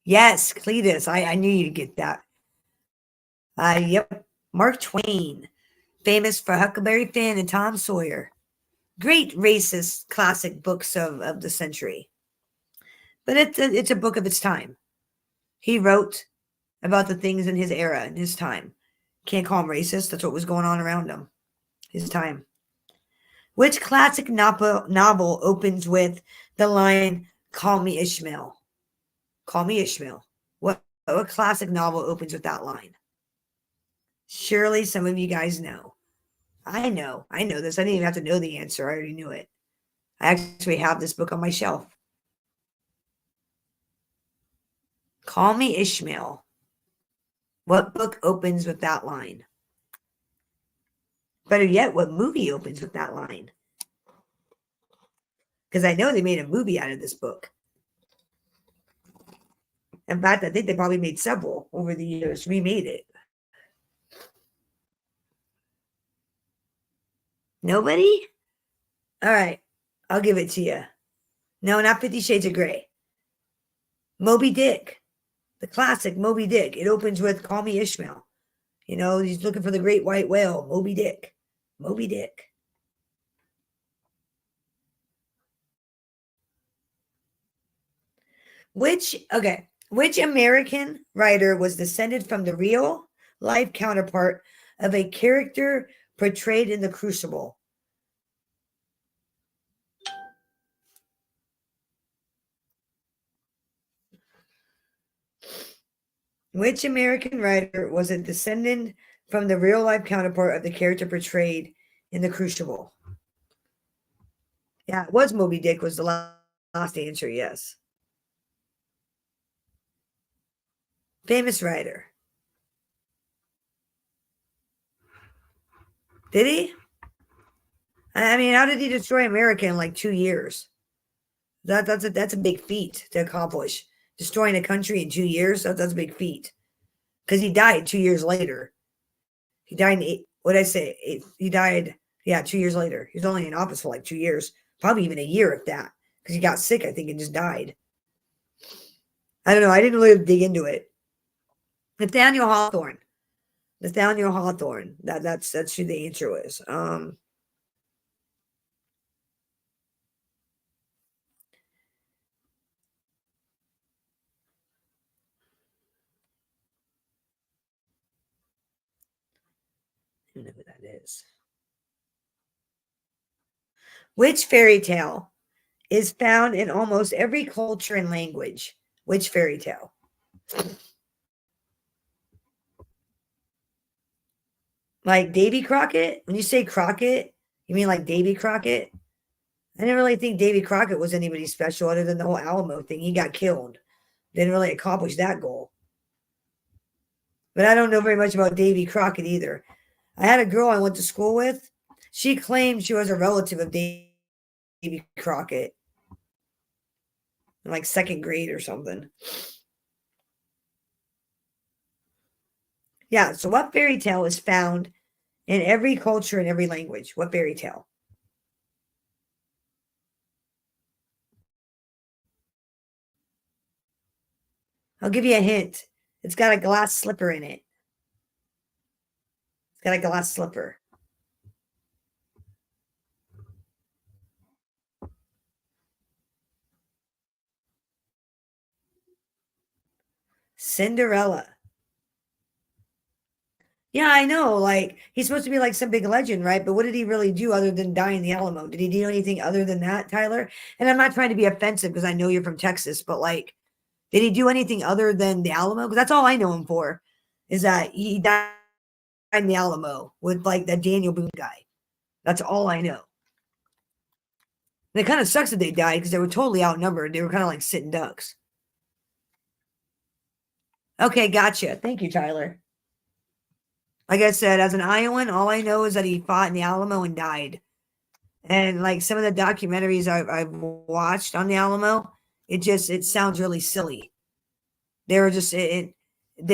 Yes, Cletus. I knew you'd get that. Yep. Mark Twain, famous for Huckleberry Finn and Tom Sawyer. Great racist classic books of the century. But it's a book of its time. He wrote about the things in his era, in his time. Can't call him racist. That's what was going on around him. His time. Which classic novel opens with the line, "Call me Ishmael"? Call me Ishmael. What classic novel opens with that line? Surely some of you guys know. I know this. I didn't even have to know the answer. I already knew it. I actually have this book on my shelf. Call me Ishmael. What book opens with that line? Better yet, what movie opens with that line? Because I know they made a movie out of this book. In fact, I think they probably made several over the years, remade it. Nobody? All right, I'll give it to you. No, not 50 Shades of Grey. Moby Dick. The classic Moby Dick. It opens with "Call me Ishmael." You know, he's looking for the great white whale. Moby Dick. Moby Dick. Which American writer was descended from the real life counterpart of a character portrayed in The Crucible? Which American writer was a descendant from the real life counterpart of the character portrayed in The Crucible? Yeah, it was Moby Dick was the last answer, yes. Famous writer. Did he? I mean, how did he destroy America in like 2 years? That's a big feat to accomplish. Destroying a country in 2 years, that's a big feat. Because he died 2 years later. He died in he died, 2 years later. He was only in office for like 2 years. Probably even a year if that. Because he got sick, I think, and just died. I don't know. I didn't really dig into it. Nathaniel Hawthorne. That's who the answer was. don't know who that is. Which fairy tale is found in almost every culture and language? Which fairy tale? Like Davy Crockett? When you say Crockett, you mean like Davy Crockett? I didn't really think Davy Crockett was anybody special other than the whole Alamo thing. He got killed. Didn't really accomplish that goal. But I don't know very much about Davy Crockett either. I had a girl I went to school with. She claimed she was a relative of Davy Crockett. In like second grade or something. Yeah, so what fairy tale is found in every culture and every language? What fairy tale? I'll give you a hint. It's got a glass slipper in it. It's got a glass slipper. Cinderella. Yeah, I know. Like, he's supposed to be like some big legend, right? But what did he really do other than die in the Alamo? Did he do anything other than that, Tyler? And I'm not trying to be offensive because I know you're from Texas, but like, did he do anything other than the Alamo? Because that's all I know him for, is that he died in the Alamo with like that Daniel Boone guy. That's all I know. And it kind of sucks that they died because they were totally outnumbered. They were kind of like sitting ducks. Okay, gotcha. Thank you, Tyler. Like I said, as an Iowan, all I know is that he fought in the Alamo and died. And like some of the documentaries I've watched on the Alamo, it sounds really silly. They were just they're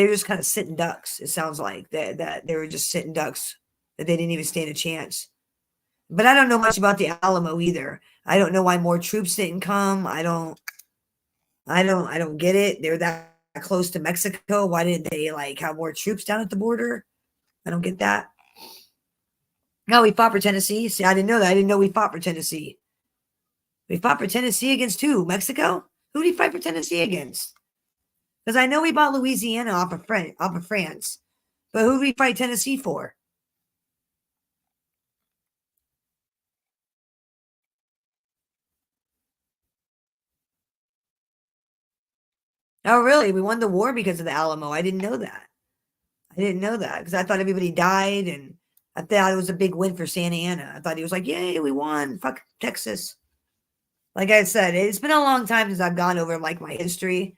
just kind of sitting ducks. It sounds like that they were just sitting ducks, that they didn't even stand a chance. But I don't know much about the Alamo either. I don't know why more troops didn't come. I don't get it. They're that close to Mexico. Why didn't they like have more troops down at the border? I don't get that. No, we fought for Tennessee. See, I didn't know that. I didn't know we fought for Tennessee. We fought for Tennessee against who? Mexico? Who did he fight for Tennessee against? Because I know we bought Louisiana off of France. But who did we fight Tennessee for? Oh, really? We won the war because of the Alamo. I didn't know that. I didn't know that because I thought everybody died, and I thought it was a big win for Santa Ana. I thought he was like, yay, we won. Fuck Texas. Like I said, it's been a long time since I've gone over like my history.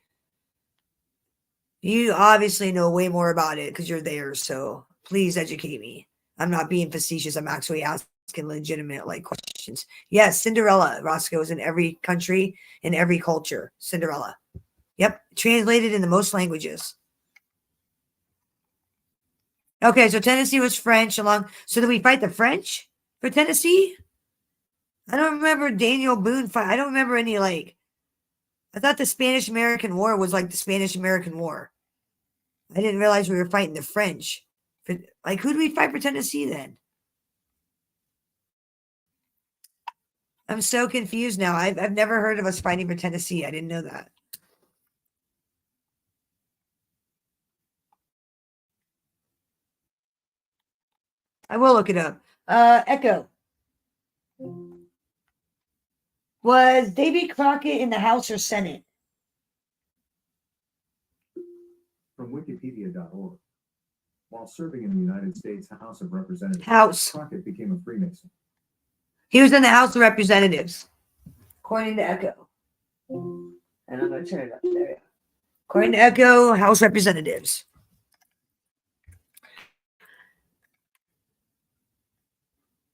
You obviously know way more about it because you're there, so please educate me. I'm not being facetious. I'm actually asking legitimate like questions. Yes, Cinderella, Roscoe, is in every country, in every culture. Cinderella. Yep, translated into most languages. Okay, so Tennessee was French along. So did we fight the French for Tennessee? I don't remember Daniel Boone fight. I don't remember any like. I thought the Spanish-American War was like the Spanish-American War. I didn't realize we were fighting the French. Like, who did we fight for Tennessee then? I'm so confused now. I've never heard of us fighting for Tennessee. I didn't know that. I will look it up. Echo. Was Davy Crockett in the House or Senate? From Wikipedia.org. While serving in the United States House of Representatives, House. Crockett became a Freemason. He was in the House of Representatives, according to Echo. And I'm going to turn it up there. According to Echo, House Representatives.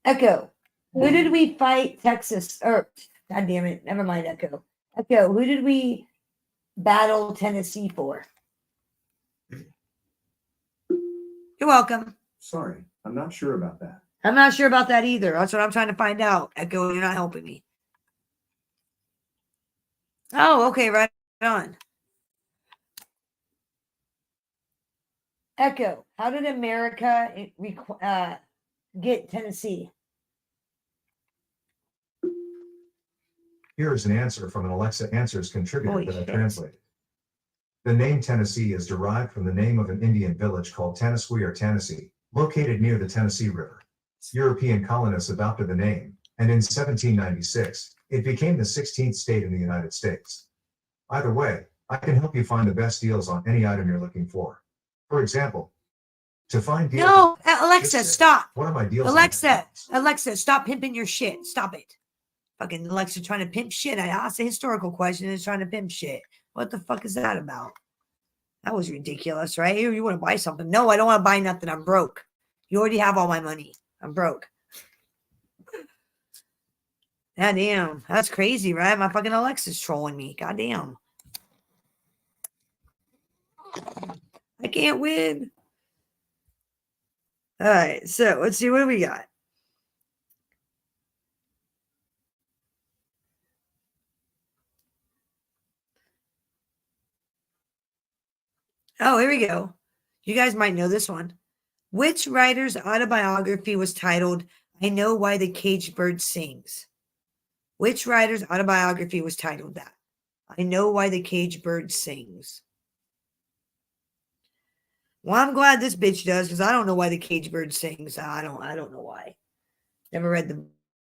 Echo, who did we fight Texas? Or, God damn it, never mind, Echo. Echo, who did we battle Tennessee for? You're welcome. Sorry, I'm not sure about that. I'm not sure about that either. That's what I'm trying to find out. Echo, you're not helping me. Oh, okay, right on. Echo, how did America get Tennessee? Here is an answer from an Alexa Answers contributor Holy that I shit. translated. The name Tennessee is derived from the name of an Indian village called Tennessee or Tennessee, located near the Tennessee River. European colonists adopted the name, and in 1796, it became the 16th state in the United States. Either way, I can help you find the best deals on any item you're looking for. For example, to find deals. No, Alexa, stop. What are my deals? Alexa, stop pimping your shit. Stop it. Fucking Alexa trying to pimp shit. I asked a historical question and it's trying to pimp shit. What the fuck is that about? That was ridiculous, right? You want to buy something? No, I don't want to buy nothing. I'm broke. You already have all my money. I'm broke. God damn. That's crazy, right? My fucking Alexa's trolling me. God damn. I can't win. All right, so let's see what do we got. Oh, here we go. You guys might know this one. Which writer's autobiography was titled, I Know Why the Caged Bird Sings? Which writer's autobiography was titled that? I Know Why the Caged Bird Sings. Well, I'm glad this bitch does, because I don't know why the caged bird sings. I don't know why. Never read the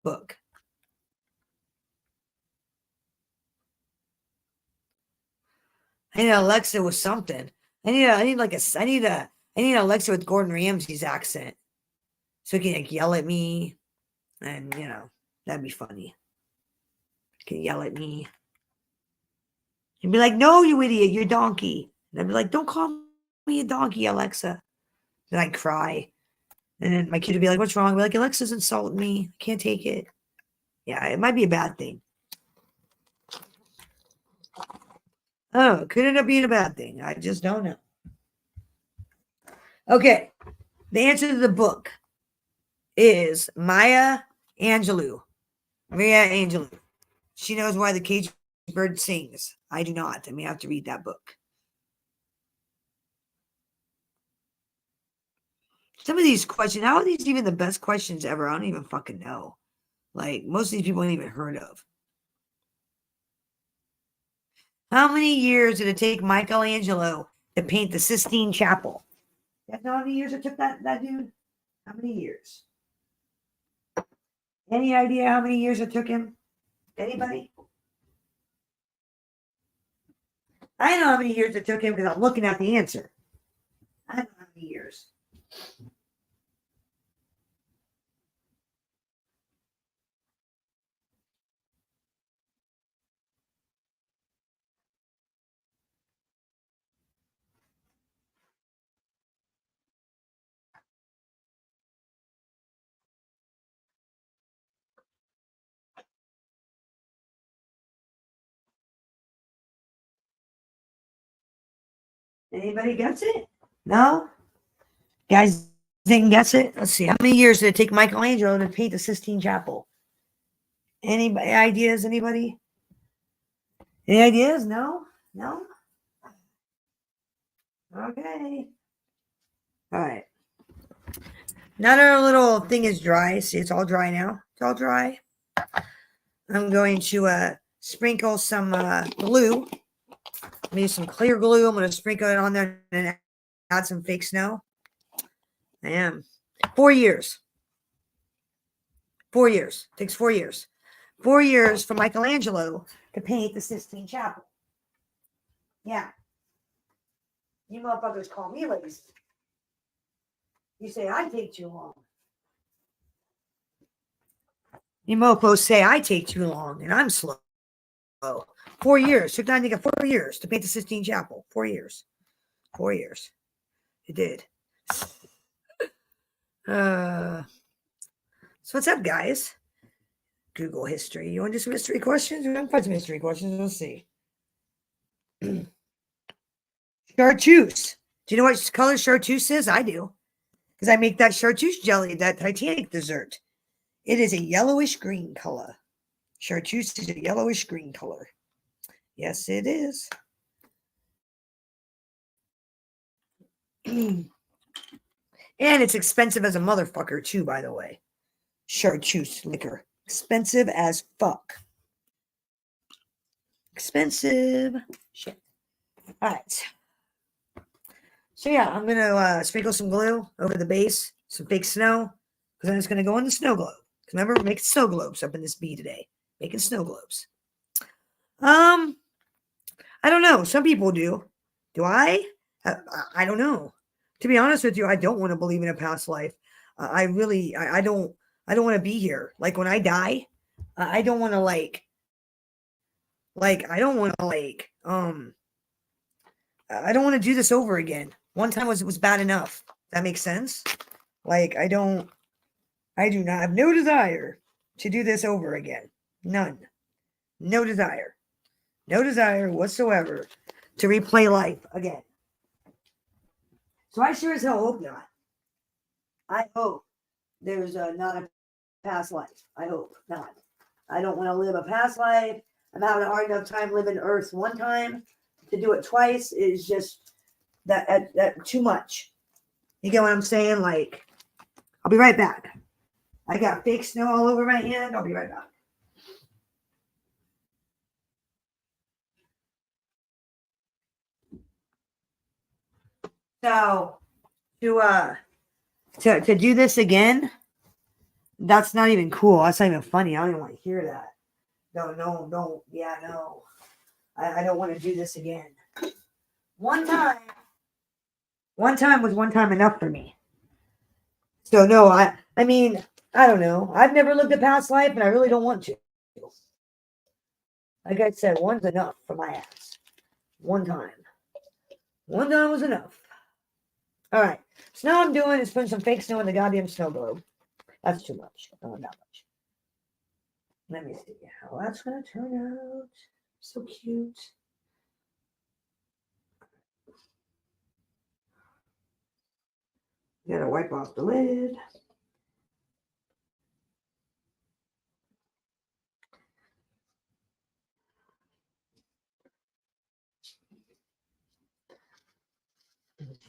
book. I need Alexa with something. I need Alexa with Gordon Ramsay's accent. So he can like yell at me. And that'd be funny. He can yell at me. He'd be like, no, you idiot, you're a donkey. And I'd be like, don't call me a donkey, Alexa. Then I'd cry. And then my kid would be like, what's wrong? I'd be like, Alexa's insulting me. I can't take it. Yeah, it might be a bad thing. Oh, it could end up being a bad thing. I just don't know. Okay. The answer to the book is Maya Angelou. Maya Angelou. She knows why the caged bird sings. I do not. I may have to read that book. Some of these questions, how are these even the best questions ever? I don't even fucking know. Like, most of these people ain't even heard of. How many years did it take Michelangelo to paint the Sistine Chapel? You guys know how many years it took that dude? How many years? Any idea how many years it took him? Anybody? I know how many years it took him because I'm looking at the answer. I know how many years. Anybody gets it? No? Guys didn't guess it? Let's see. How many years did it take Michelangelo to paint the Sistine Chapel? Any ideas? Anybody? Any ideas? No? No? Okay. All right. Now that our little thing is dry, see, it's all dry now. It's all dry. I'm going to sprinkle some glue. Maybe some clear glue. I'm going to sprinkle it on there and add some fake snow. I am. 4 years. 4 years. Takes 4 years. 4 years for Michelangelo to paint the Sistine Chapel. Yeah. You motherfuckers call me lazy. You say I take too long. You mofos say I take too long and I'm slow. 4 years. Took that nigga 4 years to paint the Sistine Chapel. 4 years. 4 years. It did. So what's up, guys? Google history. You want to do some history questions? We're going to find some history questions. We'll see. Chartreuse. Do you know what color chartreuse is? I do. Because I make that chartreuse jelly, that Titanic dessert. It is a yellowish green color. Chartreuse is a yellowish green color. Yes, it is. And it's expensive as a motherfucker, too, by the way. Chartreuse liquor. Expensive as fuck. Expensive. Shit. All right. So yeah, I'm gonna sprinkle some glue over the base, some fake snow, because I'm just gonna go in the snow globe. Remember, we're making snow globes up in this bee today. Making snow globes. I don't know. Some people do. Do I? I don't know. To be honest with you, I don't want to believe in a past life. I really, I don't want to be here. Like when I die, I don't want to I don't want to I don't want to do this over again. One time was bad enough. That makes sense. Like I do not have no desire to do this over again. None. No desire. No desire whatsoever to replay life again. So I sure as hell hope not. I hope there's not a past life. I hope not. I don't want to live a past life. I'm having a hard enough time living Earth one time. To do it twice is just that too much. You get what I'm saying? Like, I'll be right back. I got fake snow all over my hand. I'll be right back. So to do this again, that's not even cool. That's not even funny. I don't even want to hear that. No. Yeah, no. I don't want to do this again. One time was one time enough for me. So no, I mean, I don't know. I've never lived a past life and I really don't want to. Like I said, one's enough for my ass. One time. One time was enough. All right. So now I'm doing is putting some fake snow in the goddamn snow globe. That's too much. No, not much. Let me see how that's going to turn out. So cute. Gotta wipe off the lid.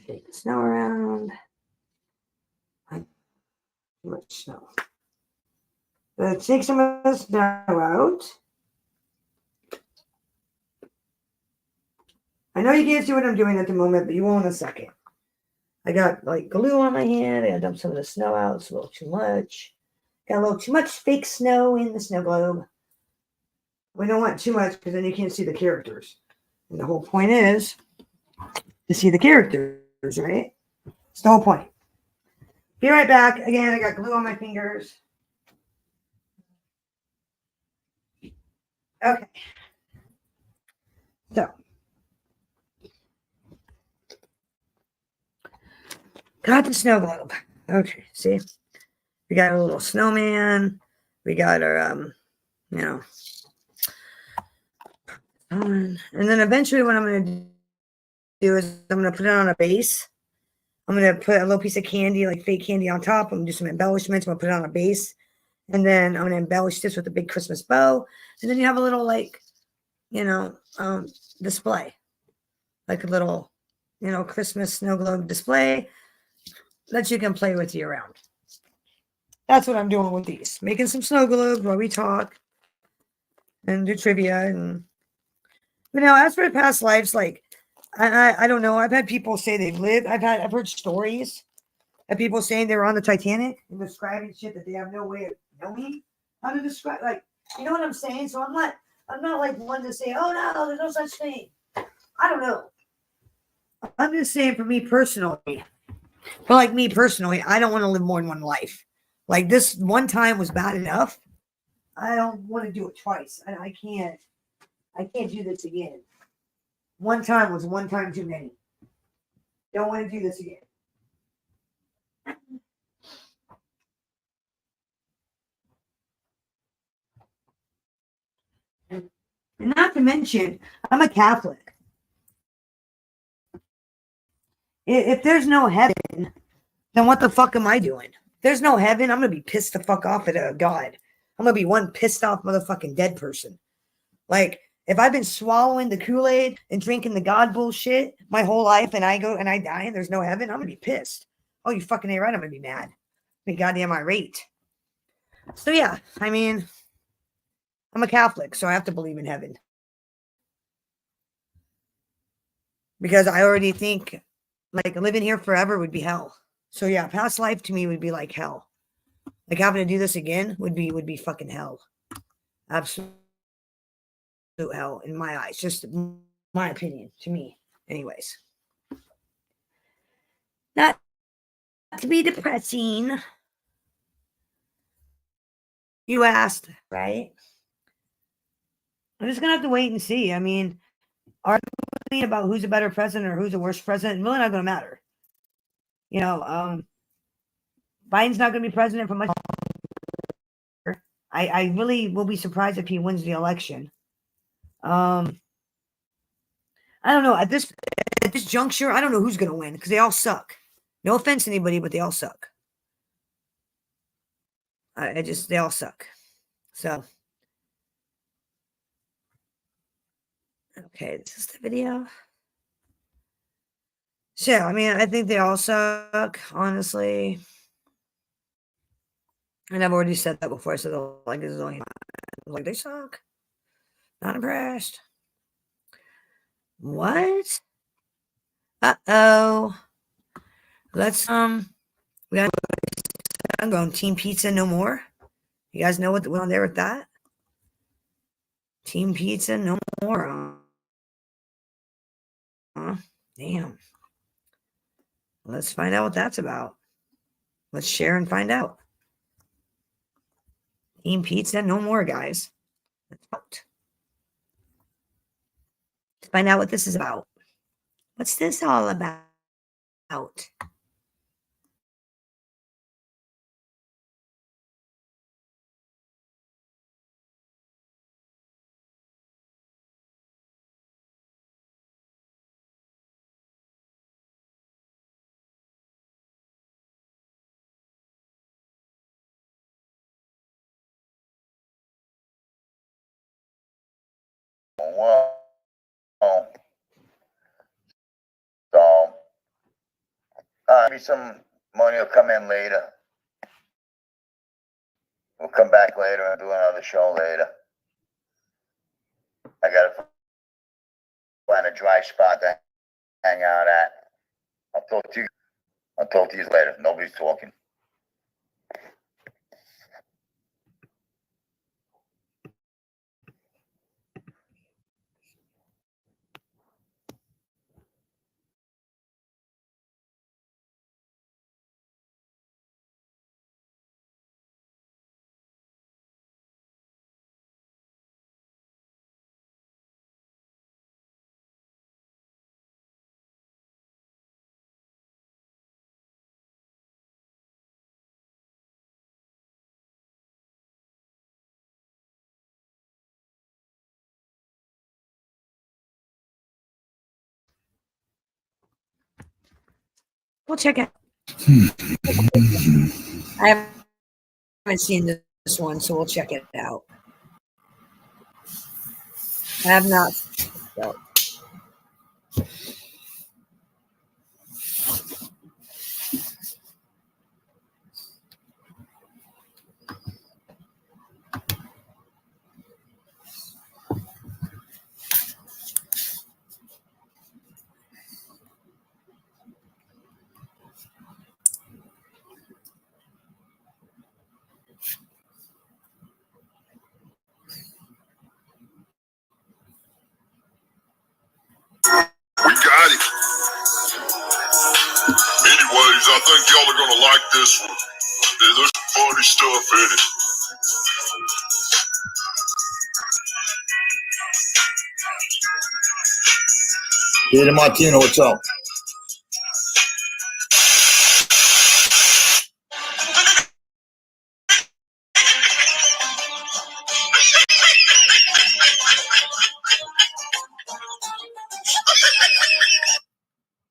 Shake the snow around. Too much snow. Let's take some of the snow out. I know you can't see what I'm doing at the moment, but you will in a second. I got like glue on my hand. I dumped some of the snow out. It's a little too much. Got a little too much fake snow in the snow globe. We don't want too much because then you can't see the characters. And the whole point is to see the characters, right? It's the whole point. Be right back. Again, I got glue on my fingers. Okay. So. Got the snow globe. Okay, see? We got a little snowman. We got our, and then eventually what I'm going to do is I'm going to put it on a base. I'm going to put a little piece of candy, like fake candy on top. I'm going to do some embellishments. I'm going to put it on a base. And then I'm going to embellish this with a big Christmas bow. And then you have a little, display. Like a little, Christmas snow globe display that you can play with year round. That's what I'm doing with these. Making some snow globes while we talk and do trivia. And, as for past lives, I don't know. I've had people say they've lived. I've heard stories of people saying they were on the Titanic and describing shit that they have no way of knowing how to describe. Like, you know what I'm saying? So I'm not like one to say, oh no, there's no such thing. I don't know. I'm just saying for me personally, I don't want to live more than one life. Like this one time was bad enough. I don't want to do it twice. I can't do this again. One time was one time too many. Don't want to do this again. And not to mention, I'm a Catholic. If there's no heaven, then what the fuck am I doing? If there's no heaven, I'm going to be pissed the fuck off at God. I'm going to be one pissed off motherfucking dead person. Like, if I've been swallowing the Kool-Aid and drinking the God bullshit my whole life and I go and I die and there's no heaven, I'm going to be pissed. Oh, you fucking ain't right. I'm going to be mad. Be goddamn irate. So, yeah, I'm a Catholic, so I have to believe in heaven. Because I already think like living here forever would be hell. So yeah, past life to me would be like hell. Like having to do this again would be fucking hell. Absolute hell in my eyes. Just my opinion to me. Anyways. Not to be depressing. You asked, right? I'm just gonna have to wait and see. I mean, arguing about who's a better president or who's a worse president, really not gonna matter. You know, Biden's not gonna be president for much longer. I really will be surprised if he wins the election. I don't know. At this juncture, I don't know who's gonna win because they all suck. No offense to anybody, but they all suck. They all suck. So, okay, this is the video. So, I mean, I think they all suck, honestly. And I've already said that before. I said, like, this is only like they suck. Not impressed. What? Uh-oh. Let's, we got I'm going Team Pizza no more. You guys know what went on there with that? Team Pizza no more. Damn. Let's find out what that's about. Let's share and find out. Team Pizza no more, guys. Let's out. Let's find out what this is about. What's this all about? Maybe some money will come in later. We'll come back later and do another show later. I gotta find a dry spot to hang out at. I'll talk to you later. Nobody's talking. We'll check it. I haven't seen this one, so we'll check it out. I have not. So. We got it. Anyways, I think y'all are gonna like this one. There's funny stuff in it. Peter Martino, what's up?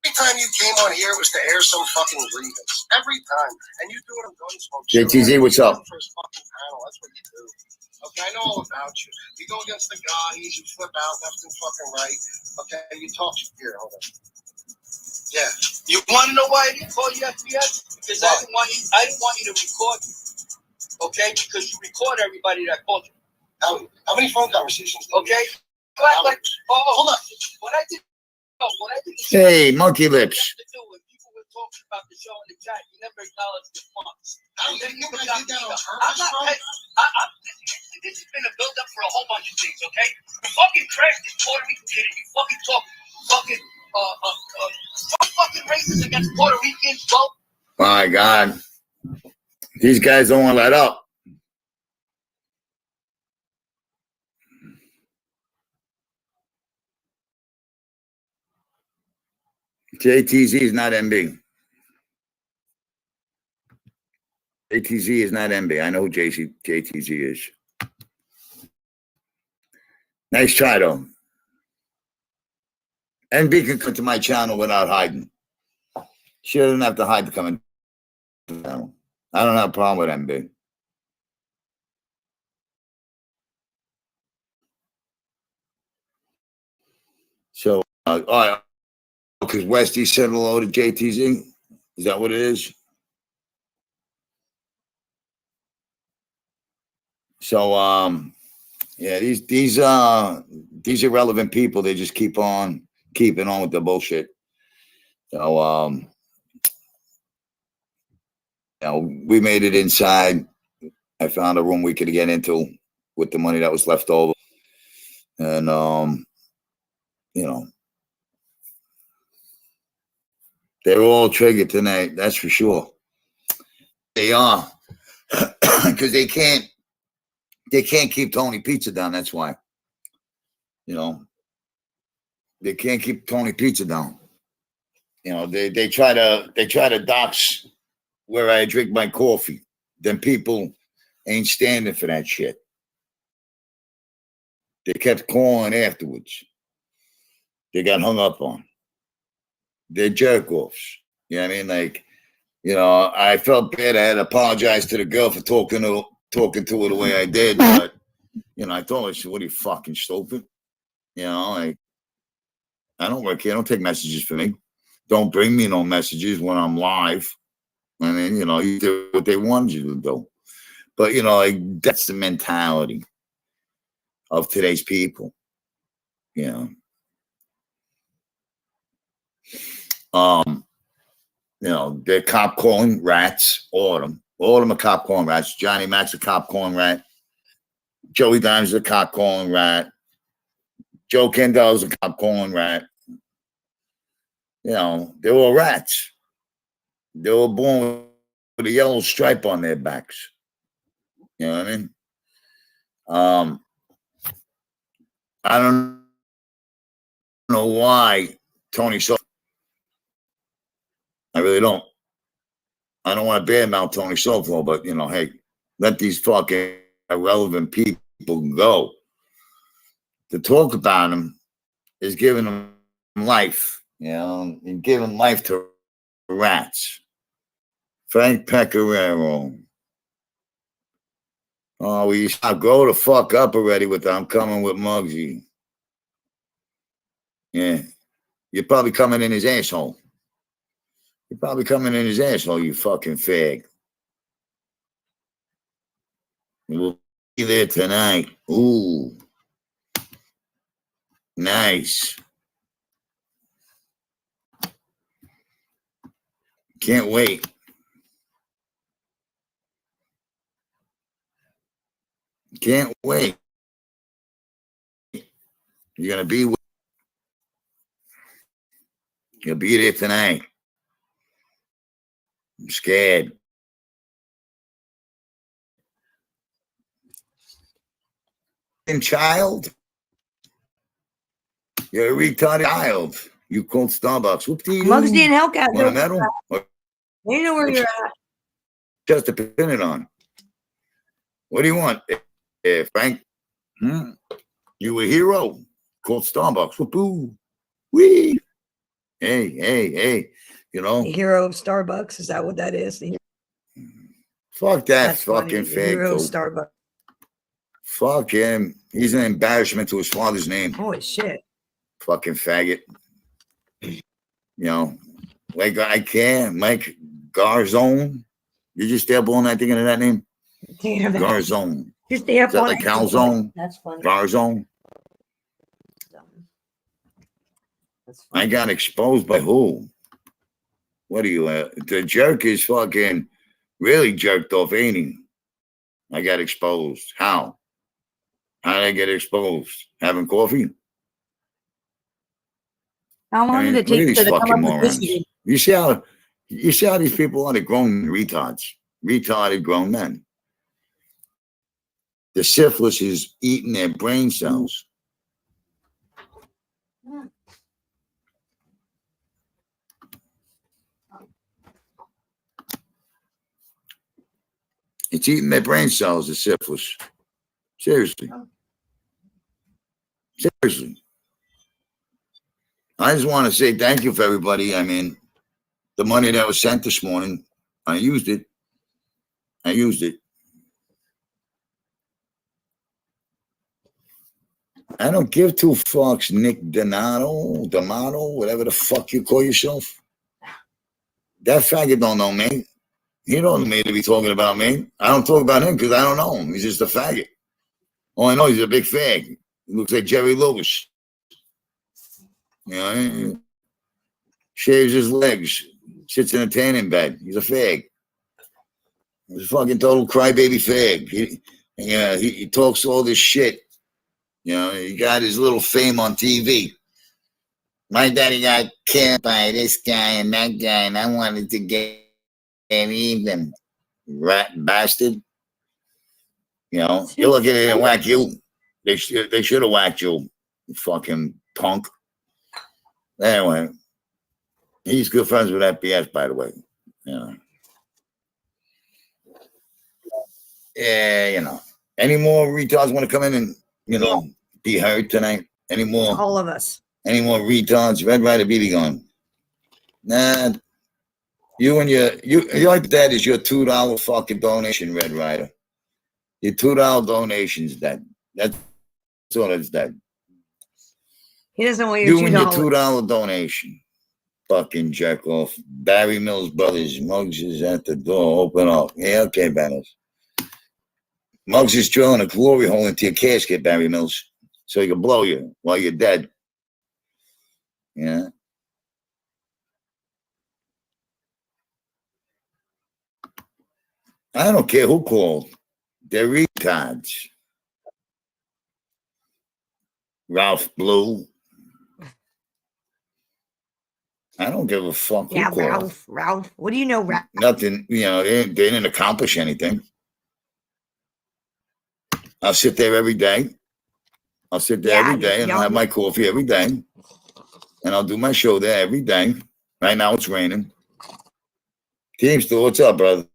Every time you came on here, it was to air some fucking grievance. Every time. And you do it on Gunsmoke. JTZ, what's up? First fucking panel. That's what you do. Okay, I know all about you. You go against the guys, you flip out left and fucking right. Okay, you talk here. Hold on. Yeah. You want to know why I didn't call you FBS? Because I didn't want you to record me. Okay? Because you record everybody that called you. How many phone conversations? Okay? Hold on. What I did. Hey, monkey lips. about the show in the chat. You never acknowledged the funds. I don't think you guys did that on I'm purpose, not. bro. This has been a build up for a whole bunch of things. Okay, you fucking trash this Puerto Rican kid, and you fucking talk fucking fucking racist against Puerto Ricans, bro. My God. These guys don't want to let up. JTZ is not MB. JTZ is not MB. I know who JTZ is. Nice try, though. MB can come to my channel without hiding. She doesn't have to hide to come in. I don't have a problem with MB. So, all right. Because Westy said hello to JTZ. Is that what it is? So, yeah, these irrelevant people, they just keep on keeping on with the bullshit. So, you know, we made it inside. I found a room we could get into with the money that was left over. And, you know, they're all triggered tonight. That's for sure. They are. Because they can't keep Tony Pizza down. That's why. You know, they can't keep Tony Pizza down. You know, they try to dox where I drink my coffee. Then people ain't standing for that shit. They kept calling afterwards. They got hung up on. They're jerk offs. You know what I mean? Like, you know, I felt bad. I had to apologize to the girl for talking to her the way I did. But, you know, I told her, what are you, fucking stupid? You know, like, I don't work here. Don't take messages from me. Don't bring me no messages when I'm live. I mean, you know, you do what they wanted you to do. But, you know, like, that's the mentality of today's people. You know, you know, they're cop calling rats. All of them are cop calling rats. Johnny Mac's a cop calling rat. Joey Dimes is a cop calling rat. Joe Kendall's a cop calling rat. You know, they're all rats. They were born with a yellow stripe on their backs. You know what I mean? I don't know why Tony Soto. I really don't. I don't want to badmouth Tony Soto, but, you know, hey, let these fucking irrelevant people go. To talk about them is giving them life, you know, and giving life to rats. Frank Pecoraro. Oh, will you stop? Grow the fuck up already with the I'm coming with Muggsy. Yeah. You're probably coming in his asshole. You're probably coming in his asshole, you fucking fag. We'll be there tonight. Ooh. Nice. Can't wait. Can't wait. You're gonna be with. You'll be there tonight. I'm scared. Child. You're a retarded child. You called Starbucks. Whoop-dee-doo. Muggsy and Hellcat. Want a medal? They know where you're at. Just to pin it on. What do you want? Frank? You a hero. Called Starbucks. Whoop-oo. Wee. Hey. You know? The hero of Starbucks. Is that what that is? Fuck that. That's fucking fake. Hero of Starbucks. Fuck him. He's an embarrassment to his father's name. Holy shit. Fucking faggot. You know, like I can't. Mike Garzone. You just stay up all night thinking of that name? Damn. Garzone. Just stay up all night. Is that like calzone? That's funny. Garzone. I got exposed by who? What are you? The jerk is fucking really jerked off, ain't he? I got exposed. How? How did I get exposed? Having coffee? How long did it Look at take these to come fucking up with this? morons. You see how these people are? They're grown retards. Retarded grown men. The syphilis is eating their brain cells. It's eating their brain cells, the syphilis. Seriously. Seriously. I just want to say thank you for everybody. I mean, the money that was sent this morning, I used it. I used it. I don't give two fucks, Nick D'Amato, whatever the fuck you call yourself. That faggot don't know me. He don't know me to be talking about me. I don't talk about him because I don't know him. He's just a faggot. All I know, he's a big fag. He looks like Jerry Lewis. You know, he shaves his legs, sits in a tanning bed. He's a fag. He's a fucking total crybaby fag. He talks all this shit. You know, he got his little fame on TV. My daddy got killed by this guy and that guy, and I wanted to get even. Rat bastard. You know, you look at it and whack you. They should have whacked you fucking punk. Anyway, he's good friends with FBS, by the way. You know. Yeah, you know. Any more retards want to come in and, you know, be heard tonight? Any more? All of us. Any more retards? Red Rider BB gone. Nah. You like that is your $2 fucking donation, Red Rider. Your $2 donation's dead. That's all it's dead. He doesn't want your You and your $2. $2 donation. Fucking jerk off. Barry Mills Brothers. Muggs is at the door. Open up. Yeah, okay, Banners. Muggs is drilling a glory hole into your casket, Barry Mills, so he can blow you while you're dead. Yeah. I don't care who called. They're retards. Ralph Blue. I don't give a fuck who called. Ralph. What do you know, Ralph? Nothing, you know, they didn't accomplish anything. I'll sit there every day. I'll sit there every day and I'll have my coffee every day. And I'll do my show there every day. Right now it's raining. Teamster, what's up, brother?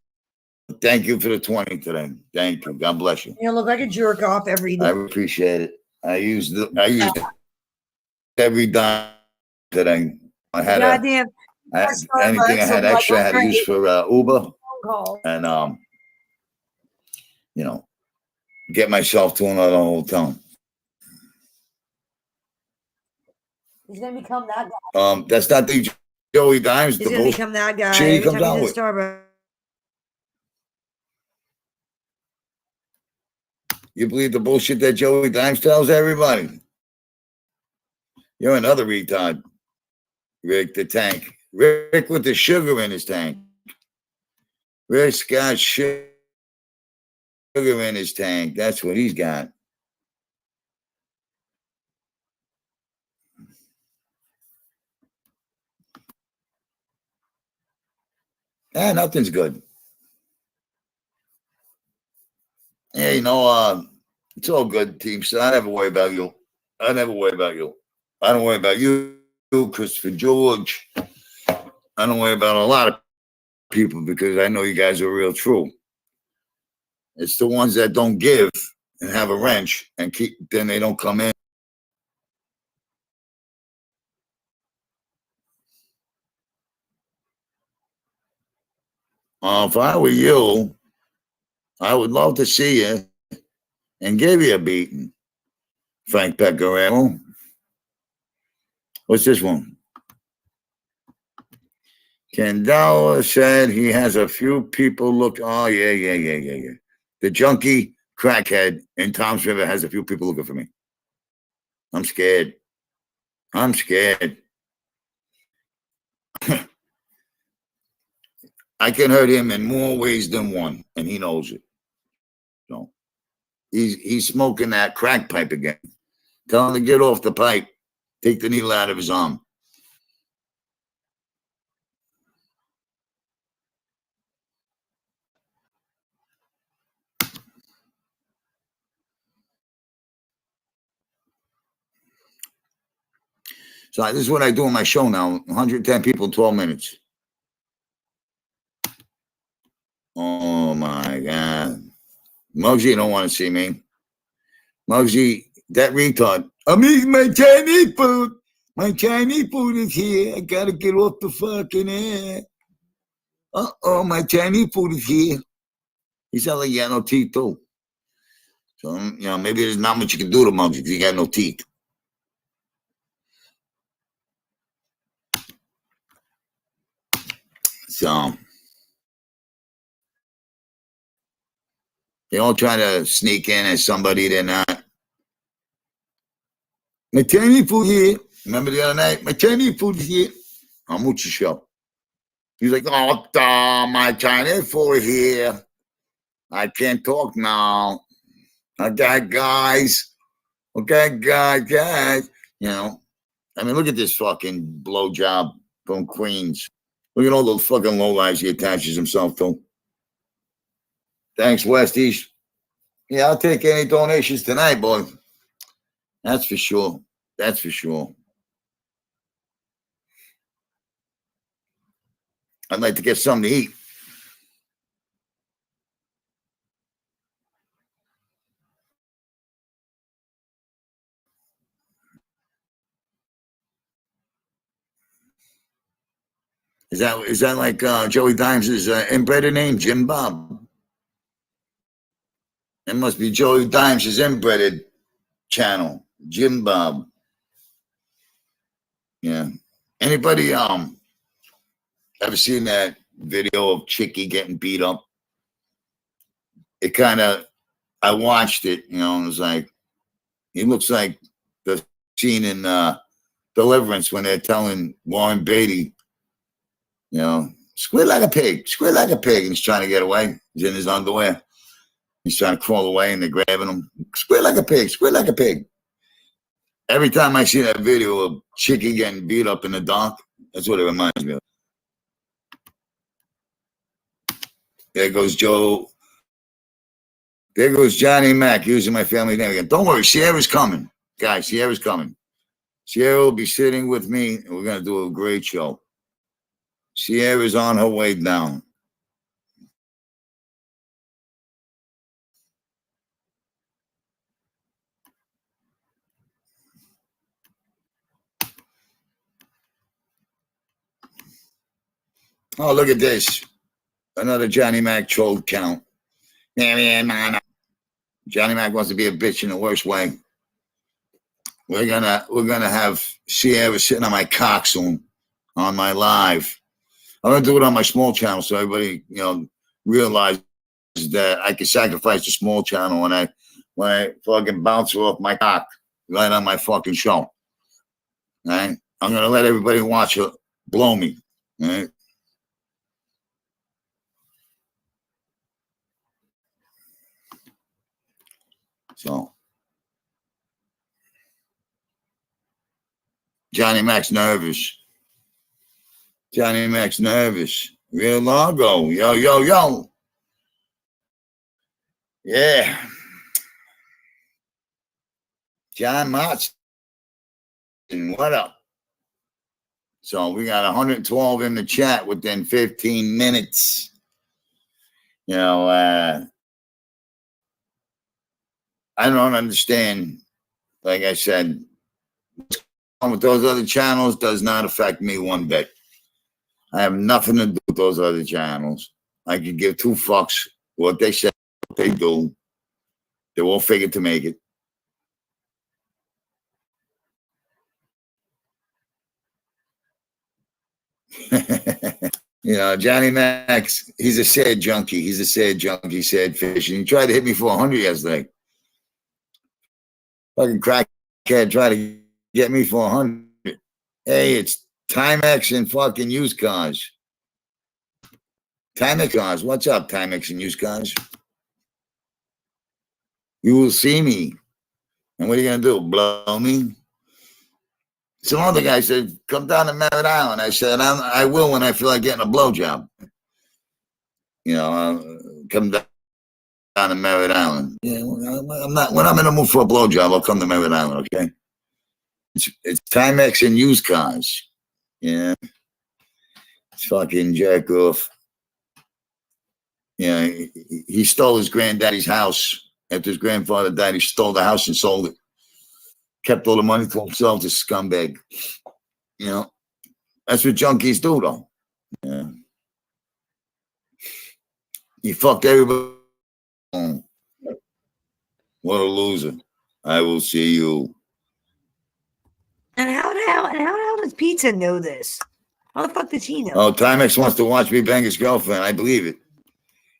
Thank you for the 20 today. Thank you. God bless you. You look like a jerk off every day. I appreciate it. I used every dime today. I had anything I had extra I had to use for Uber. And you know, get myself to another hotel. He's gonna become that guy. That's not the Joey Dimes. He's gonna become that guy. He Every comes time out he's with. in Starbucks. You believe the bullshit that Joey Dimes tells everybody? You're another retard, Rick the Tank. Rick with the sugar in his tank. Rick's got sugar in his tank. That's what he's got. Nothing's good. Yeah, you know, it's all good, team. So I never worry about you. I never worry about you. I don't worry about you, Christopher George. I don't worry about a lot of people because I know you guys are real true. It's the ones that don't give and have a wrench and then they don't come in. If I were you, I would love to see you and give you a beating, Frank Pecoraro. What's this one? Candela said he has a few people look. Oh, yeah. The junkie crackhead in Tom's River has a few people looking for me. I'm scared. 'Cause I can hurt him in more ways than one, and he knows it. So he's smoking that crack pipe again. Tell him to get off the pipe. Take the needle out of his arm. So this is what I do on my show now. 110 people, 12 minutes. Oh my God. Muggsy don't want to see me. Muggsy, that retard. I'm eating my Chinese food. My Chinese food is here. I gotta get off the fucking air. Uh-oh, my Chinese food is here. He sounds like he got no teeth too. So, maybe there's not much you can do to Muggsy because he got no teeth. So they all try to sneak in as somebody they're not. My Chinese food here. Remember the other night? My Chinese food is here. On Moochie's show. He's like, oh, my Chinese food here. I can't talk now. Okay, guys. Okay, guys. I mean, look at this fucking blowjob from Queens. Look at all the fucking lowlives he attaches himself to. Thanks, Westies. Yeah, I'll take any donations tonight, boy. That's for sure. That's for sure. I'd like to get something to eat. Is that like Joey Dimes' inbred name, Jim Bob? It must be Joey Dimes' inbred channel, Jim Bob. Yeah. Anybody ever seen that video of Chicky getting beat up? It kind of, I watched it, and it was like, he looks like the scene in Deliverance when they're telling Warren Beatty, squeal like a pig, and he's trying to get away. He's in his underwear. He's trying to crawl away, and they're grabbing him. Squeal like a pig, squeal like a pig. Every time I see that video of Chicky getting beat up in the dark, that's what it reminds me of. There goes Joe. There goes Johnny Mac using my family name again. Don't worry, Sierra's coming. Guys, Sierra's coming. Sierra will be sitting with me, and we're going to do a great show. Sierra's on her way down. Oh, look at this. Another Johnny Mac troll count. Johnny Mac wants to be a bitch in the worst way. We're gonna have Sierra sitting on my cock soon on my live. I'm gonna do it on my small channel so everybody, realizes that I can sacrifice the small channel when I fucking bounce her off my cock right on my fucking show. All right? I'm gonna let everybody watch her blow me. All right? So Johnny Mac's nervous. Johnny Mac's nervous. Real Largo. Yo, yo, yo. Yeah. John Martin. What up? So we got 112 in the chat within 15 minutes. I don't understand. Like I said, with those other channels does not affect me one bit. I have nothing to do with those other channels. I could give two fucks what they say, what they do. They all figure to make it. Johnny Max, he's a sad junkie. He's a sad junkie, sad fish. And he tried to hit me for 100 yesterday. Fucking crackhead tried to get me for 100. Hey, it's Timex and fucking used cars. Timex cars. What's up, Timex and used cars? You will see me. And what are you going to do? Blow me? Some other guy said, come down to Merritt Island. I said, I will when I feel like getting a blowjob. You know, come down to Merritt Island. Yeah, I'm not. When I'm in the mood for a blowjob, I'll come to Merritt Island, okay? It's Timex and used cars. Yeah. It's fucking jack off. Yeah, he stole his granddaddy's house. After his grandfather died, he stole the house and sold it. Kept all the money to himself, this scumbag. You know, that's what junkies do, though. Yeah. He fucked everybody. What a loser. I will see you. And how the hell does Pizza know this? How the fuck does he know? Oh, Timex wants to watch me bang his girlfriend. I believe it.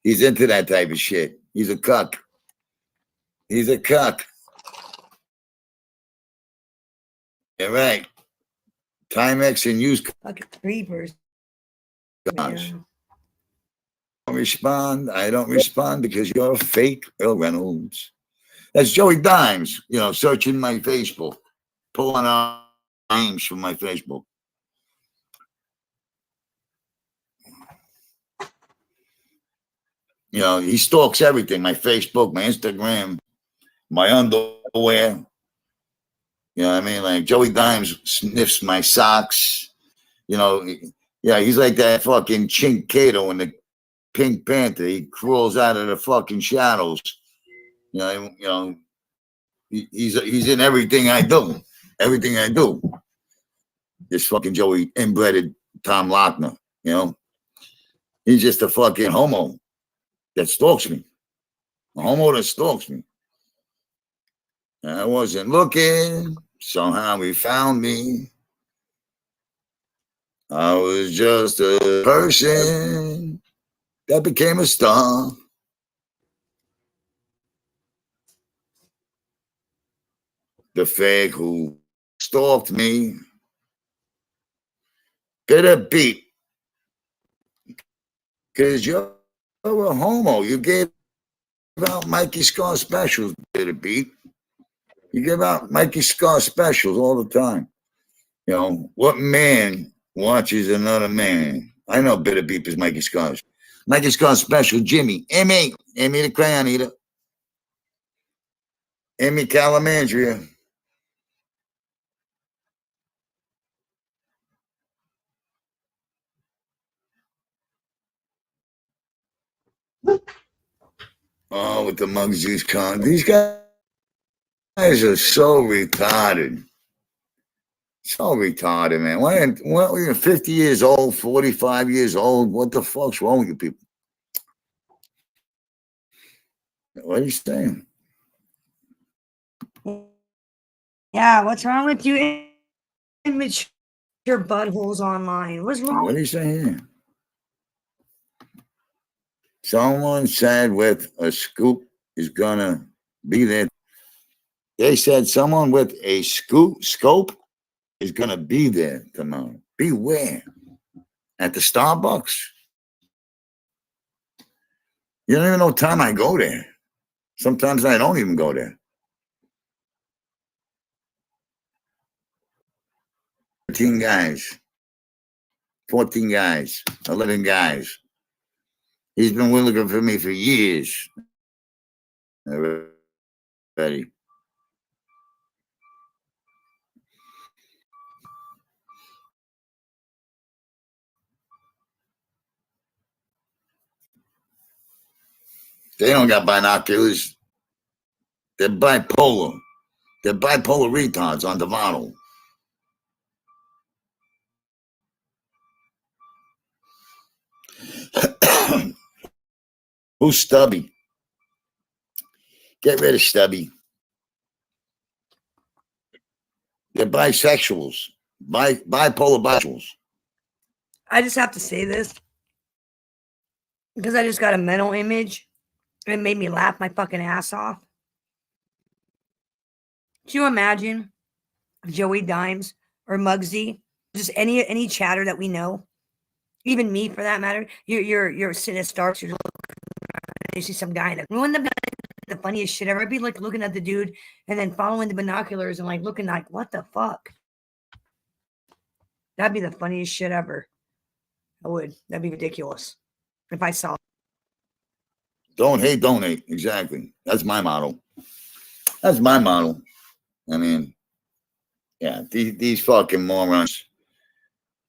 He's into that type of shit. He's a cuck. He's a cuck. You're right. Timex and used fucking creepers. cars. I don't respond. I don't respond because you're a fake Earl Reynolds. That's Joey Dimes, you know, searching my Facebook, pulling out names from my Facebook. You know, he stalks everything, my Facebook, my Instagram, my underwear. You know what I mean? Like Joey Dimes sniffs my socks. You know, yeah, he's like that fucking Chink Kato in the Pink Panther. He crawls out of the fucking shadows. You know, he's in everything I do. Everything I do. This fucking Joey inbred Tom Lochner, you know. He's just a fucking homo that stalks me. A homo that stalks me. I wasn't looking. Somehow he found me. I was just a person that became a star. The fake who stalked me. Get a beat. Because you're a homo. You gave out Mikey Scar specials, Get a beat. You give out Mikey Scar specials all the time. You know, what man watches another man? I know Bitter Beep is Mikey Scar's. Mikey Scar's special, Jimmy. Emmy the crayon eater. Emmy Calamandria. Oh, with the Mugsy's con. These guys are so retarded. So retarded, man. What are you 50 years old, 45 years old? What the fuck's wrong with you people? What are you saying? Yeah, what's wrong with you immature buttholes online? What's wrong? What are you saying here? Someone said with a scoop is gonna be there. They said someone with a scope is gonna be there tomorrow. Beware. At the Starbucks. You don't even know what time I go there. Sometimes I don't even go there. 13 guys. 14 guys. 11 guys. He's been looking for me for years. Ready. They don't got binoculars. They're bipolar. They're bipolar retards on the model. Who's Stubby? Get rid of Stubby. They're bisexuals. Bipolar bisexuals. I just have to say this because I just got a mental image and it made me laugh my fucking ass off. Can you imagine Joey Dimes or Muggsy, just any chatter that we know, Even me, for that matter. You're sitting at Starks. You're looking, you see some guy that ruined the funniest shit ever. I'd be like looking at the dude and then following the binoculars and like looking like, what the fuck? That'd be the funniest shit ever. I would. That'd be ridiculous if I saw. Don't hate, donate. Exactly. That's my model. That's my model. I mean, yeah, these fucking morons.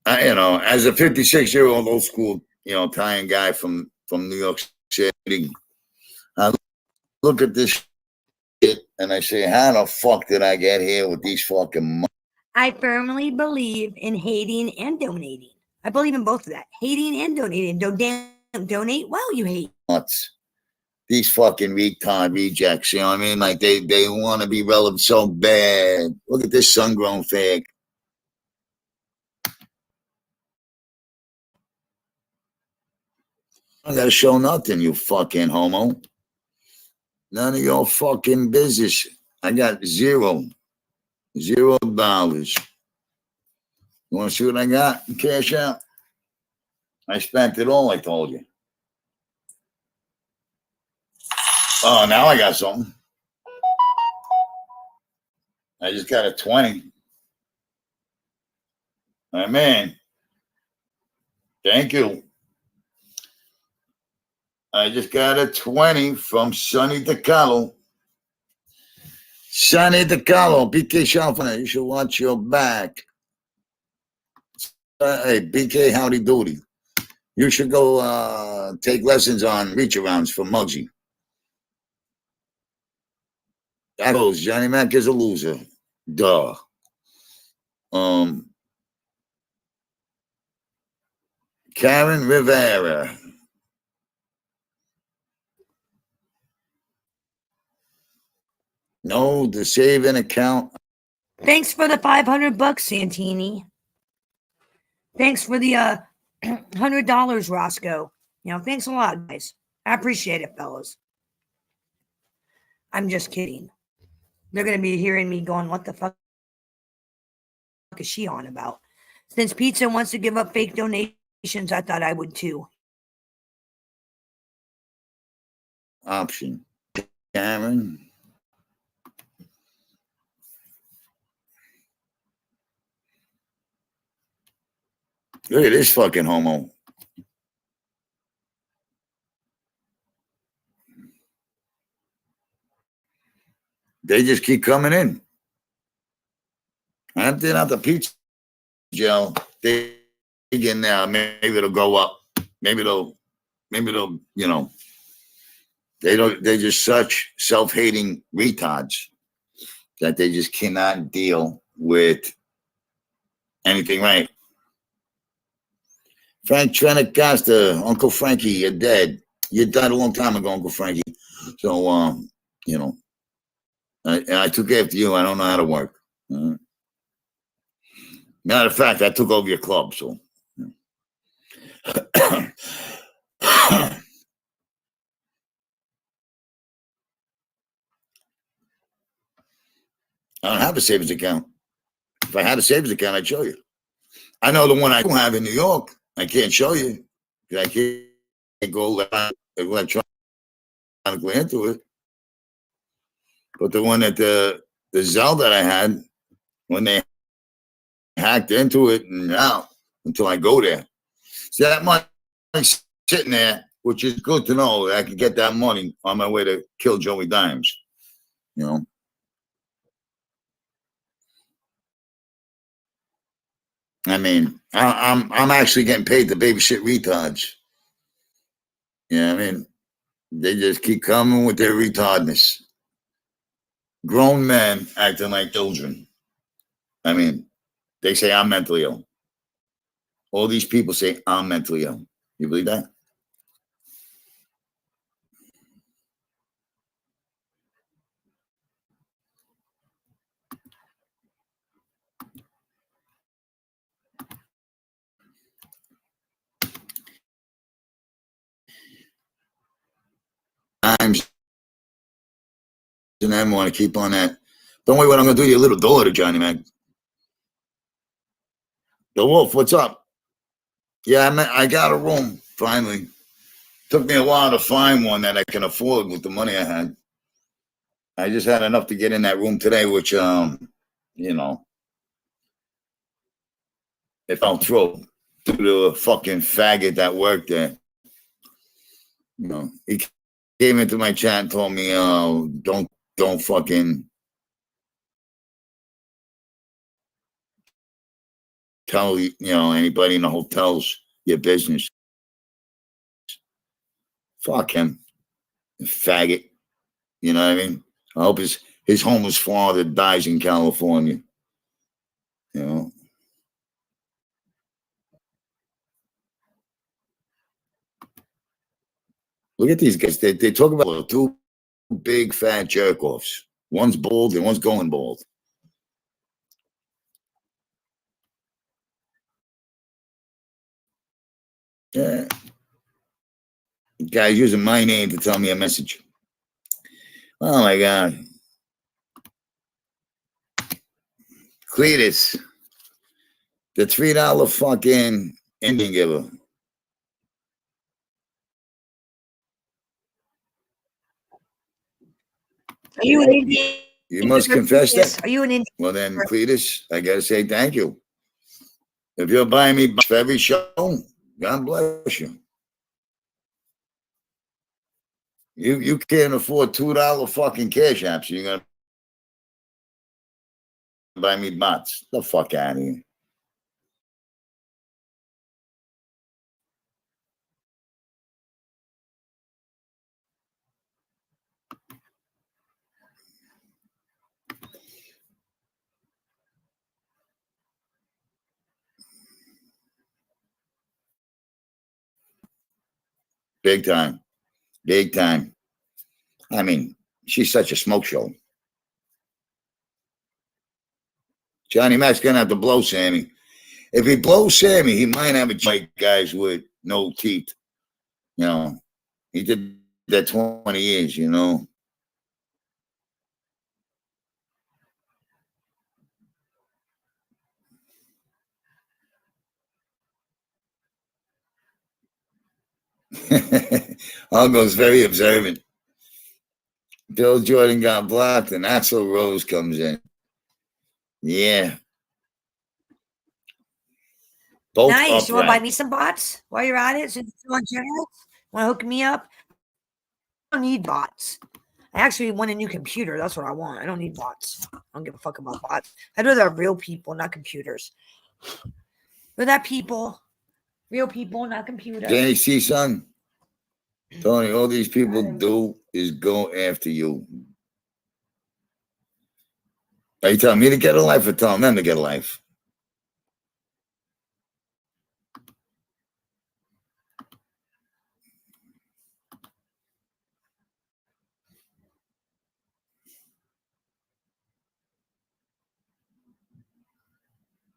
You know, as a 56-year-old old school, you know, Italian guy from New York City, I look at this shit and I say, how the fuck did I get here with these fucking I firmly believe in hating and donating. I believe in both of that. Hating and donating. Don't donate while you hate. nuts? These fucking retard rejects, you know what I mean? Like they want to be relevant so bad. Look at this sun-grown fag. I gotta show nothing, you fucking homo. None of your fucking business. I got $0. You want to see what I got? Cash out. I spent it all, I told you. Oh, now I got something. I just got a 20. Oh, man. Thank you. I just got a 20 from Sonny DeCarlo. Sonny DeCarlo, BK Shalfana, you should watch your back. Hey, BK, howdy doody. You should go take lessons on reach-arounds from Muggsy. That goes, Johnny Mac is a loser. Duh. Karen Rivera. No, the saving account. Thanks for the $500, Santini. Thanks for the $100, Roscoe. You know, thanks a lot, guys. I appreciate it, fellas. I'm just kidding. They're gonna be hearing me going, what the fuck is she on about? Since Pizza wants to give up fake donations, I thought I would too. Option. Karen. Look at this fucking homo. They just keep coming in. I emptied out the pizza gel. They get now. Maybe it'll go up. Maybe they'll, you know, they're just such self-hating retards that they just cannot deal with anything right. Frank Trenacasta, Uncle Frankie, you're dead. You died a long time ago, Uncle Frankie. So, you know, I took after you. I don't know how to work. Matter of fact, I took over your club, so. I don't have a savings account. If I had a savings account, I'd show you. I know the one I don't have in New York. I can't show you. I can't go electronically into it. But the one that the Zelle that I had, when they hacked into it and out until I go there. See, that money sitting there, which is good to know that I can get that money on my way to kill Joey Dimes. You know? I mean, I'm actually getting paid to babysit retards. You know what I mean? They just keep coming with their retardness. Grown men acting like children. I mean, they say I'm mentally ill. All these people say I'm mentally ill. You believe that? Times and I want to keep on that. Don't worry what I'm going to do to your little daughter, Johnny Mac. The Wolf, what's up? Yeah, I got a room finally. Took me a while to find one that I can afford with the money I had. I just had enough to get in that room today, which you know, it fell through due to a fucking faggot that worked there. You know, he came into my chat and told me, don't fucking tell anybody in the hotels your business. Fuck him, faggot. You know what I mean? I hope his homeless father dies in California. You know. Look at these guys. They talk about two big fat jerk offs. One's bald and one's going bald. Yeah. Guy's using my name to tell me a message. Oh my God. Cletus, the $3 fucking Indian giver. Are you an Indian? You must confess that. Are you an Indian? Well then, Cletus, I gotta say thank you. If you're buying me for every show, God bless you. You can't afford $2 fucking cash apps. You're gonna buy me bots. The fuck out of here. Big time. Big time. I mean, she's such a smoke show. Johnny Mac's gonna have to blow Sammy. If he blows Sammy, he might have a like guys with no teeth. You know, he did that 20 years, you know. Uncle's very observant. Bill Jordan got blocked and Axl Rose comes in. Yeah. Both Nice. You want to buy upright. me some bots while you're at it? Since you're on general, want to hook me up? I don't need bots. I actually want a new computer. That's what I want. I don't need bots. I don't give a fuck about bots. I'd rather have real people, not computers. But that people, real people, not computers. Danny C. son. Tony, all these people do is go after you. Are you telling me to get a life or telling them to get a life?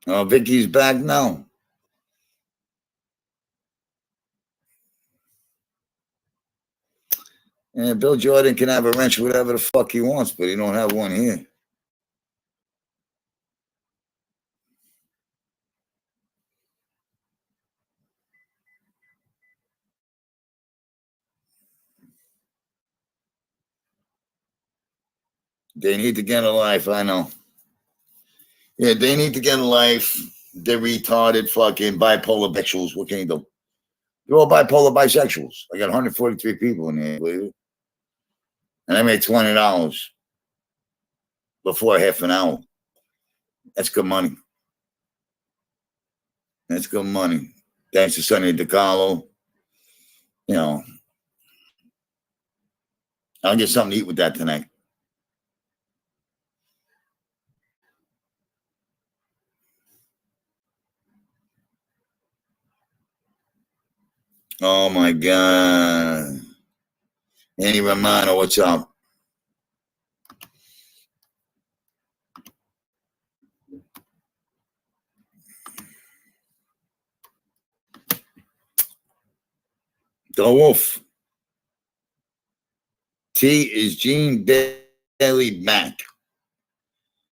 Oh, Vicky's back now. Yeah, Bill Jordan can have a wrench whatever the fuck he wants, but he don't have one here. They need to get a life, I know. Yeah, they need to get a life. They're retarded fucking bipolar bisexuals. What can you do? They're all bipolar bisexuals. I got 143 people in here, believe it? And I made $20 before half an hour. That's good money. That's good money. Thanks to Sonny DiCarlo. You know, I'll get something to eat with that tonight. Oh my God. Annie Romano, what's up? The Wolf. T is Jean Bailey back.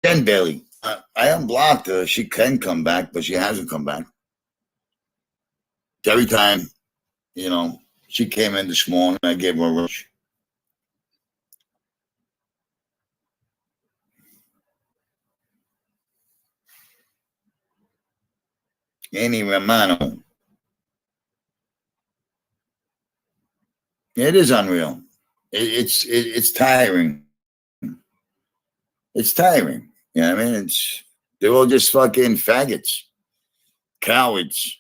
Jen Bailey. I unblocked her. She can come back, but she hasn't come back. every time, you know, she came in this morning, I gave her a rush. Annie Romano. It is unreal. It's tiring. It's tiring. You know what I mean? They're all just fucking faggots, cowards,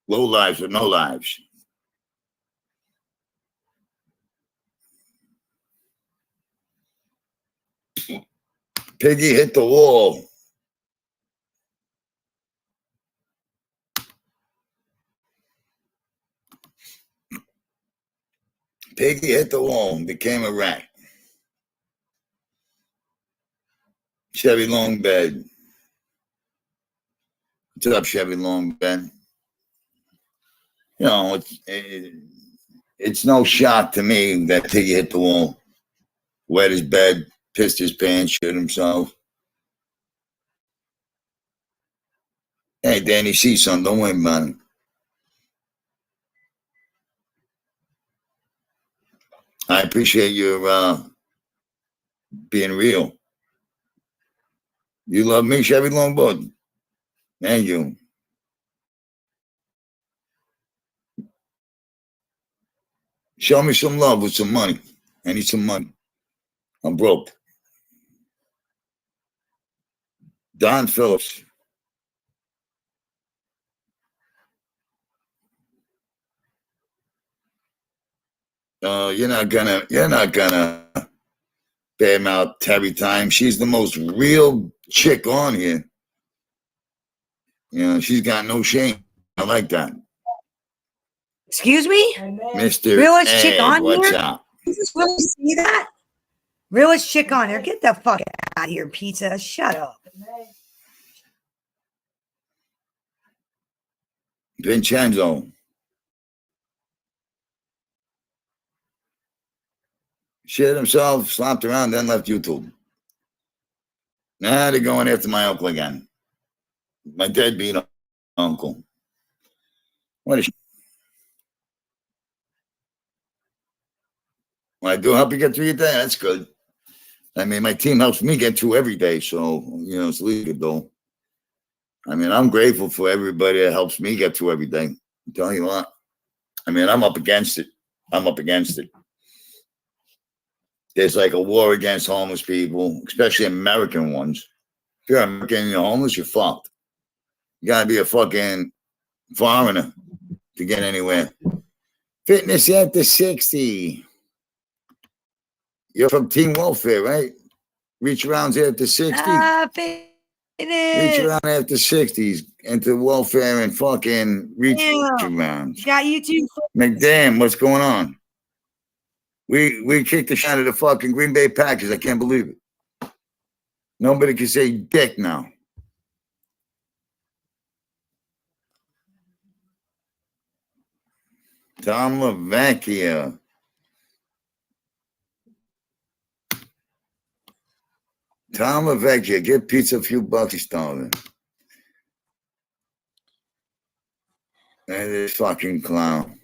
low lives with no lives. Piggy hit the wall. Piggy hit the wall and became a rat. Chevy Longbed. What's up, Chevy Longbed? You know, it's no shock to me that Piggy hit the wall, wet his bed, pissed his pants, shit himself. Hey, Danny Season, don't worry about it. I appreciate your being real. You love me, Chevy Longboard. Thank you. Show me some love with some money. I need some money. I'm broke. Don Phillips. You're not gonna badmouth Terry Time. She's the most real chick on here. You know, she's got no shame. I like that. Excuse me? Mr. Realest Ed, chick on what's here? up? Does this really see that? Realest chick on here. Get the fuck out of here, pizza. Shut up. Vincenzo. Shit himself, slapped around, then left YouTube. Now they're going after my uncle again. My deadbeat uncle. What is? Well, I do help you get through your day. That's good. I mean, my team helps me get through every day, so you know it's legal though. I mean, I'm grateful for everybody that helps me get through every day. I'm telling you what. I mean, I'm up against it. I'm up against it. There's like a war against homeless people, especially American ones. If you're American and you're homeless, you're fucked. You gotta be a fucking foreigner to get anywhere. Fitness after 60. You're from Team Welfare, right? Reach arounds after 60. Reach around after 60s into welfare and fucking reach arounds. Got you too. McDamn, what's going on? We kicked the shit out of the fucking Green Bay Packers. I can't believe it. Nobody can say dick now. Tom LaVecchia. Tom LaVecchia, give pizza a few bucks, he's starving. And this fucking clown.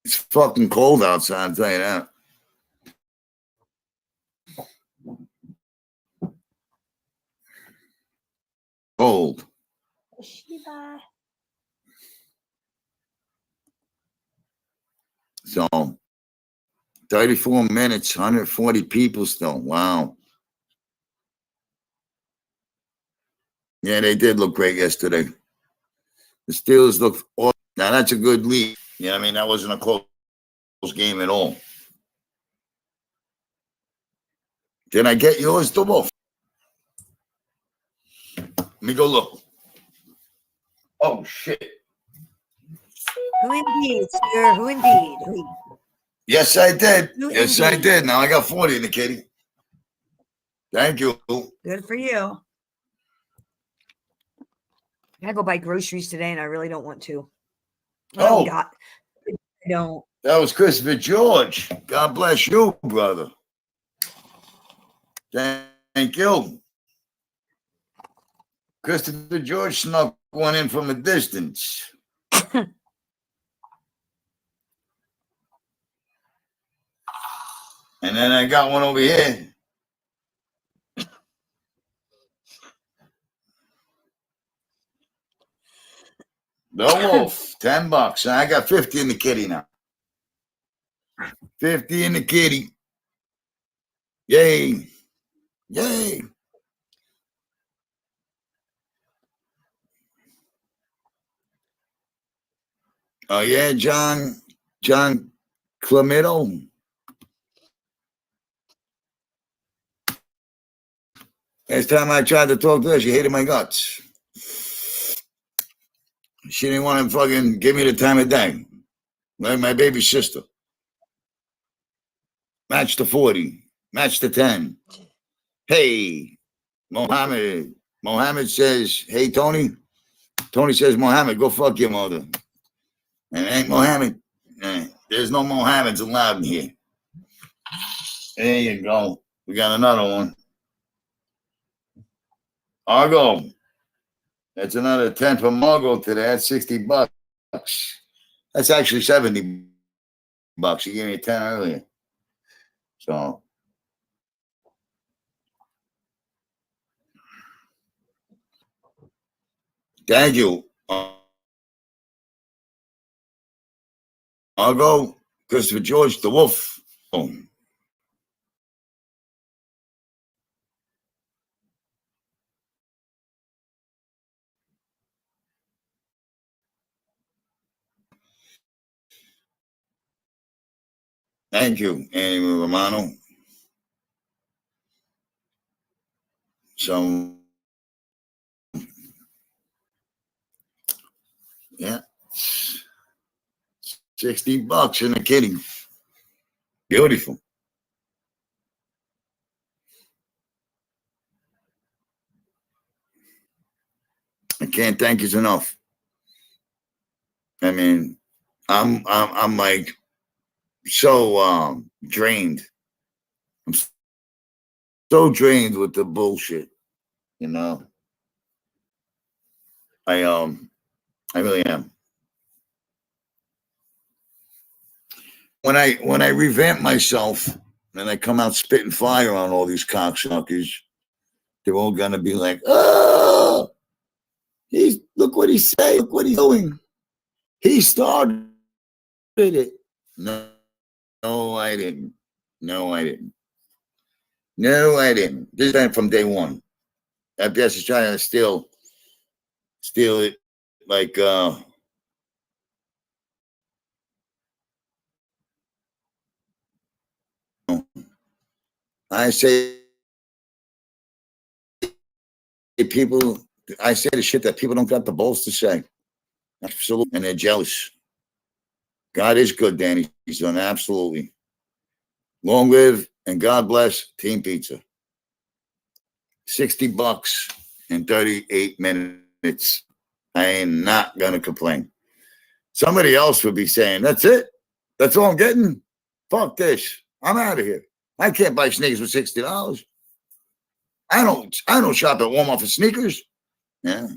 It's fucking cold outside, I'll tell you that. Cold. So 34 minutes, 140 people still. Wow. Yeah, they did look great yesterday. The Steelers looked awesome. Now that's a good lead. Yeah, I mean, that wasn't a close game at all. Did I get yours, Double? Let me go look. Oh, shit. Who indeed, sir? Who indeed? Who? Yes, I did. Who yes, indeed? I did. Now I got 40 in the kitty. Thank you. Good for you. I gotta go buy groceries today, and I really don't want to. Oh, God. I don't. That was Christopher George. God bless you, brother. Thank you. Christopher George snuck one in from a distance. And then I got one over here. The Wolf, $10. And I got 50 in the kitty now. 50 in the kitty. Yay. Yay. Oh, yeah, John Clemito. Last time I tried to talk to her, she hated my guts. She didn't want to fucking give me the time of day. Like my baby sister. Match the 40. Match the 10. Hey, Mohammed. Mohammed says, hey, Tony. Tony says, Mohammed, go fuck your mother. And it ain't Mohammed. There's no Mohammeds allowed in here. There you go. We got another one. Argo. That's another 10 for Margo today. That's $60. That's actually $70. She gave me a 10 earlier. So. Thank you. Argo, Christopher George, the Wolf. Thank you, Annie Romano. So, yeah, $60 in a kitty. Beautiful. I can't thank you enough. I mean, I'm like so drained. I'm so drained with the bullshit, you know. I really am. When I revamp myself and I come out spitting fire on all these cocksuckers, they're all gonna be like, oh, look what he's saying, look what he's doing. He started it. No, I didn't. No, I didn't. No, I didn't. This time from day one. FBS is trying to steal it like I say I say the shit that people don't got the balls to say. Absolutely. And they're jealous. God is good, Danny. He's done absolutely. Long live and God bless Team Pizza. $60 in 38 minutes. I ain't not gonna complain. Somebody else would be saying, that's it? That's all I'm getting? Fuck this. I'm out of here. I can't buy sneakers for $60. I don't shop at Walmart for sneakers. Yeah.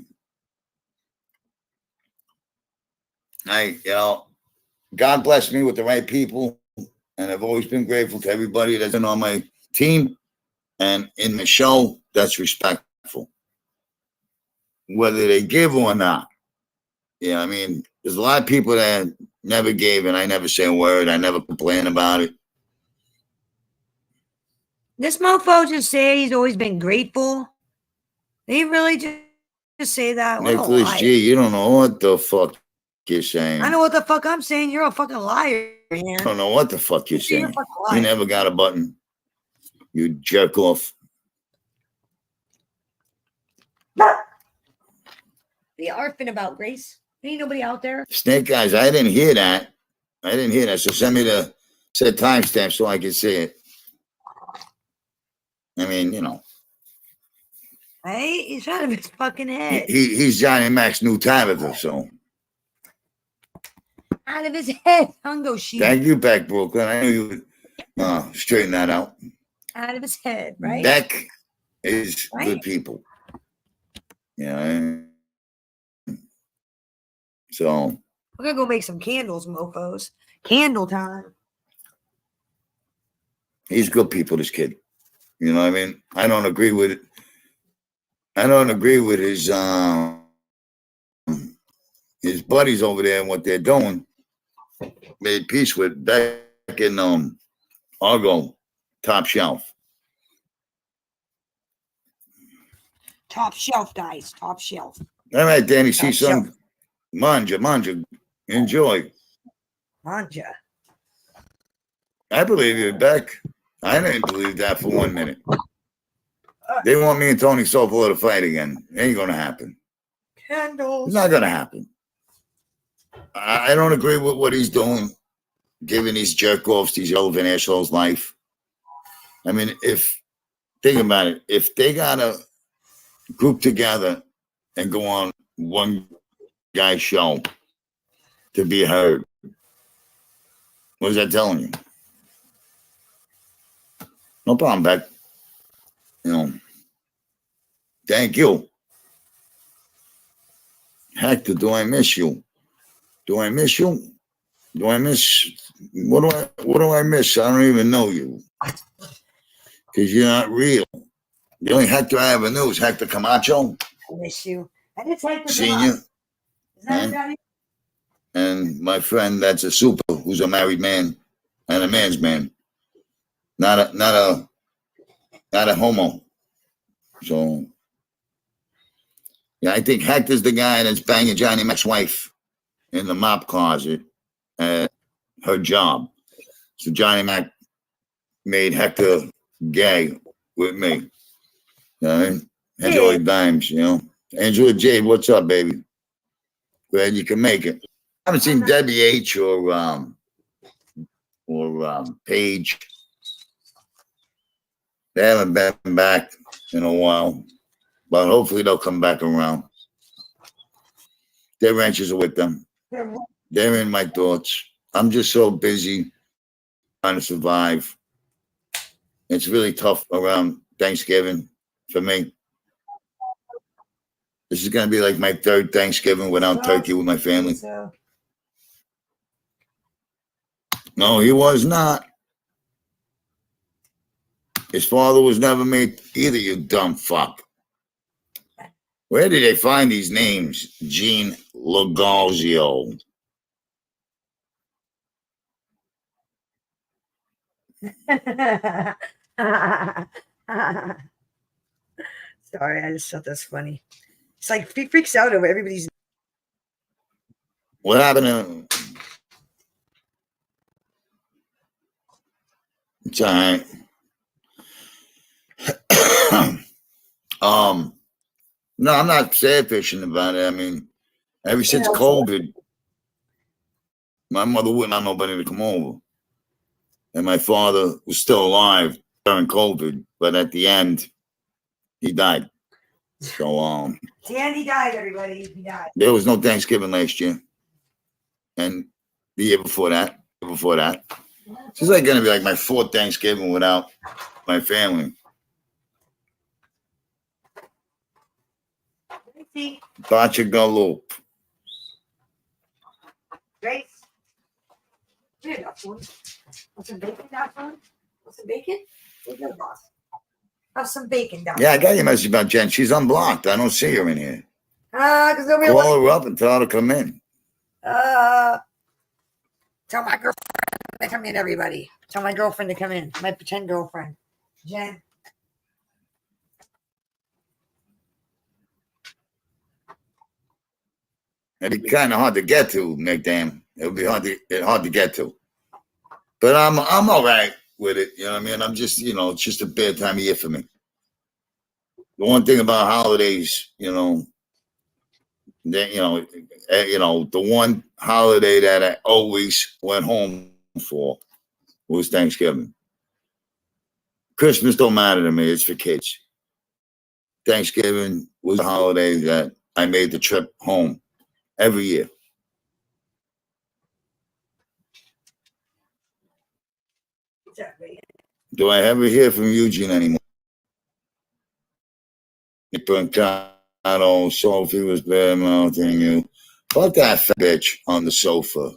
God bless me with the right people. And I've always been grateful to everybody that's been on my team and in the show that's respectful. Whether they give or not. Yeah, I mean, there's a lot of people that never gave and I never say a word. I never complain about it. This mofo just say he's always been grateful. They really just say that. What a Nicholas lie. G, you don't know what the fuck you're saying. I know what the fuck I'm saying. You're a fucking liar, man. I don't know what the fuck you're saying. You never got a button. You jerk off. The arfing about Grace. Ain't nobody out there. Snake Eyes, I didn't hear that. So send me the timestamp so I can see it. I mean, you know. Hey, he's out of his fucking head. He's Johnny Mac's new Tabitha, so. Out of his head. Hungo sheep. Thank you, Beck Brooklyn. I knew you would straighten that out. out of his head, right? Beck is Right. good people. Yeah. So We're gonna go make some candles, mofos. Candle time. he's good people, this kid. You know what I mean? I don't agree with it. I don't agree with his buddies over there and what they're doing. Made peace with Beck and Argo, top shelf. Top shelf, guys. Top shelf. All right, Danny, see Top shelf. some manja. Enjoy. Manja. I believe you, Beck. I didn't believe that for 1 minute. They want me and Tony Sopolo to fight again. Ain't gonna happen. Candles. It's not gonna happen. I don't agree with what he's doing, giving these jerk offs, these relevant assholes life. I mean, think about it, if they gotta group together and go on one guy's show to be heard, what is that telling you? No problem, Beck. Thank you. Hector, do I miss you? Do I miss you? Do I miss? What do I miss? I don't even know you. Because you're not real. The only Hector I ever knew is Hector Camacho. I miss you. I did take the Senior. Is that right? And my friend that's a super, who's a married man and a man's man. Not a homo. So yeah, I think Hector's the guy that's banging Johnny Mac's wife in the mop closet at her job. So Johnny Mac made Hector gay with me. Angela Dimes, Angela Jade, what's up, baby? Glad you can make it. I haven't seen Debbie H or Paige. They haven't been back in a while, but hopefully they'll come back around. Their ranches are with them. They're in my thoughts. I'm just so busy trying to survive. It's really tough around Thanksgiving for me. This is going to be like my third Thanksgiving without turkey with my family. No, he was not. His father was never made either, you dumb fuck. Where did they find these names? Gene Logazio. Sorry, I just thought that's funny. It's like he freaks out over everybody's. What happened to? It's all right. No, I'm not sad fishing about it. I mean, ever since COVID, my mother wouldn't have nobody to come over. And my father was still alive during COVID, but at the end, he died. So, Danny died, everybody. He died. there was no Thanksgiving last year. And the year before that. This is like going to be like my fourth Thanksgiving without my family. Bacha Galope. Grace. Here, that's one. Want some bacon, that one? Want some bacon? Here you go, boss. Have some bacon, down. Yeah, I got your message about Jen. She's unblocked. I don't see her in here. Because nobody Call her up and tell her to come in. Tell my girlfriend to come in, everybody. Tell my girlfriend to come in. My pretend girlfriend. Jen. It'd be kind of hard to get to, McDam. It would be hard to get to. But I'm all right with it. You know what I mean? I'm just, it's just a bad time of year for me. The one thing about holidays, the one holiday that I always went home for was Thanksgiving. Christmas don't matter to me. It's for kids. Thanksgiving was a holiday that I made the trip home every year. Do I ever hear from Eugene anymore? Brancano, Sophie was bad mouthing you. Fuck that fat bitch on the sofa.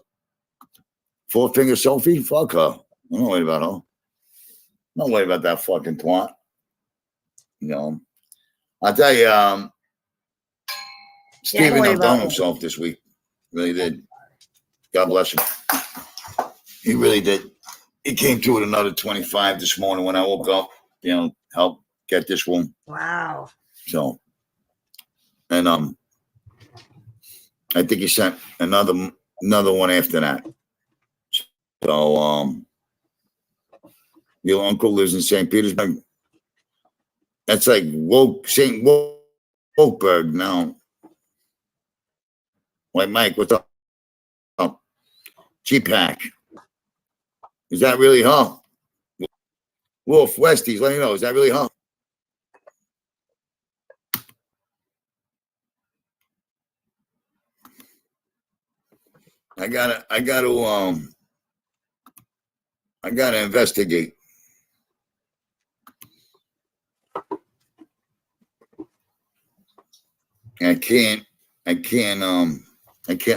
Four-finger Sophie? Fuck her. I'm not worried about her. I'm not worried about that fucking twat. You know. I'll tell you, Steven outdone himself this week. Really did. God bless him. He really did. He came through with another 25 this morning when I woke up, you know, help get this one. Wow. So, and I think he sent another one after that. So, your uncle lives in St. Petersburg. That's like St. Wokeburg now. Wait, Mike, what's up? Oh, G-Pack. Is that really her? Wolf, Westies, let me know. Is that really her? I gotta investigate. I can't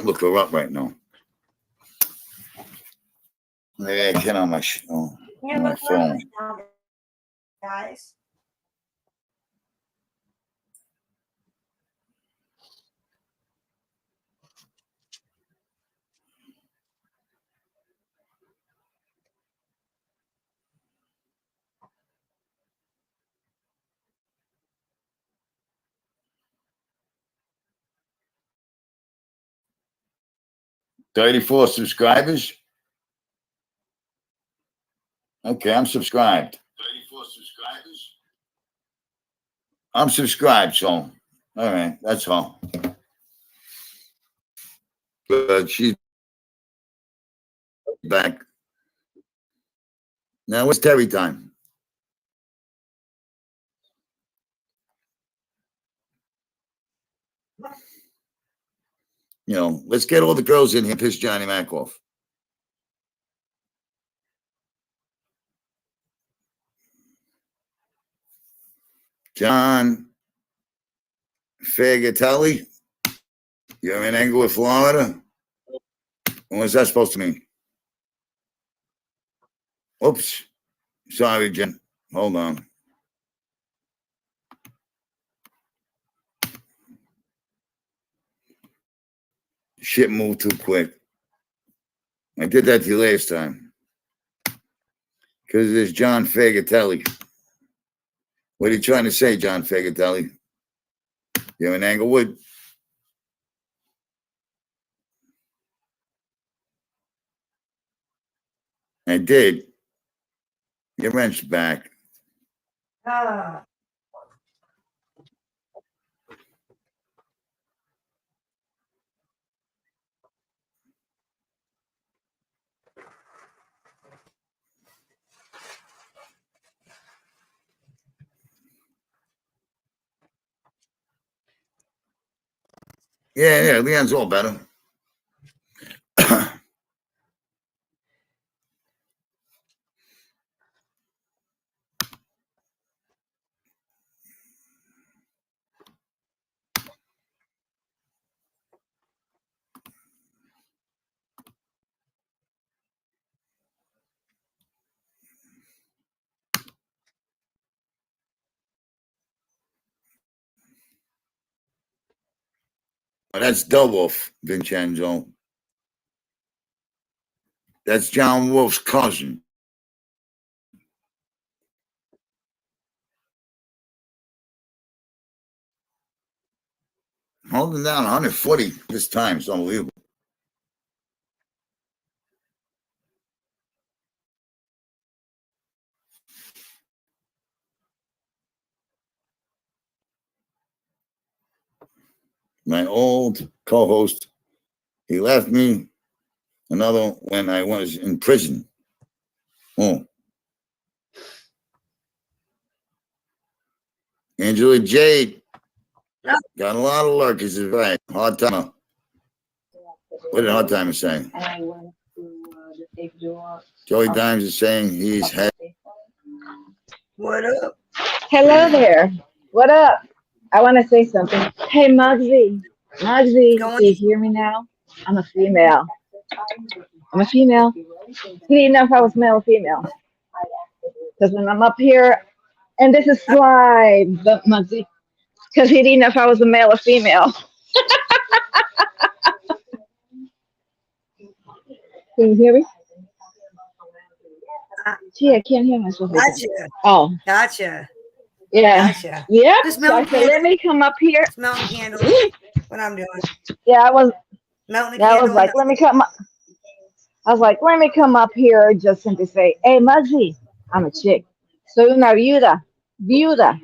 look her up right now. Maybe I can on my phone. Guys. $34 subscribers. Okay, I'm subscribed. 34 subscribers. I'm subscribed, so all right, that's all. But she's back. Now it's Terry time. You know, let's get all the girls in here, piss Johnny Mac off. John Fagatelli, you're in Englewood, Florida. What's that supposed to mean? Oops. Sorry, Jen. Hold on. Shit moved too quick. I did that to you last time. Because there's John Fagatelli. What are you trying to say, John Fagatelli? You're in Englewood? I did. Your rent's back. Ah. Yeah, Leon's all better. Oh, that's Del Wolf, Vincenzo. That's John Wolf's cousin. Holding down 140 this time. It's unbelievable. My old co-host, he left me. Another when I was in prison. Oh. Angela Jade. Got a lot of lurkers, is right. Hard timer. What did Hard Timer say? Joey Dimes is saying he's had. What up? Hello there. What up? I want to say something. Hey, Muggsy. Muggsy, do you hear me now? I'm a female. I'm a female. He didn't know if I was male or female. Because when I'm up here, and this is live, but Muggsy, because he didn't know if I was a male or female. Can you hear me? Gee, I can't hear myself. Gotcha. Oh. Gotcha. Yeah. Gotcha. Yeah. Just So I melting said, let me come up here. Smelting candles. What I'm doing. Yeah, I was. Melting a Yeah, I was candle. like, let me come. I was like, let me come up here just simply say, hey, Muggsy, I'm a chick. Soy una viuda. Viuda.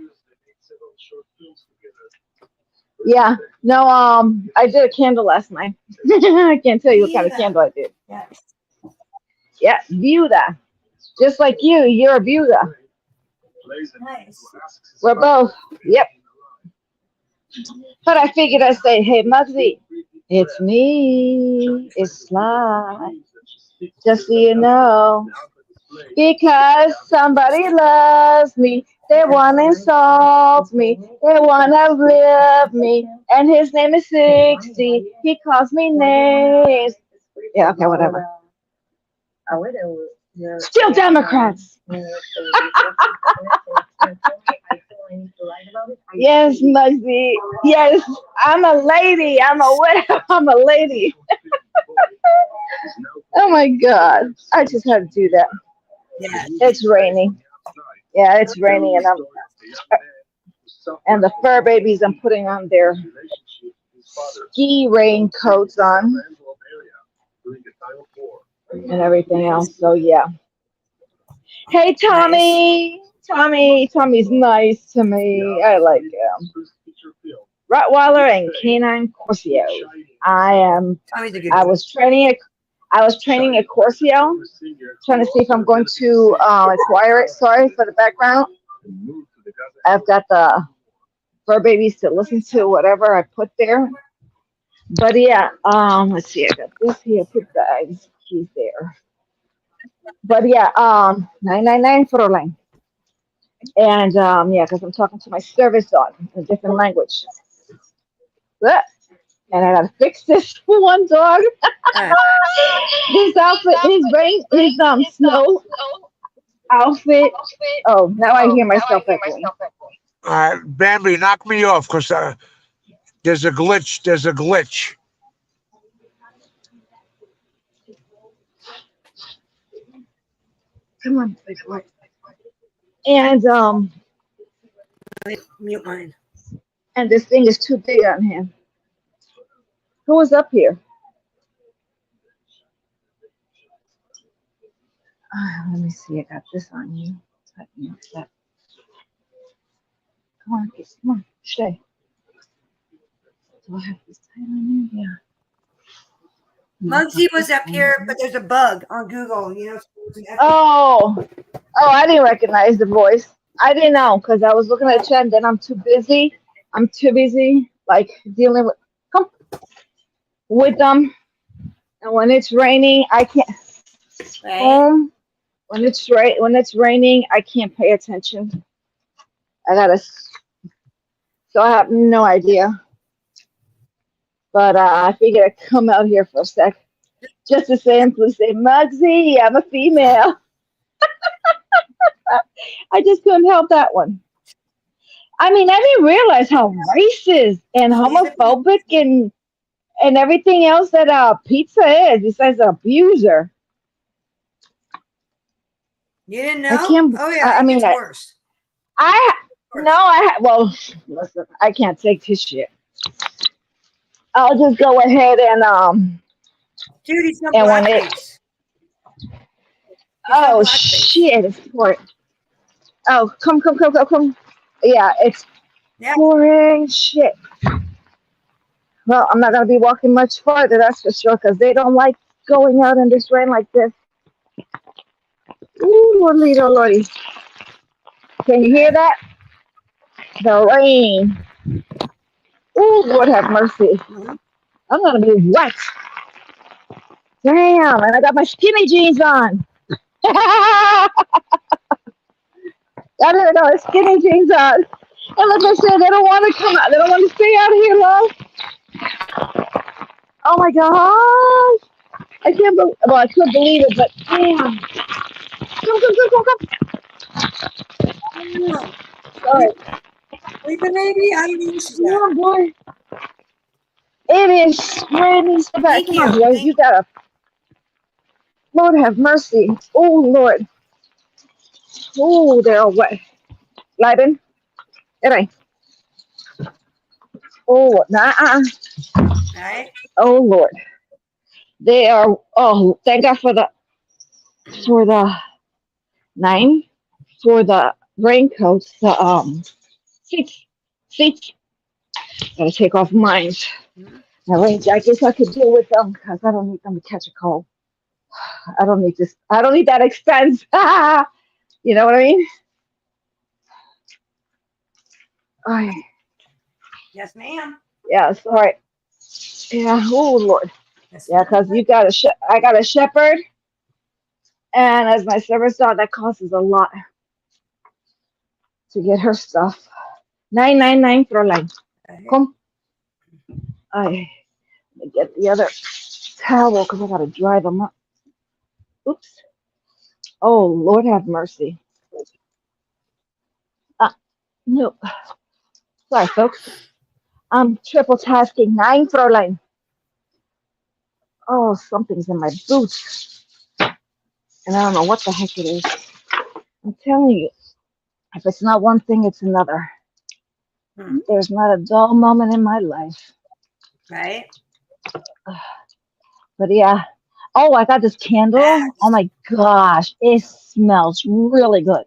Yeah. No, I did a candle last night. I can't tell you what kind of candle I did. Yeah, viuda. Just like you're a viuda. Nice. We're both. Yep. But I figured I'd say, hey, Muggsy, it's me. It's Sly. Just so you know. Because somebody loves me. They want to insult me. They want to live me. And his name is 60. He calls me names. Yeah, okay, whatever. Still Democrats. Yes, Muggsy. Yes, I'm a lady. I'm a lady. Oh my God. I just had to do that. Yeah. It's raining. Yeah, it's raining and the fur babies I'm putting on their ski raincoats on and everything else. So yeah. Hey Tommy. Tommy's nice to me. I like him. Rottweiler and Canine Corso. I was training a Corso, trying to see if I'm going to acquire it. Sorry for the background. I've got the fur babies to listen to whatever I put there. But yeah, let's see. I got this here. Put bags. He's there. But yeah, 999 Fräulein. And yeah, because I'm talking to my service dog in a different language. But, and I gotta fix this one dog. His outfit, his snow outfit. Oh, now I hear myself echoing. Bambi, knock me off because there's a glitch. There's a glitch. Come on, big boy. And mute mine. And this thing is too big on him. Who was up here? Let me see. I got this on you. Come on, stay. Do I have this tight on you? Yeah. Muggsy was up here, but there's a bug on Google. Oh, I didn't recognize the voice. I didn't know because I was looking at the chat and then I'm too busy. Like dealing with them. And when it's raining, I can't. Right. When it's raining, I can't pay attention. So I have no idea. But I figured I'd come out here for a sec. Just to simply say, Muggsy, I'm a female. I just couldn't help that one. I mean, I didn't realize how racist and homophobic and everything else that pizza is, besides an abuser. You didn't know? I can't. Oh yeah, I mean, it's worse. Well, listen, I can't take his shit. I'll just go ahead and Dude, he's and when it. Oh shit! It's pouring. Oh, come. Yeah, it's pouring shit. Well, I'm not gonna be walking much farther, that's for sure, because they don't like going out in this rain like this. Ooh, lordy. Can you hear that? The rain. Ooh, Lord have mercy. I'm gonna be wet. Damn, and I got my skinny jeans on. I don't know. It's skinny jeans on. And like I said, they don't want to come out. They don't want to stay out here, love. Oh my gosh. I can't believe. Well, I couldn't believe it, but damn. Come. Sorry. Sleeping, baby? I don't know she's Come on, boy. It is raining so bad. Thank Come you. on, boy. You gotta. Lord have mercy. Oh, Lord. Oh, they're all wet. Leiden. Right. Oh, nah. Right? Oh, Lord. They are. Oh, thank God for the 9 for the raincoats. The seats. Gotta take off mine. My rain jackets I could deal with them because I don't need them to catch a cold. I don't need this. I don't need that expense. You know what I mean? Ay, Yes, ma'am. yes. All right. Yeah. Oh Lord. Yes, Yeah, because you got I got a shepherd, and as my service dog, that costs us a lot to get her stuff. 999 for line. Come. I let me get the other towel because I gotta dry them up. Oops. Oh Lord, have mercy. No. Sorry, folks. I'm triple tasking. 9 Fräulein. Oh, something's in my boots. And I don't know what the heck it is. I'm telling you, if it's not one thing, it's another. There's not a dull moment in my life. Right? But yeah. Oh, I got this candle. Oh my gosh. It smells really good.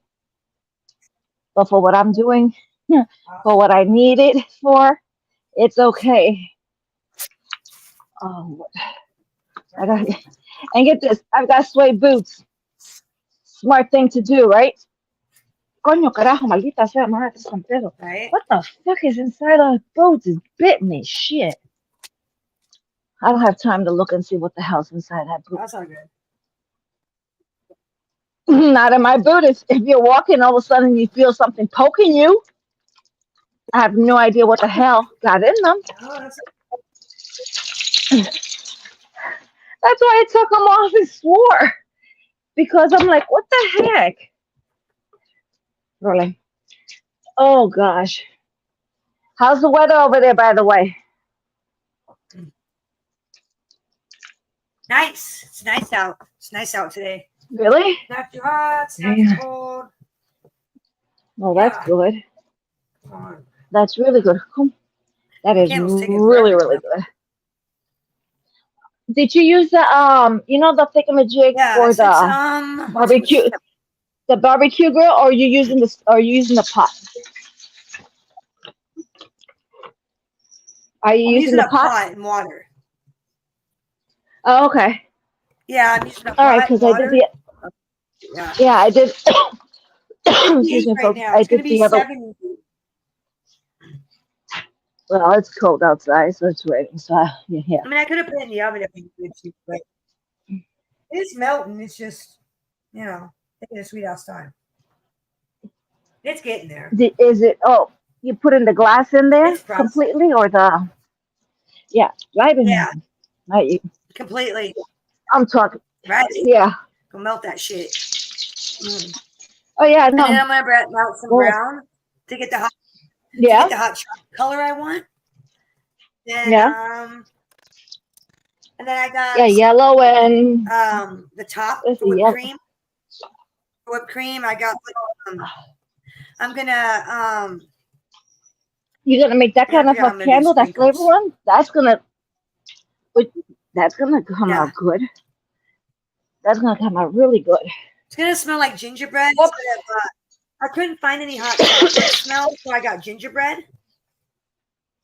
But for what I'm doing, for what I need it for, it's okay. Oh, I got, and get this, I've got suede boots. Smart thing to do, right? Coño, carajo, maldita sea, madre, este San Pedro. Right? What the fuck is inside of boots? It's bit me, shit. I don't have time to look and see what the hell's inside that boot. That's not good. Not in my boot. If you're walking, all of a sudden you feel something poking you. I have no idea what the hell got in them. Oh, that's That's why I took them off and swore. Because I'm like, what the heck? Really? Oh, gosh. How's the weather over there, by the way? nice. It's nice out. It's nice out today. Really? Not too hot. It's not Damn. too cold. Well, that's Yeah. good. Come on. That's really good. That is Candlestick is really, forever. really good. Did you use the you know, the thingamajig for Yes, the it's barbecue, the barbecue grill, or are you using the pot? Are you I'm using using the a pot? pot and water. Oh, okay. Yeah, I'm using a All right, pot and because I did water. the Yeah. yeah, I did. Excuse 58 me, right folks. now. I It's gonna did be the other. 70. Well, it's cold outside, so it's raining. So yeah. I mean, I could have put it in the oven if I could, but it's melting. It's just, taking a sweet ass time. It's getting there. Is it? Oh, you put in the glass in there It's processed. completely, or the? Yeah, right in Yeah, there. Right. completely. I'm talking. Right? Yeah. Go melt that shit. Oh yeah, And no. then I'm gonna melt some Well, brown to get the hot yeah. chocolate color I want. Then Yeah. and then I got Yeah, yellow and the top what's for the whipped yellow? cream. For whipped cream, I got I'm gonna You're gonna make that yeah, I kind of forgot a I'm gonna do candle, that flavor sprinkles. one? That's gonna come out good. That's gonna come out really good. It's gonna smell like gingerbread instead of I couldn't find any hot chocolate smell, so I got gingerbread.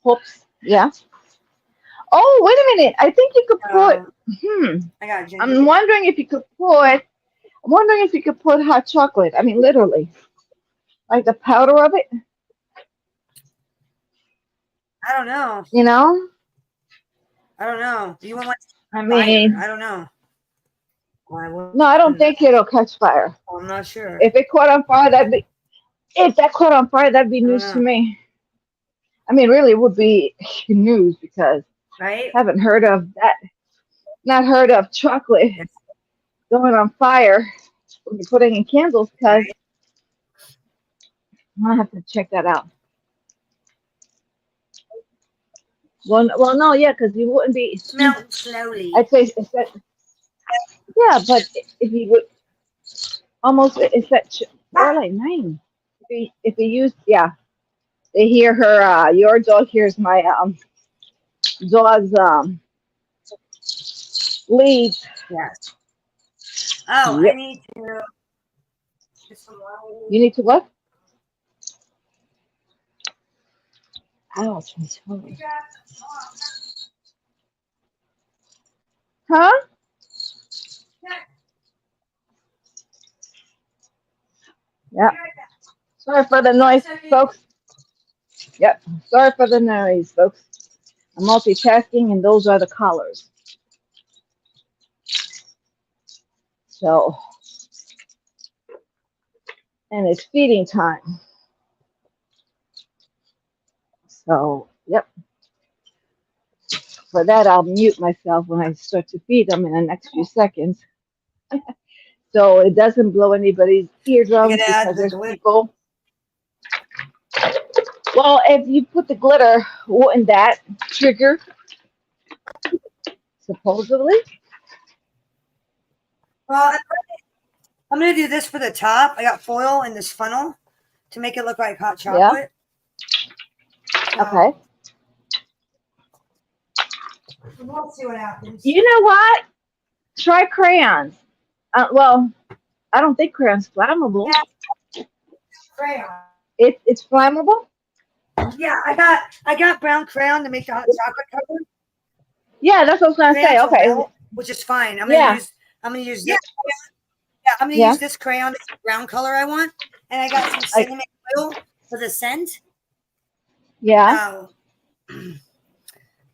Whoops. Yeah. Oh, wait a minute. I think you could put I got gingerbread. I'm wondering if you could put hot chocolate. I mean literally. Like the powder of it. I don't know. You know? I don't know. Do you want I fire? mean I don't know. no, I don't think it'll catch fire. I'm not sure. If it caught on fire, that'd be If that caught on fire, that'd be news to me. I mean, really, it would be news because Right? I haven't heard of that. Not heard of chocolate going on fire when you're putting in candles because I have to check that out. Well, no, yeah, because you wouldn't be. Melt slowly. I'd say it's that. Yeah, but if you would almost it's that or like nine. If you use they hear her. Your dog hears my dog's leads. Yes. Oh, Yep. I need to. You need to what? Ouch, my toe. Huh? Yeah. Sorry for the noise, folks. Yep. Sorry for the noise, folks. I'm multitasking, and those are the collars. So, and it's feeding time. So, yep. For that, I'll mute myself when I start to feed them in the next few seconds. So it doesn't blow anybody's eardrums because there's people. Well, if you put the glitter, wouldn't that trigger? Supposedly. Well, I'm going to do this for the top. I got foil in this funnel to make it look like hot chocolate. Okay. We'll see what happens. You know what? Try crayons. Well, I don't think crayon's flammable. Yeah. Crayon. It's flammable? Yeah, I got brown crayon to make the hot chocolate cover. Yeah, that's what I was gonna say. Okay. Melt, which is fine. I'm gonna use this. Yeah, I'm gonna use this crayon, this brown color I want, and I got some cinnamon oil for the scent. Yeah.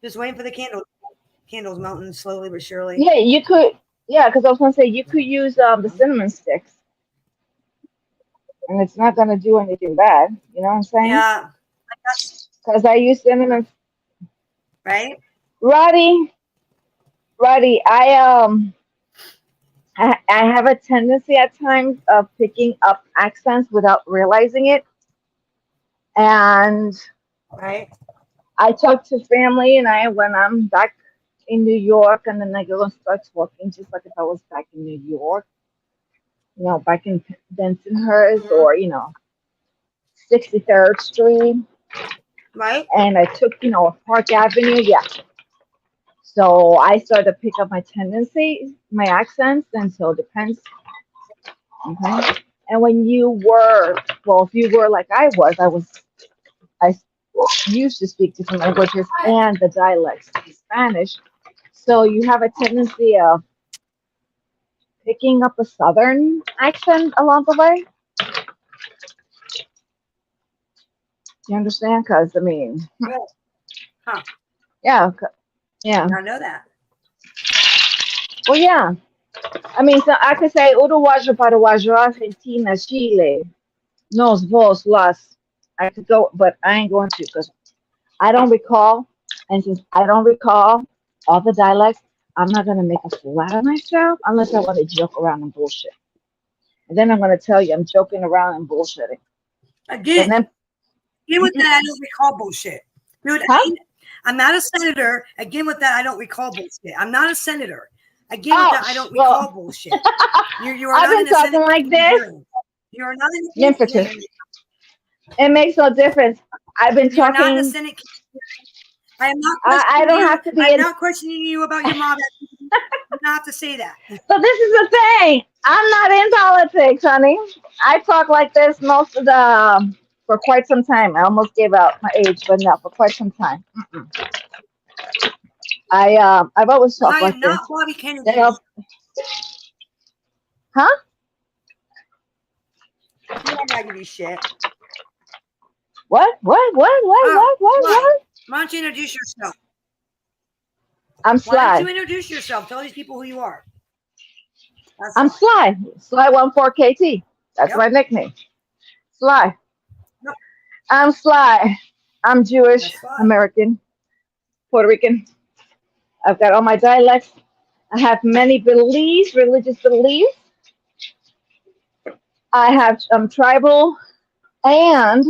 Just waiting for the candles melting slowly but surely. Yeah, you could. Yeah, because I was gonna say you could use the cinnamon sticks, and it's not gonna do anything bad. You know what I'm saying? Yeah. Because I use cinnamon. Right. Roddy, I have a tendency at times of picking up accents without realizing it, and I talk to family, and when I'm back in New York, and then I go and start talking just like if I was back in New York, back in Bensonhurst or 63rd Street, right? And I took Park Avenue, So I started to pick up my tendencies, my accents, and so it depends. Okay. And when you were, if you were like I used to speak different languages and the dialects of Spanish. So you have a tendency of picking up a Southern accent along the way. You understand? Because, I mean, yeah. I know that. Well, yeah. I mean, so I could say Uruguayo, Paraguayo, Argentina, Chile, nos, vos, las. I could go, but I ain't going to because I don't recall. And since I don't recall all the dialects, I'm not going to make a fool out of myself unless I want to joke around and bullshit. And then I'm going to tell you I'm joking around and bullshitting. Again with that, I don't recall bullshit. Dude, I'm not a senator. Again with that, I don't recall bullshit. I'm not a senator. Again with that, I don't recall bullshit. You are I've not been talking like this. You are not in the Senate. It makes no difference. I've been talking. You're not in the Senate. I am not. I don't have to be. I'm not questioning you about your mom. You don't have to say that. But this is the thing. I'm not in politics, honey. I talk like this for quite some time. I almost gave out my age, but no, for quite some time. I've always talked like this. I am not Bobby Kennedy. Huh? I'm not giving you shit. What? What? Why don't you introduce yourself? I'm Sly. Why don't you introduce yourself? Tell these people who you are. I'm Sly. Sly 14KT. That's my nickname. Sly. I'm Sly. I'm Jewish, American, Puerto Rican. I've got all my dialects. I have many beliefs, religious beliefs. I have tribal, and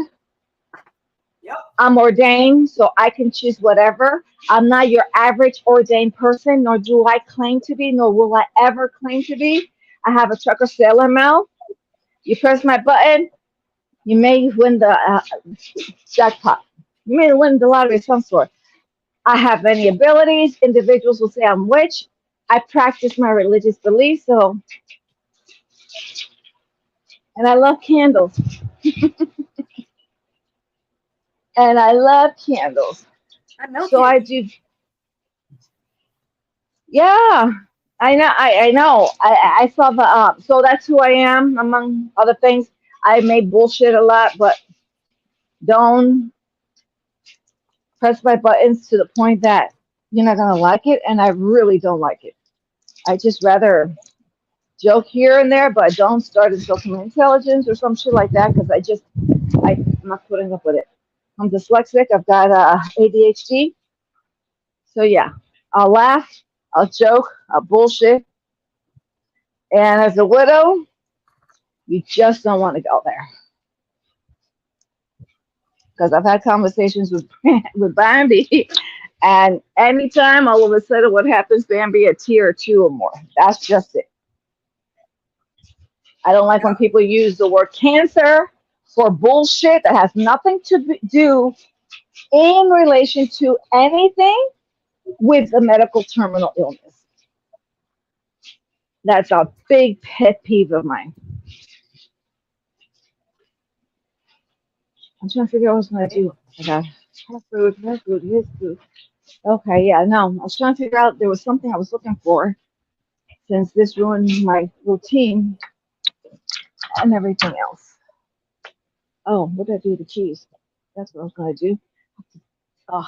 I'm ordained, so I can choose whatever. I'm not your average ordained person, nor do I claim to be, nor will I ever claim to be. I have a trucker sailor mouth. You press my button, you may win the jackpot. You may win the lottery of some sort. I have many abilities. Individuals will say I'm witch. I practice my religious beliefs, so, and I love candles. And I love candles. So I do. Yeah, I know. I know. I saw the. So that's who I am, among other things. I may bullshit a lot, but don't press my buttons to the point that you're not gonna like it, and I really don't like it. I just rather joke here and there, but don't start insulting my intelligence or some shit like that, because I'm not putting up with it. I'm dyslexic. I've got ADHD. So yeah, I'll laugh, I'll joke, I'll bullshit. And as a widow, you just don't want to go there. Because I've had conversations with with Bambi, and anytime all of a sudden what happens, Bambi, a tear or two or more. That's just it. I don't like when people use the word cancer for bullshit that has nothing to do in relation to anything with the medical terminal illness. That's a big pet peeve of mine. I'm trying to figure out what I was going to do. I got food, here's food. Okay, yeah, no. I was trying to figure out there was something I was looking for since this ruined my routine and everything else. Oh, what did I do with the keys? That's what I was going to do. Oh,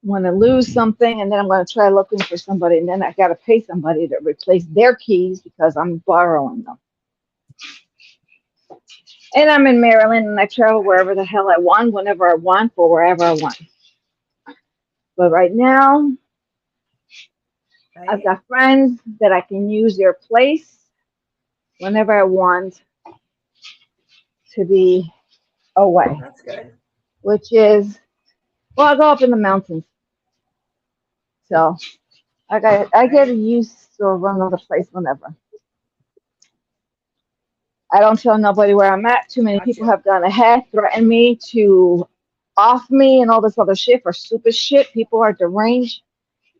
I'm going to lose something, and then I'm going to try looking for somebody, and then I got to pay somebody to replace their keys because I'm borrowing them. And I'm in Maryland, and I travel wherever the hell I want, whenever I want, for wherever I want. But right now, I've got friends that I can use their place whenever I want to be away. That's good. Which is, well, I go up in the mountains. So I get used to run another place whenever. I don't tell nobody where I'm at. Too many people have gone ahead, threatened me to off me and all this other shit for stupid shit. People are deranged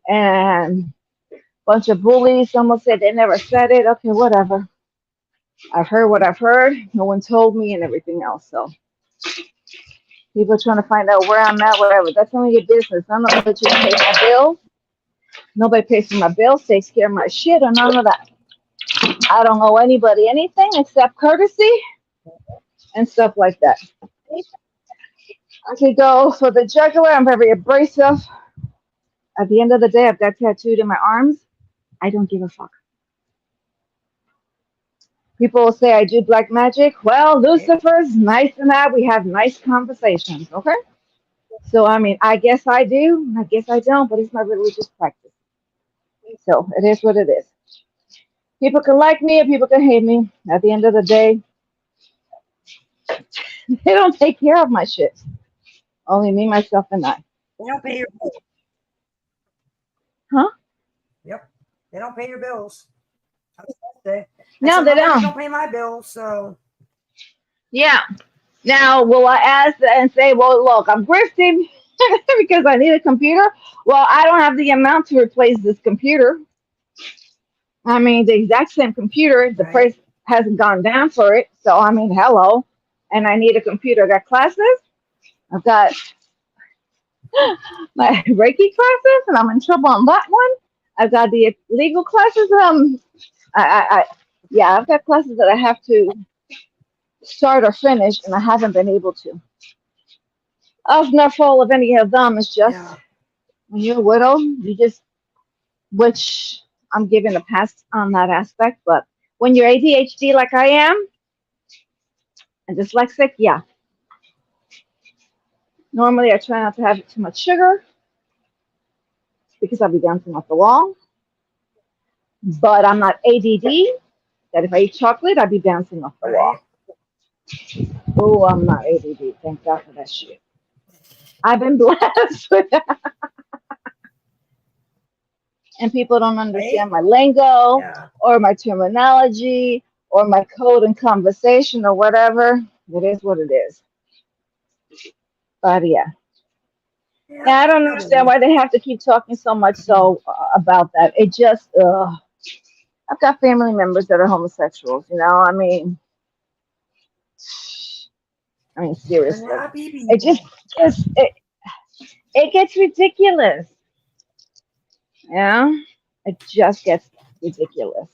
and bunch of bullies. Someone said they never said it. Okay, whatever. I've heard what I've heard. No one told me and everything else. So people are trying to find out where I'm at, whatever. That's none of your business. None of it just pays my bills. Nobody pays for my bills, takes care of my shit, or none of that. I don't owe anybody anything except courtesy and stuff like that. I could go for the jugular. I'm very abrasive. At the end of the day, I've got tattooed in my arms. I don't give a fuck. People will say I do black magic. Well, Lucifer's nice and that. We have nice conversations, okay? So, I mean, I guess I do. I guess I don't, but it's my religious practice. So, it is what it is. People can like me or people can hate me. At the end of the day, they don't take care of my shit. Only me, myself, and I. They don't pay your bills. Huh? Yep. They don't pay your bills. I was gonna say. No, they don't. They don't pay my bills, so. Yeah. Now, will I ask and say, well, look, I'm grifting because I need a computer? Well, I don't have the amount to replace this computer. I mean, the exact same computer, the price hasn't gone down for it. So, I mean, hello. And I need a computer. I got classes. I've got my Reiki classes, and I'm in trouble on that one. I've got the legal classes. Yeah, I've got classes that I have to start or finish, and I haven't been able to. Of no fault of any of them. It's just when you're a widow, you just, which I'm giving a pass on that aspect, but when you're ADHD like I am, and dyslexic, yeah. Normally, I try not to have too much sugar because I'll be bouncing off the wall. But I'm not ADD that if I eat chocolate, I'd be bouncing off the wall. Oh, I'm not ADD. Thank God for that shit. I've been blessed with that. And people don't understand my lingo or my terminology or my code and conversation or whatever. It is what it is. But yeah. And I don't understand why they have to keep talking so much about that. It just, I've got family members that are homosexuals, you know? I mean, seriously. It it gets ridiculous. Yeah? It just gets ridiculous.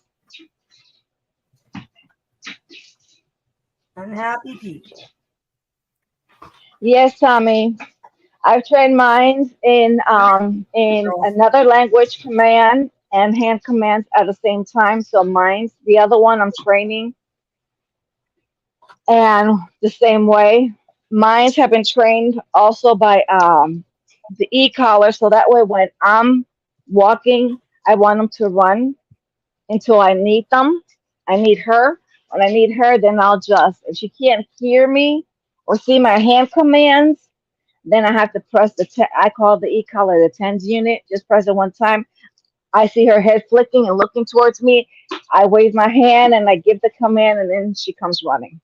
Unhappy people. Yes, Tommy. I've trained minds in another language command and hand commands at the same time. So minds, the other one I'm training, and the same way. Minds have been trained also by the e-collar, so that way when I'm walking, I want them to run until I need them. I need her. When I need her, then I'll just. If she can't hear me or see my hand commands, then I have to press I call the e-collar the tens unit. Just press it one time. I see her head flicking and looking towards me. I wave my hand and I give the command, and then she comes running.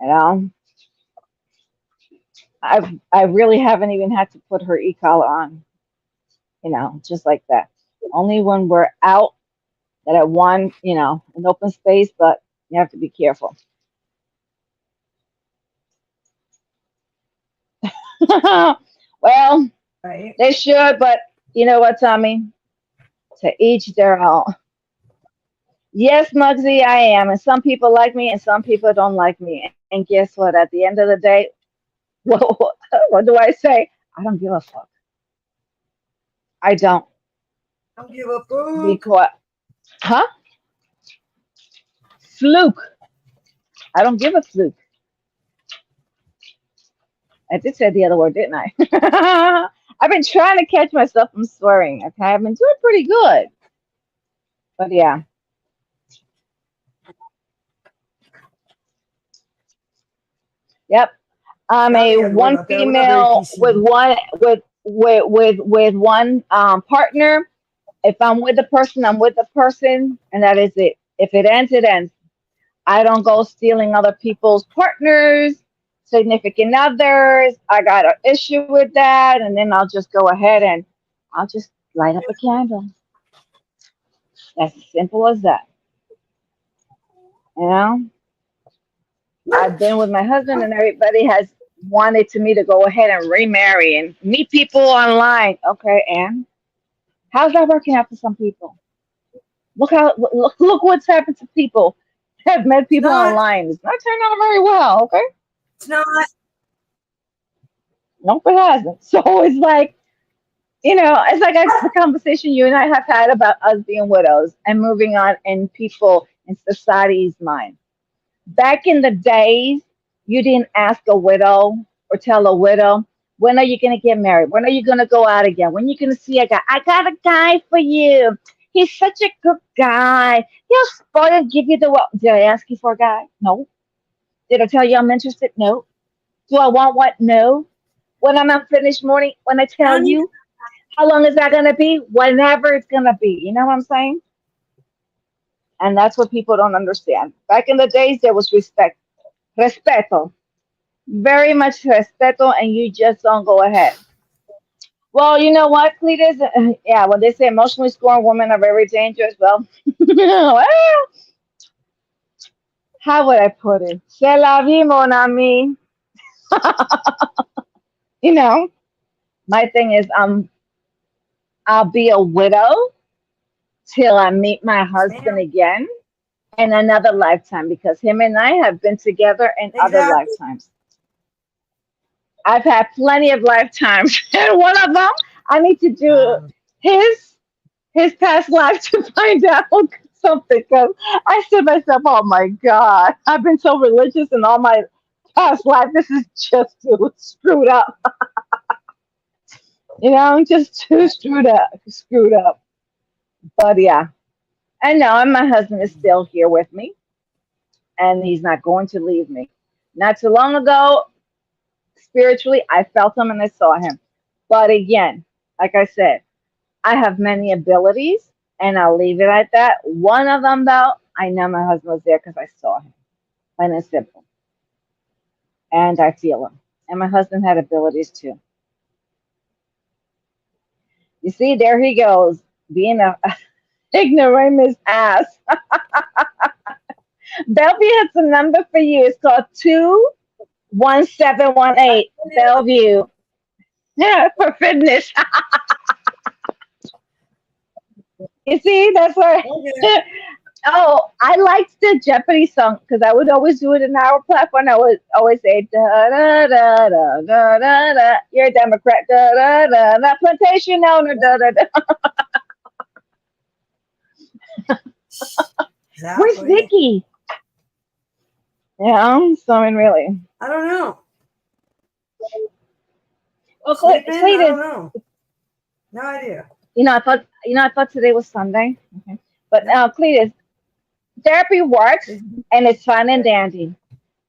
You know, I really haven't even had to put her e-collar on. You know, just like that. Only when we're out that I want, an open space, but you have to be careful. Well, they should, but you know what, Tommy? To each their own. Yes, Muggsy, I am. And some people like me and some people don't like me. And guess what? At the end of the day, what do I say? I don't give a fuck. I don't. Don't give a fuck. Because, huh? Fluke. I don't give a fluke. I did say the other word, didn't I? I've been trying to catch myself from swearing. Okay, I've been doing pretty good. But yeah. Yep. I'm a one female with one partner. If I'm with the person, I'm with the person, and that is it. If it ends, it ends. I don't go stealing other people's partners, significant others. I got an issue with that, and then I'll just go ahead and I'll just light up a candle. As simple as that. You know? I've been with my husband, and everybody has wanted to me to go ahead and remarry and meet people online. Okay, and how's that working out for some people? Look what's happened to people that have met people online. It's not turning out very well. Okay, it's not. Nope, it hasn't. So it's like, it's like the conversation you and I have had about us being widows and moving on in people in society's mind. Back in the days, you didn't ask a widow or tell a widow, when are you going to get married? When are you going to go out again? When are you going to see a guy? I got a guy for you. He's such a good guy. He'll spoil and give you the what? Did I ask you for a guy? No. Did I tell you I'm interested? No. Do I want what? No. When I'm not finished morning, when I tell you, how long is that going to be? Whenever it's going to be. You know what I'm saying? And that's what people don't understand. Back in the days, there was respect. Respeto. Very much respeto, and you just don't go ahead. Well, you know what, Cletus? Yeah, when they say emotionally scorned women are very dangerous, well, how would I put it? C'est la vie, mon ami. My thing is, I'll be a widow till I meet my husband again in another lifetime, because him and I have been together in other lifetimes. I've had plenty of lifetimes, and one of them I need to do his past life to find out something. Because I said to myself, "Oh my God, I've been so religious in all my past life. This is just too screwed up. Just too screwed up. But yeah, I know, and my husband is still here with me, and he's not going to leave me. Not too long ago, spiritually, I felt him and I saw him. But again, like I said, I have many abilities, and I'll leave it at that. One of them, though, I know my husband was there because I saw him, plain and simple, and I feel him. And my husband had abilities too. You see, there he goes, being a ignoramus ass. Bellevue has a number for you. It's called 21718. Bellevue. Yeah, for fitness. You see, that's why. Oh, I liked the Jeopardy song because I would always do it in our platform. I would always say, da da da da da da da. You're a Democrat. Da da da da. Plantation owner. Da da da. Where's Exactly. Vicky? Yeah, so I mean, really. I don't know. Well, Sleeping? I Clayton, don't know. No idea. I thought today was Sunday. Okay. But Cletus, therapy works and it's fun and dandy.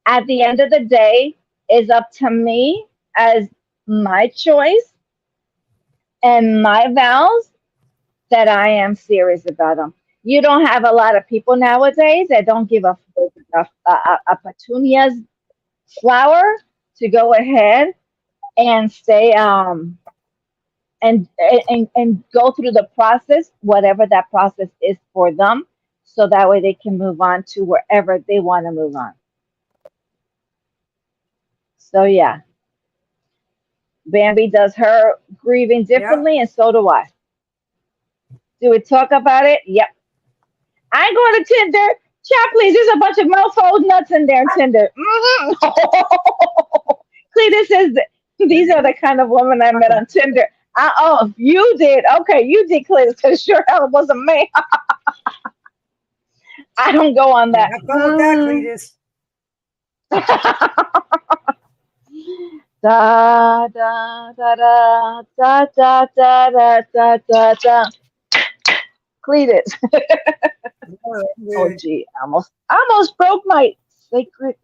At the end of the day, it's up to me as my choice and my vows that I am serious about them. You don't have a lot of people nowadays that don't give a petunia's flower to go ahead and stay and go through the process, whatever that process is for them, so that way they can move on to wherever they want to move on. So yeah, Bambi does her grieving differently, and so do I. Do we talk about it? Yep. I ain't going to Tinder. Chat, please. There's a bunch of mofos nuts in there in Tinder. Cletus says these are the kind of women I met on Tinder. Oh, you did. Okay, you did, Cletus, because sure hell it wasn't me. I don't go on that. Have fun with that, Cletus. Da da da da da da da da da da da. Cletus. Oh gee, almost broke my sacred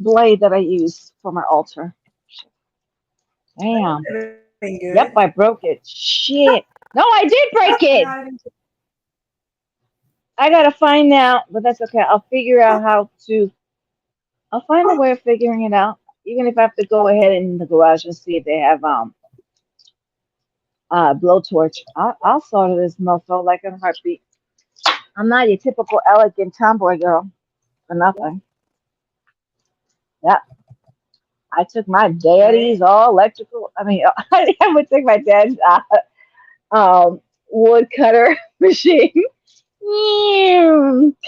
blade that I use for my altar. Damn. Yep, I broke it. Shit. No, I did break it. I gotta find out, but that's okay. I'll figure out how to. I'll find a way of figuring it out. Even if I have to go ahead in the garage and see if they have blowtorch. I'll solder this mofo like in a heartbeat. I'm not your typical elegant tomboy girl for nothing. Yep. I took my daddy's all electrical. I mean, I would take my dad's wood cutter machine.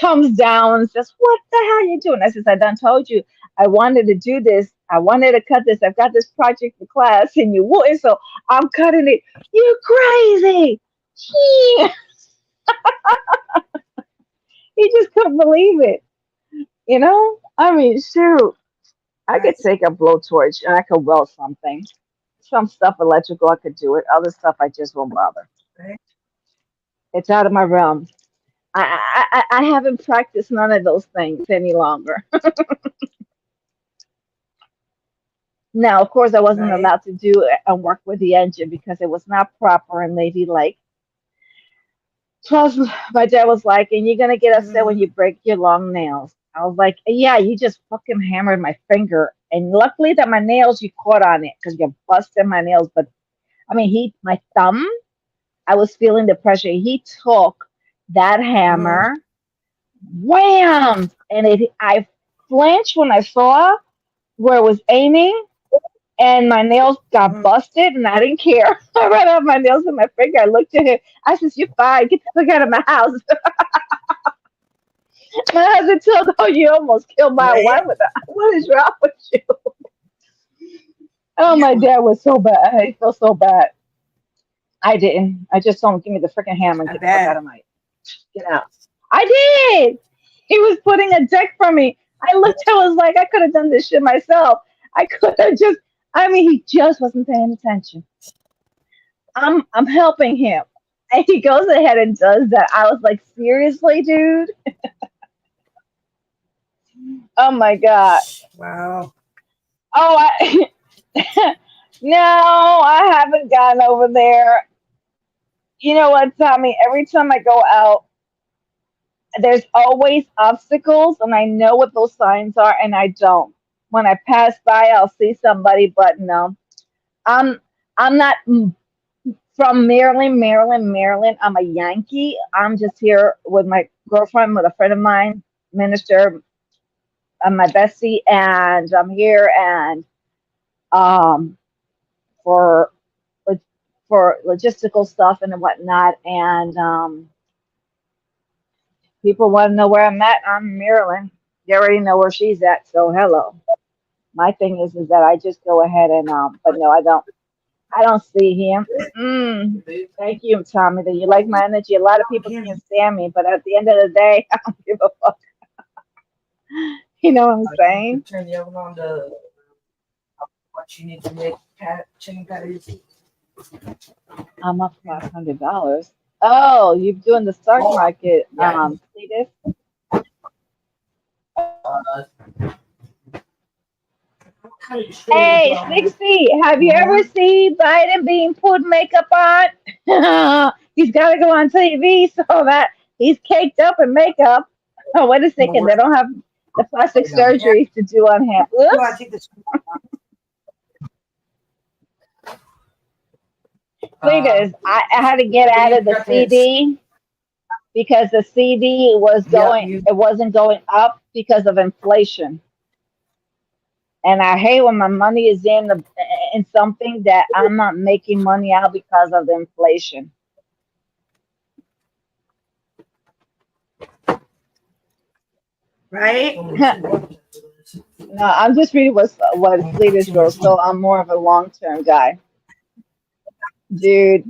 Comes down and says, "What the hell are you doing?" I says, "I done told you I wanted to do this. I wanted to cut this. I've got this project for class, and you wouldn't, so I'm cutting it. You crazy?" He just couldn't believe it. I mean, shoot. I could take a blowtorch and I could weld something. Some stuff electrical, I could do it. Other stuff, I just won't bother. It's out of my realm. I haven't practiced none of those things any longer. Now, of course, I wasn't allowed to do it and work with the engine because it was not proper and ladylike. Plus, my dad was like, "And you're gonna get upset when you break your long nails." I was like, "Yeah, you just fucking hammered my finger, and luckily that my nails you caught on it because you busted my nails." But I mean, my thumb, I was feeling the pressure. He took that hammer, wham, and I flinched when I saw where it was aiming, and my nails got busted, and I didn't care. I ran off my nails with my finger. I looked at him. I said, "You're fine. Get the fuck out of my house." My husband told, "Oh, you almost killed my wife with that. What is wrong with you?" Oh, my dad was so bad. I felt so bad. I didn't. I just told him, "Give me the freaking hammer and get the fuck out of my. Get out." I did. He was putting a deck for me. I looked, I was like, I could have done this shit myself. I could have just, I mean, he just wasn't paying attention. I'm helping him. And he goes ahead and does that. I was like, seriously, dude? Oh my God. Wow. Oh, no, I haven't gotten over there. You know what, Tommy? Every time I go out, there's always obstacles, and I know what those signs are, and I don't. When I pass by, I'll see somebody, but no, I'm I'm not from Maryland. I'm a Yankee. I'm just here with my girlfriend, with a friend of mine, minister, my bestie, and I'm here and um for for logistical stuff and whatnot, and people want to know where I'm at. I'm in Maryland. They already know where she's at, so hello. My thing is that I just go ahead and but no, I don't. I don't see him. Mm-mm. Thank you, Tommy. That you like my energy. A lot of people can't stand me, but at the end of the day, I don't give a fuck. You know what I'm saying? Turn the oven on to what you need to make chicken patties. I'm up $500. Oh, you're doing the stock market, Cletus? Hey, 60, have you ever seen Biden being put makeup on? He's got to go on TV so that he's caked up in makeup. Oh, wait a second. They don't have the plastic surgeries to do on him. Oops. Cletus, I had to get out of the CD because the CD was going, it wasn't going up because of inflation. And I hate when my money is in something that I'm not making money out because of the inflation. Right? No, I'm just reading what Cletus wrote, so I'm more of a long term guy, dude.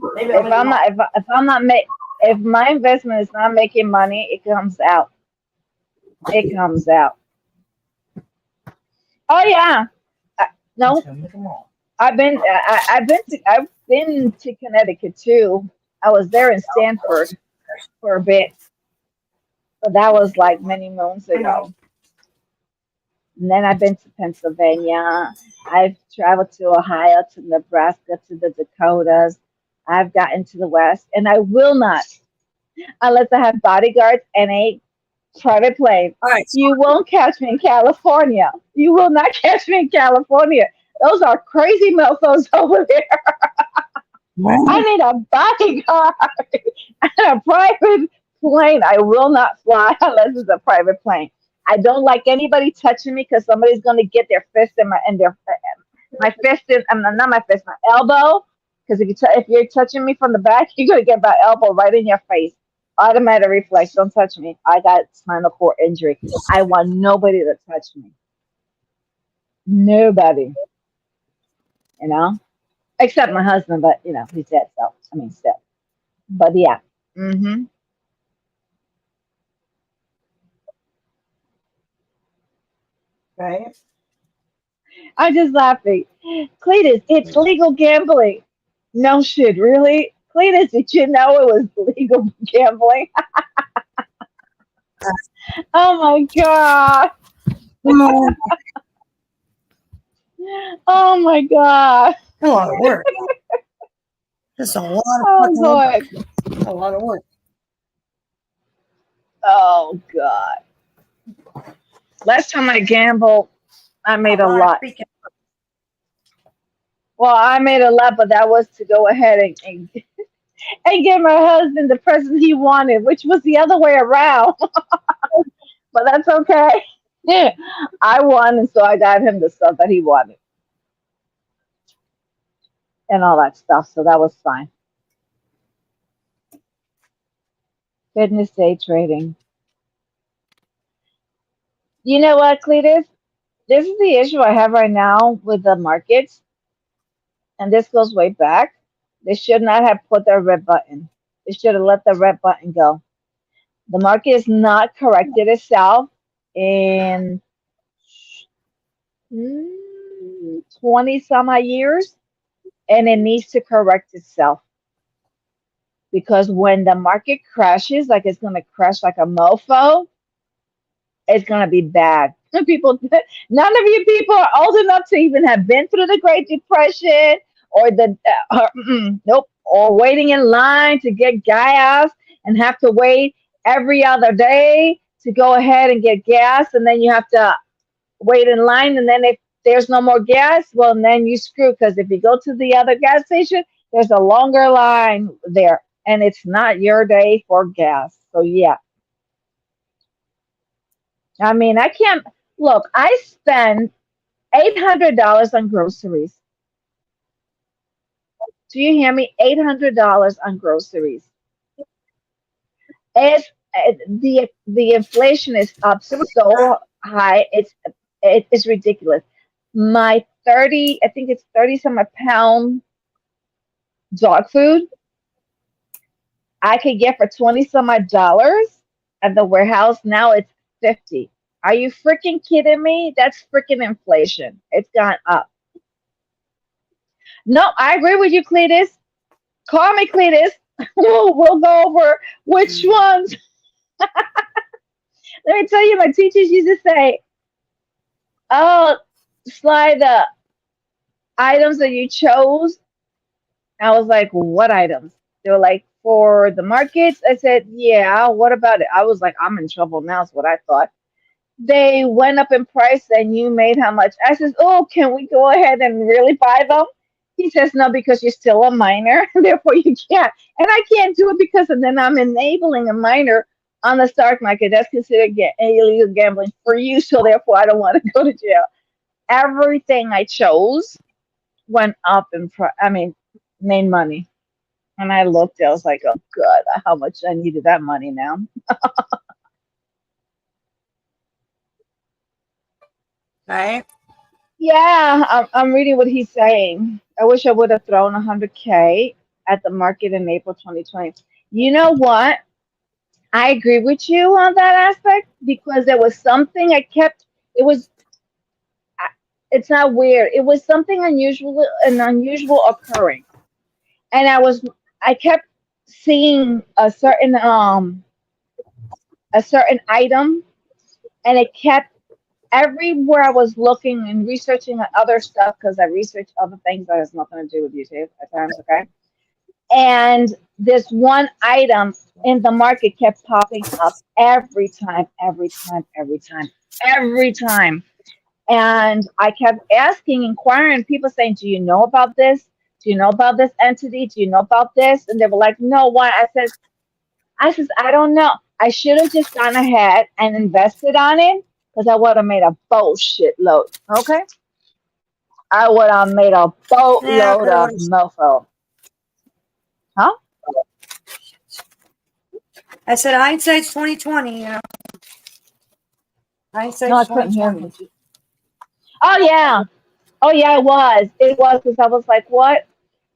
If my investment is not making money, it comes out. It comes out. Oh yeah, no. I've been to Connecticut too. I was there in Stanford for a bit, but that was like many moons ago. And then I've been to Pennsylvania. I've traveled to Ohio, to Nebraska, to the Dakotas. I've gotten to the West, and I will not, unless I have bodyguards and a private plane. All right. You won't catch me in California. You will not catch me in California. Those are crazy mofos over there. I need a bodyguard and a private plane. I will not fly unless it's a private plane. I don't like anybody touching me because somebody's going to get their fist in my fist in, not my fist, my elbow. Because if you're touching me from the back, you're going to get my elbow right in your face. Automatic reflex. Don't touch me. I got spinal cord injury. I want nobody to touch me. Nobody. You know? Except my husband, but you know, he's dead, so I mean still. But yeah. Mm-hmm. Right? I'm just laughing. Cletus, it's legal gambling. No shit, really? Cletus, did you know it was legal gambling? Oh my god. Oh my god. A lot of work. That's a lot of Oh fucking god. work. A lot of work. Oh god. Last time I gambled, I made a lot. Well, I made a lot, but that was to go ahead and give my husband the present he wanted, which was the other way around. But that's okay. Yeah, I won, and so I got him the stuff that he wanted and all that stuff. So that was fine. Fitness day trading. You know what, Cletus? This is the issue I have right now with the markets, and this goes way back. They should not have put their red button. They should have let the red button go. The market has not corrected itself in 20 some odd years, and it needs to correct itself because when the market crashes, like it's going to crash like a mofo, it's going to be bad. People, none of you people are old enough to even have been through the Great Depression or nope, or waiting in line to get gas and have to wait every other day to go ahead and get gas, and then you have to wait in line, and then if there's no more gas, well, then you screw, because if you go to the other gas station, there's a longer line there, and it's not your day for gas. So yeah, I mean, I can't look. I spend $800 on groceries. Do you hear me? $800 on groceries. It's the inflation is up so high. It's ridiculous. My 30, I think it's 30 some a pound dog food I could get for 20 some odd dollars at the warehouse. Now it's 50. Are you freaking kidding me? That's freaking inflation. It's gone up. No, I agree with you, Cletus. Call me, Cletus. We'll go over which ones. Let me tell you, my teachers used to say, "Oh, slide the items that you chose." I was like, "What items?" They were like, "For the markets." I said, "Yeah, what about it?" I was like, "I'm in trouble now," is what I thought. They went up in price and you made how much? I says, "Oh, can we go ahead and really buy them?" He says, "No, because you're still a minor, therefore you can't." And I can't do it because then I'm enabling a minor on the stock market. That's considered illegal gambling for you, so therefore I don't want to go to jail. Everything I chose went up in price. I mean, made money. And I looked, I was like, "Oh, God, how much I needed that money now." Right? Yeah, I'm reading what he's saying. I wish I would have thrown 100K at the market in April 2020. You know what? I agree with you on that aspect because there was something I kept. It was. It's not weird. It was something unusual, an unusual occurring, and I kept seeing a certain item, and it kept everywhere I was looking and researching other stuff because I research other things that has nothing to do with YouTube at times, okay? And this one item in the market kept popping up every time, every time, every time, every time. And I kept asking, inquiring, people saying, "Do you know about this? Do you know about this entity? Do you know about this?" And they were like, "No, what?" I says, "I don't know. I should have just gone ahead and invested on it because I would have made a bullshit load. Okay? I would have made a Yeah, boatload pretty of much. mofo." Huh? I said hindsight's 2020, you know. No, I Hindsight's couldn't hear 2020. me. Oh yeah. Oh yeah, it was. It was because I was like, what?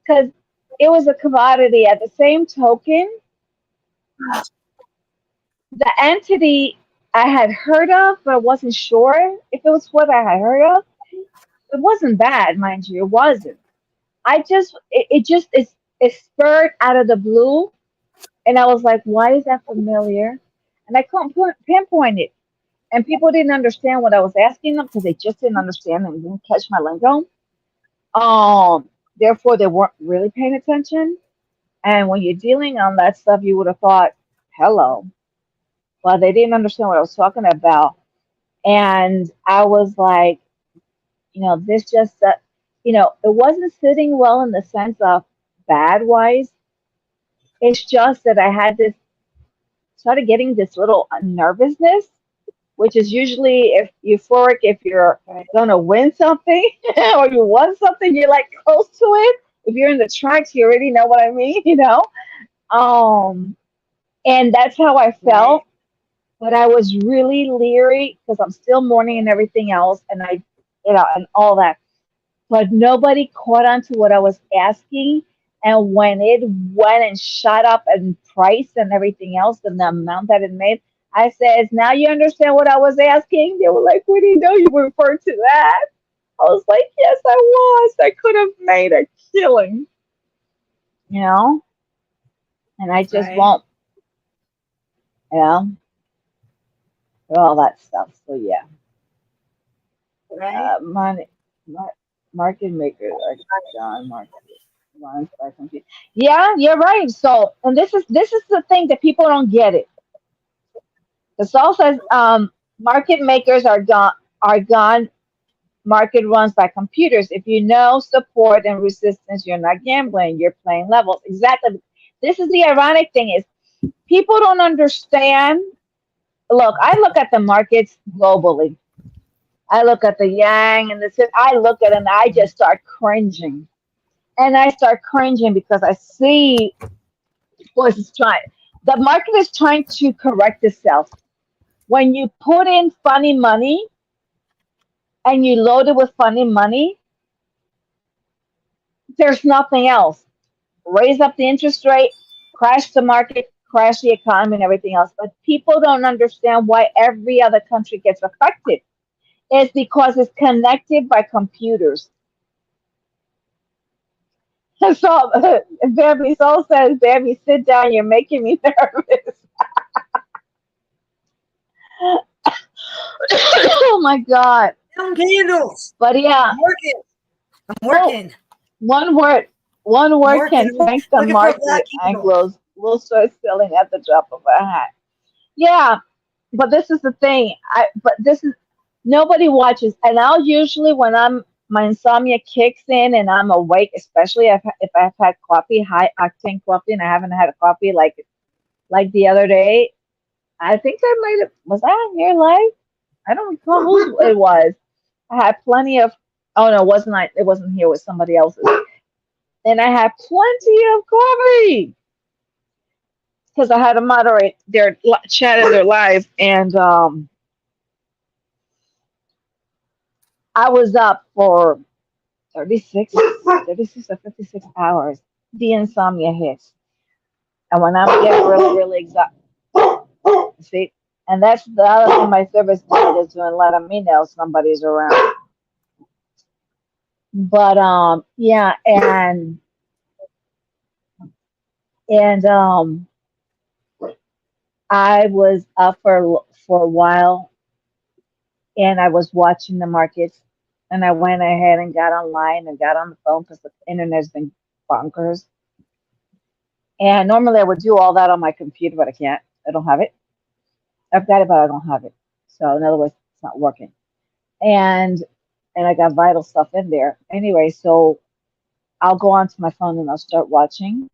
Because it was a commodity. At the same token, the entity I had heard of, but I wasn't sure if it was what I had heard of. It wasn't bad, mind you. It wasn't. It spurred out of the blue, and I was like, why is that familiar? And I couldn't pinpoint it. And people didn't understand what I was asking them because they just didn't understand and didn't catch my lingo. Therefore, they weren't really paying attention. And when you're dealing on that stuff, you would have thought, hello. Well, they didn't understand what I was talking about. And I was like, this just, it wasn't sitting well in the sense of bad wise. It's just that I had started getting this little nervousness, which is usually if euphoric, if you're gonna win something or you won something, you're like close to it. If you're in the tracks, you already know what I mean. Um, and that's how I felt. But I was really leery because I'm still mourning and everything else, and and all that. But nobody caught on to what I was asking. And when it went and shot up in price and everything else, and the amount that it made, I said, "Now you understand what I was asking?" They were like, "We didn't know you referred to that." I was like, yes, I was. I could have made a killing, you know, and I just Right. won't, you know, all that stuff. So yeah, Right. money, market makers are John market runs by computer. Yeah, you're right. So, and this is the thing that people don't get it. The soul says, market makers are gone. Market runs by computers. If you know support and resistance, you're not gambling. You're playing levels. Exactly. This is the ironic thing is people don't understand. Look, I look at the markets globally. I look at the yang and the SIP. I look at it and I just start cringing. And I start cringing because I see what it's trying. The market is trying to correct itself. When you put in funny money and you load it with funny money, there's nothing else. Raise up the interest rate, crash the market, crash the economy and everything else. But people don't understand why every other country gets affected. It's because it's connected by computers. So Baby Soul says, Baby, sit down, you're making me nervous. Oh my God. Down candles. But yeah. I'm working. I'm Oh, working. one word I'm working. can tank the Looking for black market. candles. Anglos will start selling at the drop of a hat. Yeah, but this is the thing. But this is nobody watches, and I'll usually when my insomnia kicks in and I'm awake, especially if I've had coffee, high octane coffee, and I haven't had a coffee like the other day. I think I might have was I on here live? I don't recall who it was. I had plenty of. Oh no, it wasn't I? It wasn't here. It was somebody else's. And I had plenty of coffee because I had to moderate their chat in their live, and I was up for 36 or 56 hours. The insomnia hits, and when I'm getting really, really exhausted, see, and that's the other thing my service did is doing letting me know somebody's around. But yeah, and I was up for a while, and I was watching the markets, and I went ahead and got online and got on the phone because the internet's been bonkers. And normally I would do all that on my computer, but I can't. I don't have it. I've got it, but I don't have it. So in other words, it's not working. And and I got vital stuff in there. Anyway, so I'll go onto my phone and I'll start watching,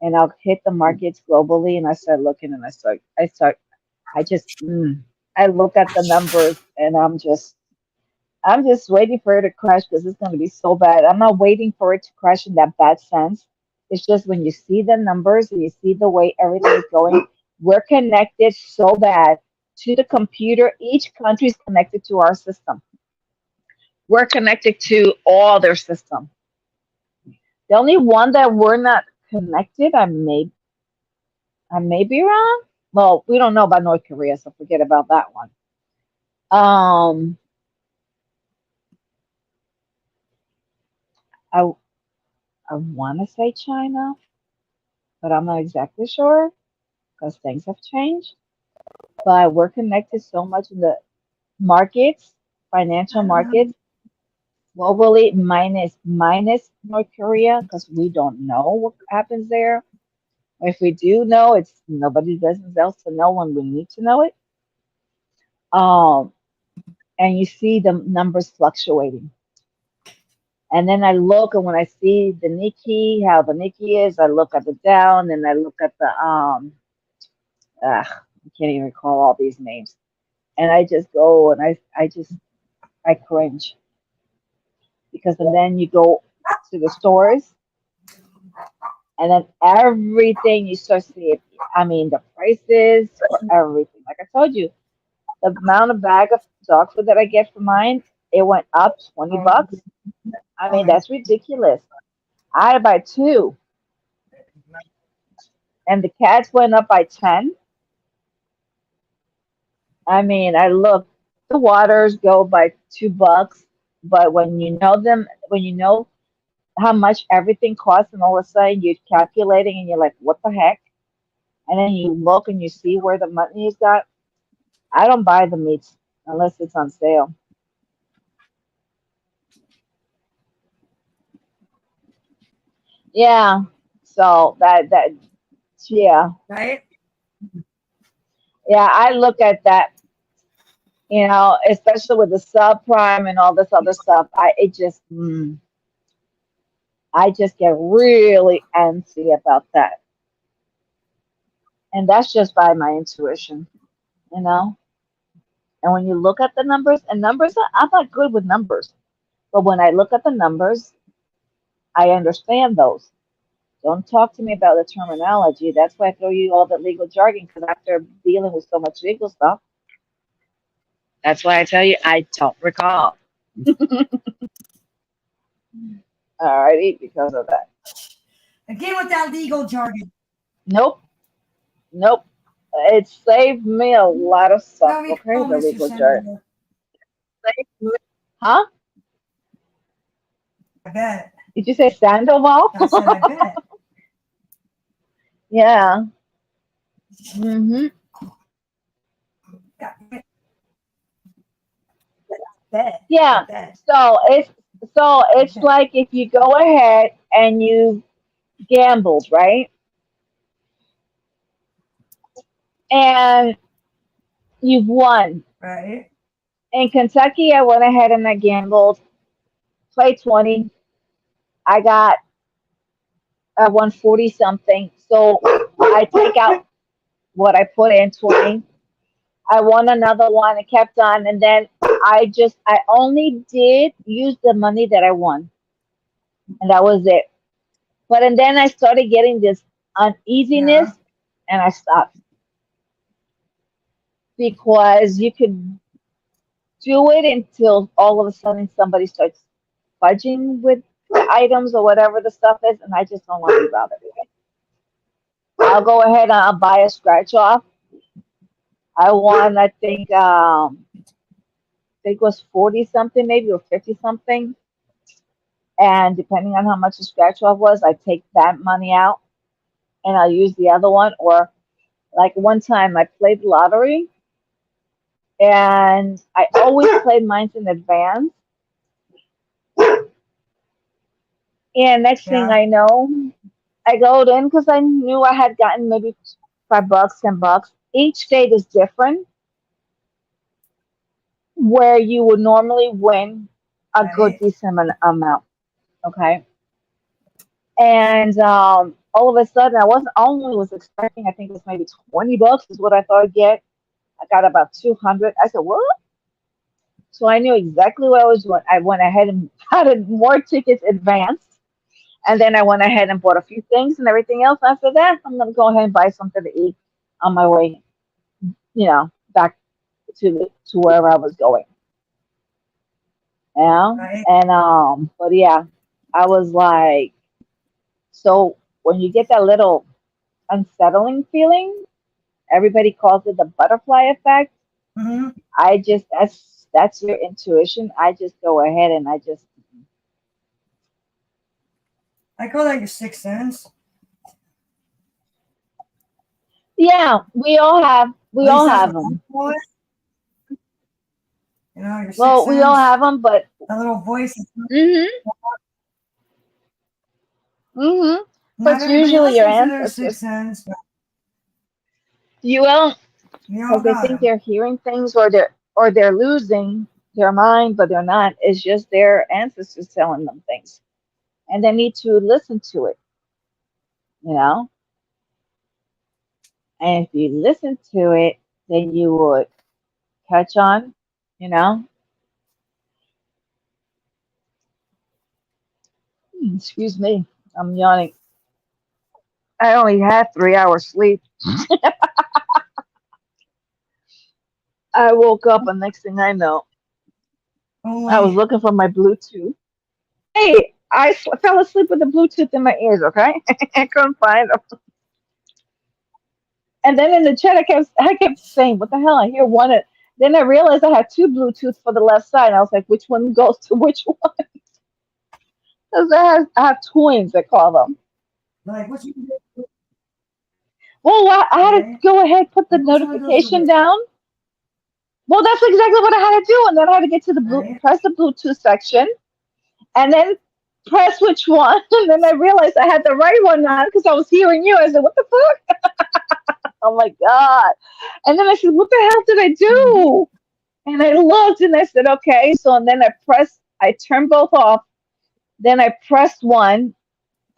and I'll hit the markets globally, and I start looking, and I just I look at the numbers, and I'm just waiting for it to crash because it's going to be so bad. I'm not waiting for it to crash in that bad sense. It's just when you see the numbers and you see the way everything is going, we're connected so bad to the computer. Each country is connected to our system. We're connected to all their system. The only one that we're not connected, I may be wrong. Well, we don't know about North Korea, so forget about that one. Um, I I want to say China, but I'm not exactly sure because things have changed. But we're connected so much in the markets, financial markets, globally, minus North Korea because we don't know what happens there. If we do know, it's nobody's business else to know when we need to know it. Um, and you see the numbers fluctuating. And then I look, and when I see the Nikkei, how the Nikkei is, I look at the Dow, and then I look at the I can't even recall all these names. And I just go and I cringe because and then you go to the stores and then everything you start seeing. I mean, the prices for everything. Like I told you, the amount of bag of dog food that I get for mine, it went up $20. I mean, that's ridiculous. I had to buy two, and the cats went up by 10. I mean, I look, the waters go by $2. But when you know them, when you know how much everything costs, and all of a sudden you're calculating and you're like, what the heck? And then you look and you see where the money is got. I don't buy the meats unless it's on sale. Yeah. So that yeah. Right? Yeah, I look at that, especially with the subprime and all this other stuff. I just get really antsy about that. And that's just by my intuition, you know? And when you look at the numbers, and numbers, I'm not good with numbers. But when I look at the numbers, I understand those. Don't talk to me about the terminology. That's why I throw you all the legal jargon, because after dealing with so much legal stuff, that's why I tell you I don't recall. Alrighty, because of that. Again with that legal jargon. Nope, nope. It saved me a lot of stuff. No, we Okay, call the Mr. legal jargon. Senator. Huh? I bet. Did you say Sandoval? I said, I bet. Yeah. Mm-hmm. I bet. Yeah. I bet. So it's like if you go ahead and you gambled, right? And you've won. Right? In Kentucky, I went ahead and I gambled, played 20. I won 40 something. So I take out what I put in, 20. I won another one. I kept on, and then I only did use the money that I won, and that was it. But and then I started getting this uneasiness, Yeah. and I stopped because you could do it until all of a sudden somebody starts fudging with the items or whatever the stuff is, and I just don't want to be bothered. I'll go ahead and I'll buy a scratch off. I won, I think it was 40 something, maybe, or 50 something. And depending on how much the scratch off was, I take that money out and I'll use the other one. Or like one time I played lottery and I always played mine in advance. And next thing Yeah. I know, I go in because I knew I had gotten maybe $5, $10. Each state is different, where you would normally win a good Right? decent amount. Okay. And all of a sudden, I wasn't only was expecting, I think it was maybe $20 is what I thought I'd get. I got about 200. I said, what? So I knew exactly what I was doing. I went ahead and got more tickets advanced. And then I went ahead and bought a few things and everything else. After that, I'm going to go ahead and buy something to eat on my way, back to wherever I was going. Yeah. Right? And, but yeah, I was like, so when you get that little unsettling feeling, everybody calls it the butterfly effect. Mm-hmm. That's your intuition. I just go ahead and I call that your sixth sense. yeah, we all have At least that's what I them. call it. Your sixth Well, we all sense. have them, but That little voice. mhm, mhm. But Not it's everybody usually your listens to their ancestors. sixth sense, but You will, we all because they got think them. they're hearing things, or they're losing their mind, but they're not. It's just their ancestors telling them things, and they need to listen to it. You know, and if you listen to it, then you would catch on. You know. Excuse me, I'm yawning. I only had 3 hours sleep. I woke up, and next thing I know, I was Only. looking for my Bluetooth. Hey, fell asleep with the Bluetooth in my ears. Okay, I couldn't find them. And then in the chat, I kept saying, "What the hell?" I hear one. Then I realized I had two Bluetooth for the left side. And I was like, which one goes to which one? Because I have twins, I call them. Like, what you do? Well, I had to Okay. go ahead, put the Like, which one goes to notification which? down. Well, that's exactly what I had to do. And then I had to get to the Right? press the Bluetooth section and then press which one. And then I realized I had the right one on because I was hearing you. I said, what the fuck? Oh my God. And then I said, what the hell did I Mm-hmm. do? And I looked and I said, okay. So and then I turned both off. Then I pressed one.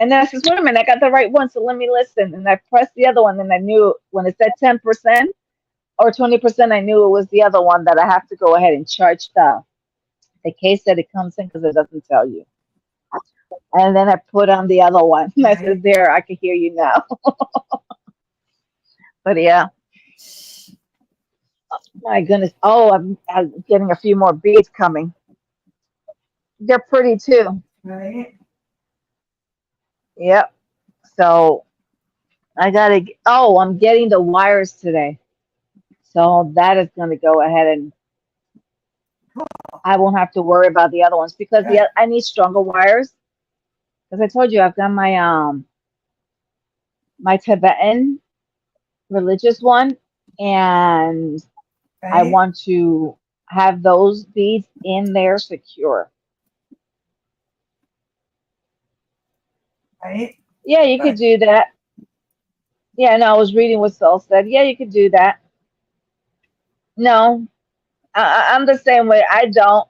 And then I said, wait a minute, I got the right one. So let me listen. And I pressed the other one. And I knew when it said 10% or 20%, I knew it was the other one that I have to go ahead and charge the case that it comes in because it doesn't tell you. And then I put on the other one. And I Right? said, there, I can hear you now. But yeah, my goodness. Oh, I'm getting a few more beads coming. They're pretty too. Right? Yep. So I gotta. Oh, I'm getting the wires today. So that is going to go ahead and I won't have to worry about the other ones because Right. I need stronger wires. Because I told you I've got my Tibetan religious one, and I Right? want to have those beads in there secure. Right? Yeah, you could Right. do that. Yeah, no, I was reading what Saul said. Yeah, you could do that. No, I'm the same way. I don't.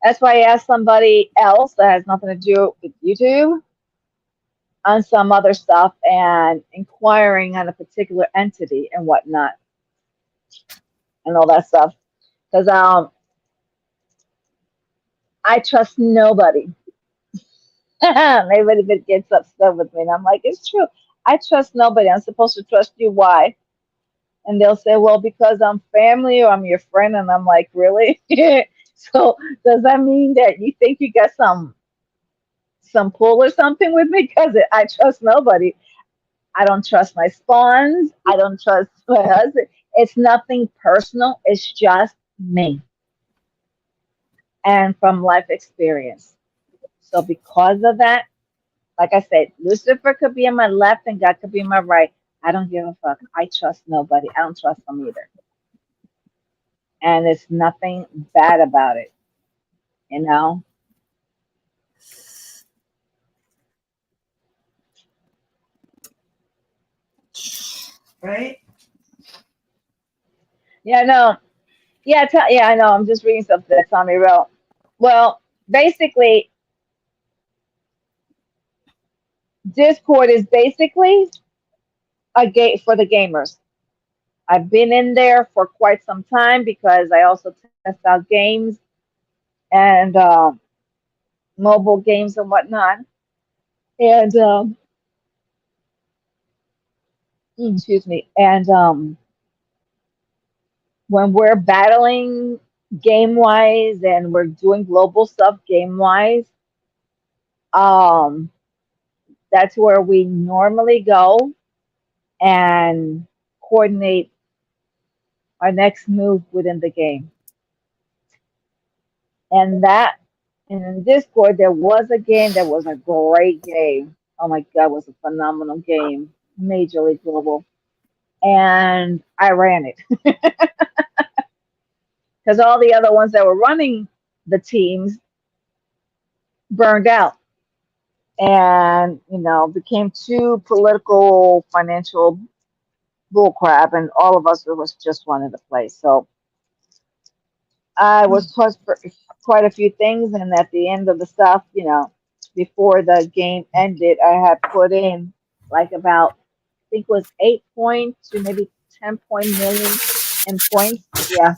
That's why I asked somebody else that has nothing to do with YouTube on some other stuff and inquiring on a particular entity and whatnot and all that stuff. Because I trust nobody. Everybody gets upset with me, and I'm like, it's true. I trust nobody. I'm supposed to trust you. Why? And they'll say, well, because I'm family or I'm your friend. And I'm like, really? So does that mean that you think you got some pull or something with me? Because I trust nobody. I don't trust my spawns. I don't trust my husband. It's nothing personal. It's just me and from life experience. So because of that, like I said, Lucifer could be on my left and God could be on my right. I don't give a fuck. I trust nobody. I don't trust them either. And it's nothing bad about it, you know? Right? Yeah, no. Yeah, yeah, I know. I'm just reading something that Tommy wrote. Well, basically, Discord is basically a gate for the gamers. I've been in there for quite some time because I also test out games and mobile games and whatnot. And excuse me. And when we're battling game wise and we're doing global stuff game wise, um, that's where we normally go and coordinate our next move within the game. And in Discord, there was a game that was a great game. Oh my God, it was a phenomenal game, majorly global. And I ran it because all the other ones that were running the teams burned out and, became too political, financial bullcrap. And all of us was just wanted to play. So I was tossed for quite a few things, and at the end of the stuff, before the game ended, I had put in like about, I think it was 8 point to maybe 10 million in points. Yeah.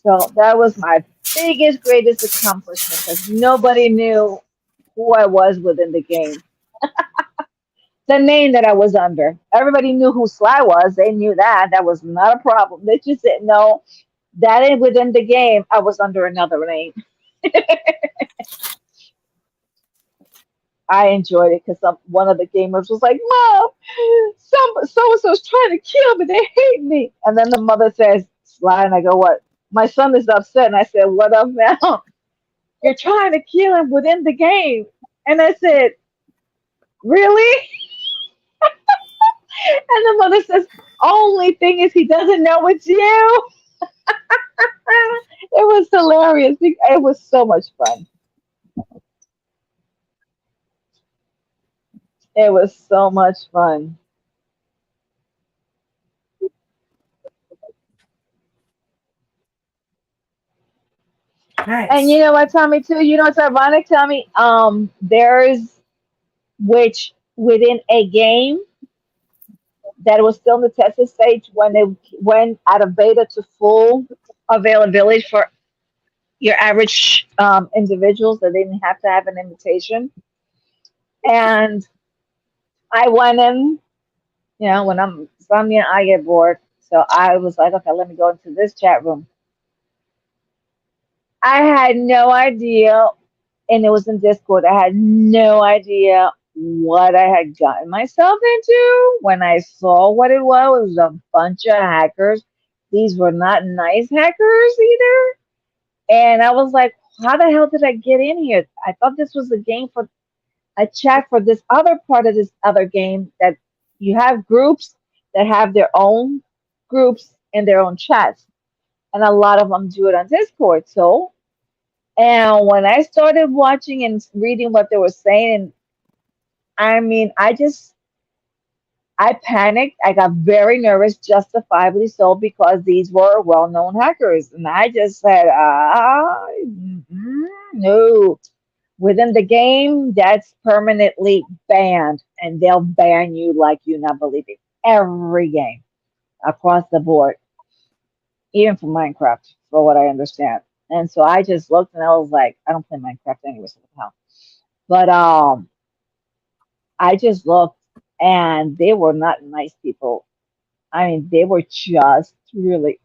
So that was my biggest, greatest accomplishment because nobody knew who I was within the game. The name that I was under. Everybody knew who Sly was. They knew that. That was not a problem. They just didn't know that within the game, I was under another name. I enjoyed it because one of the gamers was like, "Mom, so and so's trying to kill me. They hate me." And then the mother says, slide, and I go, "What?" My son is upset, and I said, "What up now? You're trying to kill him within the game." And I said, "Really?" And the mother says, "Only thing is he doesn't know it's you." It was hilarious. It was so much fun. It was so much fun. And Nice. you know what, Tommy, too? You know what's ironic, Tommy? There's which within a game that was still in the testing stage when they went out of beta to full availability for your average individuals that didn't have to have an invitation. And I went in, when I'm insomnia, I get bored. So I was like, okay, let me go into this chat room. I had no idea, and it was in Discord. I had no idea what I had gotten myself into. When I saw what it was a bunch of hackers. These were not nice hackers either. And I was like, how the hell did I get in here? I thought this was a game for a chat for this other part of this other game that you have groups that have their own groups and their own chats. And a lot of them do it on Discord. So, and when I started watching and reading what they were saying, I mean, I panicked. I got very nervous, justifiably so, because these were well-known hackers. And I just said, no. Within the game, that's permanently banned. And they'll ban you like you not believing. Every game across the board, even for Minecraft, for what I understand. And so I just looked and I was like, I don't play Minecraft anyway, so what the hell. But I just looked and they were not nice people. I mean, they were just really.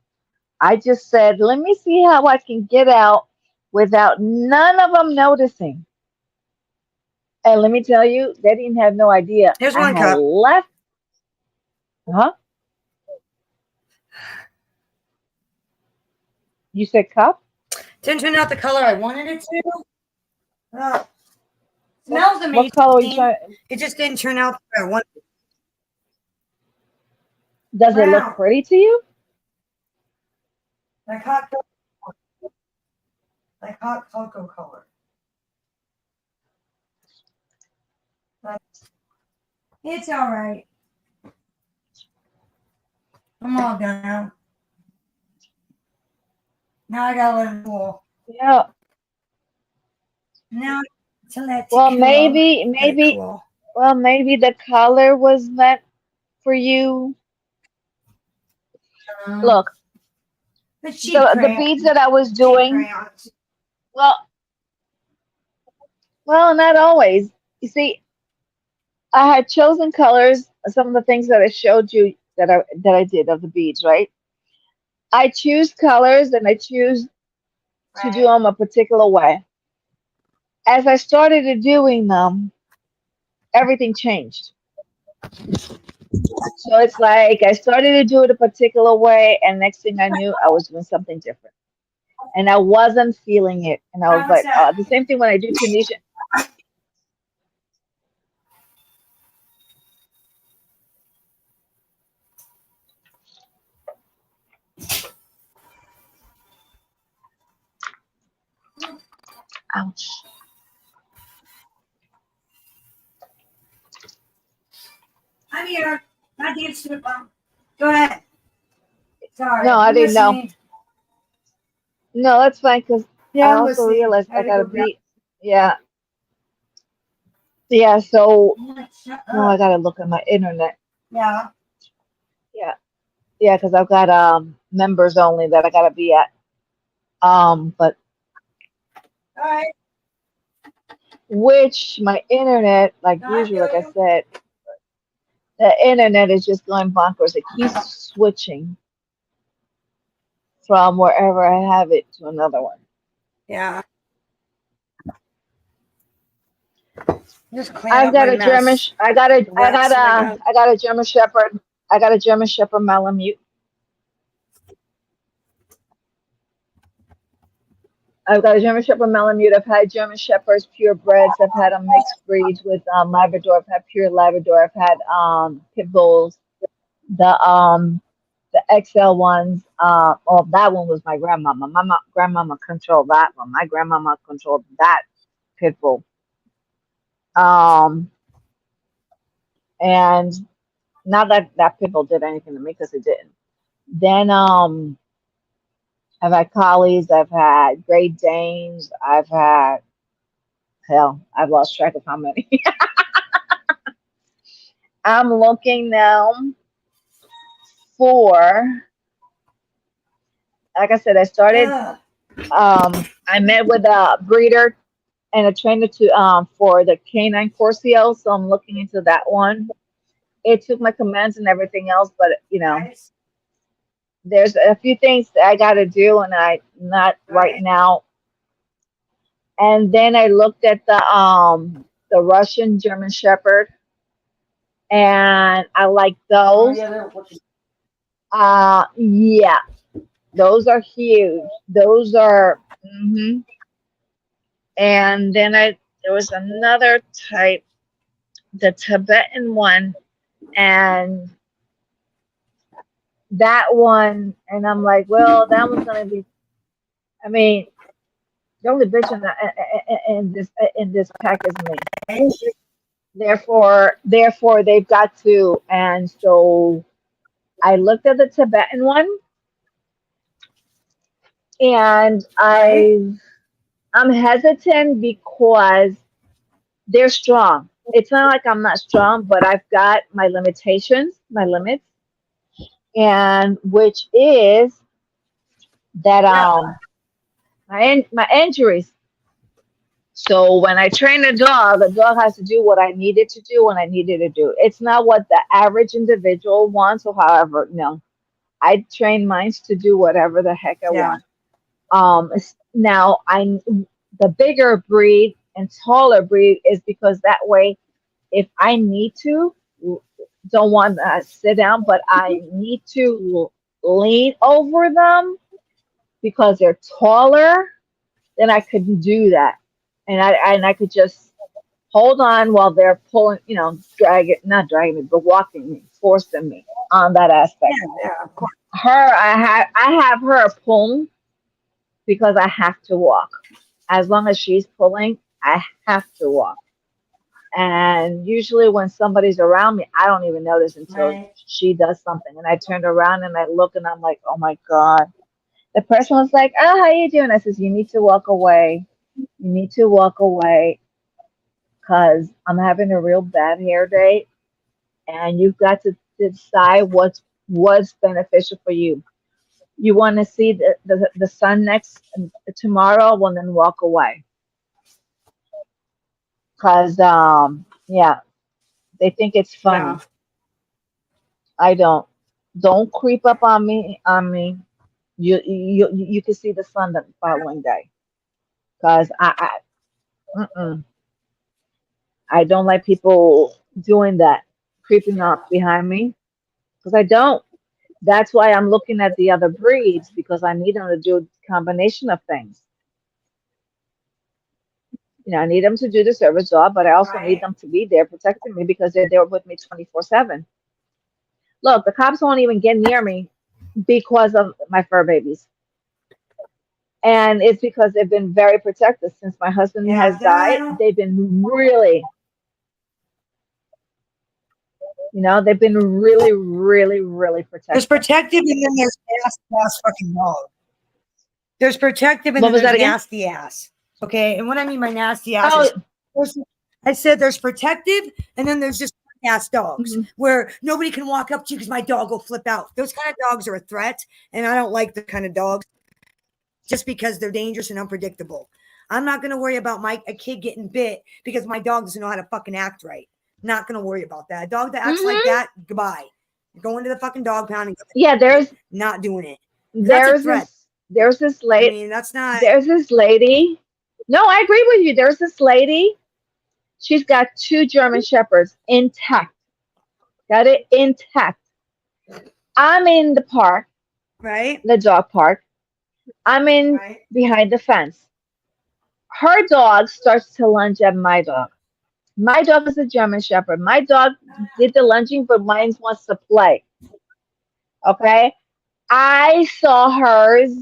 I just said, let me see how I can get out without none of them noticing. And let me tell you, they didn't have no idea. Here's I one had cup. left. Huh? You said cup? Didn't turn out the color I wanted it to. Smells What color are you amazing. trying? It just didn't turn out the way I wanted it. Does it look Brown. pretty to you? Like hot cocoa color. But it's all right. I'm all done now. Now I gotta let it cool. Yeah. Now to let Well, it cool. maybe, Cool. well, maybe the color was meant for you. Look, The cheap the beads that I was cheap doing, crayons. well, not always. You see, I had chosen colors, some of the things that I showed you that I did of the beads, right? I choose colors and I choose to do them a particular way. As I started doing them, everything changed. So it's like I started to do it a particular way, and next thing I knew, I was doing something different. And I wasn't feeling it. And I was What's like, that? the same thing when I do Tunisian. Ouch. I'm here. Not the instrument bump. Go ahead. Sorry. No, I I'm didn't know. listening. No, that's fine because I Yeah, I'm also listening. realized I Gotta gotta go grab. be, yeah, yeah. So Shut now I up. gotta look at my internet. Yeah. Yeah, yeah, because I've got members only that I gotta be at. But All right. which my internet, like No, I usual, feel like I you. said, the internet is just going bonkers. It keeps switching from wherever I have it to another one. Yeah. Just cleaning I've up got my a German. mess. I Rest I got. got a German Shepherd. I got a German Shepherd Malamute. I've got a German Shepherd Malamute. I've had German Shepherds, purebreds. I've had a mixed breeds with Labrador. I've had pure Labrador. I've had pit bulls. The XL ones. Oh, that one was my grandmama. Grandmama controlled that one. My grandmama controlled that pit bull. And not that that pit bull did anything to me because it didn't. Then I've had collies. I've had Great Danes. I've had hell. I've lost track of how many. I'm looking now for. Like I said, I started. I met with a breeder and a trainer to for the canine Corsiel, so I'm looking into that one. It took my commands and everything else, but there's a few things that I got to do, and I not right now. And then I looked at the Russian German Shepherd, and I like those. Yeah, those are huge. Those are. And then there was another type, the Tibetan one, and that one, and I'm like, well, that one's gonna be. I mean, the only bitch in this pack is me. Therefore, they've got to. And so I looked at the Tibetan one, and I'm hesitant because they're strong. It's not like I'm not strong, but I've got my limitations, my limits, and which is that my injuries. So when I train a dog, the dog has to do what I need it to do when I need it to do. It's not what the average individual wants, or however. No, I train mine to do whatever the heck I want. Now the bigger breed and taller breed is because that way, if I need to, don't want to sit down, but I need to lean over them because they're taller, then I could do that. And I could just hold on while they're pulling, not dragging me, but walking me, forcing me on that aspect. Yeah, of course. I have her pull because I have to walk. As long as she's pulling, I have to walk. And usually when somebody's around me, I don't even notice until she does something. And I turned around and I look and I'm like, oh my God. The person was like, oh, how you doing? I says, you need to walk away. You need to walk away because I'm having a real bad hair day. And you've got to decide what's beneficial for you. You want to see the sun tomorrow, well, then walk away. Because, they think it's funny. Yeah. I don't. Don't creep up on me. You can see the sun the following day. Because I don't like people doing that, creeping up behind me. Because I don't. That's why I'm looking at the other breeds, because I need them to do a combination of things. I need them to do the service job, but I also need them to be there protecting me because they're there with me 24/7. Look, the cops won't even get near me because of my fur babies. And it's because they've been very protective since my husband has died. They've been really, they've been really, really, really protective. There's protective and then there's ass fucking dog. There's protective and then there's nasty ass. Okay, and what I mean by nasty ass is, I said there's protective and then there's just ass dogs where nobody can walk up to you because my dog will flip out. Those kind of dogs are a threat, and I don't like the kind of dogs just because they're dangerous and unpredictable. I'm not going to worry about a kid getting bit because my dog doesn't know how to fucking act right. Not going to worry about that. A dog that acts like that, goodbye. Go into the fucking dog pound and there's not doing it. There's this lady. I mean, that's not. There's this lady. No, I agree with you. There's this lady. She's got 2 German Shepherds intact. Got it intact. I'm in the park, right? The dog park. I'm in behind the fence. her dog starts to lunge at my dog. My dog is a German Shepherd. My dog did the lunging, but mine wants to play. Okay. I saw hers,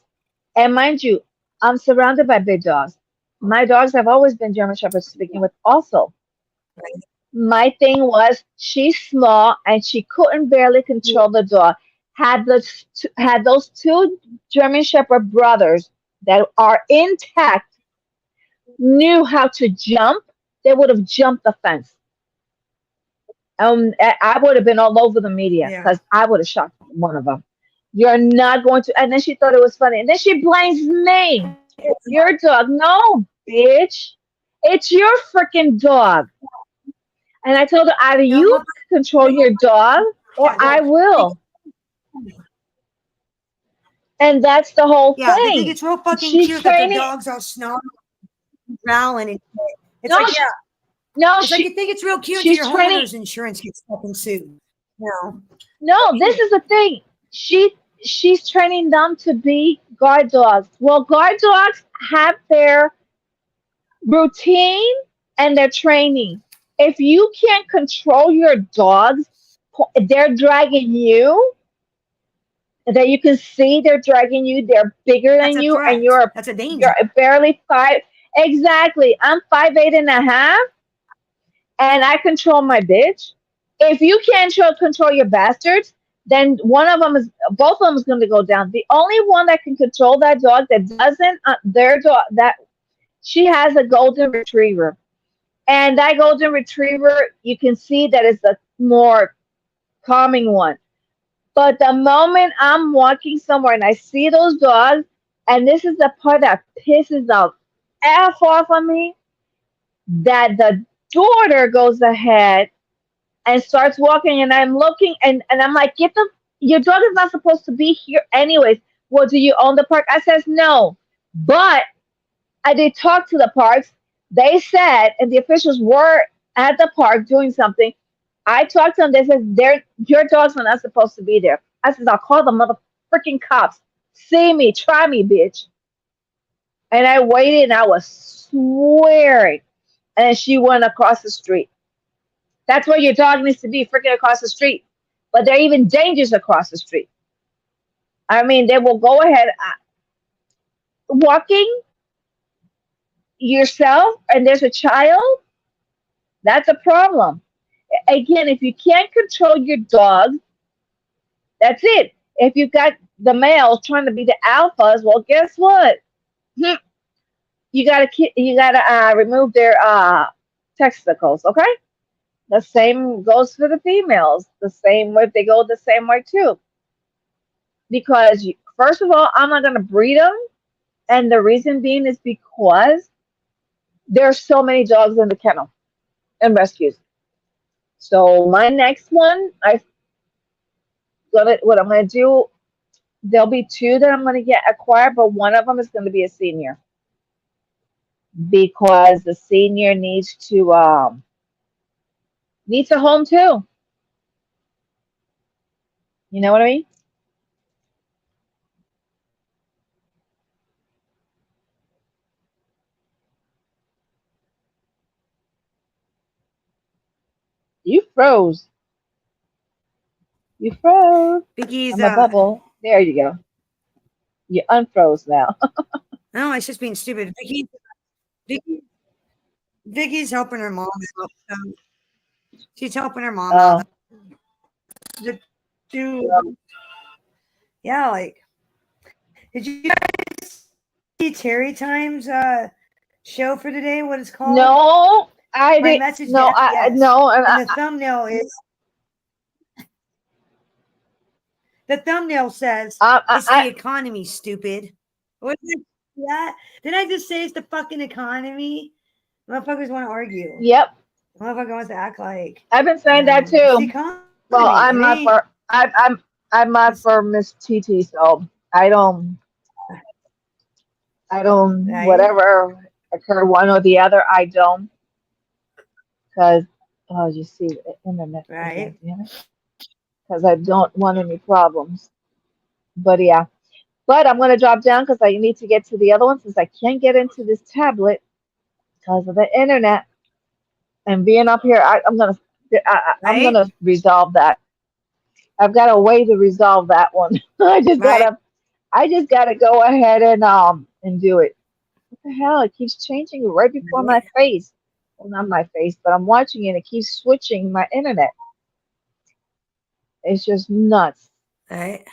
and mind you, I'm surrounded by big dogs. My dogs have always been German Shepherds to begin with, also. My thing was she's small and she couldn't barely control the dog. Had those two German Shepherd brothers that are intact knew how to jump, they would have jumped the fence. I would have been all over the media Yeah. because I would have shot one of them. You're not going to. And then she thought it was funny. And then she blames me. It's your dog. No, bitch. It's your freaking dog. And I told her, either you control your dog or I will. And that's the whole Yeah, they think thing. it's real fucking She's cute that their training. dogs all snarling, growling, and shit. It's No, like, she, yeah, no, it's like she, you think it's real cute until she's your training. homeowner's insurance gets fucking sued. No. No, this is the thing. She's training them to be guard dogs. Well, guard dogs have their routine and their training. If you can't control your dogs, they're dragging you. That you can see they're dragging you. They're bigger That's than a you, and threat. That's a danger. you're barely five. Exactly. I'm 5'8.5", and I control my bitch. If you can't control your bastards, then both of them is going to go down. The only one that can control that dog that doesn't, their dog, that she has a golden retriever, and that golden retriever, you can see that it's a more calming one. But the moment I'm walking somewhere and I see those dogs, and this is the part that pisses the F off of me, that the daughter goes ahead and starts walking, and I'm looking, and I'm like, your dog is not supposed to be here anyways. Well, do you own the park? I says no. But I did talk to the parks. They said, and the officials were at the park doing something. I talked to them. They said, your dogs are not supposed to be there. I said, I'll call the mother freaking cops. See me, try me, bitch. And I waited, and I was swearing. And she went across the street. That's where your dog needs to be, freaking across the street. But there are even dangers across the street. I mean, they will go ahead walking yourself, and there's a child. That's a problem. Again, if you can't control your dog, that's it. If you've got the males trying to be the alphas, well, guess what? You gotta remove their testicles, okay? The same goes for the females. The same way, they go the same way too. Because first of all, I'm not gonna breed them, and the reason being is because there's so many dogs in the kennel and rescues. So my next one, what I'm gonna do. There'll be two that I'm gonna get acquired, but one of them is gonna be a senior because the senior needs a home too. You know what I mean? You froze. You froze. Vicky's, I'm a bubble. There you go. You unfroze now. no, it's just being stupid. Vicky's helping her mom out. So she's helping her mom out. Yeah, like, did you guys see Terry Time's show for today? What it's called? No, I My didn't. message. No, yes. no. And the thumbnail is. The thumbnail says it's the economy, stupid. What did that? Didn't I just say it's the fucking economy? Motherfuckers want to argue. Yep. Motherfucker wants to act like. I've been saying that too. It's the economy. Well, I'm not for. I'm not for Miss TT, so I don't. Right. Whatever occur one or the other, I don't. Because you see the internet, right? Because I don't want any problems. But yeah, but I'm gonna drop down because I need to get to the other one since I can't get into this tablet. because of the internet and being up here. I'm Right? gonna resolve that. I've got a way to resolve that one. Right? I just gotta go ahead and do it. What the hell? It keeps changing right before my Right? face. Well, not my face, but I'm watching it. It keeps switching my internet. It's just nuts. Right?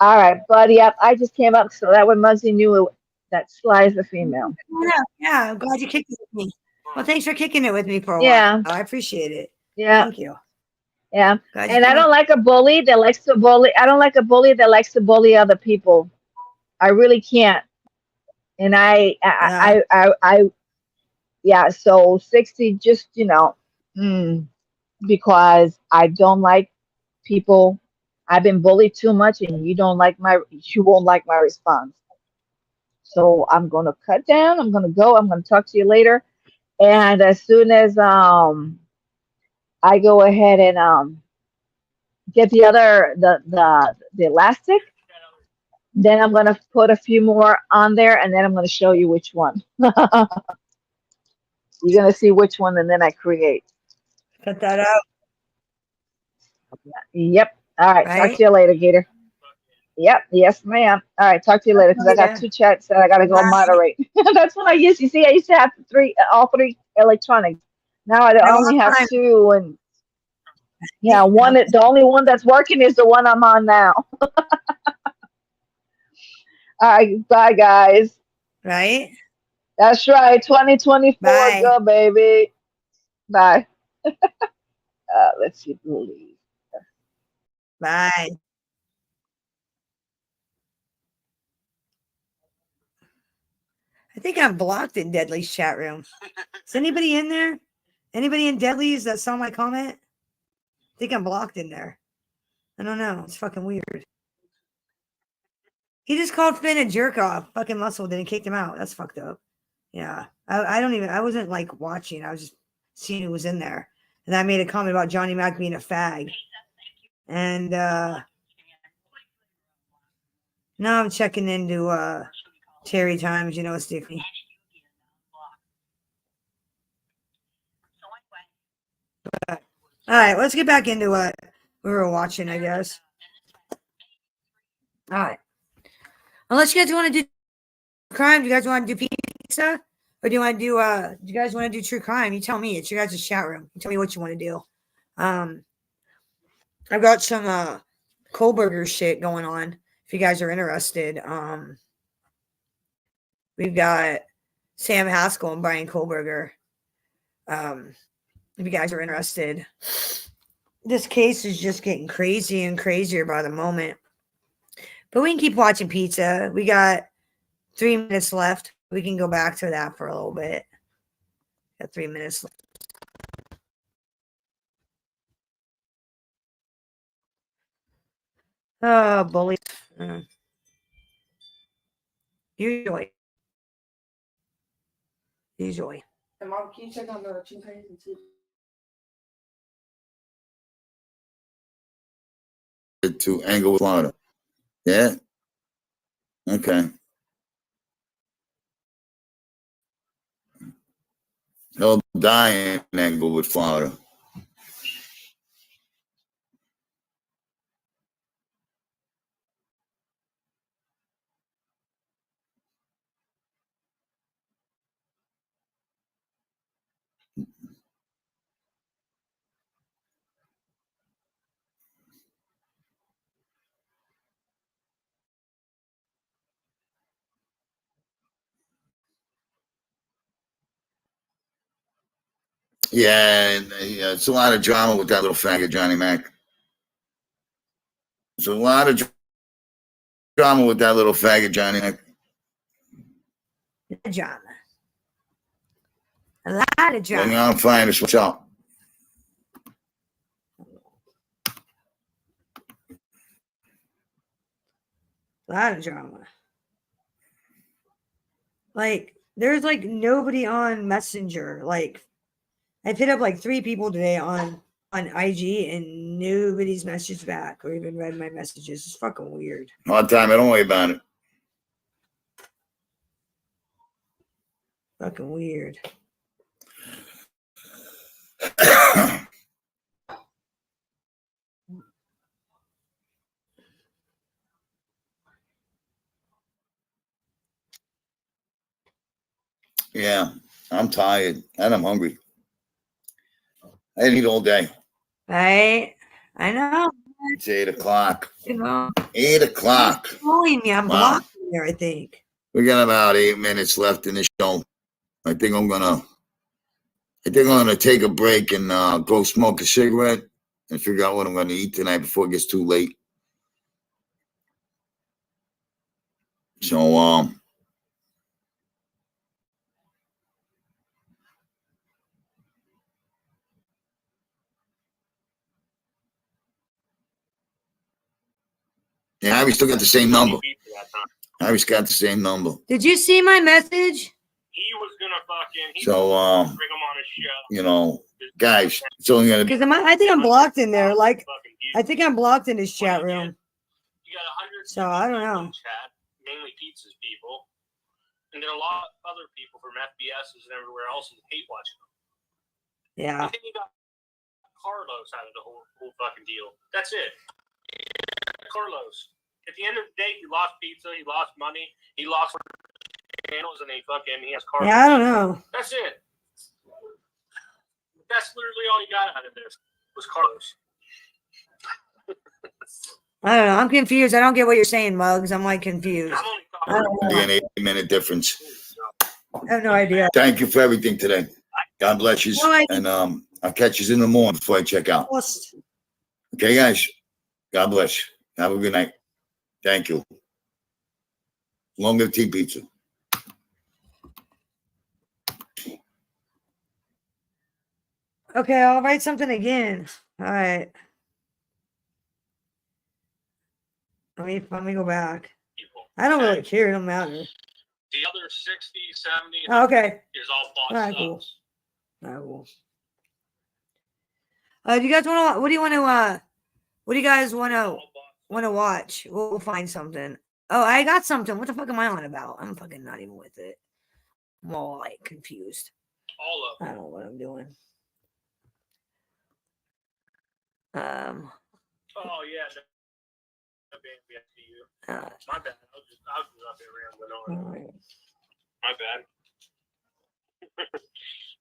All right, buddy. Yep, I just came up, so that way Muzzy knew that Sly is the female. Yeah, I'm glad you kicked it with me. Well, thanks for kicking it with me for a while. Yeah, I appreciate it. yeah, Thank you. yeah. Glad you And I come. don't like a bully that likes to bully. I don't like a bully that likes to bully other people. I really can't. And Yeah. yeah. So 60, just because I don't like people. I've been bullied too much, and you won't like my response. So I'm gonna cut down. I'm gonna go. I'm gonna talk to you later. And as soon as I go ahead and get the elastic, then I'm gonna put a few more on there, and then I'm gonna show you which one. You're gonna see which one, and then I create. Cut that out. Yep. All right. Talk Right? to you later, Gator. Yep. Yes, ma'am. All right. Talk to you later because I got Later. two chats that I gotta go Bye. moderate. That's what I used. You see, I used to have all three electronics. Now I No, only have I'm fine. two, and yeah, No. the only one that's working is the one I'm on now. All right. Bye, guys. Right? That's right. 2024, Bye. go baby. Bye. Let's see. Bully. Bye. I think I'm blocked in Deadly's chat room. Is anybody in there? Anybody in Deadly's that saw my comment? I think I'm blocked in there. I don't know. It's fucking weird. He just called Finn a jerk off. Fucking Muscle didn't kick him out. That's fucked up. Yeah. I wasn't like watching. I was just seeing who was in there. And I made a comment about Johnny Mac being a fag. And now I'm checking into Terry Times, Sticky. All right, let's get back into what we were watching, I guess. All right. Unless you guys want to do crime, do you guys want to do pizza? Or do you want to do you guys want to do true crime? You tell me. It's your guys' chat room. You tell me what you want to do. I've got some Kohlberger shit going on. If you guys are interested. We've got Sam Haskell and Brian Kohlberger. If you guys are interested. This case is just getting crazy and crazier by the moment. But we can keep watching pizza. We got 3 minutes left. We can go back to that for a little bit. Got 3 minutes left. Oh, bullies. Usually. And Mom, can you check on the chimpanzees and see? To Englewood, Florida. Yeah. Okay. He'll die in Englewood, Florida. Yeah, it's a lot of drama with that little faggot Johnny Mac. There's a lot of drama with that little faggot Johnny Mac. Drama. A lot of drama. Going on and find us. What's up? A lot of drama. Like, there's like nobody on Messenger. Like, I hit up like 3 people today on IG and nobody's messaged back or even read my messages. It's fucking weird. Hard time. Don't worry about it. Fucking weird. Yeah, I'm tired and I'm hungry. I didn't eat all day. Right? I know. It's 8 o'clock. You know. 8 o'clock. He's calling me. I'm Wow. blocking there, I think. We got about 8 minutes left in the show. I think I'm gonna take a break and go smoke a cigarette and figure out what I'm gonna eat tonight before it gets too late. So yeah, Harry still got the same number. Harry's got the same number. Did you see my message? He was gonna fucking. So bring him on his show. you know, guys, it's only gonna be. Because I think I'm blocked in there. Like, I think I'm blocked in this chat room. You got 100 So I don't know. chat, mainly pizzas people, and then a lot of other people from FBSs and everywhere else who hate watching them. Yeah. I think you got Carlos out of the whole fucking deal. That's it. Carlos. At the end of the day, he lost pizza, he lost money, he lost channels, and he has Carlos. Yeah, I don't know. That's it. That's literally all you got out of this was Carlos. I don't know. I'm confused. I don't get what you're saying, Muggs. I'm like confused. I don't Be know. an 8-minute difference. I have no idea. Thank you for everything today. God bless you. No, And I'll catch you in the morning before I check out. Okay, guys. God bless you. Have a good night. Thank you. Long live Tea Pizza. Okay, I'll write something again. All right. Let me go back. I don't really care. It don't matter. The other 60, 70 Okay. is all bought All right, subs. cool. All right, cool. Do you guys want to? What do you want to? What do you guys want to watch? We'll find something. Oh, I got something. What the fuck am I on about? I'm fucking not even with it. I'm all like confused. All of I don't know what I'm doing. Oh yeah. I see you. My bad. I was just up there rambling on. My bad.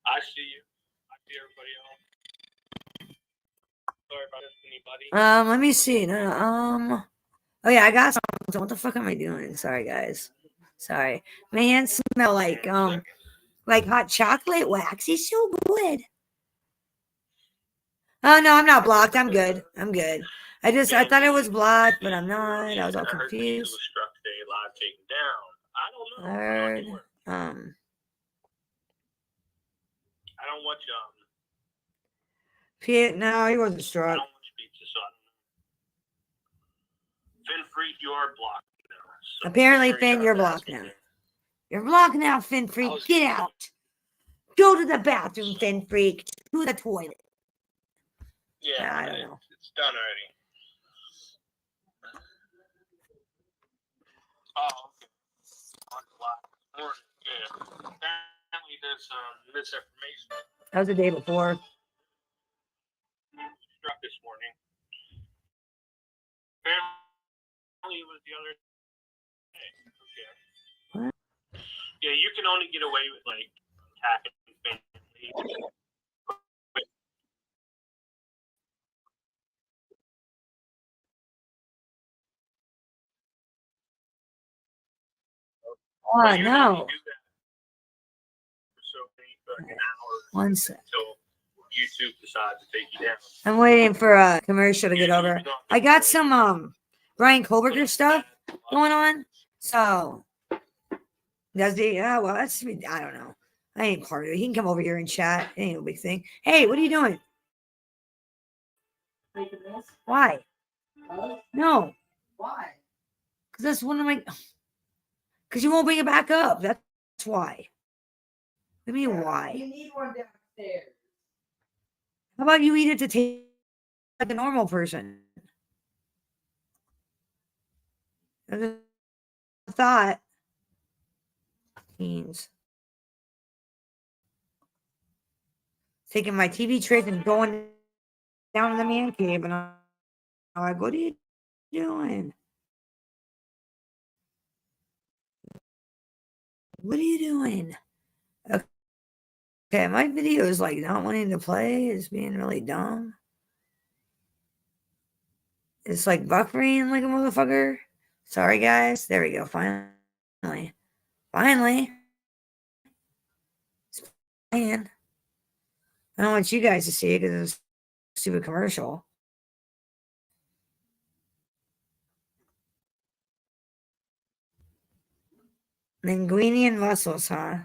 I see you. I see everybody else. Sorry if I missed anybody. Let me see. No, oh yeah, I got something. What the fuck am I doing? Sorry, guys. Sorry. My hands smell like hot chocolate wax. It's so good. Oh no, I'm not blocked. I'm good. I'm good. I thought I was blocked, but I'm not. I was all confused. Was struck today, live taken down. I don't know. I don't watch No, he wasn't struck. I don't watch pizza, so I don't know. Finn Freak, you're blocked now. So Apparently, Finn, you're blocked now. You're blocked now, Finn Freak. Get out. Go to the bathroom, Finn Freak. To the toilet. Yeah, I don't know. It's done already. Oh, okay. Yeah. Apparently, there's misinformation. That was the day before. Struck this morning. Apparently, it was the other day. Okay. What? Yeah, you can only get away with like attacking family. Oh, no. So many fucking hours 1 sec. until YouTube decides to take you down. I'm waiting for a commercial to get over. I got some Brian Koberger stuff going on. So does he? Well, that's I don't know. I ain't part of it. He can come over here and chat. It ain't no big thing. Hey, what are you doing? Why? No. Why? Because that's one of my. Because you won't bring it back up. That's why. What do you mean why? You need one downstairs. How about you eat it to taste like a normal person? I thought. Beans. taking my TV trays and going down to the man cave, and I'm like, "What are you doing? What are you doing?" Okay, my video is like not wanting to play. It's being really dumb. It's like buffering like a motherfucker. Sorry, guys. There we go. Finally. It's playing. I don't want you guys to see it because it's a stupid commercial. Linguinian muscles, huh?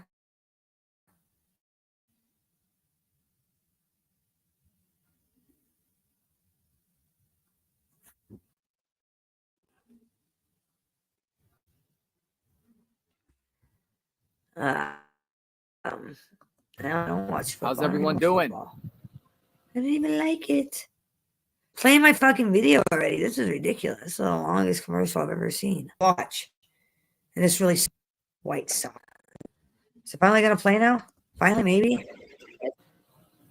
I don't watch football. How's everyone doing? Football. I didn't even like it. Playing my fucking video already. This is ridiculous. This is the longest commercial I've ever seen. Watch. And it's really white sock. Is it finally gonna play now? Finally, maybe?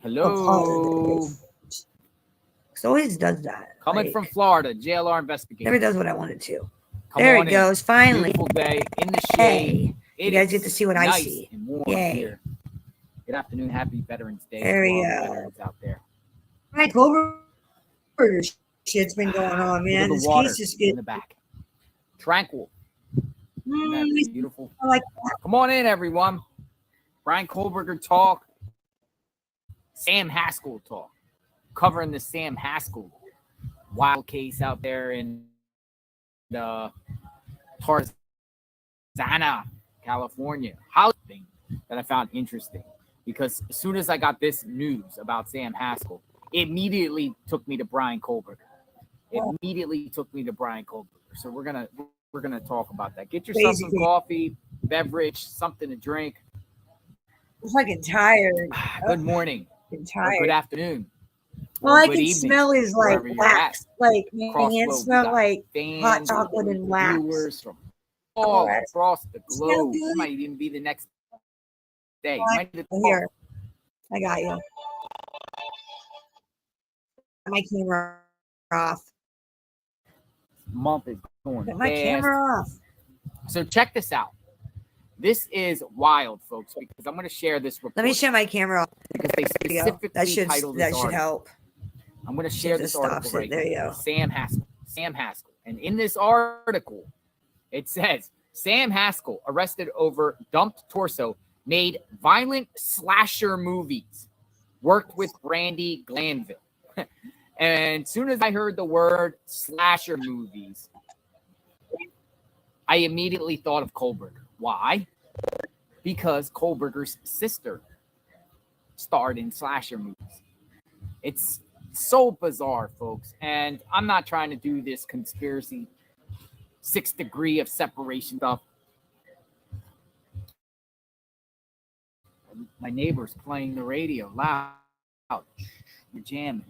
Hello. It always does that. Coming from Florida, JLR investigation. Never does what I wanted to. Come there on it goes. Finally. Beautiful day in the shade. You guys get to see what I nice see. And warm Yay. here. Good afternoon. Happy Veterans Day. There we to all the go. veterans out there. My Clover shit's been going on, man. Look at This the water case is in the back. Tranquil. Isn't that beautiful? I like that. Come on in, everyone. Brian Kohlberger talk. Sam Haskell talk. Covering the Sam Haskell wild case out there in Tarzana, California. Hollywood thing that I found interesting because as soon as I got this news about Sam Haskell, it immediately took me to Brian Kohlberger. So we're gonna talk about that. Get yourself some coffee, beverage, something to drink. I'm fucking tired. Good morning. I'm Or tired. good afternoon. All or I good can evening, smell is like wherever you're wax. at. Like my Across hands globe, we smell got like hot fans, chocolate and wax. viewers from all across the Smell globe. good? You might even be the next day. You Well, might need to here, talk. I got you. My camera off. Month is going Get my fast. camera off. So check this out. This is wild, folks, because I'm going to share this report. Let me shut my camera off. Because they There you go. specifically That should titled this article. help. I'm going to share this just article stops it. right There you here. go. Sam Haskell. And in this article, it says, Sam Haskell arrested over dumped torso, made violent slasher movies, worked with Randy Glanville. And as soon as I heard the word slasher movies, I immediately thought of Kohlberger. Why? Because Kohlberger's sister starred in slasher movies. It's so bizarre, folks. And I'm not trying to do this conspiracy 6 degree of separation stuff. My neighbor's playing the radio loud. We're jamming.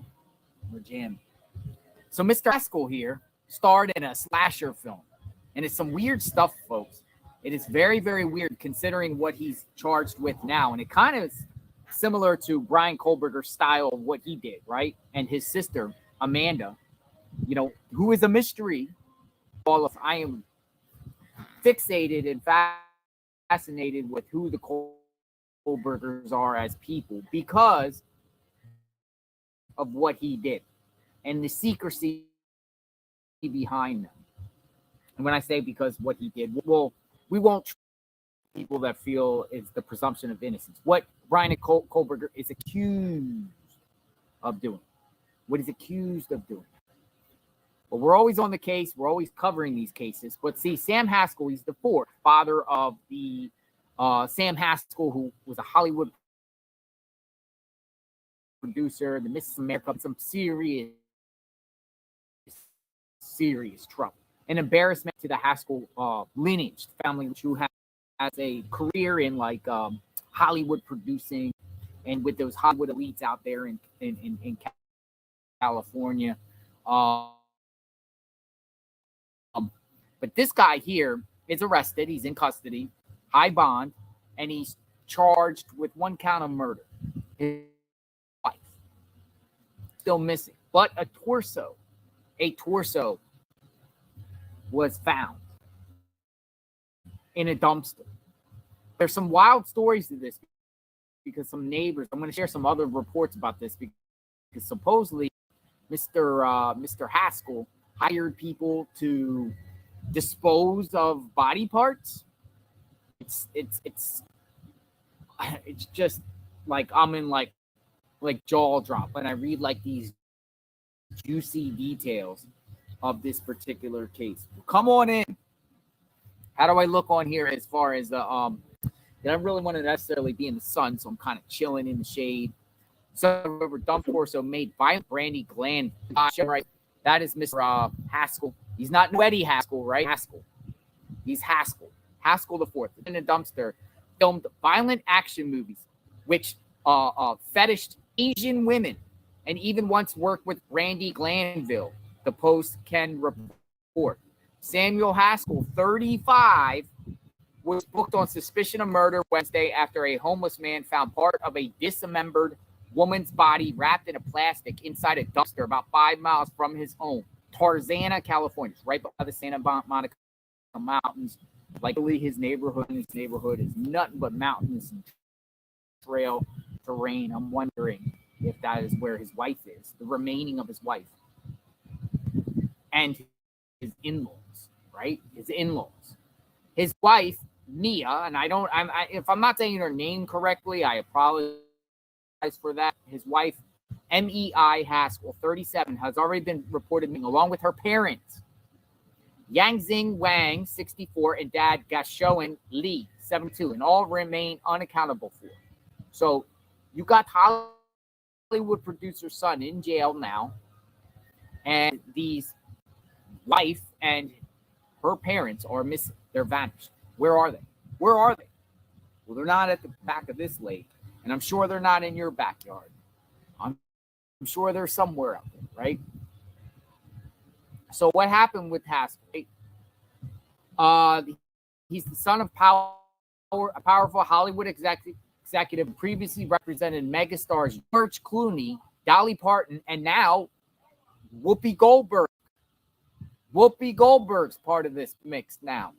So Mr. Haskell here starred in a slasher film. And it's some weird stuff, folks. It is very, very weird considering what he's charged with now. And it kind of is similar to Brian Kohlberger's style of what he did, right? And his sister, Amanda, who is a mystery. I am fixated and fascinated with who the Kohlbergers are as people because of what he did and the secrecy behind them. And when I say because what he did, we won't treat people that feel is the presumption of innocence. What Brian Kohlberger is accused of doing. What he's accused of doing. But we're always on the case. We're always covering these cases. But see, Sam Haskell, he's the fourth father of the Sam Haskell, who was a Hollywood producer, the Miss America, some serious trouble. An embarrassment to the Haskell lineage family, who has a career in Hollywood producing and with those Hollywood elites out there in California. But this guy here is arrested. He's in custody, high bond, and he's charged with one count of murder. His still missing. But a torso was found in a dumpster. There's some wild stories to this because some neighbors, I'm going to share some other reports about this because supposedly Mr. Haskell hired people to dispose of body parts. It's just like I'm in like jaw drop when I read like these juicy details of this particular case. Come on in. How do I look on here as far as the I don't really want to necessarily be in the sun, so I'm kind of chilling in the shade. So over dump torso made by Brandy Gland. Right, that is Mr. Haskell. He's not Eddie Haskell, right? Haskell. He's Haskell. Haskell the Fourth in a dumpster filmed violent action movies, which fetished Asian women, and even once worked with Brandy Glanville. The Post can report. Samuel Haskell, 35, was booked on suspicion of murder Wednesday after a homeless man found part of a dismembered woman's body wrapped in a plastic inside a dumpster about 5 miles from his home, Tarzana, California, right by the Santa Monica Mountains. Likely his neighborhood is nothing but mountains and trail terrain. I'm wondering if that is where his wife is, the remaining of his wife. And his in-laws, right? His in-laws. His wife, Mia, and if I'm not saying her name correctly, I apologize for that. His wife, Mei Haskell, 37, has already been reported missing along with her parents, Yangzing Wang, 64, and dad Gashoen Lee, 72, and all remain unaccountable for. So you got Hollywood producer's son in jail now, and these wife and her parents are missing. They're vanished. Where are they? Where are they? Well, they're not at the back of this lake, and I'm sure they're not in your backyard. I'm sure they're somewhere out there, right? So what happened with Haskell? He's the son of a powerful Hollywood executive, previously represented megastars George Clooney, Dolly Parton, and now Whoopi Goldberg. Whoopi Goldberg's part of this mix now.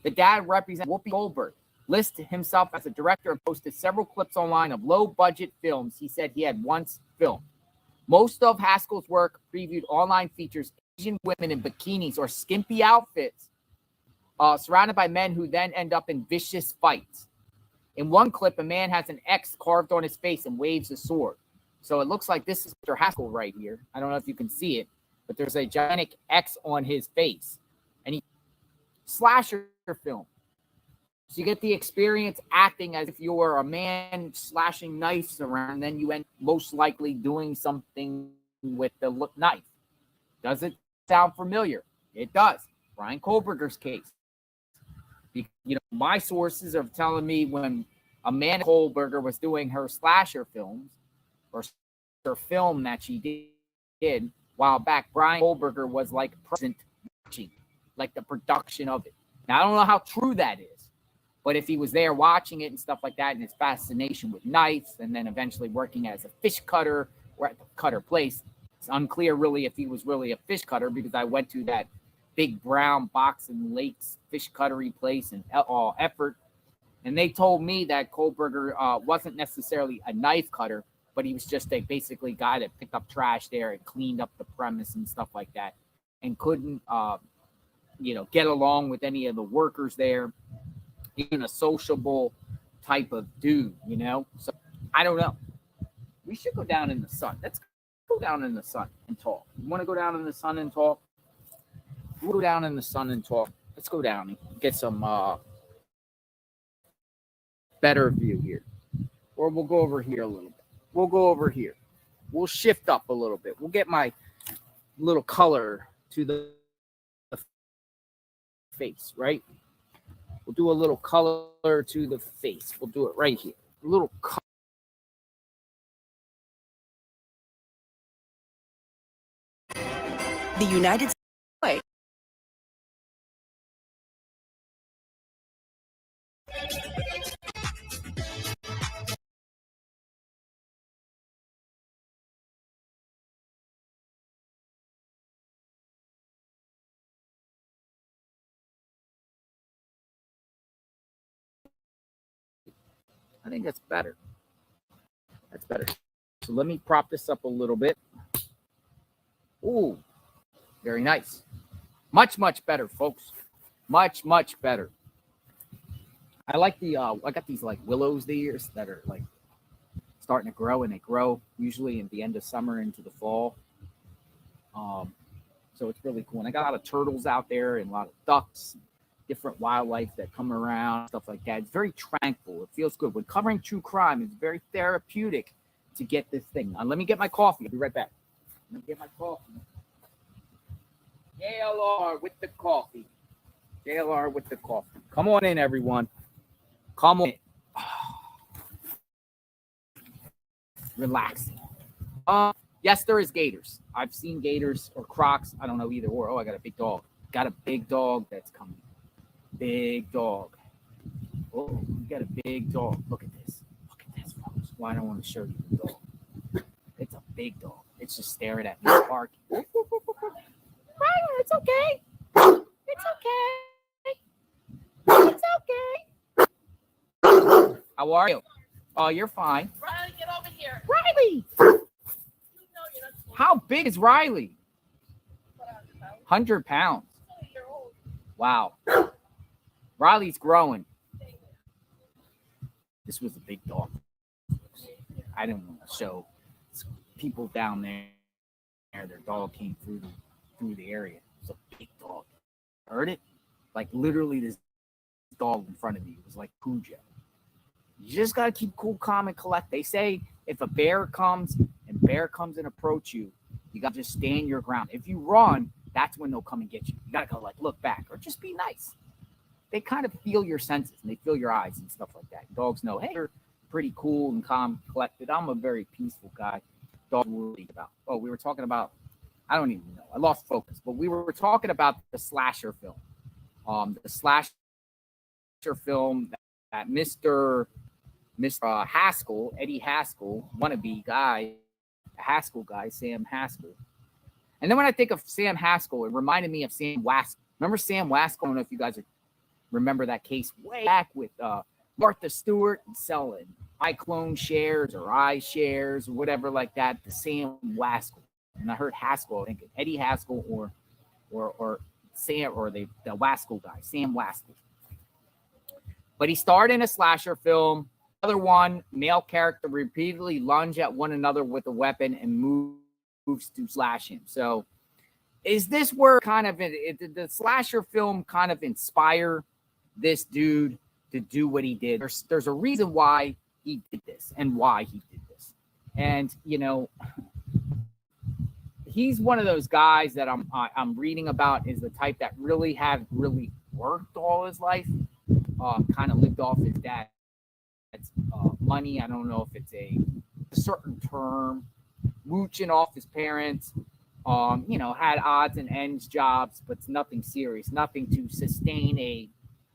The dad represents Whoopi Goldberg, lists himself as a director and posted several clips online of low-budget films he said he had once filmed. Most of Haskell's work previewed online features Asian women in bikinis or skimpy outfits, surrounded by men who then end up in vicious fights. In one clip, a man has an X carved on his face and waves a sword. So it looks like this is Mr. Haskell right here. I don't know if you can see it, but there's a gigantic X on his face. And he slasher film. So you get the experience acting as if you were a man slashing knives around, and then you end most likely doing something with the knife. Does it sound familiar? It does. Brian Kohlberger's case. You know, my sources are telling me when Amanda Kohlberger was doing her slasher films, or her film that she did a while back, Brian Kohlberger was like present watching, like the production of it. Now, I don't know how true that is, but if he was there watching it and stuff like that, and his fascination with knives, and then eventually working as a fish cutter or at the cutter place, it's unclear really if he was really a fish cutter, because I went to that big brown box in Lakes fish cuttery place in Effort, and they told me that Kohlberger wasn't necessarily a knife cutter, but he was just a basically guy that picked up trash there and cleaned up the premise and stuff like that, and couldn't get along with any of the workers there. Even a sociable type of dude, So I don't know. We should go down in the sun. Let's go down in the sun and talk. You want to go down in the sun and talk? We'll go down in the sun and talk. Let's go down and get some better view here. Or we'll go over here a little bit. We'll go over here. We'll shift up a little bit. We'll get my little color to the face, right? We'll do a little color to the face. We'll do it right here. A little color. The United States. I think that's better. That's better. So let me prop this up a little bit. Ooh, very nice. Much, much better, folks. Much, much better. I like the, I got these like willows these that are like starting to grow, and they grow usually in the end of summer into the fall. So it's really cool. And I got a lot of turtles out there and a lot of ducks, different wildlife that come around, stuff like that. It's very tranquil. It feels good. When covering true crime, it's very therapeutic to get this thing. Now, let me get my coffee. I'll be right back. Let me get my coffee. JLR with the coffee. JLR with the coffee. Come on in, everyone. Come on in. Relaxing. Yes, there is gators. I've seen gators or crocs. I don't know either or. Oh, I got a big dog. Got a big dog that's coming. Big dog. Oh, you got a big dog. Look at this. Look at this, folks. Why I don't want to show you the dog. It's a big dog. It's just staring at me barking. Ryder, it's okay. It's okay. It's okay. How are you? Oh, you're fine. Riley, get over here. Riley! How big is Riley? 100 pounds. Wow. Riley's growing. This was a big dog. I didn't want to show people down there. Their dog came through the area. It's a big dog. Heard it? Like literally this dog in front of me. It was like Cujo. You just got to keep cool, calm, and collect. They say if a bear comes and approach you, you got to just stand your ground. If you run, that's when they'll come and get you. You got to go like look back or just be nice. They kind of feel your senses and they feel your eyes and stuff like that. Dogs know, hey, you're pretty cool and calm, collected. I'm a very peaceful guy. Dogs worry about. Oh, we were talking about, I don't even know. I lost focus, but we were talking about the slasher film. The slasher film that Mr. Haskell, Eddie Haskell, wannabe guy, Haskell guy, Sam Haskell. And then when I think of Sam Haskell, it reminded me of Sam Waskell. Remember Sam Waskell? I don't know if you guys remember that case way back with Martha Stewart selling iClone shares or iShares or whatever like that. The Sam Waskell. And I heard Haskell, I think Eddie Haskell or Sam or the Waskell guy, Sam Waskell. But he starred in a slasher film. Other one, male character repeatedly lunge at one another with a weapon and moves to slash him. So is this where kind of did the slasher film kind of inspire this dude to do what he did? There's a reason why he did this and why he did this. And, you know, he's one of those guys that I'm reading about is the type that really worked all his life, kind of lived off his dad's money. I don't know if it's a certain term, mooching off his parents, you know, had odds and ends jobs, but it's nothing serious, nothing to sustain a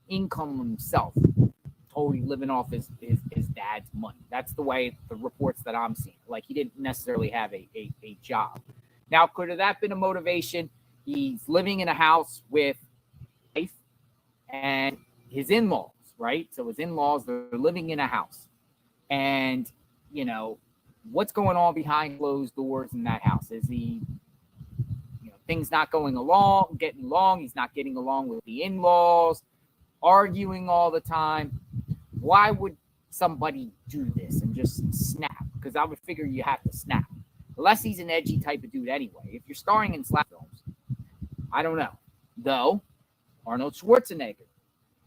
income himself. Totally living off his dad's money. That's the way the reports that I'm seeing. Like he didn't necessarily have a job. Now, could have that been a motivation? He's living in a house with wife and his in-laws, right? So his in-laws, they're living in a house. And, you know, what's going on behind closed doors in that house? Is he, you know, things not getting along? He's not getting along with the in-laws, arguing all the time. Why would somebody do this and just snap? Because I would figure you have to snap. Unless he's an edgy type of dude anyway. If you're starring in slash films, I don't know. Though, Arnold Schwarzenegger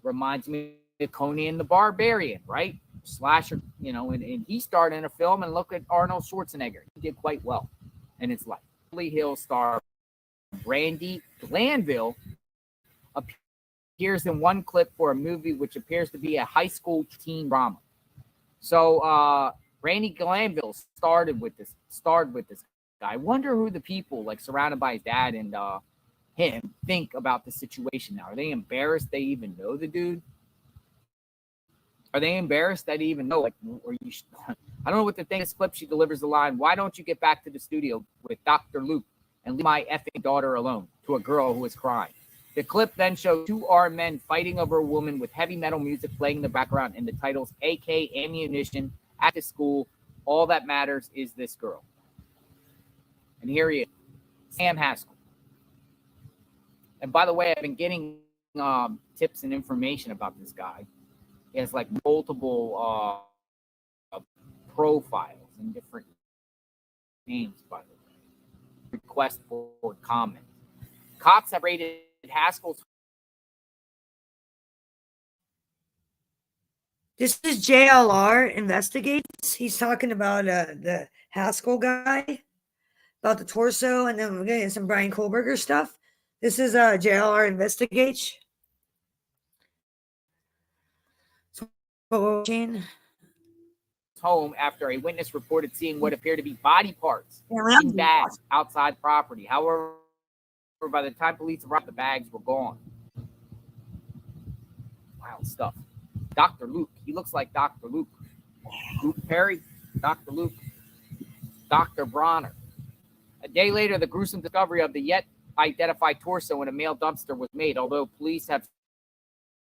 reminds me of Conan the Barbarian, right? Slasher, you know, and he starred in a film, and look at Arnold Schwarzenegger. He did quite well in his life. Beverly Hills star Brandy Glanville appears in one clip for a movie which appears to be a high school teen drama. So, Randy Glanville starred with this guy. I wonder who the people like surrounded by his dad and him think about the situation now. Are they embarrassed they even know the dude? Are they embarrassed that he even know? Like, or you? I don't know what the thing is. Clip, she delivers the line, "Why don't you get back to the studio with Dr. Luke and leave my effing daughter alone?" To a girl who is crying. The clip then showed two armed men fighting over a woman with heavy metal music playing in the background, and the titles AK Ammunition at the school. All that matters is this girl. And here he is, Sam Haskell. And by the way, I've been getting tips and information about this guy. He has like multiple profiles and different names, by the way. Request for comment. Cops have raided Haskell's. This is JLR Investigates. He's talking about the Haskell guy, about the torso, and then we're getting some Brian Kohlberger stuff. This is JLR Investigates. So, home after a witness reported seeing what appeared to be body parts in bags outside property. However, by the time police arrived, the bags were gone. Wild stuff. Dr. Luke. He looks like Dr. Luke. Luke Perry, Dr. Luke, Dr. Bronner. A day later, the gruesome discovery of the yet identified torso in a male dumpster was made. Although police have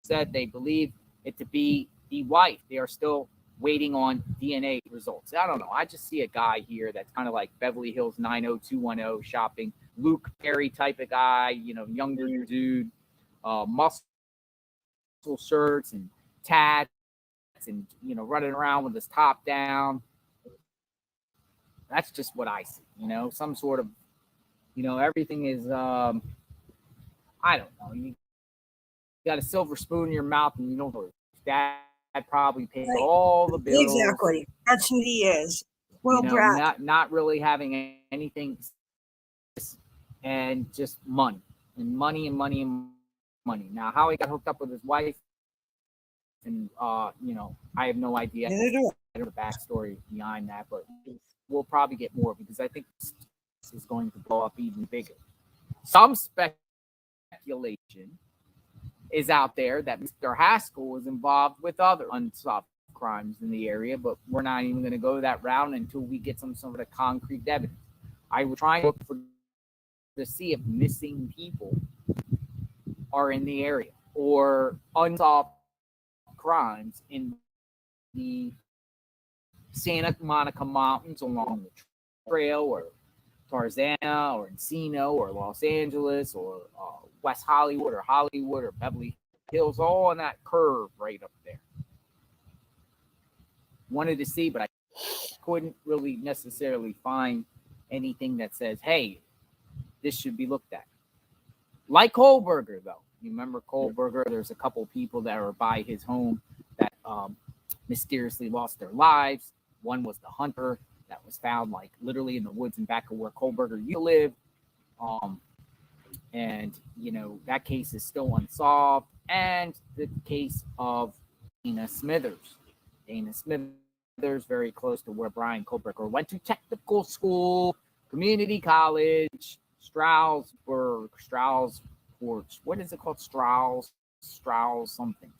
said they believe it to be the wife, they are still waiting on DNA results. I don't know. I just see a guy here that's kind of like Beverly Hills 90210 shopping. Luke Perry type of guy, you know, younger dude, muscle shirts and tats and, you know, running around with his top down. That's just what I see, you know, some sort of, you know, everything is, I don't know. You got a silver spoon in your mouth and you don't know that. Probably paid all the bills. Exactly. That's who he is. Well, you know, not really having anything, and just money and money and money and money. Now, how he got hooked up with his wife, and you know, I have no idea. I don't know the backstory behind that, but we'll probably get more because I think this is going to blow up even bigger. Some speculation is out there that Mr. Haskell was involved with other unsolved crimes in the area, but we're not even going to go that route until we get some sort of concrete evidence. I will try and look to see if missing people are in the area or unsolved crimes in the Santa Monica Mountains along the trail, or Tarzana, or Encino, or Los Angeles, or West Hollywood, or Beverly Hills, all on that curve right up there. Wanted to see, but I couldn't really necessarily find anything that says, hey, this should be looked at. Like Kohlberger, though. You remember Kohlberger? There's a couple people that were by his home that mysteriously lost their lives. One was the hunter that was found like literally in the woods in back of where Kohlberger used to live. And, you know, that case is still unsolved. And the case of Dana Smithers. Dana Smithers, very close to where Brian Kohlberger went to technical school, community college, Strasbourg, what is it called? Strauss something.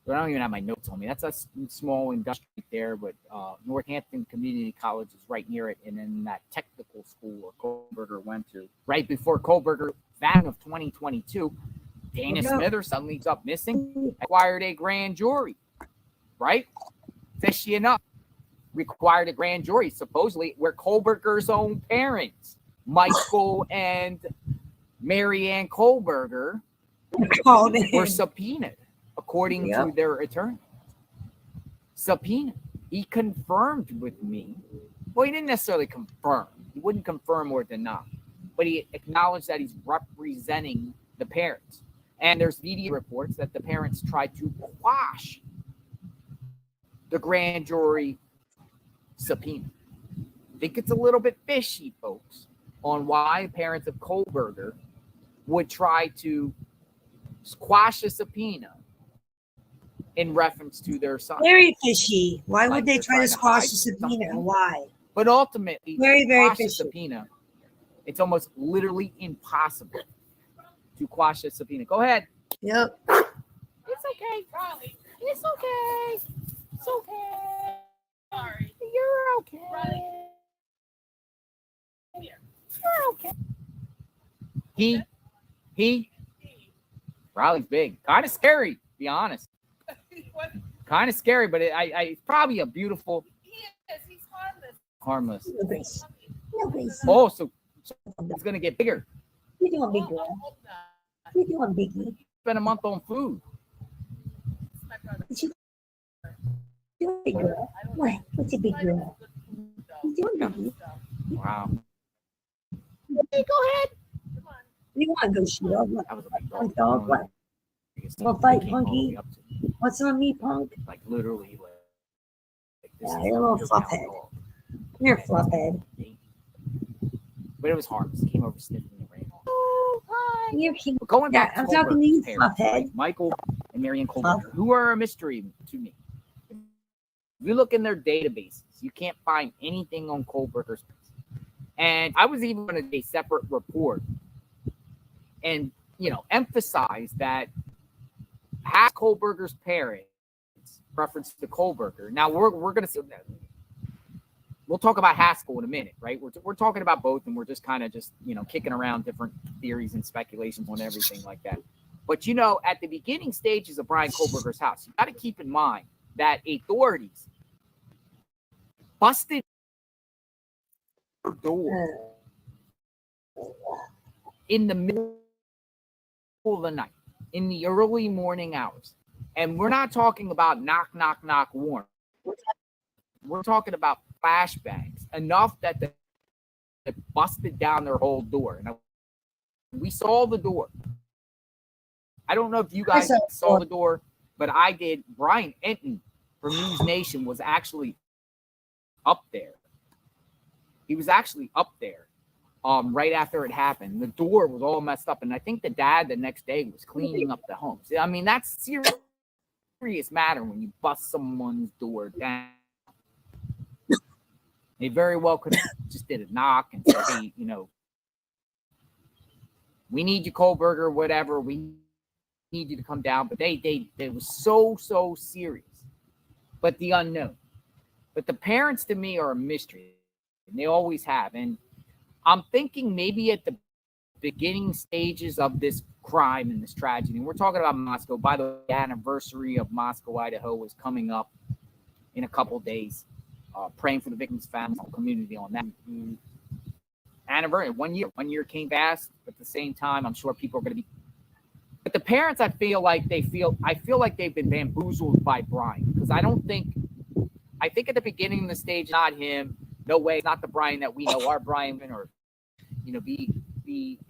I don't even have my notes on me. That's a small industry there, but Northampton Community College is right near it. And then that technical school where Kohlberger went to. Right before Kohlberger, van of 2022, Dana Smithers suddenly is up missing, acquired a grand jury, right? Fishy enough, required a grand jury, supposedly, where Kohlberger's own parents, Michael and Mary Ann Kohlberger, were subpoenaed. According to their attorney. Subpoena. He confirmed with me. Well, he didn't necessarily confirm. He wouldn't confirm or deny. But he acknowledged that he's representing the parents. And there's media reports that the parents tried to quash the grand jury subpoena. I think it's a little bit fishy, folks, on why parents of Kohlberger would try to quash a subpoena in reference to their son. Very fishy. Why would they try to squash a subpoena? Why? But ultimately, very quash fishy. A subpoena, it's almost literally impossible to quash a subpoena. Go ahead. Yep. It's okay. It's okay. It's okay. Sorry. You're okay. You're okay. He Riley's big. Kind of scary, to be honest. Kind of scary, but it's probably a beautiful. Yes, he's Harmless. No, Grace. No, Grace. Oh, so it's gonna get bigger. What you doing, big girl? What you doing, biggie? Spend a month on food. What you doing, big girl? What? What's a big girl? What you doing, biggie? Wow. Hey, go ahead. You want to go shoot up? What? Punk dog? What? You want to fight, Punky? What's on me, Punk? Like literally, like this Yeah, is you're a little fluffhead. You're a fluffhead. But it was harmless. He came over sniffing and ran off. Oh, hi. You're cute. Going back Yeah, I'm to talking to you, parents, fluffhead. right? Michael and Marianne Kohlberger, who are a mystery to me. If you look in their databases, you can't find anything on Kohlberger's. And I was even going to do a separate report and, emphasize that half Kohlberger's parents reference to Kohlberger. Now we're going to see. We'll talk about Haskell in a minute, right? We're talking about both, and we're just kind of kicking around different theories and speculations on everything like that. But at the beginning stages of Brian Kohlberger's house, you got to keep in mind that authorities busted her door in the middle of the night, in the early morning hours, and we're not talking about knock, knock, knock warrant. We're talking about flashbangs, enough that they busted down their whole door. Now, we saw the door. I don't know if you guys saw the door, but I did. Brian Enton from News Nation was actually up there. He was actually up there right after it happened. The door was all messed up, and I think the dad the next day was cleaning up the home. I mean, that's serious matter when you bust someone's door down. They very well could have just did a knock and said, hey, we need you, Kohlberger, whatever. We need you to come down. But they was so serious. But the unknown. But the parents to me are a mystery. And they always have. And I'm thinking maybe at the beginning stages of this crime and this tragedy. And we're talking about Moscow. By the way, the anniversary of Moscow, Idaho is coming up in a couple of days. Praying for the victims' families and community on that anniversary. 1 year. 1 year came fast, but at the same time, I'm sure people are going to be. But the parents, I feel like they've been bamboozled by Brian, because I think at the beginning of the stage, not him. No way, it's not the Brian that we know, our Brian, or be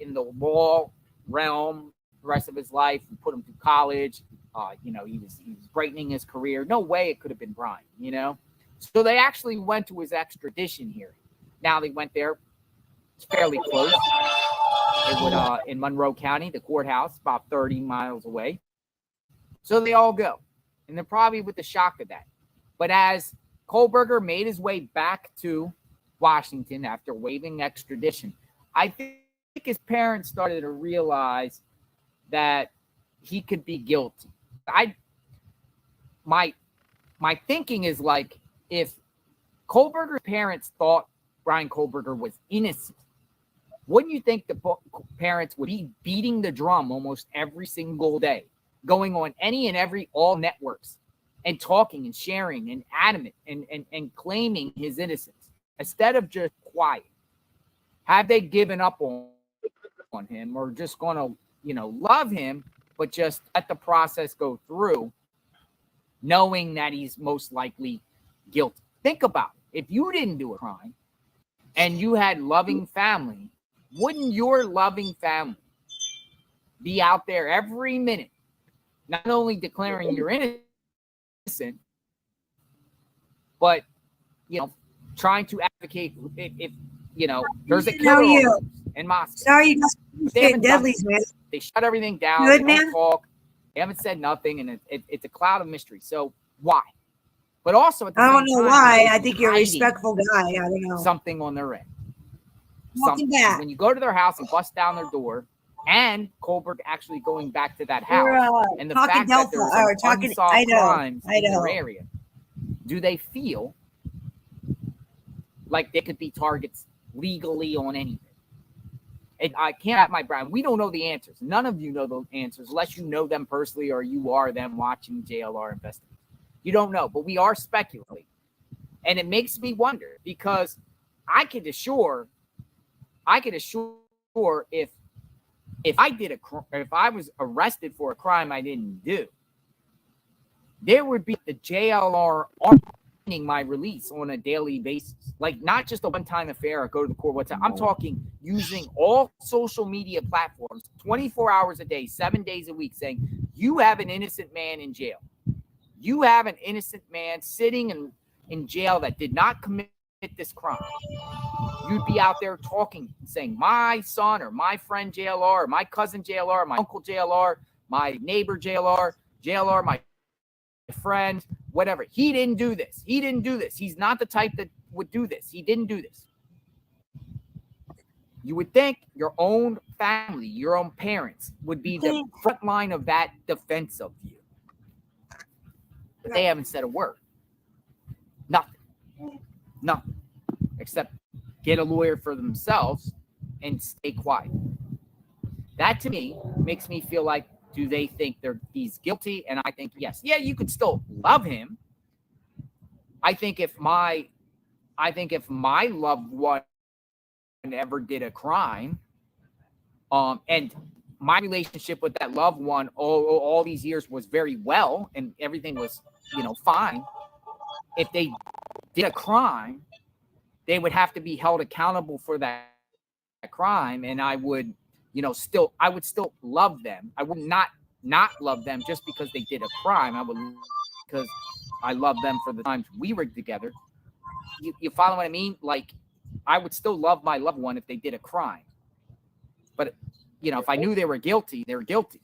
in the law realm the rest of his life. We put him through college. He was brightening his career. No way it could have been Brian. So they actually went to his extradition hearing. Now they went there. It's fairly close. It would in Monroe County, the courthouse, about 30 miles away. So they all go. And they're probably with the shock of that. But as Kohlberger made his way back to Washington after waiving extradition, I think his parents started to realize that he could be guilty. My thinking is like, if Kohlberger's parents thought Brian Kohlberger was innocent, wouldn't you think the parents would be beating the drum almost every single day, going on any and every all networks and talking and sharing and adamant and claiming his innocence instead of just quiet? Have they given up on him, or just going to, love him, but just let the process go through, knowing that he's most likely guilty? Think about it. If you didn't do a crime and you had loving family, wouldn't your loving family be out there every minute, not only declaring you're innocent, but, trying to advocate if there's a killer in Moscow. Sorry, you guys getting deadlies, man. They shut everything down. Good, They man. don't talk. They haven't said nothing, and it's a cloud of mystery. So why? But also, at the I don't same know time, why. they I be think you're a hiding respectful guy. I don't know. something on their end. Welcome back. When you go to their house and bust down their door, and Kohlberg actually going back to that We're, house, and the talking fact Delta, that there's or some talking unsolved Idaho. crimes in Idaho. their area, do they feel like they could be targets legally on anything? And I can't wrap my brain. We don't know the answers. None of you know the answers unless you know them personally or you are them watching JLR investigate. You don't know, but we are speculating. And it makes me wonder because I could assure if I was arrested for a crime I didn't do, there would be the JLR arguing my release on a daily basis. Like not just a one-time affair or go to the court one time. I'm talking using all social media platforms 24 hours a day, 7 days a week, saying you have an innocent man in jail. You have an innocent man sitting in jail that did not commit this crime. You'd be out there talking, saying, my son or my friend JLR, or my cousin JLR, my uncle JLR, my neighbor JLR, my friend, whatever. He didn't do this. He didn't do this. He's not the type that would do this. He didn't do this. You would think your own family, your own parents would be the front line of that defense of you. But they haven't said a word. Nothing. Except get a lawyer for themselves and stay quiet. That to me makes me feel like, do they think he's guilty? And I think yes. Yeah, you could still love him. I think if my loved one ever did a crime, and my relationship with that loved one all these years was very well and everything was, fine. If they did a crime, they would have to be held accountable for that crime. And I would, still love them. I would not love them just because they did a crime. I would, because I love them for the times we were together. You follow what I mean? Like, I would still love my loved one if they did a crime. But, if I knew they were guilty, they're guilty.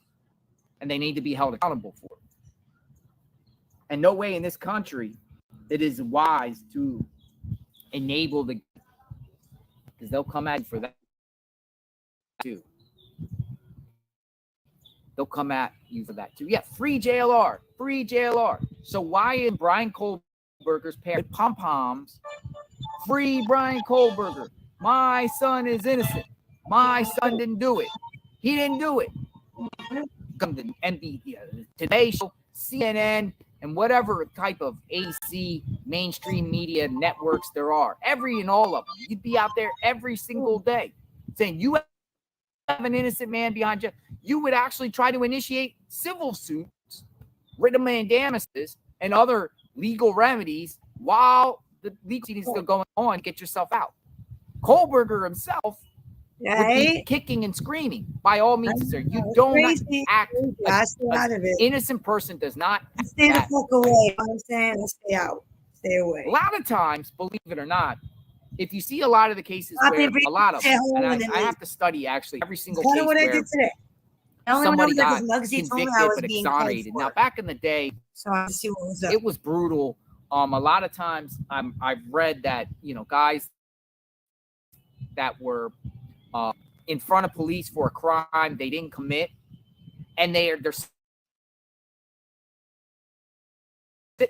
And they need to be held accountable for it. And no way in this country it is wise to enable because they'll come at you for that too. They'll come at you for that too. Yeah, free JLR. So why in Brian Kohlberger's parents pom-poms? Free Brian Kohlberger. My son is innocent. My son didn't do it. He didn't do it. Come to NBC, Today Show, CNN, and whatever type of AC mainstream media networks there are, every and all of them. You'd be out there every single day saying you have an innocent man behind you. You would actually try to initiate civil suits, writ of mandamus, and other legal remedies while the legal proceedings is still going on. Get yourself out. Kohlberger himself would be kicking and screaming. By all means, sir, you don't act. An innocent person does not stay the fuck away. I'm saying, stay out. Stay away. A lot of times, believe it or not, if you see a lot of the cases where a lot of them, and I have to study actually every single case where somebody got convicted but exonerated. Now, back in the day, it was brutal. A lot of times, I've read that guys that were in front of police for a crime they didn't commit, and they're sitting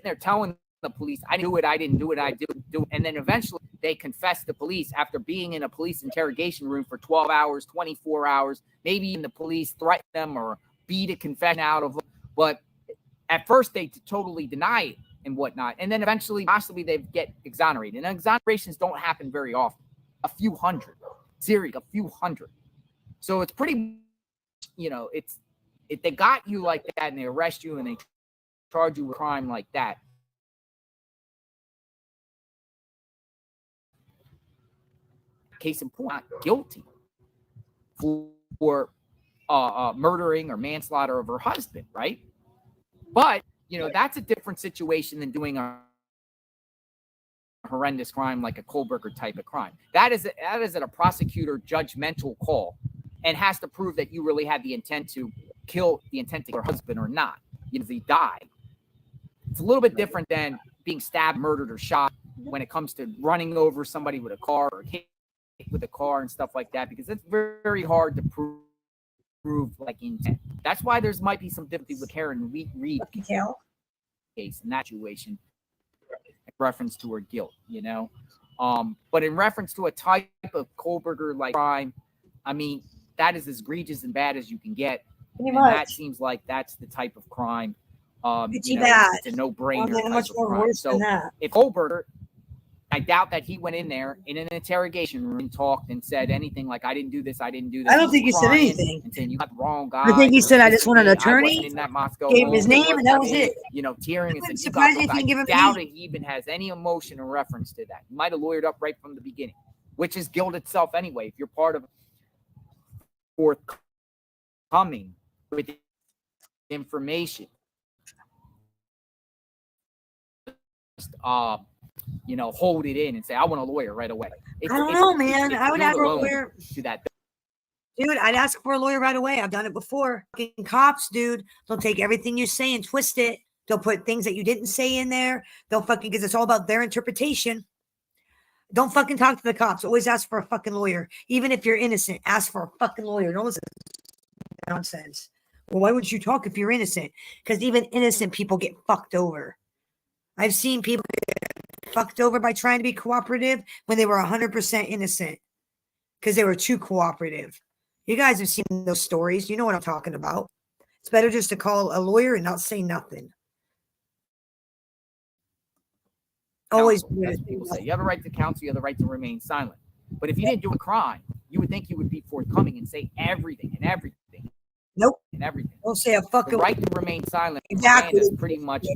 there telling the police, I knew it, I didn't do it, I didn't do it. And then eventually they confess to police after being in a police interrogation room for 12 hours, 24 hours, maybe even the police threaten them or beat a confession out of them. But at first they totally deny it and whatnot. And then eventually, possibly they get exonerated. And exonerations don't happen very often. A few hundred. Serious, a few hundred. So it's pretty, it's if they got you like that and they arrest you and they charge you with a crime like that, case in point, not guilty for murdering or manslaughter of her husband, right? But that's a different situation than doing a horrendous crime like a Kohlberger type of crime. That is a prosecutor judgmental call and has to prove that you really had the intent to kill her husband or not. If he died. It's a little bit different than being stabbed, murdered, or shot when it comes to running over somebody with a car or hit with a car and stuff like that, because it's very, very hard to prove like intent. That's why might be some difficulty with Karen Reed case in that situation. Reference to her guilt, but in reference to a type of Kohlberger like crime, I mean, that is as egregious and bad as you can get. Pretty And that much. seems like that's the type of crime. Pretty bad. It's a no-brainer Well, type much of more crime. worse than So that. if Kohlberger, I doubt that he went in there in an interrogation room and talked and said anything like, I didn't do this, I didn't do this. I don't think he said crying anything. and saying, you got the wrong guy. I think he said, I just want an I attorney. wasn't in that Moscow Gave him home. his name, and that was it. Tearing It and said, wouldn't you surprise got me if those. he didn't give I him doubt name. it he even has any emotion in reference to that. He might have lawyered up right from the beginning, which is guilt itself anyway. If you're part of forthcoming with information, hold it in and say, I want a lawyer right away. I don't know, man. I would have a guilt alone lawyer. to that. Dude, I'd ask for a lawyer right away. I've done it before. Fucking cops, dude. They'll take everything you say and twist it. They'll put things that you didn't say in there. They'll fucking, because it's all about their interpretation. Don't fucking talk to the cops. Always ask for a fucking lawyer. Even if you're innocent, ask for a fucking lawyer. Don't listen to nonsense. Well, why wouldn't you talk if you're innocent? Because even innocent people get fucked over. I've seen people get fucked over by trying to be cooperative when they were 100% innocent because they were too cooperative. You guys have seen those stories. You know what I'm talking about. It's better just to call a lawyer and not say nothing. Always. As people say, you have a right to counsel, you have the right to remain silent. But if you didn't do a crime, you would think you would be forthcoming and say everything and everything. Nope. And everything. Don't say a fucking the right to remain silent. Exactly. Is pretty much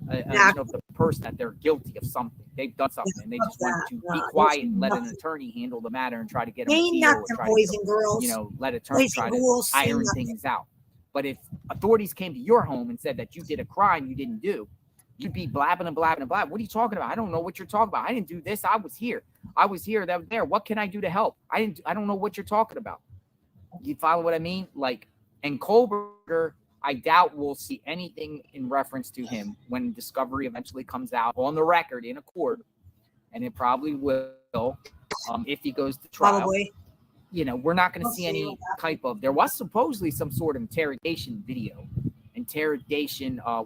the person that they're guilty of something. They've done something and they just want to be quiet and let an attorney handle the matter and try to get them a deal or try boys to and girls. let attorneys try to iron things out. But if authorities came to your home and said that you did a crime you didn't do, you'd be blabbing and blabbing and blabbing. What are you talking about? I don't know what you're talking about. I didn't do this. I was here. That was there. What can I do to help? I don't know what you're talking about. You follow what I mean? And Kohlberger, I doubt we'll see anything in reference to him when discovery eventually comes out on the record in a court, and it probably will if he goes to trial. Probably. We're not going to see any type of. There was supposedly some sort of interrogation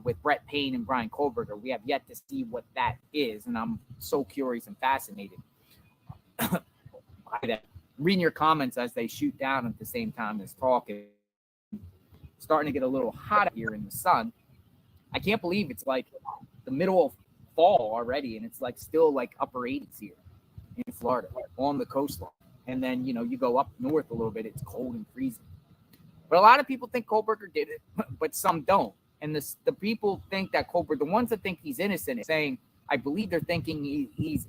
with Brett Payne and Brian Kohlberger. We have yet to see what that is, and I'm so curious and fascinated by that. Reading your comments as they shoot down at the same time as talking. Starting to get a little hot here in the sun. I can't believe it's like the middle of fall already, and it's still upper 80s here in Florida on the coastline. And then you go up north a little bit, it's cold and freezing. But a lot of people think Kohlberger did it, but some don't. And the people think that Kohlberger, the ones that think he's innocent, saying, I believe they're thinking he's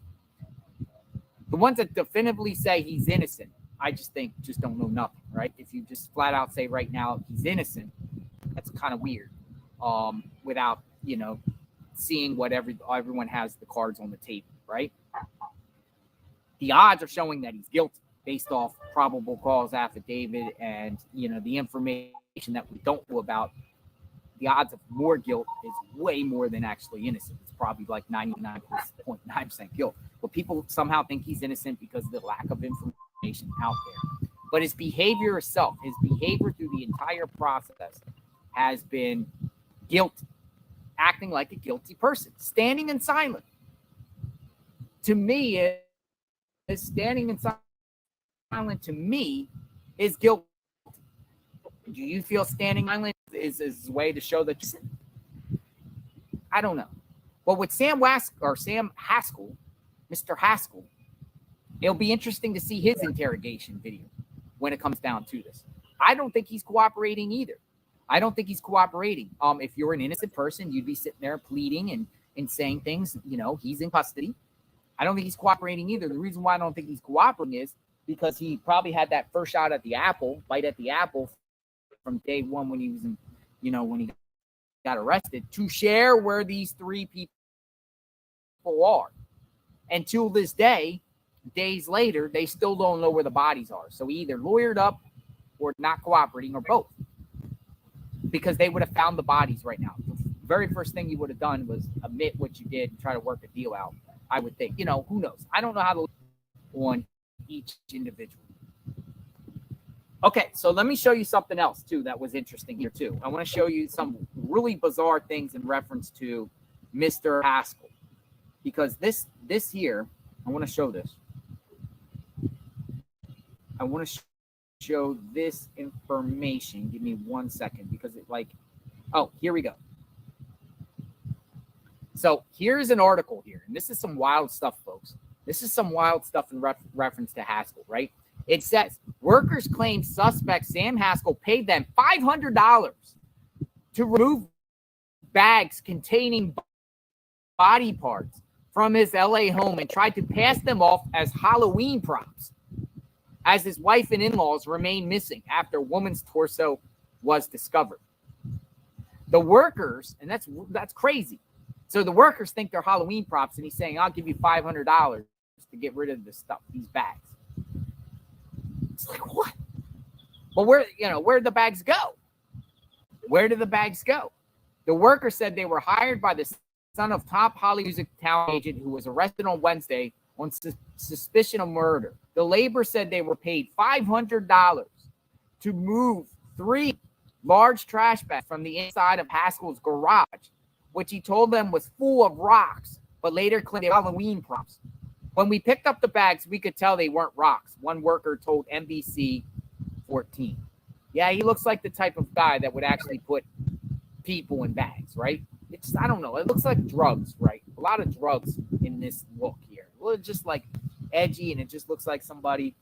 the ones that definitively say he's innocent. I just don't know nothing, right? If you just flat out say right now he's innocent, that's kind of weird. Without seeing what everyone has the cards on the table, right? The odds are showing that he's guilty based off probable cause affidavit and the information that we don't know about. The odds of more guilt is way more than actually innocent. It's probably like 99.9% guilt. But people somehow think he's innocent because of the lack of information out there. But his behavior itself, his behavior through the entire process has been guilty, acting like a guilty person, standing in silence. To me, is standing in silent to me is guilty. Do you feel standing silent is a way to show that? I don't know. But with Sam Haskell, Mr. Haskell, it'll be interesting to see his interrogation video when it comes down to this. I don't think he's cooperating either. I don't think he's cooperating. If you're an innocent person, you'd be sitting there pleading and saying things, he's in custody. I don't think he's cooperating either. The reason why I don't think he's cooperating is because he probably had that first bite at the apple from day one when he was in, when he got arrested, to share where these three people are. And till this day, days later, they still don't know where the bodies are. So he either lawyered up or not cooperating or both. Because they would have found the bodies right now. The very first thing you would have done was admit what you did and try to work a deal out. I would think, who knows? I don't know how to look on each individual. Okay, so let me show you something else too that was interesting here too. I want to show you some really bizarre things in reference to Mr. Haskell, because this here, I want to show this. I want to show this information. Give me 1 second because it oh, here we go. So here's an article here, and this is some wild stuff, folks. This is some wild stuff in reference to Haskell, right? It says workers claim suspect Sam Haskell paid them $500 to remove bags containing body parts from his LA home and tried to pass them off as Halloween props, as his wife and in-laws remain missing after a woman's torso was discovered. The workers, and that's crazy. So the workers think they're Halloween props, and he's saying, "I'll give you $500 to get rid of this stuff, these bags." It's like, what? But where'd the bags go? Where did the bags go? The worker said they were hired by the son of top Hollywood music talent agent who was arrested on Wednesday on suspicion of murder. The labor said they were paid $500 to move 3 large trash bags from the inside of Haskell's garage, which he told them was full of rocks, but later claimed they were Halloween props. When we picked up the bags, we could tell they weren't rocks, one worker told NBC 14. Yeah, he looks like the type of guy that would actually put people in bags, right? I don't know. It looks like drugs, right? A lot of drugs in this look here. Well, it's just like edgy, and it just looks like somebody,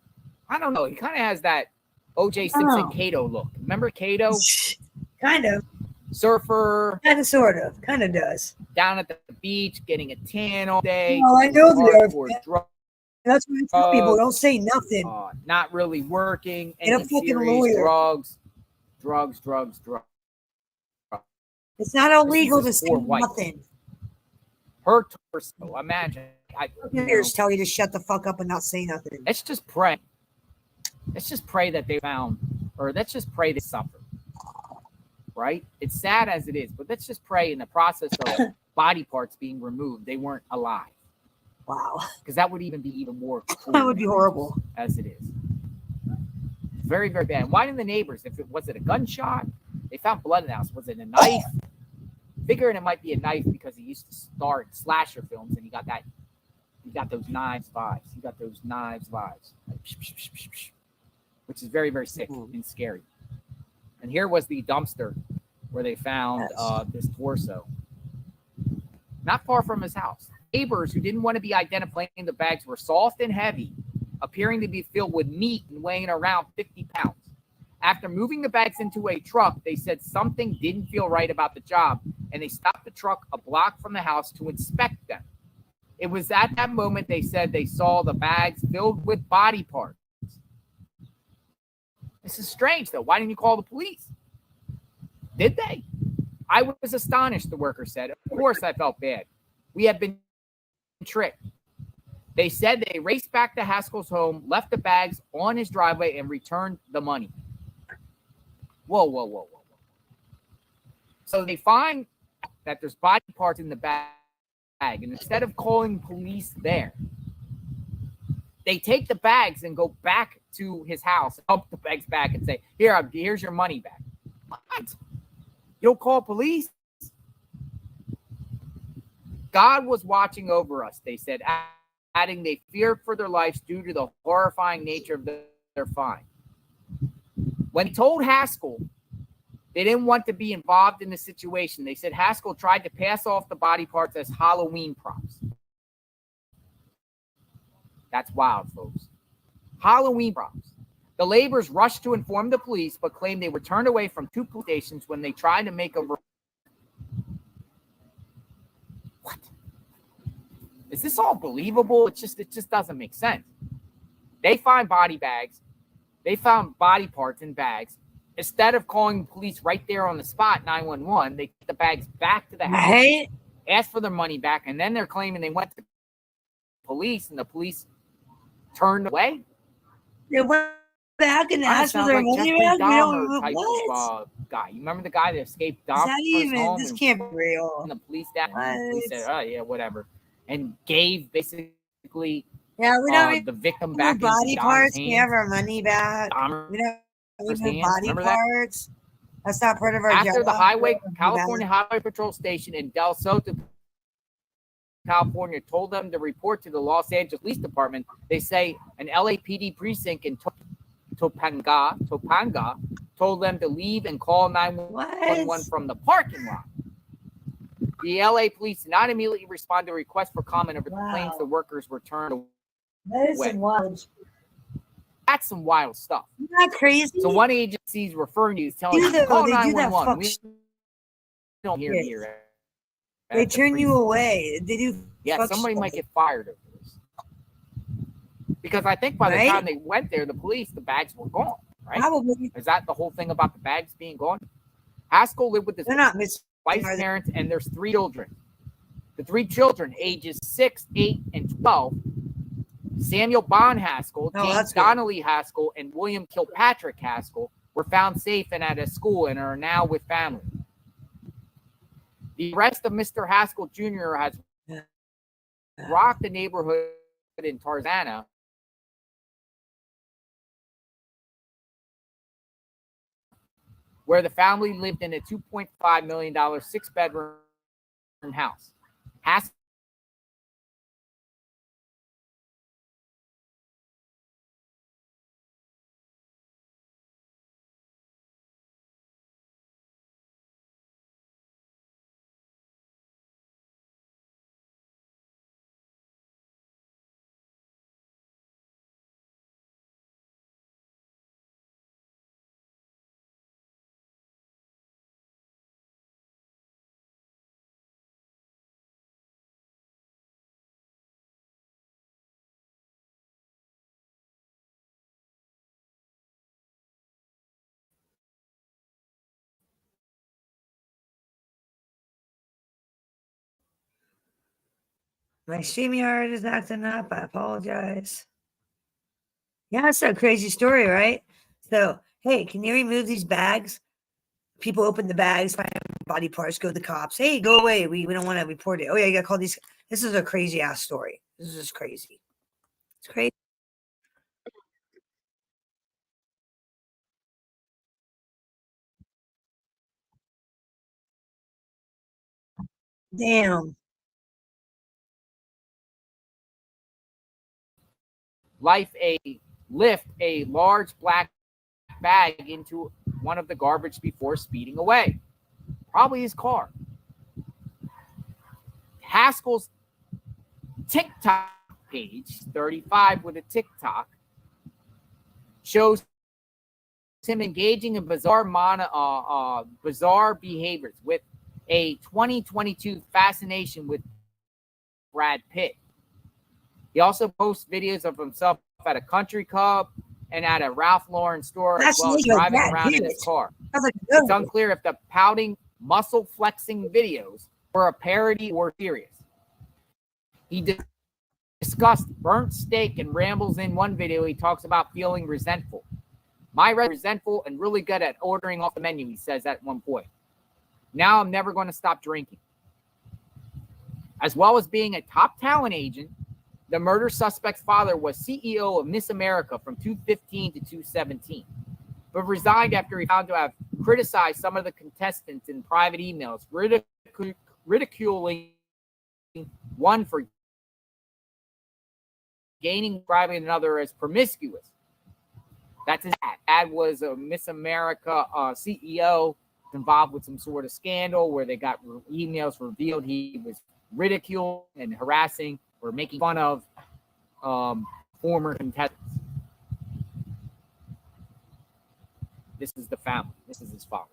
I don't know. He kind of has that O.J. Simpson Kato look. Remember Kato? Kind of. Surfer. Kind of, sort of. Kind of does. Down at the beach, getting a tan all day. Oh, I know the drugs. That's what I tell people. Don't say nothing. Not really working. Get a fucking lawyer. Drugs. It's not illegal to say nothing. Her torso. Imagine. Lawyers tell you to shut the fuck up and not say nothing. Let's just pray. Let's just pray that they found, or let's just pray they suffer. Right? It's sad as it is, but let's just pray in the process of body parts being removed, they weren't alive. Wow. Because that would even be even more cool. That would be horrible. As it is. Very, very bad. Why didn't the neighbors, was it a gunshot? They found blood in the house. Was it a knife? Figuring it might be a knife because he used to star in slasher films, and he got those knives vibes. Like, which is very, very sick and scary. And here was the dumpster where they found this torso. Not far from his house. Neighbors who didn't want to be identified in the bags were soft and heavy, appearing to be filled with meat and weighing around 50 pounds. After moving the bags into a truck, they said something didn't feel right about the job, and they stopped the truck a block from the house to inspect them. It was at that moment they said they saw the bags filled with body parts. This is strange, though. Why didn't you call the police? Did they? I was astonished, the worker said. Of course I felt bad. We had been tricked. They said they raced back to Haskell's home, left the bags on his driveway, and returned the money. Whoa. So they find that there's body parts in the bag, and instead of calling police there, they take the bags and go back to his house, dump the bags back, and say, here's your money back. What? You don't call police? God was watching over us, they said, adding they feared for their lives due to the horrifying nature of their find. When he told Haskell they didn't want to be involved in the situation, they said Haskell tried to pass off the body parts as Halloween props. That's wild, folks. Halloween props. The laborers rushed to inform the police, but claimed they were turned away from 2 police stations when they tried to make a... What? Is this all believable? It just doesn't make sense. They find body bags. They found body parts in bags. Instead of calling police right there on the spot, 911, they took the bags back to the house, asked for their money back, and then they're claiming they went to the police, and the police turned away. They went back and asked for their money back? We don't type of guy. You remember the guy that escaped Dahmer's This can't be real. And the police said, oh, yeah, whatever. And gave basically we don't the victim back body into parts. hands. We have our money back. We don't remove body parts. That's not part of our job. After the California Highway Patrol Station in Del Soto, California, told them to report to the Los Angeles Police Department, they say an LAPD precinct in Topanga told them to leave and call 911 from the parking lot. The LA police did not immediately respond to a request for comment over the claims the workers were turned away. That is some wild. That's some wild stuff. Isn't that crazy? So one agency is referring to you, telling you, call 911. We don't hear here. They turn you away. They do. Yeah, somebody might get fired over this. Because I think by the time they went there, the bags were gone, right? Probably. Is that the whole thing about the bags being gone? Haskell lived with his wife's parents, and there's 3 children. The 3 children, ages 6, 8, and 12, Samuel Bond Haskell, James Donnelly Haskell, and William Kilpatrick Haskell, were found safe and at a school and are now with family. The arrest of Mr. Haskell Jr. has rocked the neighborhood in Tarzana, where the family lived in a $2.5 million 6-bedroom house. Haskell My StreamYard is acting up. I apologize. Yeah, that's a crazy story, right? So, hey, can you remove these bags? People open the bags, find body parts, go to the cops. Hey, go away. We don't want to report it. Oh, yeah, you got to call these. This is a crazy ass story. This is just crazy. It's crazy. Damn. lift a large black bag into one of the garbage before speeding away. Probably his car. Haskell's TikTok page, 35 with a TikTok, shows him engaging in bizarre behaviors with a 2022 fascination with Brad Pitt. He also posts videos of himself at a country club and at a Ralph Lauren store, as well as driving around in his car. It's unclear if the pouting, muscle flexing videos were a parody or serious. He discussed burnt steak and rambles in one video. He talks about feeling resentful. Resentful and really good at ordering off the menu, he says at one point. Now I'm never going to stop drinking. As well as being a top talent agent, the murder suspect's father was CEO of Miss America from 2015 to 2017, but resigned after he found to have criticized some of the contestants in private emails, ridiculing one for describing another as promiscuous. That's his ad. Ad was a Miss America CEO involved with some sort of scandal where they got emails revealed he was ridiculing and harassing or making fun of former contestants. This is the family. This is his father.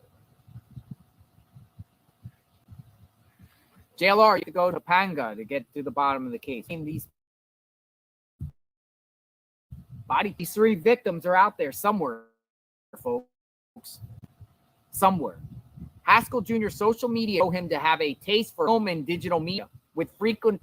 JLR, you could go to Panga to get to the bottom of the case. These 3 victims are out there somewhere, folks. Somewhere. Haskell Jr.'s social media show him to have a taste for film and digital media, with frequent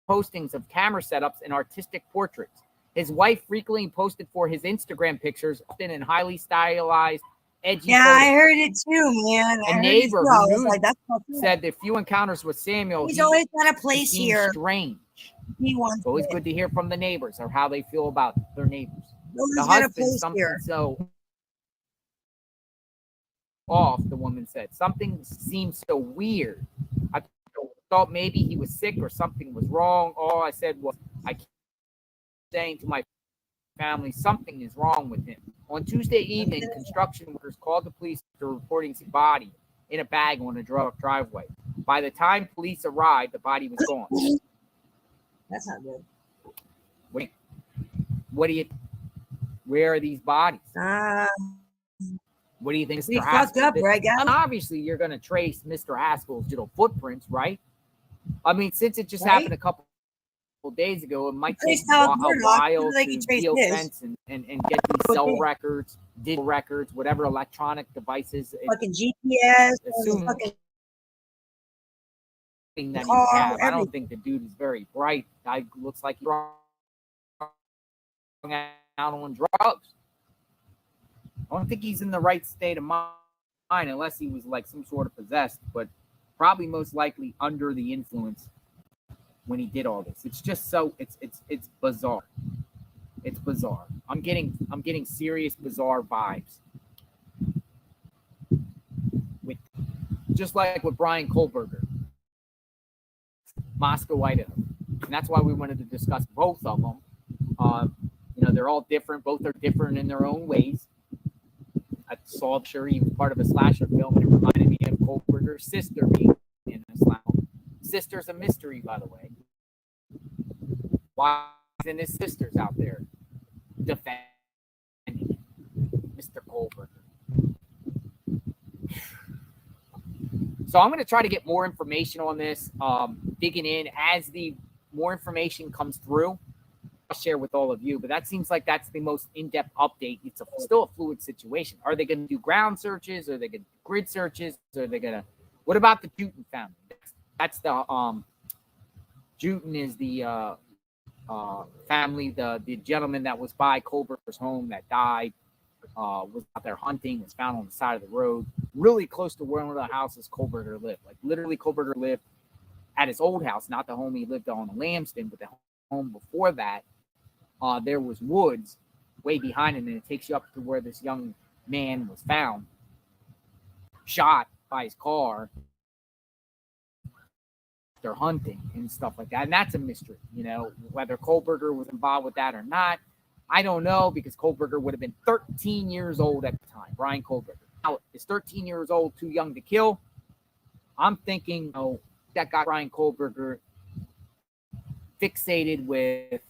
postings of camera setups and artistic portraits. His wife frequently posted for his Instagram pictures, often in highly stylized, edgy photos. I heard it too, man. A neighbor who said that few encounters with Samuel, he's always got a place here. Strange. He wants it's always good to hear from the neighbors or how they feel about their neighbors. The husband, something so off, the woman said. Something seemed so weird. I thought maybe he was sick or something was wrong. All I said was, I keep saying to my family something is wrong with him. On Tuesday evening, construction workers called the police after reporting his body in a bag on a driveway. By the time police arrived, the body was gone. That's not good. What do you? Where are these bodies? What do you think, He Mr. fucked Haskell? up, right, guys? Obviously, you're going to trace Mr. Haskell's footprints, right? I mean, since it just Right? happened a couple days ago, it might take Traced out a Murdoch, while they to can trace geofence his. and get these cell records, digital records, whatever electronic devices. Fucking GPS, Assuming fucking that you car, have. I everything. don't think the dude is very bright. Guy looks like he's wrong out on drugs. I don't think he's in the right state of mind unless he was like some sort of possessed, but probably most likely under the influence when he did all this. It's just so it's bizarre. It's bizarre. I'm getting serious bizarre vibes. With just like with Brian Kohlberger, Moscow, Idaho. And that's why we wanted to discuss both of them. They're all different. Both are different in their own ways. I saw, sure, he was part of a slasher film, and it reminded me of Kohlberger's sister being in a slasher. Sister's a mystery, by the way. Why isn't his sisters out there defending Mr. Kohlberger? So I'm going to try to get more information on this, digging in as the more information comes through. I'll share with all of you, but that seems like that's the most in-depth update. It's still a fluid situation. Are they going to do ground searches? Are they going to do grid searches? Are they going to? What about the Jutin family? That's the Jutin is the family, the gentleman that was by Kohlberger's home that died, was out there hunting, was found on the side of the road, really close to where one of the houses Kohlberger lived. Like literally, Kohlberger lived at his old house, not the home he lived on in Lambston, but the home before that. There was woods way behind him, and it takes you up to where this young man was found, shot by his car. They're hunting and stuff like that, and that's a mystery. Whether Kohlberger was involved with that or not, I don't know, because Kohlberger would have been 13 years old at the time. Brian Kohlberger. Now, is 13 years old too young to kill? I'm thinking, that got Brian Kohlberger fixated with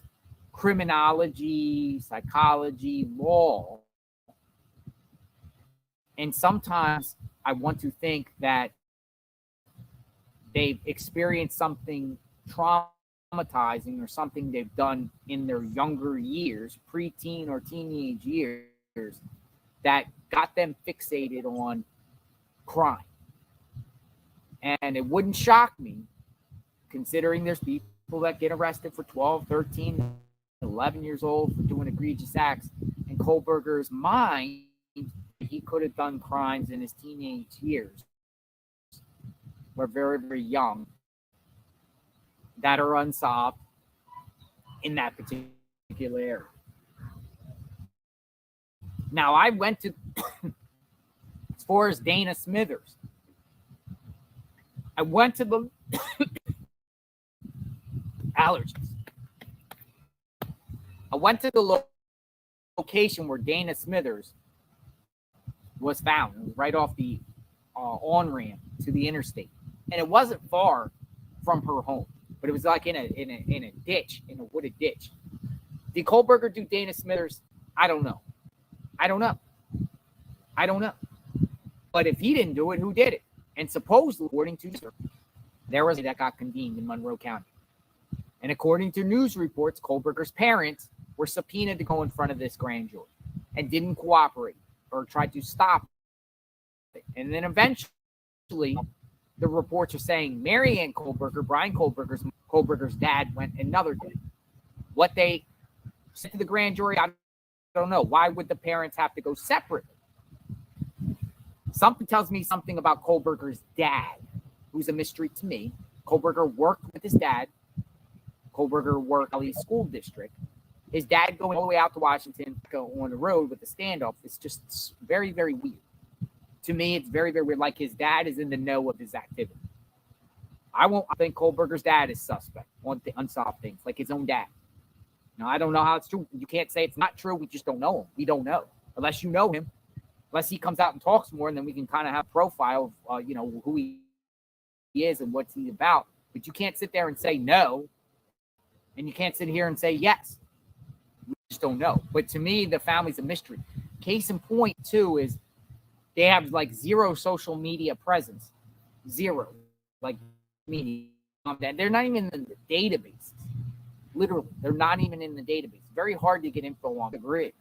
criminology, psychology, law. And sometimes I want to think that they've experienced something traumatizing or something they've done in their younger years, preteen or teenage years, that got them fixated on crime. And it wouldn't shock me, considering there's people that get arrested for 12, 13, 11 years old for doing egregious acts. In Kohlberger's mind, he could have done crimes in his teenage years. We're very, very young, that are unsolved in that particular area. Now, I went to, as far as Dana Smithers, I went to the allergies. I went to the location where Dana Smithers was found. It was right off the on-ramp to the interstate. And it wasn't far from her home, but it was like in a ditch, in a wooded ditch. Did Kohlberger do Dana Smithers? I don't know. But if he didn't do it, who did it? And supposedly, according to there was that got convened in Monroe County. And according to news reports, Kohlberger's parents were subpoenaed to go in front of this grand jury and didn't cooperate or tried to stop it. And then eventually, the reports are saying Mary Ann Kohlberger, Brian Kohlberger's dad, went another day. What they said to the grand jury, I don't know. Why would the parents have to go separately? Something tells me something about Kohlberger's dad, who's a mystery to me. Kohlberger worked with his dad. Kohlberger worked at the school district. His dad going all the way out to Washington on the road with the standoff is just very, very weird. To me, it's very, very weird. Like his dad is in the know of his activity. I think Kohlberger's dad is suspect on unsolved things, like his own dad. Now, I don't know how it's true. You can't say it's not true. We just don't know him. We don't know. Unless you know him, unless he comes out and talks more, and then we can kind of have a profile of, who he is and what's he about. But you can't sit there and say no, and you can't sit here and say yes. We just don't know. But to me, the family's a mystery. Case in point, too, is they have like zero social media presence. Zero. Like, media. They're not even in the database. Literally, they're not even in the database. Very hard to get info on the grid.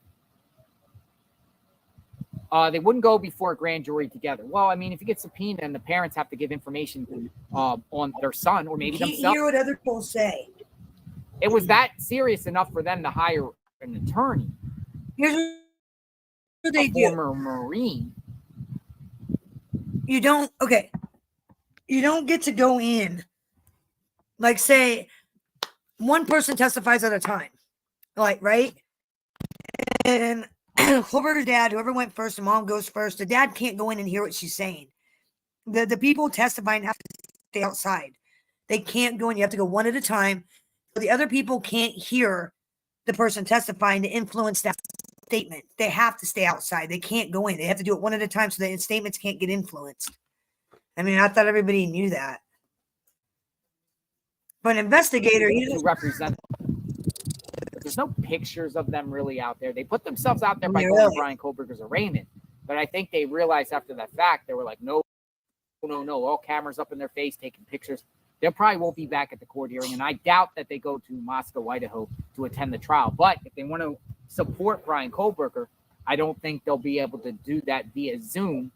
They wouldn't go before a grand jury together. Well, I mean, if you get subpoenaed and the parents have to give information on their son or maybe You can't themselves. hear what other people say. It was that serious enough for them to hire an attorney. Here's what they do. Former Marine. You don't get to go in. Like, say, one person testifies at a time. Like, right? And Kohlberger's dad, whoever went first, the mom goes first. The dad can't go in and hear what she's saying. The people testifying have to stay outside. They can't go in. You have to go one at a time. So the other people can't hear the person testifying to influence that statement. They have to stay outside. They can't go in. They have to do it one at a time so the statements can't get influenced. I mean, I thought everybody knew that. But an investigator, he to represent. There's no pictures of them really out there. They put themselves out there by Yeah, going to really. Brian Kohlberger's arraignment. But I think they realized after that fact, they were like, no, all cameras up in their face, taking pictures. They probably won't be back at the court hearing. And I doubt that they go to Moscow, Idaho to attend the trial. But if they want to support Brian Kohlberger, I don't think they'll be able to do that via Zoom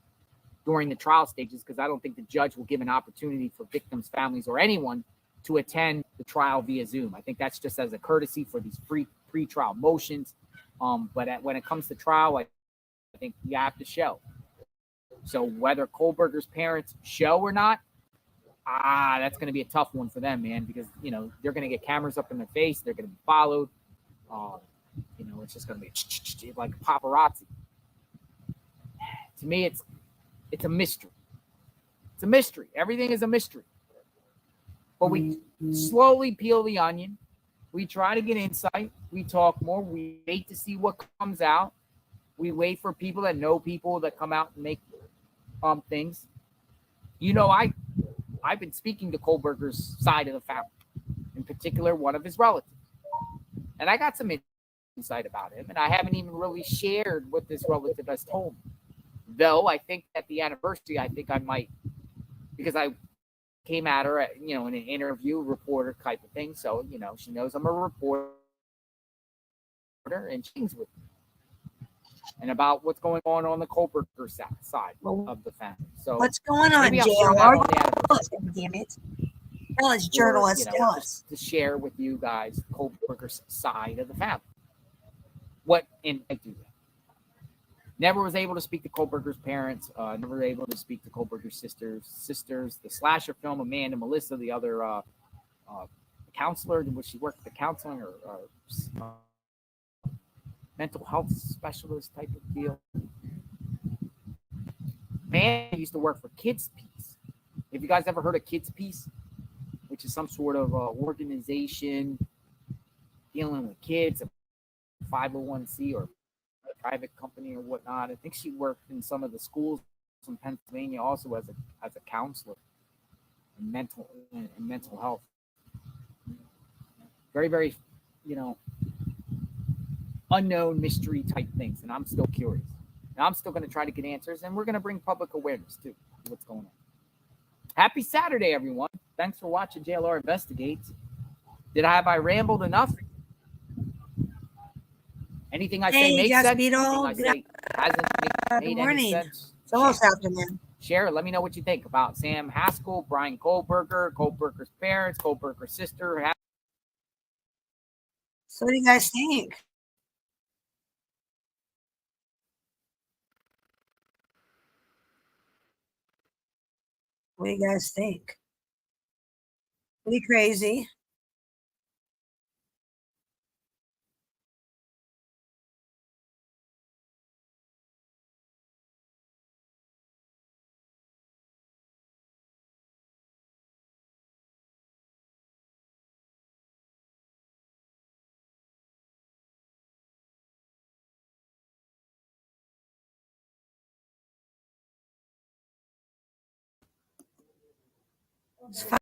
during the trial stages, because I don't think the judge will give an opportunity for victims' families or anyone to attend the trial via Zoom. I think that's just as a courtesy for these pre-trial motions. But when it comes to trial, I think you have to show. So whether Kohlberger's parents show or not, that's going to be a tough one for them, man, because, they're going to get cameras up in their face. They're going to be followed. It's just going to be like paparazzi. To me, it's a mystery. It's a mystery. Everything is a mystery. But we slowly peel the onion. We try to get insight. We talk more. We wait to see what comes out. We wait for people that know people that come out and make things. I've been speaking to Kohlberger's side of the family, in particular, one of his relatives. And I got some insight about him, and I haven't even really shared what this relative has told me. Though I think at the anniversary, I might, because I came at her at, in an interview, reporter type of thing. So, she knows I'm a reporter, and she's with me. And about what's going on the Kohlberger side of the family. So what's going on, maybe I'll share that on the JLR? anniversary. Damn it. Tell us, journalists, tell us. To share with you guys Kohlberger's side of the family. And I do that. Never was able to speak to Kohlberger's parents. Never able to speak to Kohlberger's sisters. The slasher film, Amanda, Melissa, the other counselor, was she worked at the counseling or mental health specialist type of deal. Man, used to work for Kids Peace. Have you guys ever heard of Kids Peace? Which is some sort of organization dealing with kids, a 501c or a private company or whatnot. I think she worked in some of the schools in Pennsylvania also as a counselor in mental health. Very, very, unknown mystery type things, and I'm still curious. And I'm still going to try to get answers, and we're going to bring public awareness too of what's going on. Happy Saturday, everyone. Thanks for watching JLR Investigates. Have I rambled enough? Anything I say makes sense? Anything I say hasn't made any sense? It's almost afternoon. Share it. Let me know what you think about Sam Haskell, Brian Kohlberger, Kohlberger's parents, Kohlberger's sister. So what do you guys think? What do you guys think? Pretty crazy. It's fine.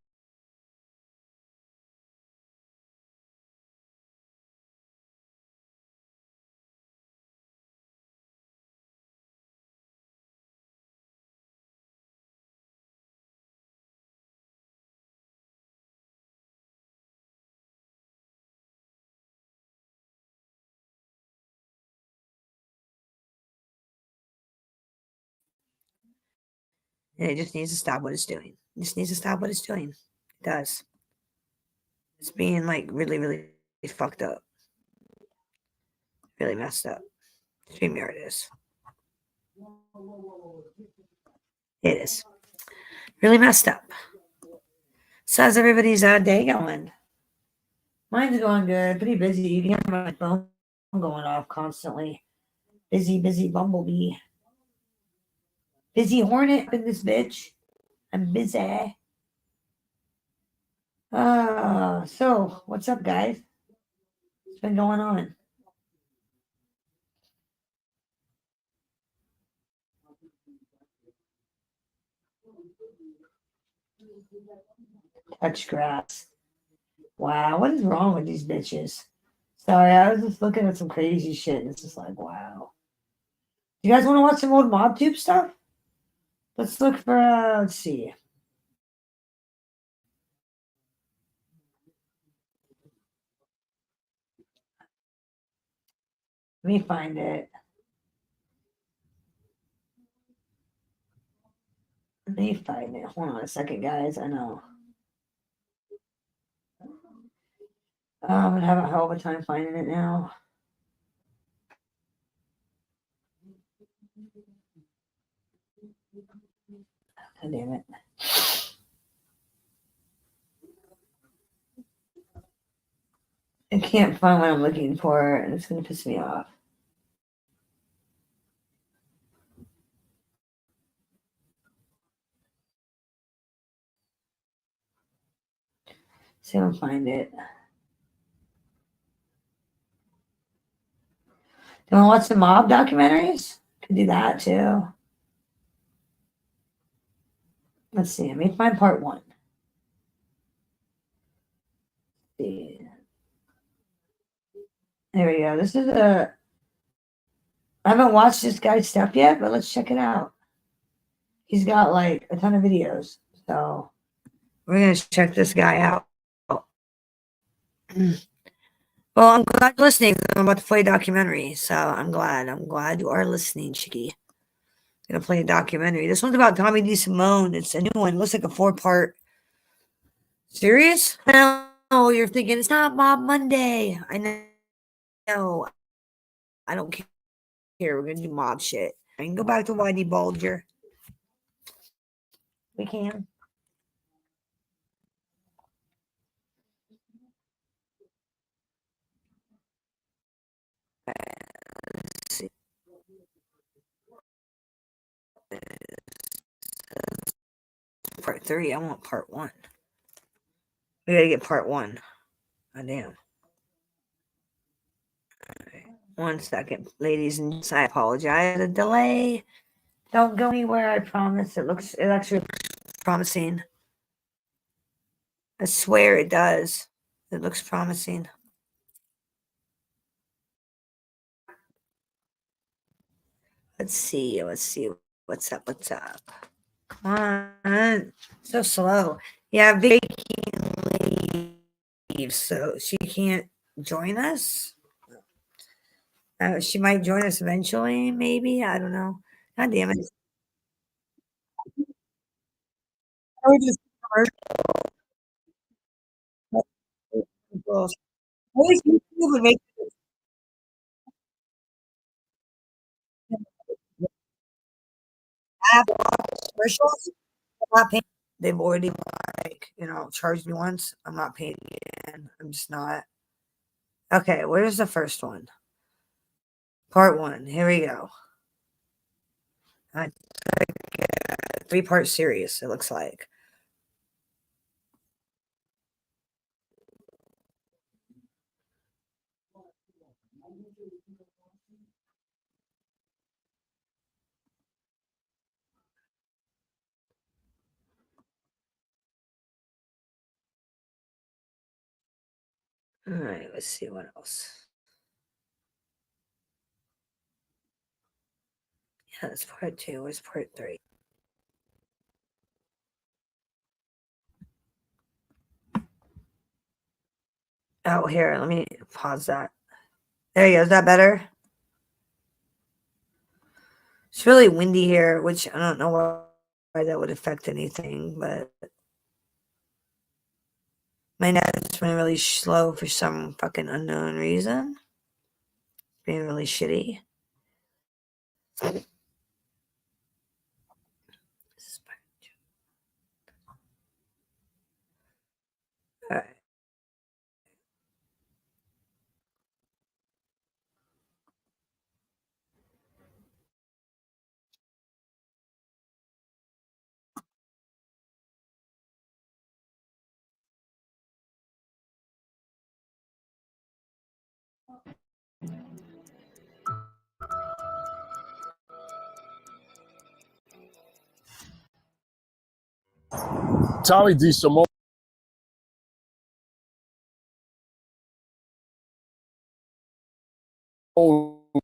And it just needs to stop what it's doing. It just needs to stop what it's doing. It does. It's being like really, really fucked up. Really messed up. StreamYard is. It is. Really messed up. So how's everybody's day going? Mine's going good. Pretty busy. You can hear my phone going off constantly. Busy, busy bumblebee. Busy hornet in this bitch. I'm busy. So what's up, guys? What's been going on? Touch grass. Wow, what is wrong with these bitches? Sorry, I was just looking at some crazy shit. And it's just like, wow. You guys want to watch some old MobTube stuff? Let's look for, let's see. Let me find it. Let me find it. Hold on a second, guys. I know. I'm going to have a hell of a time finding it now. God damn it. I can't find what I'm looking for, and it's going to piss me off. See if I can find it. Do you want to watch some mob documentaries? Could do that too. Let's see. Let me find part one. Let's see. There we go. This is a. I haven't watched this guy's stuff yet, but let's check it out. He's got like a ton of videos, so we're gonna check this guy out. Well, I'm glad you're listening. I'm about to play a documentary, so I'm glad. I'm glad you are listening, Chicky. I'm gonna play a documentary. This one's about Tommy D. Simone. It's a new one. It looks like a 4-part series. I know you're thinking it's not Mob Monday. I know. I don't care. We're gonna do mob shit. I can go back to Whitey Bulger. We can. Let's see. Part 3. I want part 1. We gotta get part 1. Oh, damn. Right. 1 second, ladies and gents. I apologize. The delay. Don't go anywhere. I promise. It actually looks promising. I swear it does. It looks promising. Let's see. What's up? Come on. So slow. Yeah, Vicky leaves, so she can't join us. She might join us eventually, maybe. I don't know. God damn it. Always YouTube would make commercials. I'm not paying. They've already charged me once. I'm not paying again. I'm just not. Okay, where's the first one? Part 1. Here we go. 3-part series. It looks like. All right, let's see what else. Yeah, that's part 2. Where's part 3? Oh, here, let me pause that. There you go. Is that better? It's really windy here, which I don't know why that would affect anything, but my net's been really slow for some fucking unknown reason. It's being really shitty. All right. Tommy DeSimone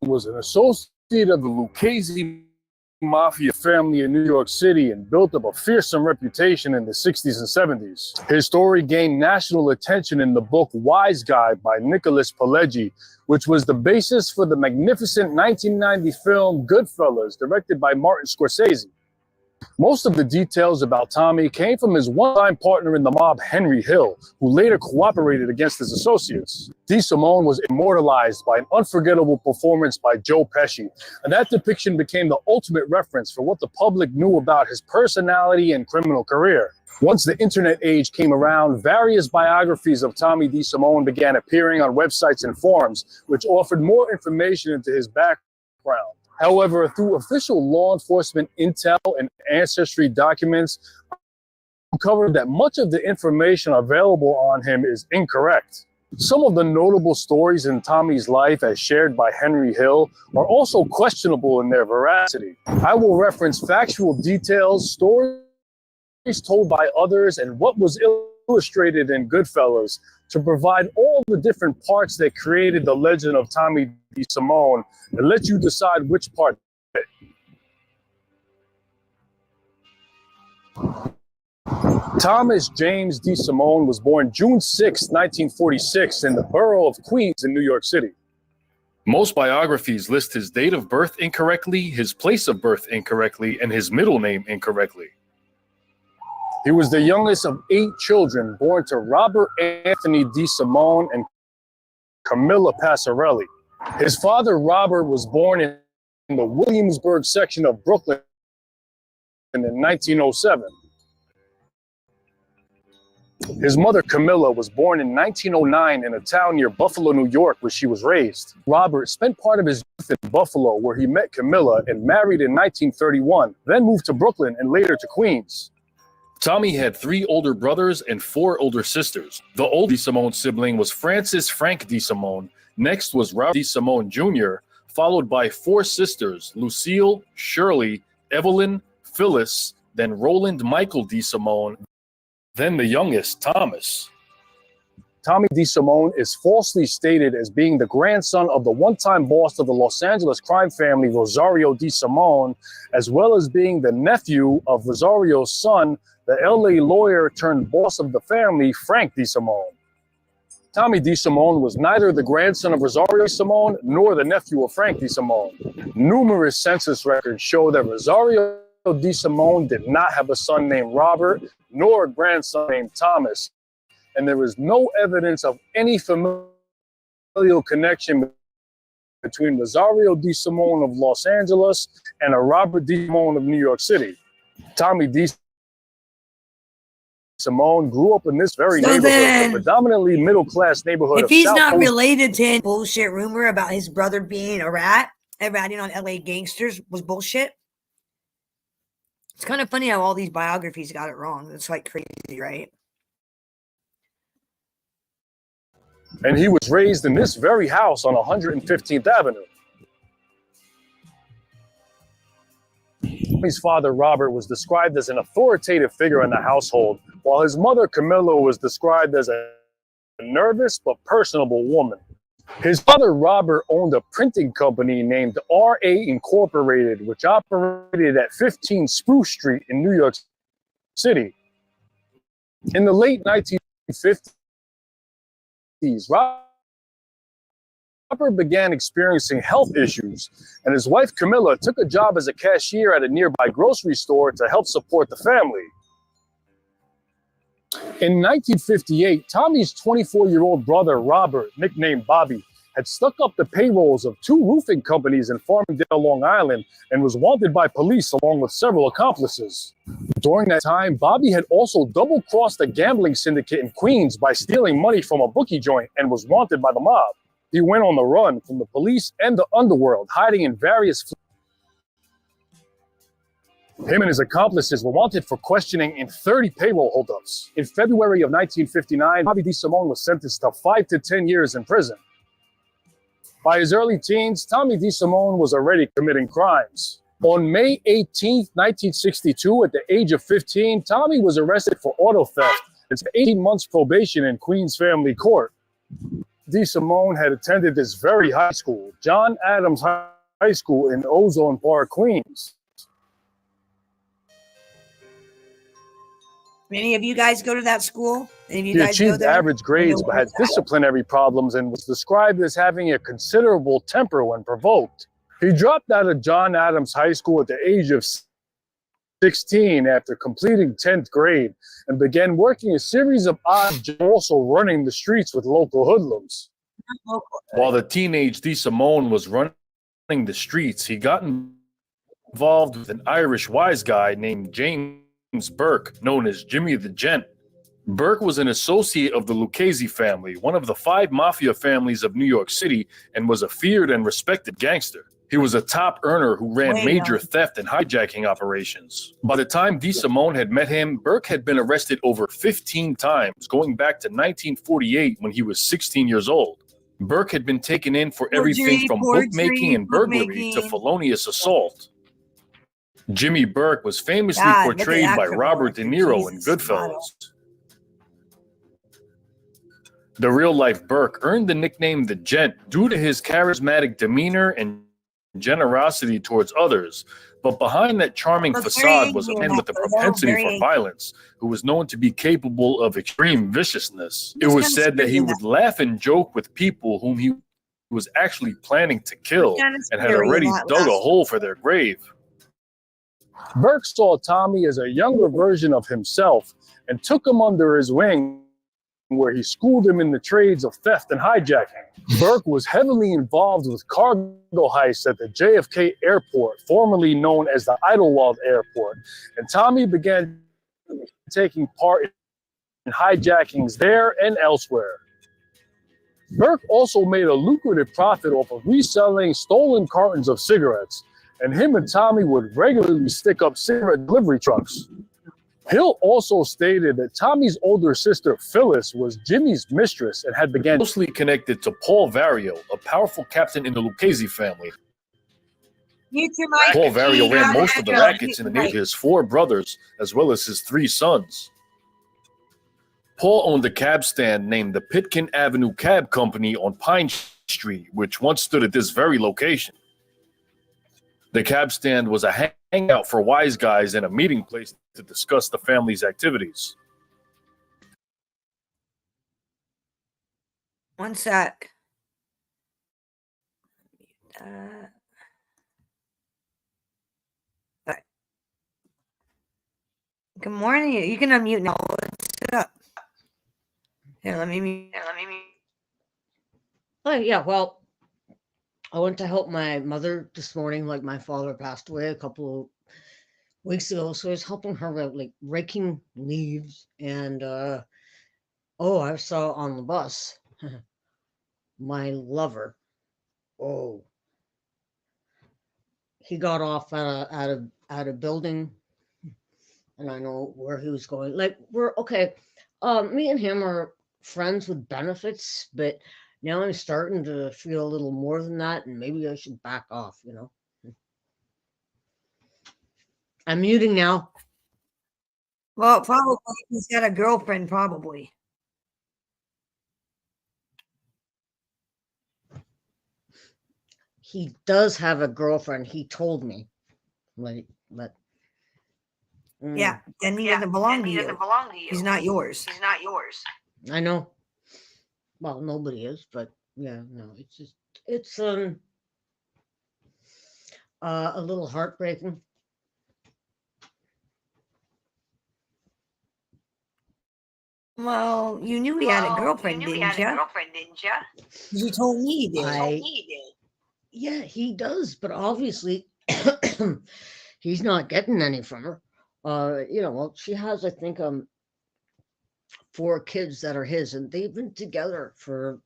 was an associate of the Lucchese Mafia family in New York City and built up a fearsome reputation in the 60s and 70s. His story gained national attention in the book Wise Guy by Nicholas Pileggi, which was the basis for the magnificent 1990 film Goodfellas, directed by Martin Scorsese. Most of the details about Tommy came from his one-time partner in the mob, Henry Hill, who later cooperated against his associates. DeSimone was immortalized by an unforgettable performance by Joe Pesci, and that depiction became the ultimate reference for what the public knew about his personality and criminal career. Once the internet age came around, various biographies of Tommy DeSimone began appearing on websites and forums, which offered more information into his background. However, through official law enforcement intel and ancestry documents, uncovered that much of the information available on him is incorrect. Some of the notable stories in Tommy's life, as shared by Henry Hill, are also questionable in their veracity. I will reference factual details, stories told by others, and what was illustrated in Goodfellas to provide all the different parts that created the legend of Tommy DeSimone and let you decide which part fit. Thomas James DeSimone was born June 6, 1946 in the borough of Queens in New York City. Most biographies list his date of birth incorrectly, his place of birth incorrectly, and his middle name incorrectly. He was the youngest of 8 children born to Robert Anthony DeSimone and Camilla Passarelli. His father, Robert, was born in the Williamsburg section of Brooklyn in 1907. His mother, Camilla, was born in 1909 in a town near Buffalo, New York, where she was raised. Robert spent part of his youth in Buffalo, where he met Camilla and married in 1931, then moved to Brooklyn and later to Queens. Tommy had 3 older brothers and 4 older sisters. The oldest DeSimone sibling was Francis Frank DeSimone. Next was Robert DeSimone Jr., followed by 4 sisters, Lucille, Shirley, Evelyn, Phyllis, then Roland Michael DeSimone, then the youngest, Thomas. Tommy DeSimone is falsely stated as being the grandson of the one-time boss of the Los Angeles crime family, Rosario DeSimone, as well as being the nephew of Rosario's son, the LA lawyer turned boss of the family, Frank DeSimone. Tommy DeSimone was neither the grandson of Rosario DeSimone nor the nephew of Frank DeSimone. Numerous census records show that Rosario DeSimone did not have a son named Robert, nor a grandson named Thomas, and there is no evidence of any familial connection between Rosario DeSimone of Los Angeles and a Robert DeSimone of New York City. Tommy DeSimone grew up in this very neighborhood, the predominantly middle-class neighborhood If of he's South not Coast. related to bullshit rumor about his brother being a rat and ratting on LA Gangsters was bullshit. It's kind of funny how all these biographies got it wrong. It's like crazy, right? And he was raised in this very house on 115th Avenue. Tommy's father, Robert, was described as an authoritative figure in the household, while his mother, Camilla, was described as a a nervous but personable woman. His father, Robert, owned a printing company named R.A. Incorporated, which operated at 15 Spruce Street in New York City. In the late 1950s, Robert began experiencing health issues, and his wife, Camilla, took a job as a cashier at a nearby grocery store to help support the family. In 1958, Tommy's 24-year-old brother, Robert, nicknamed Bobby, had stuck up the payrolls of 2 roofing companies in Farmingdale, Long Island, and was wanted by police along with several accomplices. During that time, Bobby had also double-crossed a gambling syndicate in Queens by stealing money from a bookie joint and was wanted by the mob. He went on the run from the police and the underworld, hiding in various... Him and his accomplices were wanted for questioning in 30 payroll holdups. In February of 1959, Bobby DeSimone was sentenced to 5 to 10 years in prison. By his early teens, Tommy DeSimone was already committing crimes. On May 18, 1962, at the age of 15, Tommy was arrested for auto theft and spent 18 months probation in Queens Family Court. DeSimone had attended this very high school, John Adams High School in Ozone Park, Queens. Any of you guys go to that school? Any of you He guys go achieved there? average grades, but had disciplinary problems and was described as having a considerable temper when provoked. He dropped out of John Adams High School at the age of 16 after completing 10th grade and began working a series of odd jobs, also running the streets with local hoodlums. While the teenage DeSimone was running the streets, he got involved with an Irish wise guy named James Burke, known as Jimmy the Gent. Burke was an associate of the Lucchese family, one of the 5 mafia families of New York City, and was a feared and respected gangster. He was a top earner who ran major theft and hijacking operations. By the time DeSimone had met him, Burke had been arrested over 15 times, going back to 1948 when he was 16 years old. Burke had been taken in for everything from bookmaking and burglary to felonious assault. Jimmy Burke was famously portrayed by Robert De Niro in Goodfellas. The real-life Burke earned the nickname The Gent due to his charismatic demeanor and generosity towards others, but behind that charming facade was a man with a propensity for violence who was known to be capable of extreme viciousness. It was said that he would laugh and joke with people whom he was actually planning to kill and had already dug a hole for their grave. Burke saw Tommy as a younger version of himself and took him under his wing, where he schooled him in the trades of theft and hijacking. Burke was heavily involved with cargo heists at the JFK Airport, formerly known as the Idlewild Airport, and Tommy began taking part in hijackings there and elsewhere. Burke also made a lucrative profit off of reselling stolen cartons of cigarettes, and him and Tommy would regularly stick up cigarette delivery trucks. Hill also stated that Tommy's older sister, Phyllis, was Jimmy's mistress and had begun Closely connected to Paul Vario, a powerful captain in the Lucchese family. Paul Vario ran most of the rackets in the name of his 4 brothers, as well as his 3 sons. Paul owned a cab stand named the Pitkin Avenue Cab Company on Pine Street, which once stood at this very location. The cab stand was a hangout for wise guys and a meeting place to discuss the family's activities. One sec. Good morning. You can unmute now. What's up? Here, let me mute. Oh, yeah, well, I went to help my mother this morning. Like, my father passed away a couple of weeks ago, so I was helping her with, like, raking leaves. And, I saw on the bus my lover. Oh. He got off at a building, and I know where he was going. Like, me and him are friends with benefits, but now I'm starting to feel a little more than that, and maybe I should back off, you know? I'm muting now. Well, probably he's got a girlfriend, probably. he does have a girlfriend. He told me, like, but Yeah, then he doesn't belong to you. He's not yours. I know. Well, nobody is, but yeah, no, it's a little heartbreaking. Well, you knew he had a girlfriend, didn't you? You told me he did. Yeah, he does, but obviously he's not getting any from her. Well, she has, I think, 4 kids that are his, and they've been together for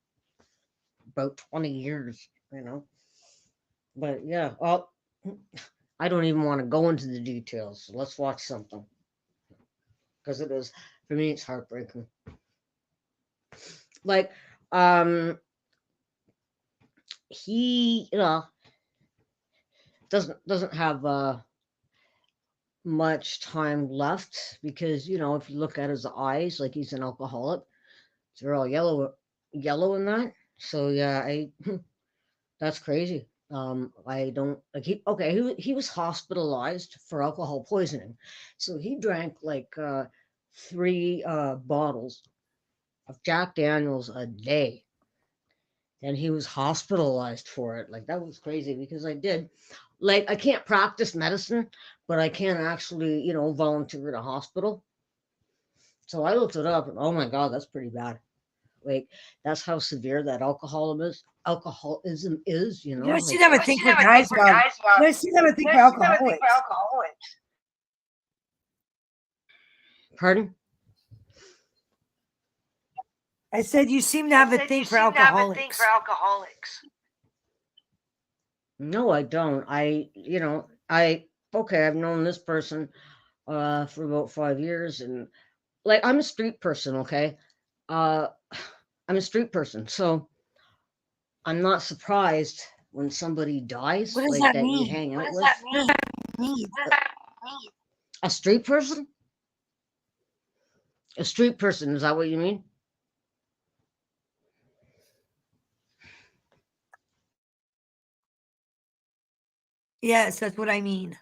about 20 years, But yeah, well, I don't even want to go into the details. So let's watch something. Because it is, for me, it's heartbreaking. Like, he, doesn't have much time left because, if you look at his eyes, like he's an alcoholic, they're all yellow in that. So yeah, that's crazy. I don't like he was hospitalized for alcohol poisoning. So he drank like 3 bottles of Jack Daniels a day. And he was hospitalized for it. Like that was crazy because I can't practice medicine, but I can actually, volunteer at a hospital. So I looked it up and oh my God, that's pretty bad. Like that's how severe that alcoholism is, You know, she never think for guys about. No, she never think for alcoholics. Pardon? I said you seem to have a thing for alcoholics. No, I don't. I've known this person for about 5 years, and like I'm a street person, okay? I'm a street person, so I'm not surprised when somebody dies. What does like that that you mean? hang out What does with. that mean? A street person? A street person, is that what you mean? Yes, that's what I mean.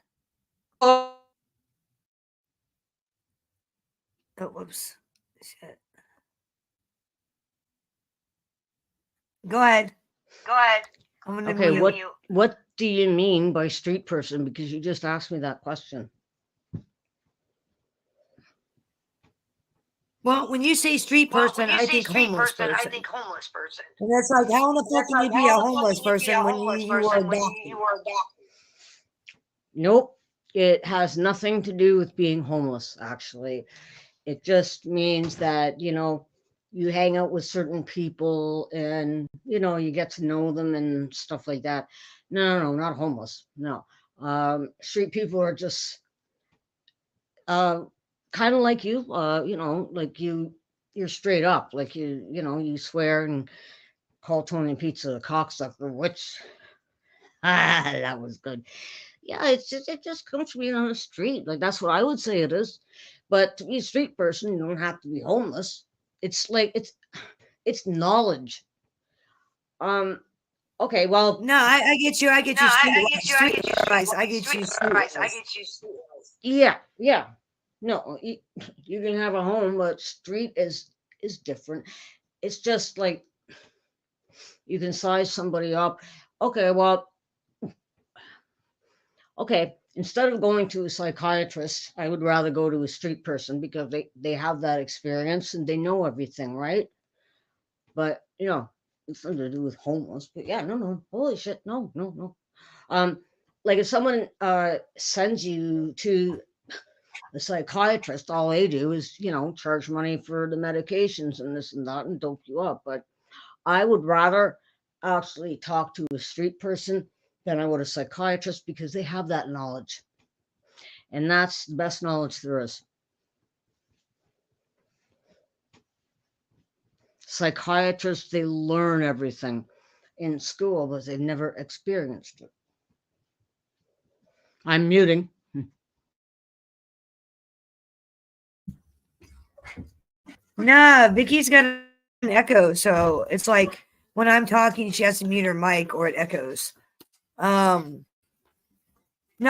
Oh, whoops. Shit. Go ahead. I'm gonna okay, mute. what do you mean by street person? Because you just asked me that question. Well, when you say street person, I think homeless person. And that's like, how in the fuck can you be a homeless person when you were adopted? Nope. It has nothing to do with being homeless, actually. It just means that, you hang out with certain people and, you get to know them and stuff like that. No, not homeless. No. Street people are just kind of like you, like you're straight up, like you swear and call Tony Pizza a cocksucker, which that was good. Yeah, it just comes from being on the street. Like that's what I would say it is. But to be a street person, you don't have to be homeless. It's like it's knowledge. Okay, well, No, I get you. I get you. Street advice. I get you. Yeah. No, you can have a home, but street is different. It's just like you can size somebody up. Okay, well, okay, instead of going to a psychiatrist, I would rather go to a street person because they have that experience and they know everything, right? But it's nothing to do with homeless. But yeah, no, holy shit, no. Like if someone sends you to a psychiatrist, all they do is charge money for the medications and this and that and dope you up. But I would rather actually talk to a street person than I would a psychiatrist because they have that knowledge. And that's the best knowledge there is. Psychiatrists, they learn everything in school, but they've never experienced it. I'm muting. Nah, Vicky's got an echo, so it's like when I'm talking, she has to mute her mic or it echoes. No,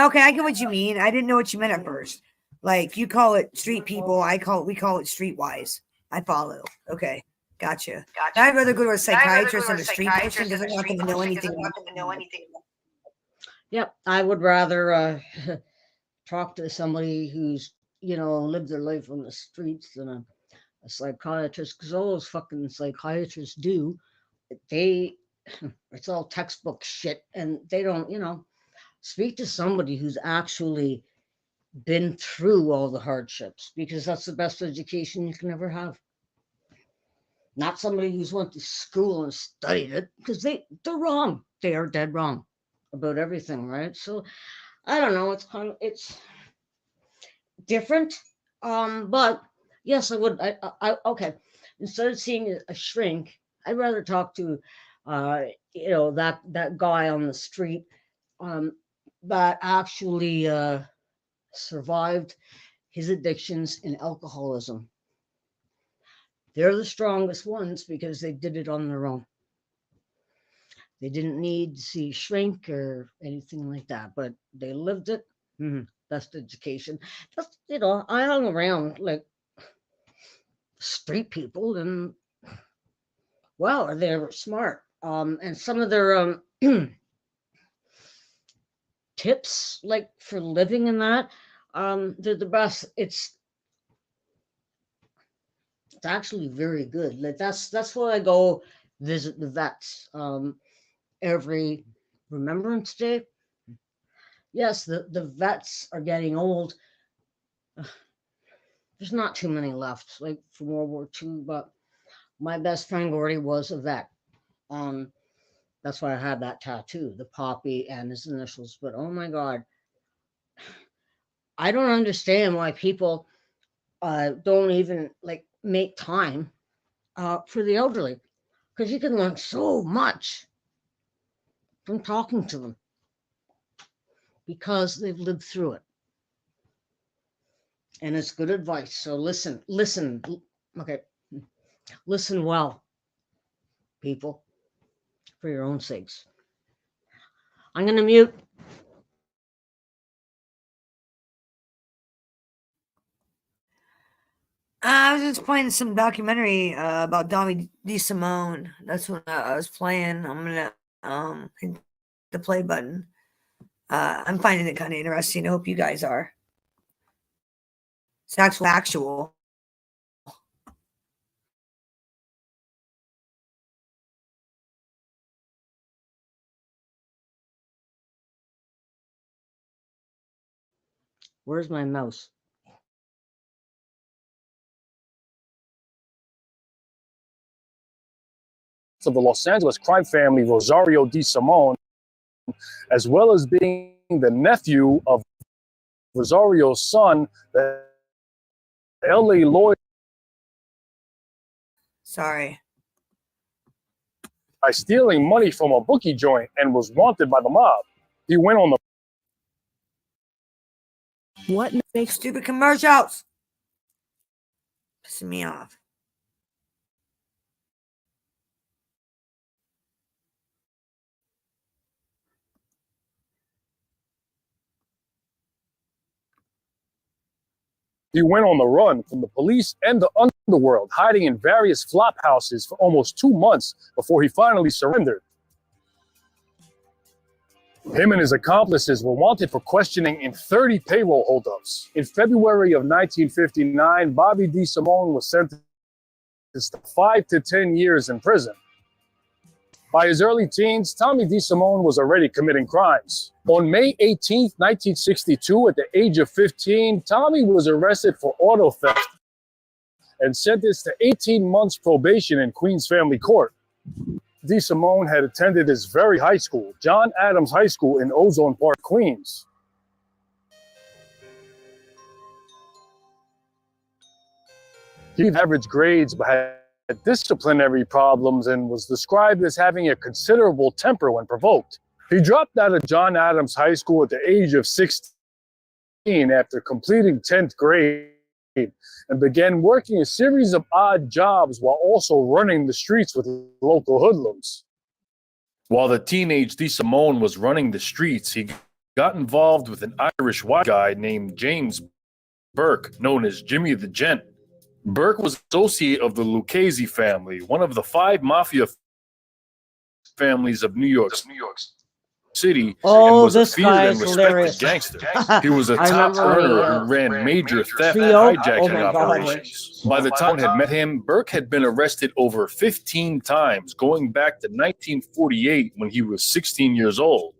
okay, I get what you mean. I didn't know what you meant at first. Like you call it street people, we call it streetwise. I follow. Okay, gotcha. I'd rather go to a psychiatrist than a street person because I'm not going to know anything about it. Yep, I would rather talk to somebody who's lived their life on the streets than a psychiatrist, because all those fucking psychiatrists do, it's all textbook shit, and they don't speak to somebody who's actually been through all the hardships, because that's the best education you can ever have. Not somebody who's went to school and studied it, because they're wrong. They are dead wrong about everything, right? So I don't know. It's different. But yes, I would. I okay. Instead of seeing a shrink, I'd rather talk to, that guy on the street, that actually survived his addictions and alcoholism. They're the strongest ones because they did it on their own. They didn't need to see shrink or anything like that, but they lived it. Best education. Just, I hung around like street people, and wow, they were smart. And some of their tips, like for living in that, they're the best. It's actually very good. Like that's why I go visit the vets every Remembrance Day. Yes, the vets are getting old. There's not too many left, like from World War II, but my best friend Gordy was a vet. That's why I had that tattoo, the poppy and his initials. But oh my God, I don't understand why people don't even like make time for the elderly, because you can learn so much from talking to them because they've lived through it. And it's good advice. So listen, okay, listen well, people, for your own sakes. I'm going to mute. I was just playing some documentary about Tommy DeSimone. That's what I was playing. I'm gonna hit the play button. I'm finding it kind of interesting. I hope you guys are. It's actual. Where's my mouse? Of the Los Angeles crime family Rosario DeSimone, as well as being the nephew of Rosario's son, the LA lawyer. Sorry. By stealing money from a bookie joint and was wanted by the mob. He went on the. What makes stupid commercials? Pissing me off. He went on the run from the police and the underworld, hiding in various flop houses for almost 2 months before he finally surrendered. Him and his accomplices were wanted for questioning in 30 payroll holdups. In February of 1959, Bobby DeSimone was sentenced to 5 to 10 years in prison. By his early teens, Tommy DeSimone was already committing crimes. On May 18, 1962, at the age of 15, Tommy was arrested for auto theft and sentenced to 18 months probation in Queens Family Court. DeSimone had attended his very high school, John Adams High School in Ozone Park, Queens. He had average grades but had disciplinary problems and was described as having a considerable temper when provoked. He dropped out of John Adams High School at the age of 16 after completing 10th grade and began working a series of odd jobs while also running the streets with local hoodlums. While the teenage DeSimone was running the streets, he got involved with an Irish white guy named James Burke, known as Jimmy the Gent. Burke was associate of the Lucchese family, one of the 5 mafia families of New York City, and Oh, was a this guy feared and is respected hilarious. gangster. He was a I top remember when he, earner who ran major theft and Theo? Oh hijacking my God. operations. By the time I had met him, Burke had been arrested over 15 times, going back to 1948 when he was 16 years old.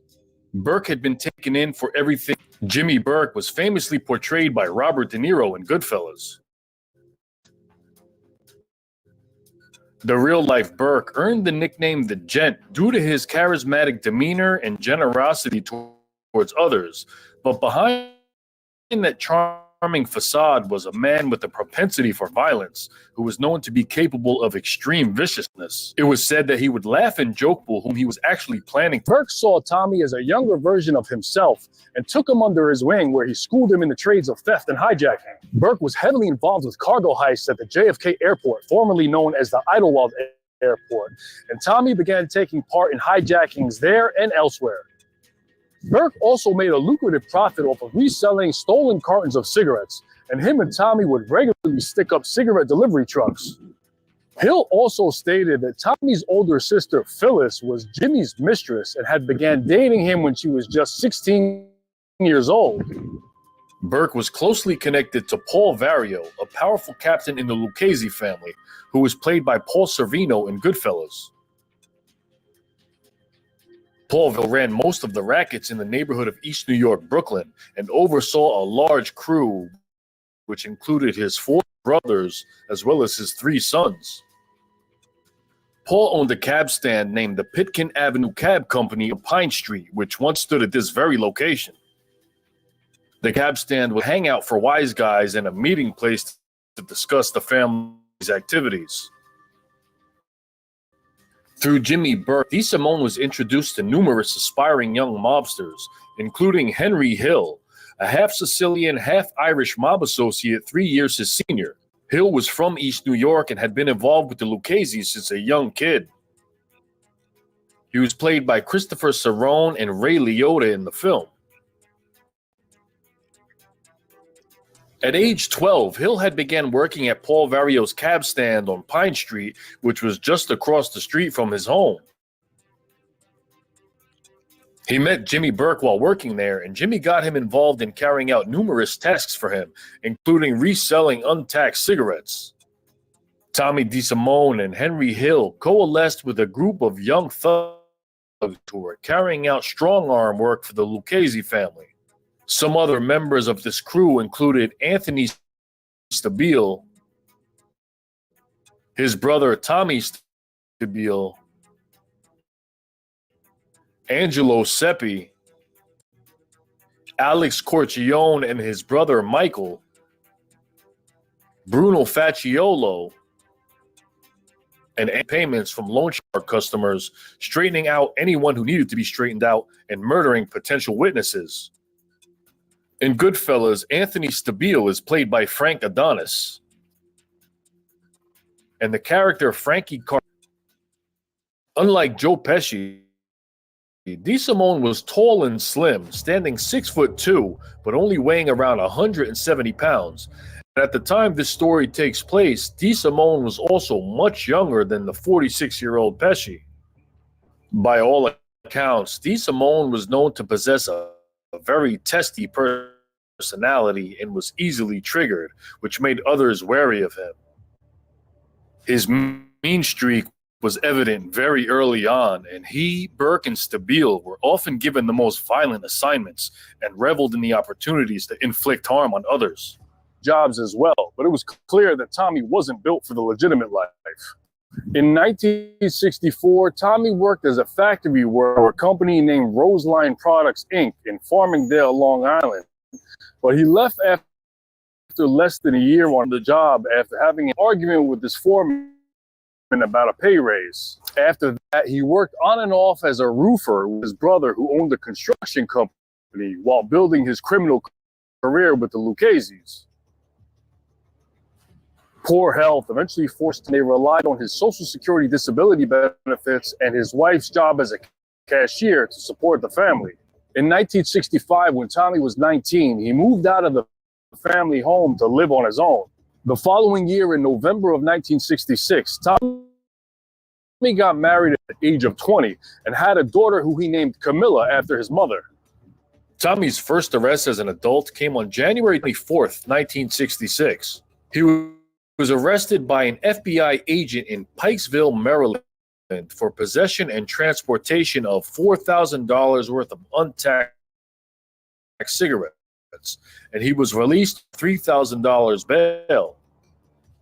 Burke had been taken in for everything. Jimmy Burke was famously portrayed by Robert De Niro in Goodfellas. The real-life Burke earned the nickname the Gent due to his charismatic demeanor and generosity towards others, but behind that charming facade was a man with a propensity for violence who was known to be capable of extreme viciousness. It was said that he would laugh and joke whom he was actually planning. Burke saw Tommy as a younger version of himself and took him under his wing, where he schooled him in the trades of theft and hijacking. Burke was heavily involved with cargo heists at the JFK airport, formerly known as the Idlewild Airport, and Tommy began taking part in hijackings there and elsewhere. Burke also made a lucrative profit off of reselling stolen cartons of cigarettes, and him and Tommy would regularly stick up cigarette delivery trucks. Hill also stated that Tommy's older sister, Phyllis, was Jimmy's mistress and had began dating him when she was just 16 years old. Burke was closely connected to Paul Vario, a powerful captain in the Lucchese family, who was played by Paul Sorvino in Goodfellas. Paulville ran most of the rackets in the neighborhood of East New York, Brooklyn, and oversaw a large crew, which included his 4 brothers as well as his 3 sons. Paul owned a cab stand named the Pitkin Avenue Cab Company on Pine Street, which once stood at this very location. The cab stand was a hangout for wise guys and a meeting place to discuss the family's activities. Through Jimmy Burke, DeSimone was introduced to numerous aspiring young mobsters, including Henry Hill, a half-Sicilian, half-Irish mob associate 3 years his senior. Hill was from East New York and had been involved with the Lucchese since a young kid. He was played by Christopher Cerrone and Ray Liotta in the film. At age 12, Hill had begun working at Paul Vario's cab stand on Pine Street, which was just across the street from his home. He met Jimmy Burke while working there, and Jimmy got him involved in carrying out numerous tasks for him, including reselling untaxed cigarettes. Tommy DeSimone and Henry Hill coalesced with a group of young thugs who were carrying out strong-arm work for the Lucchese family. Some other members of this crew included Anthony Stabile, his brother Tommy Stabile, Angelo Seppi, Alex Corcione and his brother Michael, Bruno Facciolo, and payments from loan shark customers, straightening out anyone who needed to be straightened out, and murdering potential witnesses. In Goodfellas, Anthony Stabile is played by Frank Adonis, and the character Frankie Unlike Joe Pesci, DeSimone was tall and slim, standing 6'2", but only weighing around 170 pounds. And at the time this story takes place, DeSimone was also much younger than the 46-year-old Pesci. By all accounts, DeSimone was known to possess a very testy personality and was easily triggered, which made others wary of him. His mean streak was evident very early on, and he, Burke, and Stabile were often given the most violent assignments and reveled in the opportunities to inflict harm on others. Jobs as well, but it was clear that Tommy wasn't built for the legitimate life. In 1964, Tommy worked as a factory worker for a company named Roseline Products, Inc. in Farmingdale, Long Island. But he left after less than a year on the job after having an argument with his foreman about a pay raise. After that, he worked on and off as a roofer with his brother, who owned a construction company, while building his criminal career with the Lucchese's. Poor health eventually forced him. They relied on his Social Security disability benefits and his wife's job as a cashier to support the family. In 1965, when Tommy was 19, he moved out of the family home to live on his own. The following year, in November of 1966, Tommy got married at the age of 20 and had a daughter who he named Camilla after his mother. Tommy's first arrest as an adult came on January 24th, 1966. He was arrested by an FBI agent in Pikesville, Maryland, for possession and transportation of $4,000 worth of untaxed cigarettes, and he was released $3,000 bail.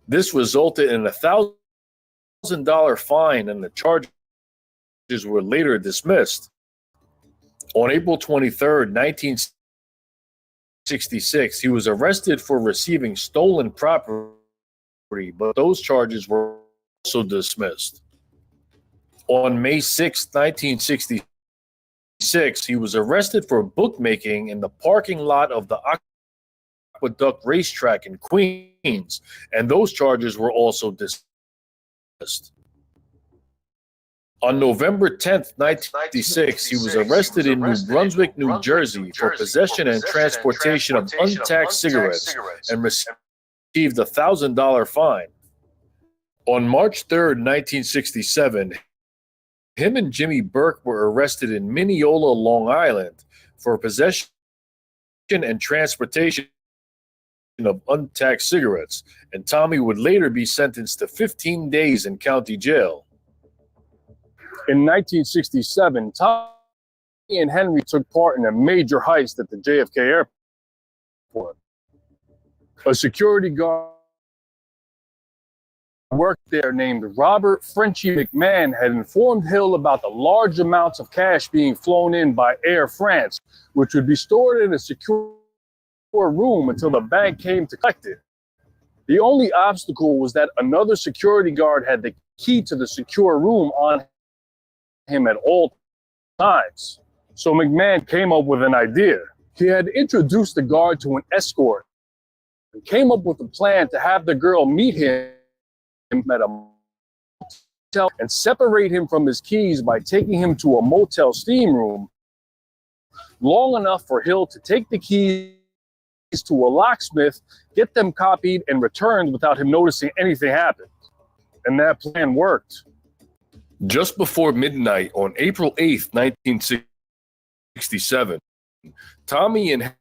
This resulted in a $1,000 fine, and the charges were later dismissed. On April 23rd, 1966, he was arrested for receiving stolen property, but those charges were also dismissed. On May 6, 1966, he was arrested for bookmaking in the parking lot of the Aqueduct Racetrack in Queens, and those charges were also dismissed. On November 10th, 1996, he was arrested in New Brunswick, New Jersey for possession and transportation of untaxed cigarettes and received a $1,000 fine. On March 3rd, 1967, him and Jimmy Burke were arrested in Mineola, Long Island for possession and transportation of untaxed cigarettes, and Tommy would later be sentenced to 15 days in county jail. In 1967, Tommy and Henry took part in a major heist at the JFK airport. A security guard who worked there named Robert Frenchie McMahon had informed Hill about the large amounts of cash being flown in by Air France, which would be stored in a secure room until the bank came to collect it. The only obstacle was that another security guard had the key to the secure room on him at all times. So McMahon came up with an idea. He had introduced the guard to an escort and came up with a plan to have the girl meet him at a motel and separate him from his keys by taking him to a motel steam room long enough for Hill to take the keys to a locksmith, get them copied and returned without him noticing anything happened. And that plan worked. Just before midnight on April 8th, 1967, Tommy and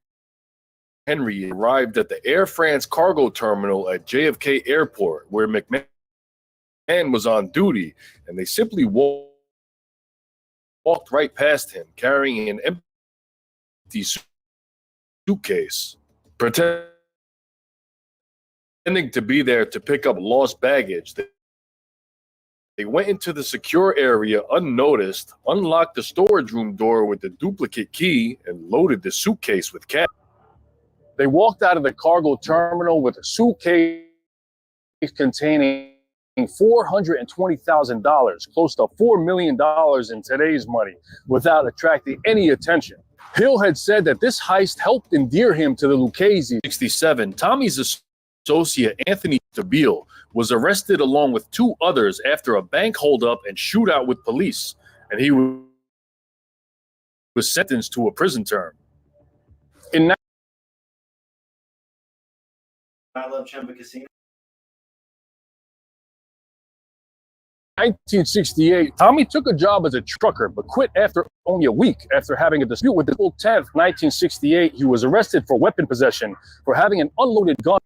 Henry arrived at the Air France cargo terminal at JFK Airport, where McMahon was on duty, and they simply walked right past him, carrying an empty suitcase, pretending to be there to pick up lost baggage. They went into the secure area unnoticed, unlocked the storage room door with the duplicate key, and loaded the suitcase with cash. They walked out of the cargo terminal with a suitcase containing $420,000, close to $4 million in today's money, without attracting any attention. Hill had said that this heist helped endear him to the Lucchese. 1967, Tommy's associate Anthony Stabile was arrested along with two others after a bank holdup and shootout with police, and he was sentenced to a prison term. In I love Chumba Casino. 1968, Tommy took a job as a trucker, but quit after only a week after having a dispute with the April 10th, 1968. He was arrested for weapon possession for having an unloaded gun.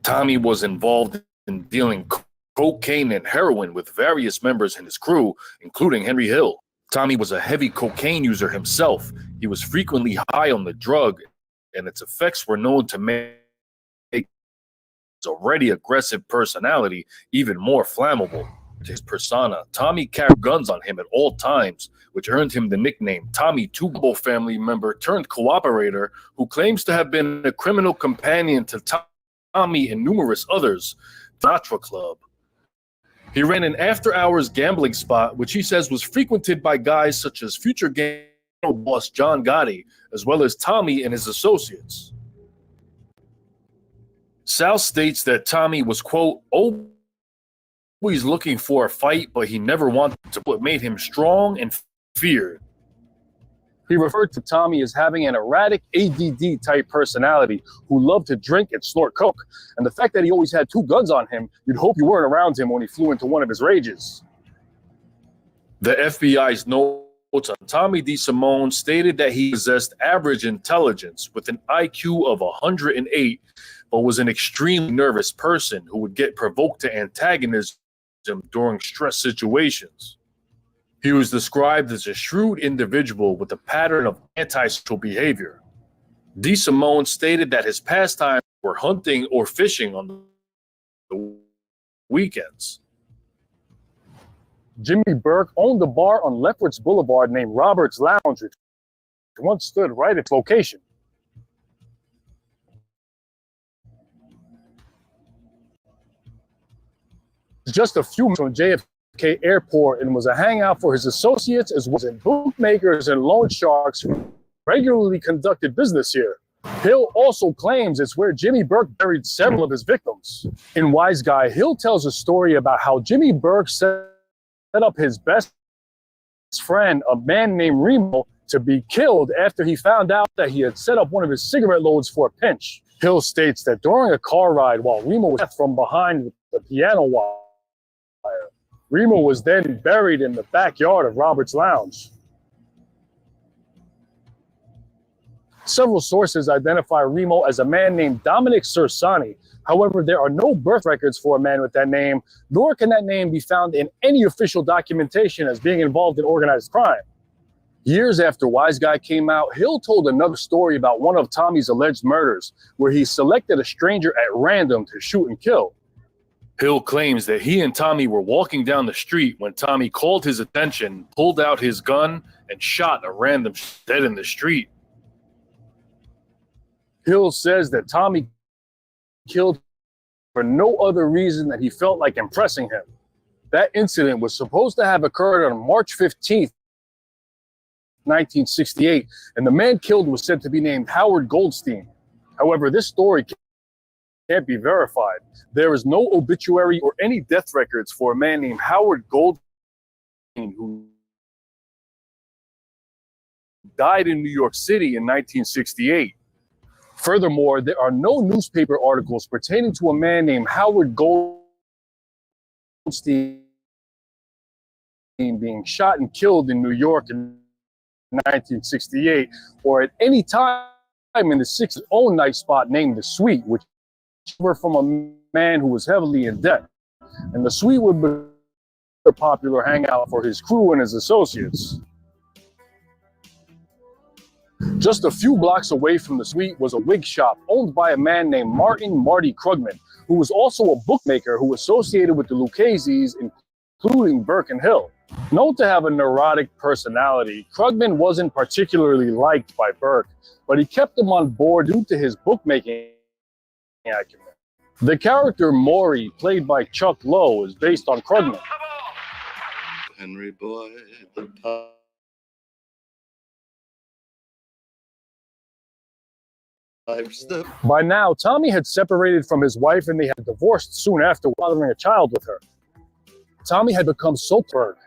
Tommy was involved in dealing cocaine and heroin with various members in his crew, including Henry Hill. Tommy was a heavy cocaine user himself. He was frequently high on the drug, and its effects were known to make his already aggressive personality even more flammable. His persona, Tommy carried guns on him at all times, which earned him the nickname Tommy Two. Family member turned cooperator who claims to have been a criminal companion to Tommy and numerous others, Sinatra Club. He ran an after-hours gambling spot, which he says was frequented by guys such as future gang boss John Gotti, as well as Tommy and his associates. Sal states that Tommy was, quote, always looking for a fight, but he never wanted to. What made him strong and feared. He referred to Tommy as having an erratic ADD type personality who loved to drink and snort coke. And the fact that he always had 2 guns on him, you'd hope you weren't around him when he flew into one of his rages. The FBI's notes on Tommy DeSimone stated that he possessed average intelligence with an IQ of 108, but was an extremely nervous person who would get provoked to antagonism during stress situations. He was described as a shrewd individual with a pattern of antisocial behavior. DeSimone stated that his pastimes were hunting or fishing on the weekends. Jimmy Burke owned a bar on Lefferts Boulevard named Robert's Lounge, which once stood right at its location. Just a few minutes from JFK Airport and was a hangout for his associates as well as bookmakers and loan sharks who regularly conducted business here. Hill also claims it's where Jimmy Burke buried several of his victims. In Wise Guy, Hill tells a story about how Jimmy Burke set up his best friend, a man named Remo, to be killed after he found out that he had set up one of his cigarette loads for a pinch. Hill states that during a car ride while Remo was from behind the piano wire, Remo was then buried in the backyard of Robert's Lounge. Several sources identify Remo as a man named Dominic Cersani. However, there are no birth records for a man with that name, nor can that name be found in any official documentation as being involved in organized crime. Years after Wise Guy came out, Hill told another story about one of Tommy's alleged murders, where he selected a stranger at random to shoot and kill. Hill claims that he and Tommy were walking down the street when Tommy called his attention, pulled out his gun, and shot a random dead in the street. Hill says that Tommy killed for no other reason than he felt like impressing him. That incident was supposed to have occurred on March 15th, 1968, and the man killed was said to be named Howard Goldstein. However, this story can't be verified. There is no obituary or any death records for a man named Howard Goldstein who died in New York City in 1968. Furthermore, there are no newspaper articles pertaining to a man named Howard Goldstein being shot and killed in New York in 1968, or at any time in the 60s own night spot named The Suite, which were from a man who was heavily in debt. And The Suite would be a popular hangout for his crew and his associates. Just a few blocks away from The Suite was a wig shop owned by a man named Marty Krugman, who was also a bookmaker who associated with the Lucchese's, including Burke and Hill. Known to have a neurotic personality, Krugman wasn't particularly liked by Burke, but he kept him on board due to his bookmaking acumen. The character Maury, played by Chuck Lowe, is based on Krugman. Henry Boy, the By now, Tommy had separated from his wife and they had divorced soon after, fathering a child with her. Tommy had become so Burke.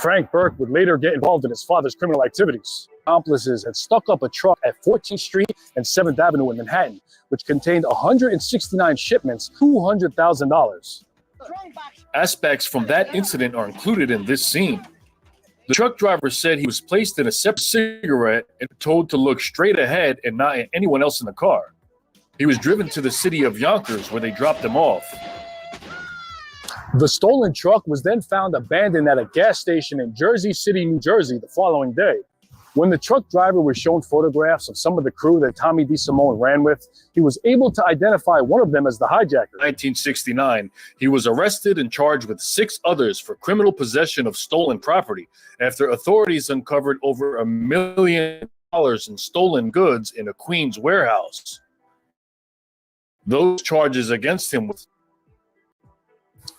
Frank Burke would later get involved in his father's criminal activities. Accomplices had stuck up a truck at 14th Street and 7th Avenue in Manhattan, which contained 169 shipments, $200,000. Aspects from that incident are included in this scene. The truck driver said he was placed in a separate cigarette and told to look straight ahead and not at anyone else in the car. He was driven to the city of Yonkers where they dropped him off. The stolen truck was then found abandoned at a gas station in Jersey City, New Jersey the following day. When the truck driver was shown photographs of some of the crew that Tommy DeSimone ran with, he was able to identify one of them as the hijacker. In 1969, he was arrested and charged with 6 others for criminal possession of stolen property after authorities uncovered over $1 million in stolen goods in a Queens warehouse. Those charges against him was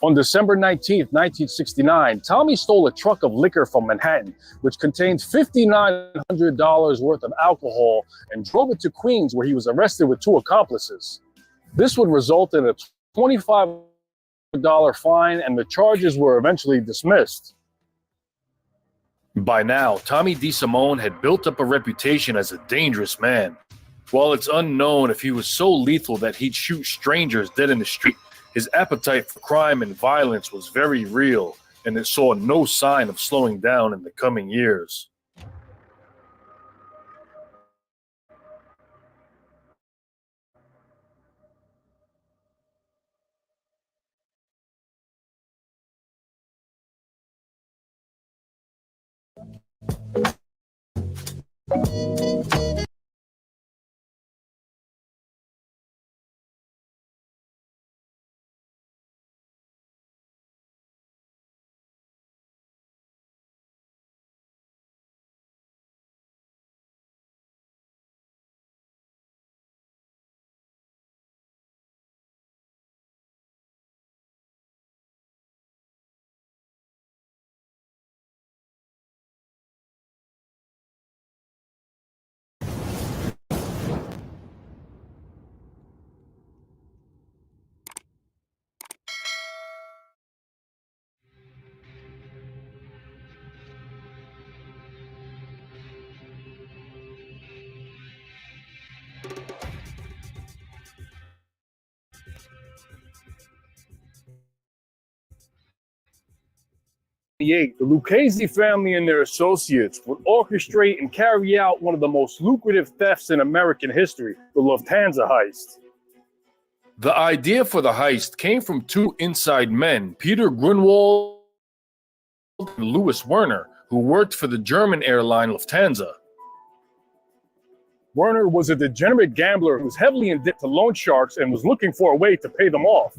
on December 19, 1969, Tommy stole a truck of liquor from Manhattan, which contained $5,900 worth of alcohol, and drove it to Queens, where he was arrested with 2 accomplices. This would result in a $25 fine, and the charges were eventually dismissed. By now, Tommy DeSimone had built up a reputation as a dangerous man. While it's unknown if he was so lethal that he'd shoot strangers dead in the street, his appetite for crime and violence was very real, and it saw no sign of slowing down in the coming years. The Lucchese family and their associates would orchestrate and carry out one of the most lucrative thefts in American history, the Lufthansa heist. The idea for the heist came from two inside men, Peter Grunwald and Louis Werner, who worked for the German airline Lufthansa. Werner was a degenerate gambler who was heavily in debt to loan sharks and was looking for a way to pay them off.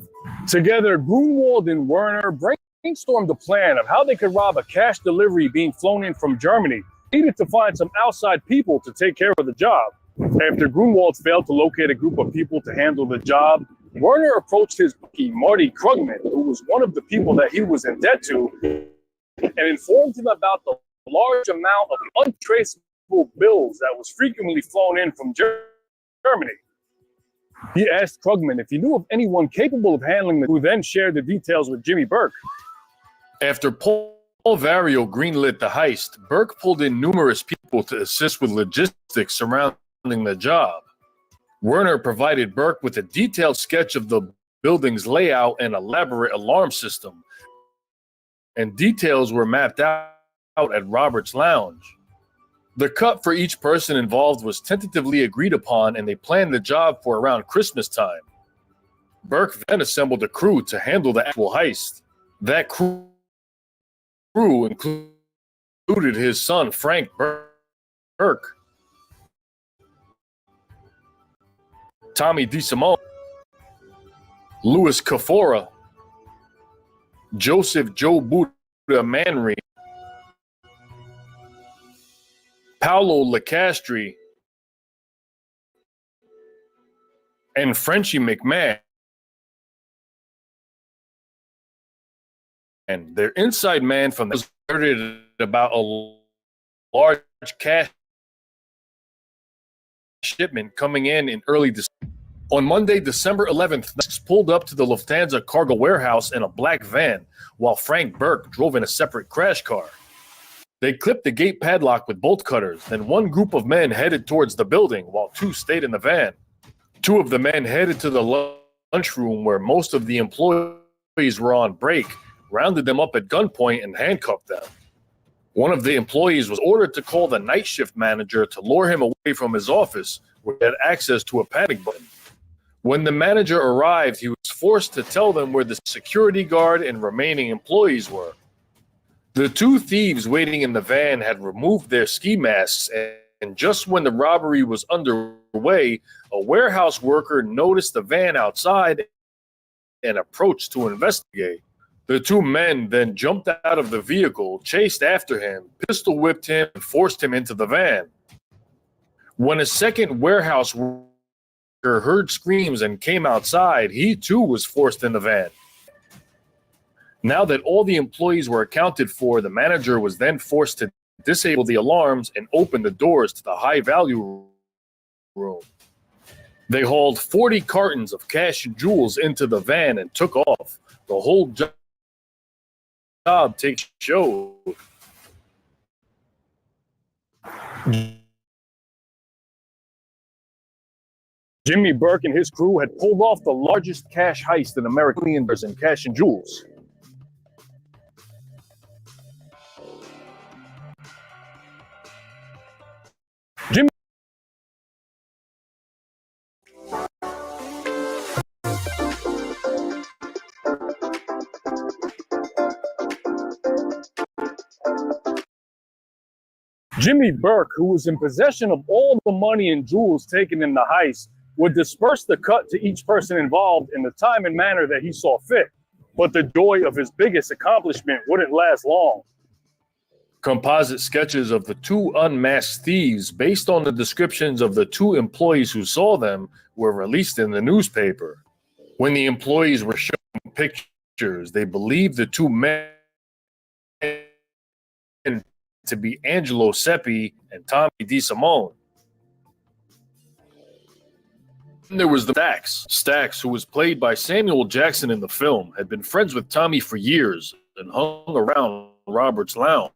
Together, Grunwald and Werner brainstormed a plan of how they could rob a cash delivery being flown in from Germany. They needed to find some outside people to take care of the job. After Grunwald failed to locate a group of people to handle the job, Werner approached his bookie, Marty Krugman, who was one of the people that he was in debt to, and informed him about the large amount of untraceable bills that was frequently flown in from Germany. He asked Krugman if he knew of anyone capable of handling who then shared the details with Jimmy Burke. After Paul Vario greenlit the heist, Burke pulled in numerous people to assist with logistics surrounding the job. Werner provided Burke with a detailed sketch of the building's layout and elaborate alarm system, and details were mapped out at Robert's Lounge. The cut for each person involved was tentatively agreed upon, and they planned the job for around Christmas time. Burke then assembled a crew to handle the actual heist. That crew included his son, Frank Burke, Tommy DeSimone, Louis Cafora, Joseph Joe Buddha Manry, Paolo Lecastri, and Frenchie McMahon. And their inside man from the heard about a large cash shipment coming in early December. On Monday, December 11th, pulled up to the Lufthansa cargo warehouse in a black van, while Frank Burke drove in a separate crash car. They clipped the gate padlock with bolt cutters, then one group of men headed towards the building, while two stayed in the van. Two of the men headed to the lunchroom where most of the employees were on break, rounded them up at gunpoint, and handcuffed them. One of the employees was ordered to call the night shift manager to lure him away from his office, where he had access to a panic button. When the manager arrived, he was forced to tell them where the security guard and remaining employees were. The two thieves waiting in the van had removed their ski masks, and just when the robbery was underway, a warehouse worker noticed the van outside and approached to investigate. The two men then jumped out of the vehicle, chased after him, pistol whipped him, and forced him into the van. When a second warehouse worker heard screams and came outside, he too was forced in the van. Now that all the employees were accounted for, the manager was then forced to disable the alarms and open the doors to the high-value room. They hauled 40 cartons of cash and jewels into the van and took off. The whole job take showed. Jimmy Burke and his crew had pulled off the largest cash heist in American millions in cash and jewels. Jimmy Burke, who was in possession of all the money and jewels taken in the heist, would disperse the cut to each person involved in the time and manner that he saw fit. But the joy of his biggest accomplishment wouldn't last long. Composite sketches of the two unmasked thieves, based on the descriptions of the two employees who saw them, were released in the newspaper. When the employees were shown pictures, they believed the two men to be Angelo Seppi and Tommy DeSimone. Then there was the Stax. Stax, who was played by Samuel Jackson in the film, had been friends with Tommy for years and hung around Robert's lounge.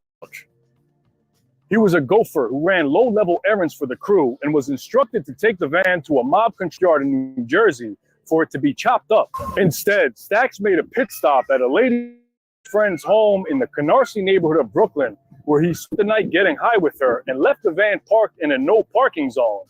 He was a gopher who ran low-level errands for the crew and was instructed to take the van to a mob control yard in New Jersey for it to be chopped up. Instead, Stax made a pit stop at a lady's friend's home in the Canarsie neighborhood of Brooklyn, where he spent the night getting high with her and left the van parked in a no parking zone.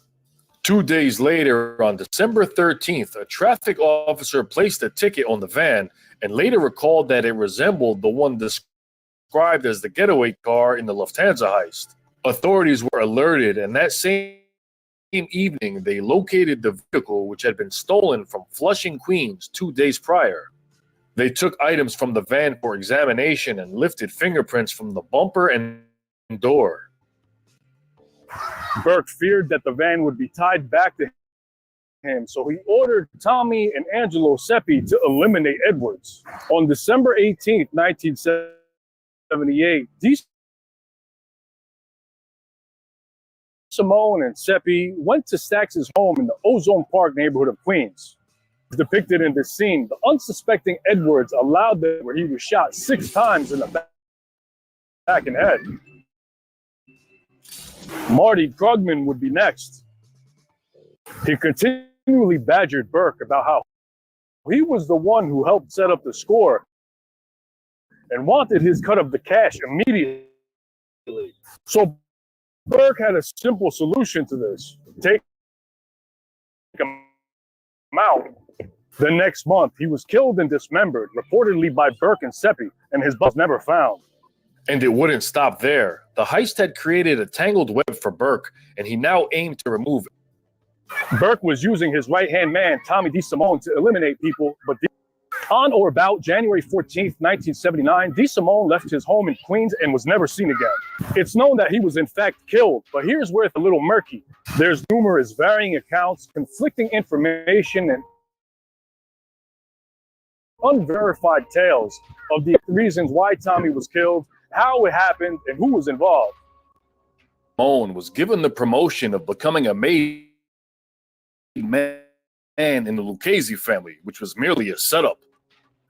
2 days later, on December 13th, a traffic officer placed a ticket on the van and later recalled that it resembled the one described as the getaway car in the Lufthansa heist. Authorities were alerted, and that same evening, they located the vehicle, which had been stolen from Flushing, Queens 2 days prior. They took items from the van for examination and lifted fingerprints from the bumper and door. Burke feared that the van would be tied back to him, so he ordered Tommy and Angelo Seppi to eliminate Edwards. On December 18th, 1978, DeSimone and Seppi went to Stax's home in the Ozone Park neighborhood of Queens. Depicted in this scene, the unsuspecting Edwards allowed them where he was shot 6 times in the back and head. Marty Krugman would be next. He continually badgered Burke about how he was the one who helped set up the score and wanted his cut of the cash immediately. So Burke had a simple solution to this: take him out. The next month, he was killed and dismembered, reportedly by Burke and Seppi, and his body was never found. And it wouldn't stop there. The heist had created a tangled web for Burke, and he now aimed to remove it. Burke was using his right-hand man, Tommy DeSimone, to eliminate people, but on or about January 14th, 1979, DeSimone left his home in Queens and was never seen again. It's known that he was in fact killed, but here's where it's a little murky. There's numerous varying accounts, conflicting information, and unverified tales of the reasons why Tommy was killed, how it happened, and who was involved. Moan was given the promotion of becoming a made man in the Lucchese family, which was merely a setup.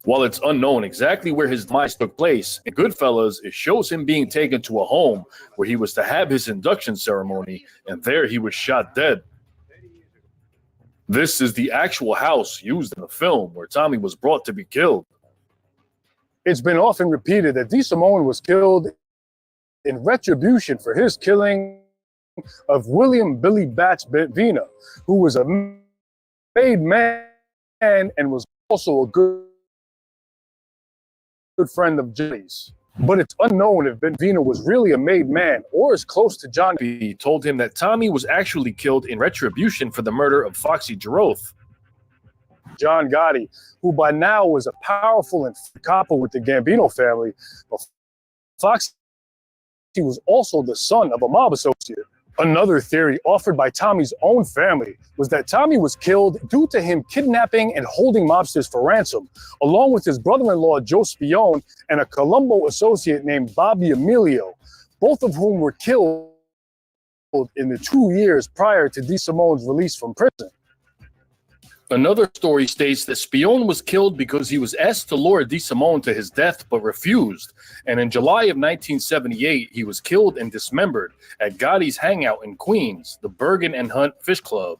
While it's unknown exactly where his demise took place, in Goodfellas, it shows him being taken to a home where he was to have his induction ceremony, and there he was shot dead. This is the actual house used in the film where Tommy was brought to be killed. It's been often repeated that DeSimone was killed in retribution for his killing of William Billy Bats Vina, who was a made man and was also a good friend of Jimmy's. But it's unknown if Benvina was really a made man or as close to John. He told him that Tommy was actually killed in retribution for the murder of Foxy Giroth. John Gotti, who by now was a powerful and couple with the Gambino family, but Foxy was also the son of a mob associate. Another theory offered by Tommy's own family was that Tommy was killed due to him kidnapping and holding mobsters for ransom, along with his brother-in-law Joe Spione and a Colombo associate named Bobby Emilio, both of whom were killed in the 2 years prior to DeSimone's release from prison. Another story states that Spione was killed because he was asked to lure DeSimone to his death but refused, and in July of 1978 he was killed and dismembered at Gotti's hangout in Queens, the Bergen and Hunt Fish Club.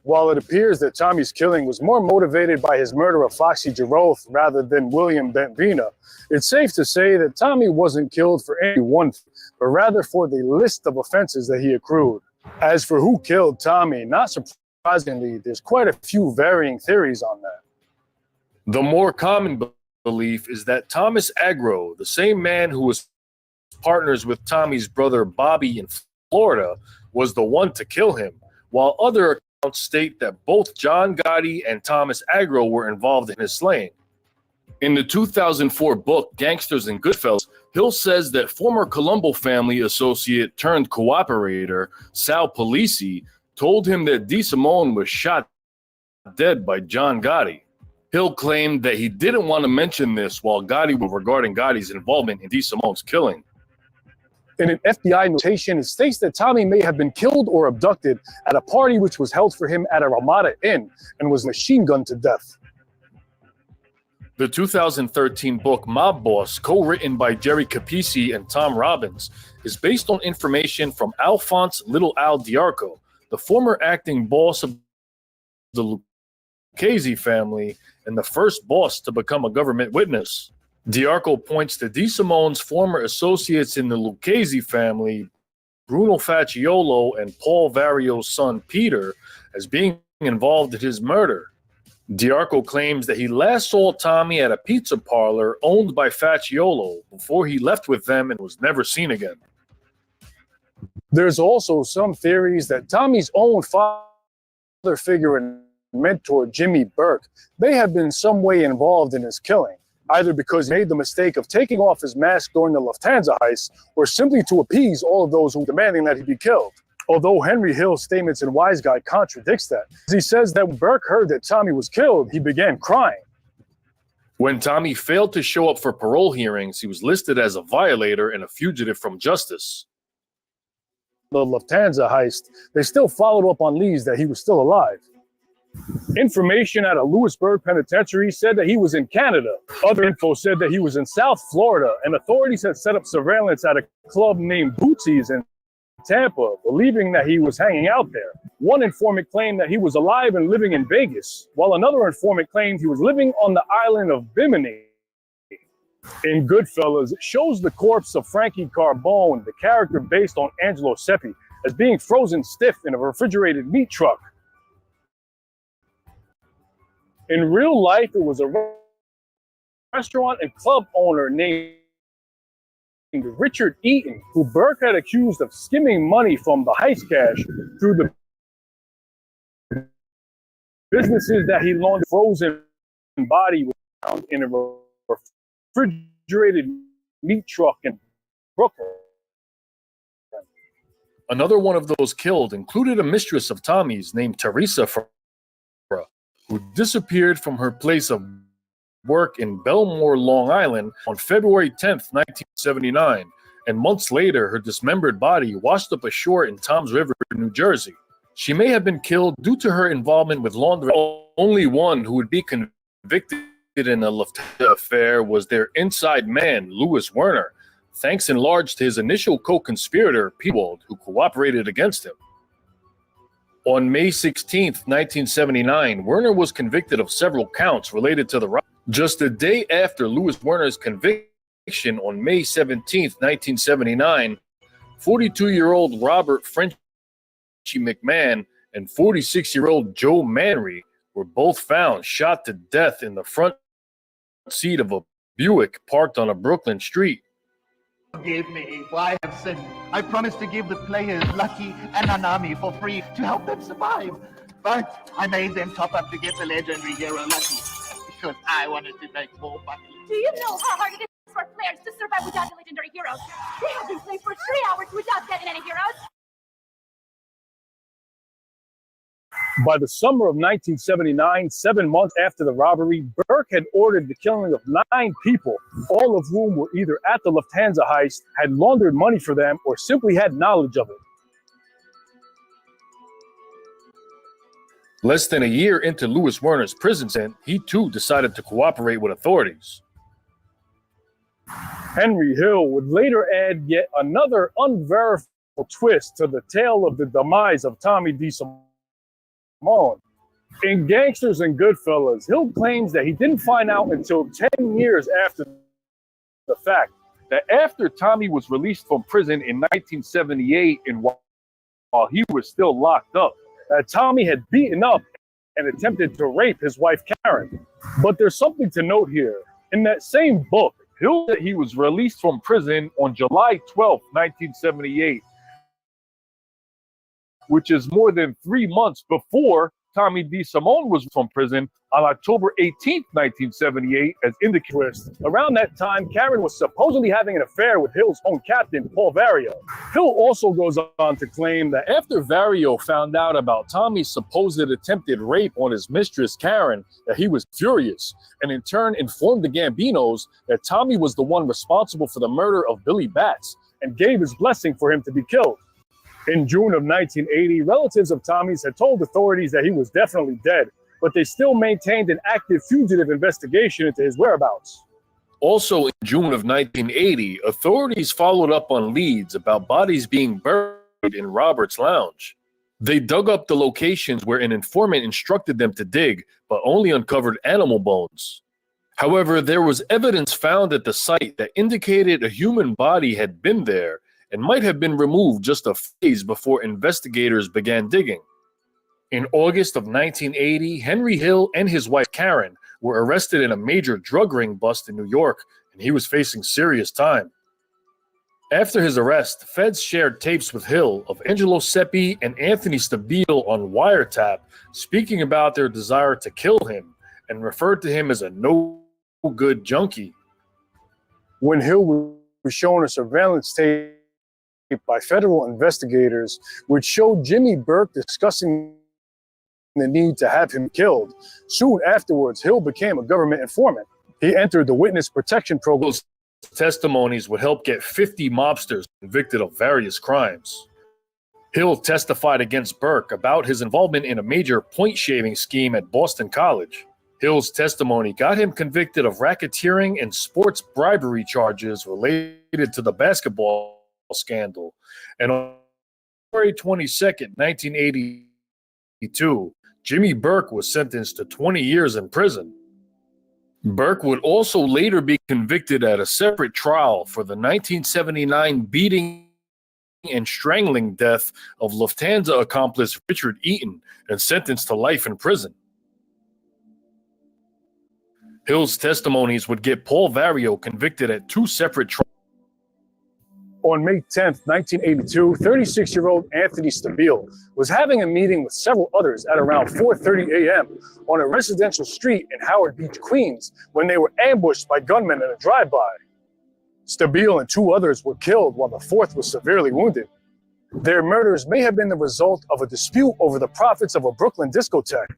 While it appears that Tommy's killing was more motivated by his murder of Foxy Giroth rather than William Benvina, it's safe to say that Tommy wasn't killed for any one thing, but rather for the list of offenses that he accrued. As for who killed Tommy, not surprisingly, there's quite a few varying theories on that. The more common belief is that Thomas Agro, the same man who was partners with Tommy's brother Bobby in Florida, was the one to kill him, while other accounts state that both John Gotti and Thomas Agro were involved in his slaying. In the 2004 book, Gangsters and Goodfellas, Hill says that former Colombo family associate turned cooperator, Sal Polisi, told him that DeSimone was shot dead by John Gotti. Hill claimed that he didn't want to mention this while Gotti was regarding Gotti's involvement in DeSimone's killing. In an FBI notation, it states that Tommy may have been killed or abducted at a party which was held for him at a Ramada Inn and was machine gunned to death. The 2013 book Mob Boss, co-written by Jerry Capisi and Tom Robbins, is based on information from Alphonse Little Al Diarco, the former acting boss of the Lucchese family and the first boss to become a government witness. Diarco points to DeSimone's former associates in the Lucchese family, Bruno Facciolo and Paul Vario's son Peter, as being involved in his murder. Diarco claims that he last saw Tommy at a pizza parlor owned by Facciolo before he left with them and was never seen again. There's also some theories that Tommy's own father figure and mentor, Jimmy Burke, may have been some way involved in his killing, either because he made the mistake of taking off his mask during the Lufthansa heist or simply to appease all of those who were demanding that he be killed. Although Henry Hill's statements in Wise Guy contradicts that. He says that when Burke heard that Tommy was killed, he began crying. When Tommy failed to show up for parole hearings, he was listed as a violator and a fugitive from justice. The Lufthansa heist, they still followed up on leads that he was still alive. Information at a Lewisburg penitentiary said that he was in Canada. Other info said that he was in South Florida, and authorities had set up surveillance at a club named Bootsy's in Tampa, believing that he was hanging out there. One informant claimed that he was alive and living in Vegas, while another informant claimed he was living on the island of Bimini. In Goodfellas, it shows the corpse of Frankie Carbone, the character based on Angelo Seppi, as being frozen stiff in a refrigerated meat truck. In real life, it was a restaurant and club owner named Richard Eaton, who Burke had accused of skimming money from the heist cash through the businesses that he loaned. Frozen body was found in a refrigerated meat truck in Brooklyn. Another one of those killed included a mistress of Tommy's named Teresa Ferrara, who disappeared from her place of work in Belmore, Long Island on February 10th, 1979, and months later her dismembered body washed up ashore in Toms River, New Jersey. She may have been killed due to her involvement with laundering. Only one who would be convicted in the Lufthansa affair was their inside man, Louis Werner, thanks in large to his initial co-conspirator, Pewald, who cooperated against him. On May 16, 1979, Werner was convicted of several counts related to the robbery. Just a day after Louis Werner's conviction on May 17, 1979, 42-year-old Robert Frenchie McMahon and 46-year-old Joe Manry were both found shot to death in the front seat of a Buick parked on a Brooklyn street. Forgive me, for I have sinned. I promised to give the players Lucky and Nanami for free to help them survive. But I made them top up to get the legendary hero Lucky, because I wanted to make more money. Do you know how hard it is for players to survive without the legendary heroes? They have been playing for 3 hours without getting any heroes. By the summer of 1979, 7 months after the robbery, Burke had ordered the killing of 9 people, all of whom were either at the Lufthansa heist, had laundered money for them, or simply had knowledge of it. Less than a year into Louis Werner's prison sentence, he too decided to cooperate with authorities. Henry Hill would later add yet another unverifiable twist to the tale of the demise of Tommy DeSimone. In Gangsters and Goodfellas, Hill claims that he didn't find out until 10 years after the fact that after Tommy was released from prison in 1978 and while he was still locked up, that Tommy had beaten up and attempted to rape his wife Karen. But there's something to note here. In that same book, Hill said he was released from prison on July 12, 1978, which is more than 3 months before Tommy DeSimone was from prison on October 18, 1978, as indicated. Around that time, Karen was supposedly having an affair with Hill's own captain, Paul Vario. Hill also goes on to claim that after Vario found out about Tommy's supposed attempted rape on his mistress, Karen, that he was furious, and in turn informed the Gambinos that Tommy was the one responsible for the murder of Billy Batts, and gave his blessing for him to be killed. In June of 1980, relatives of Tommy's had told authorities that he was definitely dead, but they still maintained an active fugitive investigation into his whereabouts. Also in June of 1980, authorities followed up on leads about bodies being buried in Robert's Lounge. They dug up the locations where an informant instructed them to dig, but only uncovered animal bones. However, there was evidence found at the site that indicated a human body had been there and might have been removed just a phase before investigators began digging. In August of 1980, Henry Hill and his wife Karen were arrested in a major drug ring bust in New York, and he was facing serious time. After his arrest, feds shared tapes with Hill of Angelo Seppi and Anthony Stabile on wiretap, speaking about their desire to kill him and referred to him as a no-good junkie. When Hill was shown a surveillance tape by federal investigators, which showed Jimmy Burke discussing the need to have him killed. Soon afterwards, Hill became a government informant. He entered the witness protection program. Those testimonies would help get 50 mobsters convicted of various crimes. Hill testified against Burke about his involvement in a major point-shaving scheme at Boston College. Hill's testimony got him convicted of racketeering and sports bribery charges related to the basketball scandal. And on February 22nd, 1982, Jimmy Burke was sentenced to 20 years in prison. Burke would also later be convicted at a separate trial for the 1979 beating and strangling death of Lufthansa accomplice Richard Eaton and sentenced to life in prison. Hill's testimonies would get Paul Vario convicted at 2 separate trials. On May 10, 1982, 36-year-old Anthony Stabile was having a meeting with several others at around 4:30 a.m. on a residential street in Howard Beach, Queens, when they were ambushed by gunmen in a drive-by. Stabile and 2 others were killed while the 4th was severely wounded. Their murders may have been the result of a dispute over the profits of a Brooklyn discotheque.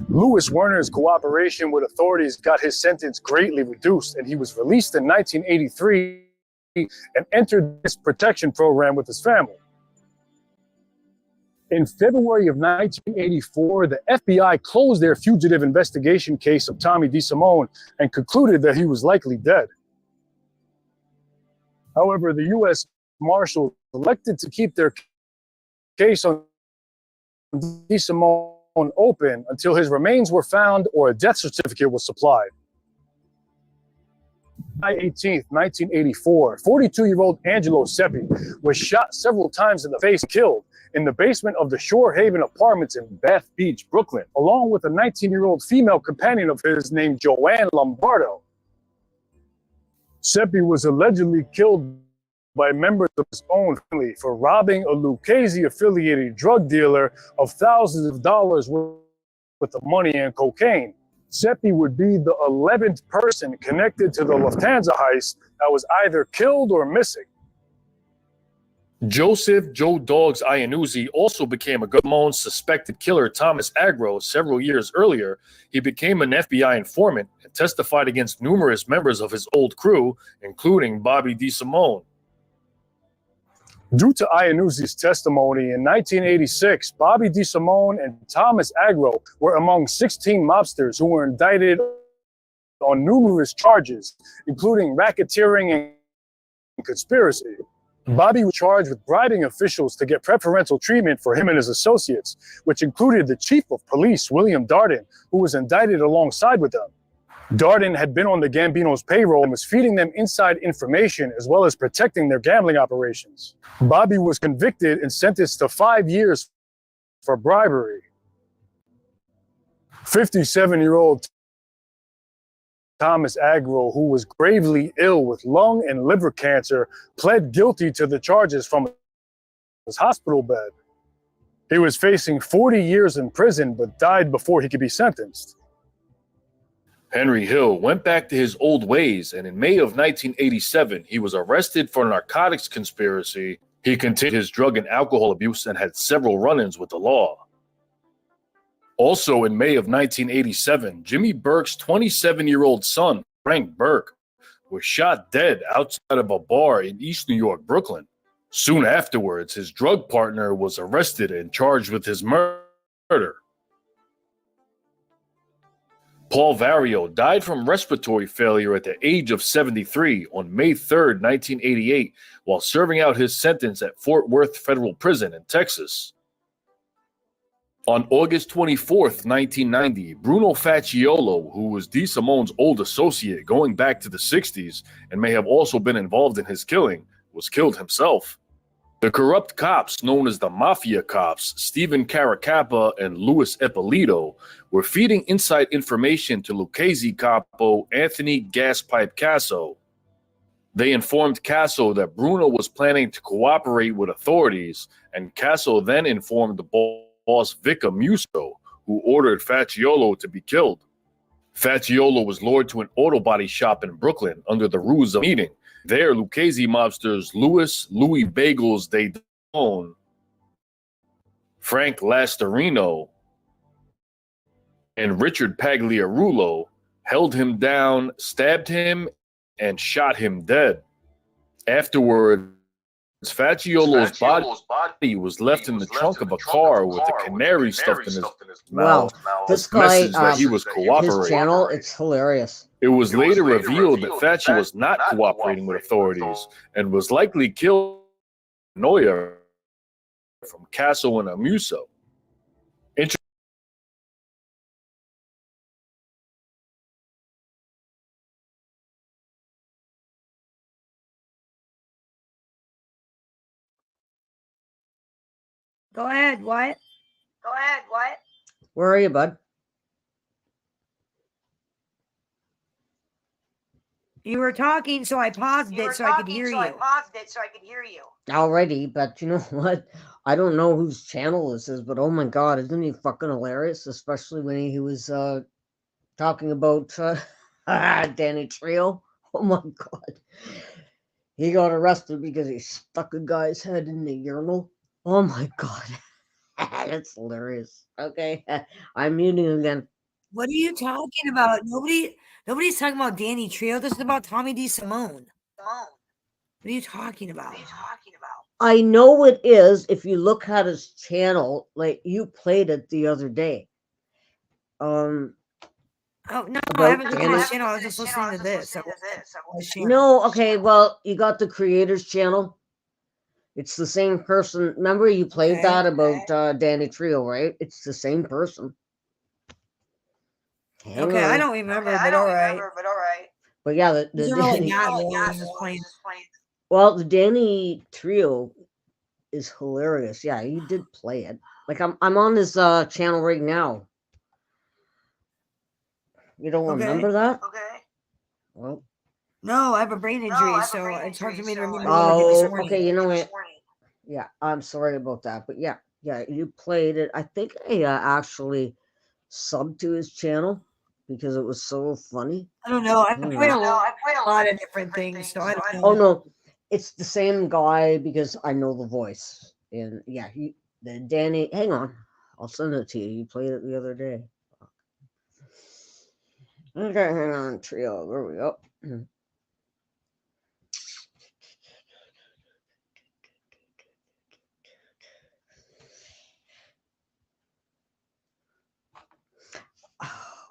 Louis Werner's cooperation with authorities got his sentence greatly reduced, and he was released in 1983 and entered this protection program with his family. In February of 1984, the FBI closed their fugitive investigation case of Tommy DeSimone and concluded that he was likely dead. However, the U.S. Marshals elected to keep their case on DeSimone open until his remains were found or a death certificate was supplied. July 18, 1984, 42-year-old Angelo Seppi was shot several times in the face and killed in the basement of the Shore Haven Apartments in Bath Beach, Brooklyn, along with a 19-year-old female companion of his named Joanne Lombardo. Seppi was allegedly killed by members of his own family for robbing a Lucchese-affiliated drug dealer of thousands of dollars worth of money and cocaine. Seppi would be the 11th person connected to the Lufthansa heist that was either killed or missing. Joseph Joe Dogs Iannuzzi also became a known suspected killer Thomas Agro several years earlier. He became an FBI informant and testified against numerous members of his old crew, including Bobby DeSimone. Due to Iannuzzi's testimony, in 1986, Bobby DeSimone and Thomas Agro were among 16 mobsters who were indicted on numerous charges, including racketeering and conspiracy. Bobby was charged with bribing officials to get preferential treatment for him and his associates, which included the chief of police, William Darden, who was indicted alongside with them. Darden had been on the Gambinos' payroll and was feeding them inside information as well as protecting their gambling operations. Bobby was convicted and sentenced to 5 years for bribery. 57-year-old Thomas Agro, who was gravely ill with lung and liver cancer, pled guilty to the charges from his hospital bed. He was facing 40 years in prison but died before he could be sentenced. Henry Hill went back to his old ways, and in May of 1987, he was arrested for narcotics conspiracy. He continued his drug and alcohol abuse and had several run-ins with the law. Also in May of 1987, Jimmy Burke's 27-year-old son, Frank Burke, was shot dead outside of a bar in East New York, Brooklyn. Soon afterwards, his drug partner was arrested and charged with his murder. Paul Vario died from respiratory failure at the age of 73 on May 3, 1988, while serving out his sentence at Fort Worth Federal Prison in Texas. On August 24, 1990, Bruno Facciolo, who was DeSimone's old associate going back to the 60s and may have also been involved in his killing, was killed himself. The corrupt cops, known as the Mafia Cops, Stephen Caracappa and Louis Ippolito, were feeding inside information to Lucchese capo Anthony Gaspipe Casso. They informed Casso that Bruno was planning to cooperate with authorities, and Casso then informed the boss Vica Musso, who ordered Facciolo to be killed. Facciolo was lured to an auto body shop in Brooklyn under the ruse of a meeting. There, Lucchese mobsters Louis Bagels de Don, Frank Lastarino, and Richard Pagliarulo held him down, stabbed him, and shot him dead. Afterwards, Facciolo's body was left in the trunk of a car with a canary stuffed in his mouth. Wow, this guy, That he was his cooperating. channel, it's hilarious. It was later revealed that Facci was not cooperating with authorities and was likely killed by Noia from Casso and Amuso. Go ahead, what? Where are you, bud? You were talking, so I paused it so I could hear you. Already, but you know what? I don't know whose channel this is, but oh my god, isn't he fucking hilarious? Especially when he was talking about Danny Trio. Oh my god. He got arrested because he stuck a guy's head in the urinal. Oh my god. That's hilarious. Okay. I'm muting again. What are you talking about? Nobody's talking about Danny Trio. This is about Tommy DeSimone. What are you talking about? I know it is if you look at his channel, like you played it the other day. Oh no, I about haven't looked at Danny. his channel. I was just listening to this. No, okay, well, you got the creator's channel. It's the same person. Remember you played that about Danny Trio, right? It's the same person. Hang Okay, on. I don't remember, but all right. But yeah, the Doesn't really Danny, matter. I was just playing. well, the Danny Trio is hilarious. Yeah, you did play it. Like I'm on his channel right now. You don't remember that? Well, No, I have a brain injury, so it's hard for me to remember what I did oh, this morning. okay. You know what? Yeah, I'm sorry about that, but yeah, you played it. I think I actually subbed to his channel because it was so funny. I don't know. I Hang played a on. lot of different things, so I don't know. Oh no, it's the same guy because I know the voice. And yeah, the Danny. Hang on, I'll send it to you. You played it the other day. Okay, hang on, Trio. There we go.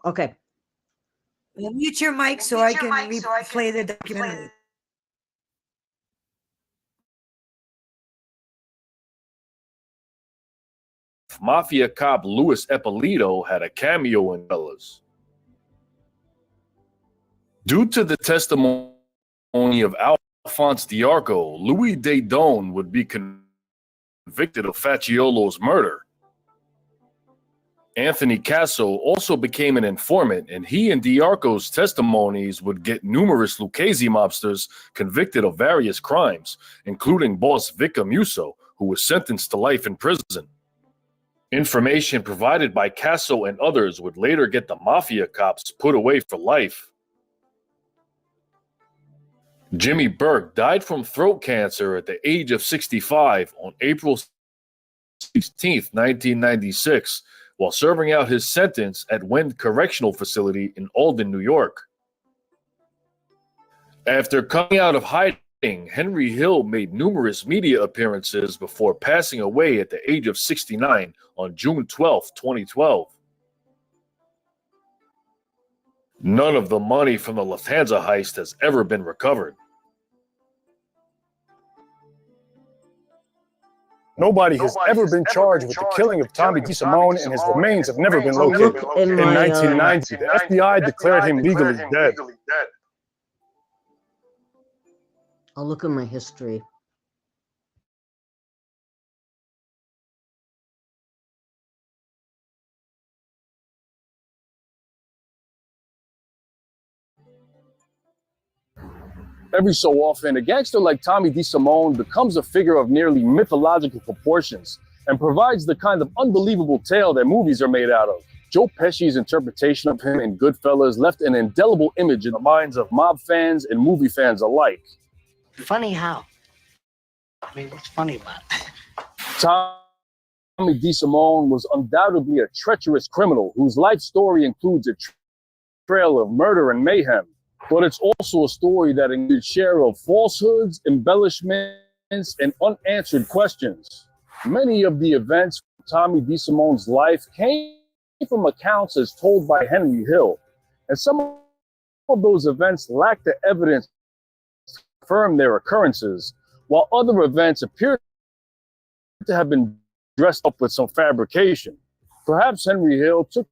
Okay. Mute your mic so I can replay the documentary. Mafia cop Louis Eppolito had a cameo in Fellas. Due to the testimony of Alphonse D'Arco, Louis Dedone would be convicted of Facciolo's murder. Anthony Casso also became an informant, and he and D'Arco's testimonies would get numerous Lucchese mobsters convicted of various crimes, including boss Vic Amuso, who was sentenced to life in prison. Information provided by Casso and others would later get the mafia cops put away for life. Jimmy Burke died from throat cancer at the age of 65 on April 16, 1996, while serving out his sentence at Wend Correctional Facility in Alden, New York. After coming out of hiding, Henry Hill made numerous media appearances before passing away at the age of 69 on June 12, 2012. None of the money from the Lufthansa heist has ever been recovered. Nobody has ever been charged with the killing of Tommy DeSimone, and his remains have never been located. In 1990, the FBI declared him legally dead. I'll look in my history. Every so often, a gangster like Tommy DeSimone becomes a figure of nearly mythological proportions and provides the kind of unbelievable tale that movies are made out of. Joe Pesci's interpretation of him in Goodfellas left an indelible image in the minds of mob fans and movie fans alike. Funny how? I mean, what's funny about it? Tommy DeSimone was undoubtedly a treacherous criminal whose life story includes a trail of murder and mayhem. But it's also a story that includes a share of falsehoods, embellishments, and unanswered questions. Many of the events from Tommy DeSimone's life came from accounts as told by Henry Hill, and some of those events lack the evidence to confirm their occurrences, while other events appear to have been dressed up with some fabrication. Perhaps Henry Hill took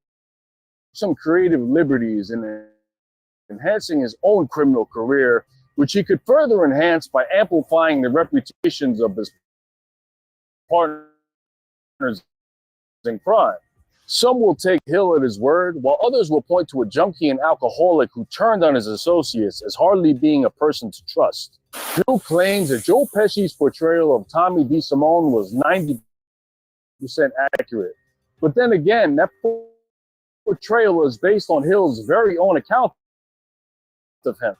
some creative liberties in enhancing his own criminal career, which he could further enhance by amplifying the reputations of his partners in crime. Some will take Hill at his word, while others will point to a junkie and alcoholic who turned on his associates as hardly being a person to trust. Hill claims that Joe Pesci's portrayal of Tommy DeSimone was 90% accurate. But then again, that portrayal is based on Hill's very own account of him.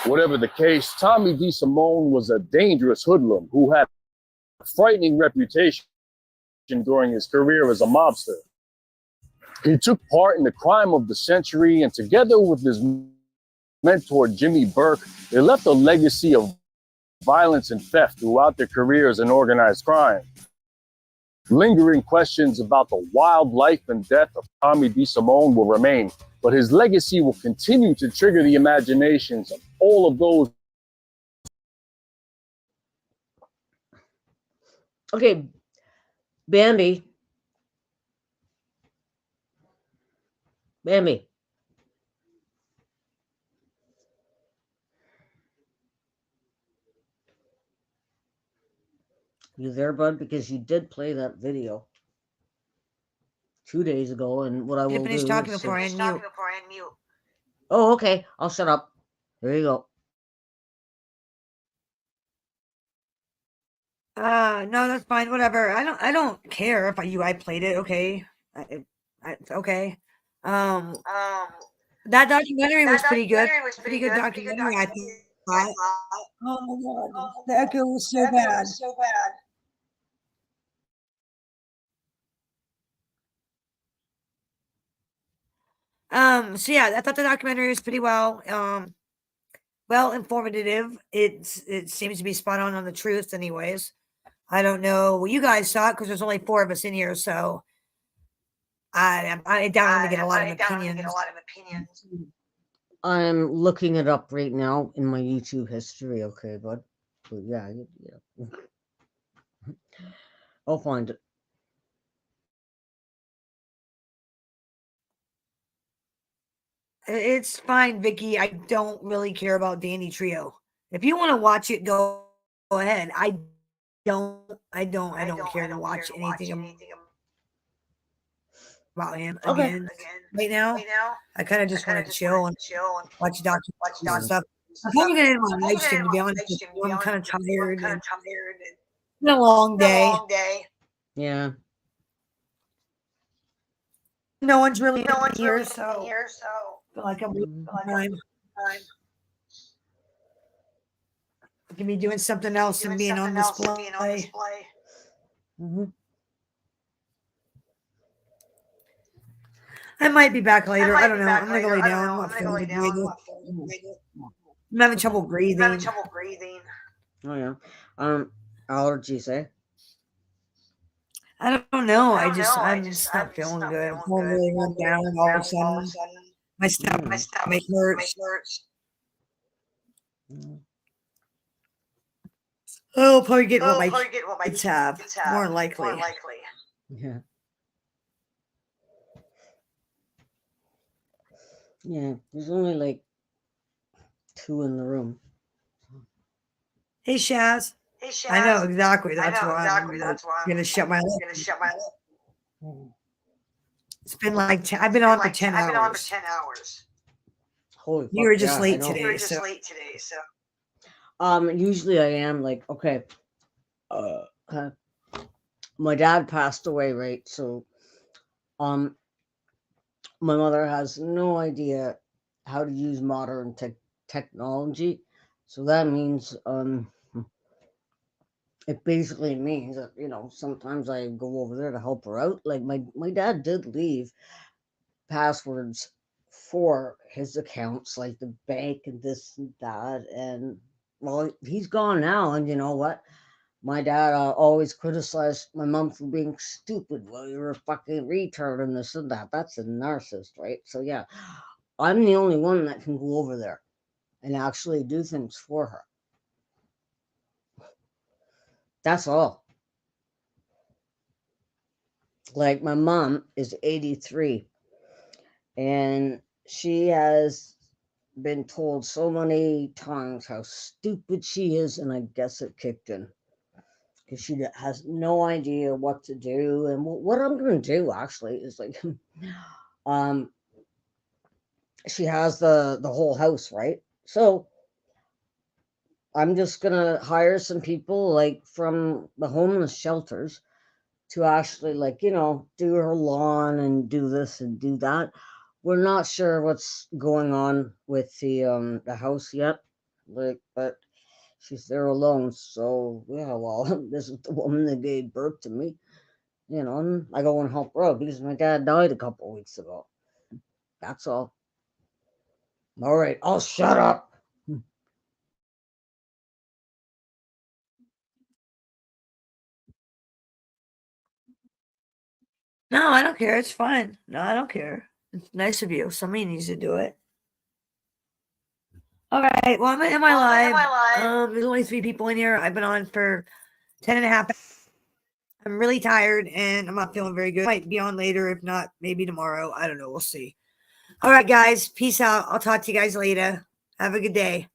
Whatever the case, Tommy DeSimone was a dangerous hoodlum who had a frightening reputation during his career as a mobster. He took part in the crime of the century, and together with his mentor Jimmy Burke, they left a legacy of violence and theft throughout their careers in organized crime. Lingering questions about the wild life and death of Tommy DeSimone will remain, but his legacy will continue to trigger the imaginations of all of those. Okay, Bambi. Bambi. You there, bud? Because you did play that video 2 days ago, and what I will Finish do talking is before I unmute. Oh, okay. I'll shut up. There you go. No, that's fine. Whatever. I don't care if I played it. Okay. Okay. That documentary was pretty good. Pretty good documentary, I thought. Oh my God. The echo was so bad. So yeah, I thought the documentary was pretty well informative. It seems to be spot on the truth anyways. I don't know. Well, you guys saw it because there's only 4 of us in here, so I doubt I'm gonna get a lot of opinions. I'm looking it up right now in my YouTube history. Okay, bud. But yeah. I'll find it. It's fine, Vicky. I don't really care about Danny Trio. If you want to watch it, go ahead. I don't care to watch anything about him Okay. again. Right now, I kind of just want to chill and watch documentaries and stuff. I'm probably gonna end my live stream, to be honest with you. I'm kind of tired. And it's been a long day. Yeah. No one's really here, so I feel like I'm losing time. I can be doing something else and being on display. I might be back later. I don't know. I'm gonna go lay down. I'm not feeling good. I'm having trouble breathing. Oh yeah. Allergies, eh? I don't know. I'm just not feeling good. I'm feeling really run down all of a sudden. My stomach hurts. I'll probably get what my kids have. More likely. Yeah. Yeah. There's only like 2 in the room. Hey, Shaz. I know exactly. That's why I'm gonna shut my lip. It's been like I've been on for 10 hours. Holy You were fuck, just yeah, late I know. today. So Usually I am like, okay. My dad passed away, right? So my mother has no idea how to use modern technology. So that means it basically means that, sometimes I go over there to help her out. Like my dad did leave passwords for his accounts, like the bank and this and that. And well, he's gone now. And you know what? My dad always criticized my mom for being stupid. Well, you're a fucking retard and this and that. That's a narcissist, right? So yeah, I'm the only one that can go over there and actually do things for her. That's all. Like my mom is 83 and she has been told so many times how stupid she is, and I guess it kicked in because she has no idea what to do. And what I'm going to do actually is like, she has the whole house, right? So I'm just going to hire some people like from the homeless shelters to actually do her lawn and do this and do that. We're not sure what's going on with the house yet, but she's there alone. So yeah, well, this is the woman that gave birth to me, and I go and help her out because my dad died a couple of weeks ago. That's all. All right, I'll shut up. no, I don't care. It's fine. No, I don't care. It's nice of you. Somebody needs to do it. All right. Well, I'm in my live. There's only 3 people in here. I've been on for 10 and a half. I'm really tired and I'm not feeling very good. Might be on later. If not, maybe tomorrow. I don't know. We'll see. All right, guys. Peace out. I'll talk to you guys later. Have a good day.